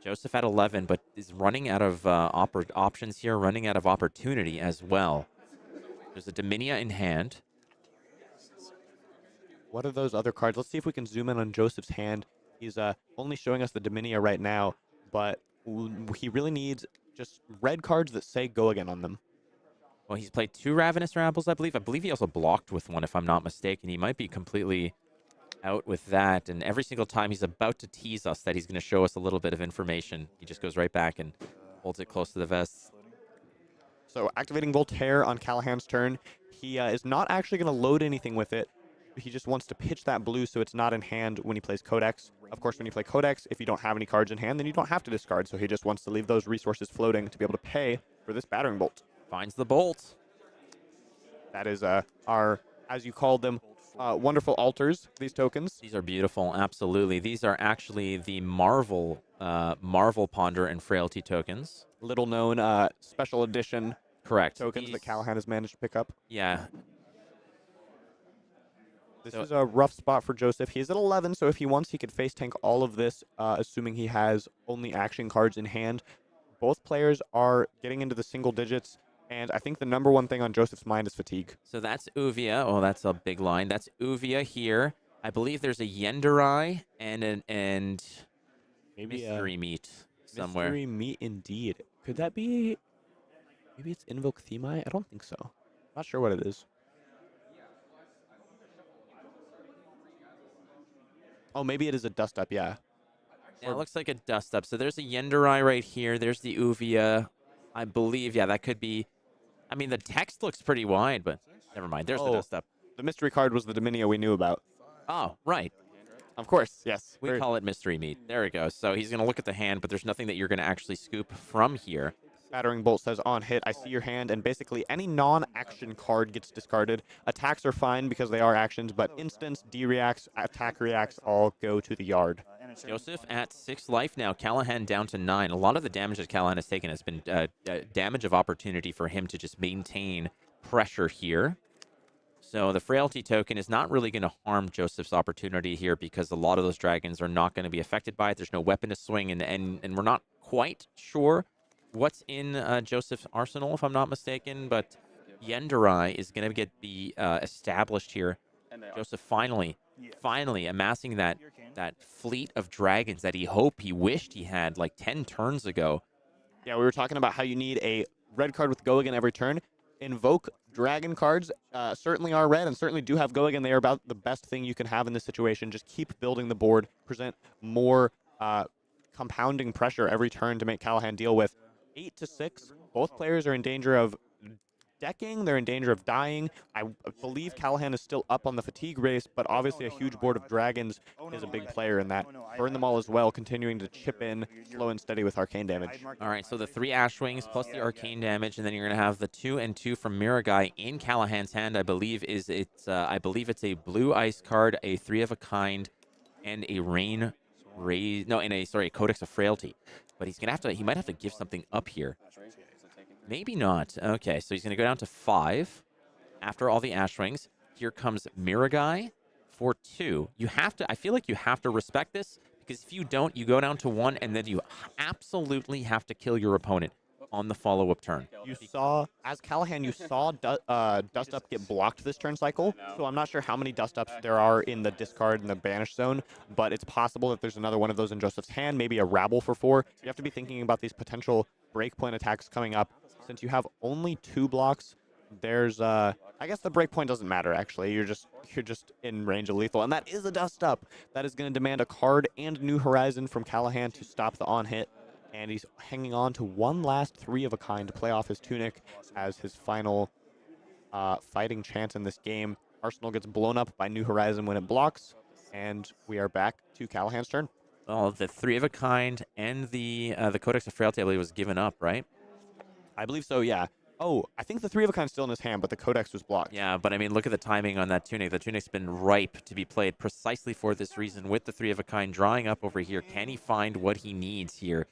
Joseph at 11, but is running out of options here, running out of opportunity as well. There's a Dominia in hand. What are those other cards? Let's see if we can zoom in on Joseph's hand. He's only showing us the Dominia right now, but he really needs just red cards that say go again on them. Well, he's played 2 Ravenous Rambles, I believe. I believe he also blocked with 1, if I'm not mistaken. He might be completely out with that. And every single time he's about to tease us that he's going to show us a little bit of information, he just goes right back and holds it close to the vest. So activating Voltaire on Callaghan's turn. He is not actually going to load anything with it. He just wants to pitch that blue so it's not in hand when he plays Codex. Of course, when you play Codex, if you don't have any cards in hand, then you don't have to discard. So he just wants to leave those resources floating to be able to pay for this battering bolt. Finds the bolt. That is our, as you called them, wonderful altars, these tokens. These are beautiful, absolutely. These are actually the Marvel Ponder and Frailty tokens. Little known special edition tokens that Callaghan has managed to pick up. Yeah. This is a rough spot for Joseph. He's at 11, so if he wants, he could face tank all of this, assuming he has only action cards in hand. Both players are getting into the single digits, and I think the number one thing on Joseph's mind is fatigue. So that's Uvia. Oh, that's a big line. That's Uvia here. I believe there's a Yenderai and maybe Mystery Meat somewhere. Mystery Meat indeed. Could that be... Maybe it's Invoke Themai? I don't think so. Not sure what it is. Oh, maybe it is a Dust Up, yeah. Yeah, it looks like a Dust Up. So there's a Yenderai right here. There's the Uvia. I believe, yeah, that could be... I mean, the text looks pretty wide, but never mind. There's the Dust Up. The mystery card was the Dominia we knew about. Oh, right. Of course, yes. We call it Mystery Meat. There we go. So he's going to look at the hand, but there's nothing that you're going to actually scoop from here. Battering Bolt says on hit, I see your hand, and basically any non-action card gets discarded. Attacks are fine because they are actions, but instants, D-reacts, attack reacts all go to the yard. Joseph at 6 life now. Callaghan down to 9. A lot of the damage that Callaghan has taken has been damage of opportunity for him to just maintain pressure here. So the Frailty token is not really going to harm Joseph's opportunity here because a lot of those dragons are not going to be affected by it. There's no weapon to swing, and we're not quite sure what's in Joseph's arsenal, if I'm not mistaken, but Viserai is going to be established here. Joseph finally amassing that fleet of dragons that he wished he had like 10 turns ago. Yeah, we were talking about how you need a red card with go again every turn. Invoke dragon cards certainly are red and certainly do have go again. They are about the best thing you can have in this situation. Just keep building the board, present more compounding pressure every turn to make Callaghan deal with. 8 to 6, both players are in danger of decking. They're in danger of dying. I believe Callaghan is still up on the fatigue race, but obviously a huge board of dragons is a big player in that. Burn them all as well, continuing to chip in slow and steady with arcane damage. All right, so the 3 Ashwings plus the arcane damage, and then you're going to have the 2 and 2 from Mirai in Callaghan's hand. I believe it's a blue ice card, a 3 of a kind, and a a Codex of Frailty. But he might have to give something up here. Maybe not. Okay, so he's going to go down to 5 after all the Ashwings. Here comes Mirai for 2. I feel like you have to respect this, because if you don't, you go down to 1, and then you absolutely have to kill your opponent on the follow-up turn. You saw, as Callaghan, Dust Up get blocked this turn cycle, so I'm not sure how many Dust Ups there are in the discard and the banish zone, but it's possible that there's another one of those in Joseph's hand, maybe a Rabble for 4. You have to be thinking about these potential breakpoint attacks coming up. Since you have only 2 blocks, there's I guess the breakpoint doesn't matter, actually. You're just in range of lethal, and that is a Dust Up. That is going to demand a card and New Horizon from Callaghan to stop the on-hit, and he's hanging on to one last 3 of a kind to play off his Tunic as his final fighting chance in this game. Arsenal gets blown up by New Horizon when it blocks, and we are back to Callaghan's turn. Well, the 3 of a kind and the Codex of Frailty, I believe, was given up, right? I believe so, yeah. Oh, I think the 3 of a kind still in his hand, but the Codex was blocked. Yeah, but I mean, look at the timing on that Tunic. The Tunic's been ripe to be played precisely for this reason, with the 3 of a kind drawing up over here. Can he find what he needs here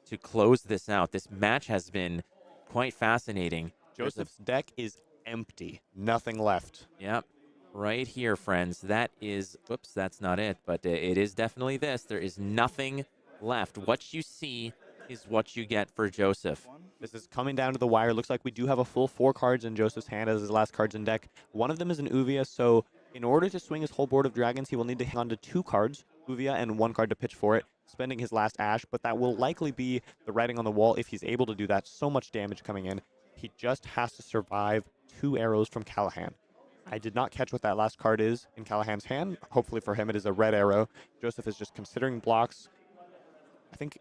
to close this out? This match has been quite fascinating. Joseph's deck is empty. Nothing left. Yep. Right here, friends. That is... Oops, that's not it, but it is definitely this. There is nothing left. What you see is what you get for Joseph. This is coming down to the wire. Looks like we do have a full 4 cards in Joseph's hand as his last cards in deck. One of them is an Uvia, so in order to swing his whole board of dragons, he will need to hang on to 2 cards, Uvia, and 1 card to pitch for it, spending his last Ash, but that will likely be the writing on the wall if he's able to do that. So much damage coming in. He just has to survive 2 arrows from Callaghan. I did not catch what that last card is in Callaghan's hand. Hopefully for him it is a red arrow. Joseph is just considering blocks. I think,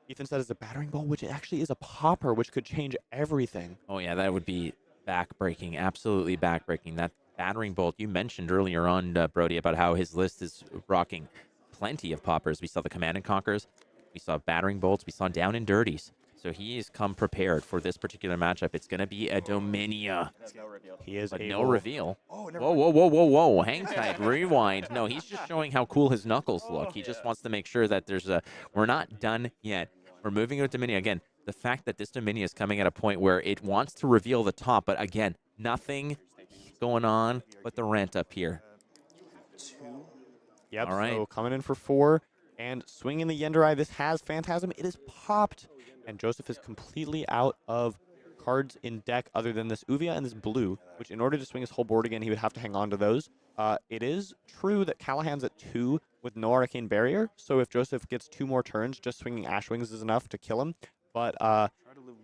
Ethan said it's a battering bolt, which actually is a popper, which could change everything. Oh, yeah, that would be backbreaking, absolutely backbreaking. That battering bolt you mentioned earlier on, Brody, about how his list is rocking plenty of poppers. We saw the Command and Conquers, we saw battering bolts, we saw Down and Dirties. So he has come prepared for this particular matchup. It's going to be a Dominia. He is but no reveal. Whoa. Hang tight. Rewind. No, he's just showing how cool his knuckles look. He just wants to make sure that we're not done yet. We're moving with Dominia. Again, the fact that this Dominia is coming at a point where it wants to reveal the top, but again, nothing going on but the rent up here. Yep, all right. So coming in for 4 and swinging the Viserai. This has Phantasm. It is popped. And Joseph is completely out of cards in deck other than this Uvia and this blue, which in order to swing his whole board again, he would have to hang on to those. It is true that Callaghan's at 2 with no Arcane Barrier, so if Joseph gets 2 more turns, just swinging Ashwings is enough to kill him. But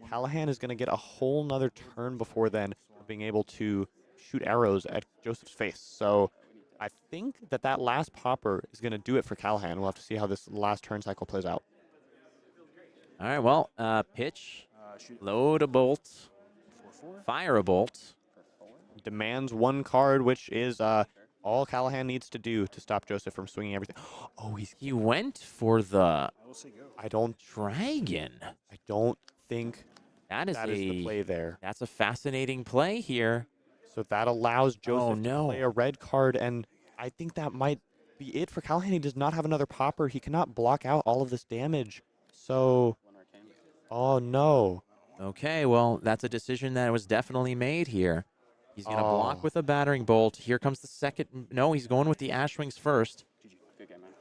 Callaghan is going to get a whole nother turn before then of being able to shoot arrows at Joseph's face. So I think that last popper is going to do it for Callaghan. We'll have to see how this last turn cycle plays out. All right, well, pitch, load a bolt, fire a bolt. Demands 1 card, which is all Callaghan needs to do to stop Joseph from swinging everything. Oh, he went for the dragon. I don't think that is the play there. That's a fascinating play here. So that allows Joseph to play a red card, and I think that might be it for Callaghan. He does not have another popper. He cannot block out all of this damage. So, oh no. Okay, well, that's a decision that was definitely made here. He's going to block with a battering bolt. Here comes the second. No, he's going with the Ash Wings first.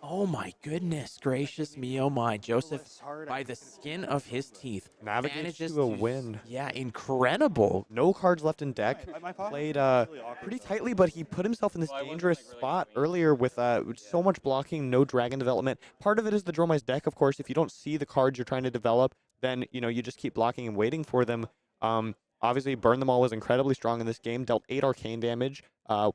Oh my goodness gracious me, oh my. Josef, by the skin of his teeth, Navigates manages to a win. Yeah, incredible. No cards left in deck. Played pretty tightly, but he put himself in this dangerous spot earlier with so much blocking, no dragon development. Part of it is the Dromai's deck, of course. If you don't see the cards you're trying to develop, then you just keep blocking and waiting for them. Obviously, Burn Them All was incredibly strong in this game, dealt 8 arcane damage,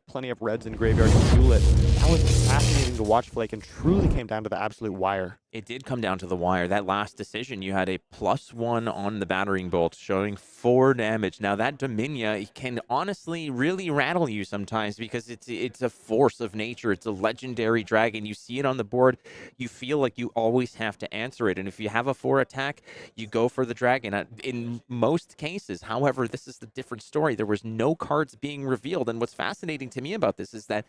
plenty of reds in graveyard to fuel it. That was fascinating to watch, Flake, and truly came down to the absolute wire. It did come down to the wire. That last decision, you had a +1 on the battering bolt, showing 4 damage. Now, that Dominia can honestly really rattle you sometimes because it's a force of nature. It's a legendary dragon. You see it on the board, you feel like you always have to answer it. And if you have a 4 attack, you go for the dragon. In most cases, however, this is the different story. There was no cards being revealed. And what's fascinating to me about this is that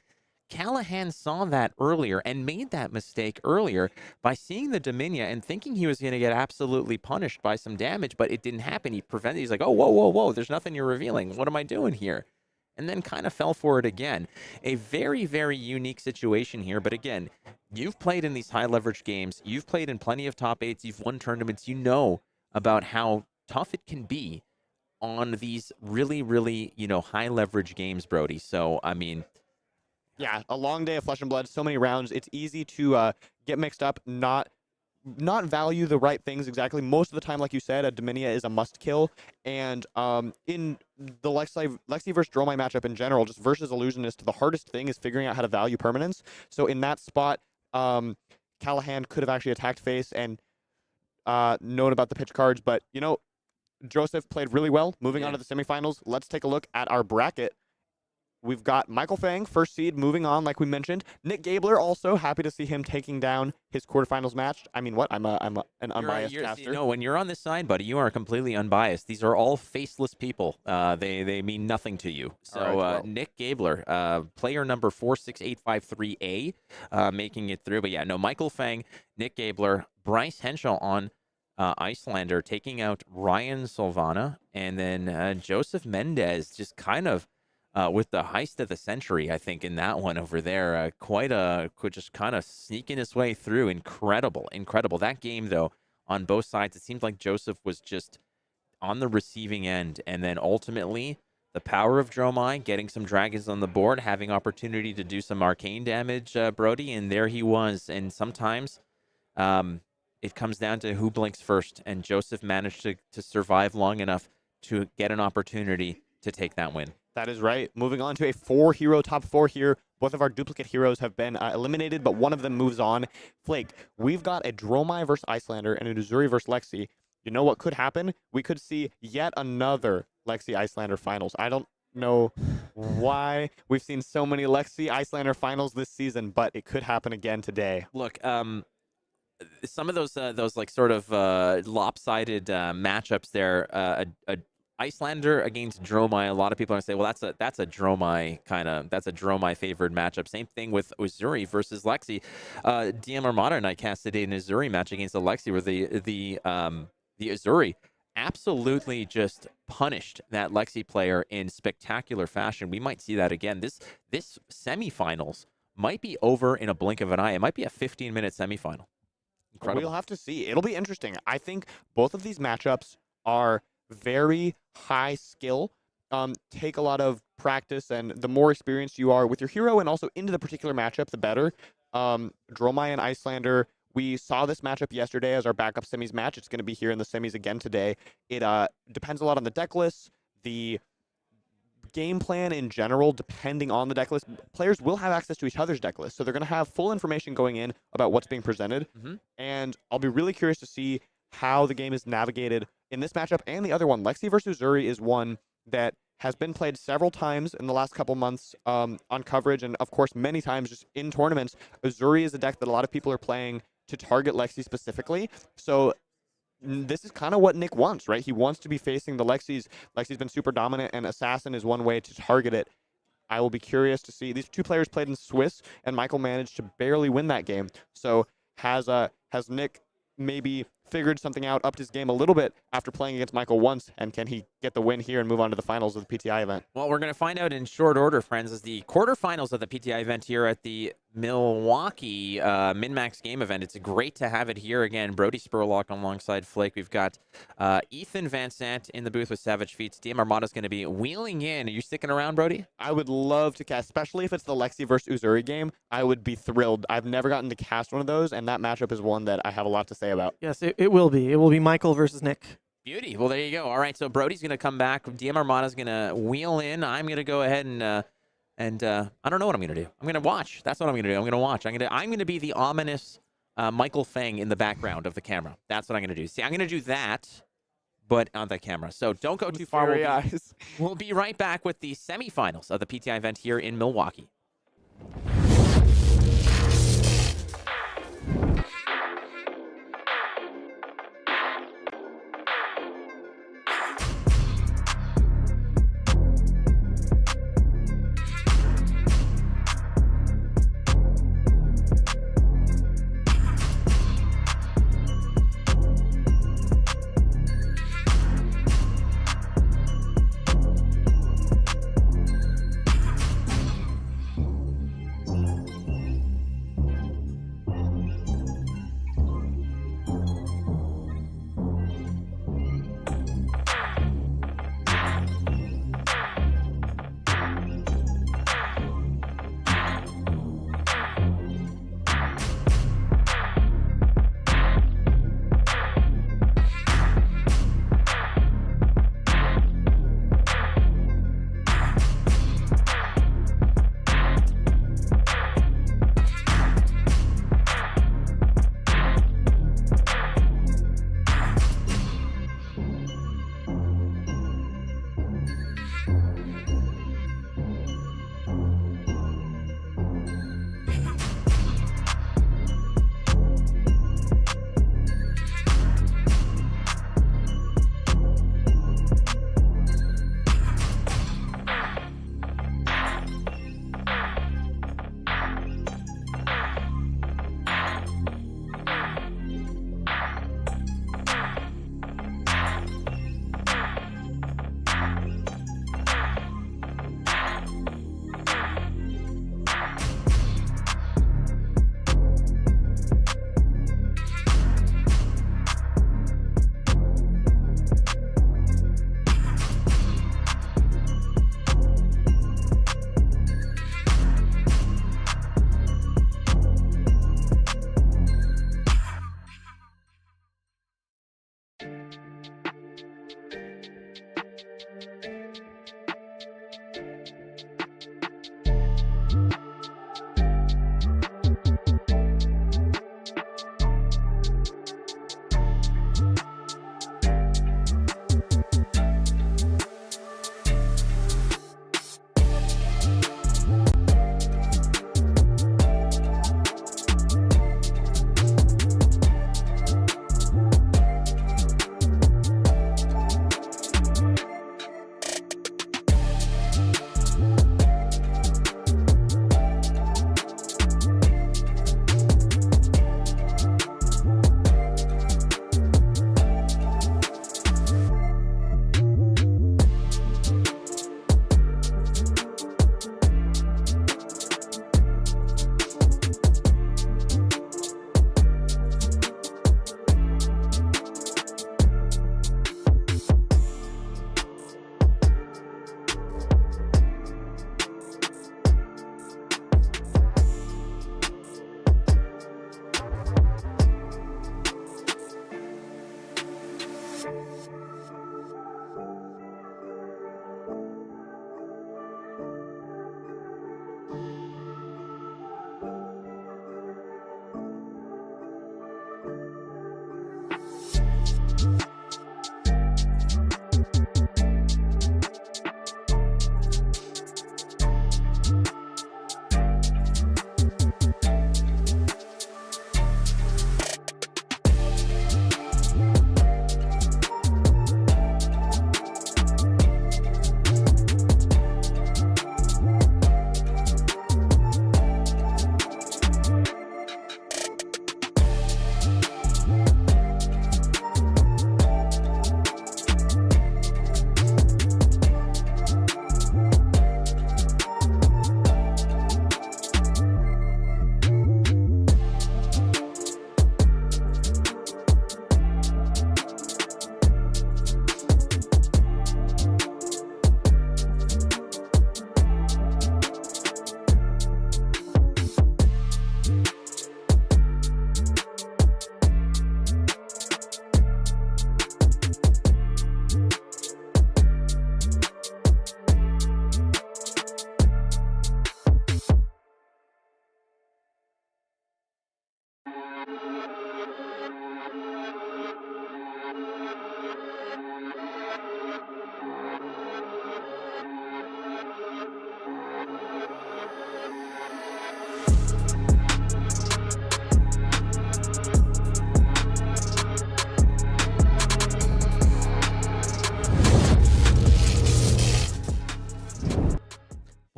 Callaghan saw that earlier and made that mistake earlier by seeing the Dominia and thinking he was going to get absolutely punished by some damage, but it didn't happen. He's like, oh, whoa, there's nothing you're revealing. What am I doing here? And then kind of fell for it again. A very, very unique situation here. But again, you've played in these high leverage games. You've played in plenty of top 8s. You've won tournaments. You know about how tough it can be on these really, really, high leverage games, Brody. So, I mean, yeah, a long day of Flesh and Blood, so many rounds. It's easy to get mixed up, not value the right things exactly. Most of the time, like you said, a Dominia is a must kill. And in the Lexi versus Dromai matchup in general, just versus Illusionist, the hardest thing is figuring out how to value permanence. So in that spot, Callaghan could have actually attacked face and known about the pitch cards. But, Josef played really well. Moving on to the semifinals, let's take a look at our bracket. We've got Michael Fang, first seed, moving on, like we mentioned. Nick Gabler, also happy to see him taking down his quarterfinals match. I mean, what? I'm an unbiased caster. No, when you're on this side, buddy, you are completely unbiased. These are all faceless people. They mean nothing to you. So right, well. Nick Gabler, player number 46853A, making it through. But yeah, no, Michael Fang, Nick Gabler, Bryce Henschel on Iyslander, taking out Ryan Silvana, and then Josef Mendez just kind of with the heist of the century, I think, in that one over there. Could just kind of sneaking his way through. Incredible. That game, though, on both sides, it seemed like Josef was just on the receiving end. And then ultimately, the power of Dromai, getting some dragons on the board, having opportunity to do some arcane damage, Brody, and there he was. And sometimes it comes down to who blinks first. And Josef managed to survive long enough to get an opportunity to take that win. That is right. Moving on to a 4-hero top 4 here. Both of our duplicate heroes have been eliminated, but one of them moves on. Flake, we've got a Dromai versus Iyslander and a Uzuri versus Lexi. You know what could happen? We could see yet another Lexi Iyslander finals. I don't know why we've seen so many Lexi Iyslander finals this season, but it could happen again today. Look, some of those like sort of lopsided matchups there, a Iyslander against Dromai, a lot of people are going to say, well, that's a Dromai favored matchup. Same thing with Uzuri versus Lexi. DM Armada and I casted an Uzuri match against the Lexi, where the Uzuri absolutely just punished that Lexi player in spectacular fashion. We might see that again. This semifinals might be over in a blink of an eye. It might be a 15-minute semifinal. Incredible. We'll have to see. It'll be interesting. I think both of these matchups are very high skill, take a lot of practice, and the more experienced you are with your hero and also into the particular matchup, the better. Dromai and Iyslander, we saw this matchup yesterday as our backup semis match. It's going to be here in the semis again today. It depends a lot on the deck list, the game plan in general, depending on the deck list. Players will have access to each other's deck list, so they're going to have full information going in about what's being presented, and I'll be really curious to see how the game is navigated in this matchup and the other one. Lexi versus Uzuri is one that has been played several times in the last couple months on coverage, and of course many times just in tournaments. Uzuri is a deck that a lot of people are playing to target Lexi specifically, so this is kind of what Nick wants, right? He wants to be facing the Lexis. Lexi's been super dominant, and Assassin is one way to target it. I will be curious to see. These two players played in Swiss, and Michael managed to barely win that game. So has Nick maybe figured something out, upped his game a little bit after playing against Michael once, and can he get the win here and move on to the finals of the PTI event? Well, we're going to find out in short order, friends, as the quarterfinals of the PTI event here at the Milwaukee MinMax game event. It's great to have it here again. Brody Spurlock alongside Flake. We've got Ethan Van Sant in the booth with Savage Feats. DM Armada's going to be wheeling in. Are you sticking around, Brody? I would love to cast, especially if it's the Lexi versus Uzuri game. I would be thrilled. I've never gotten to cast one of those, and that matchup is one that I have a lot to say about. Yes, it will be. It will be Michael versus Nick. Beauty. Well, there you go. All right, so Brody's going to come back. DM Armada's going to wheel in. I'm going to go ahead and I don't know what I'm going to do. I'm going to watch. That's what I'm going to do. I'm going to watch. I'm going to be the ominous Michael Fang in the background of the camera. That's what I'm going to do. See, I'm going to do that, but on the camera. So don't go too far. We'll be right back with the semifinals of the PTI event here in Milwaukee.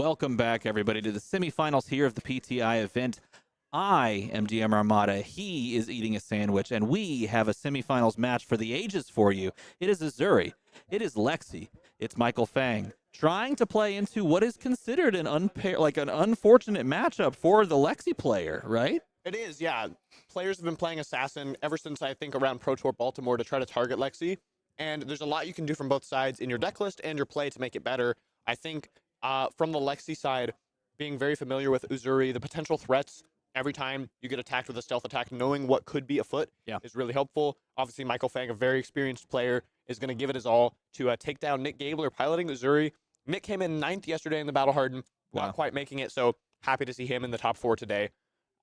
Welcome back, everybody, to the semifinals here of the PTI event. I am GM Armada. He is eating a sandwich, and we have a semifinals match for the ages for you. It is Uzuri. It is Lexi. It's Michael Fang trying to play into what is considered an unfortunate matchup for the Lexi player, right? It is, yeah. Players have been playing Assassin ever since, I think, around Pro Tour Baltimore to try to target Lexi. And there's a lot you can do from both sides in your deck list and your play to make it better. I think from the Lexi side, being very familiar with Uzuri, the potential threats every time you get attacked with a stealth attack, knowing what could be afoot is really helpful. Obviously, Michael Fang, a very experienced player, is going to give it his all to take down Nick Gabler piloting Uzuri. Nick came in 9th yesterday in the Battle Hardened, not quite making it, so happy to see him in the top 4 today.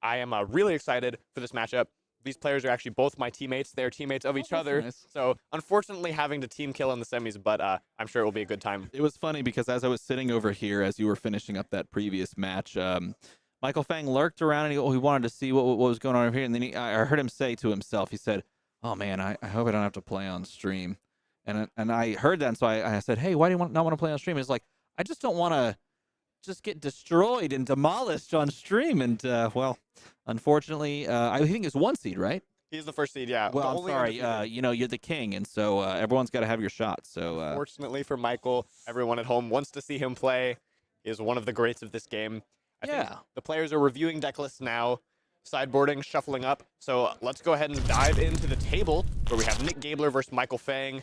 I am really excited for this matchup. These players are actually both my teammates. They're teammates of each other. Nice. So, unfortunately, having to team kill in the semis, but I'm sure it will be a good time. It was funny because as I was sitting over here, as you were finishing up that previous match, Michael Fang lurked around and he wanted to see what was going on over here. And then I heard him say to himself, he said, "Oh, man, I hope I don't have to play on stream." And I heard that, and so I said, "Hey, why do you not want to play on stream?" He's like, "I just don't want to just get destroyed and demolished on stream." And, well, unfortunately, I think it's 1 seed, right? He's the first seed, yeah. Well, I'm sorry. You know, you're the king, and so everyone's got to have your shot. So, fortunately for Michael, everyone at home wants to see him play. He is one of the greats of this game. I think the players are reviewing deck lists now, sideboarding, shuffling up. So let's go ahead and dive into the table where we have Nick Gabler versus Michael Fang.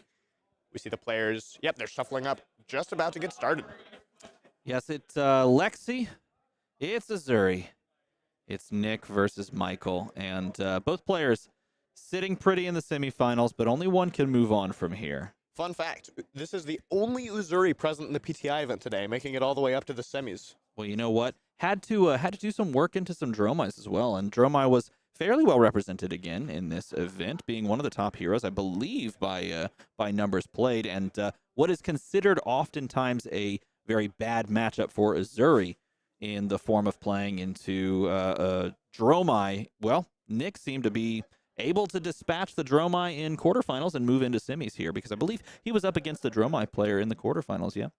We see the players. Yep, they're shuffling up, just about to get started. Yes, it's Lexi. It's Uzuri. It's Nick versus Michael. And both players sitting pretty in the semifinals, but only one can move on from here. Fun fact, this is the only Uzuri present in the PTI event today, making it all the way up to the semis. Well, you know what? Had to do some work into some Dromais as well, and Dromai was fairly well represented again in this event, being one of the top heroes, I believe, by numbers played, and what is considered oftentimes a very bad matchup for Uzuri in the form of playing into Dromai. Well, Nick seemed to be able to dispatch the Dromai in quarterfinals and move into semis here, because I believe he was up against the Dromai player in the quarterfinals,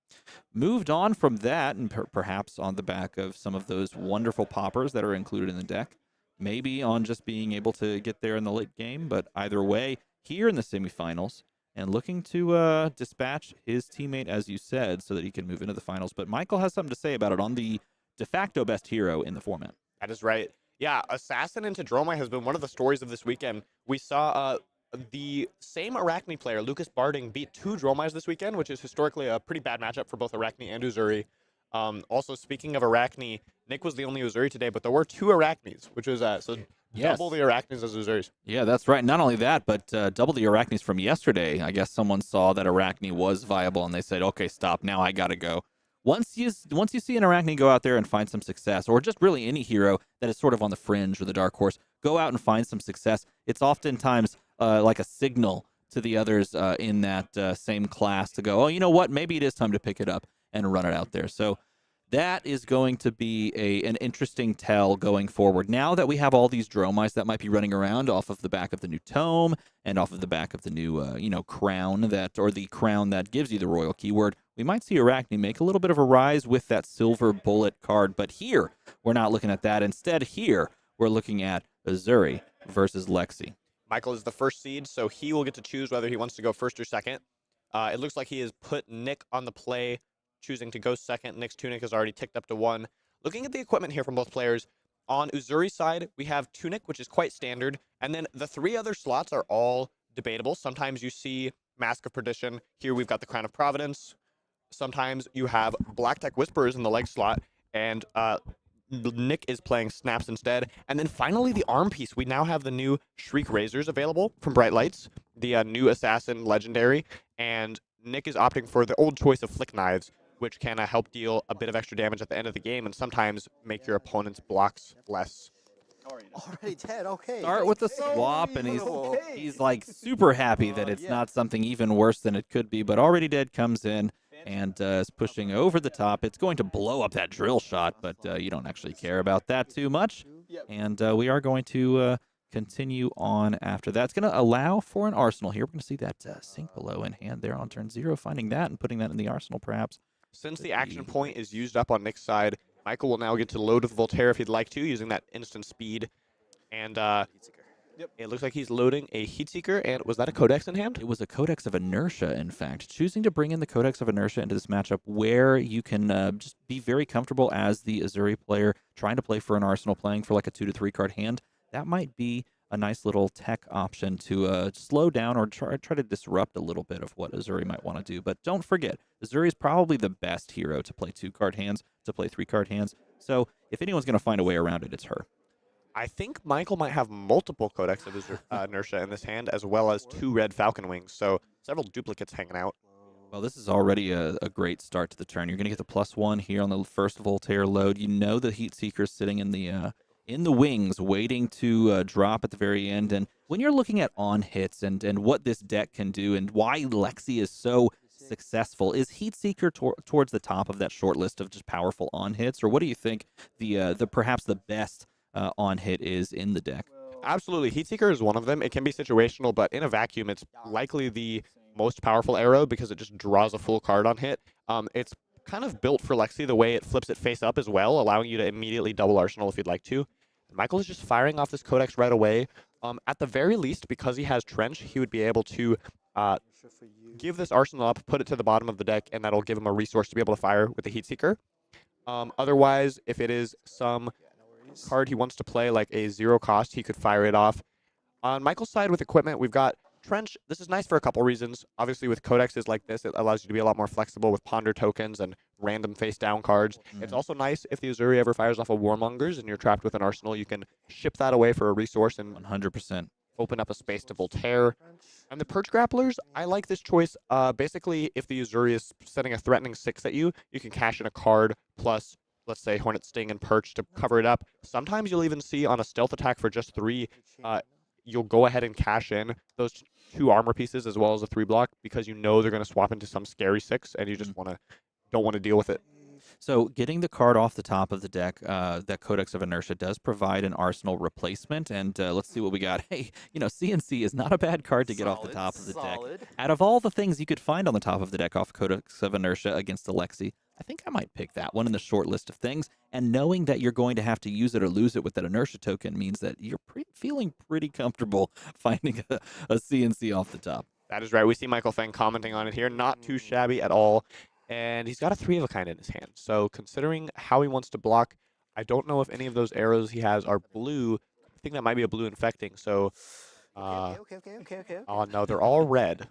Moved on from that, and perhaps on the back of some of those wonderful poppers that are included in the deck. Maybe on just being able to get there in the late game, but either way, here in the semifinals, and looking to dispatch his teammate, as you said, so that he can move into the finals. But Michael has something to say about it on the de facto best hero in the format. That is right. Yeah, Assassin into Dromai has been one of the stories of this weekend. We saw the same Arachne player, Lucas Barding, beat 2 Dromais this weekend, which is historically a pretty bad matchup for both Arachne and Uzuri. Also, speaking of Arachne, Nick was the only Uzuri today, but there were 2 Arachnes, which was double the Arachnes as Uzuris. Yeah, that's right. Not only that, but double the Arachnes from yesterday. I guess someone saw that Arachne was viable, and they said, "Okay, stop. Now I gotta go." Once you see an Arachne go out there and find some success, or just really any hero that is sort of on the fringe or the dark horse, go out and find some success. It's oftentimes like a signal to the others in that same class to go, "Oh, you know what? Maybe it is time to pick it up and run it out there." So that is going to be an interesting tell going forward. Now that we have all these Dromais that might be running around off of the back of the new tome and off of the back of the new, crown or the crown that gives you the royal keyword, we might see Arachne make a little bit of a rise with that silver bullet card. But here, we're not looking at that. Instead, here, we're looking at Uzuri versus Lexi. Michael is the first seed, so he will get to choose whether he wants to go first or second. It looks like he has put Nick on the play, choosing to go second. Nick's tunic is already ticked up to 1. Looking at the equipment here from both players, on Uzuri's side, we have tunic, which is quite standard, and then the 3 other slots are all debatable. Sometimes you see Mask of Perdition. Here we've got the Crown of Providence. Sometimes you have Black Tech Whisperers in the leg slot, and Nick is playing Snaps instead. And then finally, the arm piece. We now have the new Shriek Razors available from Bright Lights, the new Assassin Legendary, and Nick is opting for the old choice of Flick Knives, which can help deal a bit of extra damage at the end of the game and sometimes make your opponent's blocks less. Already dead, okay. Start with the swap, and he's like super happy that it's not something even worse than it could be, but Already Dead comes in and is pushing over the top. It's going to blow up that drill shot, but you don't actually care about that too much. And we are going to continue on after that. It's going to allow for an arsenal here. We're going to see that sink below in hand there on turn 0, finding that and putting that in the arsenal perhaps. Since the action point is used up on Nick's side, Michael will now get to load with Voltaire if he'd like to, using that instant speed. And it looks like he's loading a Heatseeker. And was that a Codex in hand? It was a Codex of Inertia, in fact. Choosing to bring in the Codex of Inertia into this matchup where you can just be very comfortable as the Uzuri player trying to play for an Arsenal, playing for like a 2 to 3 card hand. That might be a nice little tech option to slow down or try to disrupt a little bit of what Uzuri might want to do. But don't forget, Uzuri is probably the best hero to play 2-card hands, to play 3-card hands. So if anyone's going to find a way around it, it's her. I think Michael might have multiple Codex of Inertia in this hand, as well as 2 red Falcon Wings, so several duplicates hanging out. Well, this is already a great start to the turn. You're going to get the +1 here on the first Voltaire load. You know the Heatseeker's sitting in the wings, waiting to drop at the very end. And when you're looking at on hits and what this deck can do and why Lexi is so successful, is Heatseeker towards the top of that short list of just powerful on hits, or what do you think the perhaps the best on hit is in the deck? Absolutely, Heatseeker is one of them. It can be situational, but in a vacuum, it's likely the most powerful arrow because it just draws a full card on hit. It's kind of built for Lexi the way it flips it face up as well, allowing you to immediately double Arsenal if you'd like to. Michael is just firing off this Codex right away. At the very least, because he has Trench, he would be able to give this Arsenal up, put it to the bottom of the deck, and that'll give him a resource to be able to fire with the Heatseeker. Otherwise, if it is some card he wants to play, like a 0 cost, he could fire it off. On Michael's side with equipment, we've got Trench. This is nice for a couple reasons. Obviously, with codexes like this, it allows you to be a lot more flexible with ponder tokens and random face-down cards. It's also nice if the Uzuri ever fires off a Warmongers and you're trapped with an Arsenal, you can ship that away for a resource and 100% open up a space to Voltaire. And the Perch Grapplers, I like this choice. Basically, if the Uzuri is setting a threatening 6 at you, you can cash in a card plus, let's say, Hornet Sting and Perch to cover it up. Sometimes you'll even see on a stealth attack for just 3, you'll go ahead and cash in those 2 armor pieces as well as a 3 block because you know they're going to swap into some scary 6 and you just don't want to deal with it. So getting the card off the top of the deck, that Codex of Inertia does provide an Arsenal replacement. And let's see what we got. Hey, CNC is not a bad card to get off the top of the deck. Out of all the things you could find on the top of the deck off Codex of Inertia against the Lexi, I think I might pick that one in the short list of things. And knowing that you're going to have to use it or lose it with that Inertia token means that you're feeling pretty comfortable finding a CNC off the top. That is right. We see Michael Feng commenting on it here. Not too shabby at all. And he's got a 3 of a kind in his hand. So considering how he wants to block, I don't know if any of those arrows he has are blue. I think that might be a blue infecting. So, Okay. oh no, they're all red.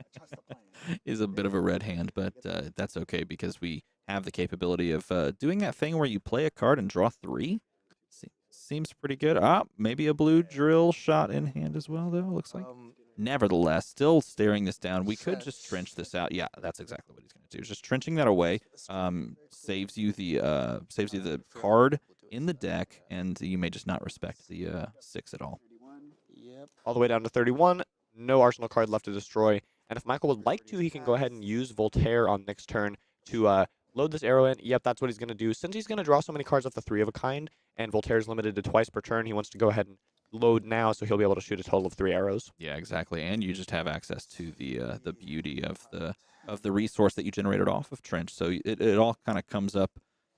Is a bit of a red hand, but that's okay because we have the capability of doing that thing where you play a card and draw 3. Seems pretty good. Maybe a blue drill shot in hand as well, though, looks like. Nevertheless, still staring this down. We could just trench this out. Yeah, that's exactly what he's going to do. Just trenching that away saves you the card in the deck, and you may just not respect the 6 at all. All the way down to 31. No Arsenal card left to destroy. And if Michael would like to, he can go ahead and use Voltaire on next turn to load this arrow in. Yep, that's what he's going to do. Since he's going to draw so many cards off the 3 of a kind, and Voltaire is limited to twice per turn, he wants to go ahead and load now, so he'll be able to shoot a total of 3 arrows. Yeah, exactly. And you just have access to the beauty of the resource that you generated off of Trench. So it all kind of comes up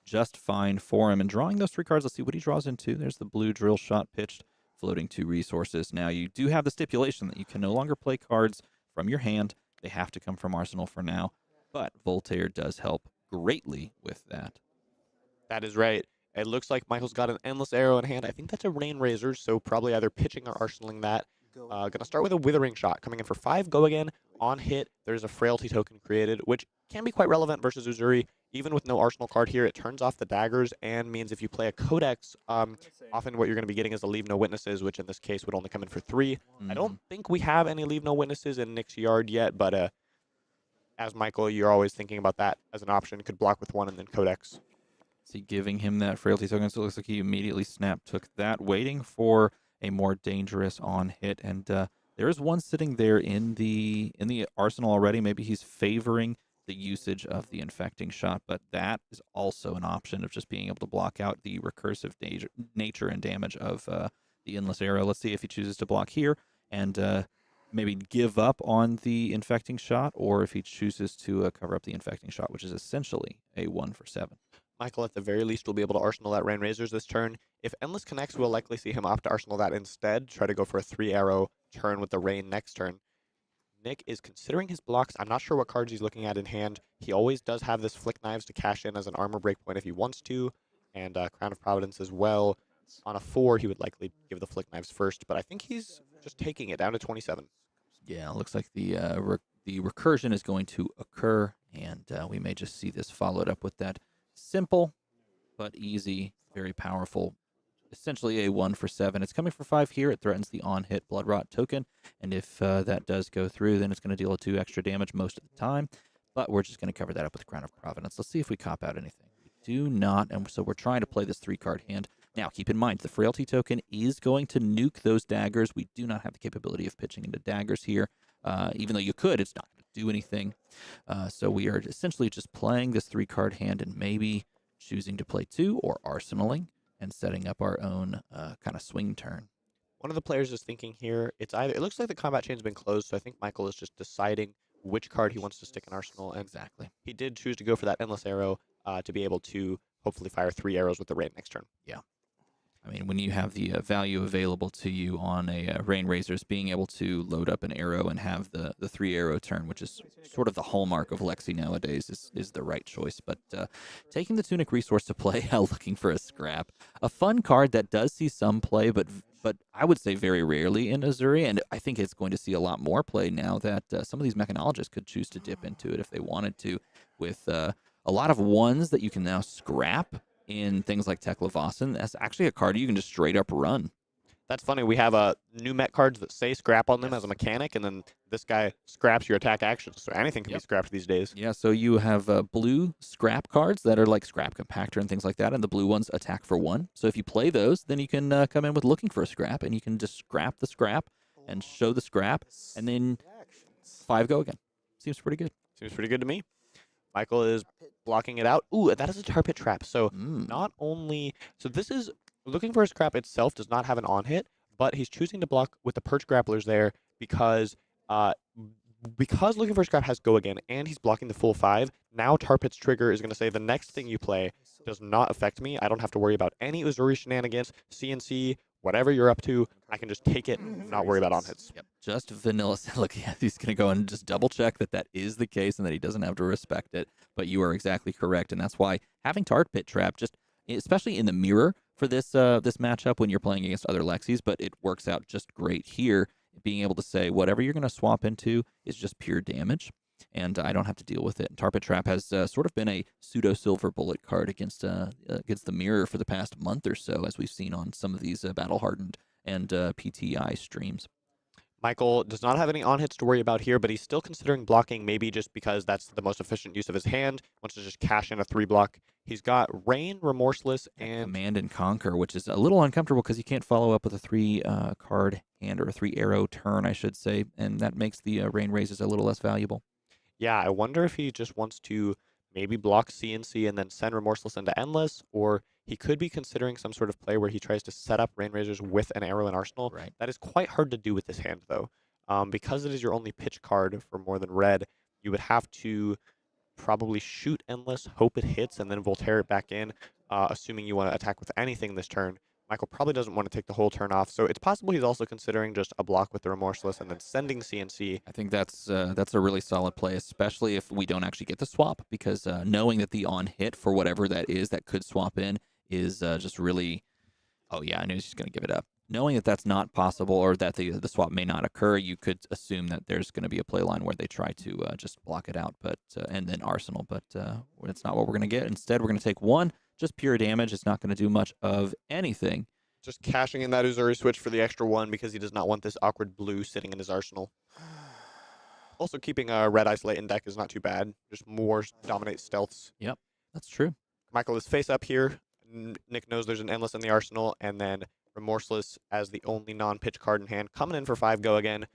just fine for him. And drawing those 3 cards, let's see what he draws into. There's the blue drill shot pitched, floating 2 resources. Now you do have the stipulation that you can no longer play cards from your hand. They have to come from Arsenal for now. But Voltaire does help greatly with that. That is right. It looks like Michael's got an endless arrow in hand. I think that's a Rain Razor, so probably either pitching or arsenaling that. Gonna start with a Withering Shot. Coming in for 5, go again. On hit, there's a Frailty token created, which can be quite relevant versus Uzuri. Even with no Arsenal card here, it turns off the daggers and means if you play a Codex, often what you're going to be getting is a Leave No Witnesses, which in this case would only come in for 3. I don't think we have any Leave No Witnesses in Nick's yard yet, but as Michael, you're always thinking about that as an option. Could block with 1 and then Codex. Is he giving him that Frailty token? So it looks like he immediately took that, waiting for a more dangerous on hit. And there is one sitting there in the arsenal already. Maybe he's favoring the usage of the infecting shot, but that is also an option of just being able to block out the recursive nature and damage of the endless arrow. Let's see if he chooses to block here. And maybe give up on the infecting shot, or if he chooses to cover up the infecting shot, which is essentially a 1 for 7. Michael, at the very least, will be able to arsenal that Rain Razors this turn. If Endless connects, we'll likely see him opt to arsenal that instead, try to go for a 3-arrow turn with the Rain next turn. Nick is considering his blocks. I'm not sure what cards he's looking at in hand. He always does have this Flick Knives to cash in as an armor break point if he wants to, and Crown of Providence as well. On a 4, he would likely give the Flick Knives first, but I think he's just taking it down to 27. Yeah, it looks like the recursion is going to occur, and we may just see this followed up with that simple but easy, very powerful, essentially a 1 for 7. It's coming for 5 here. It threatens the on-hit Blood Rot token, and if that does go through, then it's going to deal 2 extra damage most of the time, but we're just going to cover that up with Crown of Providence. Let's see if we cop out anything. We do not, and so we're trying to play this 3-card hand. Now, keep in mind, the Frailty token is going to nuke those daggers. We do not have the capability of pitching into daggers here. Even though you could, it's not going to do anything. So we are essentially just playing this 3-card hand and maybe choosing to play 2 or arsenaling and setting up our own kind of swing turn. One of the players is thinking here, it looks like the combat chain's been closed, so I think Michael is just deciding which card he wants to stick in arsenal. And exactly. He did choose to go for that Endless Arrow to be able to hopefully fire 3 arrows with the Rain next turn. Yeah. I mean, when you have the value available to you on a Rain Razors, being able to load up an arrow and have the 3-arrow turn, which is sort of the hallmark of Lexi nowadays, is the right choice. But taking the Tunic Resource to play, looking for a scrap. A fun card that does see some play, but I would say very rarely in Uzuri, and I think it's going to see a lot more play now that some of these mechanologists could choose to dip into it if they wanted to, with a lot of ones that you can now scrap in things like Teklovossen. That's actually a card you can just straight up run. That's funny. We have new mech cards that say scrap on them as a mechanic, and then this guy scraps your attack actions. So anything can be scrapped these days. Yeah, so you have blue scrap cards that are like Scrap Compactor and things like that, and the blue ones attack for 1. So if you play those, then you can come in with looking for a scrap, and you can just scrap the scrap and show the scrap, and then 5 go again. Seems pretty good. Seems pretty good to me. Michael is blocking it out. Ooh, that is a tar pit trap. So not only... So this is... Looking for a scrap itself does not have an on-hit, but he's choosing to block with the Perch Grapplers there because Looking for a Scrap has go again, and he's blocking the full 5. Now Tar Pit's trigger is going to say, the next thing you play does not affect me. I don't have to worry about any Uzuri shenanigans, CNC, whatever you're up to. I can just take it, not worry about on-hits. Yep, just vanilla. Look, yeah, he's going to go and just double-check that that is the case and that he doesn't have to respect it. But you are exactly correct, and that's why having Tar Pit Trap, just especially in the mirror for this this matchup when you're playing against other Lexis, but it works out just great here. Being able to say whatever you're going to swap into is just pure damage, and I don't have to deal with it. And Tar Pit Trap has sort of been a pseudo silver bullet card against the mirror for the past month or so, as we've seen on some of these Battle Hardened and PTI streams. Michael does not have any on-hits to worry about here, but he's still considering blocking, maybe just because that's the most efficient use of his hand. Wants to just cash in a 3-block. He's got Rain, Remorseless, and Command and Conquer, which is a little uncomfortable because you can't follow up with a 3-card hand or a 3-arrow turn, I should say, and that makes the Rain Razors a little less valuable. Yeah, I wonder if he just wants to maybe block CNC and then send Remorseless into Endless, or he could be considering some sort of play where he tries to set up Rain Razors with an arrow in Arsenal. Right. That is quite hard to do with this hand, though. Because it is your only pitch card for more than red, you would have to probably shoot Endless, hope it hits, and then Voltaire it back in, assuming you want to attack with anything this turn. Michael probably doesn't want to take the whole turn off, so it's possible he's also considering just a block with the Remorseless and then sending CNC. I think that's a really solid play, especially if we don't actually get the swap, because knowing that the on-hit for whatever that is that could swap in is just really, oh yeah, I knew he's just going to give it up. Knowing that that's not possible, or that the swap may not occur, you could assume that there's going to be a play line where they try to just block it out, but and then Arsenal, but it's not what we're going to get. Instead, we're going to take 1, just pure damage. It's not going to do much of anything. Just cashing in that Uzuri switch for the extra 1 because he does not want this awkward blue sitting in his arsenal. Also, keeping a red Isolate in deck is not too bad. Just more dominate stealths. Yep, that's true. Michael is face up here. Nick knows there's an Endless in the arsenal, and then Remorseless as the only non-pitch card in hand, coming in for 5 go again.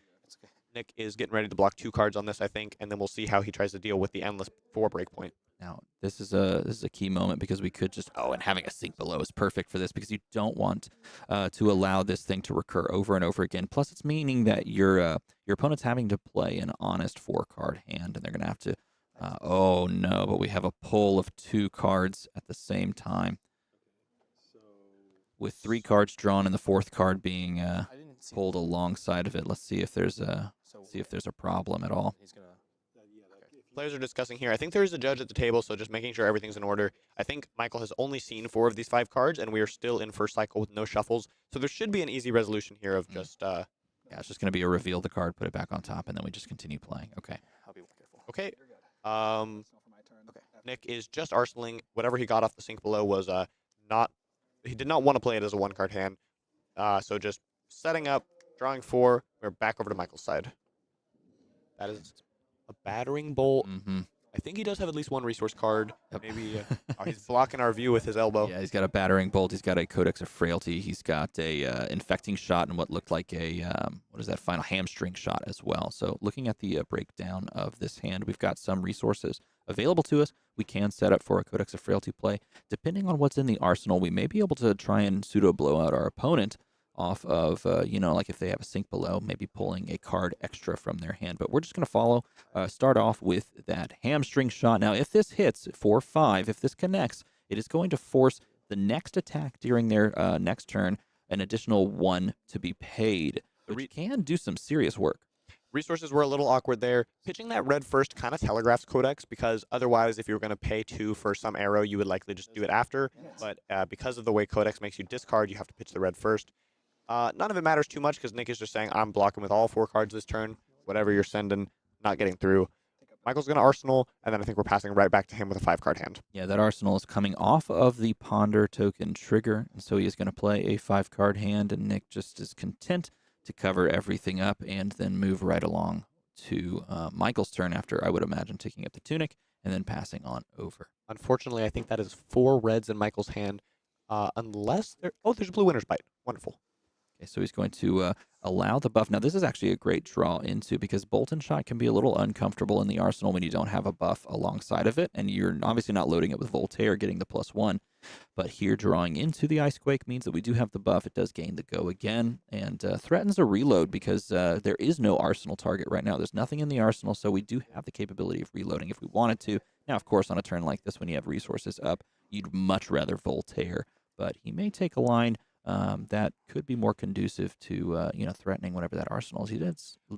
Nick is getting ready to block 2 cards on this, I think, and then we'll see how he tries to deal with the endless 4 breakpoint. Now, this is a key moment because we could just, and having a sink below is perfect for this because you don't want to allow this thing to recur over and over again. Plus, it's meaning that your opponent's having to play an honest 4-card hand, and they're going to have to, oh no, but we have a pull of 2 cards at the same time. With 3 cards drawn and the 4th card being pulled alongside of it. Let's see if there's a problem at all. Players are discussing here. I think there is a judge at the table, so just making sure everything's in order. I think Michael has only seen 4 of these 5 cards, and we are still in first cycle with no shuffles. So there should be an easy resolution here of just... yeah, it's just going to be a reveal the card, put it back on top, and then we just continue playing. Okay. Okay. Nick is just arsenaling. Whatever he got off the sink below was not... He did not want to play it as a 1-card hand. So just setting up, drawing 4. We're back over to Michael's side. That is a battering bolt. I think he does have at least 1 resource card. Maybe he's blocking our view with his elbow. Yeah, he's got a battering bolt. He's got a Codex of Frailty. He's got a infecting shot and what looked like a what is that final hamstring shot as well. So looking at the breakdown of this hand, we've got some resources available to us. We can set up for a Codex of Frailty play. Depending on what's in the arsenal, we may be able to try and pseudo blow out our opponent off of, like if they have a sink below, maybe pulling a card extra from their hand. But we're just going to start off with that hamstring shot. Now, if this hits 4-5, if this connects, it is going to force the next attack during their next turn an additional 1 to be paid, which can do some serious work. Resources were a little awkward there. Pitching that red first kind of telegraphs Codex, because otherwise if you were going to pay 2 for some arrow, you would likely just do it after. But because of the way Codex makes you discard, you have to pitch the red first. None of it matters too much because Nick is just saying, I'm blocking with all 4 cards this turn. Whatever you're sending, not getting through. Michael's going to Arsenal, and then I think we're passing right back to him with a 5-card hand. Yeah, that Arsenal is coming off of the Ponder token trigger, and so he is going to play a 5-card hand, and Nick just is content to cover everything up and then move right along to Michael's turn after, I would imagine, taking up the Tunic and then passing on over. Unfortunately, I think that is 4 reds in Michael's hand, unless there... Oh, there's a blue Winter's Bite. Wonderful. Okay, so he's going to allow the buff. Now, this is actually a great draw into because Bolt and Shot can be a little uncomfortable in the arsenal when you don't have a buff alongside of it, and you're obviously not loading it with Voltaire, getting the +1. But here, drawing into the Icequake means that we do have the buff. It does gain the go again and threatens a reload because there is no arsenal target right now. There's nothing in the arsenal, so we do have the capability of reloading if we wanted to. Now, of course, on a turn like this, when you have resources up, you'd much rather Voltaire, but he may take a line that could be more conducive to, threatening whatever that arsenal is. It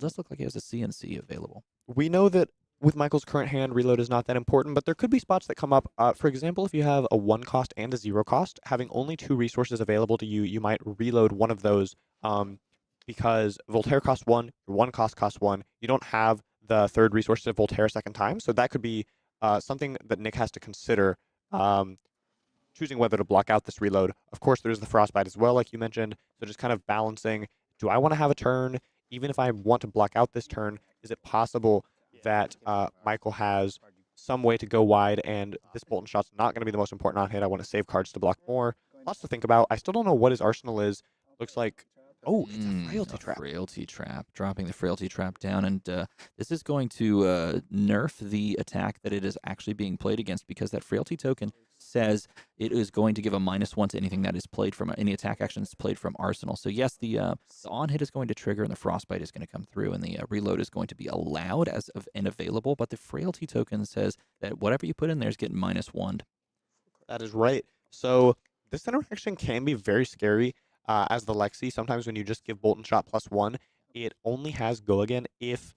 does look like he has a CNC available. We know that with Michael's current hand, reload is not that important, but there could be spots that come up. For example, if you have a 1 cost and a 0 cost, having only 2 resources available to you, you might reload one of those because Voltaire costs 1, your 1 cost costs 1. You don't have the 3rd resource to Voltaire a second time, so that could be something that Nick has to consider. Choosing whether to block out this reload. Of course, there's the Frostbite as well, like you mentioned. So just kind of balancing, do I want to have a turn? Even if I want to block out this turn, is it possible that Michael has some way to go wide and this Bolt and Shot's not going to be the most important on hit? I want to save cards to block more. Lots to think about. I still don't know what his arsenal is. Looks like, it's a Frailty Trap. Frailty Trap. Dropping the Frailty Trap down, and this is going to nerf the attack that it is actually being played against because that Frailty token says it is going to give a -1 to anything that is played from any attack action that's played from Arsenal. So yes, the on hit is going to trigger and the Frostbite is going to come through and the reload is going to be allowed as of and available, but the Frailty token says that whatever you put in there is getting -1. That is right. So this interaction can be very scary as the Lexi. Sometimes when you just give Bolt and Shot +1, it only has go again if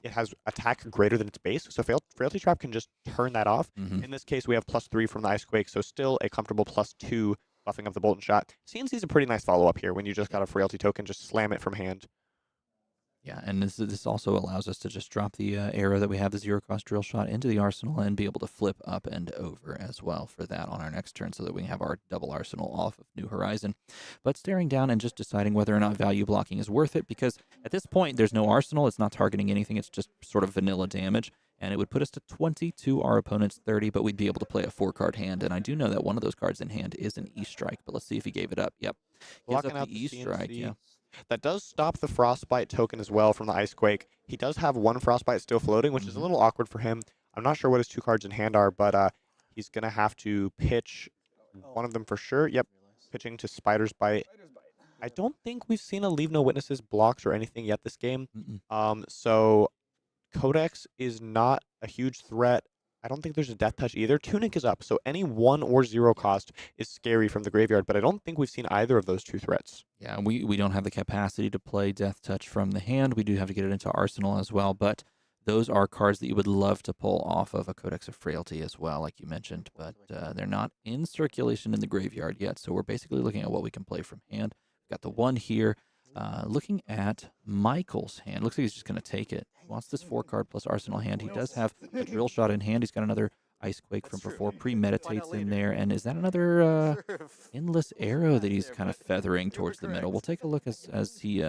it has attack greater than its base. So Frailty Trap can just turn that off. In this case, we have +3 from the Icequake, so still a comfortable +2 buffing of the Bolt and Shot. CNC is a pretty nice follow-up here when you just got a Frailty token, just slam it from hand. Yeah, and this also allows us to just drop the arrow that we have, the 0-cost drill shot, into the arsenal and be able to flip up and over as well for that on our next turn so that we can have our double arsenal off of New Horizon. But staring down and just deciding whether or not value blocking is worth it because at this point there's no arsenal, it's not targeting anything, it's just sort of vanilla damage, and it would put us to 20 to our opponent's 30, but we'd be able to play a 4-card hand, and I do know that one of those cards in hand is an E-Strike, but let's see if he gave it up. Yep. Gives Blocking up out the the E-Strike, CNC. yeah. That does stop the Frostbite token as well from the Icequake. He does have one Frostbite still floating, which is a little awkward for him. I'm not sure what his 2 cards in hand are, but he's going to have to pitch one of them for sure. Yep, pitching to Spider's Bite. I don't think we've seen a Leave No Witnesses blocks or anything yet this game. So Codex is not a huge threat. I don't think there's a Death Touch either. Tunic is up, so any 1 or 0 cost is scary from the graveyard, but I don't think we've seen either of those 2 threats. Yeah, we don't have the capacity to play Death Touch from the hand. We do have to get it into Arsenal as well, but those are cards that you would love to pull off of a Codex of Frailty as well, like you mentioned, but they're not in circulation in the graveyard yet, so we're basically looking at what we can play from hand. We've got the 1 here. Looking at Michael's hand, looks like he's just going to take it. He wants this 4-card plus Arsenal hand. He does have a Drill Shot in hand. He's got another Icequake from before, premeditates in there. And is that another Endless Arrow that he's kind of feathering towards the middle? We'll take a look as he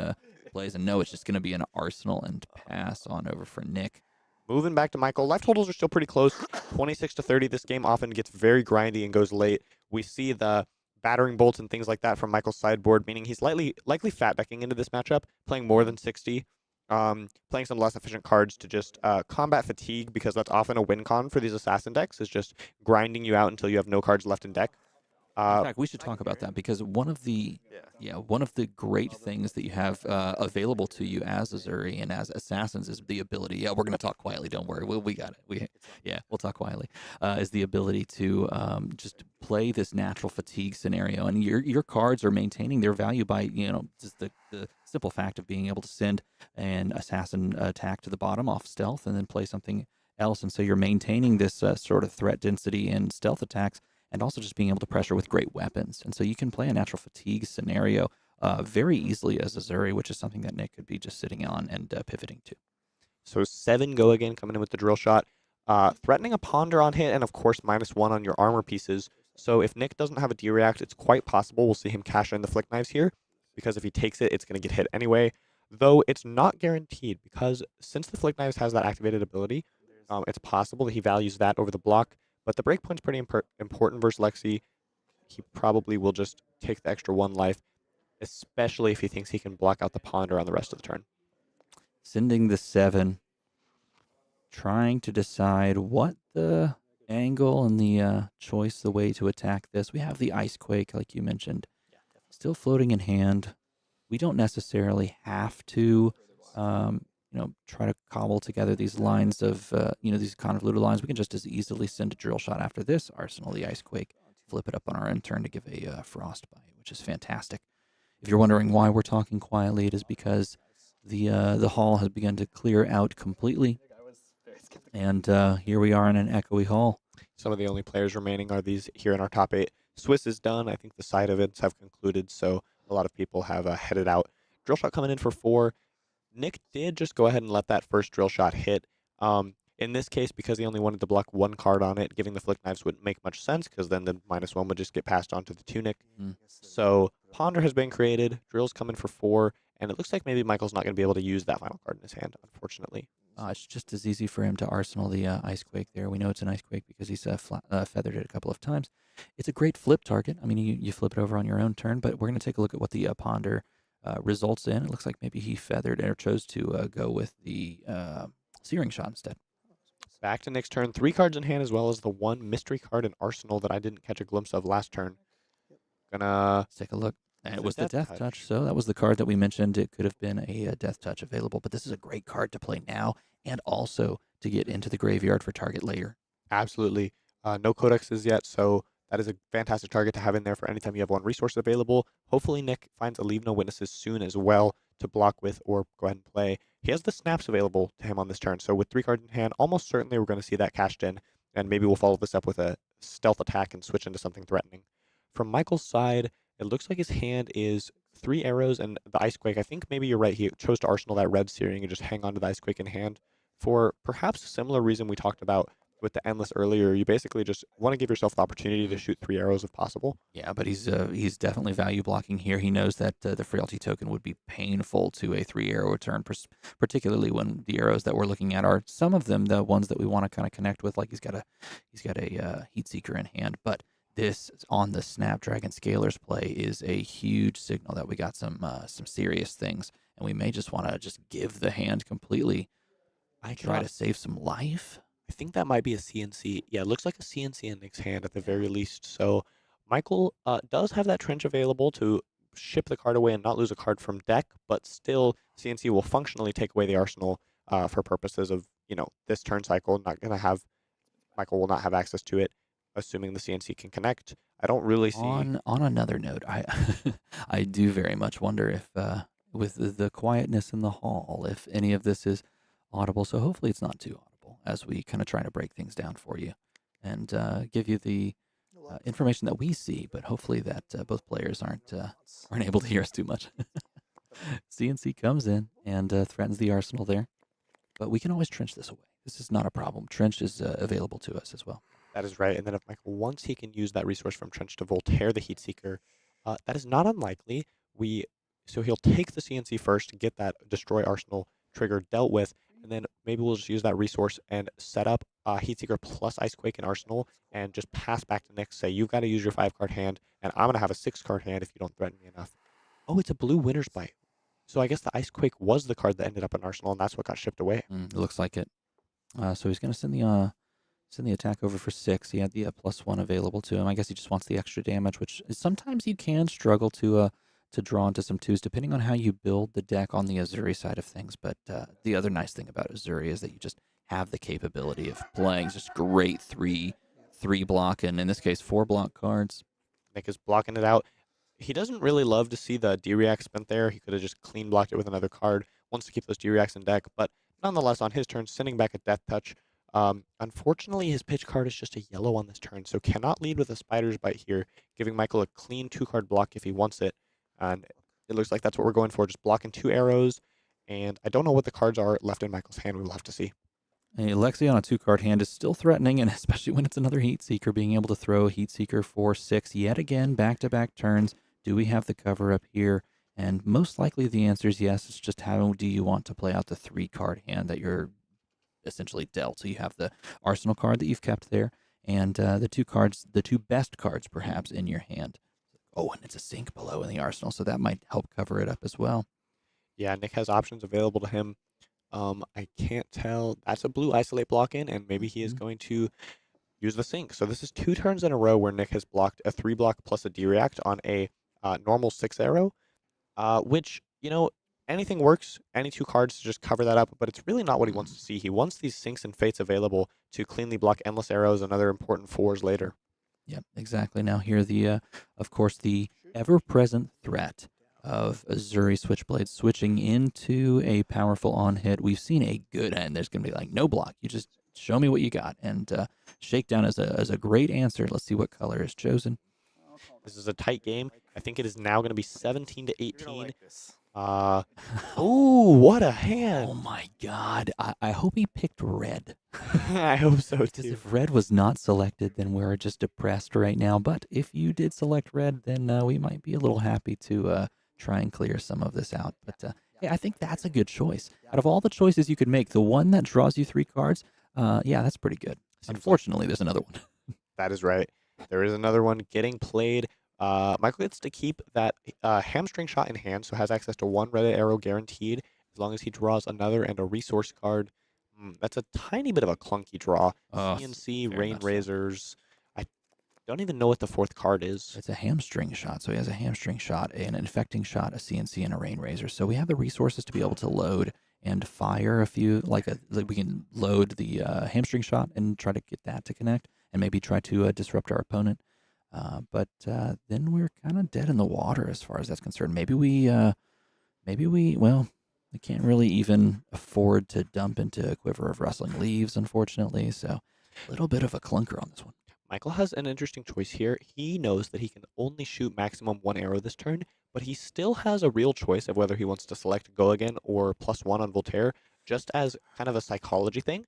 plays. And no, it's just going to be an Arsenal and pass on over for Nick. Moving back to Michael, life totals are still pretty close. 26 to 30. This game often gets very grindy and goes late. We see the battering bolts and things like that from Michael's sideboard, meaning he's likely fat decking into this matchup, playing more than 60, playing some less efficient cards to just combat fatigue, because that's often a win con for these assassin decks, is just grinding you out until you have no cards left in deck. In fact, we should talk about that, because one of the great things that you have available to you as Uzuri and as assassins is the ability. Yeah, we're going to talk quietly. Don't worry, we got it. We'll talk quietly. Is the ability to just play this natural fatigue scenario, and your cards are maintaining their value by just the simple fact of being able to send an assassin attack to the bottom off stealth and then play something else, and so you're maintaining this sort of threat density and stealth attacks, and also just being able to pressure with great weapons. And so you can play a natural fatigue scenario very easily as Uzuri, which is something that Nick could be just sitting on and pivoting to. So 7 go again, coming in with the Drill Shot. Threatening a Ponder on hit, and of course -1 on your armor pieces. So if Nick doesn't have a D-React, it's quite possible we'll see him cash in the Flick Knives here, because if he takes it, it's going to get hit anyway. Though it's not guaranteed, because since the Flick Knives has that activated ability, it's possible that he values that over the block. But the breakpoint's pretty important versus Lexi. He probably will just take the extra 1 life, especially if he thinks he can block out the Ponder on the rest of the turn. Sending the 7, trying to decide what the angle and the choice, the way to attack this. We have the Icequake, like you mentioned, still floating in hand. We don't necessarily have to try to cobble together these lines of, these convoluted lines. We can just as easily send a Drill Shot after this, Arsenal the Icequake, flip it up on our end turn to give a Frostbite, which is fantastic. If you're wondering why we're talking quietly, it is because the hall has begun to clear out completely, and here we are in an echoey hall. Some of the only players remaining are these here in our top 8. Swiss is done. I think the side events have concluded, so a lot of people have headed out. Drill Shot coming in for 4. Nick did just go ahead and let that first Drill Shot hit. In this case, because he only wanted to block 1 card on it, giving the Flick Knives wouldn't make much sense, because then the -1 would just get passed on to the Tunic. So Ponder has been created, Drill's coming for 4, and it looks like maybe Michael's not going to be able to use that final card in his hand, unfortunately. It's just as easy for him to Arsenal the Icequake there. We know it's an Icequake because he's feathered it a couple of times. It's a great flip target. I mean, you flip it over on your own turn, but we're going to take a look at what the Ponder results in. It looks like maybe he feathered or chose to go with the Searing Shot instead. Back to Nick's turn. 3 cards in hand, as well as the 1 mystery card in Arsenal that I didn't catch a glimpse of last turn. Let's take a look. And it was the Death Touch, so that was the card that we mentioned. It could have been a Death Touch available, but this is a great card to play now and also to get into the graveyard for target later. Absolutely. No codexes yet, so that is a fantastic target to have in there for anytime you have 1 resource available. Hopefully Nick finds a Leave No Witnesses soon as well to block with or go ahead and play. He has the snaps available to him on this turn, so with 3 cards in hand, almost certainly we're going to see that cashed in, and maybe we'll follow this up with a stealth attack and switch into something threatening. From Michael's side, it looks like his hand is 3 arrows and the Icequake. I think maybe you're right. He chose to Arsenal that red Searing and just hang on to the Icequake in hand for perhaps a similar reason we talked about with the Endless earlier. You basically just want to give yourself the opportunity to shoot 3 arrows if possible. Yeah, but he's definitely value blocking here. He knows that the Frailty token would be painful to a 3-arrow return, particularly when the arrows that we're looking at are some of them the ones that we want to kind of connect with. Like he's got a Heat Seeker in hand, but this on the Snapdragon Scalers play is a huge signal that we got some serious things, and we may just want to just give the hand completely. Try to save some life. I think that might be a CNC. Yeah, it looks like a CNC in Nick's hand at the very least. So Michael does have that trench available to ship the card away and not lose a card from deck, but still CNC will functionally take away the arsenal for purposes of, this turn cycle. Michael will not have access to it, assuming the CNC can connect. I don't really see. On another note, I do very much wonder if with the quietness in the hall, if any of this is audible. So hopefully it's not too audible as we kind of try to break things down for you and give you the information that we see, but hopefully that both players aren't able to hear us too much. CNC comes in and threatens the arsenal there, but we can always trench this away. This is not a problem. Trench is available to us as well. That is right. And then if Michael, once he can use that resource from Trench to Voltaire the Heat Seeker, that is not unlikely. So he'll take the CNC first to get that Destroy Arsenal trigger dealt with, and then maybe we'll just use that resource and set up Heat Seeker plus Icequake and Arsenal and just pass back to Nick, say, you've got to use your 5-card hand, and I'm going to have a 6-card hand if you don't threaten me enough. Oh, it's a blue Winter's Bite. So I guess the Icequake was the card that ended up in Arsenal, and that's what got shipped away. It looks like it. So he's going to send the attack over for 6. He had the +1 available to him. I guess he just wants the extra damage, which sometimes you can struggle to draw into some 2s, depending on how you build the deck on the Uzuri side of things. But the other nice thing about Uzuri is that you just have the capability of playing just great 3 block, and in this case 4 block cards. Nick is blocking it out. He doesn't really love to see the D-React spent there. He could have just clean blocked it with another card. Wants to keep those D-Reacts in deck, but nonetheless, on his turn, sending back a Death Touch. Unfortunately, his pitch card is just a yellow on this turn, so cannot lead with a Spider's Bite here, giving Michael a clean 2-card block if he wants it. And it looks like that's what we're going for, just blocking 2 arrows. And I don't know what the cards are left in Michael's hand. We will have to see. A Lexi on a 2-card hand is still threatening, and especially when it's another Heat Seeker, being able to throw a Heat Seeker for 6 yet again, back-to-back turns. Do we have the cover up here? And most likely the answer is yes. It's just how do you want to play out the 3-card hand that you're essentially dealt. So you have the Arsenal card that you've kept there, and the 2 cards, the 2 best cards perhaps in your hand. Oh, and it's a sink below in the Arsenal, so that might help cover it up as well. Yeah, Nick has options available to him. I can't tell. That's a blue Isolate block in, and maybe he is going to use the sink. So this is 2 turns in a row where Nick has blocked a 3-block plus a D-React on a normal 6 arrow, which, anything works. Any 2 cards to just cover that up, but it's really not what he wants to see. He wants these sinks and fates available to cleanly block endless arrows and other important 4s later. Yep, exactly. Now here of course, the ever-present threat of Uzuri Switchblade switching into a powerful on-hit. We've seen a good end. There's going to be like no block. You just show me what you got. And Shakedown is a great answer. Let's see what color is chosen. This is a tight game. I think it is now going to be 17-18. Ooh, what a hand. Oh my God. I hope he picked red. I hope so too. Because if red was not selected, then we're just depressed right now. But if you did select red, then we might be a little happy to try and clear some of this out. But hey, I think that's a good choice. Out of all the choices you could make, the one that draws you 3 cards, yeah, that's pretty good. Unfortunately, there's another one. That is right. There is another one getting played. Michael gets to keep that hamstring shot in hand, so has access to 1 red arrow guaranteed as long as he draws another and a resource card. That's a tiny bit of a clunky draw. CNC, Rain Razors. I don't even know what the 4th card is. It's a hamstring shot, so he has a hamstring shot, an infecting shot, a CNC, and a Rain Razor. So we have the resources to be able to load and fire a few, like we can load the hamstring shot and try to get that to connect, and maybe try to disrupt our opponent. But then we're kind of dead in the water as far as that's concerned. Maybe we can't really even afford to dump into a Quiver of Rustling Leaves, unfortunately. So a little bit of a clunker on this one. Michael has an interesting choice here. He knows that he can only shoot maximum 1 arrow this turn, but he still has a real choice of whether he wants to select Go Again or +1 on Voltaire, just as kind of a psychology thing.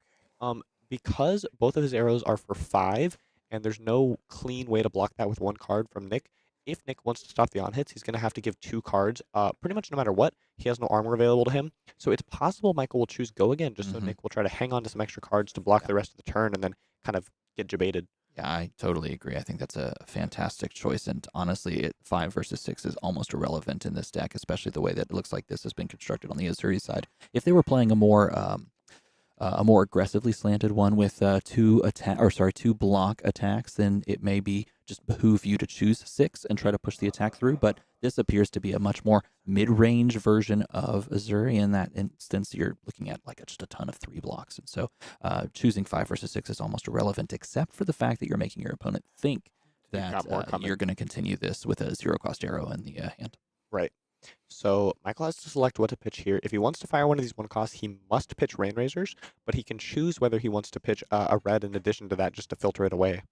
Because both of his arrows are for 5, and there's no clean way to block that with 1 card from Nick. If Nick wants to stop the on-hits, he's going to have to give 2 cards, pretty much no matter what. He has no armor available to him. So it's possible Michael will choose Go Again, just so Nick will try to hang on to some extra cards to block the rest of the turn and then kind of get debated. Yeah, I totally agree. I think that's a fantastic choice. And honestly, 5 versus 6 is almost irrelevant in this deck, especially the way that it looks like this has been constructed on the Uzuri side. If they were playing a more aggressively slanted one with two block attacks, then it may be just behoove you to choose 6 and try to push the attack through. But this appears to be a much more mid-range version of Uzuri. In that instance, you're looking at like just a ton of 3 blocks. And so choosing 5 versus 6 is almost irrelevant, except for the fact that you're making your opponent think that you're going to continue this with a 0-cost arrow in the hand. Right. So Michael has to select what to pitch here. If he wants to fire one of these 1 costs, he must pitch Rain Razors, but he can choose whether he wants to pitch a red in addition to that just to filter it away.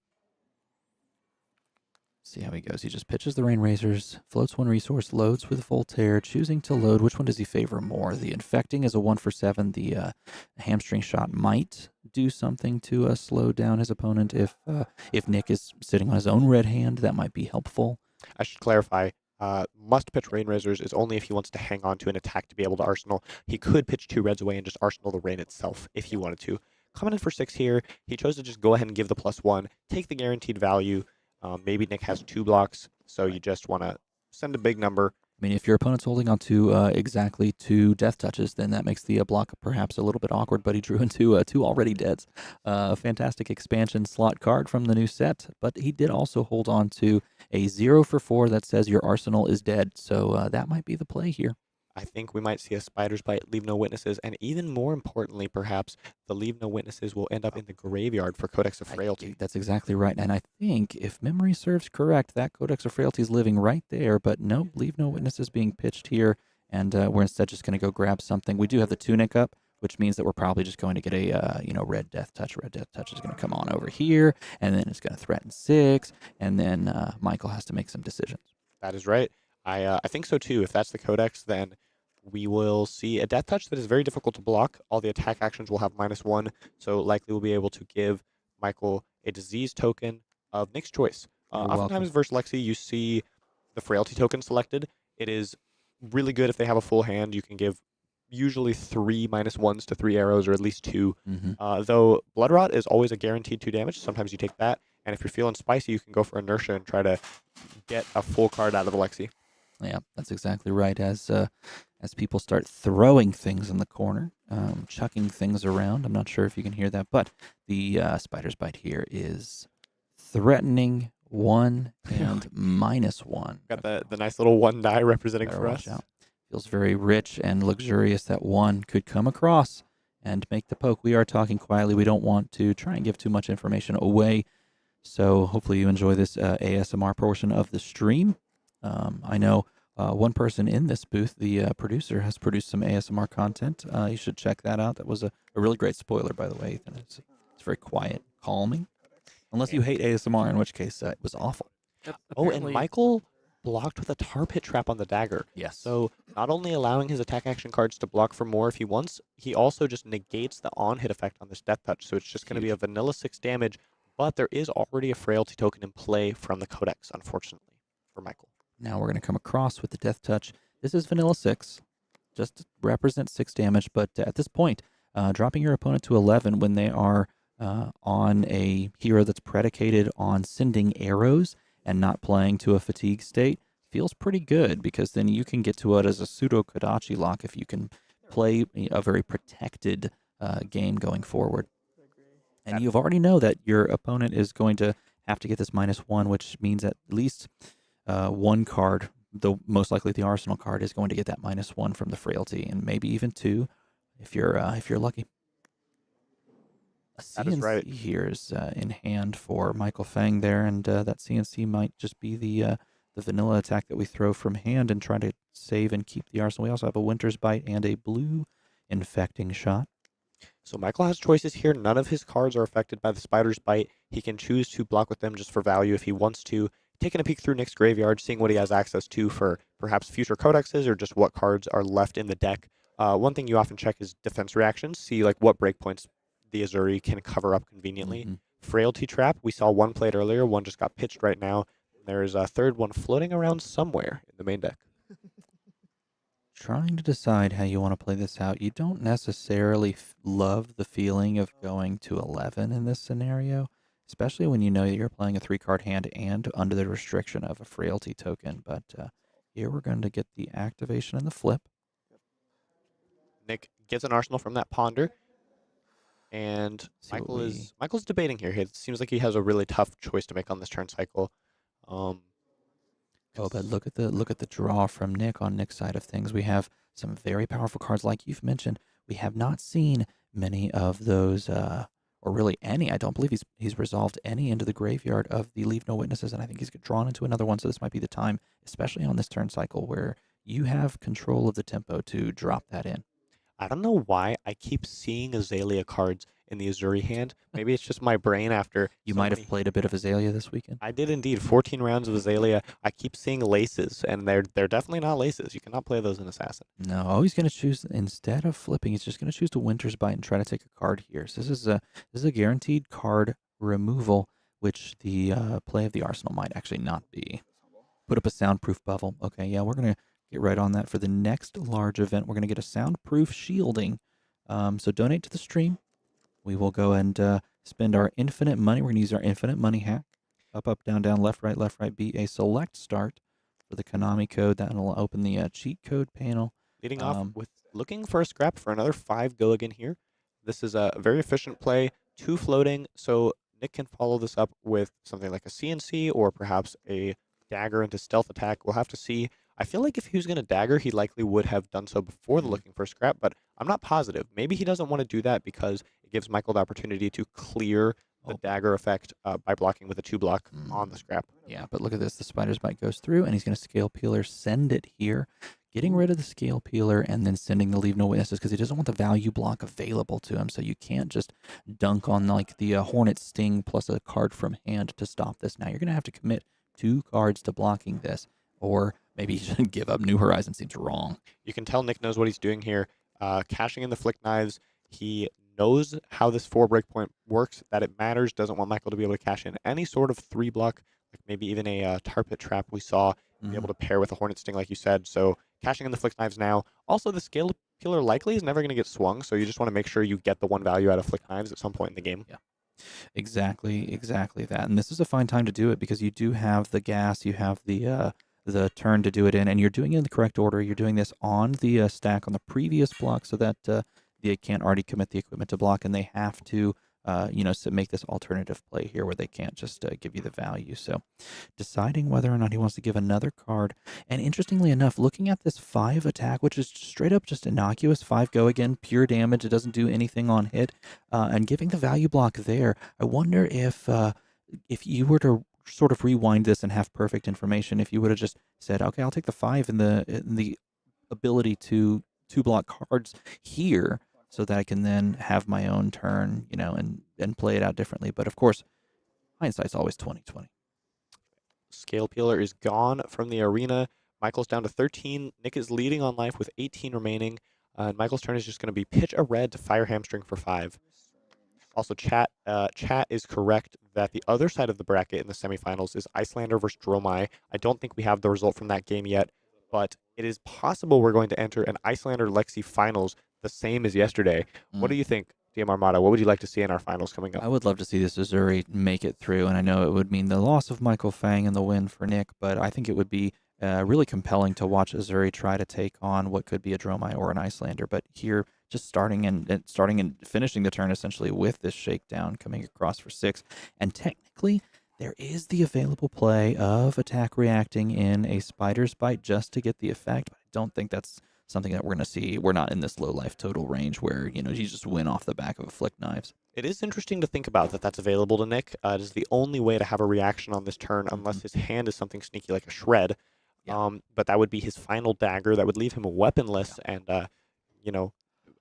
See how he goes. He just pitches the Rain Razors, floats 1 resource, loads with Voltaire, choosing to load. Which one does he favor more? The Infecting is a 1 for 7. The Hamstring Shot might do something to slow down his opponent. If Nick is sitting on his own red hand, that might be helpful. I should clarify. Must pitch Rain Razors is only if he wants to hang on to an attack to be able to Arsenal. He could pitch 2 reds away and just Arsenal the Rain itself if he wanted to. Coming in for 6 here, he chose to just go ahead and give the +1, take the guaranteed value. Maybe Nick has 2 blocks, so you just want to send a big number. I mean, if your opponent's holding on to exactly 2 death touches, then that makes the block perhaps a little bit awkward, but he drew into 2 already deads. A fantastic expansion slot card from the new set, but he did also hold on to a 0 for 4 that says your arsenal is dead, so that might be the play here. I think we might see a Spider's Bite, Leave No Witnesses, and even more importantly, perhaps, the Leave No Witnesses will end up in the graveyard for Codex of Frailty. That's exactly right, and I think, if memory serves correct, that Codex of Frailty is living right there, but nope, Leave No Witnesses being pitched here, and we're instead just going to go grab something. We do have the Tunic up, which means that we're probably just going to get a, Red Death Touch. Red Death Touch is going to come on over here, and then it's going to threaten 6, and then Michael has to make some decisions. That is right. I think so too. If that's the Codex, then we will see a Death Touch that is very difficult to block. All the attack actions will have -1, so likely we'll be able to give Michael a disease token of Nick's choice. Oftentimes versus Lexi, you see the Frailty token selected. It is really good if they have a full hand. You can give usually 3 -1s to 3 arrows, or at least 2. Though Blood Rot is always a guaranteed 2 damage. Sometimes you take that, and if you're feeling spicy, you can go for Inertia and try to get a full card out of the Lexi. Yeah, that's exactly right. As people start throwing things in the corner, chucking things around, I'm not sure if you can hear that, but the Spider's Bite here is threatening 1 and -1. Got the nice little 1 die representing for us. Out. Feels very rich and luxurious. That 1 could come across and make the poke. We are talking quietly. We don't want to try and give too much information away. So hopefully you enjoy this ASMR portion of the stream. I know one person in this booth, the producer, has produced some ASMR content. You should check that out. That was a really great spoiler, by the way, Ethan. It's very quiet, calming. Unless you hate ASMR, in which case it was awful. Oh, and Michael blocked with a Tar Pit Trap on the dagger. Yes. So not only allowing his attack action cards to block for more if he wants, he also just negates the on-hit effect on this Death Touch. So it's just going to be a vanilla 6 damage, but there is already a Frailty token in play from the Codex, unfortunately, for Michael. Now we're going to come across with the Death Touch. This is vanilla 6, just to represent 6 damage, but at this point, dropping your opponent to 11 when they are on a hero that's predicated on sending arrows and not playing to a fatigue state feels pretty good, because then you can get to it as a pseudo Kodachi lock if you can play a very protected game going forward. And you already know that your opponent is going to have to get this -1, which means at least 1 card, though most likely the Arsenal card, is going to get that -1 from the Frailty, and maybe even 2 if you're lucky. A CNC here is in hand for Michael Fang there, and that CNC might just be the vanilla attack that we throw from hand and try to save and keep the Arsenal. We also have a Winter's Bite and a blue Infecting Shot. So Michael has choices here. None of his cards are affected by the Spider's Bite. He can choose to block with them just for value if he wants to. Taking a peek through Nick's graveyard, seeing what he has access to for perhaps future codexes or just what cards are left in the deck. One thing you often check is defense reactions. See like what breakpoints the Uzuri can cover up conveniently. Frailty Trap, we saw 1 played earlier. 1 just got pitched right now. There's a 3rd one floating around somewhere in the main deck. Trying to decide how you want to play this out. You don't necessarily love the feeling of going to 11 in this scenario. especially when you know that you're playing a 3-card hand and under the restriction of a frailty token. But here we're going to get the activation and the flip. Nick gets an arsenal from that ponder. And Michael's debating here. It seems like he has a really tough choice to make on this turn cycle. Oh, but look at the draw from Nick on Nick's side of things. We have some very powerful cards, like you've mentioned. We have not seen many of those, or really any. I don't believe he's resolved any into the graveyard of the Leave No Witnesses, and I think he's drawn into another one. So this might be the time, especially on this turn cycle, where you have control of the tempo to drop that in. I don't know why I keep seeing Azalea cards in the Uzuri hand. Maybe it's just my brain after. You might have played a bit of Azalea this weekend. I did indeed. 14 rounds of Azalea. I keep seeing laces, and they're definitely not laces. You cannot play those in Assassin. No, he's going to choose, instead of flipping, he's just going to choose to Winter's Bite and try to take a card here. So this is a guaranteed card removal, which the play of the Arsenal might actually not be. Put up a soundproof bubble. Okay, yeah, we're going to get right on that for the next large event. We're going to get a soundproof shielding. So donate to the stream. We will go and spend our infinite money. We're going to use our infinite money hack. Up, up, down, down, left, right, be a select start for the Konami code. That will open the cheat code panel. Leading off with looking for a scrap for another 5 go again here. This is a very efficient play, 2 floating, so Nick can follow this up with something like a CNC or perhaps a dagger into stealth attack. We'll have to see. I feel like if he was going to dagger, he likely would have done so before the looking for a scrap, but I'm not positive. Maybe he doesn't want to do that because it gives Michael the opportunity to clear the dagger effect by blocking with a 2-block on the scrap. Yeah, but look at this. The Spider's Bite goes through, and he's going to Scale Peeler, send it here, getting rid of the Scale Peeler, and then sending the Leave No Witnesses because he doesn't want the value block available to him, so you can't just dunk on like the Hornet Sting plus a card from hand to stop this. Now you're going to have to commit 2 cards to blocking this, or maybe he should give up. New Horizon seems wrong. You can tell Nick knows what he's doing here. Cashing in the Flick Knives, he knows how this 4 breakpoint works, that it matters, doesn't want Michael to be able to cash in any sort of 3-block, like maybe even a Tar Pit Trap we saw, be able to pair with a Hornet Sting like you said. So cashing in the Flick Knives now. Also, the Scale Peeler likely is never going to get swung, so you just want to make sure you get the 1 value out of Flick Knives at some point in the game. Yeah. Exactly that. And this is a fine time to do it because you do have the gas, you have the turn to do it in, and you're doing it in the correct order. You're doing this on the stack on the previous block so that they can't already commit the equipment to block, and they have to, make this alternative play here where they can't just give you the value. So deciding whether or not he wants to give another card. And interestingly enough, looking at this 5 attack, which is straight up just innocuous, 5 go again, pure damage. It doesn't do anything on hit, and giving the value block there. I wonder if you were to sort of rewind this and have perfect information, if you would have just said, okay, I'll take the 5 in the ability to 2-block cards here so that I can then have my own turn, and play it out differently. But of course, hindsight's always 20/20. Scale Peeler is gone from the arena. Michael's down to 13. Nick is leading on life with 18 remaining. And Michael's turn is just going to be pitch a red to fire Hamstring for 5. Also, chat is correct that the other side of the bracket in the semifinals is Iyslander versus Dromai. I don't think we have the result from that game yet, but it is possible we're going to enter an Iyslander Lexi finals the same as yesterday. What do you think, DM Armada? What would you like to see in our finals coming up? I would love to see this Uzuri make it through, and I know it would mean the loss of Michael Fang and the win for Nick, but I think it would be really compelling to watch Uzuri try to take on what could be a Dromai or an Iyslander. But here, just starting and finishing the turn essentially with this shakedown coming across for 6, and technically there is the available play of attack reacting in a Spider's Bite just to get the effect, but I don't think that's something that we're going to see. We're not in this low life total range where, you just win off the back of a Flick Knives. It is interesting to think about that that's available to Nick. It is the only way to have a reaction on this turn unless his hand is something sneaky like a shred. Yeah. But that would be his final dagger. That would leave him weaponless. Yeah. And,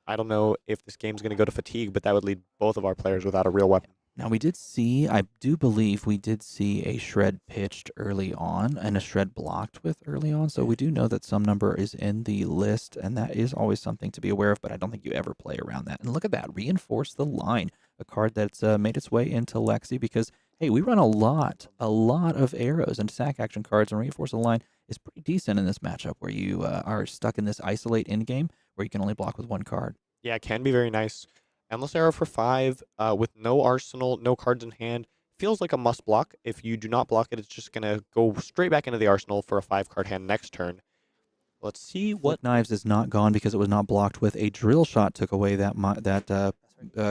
I don't know if this game's going to go to fatigue, but that would leave both of our players without a real weapon. Now, I do believe we did see a shred pitched early on and a shred blocked with early on. So we do know that some number is in the list, and that is always something to be aware of, but I don't think you ever play around that. And look at that, Reinforce the Line, a card that's made its way into Lexi because, hey, we run a lot of arrows and sack action cards, and Reinforce the Line is pretty decent in this matchup where you are stuck in this isolate endgame where you can only block with 1 card. Yeah, it can be very nice. Endless Arrow for 5 with no arsenal, no cards in hand. feels like a must block. If you do not block it, it's just going to go straight back into the arsenal for a 5-card hand next turn. Let's see what Flip Knives is not gone because it was not blocked with a drill shot. Took away that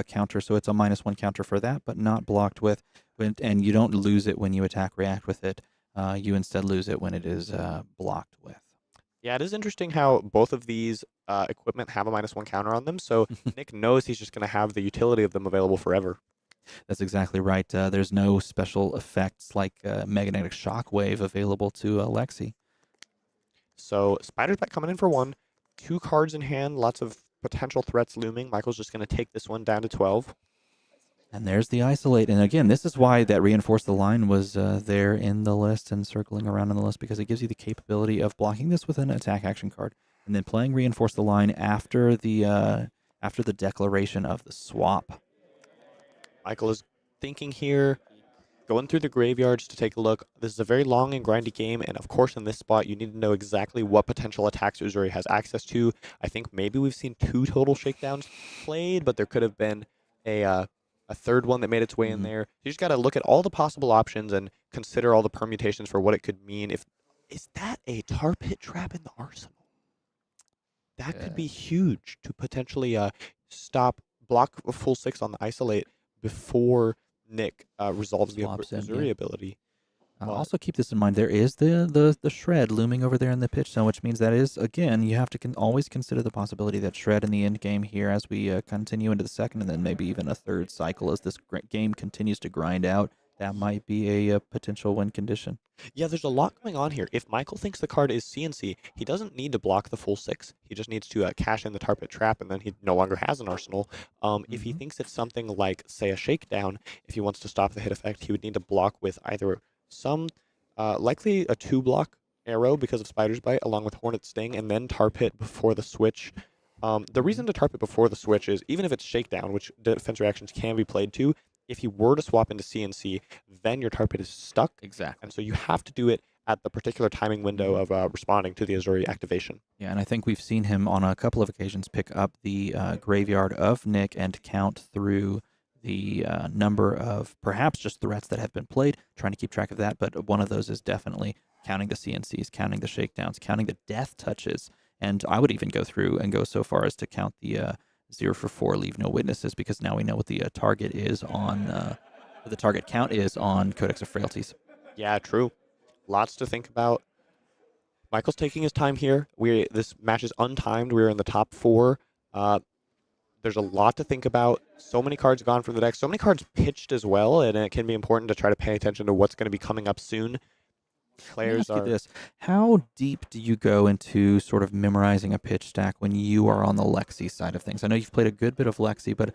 counter, so it's a -1 counter for that, but not blocked with. And you don't lose it when you attack react with it. You instead lose it when it is blocked with. Yeah, it is interesting how both of these equipment have a -1 counter on them, so Nick knows he's just going to have the utility of them available forever. That's exactly right. There's no special effects like magnetic shockwave available to Lexi. So Spider's Bite coming in for 1. 2 cards in hand, lots of potential threats looming. Michael's just going to take this one down to 12. And there's the Isolate. And again, this is why that Reinforce the Line was there in the list and circling around in the list, because it gives you the capability of blocking this with an attack action card and then playing Reinforce the Line after the declaration of the swap. Michael is thinking here, going through the graveyards to take a look. This is a very long and grindy game, and of course in this spot you need to know exactly what potential attacks Uzuri has access to. I think maybe we've seen 2 total shakedowns played, but there could have been a third one that made its way in there. You just got to look at all the possible options and consider all the permutations for what it could mean. Is that a tar pit trap in the arsenal? That could be huge to potentially block a full 6 on the Isolate before Nick resolves the Uzuri ability. Also keep this in mind. There is the Shred looming over there in the pitch zone, which means that is, again, you have to always consider the possibility that Shred in the end game here as we continue into the second and then maybe even a third cycle as this game continues to grind out. That might be a potential win condition. Yeah, there's a lot going on here. If Michael thinks the card is CNC, he doesn't need to block the full 6. He just needs to cash in the tar pit trap, and then he no longer has an arsenal. If he thinks it's something like, say, a shakedown, if he wants to stop the hit effect, he would need to block with either some, likely a 2-block arrow because of Spider's Bite, along with Hornet Sting, and then tar pit before the switch. The reason to tar pit before the switch is, even if it's shakedown, which defense reactions can be played to, if you were to swap into CNC, then your tar pit is stuck. Exactly. And so you have to do it at the particular timing window of responding to the Uzuri activation. Yeah, and I think we've seen him on a couple of occasions pick up the graveyard of Nick and count through the number of perhaps just threats that have been played, trying to keep track of that. But one of those is definitely counting the CNCs, counting the shakedowns, counting the death touches. And I would even go through and go so far as to count the 0 for 4, leave no witnesses, because now we know what the target is on, the target count is on Codex of Frailties. Yeah, true. Lots to think about. Michael's taking his time here. This match is untimed. We're in the top 4. There's a lot to think about. So many cards gone from the deck. So many cards pitched as well, and it can be important to try to pay attention to what's going to be coming up soon. Players Let me ask you this. How deep do you go into sort of memorizing a pitch stack when you are on the Lexi side of things? I know you've played a good bit of Lexi, but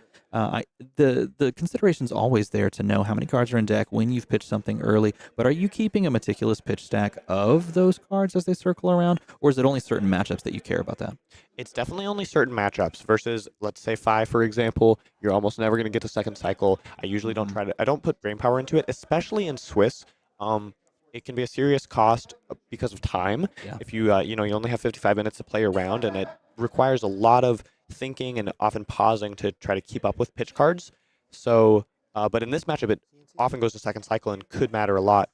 the consideration's always there to know how many cards are in deck when you've pitched something early. But are you keeping a meticulous pitch stack of those cards as they circle around, or is it only certain matchups that you care about that? It's definitely only certain matchups versus, let's say, 5, for example. You're almost never going to get to second cycle. I usually don't I don't put brain power into it, especially in Swiss. It can be a serious cost because of time. Yeah. If you you only have 55 minutes to play around, and it requires a lot of thinking and often pausing to try to keep up with pitch cards. So, but in this matchup, it often goes to second cycle and could matter a lot.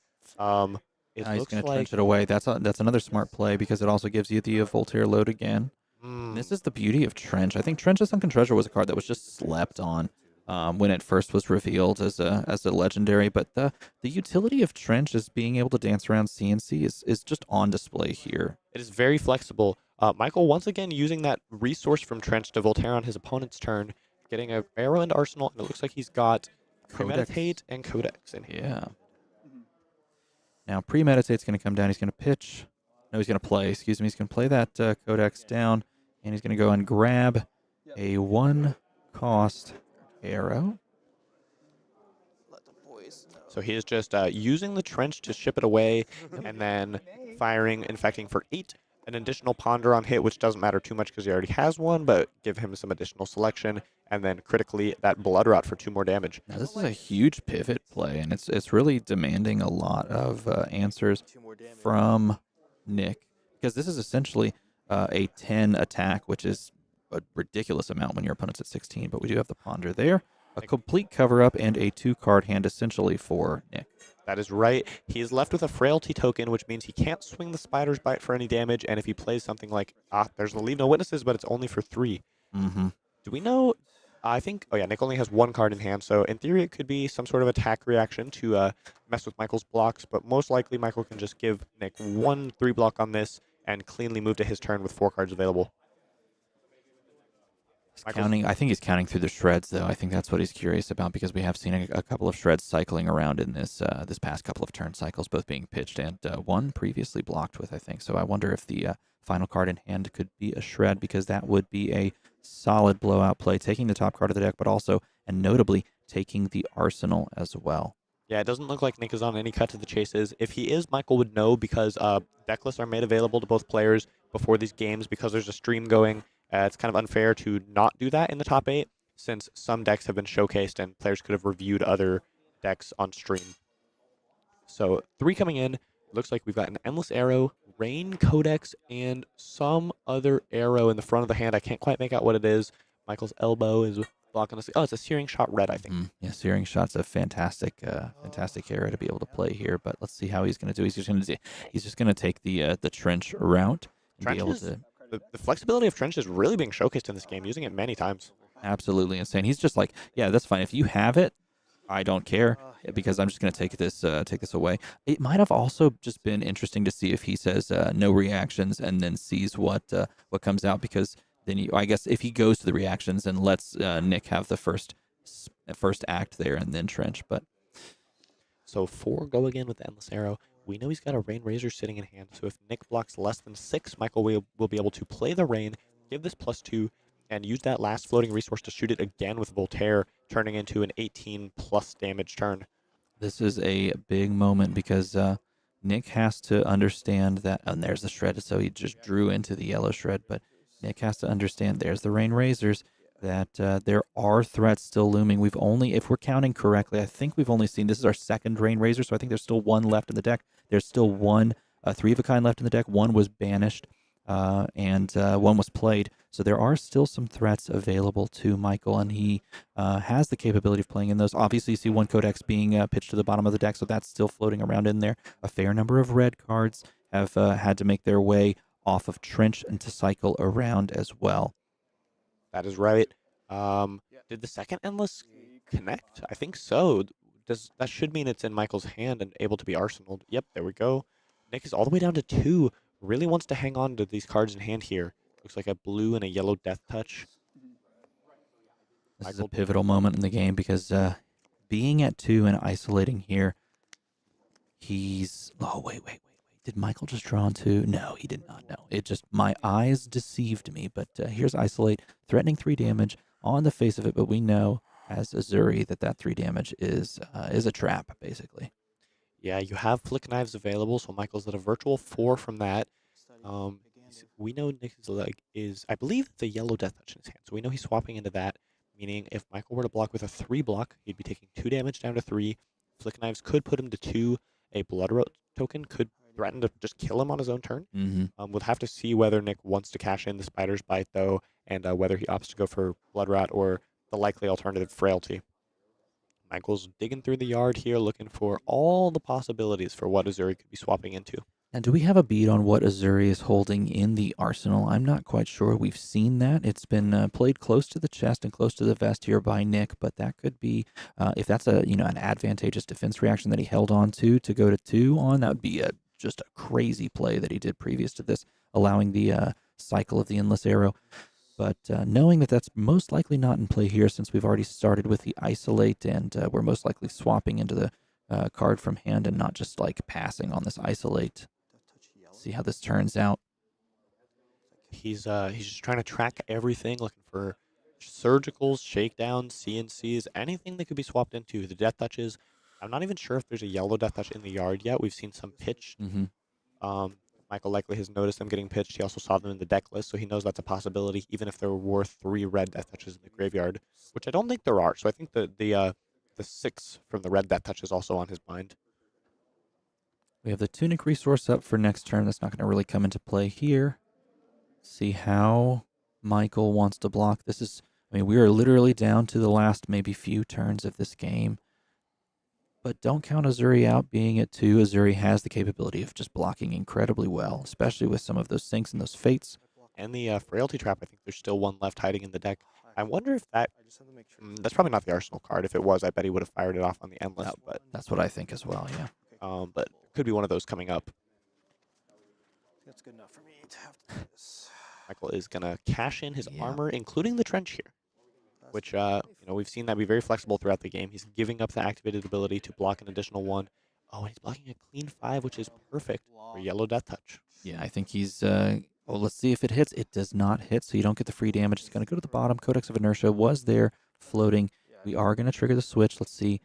He's going to trench it away. That's another smart play because it also gives you the Voltaire load again. This is the beauty of Trench. I think Trench of Sunken Treasure was a card that was just slept on when it first was revealed as a legendary, but the utility of Trench is being able to dance around CNC is just on display here. It is very flexible. Michael once again using that resource from Trench to Voltaire on his opponent's turn, getting an arrow into arsenal, and it looks like he's got Premeditate and Codex in here. Yeah. Now Premeditate's going to come down. He's going to pitch. No, he's going to play. Excuse me. He's going to play that Codex down, and he's going to go and grab a 1-cost arrow. So he is just using the Trench to ship it away, and then firing, infecting for 8. An additional Ponder on hit, which doesn't matter too much because he already has one, but give him some additional selection, and then critically that Blood Rot for 2 more damage. Now this is a huge pivot play, and it's really demanding a lot of answers from Nick, because this is essentially a 10 attack, which is a ridiculous amount when your opponent's at 16, but we do have the Ponder there. a complete cover-up and a 2-card hand essentially for Nick. That is right. He is left with a Frailty token, which means he can't swing the Spider's Bite for any damage, and if he plays something like, there's the Leave No Witnesses, but it's only for 3. Mm-hmm. Do we know? I think, oh yeah, Nick only has 1 card in hand, so in theory it could be some sort of attack reaction to mess with Michael's blocks, but most likely Michael can just give Nick 1 3-block on this and cleanly move to his turn with 4 cards available. I think he's counting through the shreds, though. I think that's what he's curious about because we have seen a couple of shreds cycling around in this this past couple of turn cycles, both being pitched and one previously blocked with, I think. So I wonder if the final card in hand could be a shred because that would be a solid blowout play, taking the top card of the deck, but also, and notably, taking the arsenal as well. Yeah, it doesn't look like Nick is on any cut to the chases. If he is, Michael would know because deck lists are made available to both players before these games because there's a stream going. It's kind of unfair to not do that in the top 8 since some decks have been showcased and players could have reviewed other decks on stream. So 3 coming in. Looks like we've got an Endless Arrow, Rain Codex, and some other arrow in the front of the hand. I can't quite make out what it is. Michael's elbow is blocking us. Oh, it's a Searing Shot red, I think. Yeah, Searing Shot's a fantastic arrow to be able to play here. But let's see how he's going to do. He's just going to take the trench route and be able to. The flexibility of Trench is really being showcased in this game, using it many times. Absolutely insane. He's just like, yeah, that's fine. If you have it, I don't care because I'm just going to take this away. It might have also just been interesting to see if he says no reactions and then sees what comes out because then I guess if he goes to the reactions and lets Nick have the first act there and then Trench. But so 4 go again with the Endless Arrow. We know he's got a Rain Razor sitting in hand, so if Nick blocks less than 6, Michael will be able to play the Rain, give this +2, and use that last floating resource to shoot it again with Voltaire, turning into an 18+ damage turn. This is a big moment because Nick has to understand that, and there's the shred, so he just drew into the yellow shred, but Nick has to understand, there's the Rain Razors, that there are threats still looming. We've only, if we're counting correctly, I think we've only seen, this is our 2nd Rain Razor, so I think there's still 1 left in the deck. There's still 1 3-of-a-kind left in the deck. 1 was banished, and 1 was played. So there are still some threats available to Michael, and he has the capability of playing in those. Obviously, you see 1 Codex being pitched to the bottom of the deck, so that's still floating around in there. A fair number of red cards have had to make their way off of Trench and to cycle around as well. That is right. Did the second Endless connect? I think so. That should mean it's in Michael's hand and able to be arsenaled. Yep, there we go. Nick is all the way down to 2. Really wants to hang on to these cards in hand here. Looks like a blue and a yellow Death Touch. This is a pivotal moment in the game because being at 2 and isolating here, he's... Oh, wait. Did Michael just draw on 2? No, he did not. No, it just, my eyes deceived me. But here's Isolate, threatening 3 damage on the face of it. But we know as Uzuri that 3 damage is a trap, basically. Yeah, you have Flick Knives available, so Michael's at a virtual 4 from that. We know Nick's leg is, I believe it's a yellow Death Touch in his hand, so we know he's swapping into that, meaning if Michael were to block with a 3-block, he'd be taking 2 damage down to 3. Flick Knives could put him to 2. A Blood Road token could threaten to just kill him on his own turn. We'll have to see whether Nick wants to cash in the Spider's Bite, though, and whether he opts to go for Blood Rat or the likely alternative, Frailty. Michael's digging through the yard here, looking for all the possibilities for what Uzuri could be swapping into. And do we have a beat on what Uzuri is holding in the arsenal? I'm not quite sure. We've seen that. It's been played close to the chest and close to the vest here by Nick, but that could be, if that's an advantageous defense reaction that he held on to go to 2 on, that would be just a crazy play that he did previous to this, allowing the cycle of the Endless Arrow. But knowing that that's most likely not in play here since we've already started with the Isolate and we're most likely swapping into the card from hand and not just like passing on this Isolate. See how this turns out. He's just trying to track everything, looking for surgicals, shakedowns, CNCs, anything that could be swapped into. The Death Touches, I'm not even sure if there's a yellow Death Touch in the yard yet. We've seen some pitched. Michael likely has noticed them getting pitched. He also saw them in the deck list, so he knows that's a possibility, even if there were 3 red Death Touches in the graveyard, which I don't think there are. So I think the 6 from the red Death Touch is also on his mind. We have the Tunic resource up for next turn. That's not going to really come into play here. See how Michael wants to block. This is I mean, we are literally down to the last maybe few turns of this game. But don't count Uzuri out being at 2. Uzuri has the capability of just blocking incredibly well, especially with some of those sinks and those fates. And the Frailty Trap, I think there's still one left hiding in the deck. I wonder if that... that's probably not the Arsenal card. If it was, I bet he would have fired it off on the Endless. But that's what I think as well, yeah. But could be one of those coming up. That's good enough for me to have to do this. Michael is going to cash in his armor, including the trench here, which, we've seen that be very flexible throughout the game. He's giving up the activated ability to block an additional 1. Oh, and he's blocking a clean 5, which is perfect for Yellow Death Touch. Yeah, I think he's... well, let's see if it hits. It does not hit, so you don't get the free damage. It's going to go to the bottom. Codex of Inertia was there, floating. We are going to trigger the switch. Let's see.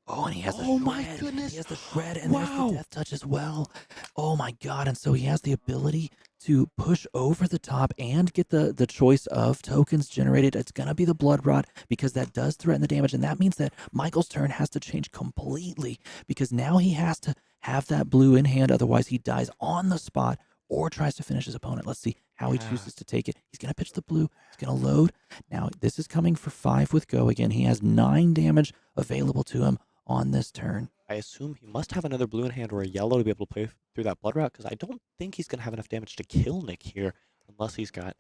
Oh, and he has the shred. My goodness. He has the shred, and there's the death touch as well. Oh, my God. And so he has the ability to push over the top and get the choice of tokens generated. It's going to be the Blood Rot because that does threaten the damage, and that means that Michael's turn has to change completely because now he has to have that blue in hand. Otherwise, he dies on the spot or tries to finish his opponent. Let's see how he chooses to take it. He's going to pitch the blue. He's going to load. Now, this is coming for 5 with Go again. He has 9 damage available to him on this turn. I assume he must have another blue in hand or a yellow to be able to play through that Blood Route, because I don't think he's going to have enough damage to kill Nick here, unless he's got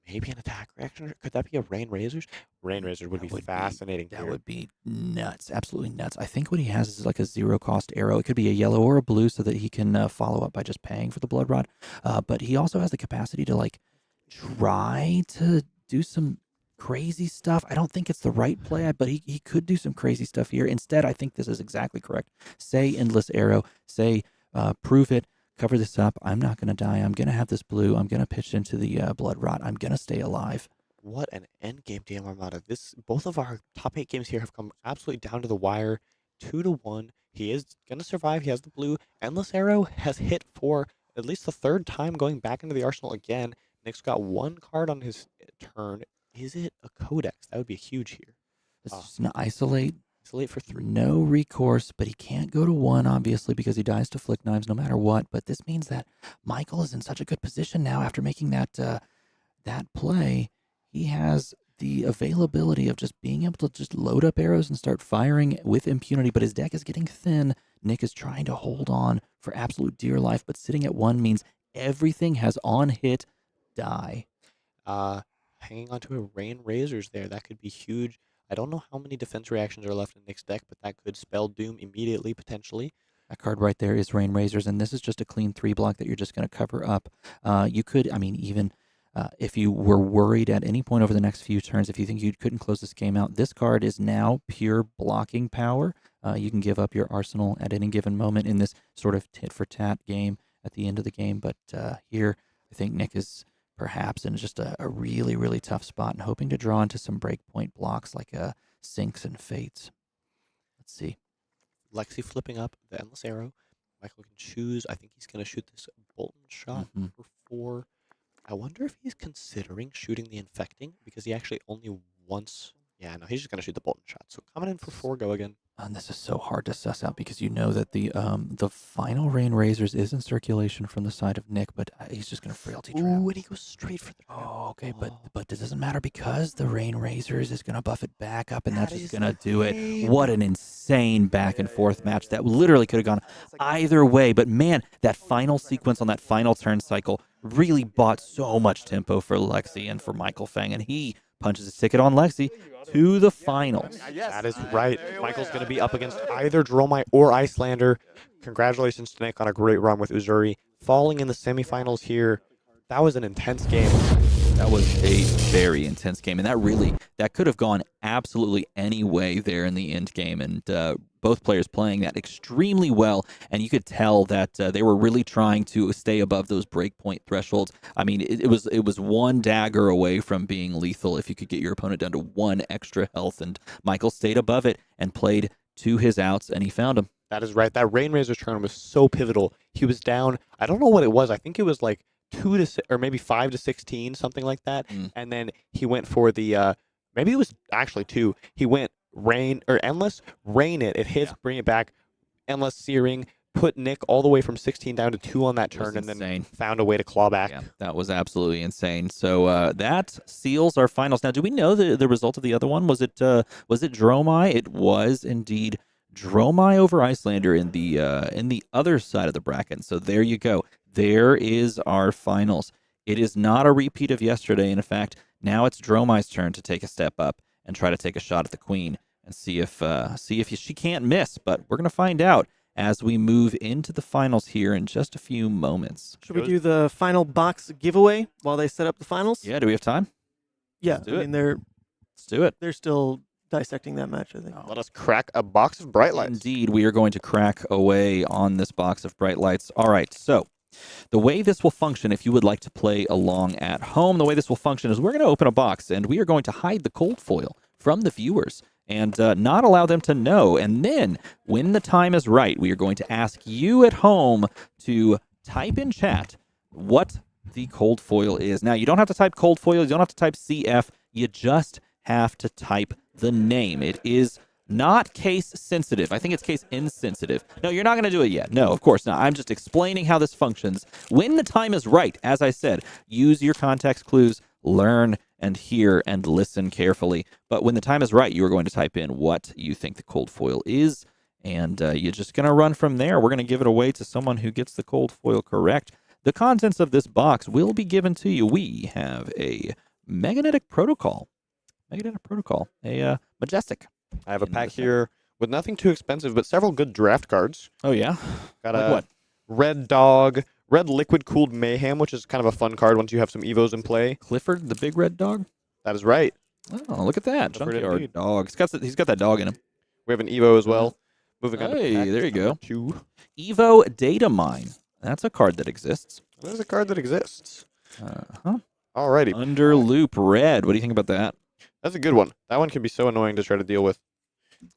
maybe an attack reaction. Could that be a Rain Razors? Rain Razors would be fascinating. That would be nuts. Absolutely nuts. I think what he has is like a 0-cost arrow. It could be a yellow or a blue so that he can follow up by just paying for the Blood Rod. But he also has the capacity to like try to do some crazy stuff. I don't think it's the right play, but he could do some crazy stuff here. Instead, I think this is exactly correct. Say Endless Arrow. Say prove it. Cover this up. I'm not going to die. I'm going to have this blue. I'm going to pitch into the Blood Rot. I'm going to stay alive. What an end game, DM Armada. Both of our top 8 games here have come absolutely down to the wire. 2-1. He is going to survive. He has the blue. Endless Arrow has hit for at least the 3rd time going back into the arsenal again. Nick's got 1 card on his turn. Is it a Codex? That would be huge here. It's just an isolate. Isolate for 3. No recourse, but he can't go to 1, obviously, because he dies to Flick Knives no matter what. But this means that Michael is in such a good position now after making that play. He has the availability of just being able to just load up arrows and start firing with impunity, but his deck is getting thin. Nick is trying to hold on for absolute dear life, but sitting at 1 means everything has on hit die. Hanging onto a Rain Razors there. That could be huge. I don't know how many defense reactions are left in Nick's deck, but that could spell doom immediately, potentially. That card right there is Rain Razors, and this is just a clean 3 block that you're just going to cover up. You could, I mean, even if you were worried at any point over the next few turns, if you think you couldn't close this game out, this card is now pure blocking power. You can give up your arsenal at any given moment in this sort of tit-for-tat game at the end of the game, but here I think Nick is perhaps in just a really, really tough spot and hoping to draw into some breakpoint blocks like Sinks and Fates. Let's see. Lexi flipping up the Endless Arrow. Michael can choose. I think he's going to shoot this Bolton shot for 4. I wonder if he's considering shooting the Infecting because he actually only once... Yeah, no, he's just going to shoot the Bolton shot. So coming in for 4 go again. And this is so hard to suss out because you know that the final Rain Razors is in circulation from the side of Nick, but he's just going to Frailty Trap. Ooh, and he goes straight for the trap. Oh, okay, but it doesn't matter because the Rain Razors is going to buff it back up, and that's just going to do it. What an insane back and forth match that literally could have gone either way. But man, that final sequence on that final turn cycle really bought so much tempo for Lexi and for Michael Fang, and he punches his ticket on Lexi to the finals. That is right. Michael's going to be up against either Dromai or Iyslander. Congratulations to Nick on a great run with Uzuri. Falling in the semifinals here. That was an intense game. That was a very intense game, and that could have gone absolutely any way there in the end game, and both players playing that extremely well, and you could tell that they were really trying to stay above those breakpoint thresholds. I mean, it was 1 dagger away from being lethal if you could get your opponent down to 1 extra health, and Michael stayed above it and played to his outs, and he found him. That is right. That Rain Razor turn was so pivotal. He was down, I don't know what it was. I think it was like 2 to 6, or maybe 5 to 16, something like that. And then he went for the maybe it was actually 2. He went Rain or Endless, Rain it. It hits, bring it back. Endless Searing, put Nick all the way from 16 down to 2 on that turn, and then found a way to claw back. Yeah, that was absolutely insane. So that seals our finals. Now, do we know the result of the other one? Was it Dromai? It was indeed Dromai over Iyslander in the other side of the bracket. So there you go. There is our finals. It is not a repeat of yesterday. And in fact, now it's Dromai's turn to take a step up and try to take a shot at the queen and see if she can't miss. But we're gonna find out as we move into the finals here in just a few moments. Should we do the final box giveaway while they set up the finals? Yeah. Do we have time? Yeah. Let's do it. Let's do it. They're still dissecting that match, I think. Let us crack a box of bright lights. Indeed, we are going to crack away on this box of bright lights. All right, so the way this will function, if you would like to play along at home, the way this will function is we're going to open a box and we are going to hide the cold foil from the viewers and not allow them to know. And then when the time is right, we are going to ask you at home to type in chat what the cold foil is. Now, you don't have to type cold foil. You don't have to type CF. You just have to type the name. It is not case sensitive. I think it's case insensitive. No, you're not going to do it yet. No, of course not. I'm just explaining how this functions. When the time is right, as I said, use your context clues, learn and hear and listen carefully. But when the time is right, you are going to type in what you think the cold foil is, and you're just going to run from there. We're going to give it away to someone who gets the cold foil correct. The contents of this box will be given to you. We have a Magnetic Protocol. A Majestic. I have a pack here with nothing too expensive, but several good draft cards. Oh, yeah? Got like a what? Red Dog, Red Liquid Cooled Mayhem, which is kind of a fun card once you have some Evos in play. Clifford, the big red dog? That is right. Oh, look at that. Clifford Junkyard indeed. dog. He's got that dog in him. We have an Evo as well. Moving on to Hey, pack there you go. 2. Evo Data Mine. That's a card that exists. That is a card that exists. Uh-huh. Alrighty. Under Loop Red. What do you think about that? That's a good one. That one can be so annoying to try to deal with.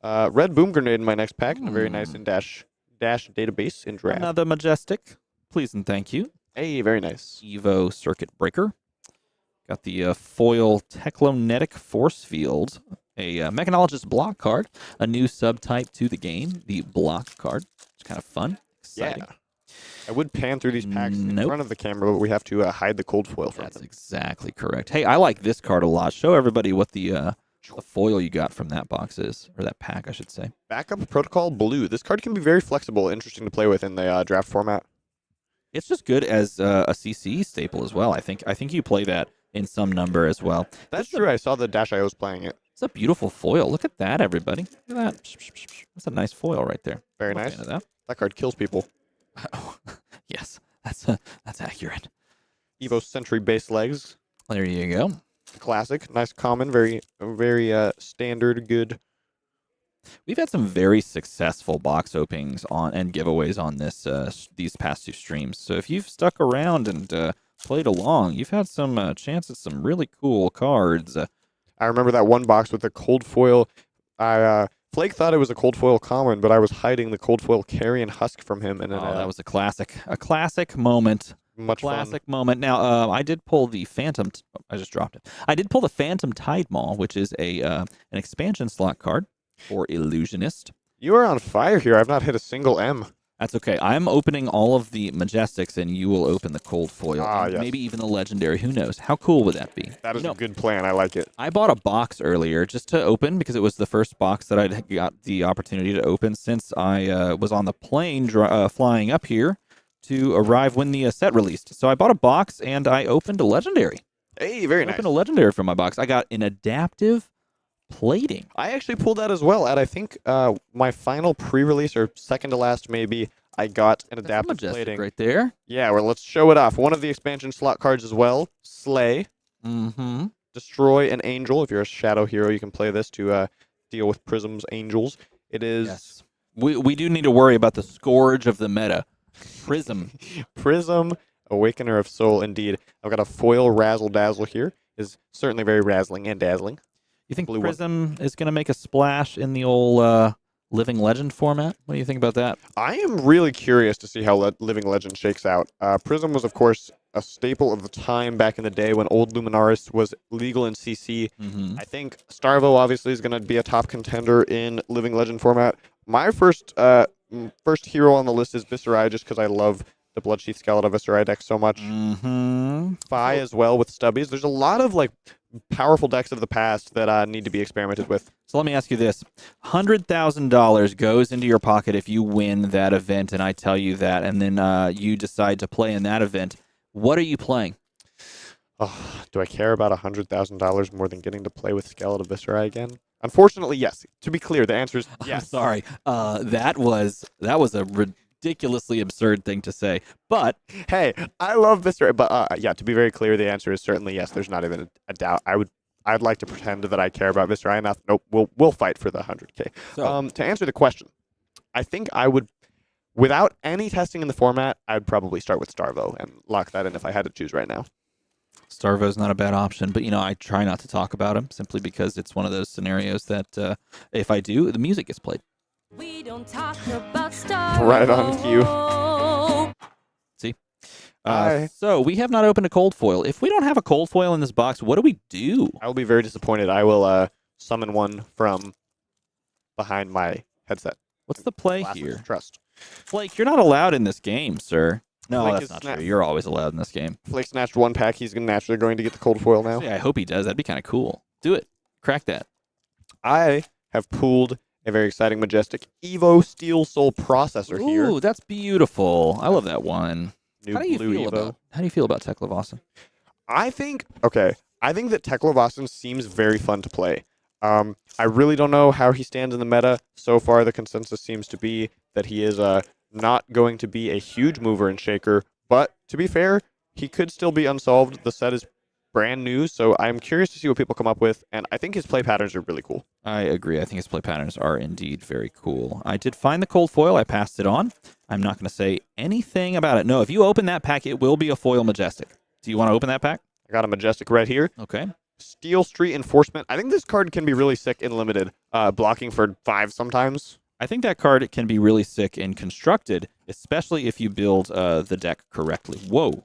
Red Boom Grenade in my next pack. And a very nice in Dash database in draft. Another Majestic. Please and thank you. Hey, very nice. Evo Circuit Breaker. Got the foil Teklovossen Force Field. A Mechanologist block card. A new subtype to the game. The block card. It's kind of fun. Exciting. Yeah. I would pan through these packs in front of the camera, but we have to hide the cold foil from them. That's exactly correct. Hey, I like this card a lot. Show everybody what the foil you got from that box is, or that pack, I should say. Backup Protocol Blue. This card can be very flexible, interesting to play with in the draft format. It's just good as a CC staple as well. I think you play that in some number as well. That's true. I saw the Dash IOs playing it. It's a beautiful foil. Look at that, everybody. Look at that. That's a nice foil right there. Very I'm a nice. fan of that. That card kills people. Yes, that's accurate. Evo Sentry base legs. There you go. Classic. Nice common. Very standard good. We've had some very successful box openings and giveaways on these past 2 streams. So if you've stuck around and played along, you've had some chance at some really cool cards. I remember that one box with the cold foil. Flake thought it was a cold foil common, but I was hiding the cold foil Carrion Husk from him. And that was a classic moment. Much classic fun. moment. Now, I did pull the Phantom. I just dropped it. I did pull the Phantom Tide Maul, which is an expansion slot card for Illusionist. You are on fire here. I've not hit a single M. That's okay. I'm opening all of the Majestics, and you will open the cold foil. And yes. Maybe even the Legendary. Who knows? How cool would that be? That is a good plan. I like it. I bought a box earlier just to open because it was the first box that I got the opportunity to open since I was on the plane flying up here to arrive when the set released. So I bought a box, and I opened a Legendary. Hey, very nice. I opened a Legendary from my box. I got an Adaptive Plating. I actually pulled that as well. At I think my final pre-release or second to last maybe, I got an Adaptive Plating right there. Yeah, well, let's show it off. One of the expansion slot cards as well. Slay. Mm-hmm. Destroy an Angel. If you're a Shadow hero, you can play this to deal with Prism's Angels. It is. Yes. We do need to worry about the scourge of the meta. Prism. Prism, Awakener of Soul, indeed. I've got a foil Razzle Dazzle here. Is certainly very razzling and dazzling. You think Blue Prism is going to make a splash in the old Living Legend format? What do you think about that? I am really curious to see how Living Legend shakes out. Prism was, of course, a staple of the time back in the day when old Luminaris was legal in CC. Mm-hmm. I think Starvo obviously is going to be a top contender in Living Legend format. My first first hero on the list is Viserai, just because I love the Bloodsheath Skeleton Viserai deck so much. Fi as well with Stubbies. There's a lot of like powerful decks of the past that need to be experimented with. So let me ask you this. $100,000 goes into your pocket if you win that event, and I tell you that, and then you decide to play in that event. What are you playing? Oh, do I care about $100,000 more than getting to play with Skeleton Viserai again? Unfortunately, yes. To be clear, the answer is yes. I'm sorry. That was a ridiculously absurd thing to say. But hey, I love Viserai. But yeah, to be very clear, the answer is certainly yes. There's not even a doubt. I'd like to pretend that I care about Viserai enough. Nope. We'll fight for the 100K. So, to answer the question, I think I would, without any testing in the format, I'd probably start with Starvo and lock that in if I had to choose right now. Starvo's not a bad option, but I try not to talk about him simply because it's one of those scenarios that if I do, the music gets played. We don't talk about Starvo. Right on cue. See? So we have not opened a cold foil. If we don't have a cold foil in this box, what do we do? I will be very disappointed. I will summon one from behind my headset. What's the play Glasses. here? Trust. Flake, you're not allowed in this game, sir. No, Flake that's is not snap- true. You're always allowed in this game. Flake snatched one pack. He's naturally going to get the cold foil now. Yeah, I hope he does. That'd be kind of cool. Do it. Crack that. I have pulled a very exciting, majestic Evo Steel Soul Processor here. Ooh, that's beautiful. I love that one. New How do you blue feel Evo. about Teklovossen? I think that Teklovossen seems very fun to play. I really don't know how he stands in the meta. So far, the consensus seems to be that he is not going to be a huge mover and shaker. But to be fair, he could still be unsolved. The set is brand new, so I'm curious to see what people come up with. And I think his play patterns are really cool. I agree. I think his play patterns are indeed very cool. I did find the cold foil. I passed it on. I'm not going to say anything about it. No, if you open that pack, it will be a foil majestic. Do you want to open that pack? I got a majestic right here. Okay. Steel Street Enforcement. I think this card can be really sick in limited, blocking for 5 sometimes. I think that card can be really sick in constructed, especially if you build the deck correctly. Whoa.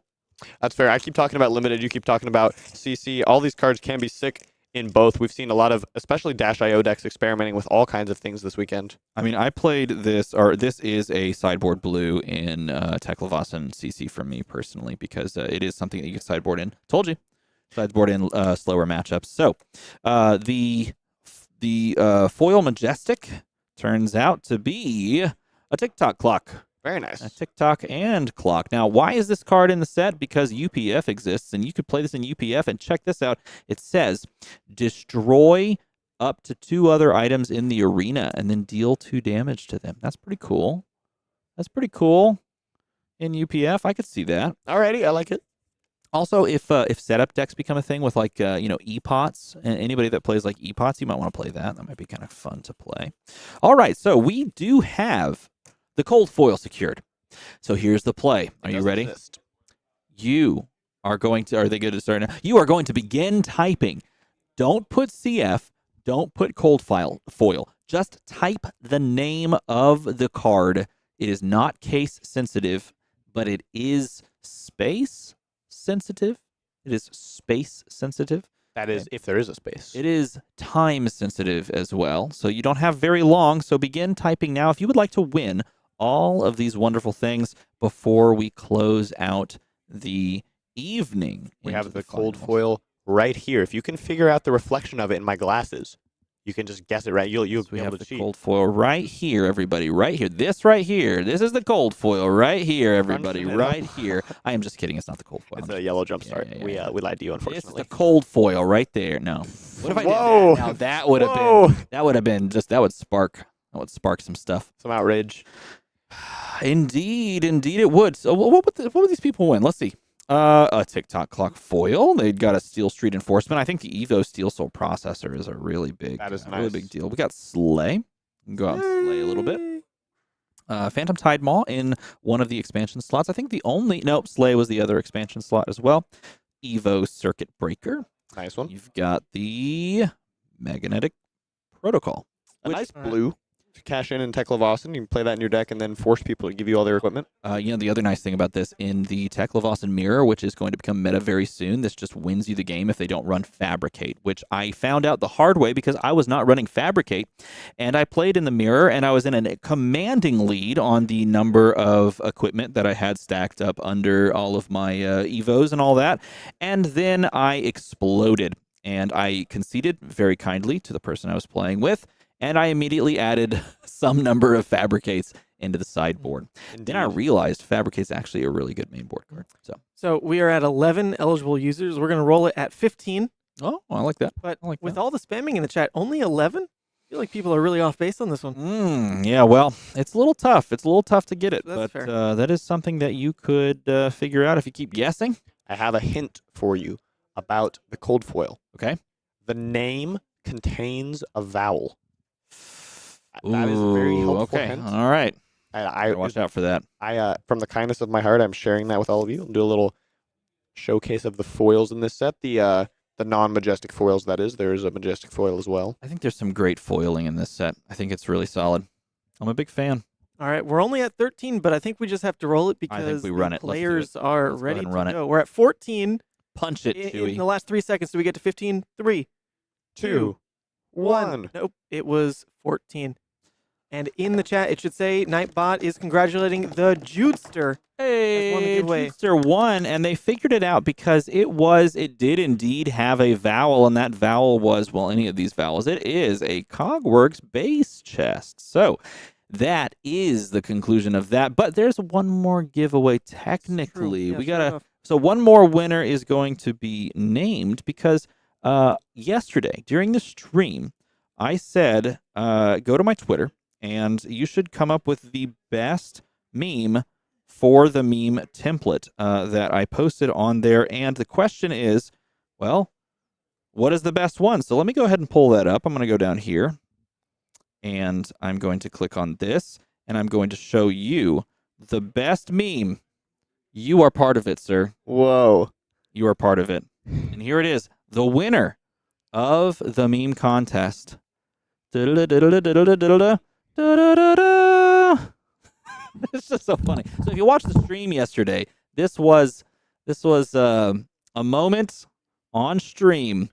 That's fair. I keep talking about limited. You keep talking about CC. All these cards can be sick in both. We've seen a lot of, especially Dash.io decks, experimenting with all kinds of things this weekend. I mean, I played this, or this is a sideboard blue in Teklovossen CC for me personally, because it is something that you can sideboard in. Told you. Sideboard in slower matchups. So the foil majestic turns out to be a TikTok clock. Very nice. A TikTok and clock. Now, why is this card in the set? Because UPF exists, and you could play this in UPF, and check this out. It says, destroy up to 2 other items in the arena, and then deal 2 damage to them. That's pretty cool. That's pretty cool in UPF. I could see that. Alrighty, I like it. Also, if setup decks become a thing with like E-Pots, and anybody that plays like E-Pots, you might want to play that. That might be kind of fun to play. All right, so we do have the cold foil secured. So here's the play. Are you ready? You are going to. Are they good to start now? You are going to begin typing. Don't put CF. Don't put cold foil. Just type the name of the card. It is not case sensitive, but it is space sensitive. It is space sensitive. That is, if there is a space. It is time sensitive as well. So you don't have very long. So begin typing now if you would like to win all of these wonderful things before we close out the evening. We have the cold foil right here. If you can figure out the reflection of it in my glasses, you can just guess it right. You'll be able to cheat. Cold foil right here, everybody. Right here. This right here. This is the cold foil right here, everybody. Right here. I am just kidding. It's not the cold foil. It's a yellow jump start. We lied to you, unfortunately. It's the cold foil right there. No. What if I did Whoa. that? Now that would have been. That would have been just. That would spark some stuff. Some outrage. Indeed it would. So what would these people win? Let's see. A TikTok clock foil. They'd got a Steel Street Enforcement. I think the Evo Steel Soul Processor is a really big, really big deal. We got Slay. You can go out and slay a little bit. Phantom Tide Maw in one of the expansion slots. I think Slay was the other expansion slot as well. Evo Circuit Breaker. Nice one. You've got the Magnetic Protocol. A nice blue. cash in Teklovossen. You can play that in your deck and then force people to give you all their equipment. The other nice thing about this, in the Teklovossen mirror, which is going to become meta very soon, this just wins you the game if they don't run Fabricate, which I found out the hard way because I was not running Fabricate, and I played in the mirror, and I was in a commanding lead on the number of equipment that I had stacked up under all of my Evos and all that, and then I exploded, and I conceded very kindly to the person I was playing with, and I immediately added some number of Fabricates into the sideboard. Then I realized Fabricate's actually a really good main board card. So we are at 11 eligible users. We're going to roll it at 15. Oh, I like that. But with all the spamming in the chat, only 11? I feel like people are really off base on this one. Yeah, well, it's a little tough. It's a little tough to get it, That's but fair. that is something that you could figure out if you keep guessing. I have a hint for you about the cold foil. Okay. The name contains a vowel. That is a very helpful okay. hint. All right. I watch out for that. From the kindness of my heart, I'm sharing that with all of you. I'll do a little showcase of the foils in this set. The non-majestic foils, that is. There is a majestic foil as well. I think there's some great foiling in this set. I think it's really solid. I'm a big fan. All right, we're only at 13, but I think we just have to roll it I think because we run the it. Let's do players it. are Let's go ready ahead and to run it. go. We're at 14. Punch it, in Chewy. the last 3 seconds. Do we get to 15? 3, 2, 1. Nope, it was 14. And in the chat, it should say Nightbot is congratulating the Judester. Hey, Judester won, and they figured it out because it did indeed have a vowel, and that vowel was, well, any of these vowels. It is a Cogworks base chest. So that is the conclusion of that. But there's one more giveaway technically. Yeah, We sure gotta. enough. So one more winner is going to be named because yesterday during the stream, I said go to my Twitter. And you should come up with the best meme for the meme template that I posted on there. And the question is, well, what is the best one? So let me go ahead and pull that up. I'm going to go down here. And I'm going to click on this. And I'm going to show you the best meme. You are part of it, sir. Whoa. You are part of it. And here it is. The winner of the meme contest. It's just so funny. So if you watched the stream yesterday, this was a moment on stream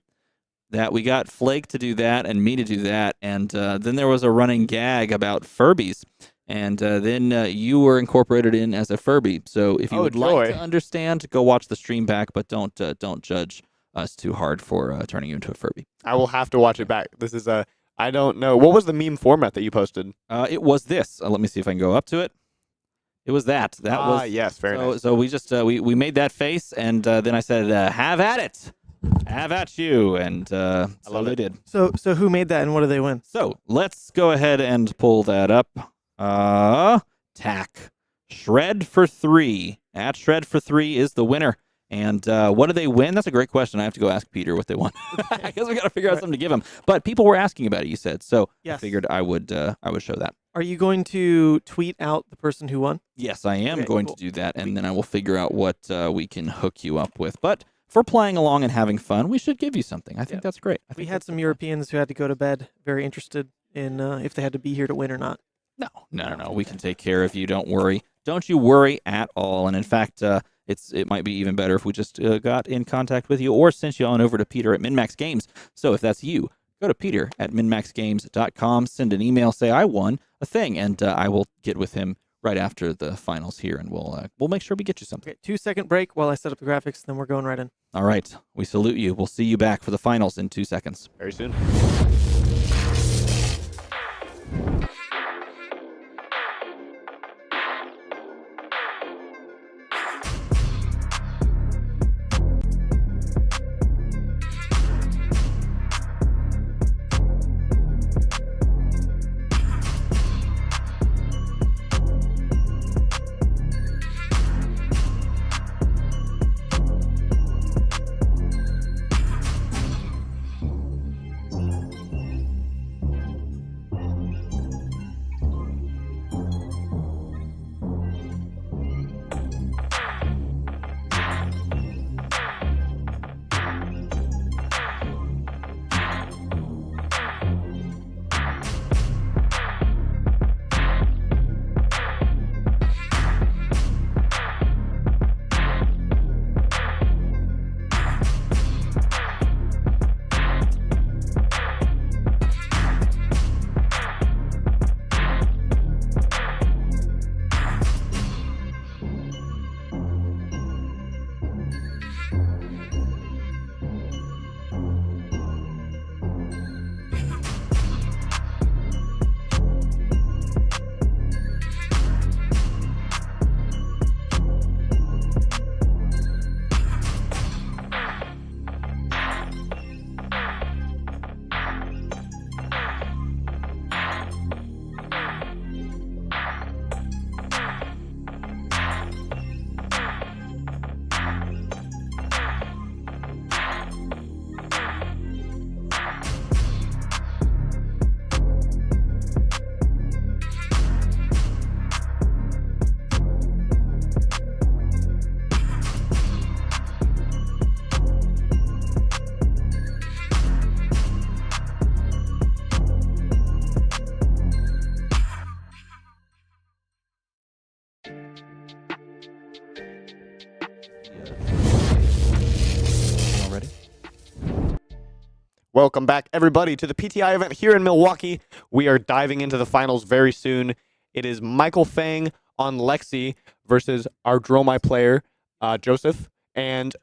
that we got Flake to do that and me to do that, and then there was a running gag about Furbies, and then you were incorporated in as a Furby. So if you would like to understand, go watch the stream back, but don't judge us too hard for turning you into a Furby. I will have to watch it back. This is I don't know. What was the meme format that you posted? It was this. Let me see if I can go up to it. It was that. That was yes, very nice. So we just we made that face, and then I said, "Have at it, have at you," and so they did. So who made that, and what do they win? So let's go ahead and pull that up. Tack Shred for 3 at Shred for 3 is the winner. And what do they win? That's a great question. I have to go ask Peter what they won. I guess we got to figure out something to give him. But people were asking about it, you said. So I figured I would show that. Are you going to tweet out the person who won? Yes, I am going to do that. And then I will figure out what we can hook you up with. But for playing along and having fun, we should give you something. I think that's great. We had some Europeans who had to go to bed very interested in if they had to be here to win or not. No. We can take care of you. Don't worry. Don't you worry at all. And in fact, it might be even better if we just got in contact with you or sent you on over to Peter at MinMaxGames. So if that's you, go to Peter at MinMaxGames.com, send an email, say I won a thing, and I will get with him right after the finals here, and we'll make sure we get you something. Okay, 2-second break while I set up the graphics, then we're going right in. All right. We salute you. We'll see you back for the finals in 2 seconds. Very soon. Welcome back, everybody, to the PTI event here in Milwaukee. We are diving into the finals very soon. It is Michael Fang on Lexi versus our Dromai player, Josef. And,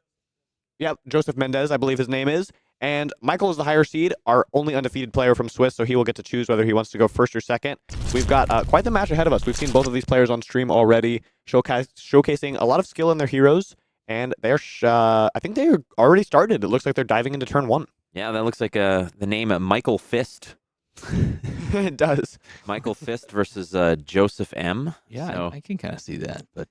yeah, Josef Mendez, I believe his name is. And Michael is the higher seed, our only undefeated player from Swiss, so he will get to choose whether he wants to go first or second. We've got quite the match ahead of us. We've seen both of these players on stream already, showcasing a lot of skill in their heroes, and they're, I think they already started. It looks like they're diving into turn 1. Yeah, that looks like the name Michael Fist. It does. Michael Fist versus Josef M. Yeah, So I can kind of see that, but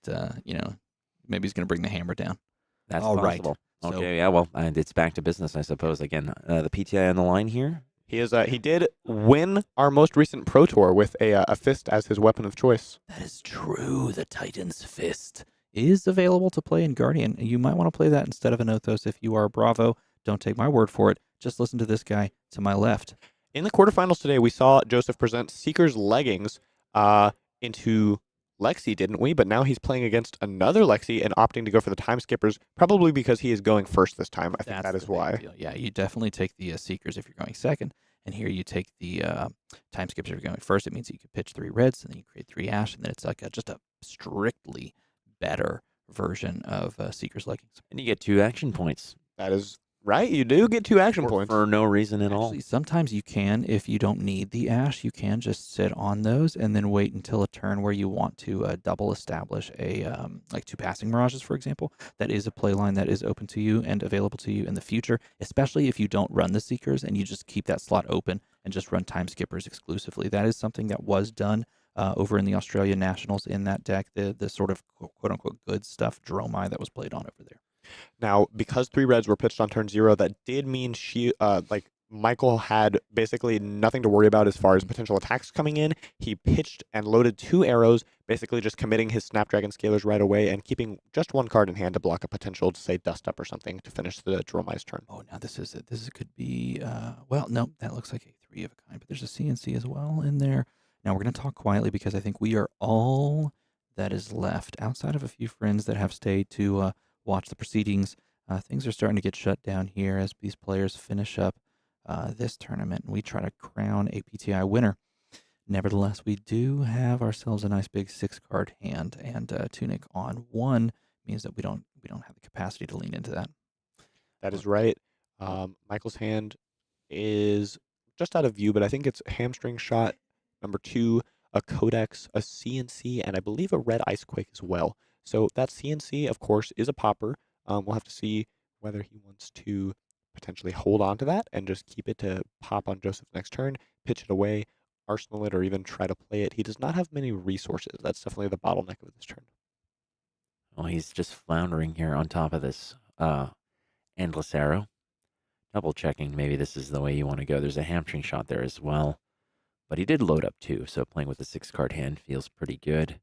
maybe he's going to bring the hammer down. that's all right. possible. So- Okay, yeah, well, it's back to business, I suppose. Again, the PTI on the line here. He is. He did win our most recent Pro Tour with a fist as his weapon of choice. That is true. The Titan's Fist is available to play in Guardian. You might want to play that instead of an Othos if you are a Bravo. Don't take my word for it. Just listen to this guy to my left. In the quarterfinals today, we saw Josef present Seeker's leggings into Lexi, didn't we? But now he's playing against another Lexi and opting to go for the time skippers, probably because he is going first this time. I think that is why. Deal. Yeah, you definitely take the Seekers if you're going second. And here you take the time skippers if you're going first. It means that you can pitch 3 reds, and then you create 3 ash, and then it's like just a strictly better version of Seeker's leggings. And you get 2 action points. That is right. You do get 2 action points. For no reason at all. Actually, sometimes you can, if you don't need the ash, you can just sit on those and then wait until a turn where you want to double establish a like 2 passing mirages, for example. That is a play line that is open to you and available to you in the future, especially if you don't run the Seekers and you just keep that slot open and just run time skippers exclusively. That is something that was done over in the Australian Nationals in that deck, the sort of quote-unquote good stuff, Dromai, that was played on over there. Now, because 3 reds were pitched on turn 0, that did mean Michael had basically nothing to worry about as far as potential attacks coming in. He pitched and loaded 2 arrows, basically just committing his Snapdragon Scalers right away and keeping just 1 card in hand to block a potential, to say, Dust Up or something to finish the Dromai's turn. Oh, now this could be, well, no, that looks like a 3 of a kind, but there's a CNC as well in there. Now we're going to talk quietly because I think we are all that is left outside of a few friends that have stayed to watch the proceedings. Things are starting to get shut down here as these players finish up this tournament and we try to crown a PTI winner. Nevertheless, we do have ourselves a nice big 6-card hand, and Tunic on 1 means that we don't have the capacity to lean into that. That is right. Michael's hand is just out of view, but I think it's a hamstring shot, number 2, a Codex, a CNC, and I believe a red Icequake as well. So that CNC, of course, is a popper. We'll have to see whether he wants to potentially hold on to that and just keep it to pop on Josef next turn, pitch it away, arsenal it, or even try to play it. He does not have many resources. That's definitely the bottleneck of this turn. Well, he's just floundering here on top of this endless arrow. Double checking, maybe this is the way you want to go. There's a hamstring shot there as well. But he did load up too, so playing with a 6-card hand feels pretty good.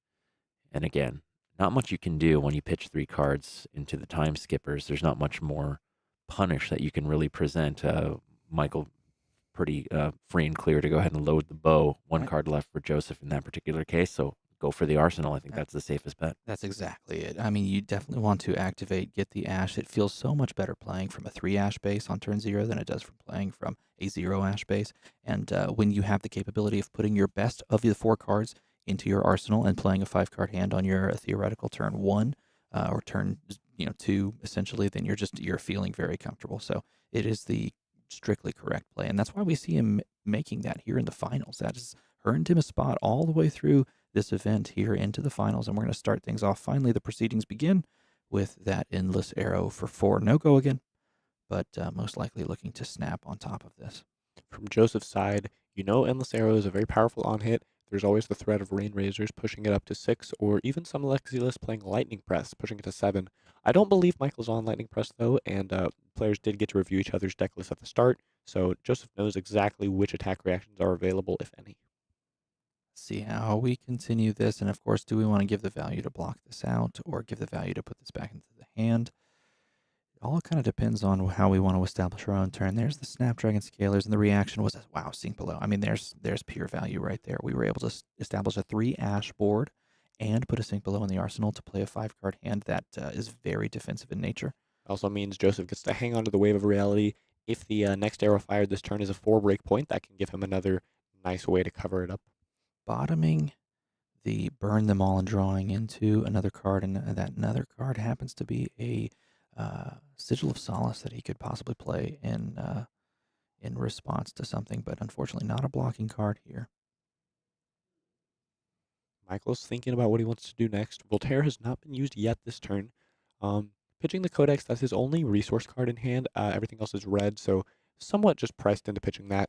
And again, not much you can do when you pitch 3 cards into the time skippers. There's not much more punish that you can really present. Michael, pretty free and clear to go ahead and load the bow. 1 card left for Josef in that particular case, so go for the arsenal. I think that's the safest bet. That's exactly it. I mean, you definitely want to activate, get the ash. It feels so much better playing from a 3 ash base on turn 0 than it does from playing from a 0 ash base. And when you have the capability of putting your best of the 4 cards into your arsenal and playing a 5-card hand on your theoretical turn 1 or turn 2, essentially, then you're feeling very comfortable. So it is the strictly correct play, and that's why we see him making that here in the finals. That has earned him a spot all the way through this event here into the finals, and we're going to start things off. Finally, the proceedings begin with that endless arrow for 4. No go again, but most likely looking to snap on top of this. From Josef's side, endless arrow is a very powerful on-hit. There's always the threat of Rain Razors pushing it up to 6, or even some Lexi lists playing Lightning Press, pushing it to 7. I don't believe Michael's on Lightning Press, though, and players did get to review each other's deck lists at the start, so Josef knows exactly which attack reactions are available, if any. See how we continue this, and of course, do we want to give the value to block this out, or give the value to put this back into the hand? It all kind of depends on how we want to establish our own turn. There's the Snapdragon Scalers, and the reaction was, wow, sink below. I mean, there's pure value right there. We were able to establish a 3 ash board and put a sink below in the arsenal to play a 5-card hand that is very defensive in nature. Also means Josef gets to hang on to the wave of reality, If the next arrow fired this turn is a 4 breakpoint, that can give him another nice way to cover it up. Bottoming the burn them all and drawing into another card, and that another card happens to be a Sigil of Solace that he could possibly play in response to something, but unfortunately not a blocking card here. Michael's thinking about what he wants to do next. Voltaire has not been used yet this turn. Pitching the Codex, that's his only resource card in hand. Everything else is red, so somewhat just pressed into pitching that.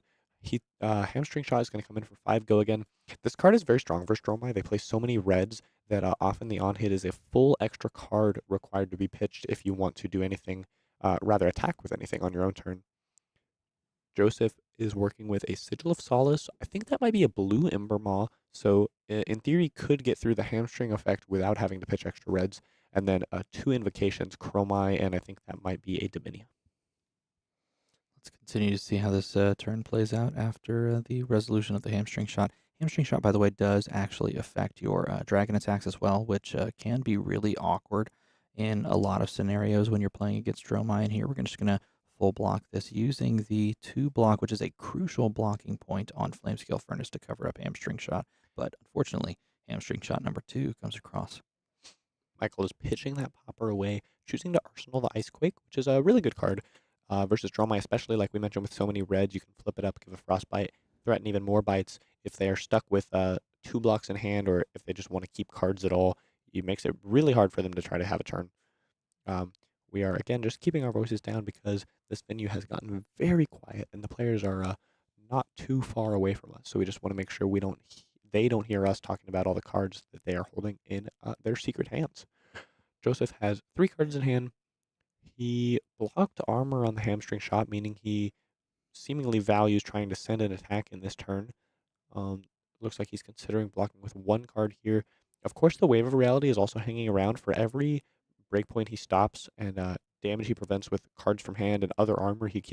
Hamstring Shot is going to come in for 5 go again. This card is very strong versus Dromai. They play so many reds that often the on-hit is a full extra card required to be pitched if you want to do anything, rather attack with anything on your own turn. Josef is working with a Sigil of Solace. I think that might be a blue Ember Maw, so in theory could get through the hamstring effect without having to pitch extra reds. And then 2 Invocations, Chromai, and I think that might be a Dominia. Let's continue to see how this turn plays out after the resolution of the Hamstring Shot. Hamstring Shot, by the way, does actually affect your dragon attacks as well, which can be really awkward in a lot of scenarios when you're playing against Dromai. And here we're just going to full block this using the 2 block, which is a crucial blocking point on Flamescale Furnace to cover up Hamstring Shot. But unfortunately, Hamstring Shot number 2 comes across. Michael is pitching that popper away, choosing to Arsenal the Icequake, which is a really good card versus Dromai, especially like we mentioned with so many reds. You can flip it up, give a Frostbite, threaten even more bites. If they are stuck with 2 blocks in hand, or if they just want to keep cards at all, it makes it really hard for them to try to have a turn. We are, again, just keeping our voices down because this venue has gotten very quiet and the players are not too far away from us. So we just want to make sure they don't hear us talking about all the cards that they are holding in their secret hands. Josef has 3 cards in hand. He blocked armor on the Hamstring Shot, meaning he seemingly values trying to send an attack in this turn. Looks like he's considering blocking with 1 card here. Of course, the Wave of Reality is also hanging around. For every breakpoint he stops and damage he prevents with cards from hand and other armor, he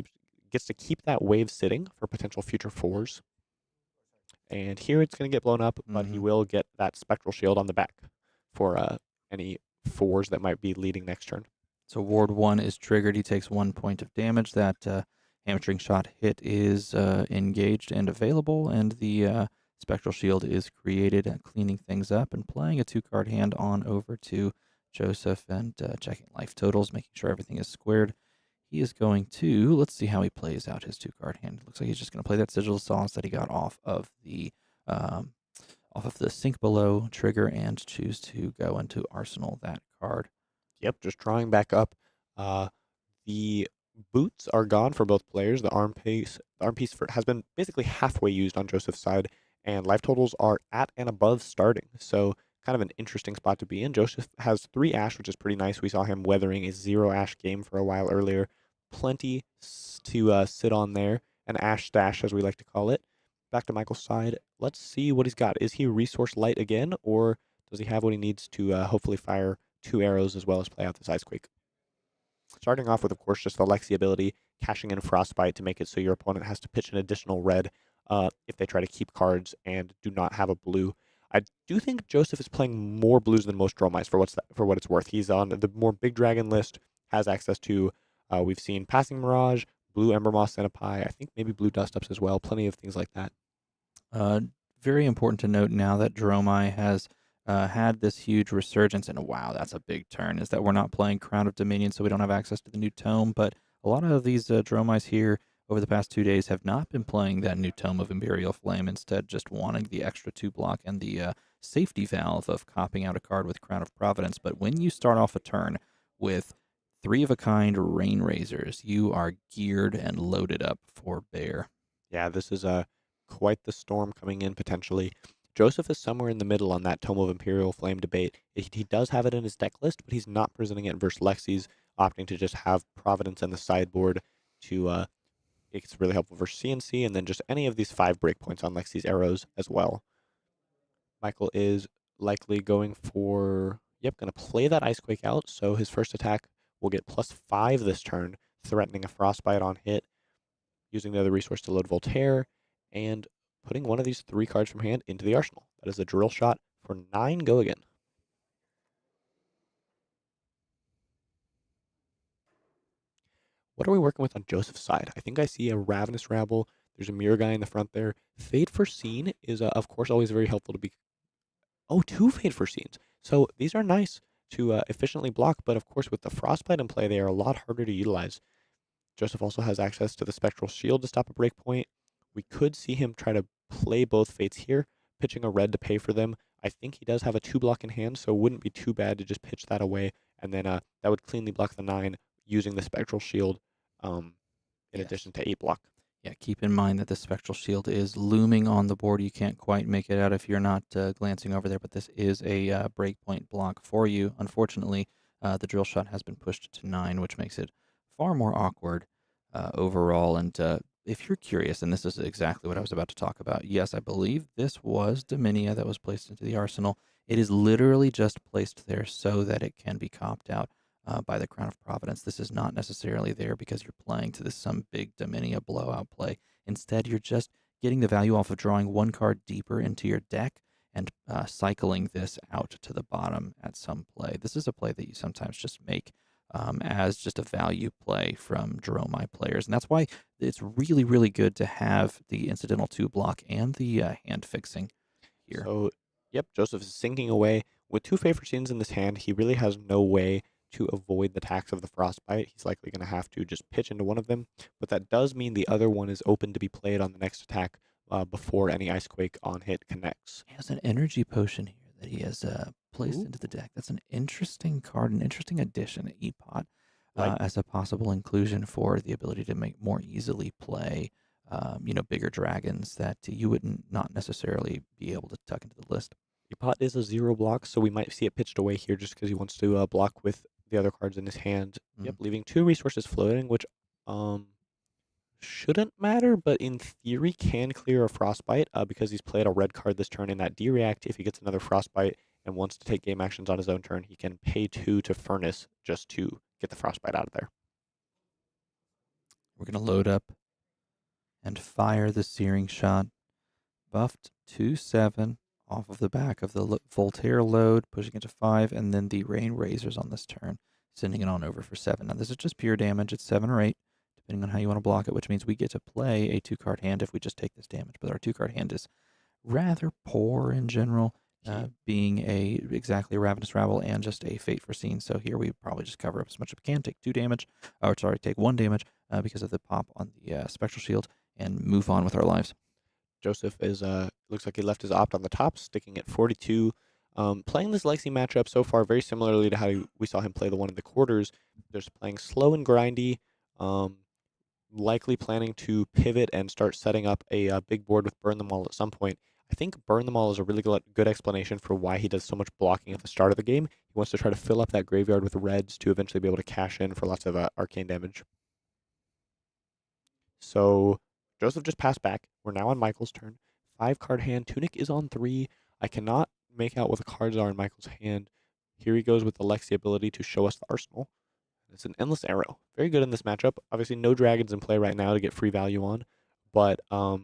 gets to keep that wave sitting for potential future 4s. And here it's going to get blown up, but he will get that Spectral Shield on the back for any 4s that might be leading next turn. So Ward 1 is triggered. He takes 1 point of damage. That Hamstring Shot hit is engaged and available, and the Spectral Shield is created, cleaning things up and playing a 2-card hand on over to Josef and checking life totals, making sure everything is squared. He is going to, let's see how he plays out his 2-card hand. It looks like he's just going to play that Sigil of Solace that he got off of the Sink Below trigger and choose to go into Arsenal that card. Yep, just drawing back up. The boots are gone for both players. The arm piece has been basically halfway used on Josef's side, and life totals are at and above starting. So kind of an interesting spot to be in. Josef has 3 Ash, which is pretty nice. We saw him weathering a 0 Ash game for a while earlier. Plenty to sit on there. An Ash stash, as we like to call it. Back to Michael's side. Let's see what he's got. Is he resource light again, or does he have what he needs to hopefully fire 2 arrows as well as play out this Icequake? Starting off with, of course, just the Lexi ability, cashing in Frostbite to make it so your opponent has to pitch an additional red if they try to keep cards and do not have a blue. I do think Josef is playing more blues than most Dromais for what it's worth. He's on the more big dragon list, has access to, we've seen Passing Mirage, blue Ember Moss Centipi, I think maybe blue Dust Ups as well, plenty of things like that. Very important to note now that Dromai has had this huge resurgence, and wow, that's a big turn, is that we're not playing Crown of Dominion, so we don't have access to the new tome, but a lot of these Dromais here over the past 2 days have not been playing that new Tome of Imperial Flame, instead just wanting the extra 2 block and the safety valve of copping out a card with Crown of Providence. But when you start off a turn with 3-of-a-kind Rain Razors, you are geared and loaded up for bear. Yeah, this is quite the storm coming in potentially. Josef is somewhere in the middle on that Tome of Imperial Flame debate. He does have it in his deck list, but he's not presenting it versus Lexi's, opting to just have Providence in the sideboard to it's really helpful for CNC, and then just any of these 5 breakpoints on Lexi's arrows as well. Michael is likely going for, going to play that Icequake out, so his first attack will get +5 this turn, threatening a Frostbite on hit, using the other resource to load Voltaire, and putting one of these 3 cards from hand into the arsenal. That is a Drill Shot for 9 go again. What are we working with on Joseph's side? I think I see a Ravenous Rabble. There's a Mirror guy in the front there. Fade Foreseen is, of course, always very helpful to be... Oh, 2 Fade Foreseens. So these are nice to efficiently block, but of course, with the Frostbite in play, they are a lot harder to utilize. Joseph also has access to the Spectral Shield to stop a breakpoint. We could see him try to play both Fates here, pitching a red to pay for them. I think he does have a 2 block in hand, so it wouldn't be too bad to just pitch that away, and then that would cleanly block the 9 using the Spectral Shield in addition to 8 block. Yeah, keep in mind that the Spectral Shield is looming on the board. You can't quite make it out if you're not glancing over there, but this is a breakpoint block for you. Unfortunately, the drill shot has been pushed to 9, which makes it far more awkward overall. And if you're curious, and this is exactly what I was about to talk about, yes, I believe this was Dominia that was placed into the arsenal. It is literally just placed there so that it can be copped out by the Crown of Providence. This is not necessarily there because you're playing to some big Dominia blowout play. Instead, you're just getting the value off of drawing 1 card deeper into your deck and cycling this out to the bottom at some play. This is a play that you sometimes just make as just a value play from Dromai players. And that's why it's really, really good to have the incidental 2 block and the hand fixing here. So, yep, Joseph is sinking away. With 2 favor scenes in this hand, he really has no way to avoid the tax of the Frostbite. He's likely going to have to just pitch into one of them, but that does mean the other one is open to be played on the next attack before any Icequake on hit connects. He has an energy potion here that he has placed into the deck. That's an interesting card, an interesting addition to Epot as a possible inclusion for the ability to make more easily play, bigger dragons that you wouldn't not necessarily be able to tuck into the list. Epot is a 0 block, so we might see it pitched away here just because he wants to block with the other cards in his hand. Yep, leaving 2 resources floating, which shouldn't matter, but in theory can clear a Frostbite because he's played a red card this turn in that D-React. If he gets another Frostbite and wants to take game actions on his own turn, he can pay 2 to Furnace just to get the Frostbite out of there. We're going to load up and fire the Searing Shot. Buffed 2/7 off of the back of the Voltaire load, pushing it to 5, and then the Rain Razors on this turn, sending it on over for 7. Now, this is just pure damage. It's 7 or 8, depending on how you want to block it, which means we get to play a 2-card hand if we just take this damage. But our 2-card hand is rather poor in general, being exactly a Ravenous Rabble and just a Fate Foreseen. So here we probably just cover up as much as we can, take 2 damage, take 1 damage because of the pop on the Spectral Shield, and move on with our lives. Joseph is looks like he left his opt on the top, sticking at 42. Playing this Lexi matchup so far very similarly to how we saw him play the one in the quarters. Just playing slow and grindy, likely planning to pivot and start setting up a big board with Burn Them All at some point. I think Burn Them All is a really good explanation for why he does so much blocking at the start of the game. He wants to try to fill up that graveyard with reds to eventually be able to cash in for lots of arcane damage. So Joseph just passed back. We're now on Michael's turn. 5-card hand. Tunic is on 3. I cannot make out what the cards are in Michael's hand. Here he goes with the Lexi ability to show us the arsenal. It's an Endless Arrow. Very good in this matchup. Obviously, no dragons in play right now to get free value on, but a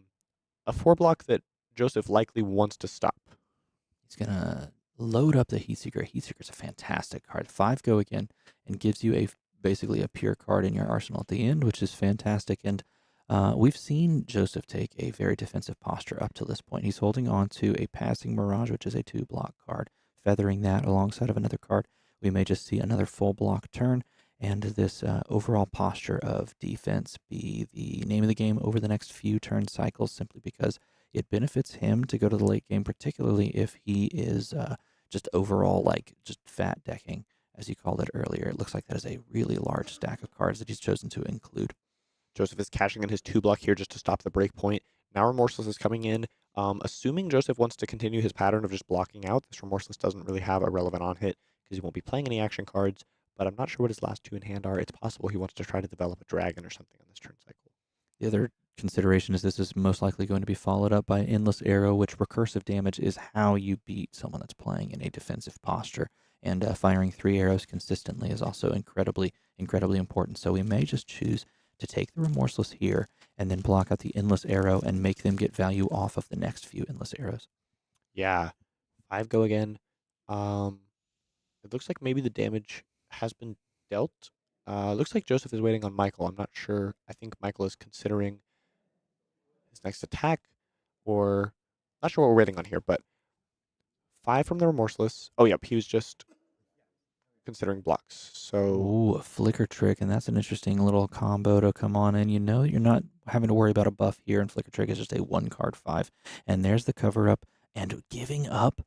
4-block that Joseph likely wants to stop. He's going to load up the Heatseeker. Heatseeker's a fantastic card. 5 go again and gives you basically a pure card in your arsenal at the end, which is fantastic. And we've seen Joseph take a very defensive posture up to this point. He's holding on to a Passing Mirage, which is a 2-block card, feathering that alongside of another card. We may just see another full block turn, and this overall posture of defense be the name of the game over the next few turn cycles, simply because it benefits him to go to the late game, particularly if he is just overall just fat decking, as you called it earlier. It looks like that is a really large stack of cards that he's chosen to include. Joseph is cashing in his 2-block here just to stop the break point. Now Remorseless is coming in. Assuming Joseph wants to continue his pattern of just blocking out, this Remorseless doesn't really have a relevant on-hit because he won't be playing any action cards, but I'm not sure what his last 2 in hand are. It's possible he wants to try to develop a dragon or something on this turn cycle. The other consideration is this is most likely going to be followed up by Endless Arrow, which recursive damage is how you beat someone that's playing in a defensive posture. And firing 3 arrows consistently is also incredibly, incredibly important. So we may just choose to take the Remorseless here and then block out the Endless Arrow and make them get value off of the next few Endless Arrows. Yeah. 5 go again. It looks like maybe the damage has been dealt. Looks like Josef is waiting on Michael. I'm not sure. I think Michael is considering his next attack, or not sure what we're waiting on here, but 5 from the Remorseless. Oh, yep, he was just considering blocks. So Ooh, a flicker trick, and that's an interesting little combo to come on in. You know you're not having to worry about a buff here, and flicker trick is just a 1-card 5. And there's the cover up, and giving up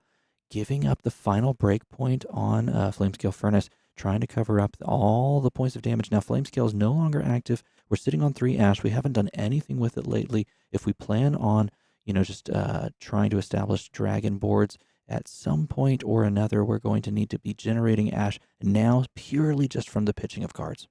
the final breakpoint on Flamescale Furnace, trying to cover up all the points of damage. Now Flamescale is no longer active. We're sitting on 3 ash. We haven't done anything with it lately. If we plan on, just trying to establish dragon boards, at some point or another, we're going to need to be generating ash now purely just from the pitching of cards.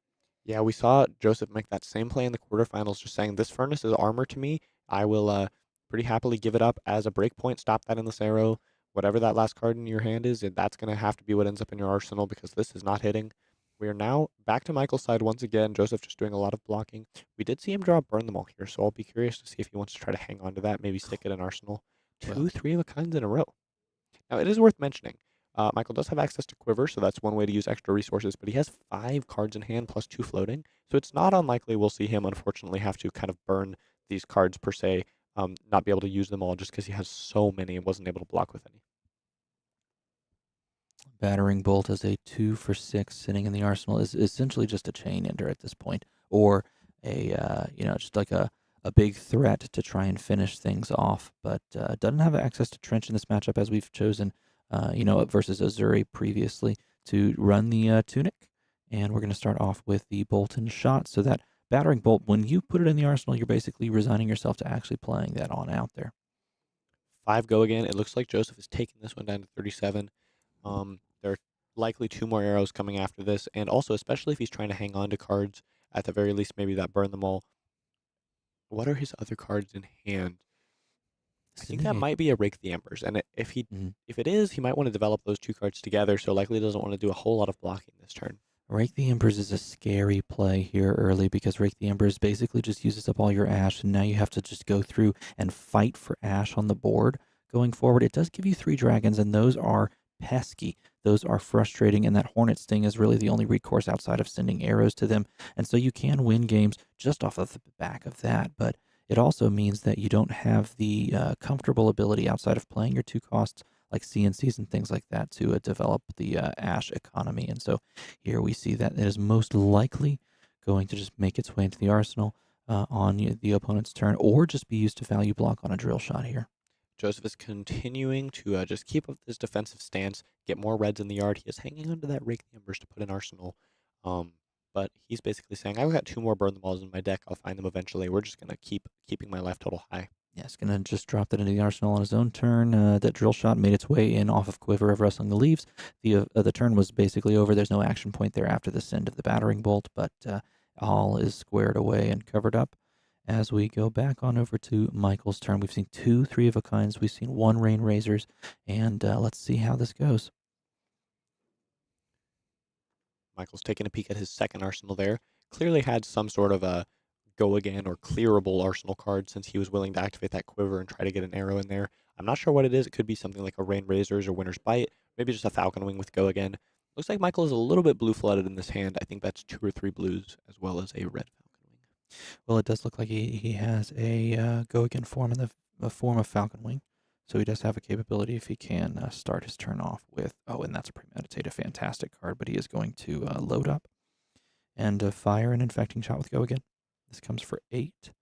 yeah, we saw Josef make that same play in the quarterfinals, just saying this furnace is armor to me. I will pretty happily give it up as a breakpoint. Stop that in this arrow. Whatever that last card in your hand is, that's going to have to be what ends up in your arsenal because this is not hitting. We are now back to Michael's side once again. Josef just doing a lot of blocking. We did see him draw Burn Them All here, so I'll be curious to see if he wants to try to hang on to that, maybe stick it in arsenal. 2 3-of-a-kinds in a row. Now, it is worth mentioning, Michael does have access to Quiver, so that's one way to use extra resources, but he has 5 cards in hand plus 2 floating, so it's not unlikely we'll see him, unfortunately, have to kind of burn these cards per se, not be able to use them all just because he has so many and wasn't able to block with any. Battering Bolt as a 2 for 6 sitting in the arsenal is essentially just a chain ender at this point, or a just like a big threat to try and finish things off, but doesn't have access to Trench in this matchup as we've chosen, versus Uzuri previously to run the Tunic, and we're going to start off with the Bolt and Shot, so that Battering Bolt, when you put it in the arsenal, you're basically resigning yourself to actually playing that on out there. 5 go again. It looks like Josef is taking this one down to 37. There are likely 2 more arrows coming after this, and also, especially if he's trying to hang on to cards, at the very least, maybe that Burn Them All. What are his other cards in hand? I think that might be a Rake the Embers, and if it is, he might want to develop those 2 cards together, so likely doesn't want to do a whole lot of blocking this turn. Rake the Embers is a scary play here early because Rake the Embers basically just uses up all your ash, and now you have to just go through and fight for ash on the board going forward. It does give you 3 dragons, and those are pesky. Those are frustrating, and that Hornet Sting is really the only recourse outside of sending arrows to them. And so you can win games just off of the back of that, but it also means that you don't have the comfortable ability outside of playing your 2 costs like CNCs and things like that to develop the ash economy. And so here we see that it is most likely going to just make its way into the arsenal on the opponent's turn, or just be used to value block on a drill shot here. Josef is continuing to just keep up this defensive stance, get more reds in the yard. He is hanging onto that Rake the Embers to put in arsenal. But he's basically saying, I've got 2 more Burn Them Alls in my deck. I'll find them eventually. We're just going to keeping my life total high. Yeah, it's going to just drop that into the arsenal on his own turn. That drill shot made its way in off of Quiver of Rustling the Leaves. The turn was basically over. There's no action point there after the send of the Battering Bolt, but all is squared away and covered up. As we go back on over to Michael's turn, we've seen 2 3-of-a-kinds. We've seen 1 Rain Razors, and let's see how this goes. Michael's taking a peek at his second arsenal there. Clearly had some sort of a go again or clearable arsenal card since he was willing to activate that Quiver and try to get an arrow in there. I'm not sure what it is. It could be something like a Rain Razors or Winter's Bite, maybe just a Falcon Wing with go again. Looks like Michael is a little bit blue flooded in this hand. I think that's 2 or 3 blues as well as a red Falcon Wing. Well, it does look like he has a go again form in the form of Falcon Wing. So he does have a capability if he can start his turn off with, and that's a premeditated, fantastic card, but he is going to load up and fire an Infecting Shot with go again. This comes for 8,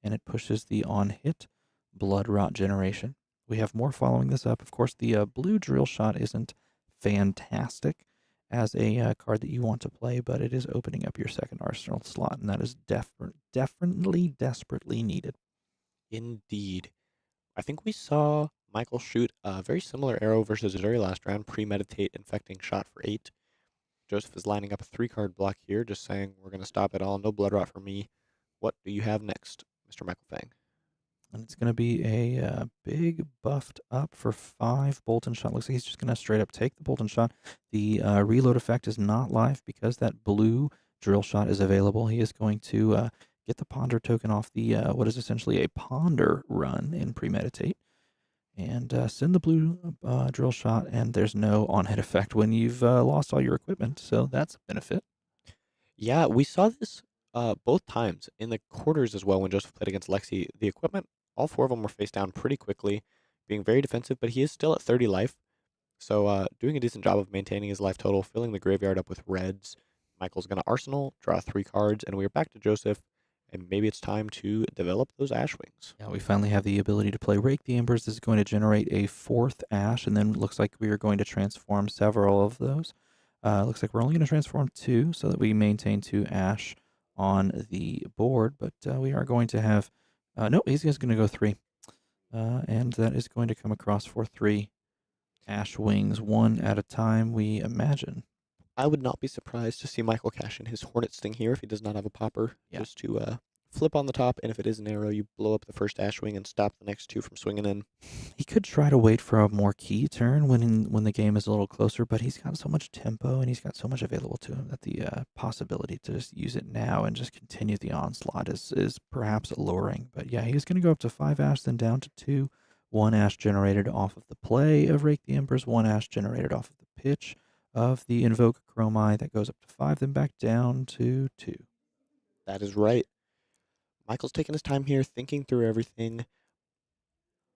and it pushes the on-hit Blood Rot generation. We have more following this up. Of course, the blue Drill Shot isn't fantastic as a card that you want to play, but it is opening up your second arsenal slot, and that is definitely desperately needed. Indeed. I think we saw Michael shoot a very similar arrow versus Uzuri last round, premeditate Infecting Shot for 8. Josef is lining up a 3-card block here, just saying we're going to stop it all. No blood rot for me. What do you have next, Mr. Michael Fang? And it's going to be a big buffed up for 5 Bolt and Shot. Looks like he's just going to straight up take the Bolt and Shot. The reload effect is not live because that blue Drill Shot is available. He is going to get the Ponder token off the what is essentially a Ponder run in Premeditate. And send the blue Drill Shot, and there's no on-hit effect when you've lost all your equipment, so that's a benefit. Yeah, we saw this both times in the quarters as well when Joseph played against Lexi. The equipment, all four of them were face down pretty quickly, being very defensive, but he is still at 30 life. So doing a decent job of maintaining his life total, filling the graveyard up with reds. Michael's going to Arsenal, draw 3 cards, and we're back to Joseph. And maybe it's time to develop those Ash Wings. Yeah, we finally have the ability to play Rake the Embers. This is going to generate a 4th Ash, and then it looks like we are going to transform several of those. Looks like we're only going to transform 2 so that we maintain 2 Ash on the board, but we are going to have... no, he's just going to go 3. And that is going to come across for 3 Ash Wings, 1 at a time, we imagine. I would not be surprised to see Michael cash in his Hornet Sting here if he does not have a popper. Yeah. Just to flip on the top, and if it is an arrow, you blow up the first Ash Wing and stop the next 2 from swinging in. He could try to wait for a more key turn when the game is a little closer, but he's got so much tempo and he's got so much available to him that the possibility to just use it now and just continue the onslaught is perhaps alluring. But yeah, he's going to go up to 5 Ash, then down to 2. 1 Ash generated off of the play of Rake the Embers, 1 Ash generated off of the pitch of the Invoke Dromai. That goes up to 5, then back down to 2. That is right. Michael's taking his time here, thinking through everything.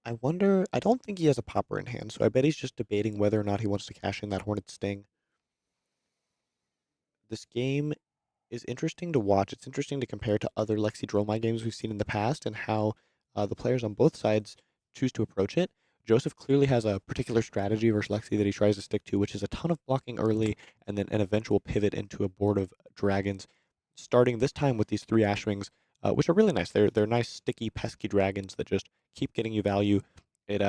I wonder, I don't think he has a popper in hand, so I bet he's just debating whether or not he wants to cash in that Hornet Sting. This game is interesting to watch. It's interesting to compare to other Lexi Dromai games we've seen in the past and how the players on both sides choose to approach it. Joseph clearly has a particular strategy versus Lexi that he tries to stick to, which is a ton of blocking early and then an eventual pivot into a board of dragons, starting this time with these 3 Ash Wings, which are really nice. They're nice, sticky, pesky dragons that just keep getting you value. It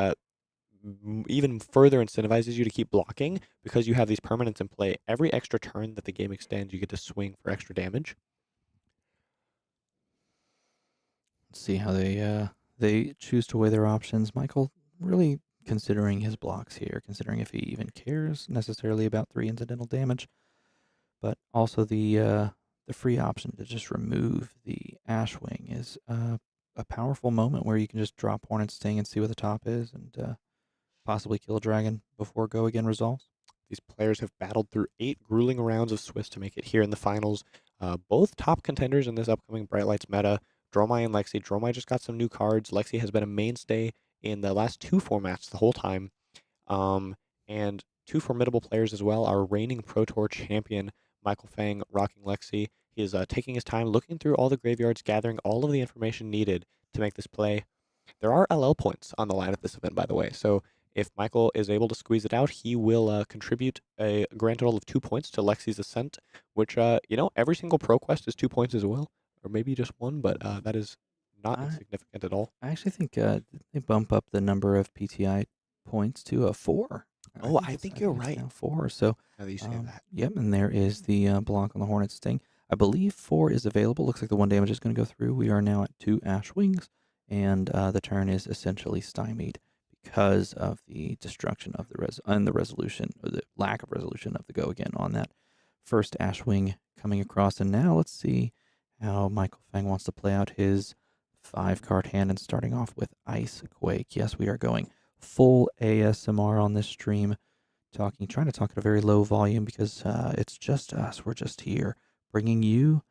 even further incentivizes you to keep blocking because you have these permanents in play. Every extra turn that the game extends, you get to swing for extra damage. Let's see how they choose to weigh their options. Michael really considering his blocks here, considering if he even cares necessarily about 3 incidental damage, but also the free option to just remove the Ash Wing is a powerful moment where you can just drop Hornet Sting and see what the top is and possibly kill a dragon before Go Again resolves. These players have battled through 8 grueling rounds of Swiss to make it here in the finals. Both top contenders in this upcoming Bright Lights meta, Dromai and Lexi. Dromai just got some new cards. Lexi has been a mainstay in the last 2 formats the whole time. And 2 formidable players as well. Our reigning Pro Tour champion, Michael Fang, rocking Lexi. He is taking his time, looking through all the graveyards, gathering all of the information needed to make this play. There are LL points on the line at this event, by the way. So if Michael is able to squeeze it out, he will contribute a grand total of 2 points to Lexi's Ascent, which, every single Pro Quest is 2 points as well. Or maybe just 1, but that is not insignificant at all. I actually think they bump up the number of PTI points to a 4. Oh, I think you're right. Now 4. So, now that you say that. Yep, and there is the block on the Hornet Sting. I believe 4 is available. Looks like the 1 damage is going to go through. We are now at 2 Ash Wings, and the turn is essentially stymied because of the destruction of the resolution, or the lack of resolution of the Go Again on that first Ash Wing coming across. And now let's see how Michael Fang wants to play out his 5-card hand and starting off with Ice Quake. Yes, we are going full ASMR on this stream, trying to talk at a very low volume because it's just us. We're just here bringing you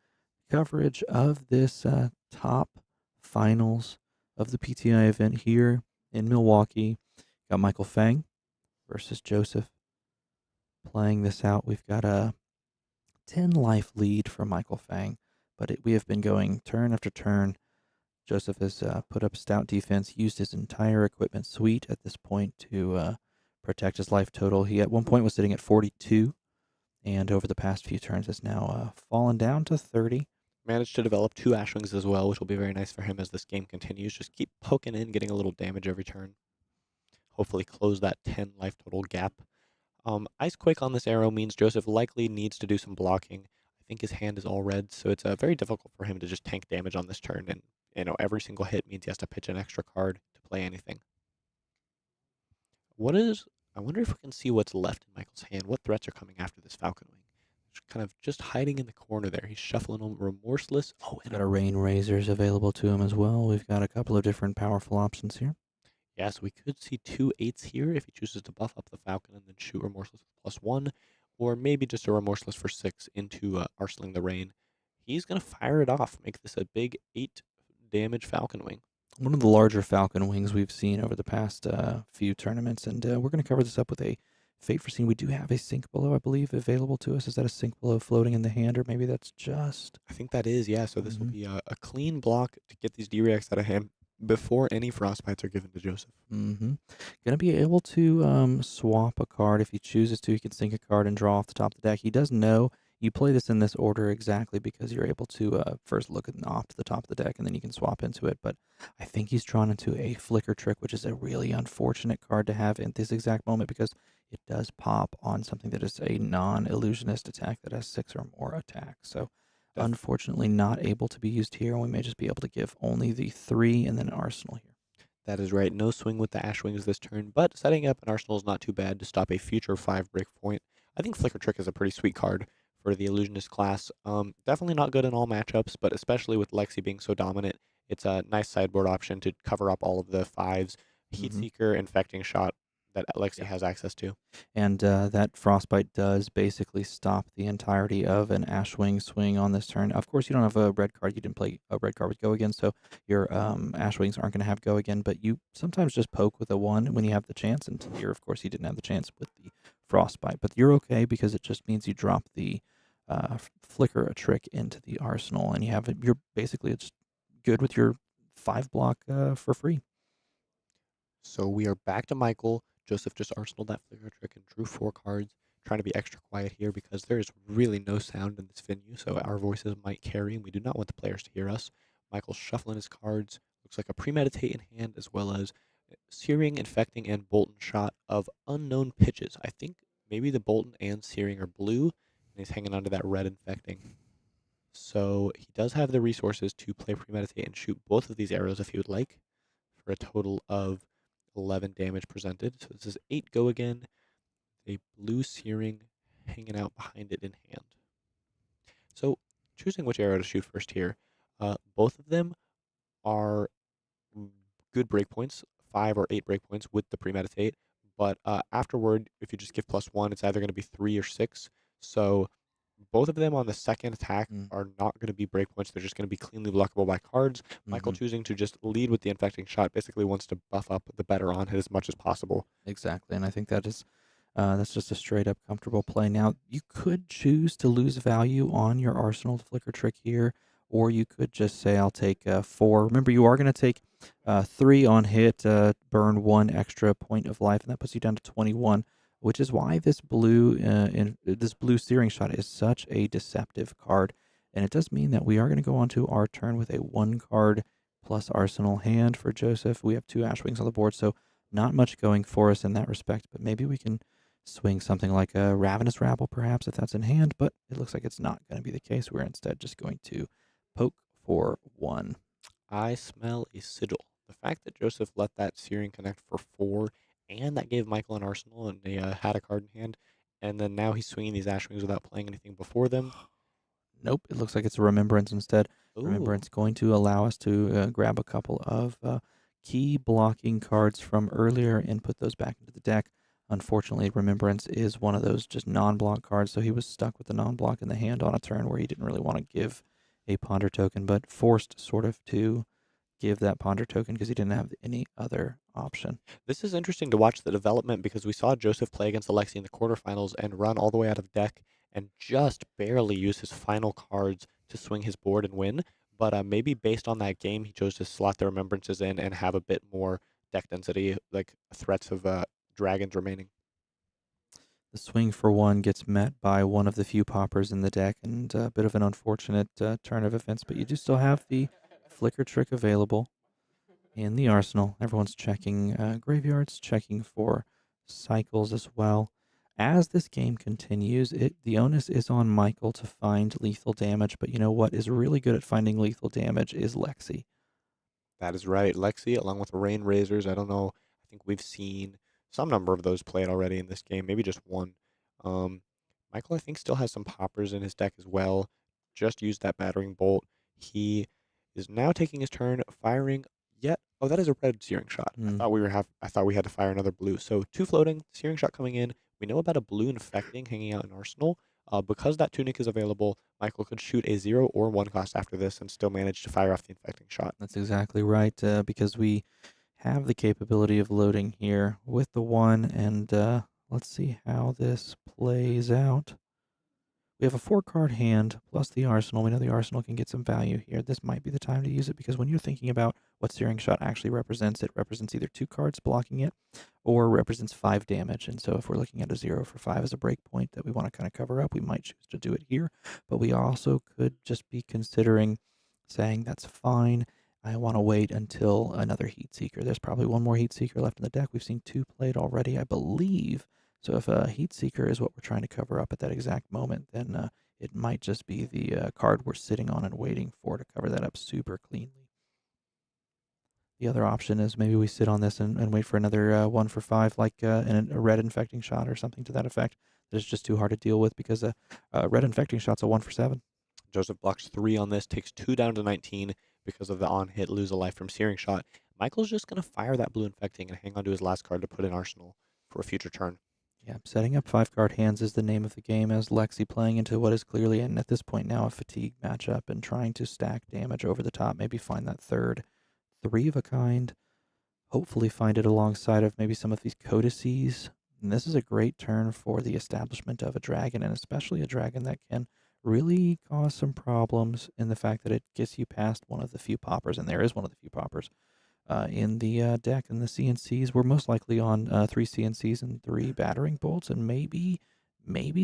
coverage of this top finals of the PTI event here in Milwaukee. Got Michael Fang versus Joseph playing this out. We've got a 10 life lead for Michael Fang, but we have been going turn after turn. Joseph has put up stout defense, used his entire equipment suite at this point to protect his life total. He at one point was sitting at 42, and over the past few turns has now fallen down to 30. Managed to develop 2 Ash Wings as well, which will be very nice for him as this game continues. Just keep poking in, getting a little damage every turn. Hopefully close that 10 life total gap. Ice Quake on this arrow means Joseph likely needs to do some blocking. I think his hand is all red, so it's very difficult for him to just tank damage on this turn. And every single hit means he has to pitch an extra card to play anything. I wonder if we can see what's left in Michael's hand. What threats are coming after this Falcon Wing? Kind of just hiding in the corner there. He's shuffling them, remorseless. Oh, and got a Rain Razors available to him as well. We've got a couple of different powerful options here. Yes, we could see 2 8s here if he chooses to buff up the Falcon and then shoot remorseless with +1, or maybe just a Remorseless for 6 into Arseling the Rain. He's going to fire it off, make this a big 8 damage Falcon Wing. One of the larger Falcon Wings we've seen over the past few tournaments, and we're going to cover this up with a Fate Foreseen. We do have a Sink Below, I believe, available to us. Is that a Sink Below floating in the hand, or maybe that's just... I think that is, yeah. So this will be a clean block to get these D-Reacts out of hand before any Frostbites are given to Joseph. Going to be able to swap a card if he chooses to. He can sink a card and draw off the top of the deck. He does know you play this in this order exactly because you're able to first look off to the top of the deck and then you can swap into it. But I think he's drawn into a Flicker Trick, which is a really unfortunate card to have in this exact moment because it does pop on something that is a non-illusionist attack that has 6 or more attacks. So unfortunately not able to be used here. We may just be able to give only the 3 and then an Arsenal here. That is right. No swing with the Ash Wings this turn, but setting up an Arsenal is not too bad to stop a future 5 breakpoint. I think Flicker Trick is a pretty sweet card for the Illusionist class. Definitely not good in all matchups, but especially with Lexi being so dominant, it's a nice sideboard option to cover up all of the 5s. Heat Seeker, Infecting Shot that Lexi has access to. And that Frostbite does basically stop the entirety of an Ashwing swing on this turn. Of course, you don't have a red card. You didn't play a red card with Go Again, so your Ashwings aren't going to have Go Again, but you sometimes just poke with a 1 when you have the chance, and here, of course, you didn't have the chance with the Frostbite. But you're okay because it just means you drop the Flicker a Trick into the Arsenal, and you're basically just good with your 5 block for free. So we are back to Michael. Joseph just arsenaled that Flicker Trick and drew 4 cards, trying to be extra quiet here because there is really no sound in this venue, so our voices might carry, and we do not want the players to hear us. Michael's shuffling his cards. Looks like a Premeditate in hand, as well as Searing, Infecting, and Bolton Shot of unknown pitches. I think maybe the Bolton and Searing are blue, and he's hanging onto that red Infecting. So he does have the resources to play Premeditate and shoot both of these arrows if he would like, for a total of 11 damage presented. So this is 8 Go Again, a blue Searing hanging out behind it in hand. So choosing which arrow to shoot first here, both of them are good breakpoints, 5 or 8 breakpoints with the Premeditate, but afterward, if you just give +1, it's either going to be 3 or 6. So both of them on the second attack are not going to be breakpoints. They're just going to be cleanly blockable by cards. Michael choosing to just lead with the Infecting Shot basically wants to buff up the better on hit as much as possible. Exactly, and I think that is that's just a straight up comfortable play. Now, you could choose to lose value on your Arsenal Flicker Trick here, or you could just say, I'll take 4. Remember, you are going to take 3 on hit, burn 1 extra point of life, and that puts you down to 21. Which is why this blue Searing Shot is such a deceptive card. And it does mean that we are going to go on to our turn with a 1 card plus Arsenal hand for Joseph. We have 2 Ashwings on the board, so not much going for us in that respect. But maybe we can swing something like a Ravenous Rabble, perhaps, if that's in hand. But it looks like it's not going to be the case. We're instead just going to poke for 1. I smell a sigil. The fact that Joseph let that Searing connect for 4, and that gave Michael an Arsenal, and they had a card in hand, and then now he's swinging these Ashwings without playing anything before them. Nope, it looks like it's a Remembrance instead. Ooh. Remembrance going to allow us to grab a couple of key blocking cards from earlier and put those back into the deck. Unfortunately, Remembrance is one of those just non-block cards, so he was stuck with the non-block in the hand on a turn where he didn't really want to give a Ponder token, but forced sort of to give that Ponder token because he didn't have any other option. This is interesting to watch the development because we saw Joseph play against Alexi in the quarterfinals and run all the way out of deck and just barely use his final cards to swing his board and win. But maybe based on that game, he chose to slot the Remembrances in and have a bit more deck density, like threats of dragons remaining. The swing for 1 gets met by one of the few poppers in the deck, and a bit of an unfortunate turn of events, but you do still have the Flicker Trick available in the Arsenal. Everyone's checking graveyards, checking for cycles as well. As this game continues, the onus is on Michael to find lethal damage, but you know what is really good at finding lethal damage is Lexi. That is right. Lexi, along with Rain Razors, I don't know, I think we've seen some number of those played already in this game, maybe just 1. Michael, I think, still has some poppers in his deck as well. Just used that Battering Bolt. He is now taking his turn, firing yet. Oh, that is a red Searing Shot. I thought we had to fire another blue. So 2 floating, Searing Shot coming in. We know about a blue infecting hanging out in Arsenal. Because that tunic is available, Michael could shoot a 0 or 1 cost after this and still manage to fire off the infecting shot. That's exactly right, because we have the capability of loading here with the 1, and let's see how this plays out. We have a 4-card hand plus the Arsenal. We know the Arsenal can get some value here. This might be the time to use it, because when you're thinking about what Searing Shot actually represents, it represents either 2 cards blocking it or represents 5 damage. And so if we're looking at a 0 for 5 as a breakpoint that we want to kind of cover up, we might choose to do it here. But we also could just be considering saying, that's fine, I want to wait until another Heat Seeker. There's probably one more Heat Seeker left in the deck. We've seen 2 played already, I believe. So if a Heat Seeker is what we're trying to cover up at that exact moment, then it might just be the card we're sitting on and waiting for to cover that up super cleanly. The other option is maybe we sit on this and wait for another 1 for 5, like a red infecting shot or something to that effect. That is just too hard to deal with, because a red infecting shot's a 1 for 7. Joseph blocks 3 on this, takes 2 down to 19 because of the on-hit lose a life from Searing Shot. Michael's just going to fire that blue infecting and hang on to his last card to put in Arsenal for a future turn. Yeah, setting up 5-card hands is the name of the game, as Lexi playing into what is clearly, and at this point now, a fatigue matchup, and trying to stack damage over the top, maybe find that third 3 of a kind, hopefully find it alongside of maybe some of these codices. And this is a great turn for the establishment of a dragon, and especially a dragon that can really cause some problems in the fact that it gets you past one of the few poppers, and there is one of the few poppers in the deck. And the CNCs, we're most likely on 3 CNCs and 3 battering bolts, and maybe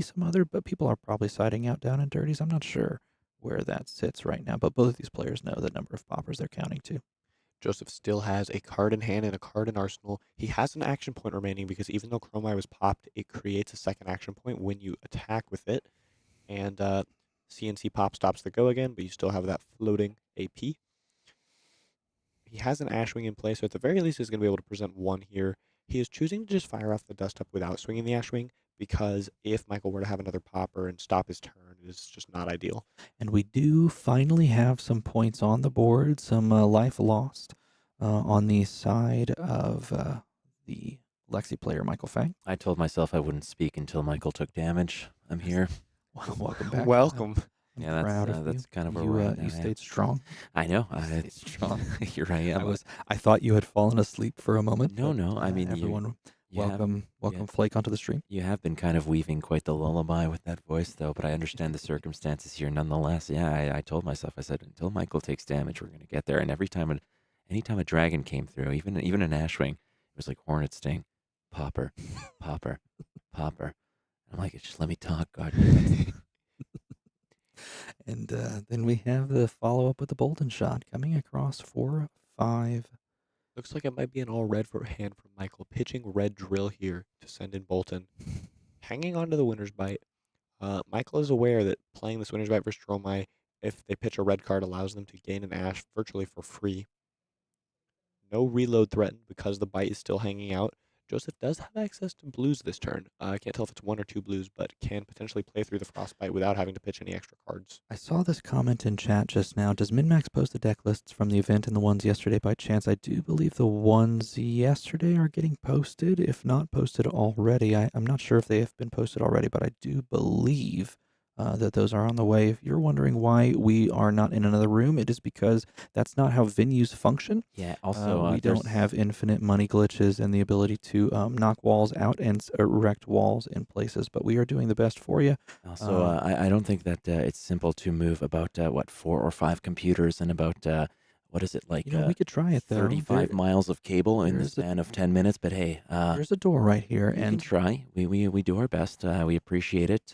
some other, but people are probably siding out down and dirties. I'm not sure where that sits right now, but both of these players know the number of poppers they're counting to. Joseph still has a card in hand and a card in Arsenal. He has an action point remaining, because even though Dromai was popped, it creates a second action point when you attack with it. And CNC pop stops the go again, but you still have that floating AP. He has an Ashwing in play, so at the very least he's going to be able to present 1 here. He is choosing to just fire off the dust up without swinging the Ashwing, because if Michael were to have another popper and stop his turn, it is just not ideal. And we do finally have some points on the board, some life lost on the side of the Lexi player, Michael Fang. I told myself I wouldn't speak until Michael took damage. I'm here. Well, welcome back. Welcome. Yeah, that's kind of where you, we're at now. you stayed strong. I know. Stayed strong. Here I am. I thought you had fallen asleep for a moment. No, but, no. I mean, everyone, welcome yeah. Flake onto the stream. You have been kind of weaving quite the lullaby with that voice, though. But I understand the circumstances here, nonetheless. Yeah, I told myself, I said, until Michael takes damage, we're going to get there. And anytime a dragon came through, even an Ashwing, it was like Hornet Sting, popper, popper, popper. I'm like, just let me talk, God. And then we have the follow-up with the Bolden shot coming across 4-5. Looks like it might be an all-red for hand from Michael, pitching red drill here to send in Bolton. Hanging on to the winner's bite. Michael is aware that playing this winner's bite versus Dromai, if they pitch a red card, allows them to gain an ash virtually for free. No reload threatened because the bite is still hanging out. Joseph does have access to blues this turn. I can't tell if it's 1 or 2 blues, but can potentially play through the Frostbite without having to pitch any extra cards. I saw this comment in chat just now. Does MinMax post the deck lists from the event and the ones yesterday by chance? I do believe the ones yesterday are getting posted, if not posted already. I'm not sure if they have been posted already, but I do believe that those are on the way. If you're wondering why we are not in another room, it is because that's not how venues function. Yeah, also, we don't have infinite money glitches and the ability to knock walls out and erect walls in places, but we are doing the best for you. Also, I don't think that it's simple to move about, 4 or 5 computers and about, what is it, like, we could try it, though. 35 miles of cable in the span of 10 minutes, but hey. There's a door right here. We can try. We do our best. We appreciate it.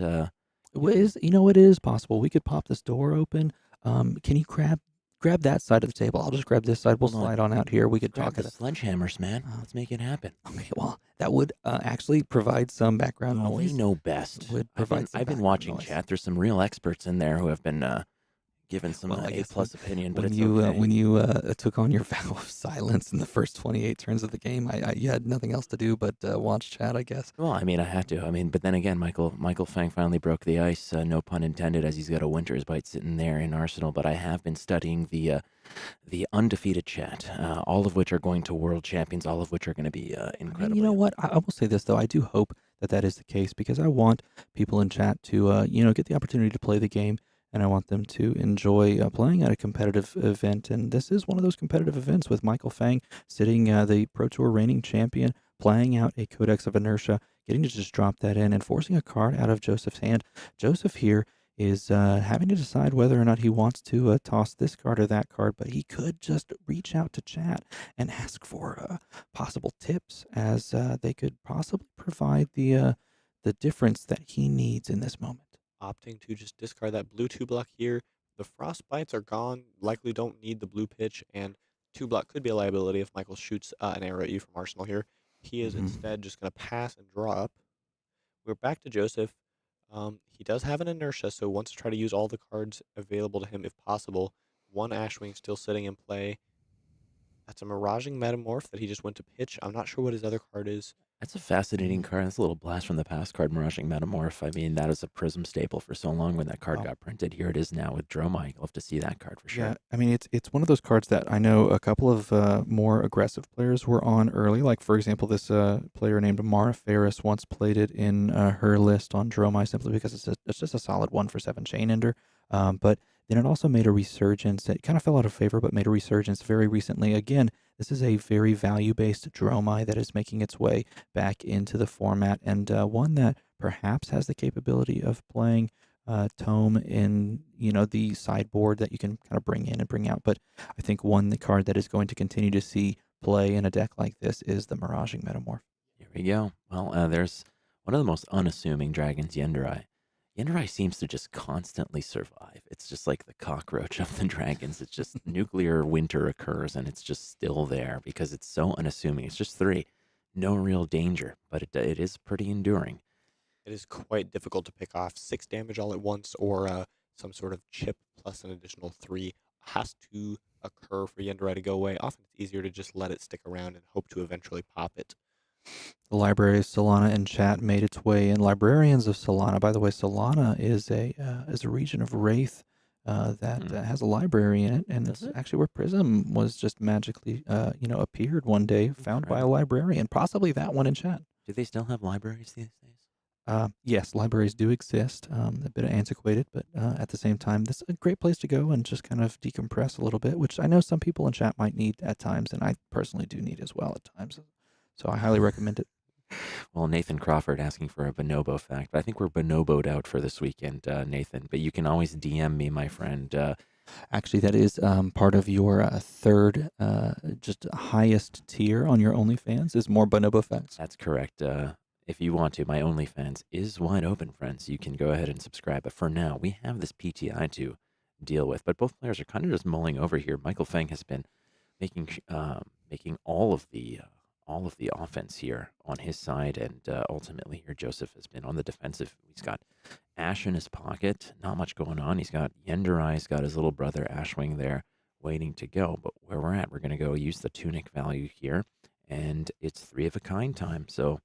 It is possible. We could pop this door open. Can you grab that side of the table? I'll just grab this side. We'll slide on out here. We could talk at the sledgehammers, man. Let's make it happen. Okay, well, that would actually provide some background noise. They know best. Would provide I've been watching chat. There's some real experts in there who have been given some A-plus opinion, but it's okay. When you took on your vow of silence in the first 28 turns of the game, you had nothing else to do but watch chat, I guess. Well, I mean, I had to. But then again, Michael Fang finally broke the ice, no pun intended, as he's got a winter's bite sitting there in Arsenal. But I have been studying the undefeated chat, all of which are going to world champions, all of which are going to be incredible. You know what? I will say this, though. I do hope that that is the case because I want people in chat to, get the opportunity to play the game, and I want them to enjoy playing at a competitive event. And this is one of those competitive events with Michael Fang sitting the Pro Tour reigning champion, playing out a Codex of Inertia, getting to just drop that in and forcing a card out of Joseph's hand. Joseph here is having to decide whether or not he wants to toss this card or that card, but he could just reach out to chat and ask for possible tips as they could possibly provide the difference that he needs in this moment. Opting to just discard that blue 2-block here. The Frostbites are gone, likely don't need the blue pitch, and 2-block could be a liability if Michael shoots an arrow at you from Arsenal here. He is instead just going to pass and draw up. We're back to Joseph. He does have an inertia, so wants to try to use all the cards available to him if possible. One Ashwing still sitting in play. That's a Miraging Metamorph that he just went to pitch. I'm not sure what his other card is. That's a fascinating card. That's a little blast from the past card, Miraging Metamorph. I mean, that is a Prism staple for so long when that card got printed. Here it is now with Dromai. You'll have to see that card for sure. Yeah, I mean, it's one of those cards that I know a couple of more aggressive players were on early. Like, for example, this player named Mara Ferris once played it in her list on Dromai simply because it's just a solid 1 for 7 Chain Ender. But then it also made a resurgence. It kind of fell out of favor, but made a resurgence very recently. Again, this is a very value-based Dromai that is making its way back into the format, and one that perhaps has the capability of playing Tome in, the sideboard that you can kind of bring in and bring out. But I think the card that is going to continue to see play in a deck like this is the Miraging Metamorph. Here we go. Well, there's one of the most unassuming dragons, Yenderai. Yenderai seems to just constantly survive. It's just like the cockroach of the dragons. It's just nuclear winter occurs, and it's just still there because it's so unassuming. It's just 3. No real danger, but it is pretty enduring. It is quite difficult to pick off 6 damage all at once, or some sort of chip plus an additional 3 has to occur for Yenderai to go away. Often it's easier to just let it stick around and hope to eventually pop it. The Library of Solana in chat made its way in. Librarians of Solana, by the way, Solana is a region of Wraith that has a library in it, and it's actually where Prism was just magically, appeared one day, found by a librarian, possibly that one in chat. Do they still have libraries these days? Yes, libraries do exist. A bit antiquated, but at the same time, this is a great place to go and just kind of decompress a little bit, which I know some people in chat might need at times, and I personally do need as well at times. So I highly recommend it. Well, Nathan Crawford asking for a bonobo fact, but I think we're bonoboed out for this weekend, Nathan. But you can always DM me, my friend. Actually, that is part of your third, just highest tier on your OnlyFans is more bonobo facts. That's correct. If you want to, my OnlyFans is wide open, friends. You can go ahead and subscribe. But for now, we have this PTI to deal with. But both players are kind of just mulling over here. Michael Fang has been making all of the offense here on his side, and ultimately here Joseph has been on the defensive. He's got Ash in his pocket, not much going on. He's got Yenderai, he's got his little brother Ashwing there waiting to go. But where we're at, we're going to go use the Tunic value here, and it's 3 of a kind time. So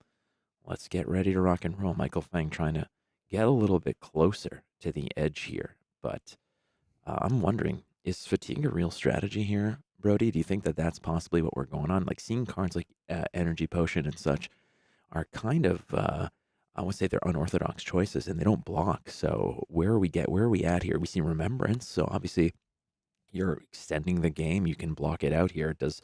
let's get ready to rock and roll. Michael Fang trying to get a little bit closer to the edge here, but I'm wondering, is fatigue a real strategy here? Brody, do you think that that's possibly what we're going on? Like seeing cards like Energy Potion and such are kind of, I would say they're unorthodox choices and they don't block. So where are we at here? We see Remembrance. So obviously you're extending the game. You can block it out here. Does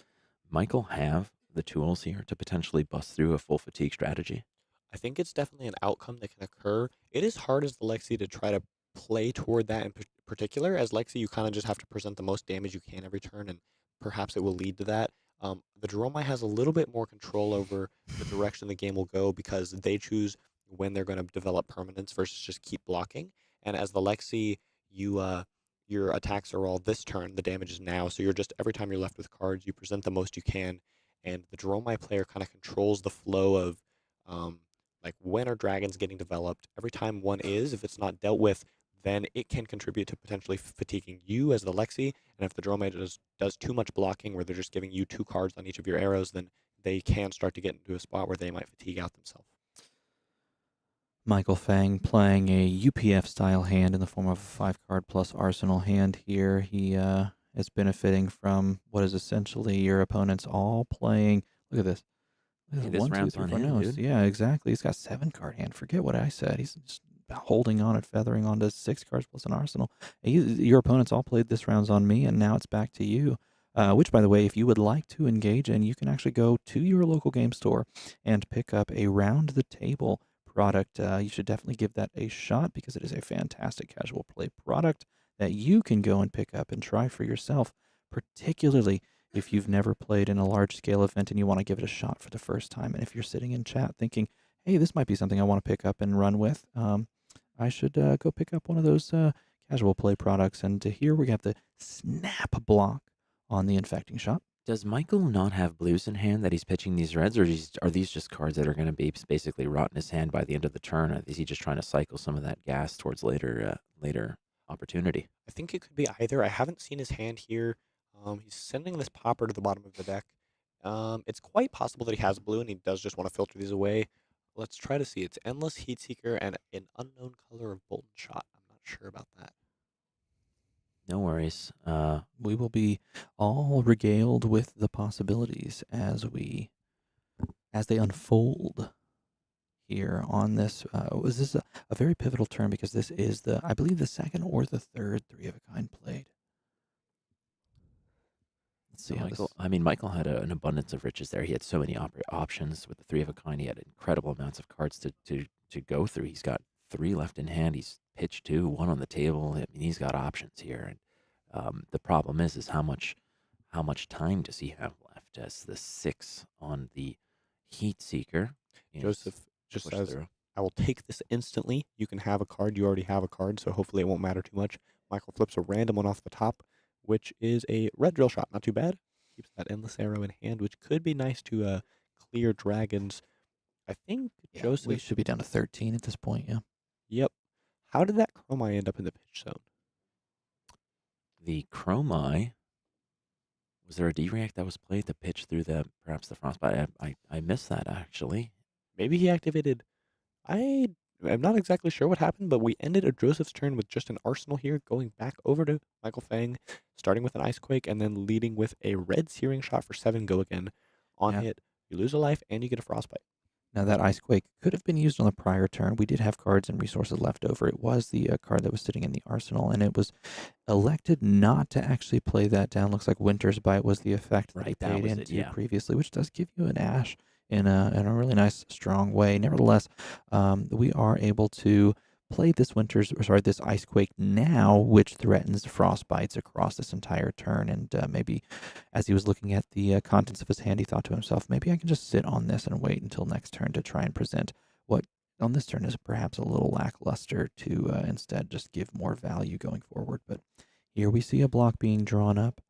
Michael have the tools here to potentially bust through a full fatigue strategy? I think it's definitely an outcome that can occur. It is hard as the Lexi to try to play toward that in particular. As Lexi, you kind of just have to present the most damage you can every turn, and perhaps it will lead to that. The Dromai has a little bit more control over the direction the game will go because they choose when they're going to develop permanence versus just keep blocking. And as the Lexi, your attacks are all this turn, the damage is now. So you're just, every time you're left with cards, you present the most you can. And the Dromai player kind of controls the flow of like when are dragons getting developed. Every time one is, if it's not dealt with, then it can contribute to potentially fatiguing you as the Lexi. And if the Dromai does too much blocking where they're just giving you 2 cards on each of your arrows, then they can start to get into a spot where they might fatigue out themselves. Michael Fang playing a UPF-style hand in the form of a 5-card plus arsenal hand here. He is benefiting from what is essentially your opponents all playing. Look at this. Hey, One, this two, round's three, on four. him, No, dude. yeah, exactly. He's got 7-card hand. Forget what I said. He's just holding on and feathering onto 6 cards plus an arsenal. Your opponents all played this round's on me, and now it's back to you. Which, by the way, if you would like to engage in, you can actually go to your local game store and pick up a Round the Table product. You should definitely give that a shot because it is a fantastic casual play product that you can go and pick up and try for yourself, particularly if you've never played in a large-scale event and you want to give it a shot for the first time. And if you're sitting in chat thinking, hey, this might be something I want to pick up and run with, I should go pick up one of those casual play products. And here we have the snap block on the infecting shot. Does Michael not have blues in hand that he's pitching these reds, or are these just cards that are going to be basically rot in his hand by the end of the turn? Or is he just trying to cycle some of that gas towards later opportunity? I think it could be either. I haven't seen his hand here. He's sending this popper to the bottom of the deck. It's quite possible that he has blue and he does just want to filter these away. Let's try to see. It's Endless Heatseeker and an unknown color of Bolton Shot. I'm not sure about that. No worries. We will be all regaled with the possibilities as they unfold here on this. Was this a very pivotal turn because this is I believe the second or the third 3-of-a-kind played. Let's see how Michael. I mean, Michael had an abundance of riches there. He had so many options with the 3-of-a-kind. He had incredible amounts of cards to go through. He's got 3 left in hand. He's pitched 2, 1 on the table. I mean, he's got options here. And the problem is how much time does he have left? As the 6 on the Heatseeker. Joseph just says, I will take this instantly. You can have a card. You already have a card, so hopefully it won't matter too much. Michael flips a random one off the top, which is a red drill shot. Not too bad. Keeps that endless arrow in hand, which could be nice to clear dragons. I think Joseph... We should be down to 13 at this point, yeah. Yep. How did that Dromai end up in the pitch zone? The Dromai, was there a D-React that was played to pitch through perhaps the Frostbite? I missed that, actually. Maybe he activated... I'm not exactly sure what happened, but we ended a Joseph's turn with just an arsenal here, going back over to Michael Fang, starting with an Icequake, and then leading with a red Searing Shot for 7 go again. On hit, you lose a life, and you get a Frostbite. Now, that Icequake could have been used on the prior turn. We did have cards and resources left over. It was the card that was sitting in the arsenal, and it was elected not to actually play that down. Looks like Winter's Bite was the effect that it played into previously, which does give you an Ash in a really nice, strong way. Nevertheless, we are able to play this Icequake now, which threatens Frostbites across this entire turn. And maybe as he was looking at the contents of his hand, he thought to himself, maybe I can just sit on this and wait until next turn to try and present what on this turn is perhaps a little lackluster to instead just give more value going forward. But here we see a block being drawn up.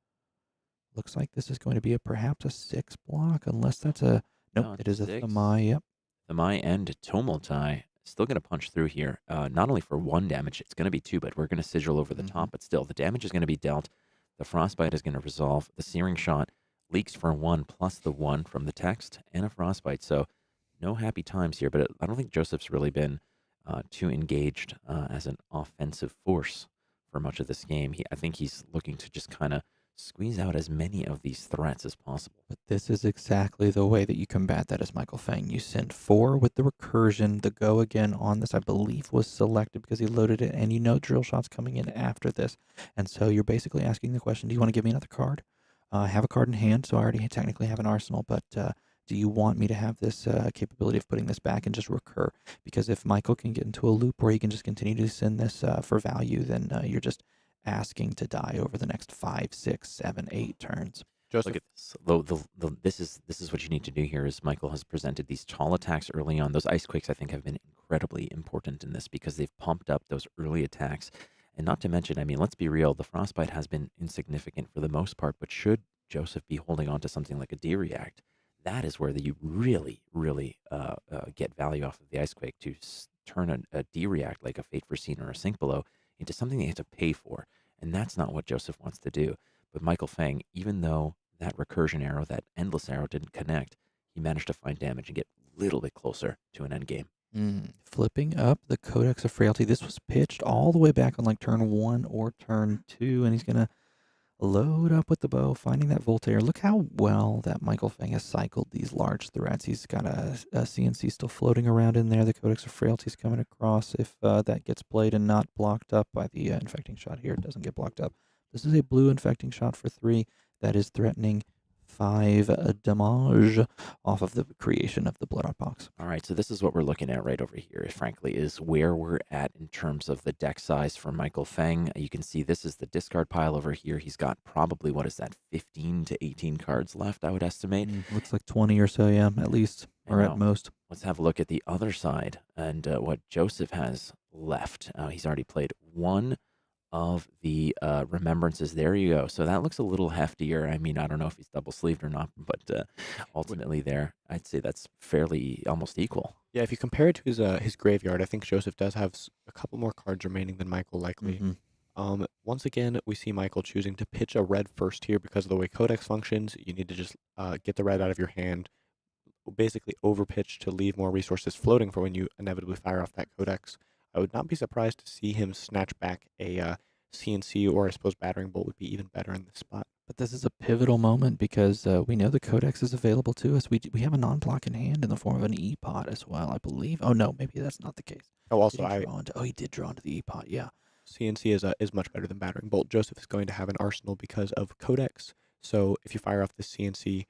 Looks like this is going to be perhaps a 6 block, unless that's a... Nope, No, it is a 6. Thamai, yep. Thamai and Tumultai. Still going to punch through here. Not only for 1 damage, it's going to be 2, but we're going to sigil over the top. But still, the damage is going to be dealt. The Frostbite is going to resolve. The Searing Shot leaks for 1 plus the 1 from the text and a Frostbite. So no happy times here. But I don't think Joseph's really been too engaged as an offensive force for much of this game. I think he's looking to just kind of squeeze out as many of these threats as possible. But this is exactly the way that you combat that as Michael Fang. You send 4 with the recursion. The go again on this, I believe, was selected because he loaded it, and you know drill shot's coming in after this. And so you're basically asking the question, do you want to give me another card? I have a card in hand, so I already technically have an arsenal, but do you want me to have this capability of putting this back and just recur? Because if Michael can get into a loop where he can just continue to send this for value, then you're just asking to die over the next 5, 6, 7, 8 turns. Joseph. Look at this. This is what you need to do here. Is Michael has presented these tall attacks early on. Those Icequakes, I think, have been incredibly important in this because they've pumped up those early attacks. And not to mention, I mean, let's be real. The Frostbite has been insignificant for the most part. But should Joseph be holding on to something like a D-React, that is where you really get value off of the Icequake to turn a D-React like a Fate Foreseen or a Sink Below into something they have to pay for. And that's not what Joseph wants to do. But Michael Fang, even though that recursion arrow, that endless arrow didn't connect, he managed to find damage and get a little bit closer to an end game. Flipping up the Codex of Frailty. This was pitched all the way back on like turn 1 or turn 2, and he's going to load up with the bow, finding that Voltaire. Look how well that Michael Fang has cycled these large threats. He's got a CNC still floating around in there. The Codex of Frailties coming across. If that gets played and not blocked up by the infecting shot here, it doesn't get blocked up. This is a blue infecting shot for 3 that is threatening 5 damage off of the creation of the Blood Art box. All right, so this is what we're looking at right over here, frankly, is where we're at in terms of the deck size for Michael Fang. You can see this is the discard pile over here. He's got probably, what is that, 15 to 18 cards left, I would estimate. Looks like 20 or so, yeah, at least, or And at most. Let's have a look at the other side and what Joseph has left. He's already played 1 of the remembrances. There you go. So that looks a little heftier. I mean, I don't know if he's double sleeved or not, but ultimately there, I'd say that's fairly almost equal. Yeah, if you compare it to his graveyard, I think Joseph does have a couple more cards remaining than Michael likely. Once again, we see Michael choosing to pitch a red first here because of the way Codex functions. You need to just get the red out of your hand, basically overpitch to leave more resources floating for when you inevitably fire off that Codex. I would not be surprised to see him snatch back a CNC, or I suppose battering bolt would be even better in this spot. But this is a pivotal moment because we know the Codex is available to us. We have a non-block in hand in the form of an E-pot as well, I believe. Oh, no, maybe that's not the case. Oh, also, he did draw into the E-pot, yeah. CNC is much better than battering bolt. Joseph is going to have an arsenal because of Codex. So if you fire off the CNC,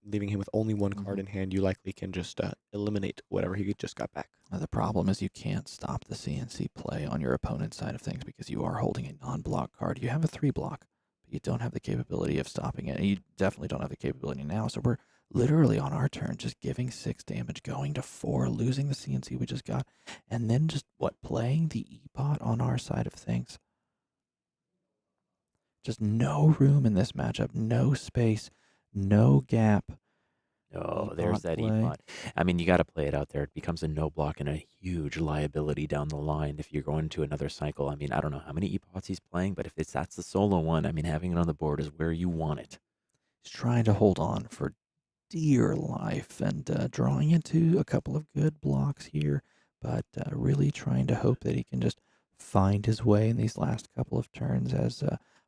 leaving him with only 1 card in hand, you likely can just eliminate whatever he just got back. The problem is you can't stop the CNC play on your opponent's side of things because you are holding a non-block card. You have a 3-block, but you don't have the capability of stopping it. And you definitely don't have the capability now. So we're literally on our turn just giving 6 damage, going to 4, losing the CNC we just got, and then just, playing the E-pot on our side of things. Just no room in this matchup, no space, no gap. Oh, there's that E-pot. I mean, you got to play it out there. It becomes a no block and a huge liability down the line if you're going to another cycle. I mean, I don't know how many E-pots he's playing, but if that's the solo one, I mean, having it on the board is where you want it. He's trying to hold on for dear life and drawing into a couple of good blocks here, but really trying to hope that he can just find his way in these last couple of turns as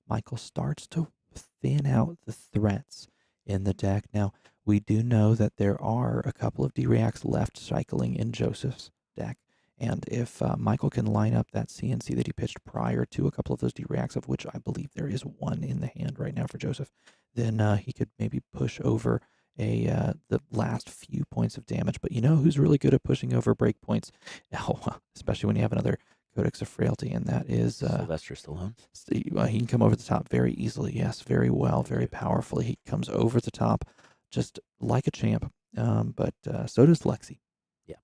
Michael starts to thin out the threats in the deck. Now, we do know that there are a couple of D-Reacts left cycling in Joseph's deck, and if Michael can line up that CNC that he pitched prior to a couple of those D-Reacts, of which I believe there is 1 in the hand right now for Joseph, then he could maybe push over the last few points of damage. But you know who's really good at pushing over breakpoints? Especially when you have another Codex of Frailty, and that is Sylvester Stallone. He can come over the top very easily. Yes, very well, very powerfully. He comes over the top just like a champ. But so does Lexi. Yeah,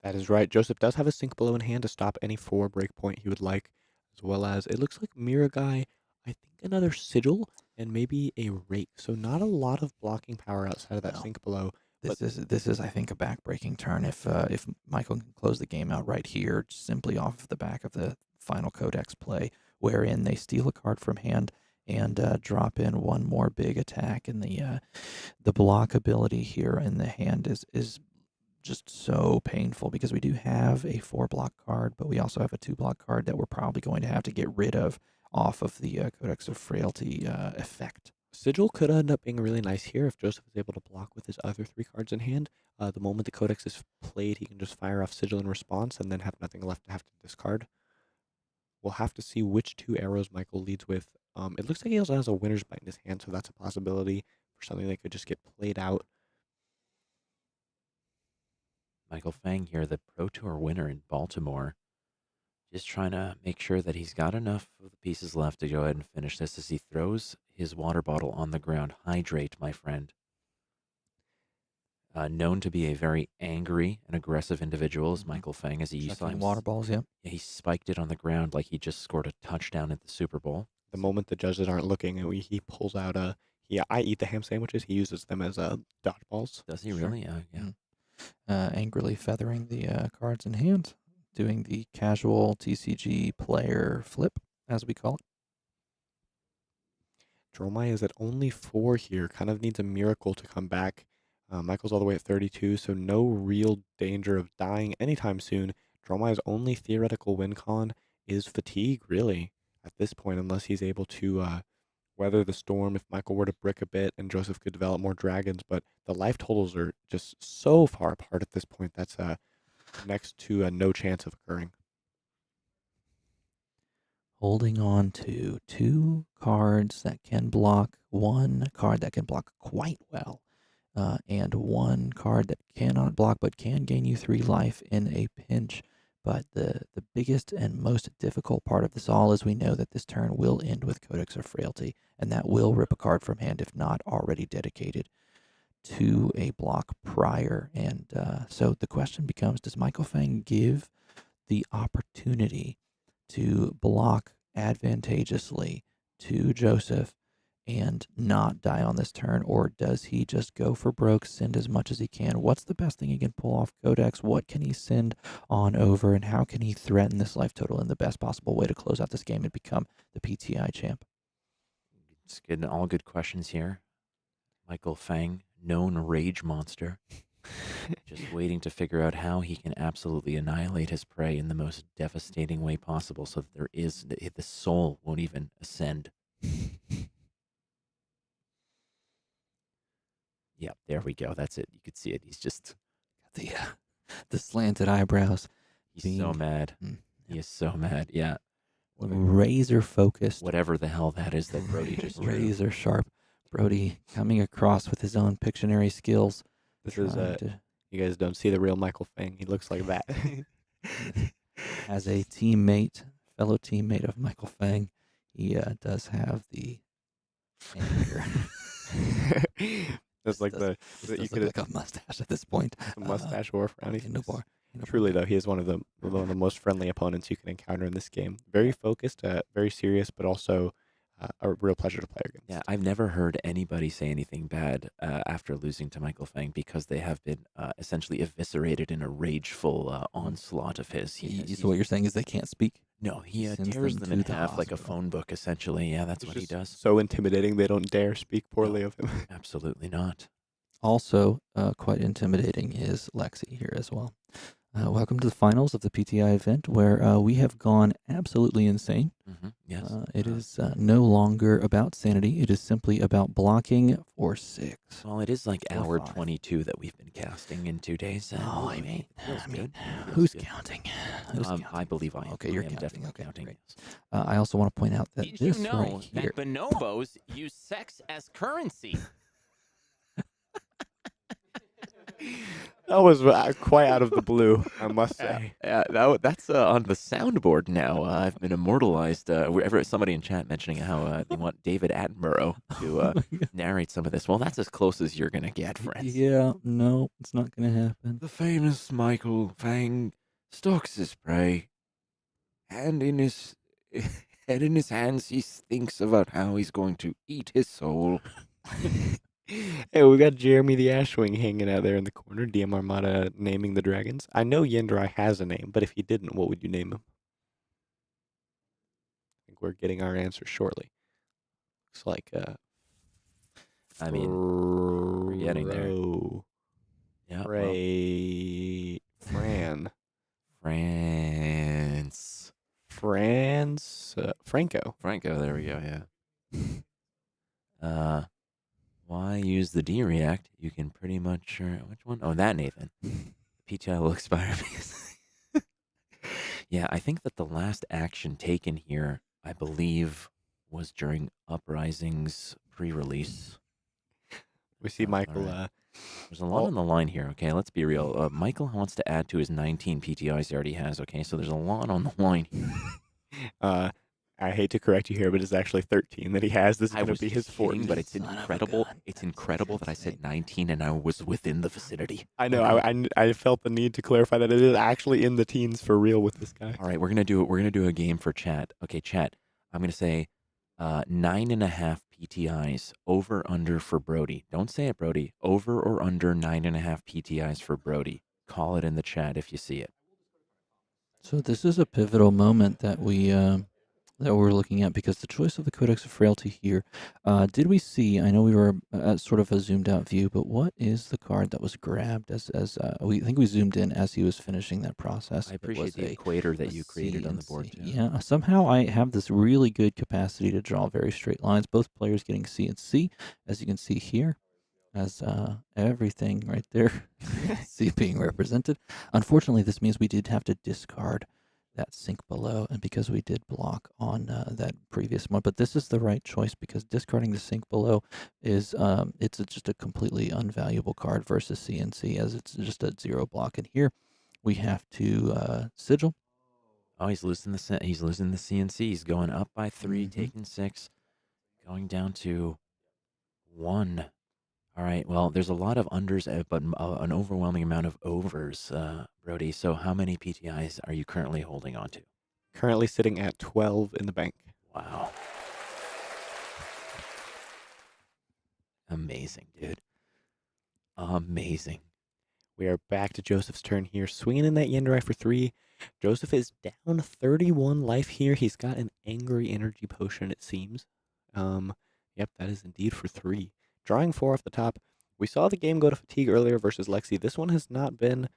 that is right. Joseph does have a Sink Below in hand to stop any 4 breakpoint he would like, as well as it looks like Miragai, I think another Sigil, and maybe a Rake. So not a lot of blocking power outside of that Sink Below. This is I think a back-breaking turn if Michael can close the game out right here, simply off the back of the final Codex play, wherein they steal a card from hand and drop in 1 more big attack, and the block ability here in the hand is just so painful because we do have a 4-block card, but we also have a 2-block card that we're probably going to have to get rid of off of the Codex of Frailty effect. Sigil could end up being really nice here if Joseph is able to block with his other 3 cards in hand. The moment the Codex is played, he can just fire off Sigil in response and then have nothing left to have to discard. We'll have to see which 2 arrows Michael leads with. It looks like he also has a Winner's Bite in his hand, so that's a possibility for something that could just get played out. Michael Fang here, the Pro Tour winner in Baltimore. Just trying to make sure that he's got enough of the pieces left to go ahead and finish this as he throws his water bottle on the ground. Hydrate, my friend. Known to be a very angry and aggressive individual is Michael Fang, as he used to water balls, yeah. He spiked it on the ground like he just scored a touchdown at the Super Bowl. The moment the judges aren't looking, he pulls out I eat the ham sandwiches. He uses them as dodgeballs. Does he really? Yeah. Angrily feathering the cards in hand, doing the casual TCG player flip, as we call it. Dromai is at only 4 here. Kind of needs a miracle to come back. Michael's all the way at 32, so no real danger of dying anytime soon. Dromai's only theoretical win con is fatigue, really, at this point, unless he's able to weather the storm if Michael were to brick a bit and Joseph could develop more dragons, but the life totals are just so far apart at this point. That's next to no chance of occurring. Holding on to 2 cards that can block, 1 card that can block quite well, and 1 card that cannot block but can gain you 3 life in a pinch. But the biggest and most difficult part of this all is we know that this turn will end with Codex of Frailty, and that will rip a card from hand if not already dedicated to a block prior. And so the question becomes, does Michael Fang give the opportunity to block advantageously to Joseph and not die on this turn, or does he just go for broke, send as much as he can? What's the best thing he can pull off Codex? What can he send on over, and how can he threaten this life total in the best possible way to close out this game and become the PTI champ? It's good, all good questions here. Michael Fang, known rage monster. Just waiting to figure out how he can absolutely annihilate his prey in the most devastating way possible so that the soul won't even ascend. Yep, there we go. That's it. You could see it. He's just the slanted eyebrows. He's so mad. He is so mad. Yeah. Razor focused. Whatever the hell that is that Brody just drew. Razor sharp. Brody coming across with his own Pictionary skills. This is you guys don't see the real Michael Fang. He looks like that. As a teammate, fellow teammate of Michael Fang, he does have the anger. That's like you could like a mustache at this point. A mustache or a frowny in the bar. Truly though, he is one of the most friendly opponents you can encounter in this game. Very focused, very serious, but also a real pleasure to play against. Yeah, I've never heard anybody say anything bad after losing to Michael Fang because they have been essentially eviscerated in a rageful onslaught of his. So what you're saying is they can't speak? No, he tears them in half like a phone book, essentially. Yeah, that's what he does. So intimidating, they don't dare speak poorly of him. Absolutely not. Also, quite intimidating is Lexi here as well. Welcome to the finals of the PTI event, where we have gone absolutely insane. Yes. It is no longer about sanity. It is simply about blocking for 6. Well, it is like hour 22 that we've been casting in 2 days. I mean, who's counting? I believe I am. Okay, you're I am counting. definitely Okay, counting. great. I also want to point out that Did this you know right here. that bonobos use sex as currency? That was quite out of the blue, I must say. Yeah, that's on the soundboard now. I've been immortalized. Wherever somebody in chat mentioning how they want David Attenborough to narrate some of this. Well, that's as close as you're gonna get, friends. Yeah, no, it's not going to happen. The famous Michael Fang stalks his prey, and in his head in his hands, he thinks about how he's going to eat his soul. Hey, we got Jeremy the Ashwing hanging out there in the corner. DM Armada naming the dragons. I know Yendrai has a name, but if he didn't, what would you name him? I think we're getting our answer shortly. Looks like I mean, we're getting there. Yeah, Franco. Franco, there we go, yeah. Why use the D-React? You can pretty much... which one? Oh, that, Nathan. PTI will expire because... Yeah, I think that the last action taken here, I believe, was during Uprising's pre-release. We see Michael... Right. There's a lot on the line here, okay? Let's be real. Michael wants to add to his 19 PTIs he already has, okay? So there's a lot on the line here. I hate to correct you here, but it's actually 13 that he has. This is going to be his 14. But it's incredible. It's incredible that I said 19 and I was within the vicinity. I know. I felt the need to clarify that it is actually in the teens for real with this guy. All right, we're gonna do a game for chat. Okay, chat. I'm gonna say 9.5 PTIs over under for Brody. Don't say it, Brody. Over or under 9.5 PTIs for Brody. Call it in the chat if you see it. So this is a pivotal moment that we that we're looking at, because the choice of the Codex of Frailty here, did we see, I know we were sort of a zoomed out view, but what is the card that was grabbed as we think we zoomed in as he was finishing that process? I appreciate the equator that you created on the board, too. Yeah, somehow I have this really good capacity to draw very straight lines, both players getting C and C, as you can see here, as everything right there, C being represented. Unfortunately, this means we did have to discard that sink below, and because we did block on that previous one, but this is the right choice, because discarding the sink below is just a completely unvaluable card versus CNC, as it's just a 0 block. And here we have to sigil. Oh, he's losing the CNC. He's going up by 3, taking 6, going down to 1. All right. Well, there's a lot of unders, but an overwhelming amount of overs, Brody. So how many PTIs are you currently holding on to? Currently sitting at 12 in the bank. Wow. Amazing, dude. Amazing. We are back to Joseph's turn here, swinging in that Yenderai for 3. Joseph is down 31 life here. He's got an Angry Energy Potion, it seems. Yep, that is indeed for 3. Drawing 4 off the top. We saw the game go to fatigue earlier versus Lexi. This one has not been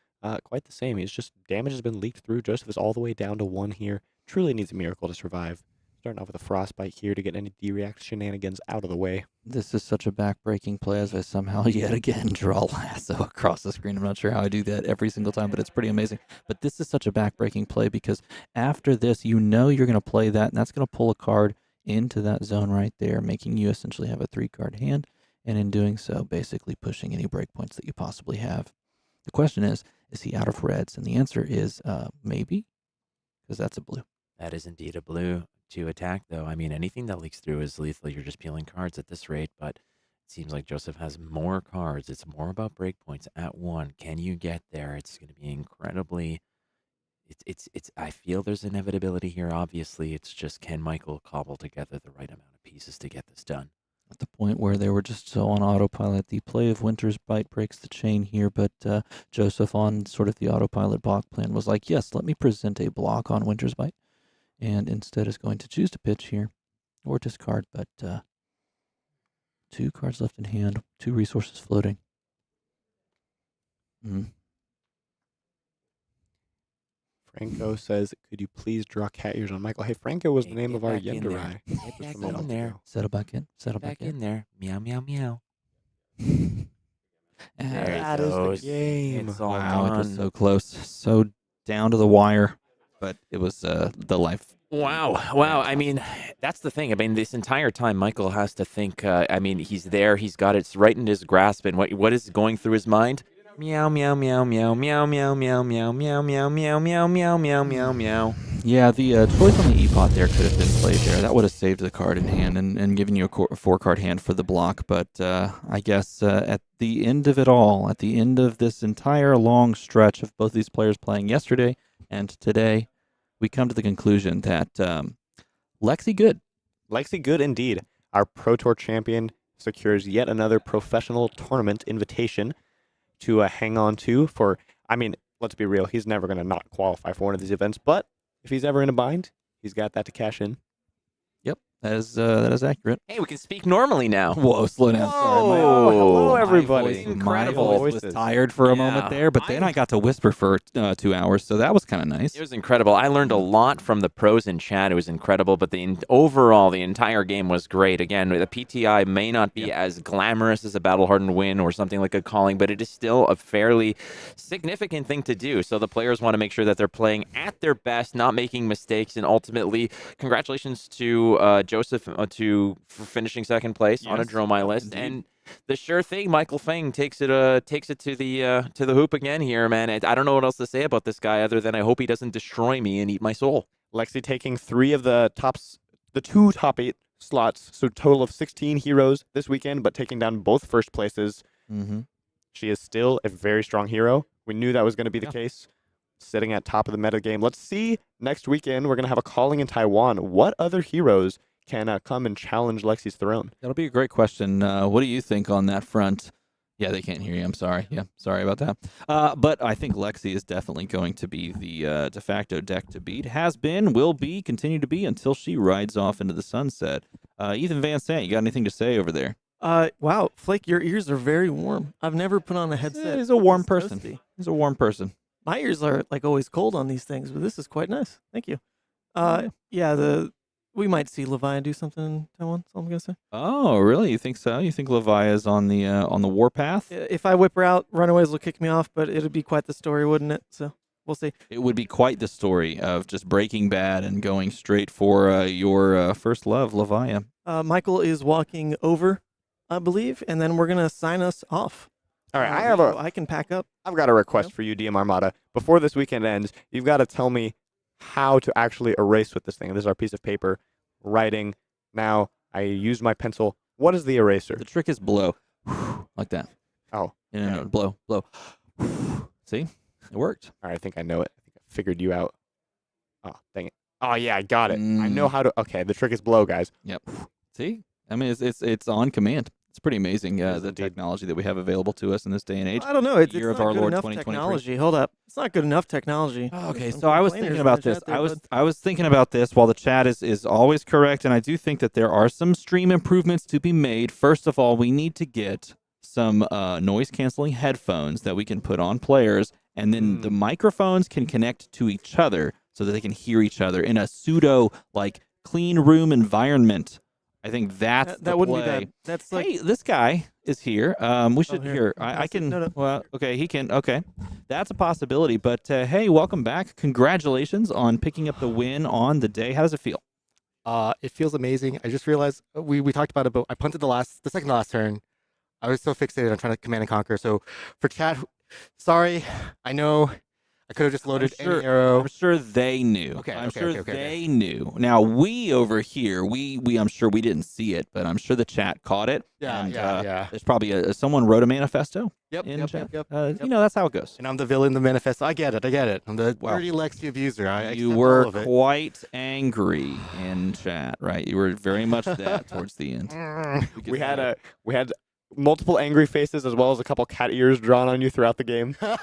quite the same. He's just, damage has been leaked through. Joseph is all the way down to 1 here. Truly needs a miracle to survive. Starting off with a Frostbite here to get any D-React shenanigans out of the way. This is such a back-breaking play, as I somehow yet again draw lasso across the screen. I'm not sure how I do that every single time, but it's pretty amazing. But this is such a back-breaking play, because after this, you know you're going to play that, and that's going to pull a card into that zone right there, making you essentially have a 3-card hand, and in doing so, basically pushing any breakpoints that you possibly have. The question is he out of reds? And the answer is maybe, because that's a blue. That is indeed a blue. To attack, though, I mean, anything that leaks through is lethal. You're just peeling cards at this rate, but it seems like Joseph has more cards. It's more about breakpoints at 1. Can you get there? It's going to be incredibly... It's. I feel there's inevitability here, obviously. It's just, can Michael cobble together the right amount of pieces to get this done? At the point where they were just so on autopilot, the play of Winter's Bite breaks the chain here, but Joseph, on sort of the autopilot block plan, was like, yes, let me present a block on Winter's Bite, and instead is going to choose to pitch here, or discard, but 2 cards left in hand, 2 resources floating. Franco says, could you please draw cat ears on Michael? Hey, Franco was the name of our Yenderai. Get back in there. Settle back in. Settle back in there. Meow, meow, meow. That is the game. It's all Wow, done. it was so close. So down to the wire, but it was the life. Wow. I mean, that's the thing. I mean, this entire time, Michael has to think, I mean, he's there. He's got it right in his grasp. And what is going through his mind? Meow, meow, meow, meow, meow, meow, meow, meow, meow, meow, meow, meow, meow, meow, meow, meow. Yeah, the choice on the E-Pot there could have been played there. That would have saved the card in hand and given you a 4-card hand for the block. But I guess at the end of it all, at the end of this entire long stretch of both these players playing yesterday and today, we come to the conclusion that Lexi good. Lexi good indeed. Our Pro Tour champion secures yet another professional tournament invitation to hang on to for, I mean, let's be real, he's never going to not qualify for one of these events, but if he's ever in a bind, he's got that to cash in. Yep, that is accurate. Hey, we can speak normally now. Whoa, slow down. Sorry, hello, everybody. Incredible. My voice was tired for a moment there, but then I got to whisper for 2 hours, so that was kind of nice. It was incredible. I learned a lot from the pros in chat. It was incredible, but overall, the entire game was great. Again, the PTI may not be as glamorous as a battle-hardened win or something like a calling, but it is still a fairly significant thing to do. So the players want to make sure that they're playing at their best, not making mistakes, and ultimately, congratulations to Joseph for finishing second place on a Dromai list. Indeed. And the sure thing, Michael Feng takes it to the hoop again here, man. I don't know what else to say about this guy other than I hope he doesn't destroy me and eat my soul. Lexi taking 3 of the 2 top 8 slots, so total of 16 heroes this weekend, but taking down both first places. She is still a very strong hero. We knew that was going to be the case. Sitting at top of the meta game. Let's see, next weekend we're going to have a calling in Taiwan. What other heroes can come and challenge Lexi's throne? That'll be a great question. What do you think on that front? Yeah, they can't hear you. I'm sorry. Yeah, sorry about that. But I think Lexi is definitely going to be the de facto deck to beat. Has been, will be, continue to be until she rides off into the sunset. Ethan Van Sant, you got anything to say over there? Wow, Flake, your ears are very warm. I've never put on a headset. He's a warm It's person. toasty. He's a warm person. My ears are like always cold on these things, but this is quite nice. Thank you. Yeah, we might see Levi do something in Taiwan. That's all I'm gonna say. Oh, really? You think so? You think Levi is on the warpath? If I whip her out, Runaways will kick me off, but it'd be quite the story, wouldn't it? So we'll see. It would be quite the story of just breaking bad and going straight for your first love, Levi. Michael is walking over, I believe, and then we're gonna sign us off. All right, I can pack up. I've got a request for you, DM Armada. Before this weekend ends, you've got to tell me how to actually erase with this thing. This is our piece of paper, writing. Now, I use my pencil. What is the eraser? The trick is blow. Like that. Oh. No, blow. See? It worked. All right, I think I know it. I think I figured you out. Oh, dang it. Oh, yeah, I got it. I know how to. Okay, the trick is blow, guys. Yep. See? I mean, it's on command. It's pretty amazing, the technology that we have available to us in this day and age. I don't know. It's Year not of our good Lord enough 2023. technology. Hold up. It's not good enough technology. Okay, Some so I was complainers thinking in the about this. chat there, bud. I was thinking about this. While the chat is always correct, and I do think that there are some stream improvements to be made. First of all, we need to get some noise canceling headphones that we can put on players, and then the microphones can connect to each other so that they can hear each other in a pseudo like clean room environment. I think that's that wouldn't be bad. That's like, hey, this guy is here. We should here. hear. I can. Well, okay, he can. Okay, that's a possibility. But hey, welcome back. Congratulations on picking up the win on the day. How does it feel? It feels amazing. I just realized we talked about it, but I punted the second to last turn. I was so fixated on trying to command and conquer. So for chat, sorry. I know I could have just loaded any arrow. I'm sure they knew. Okay, I'm okay, sure okay, okay, they knew. Now we over here, we I'm sure we didn't see it, but I'm sure the chat caught it. Yeah, and, yeah. There's probably someone wrote a manifesto. Yep, in yep, chat. yep. You know, that's how it goes. And I'm the villain, the manifesto. I get it. I'm the dirty Lexi abuser. I You accept were all of it. quite angry in chat, right? You were very much that towards the end. We had multiple angry faces as well as a couple cat ears drawn on you throughout the game. You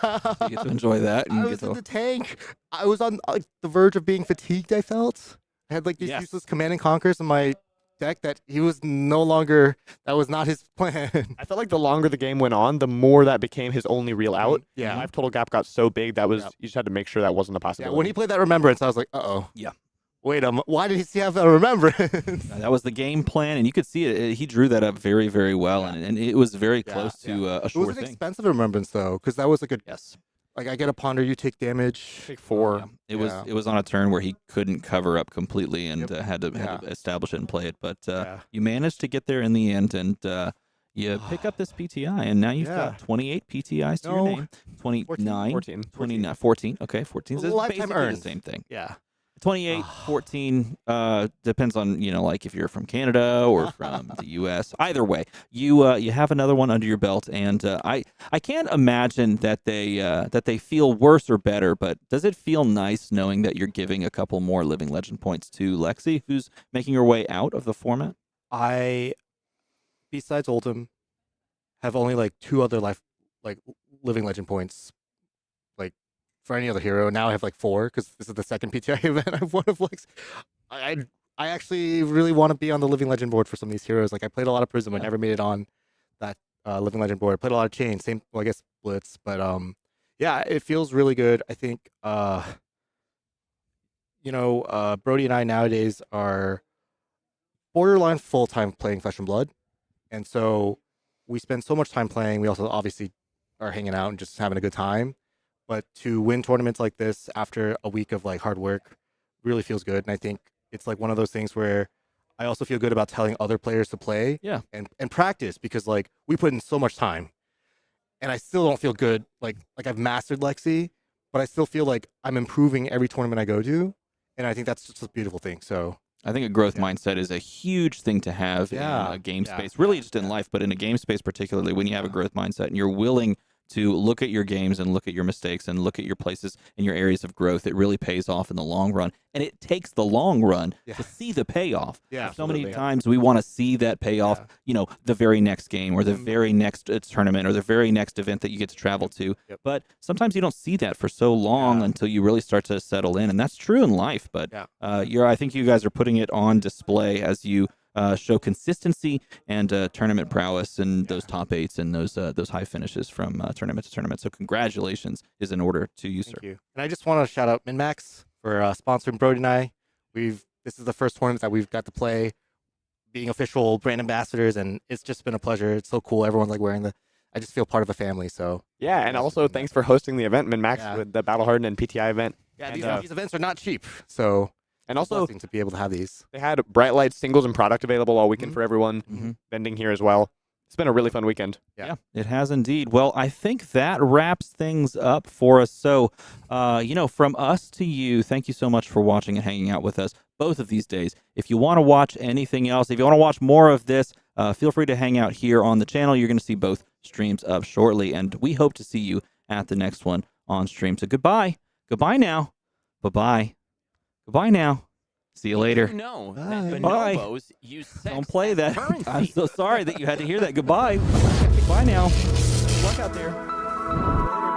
get to enjoy that. And I was in the tank. I was on the verge of being fatigued, I felt. I had like these useless command and conquers in my deck that he was no longer, that was not his plan. I felt like the longer the game went on, the more that became his only real out. Yeah. Life total gap got so big that was you just had to make sure that wasn't a Yeah, possibility. when he played that remembrance, I was like, uh-oh. Yeah. Wait, why did he have a remembrance? That was the game plan, and you could see it. He drew that up very, very well, and it was very close to a It sure was an thing. expensive remembrance, though, because that was like a... Yes. Like, I get a ponder, you take damage. Take 4. It was on a turn where he couldn't cover up completely and had to establish it and play it. But you managed to get there in the end, and you pick up this PTI, and now you've got 28 PTIs to your name. 29, 29, 14. Okay, 14 is Lifetime basically earned. the same thing. Yeah. 28, 14, depends on, like if you're from Canada or from the U.S. Either way, you have another one under your belt, and I can't imagine that they feel worse or better, but does it feel nice knowing that you're giving a couple more Living Legend points to Lexi, who's making her way out of the format? I, besides Oldham, have only like 2 other Living Legend points. For any other hero. Now I have like 4 because this is the second PTI event I've won of Lex. I actually really want to be on the Living Legend board for some of these heroes. Like I played a lot of Prism, I never made it on that Living Legend board. I played a lot of Chain, same, well, I guess Blitz, but yeah, it feels really good. I think Brody and I nowadays are borderline full-time playing Flesh and Blood, and so we spend so much time playing. We also obviously are hanging out and just having a good time. But to win tournaments like this after a week of like hard work really feels good. And I think it's like one of those things where I also feel good about telling other players to play and practice, because like we put in so much time and I still don't feel good. Like I've mastered Lexi, but I still feel like I'm improving every tournament I go to. And I think that's just a beautiful thing. So I think a growth mindset is a huge thing to have in a game space, really just in life, but in a game space particularly, when you have a growth mindset and you're willing to look at your games and look at your mistakes and look at your places and your areas of growth. It really pays off in the long run. And it takes the long run to see the payoff. Yeah, so many absolutely. times we want to see that payoff, you know, the very next game or the very next tournament or the very next event that you get to travel to. But sometimes you don't see that for so long until you really start to settle in. And that's true in life. But I think you guys are putting it on display as you show consistency and tournament prowess and those top 8s and those high finishes from tournament to tournament. So congratulations is in order to you, sir. Thank you. And I just want to shout out MinMax for sponsoring Brody and I. This is the first tournament that we've got to play, being official brand ambassadors, and it's just been a pleasure. It's so cool. Everyone's like wearing I just feel part of a family. So yeah, and also thanks for hosting the event, MinMax, with the Battle Hardened and PTI event. Yeah, and, these events are not cheap. So and also to be able to have these. They had Bright Light singles and product available all weekend for everyone. Vending here as well. It's been a really fun weekend. Yeah, it has indeed. Well, I think that wraps things up for us. So, from us to you, thank you so much for watching and hanging out with us both of these days. If you want to watch anything else, if you want to watch more of this, feel free to hang out here on the channel. You're going to see both streams up shortly, and we hope to see you at the next one on stream. So goodbye. Goodbye now. Bye-bye. Goodbye now. See you later. You know Bye. that Bye. bonobos use sex Don't play as that. currency. I'm so sorry that you had to hear that. Goodbye. Bye now. Good luck out there.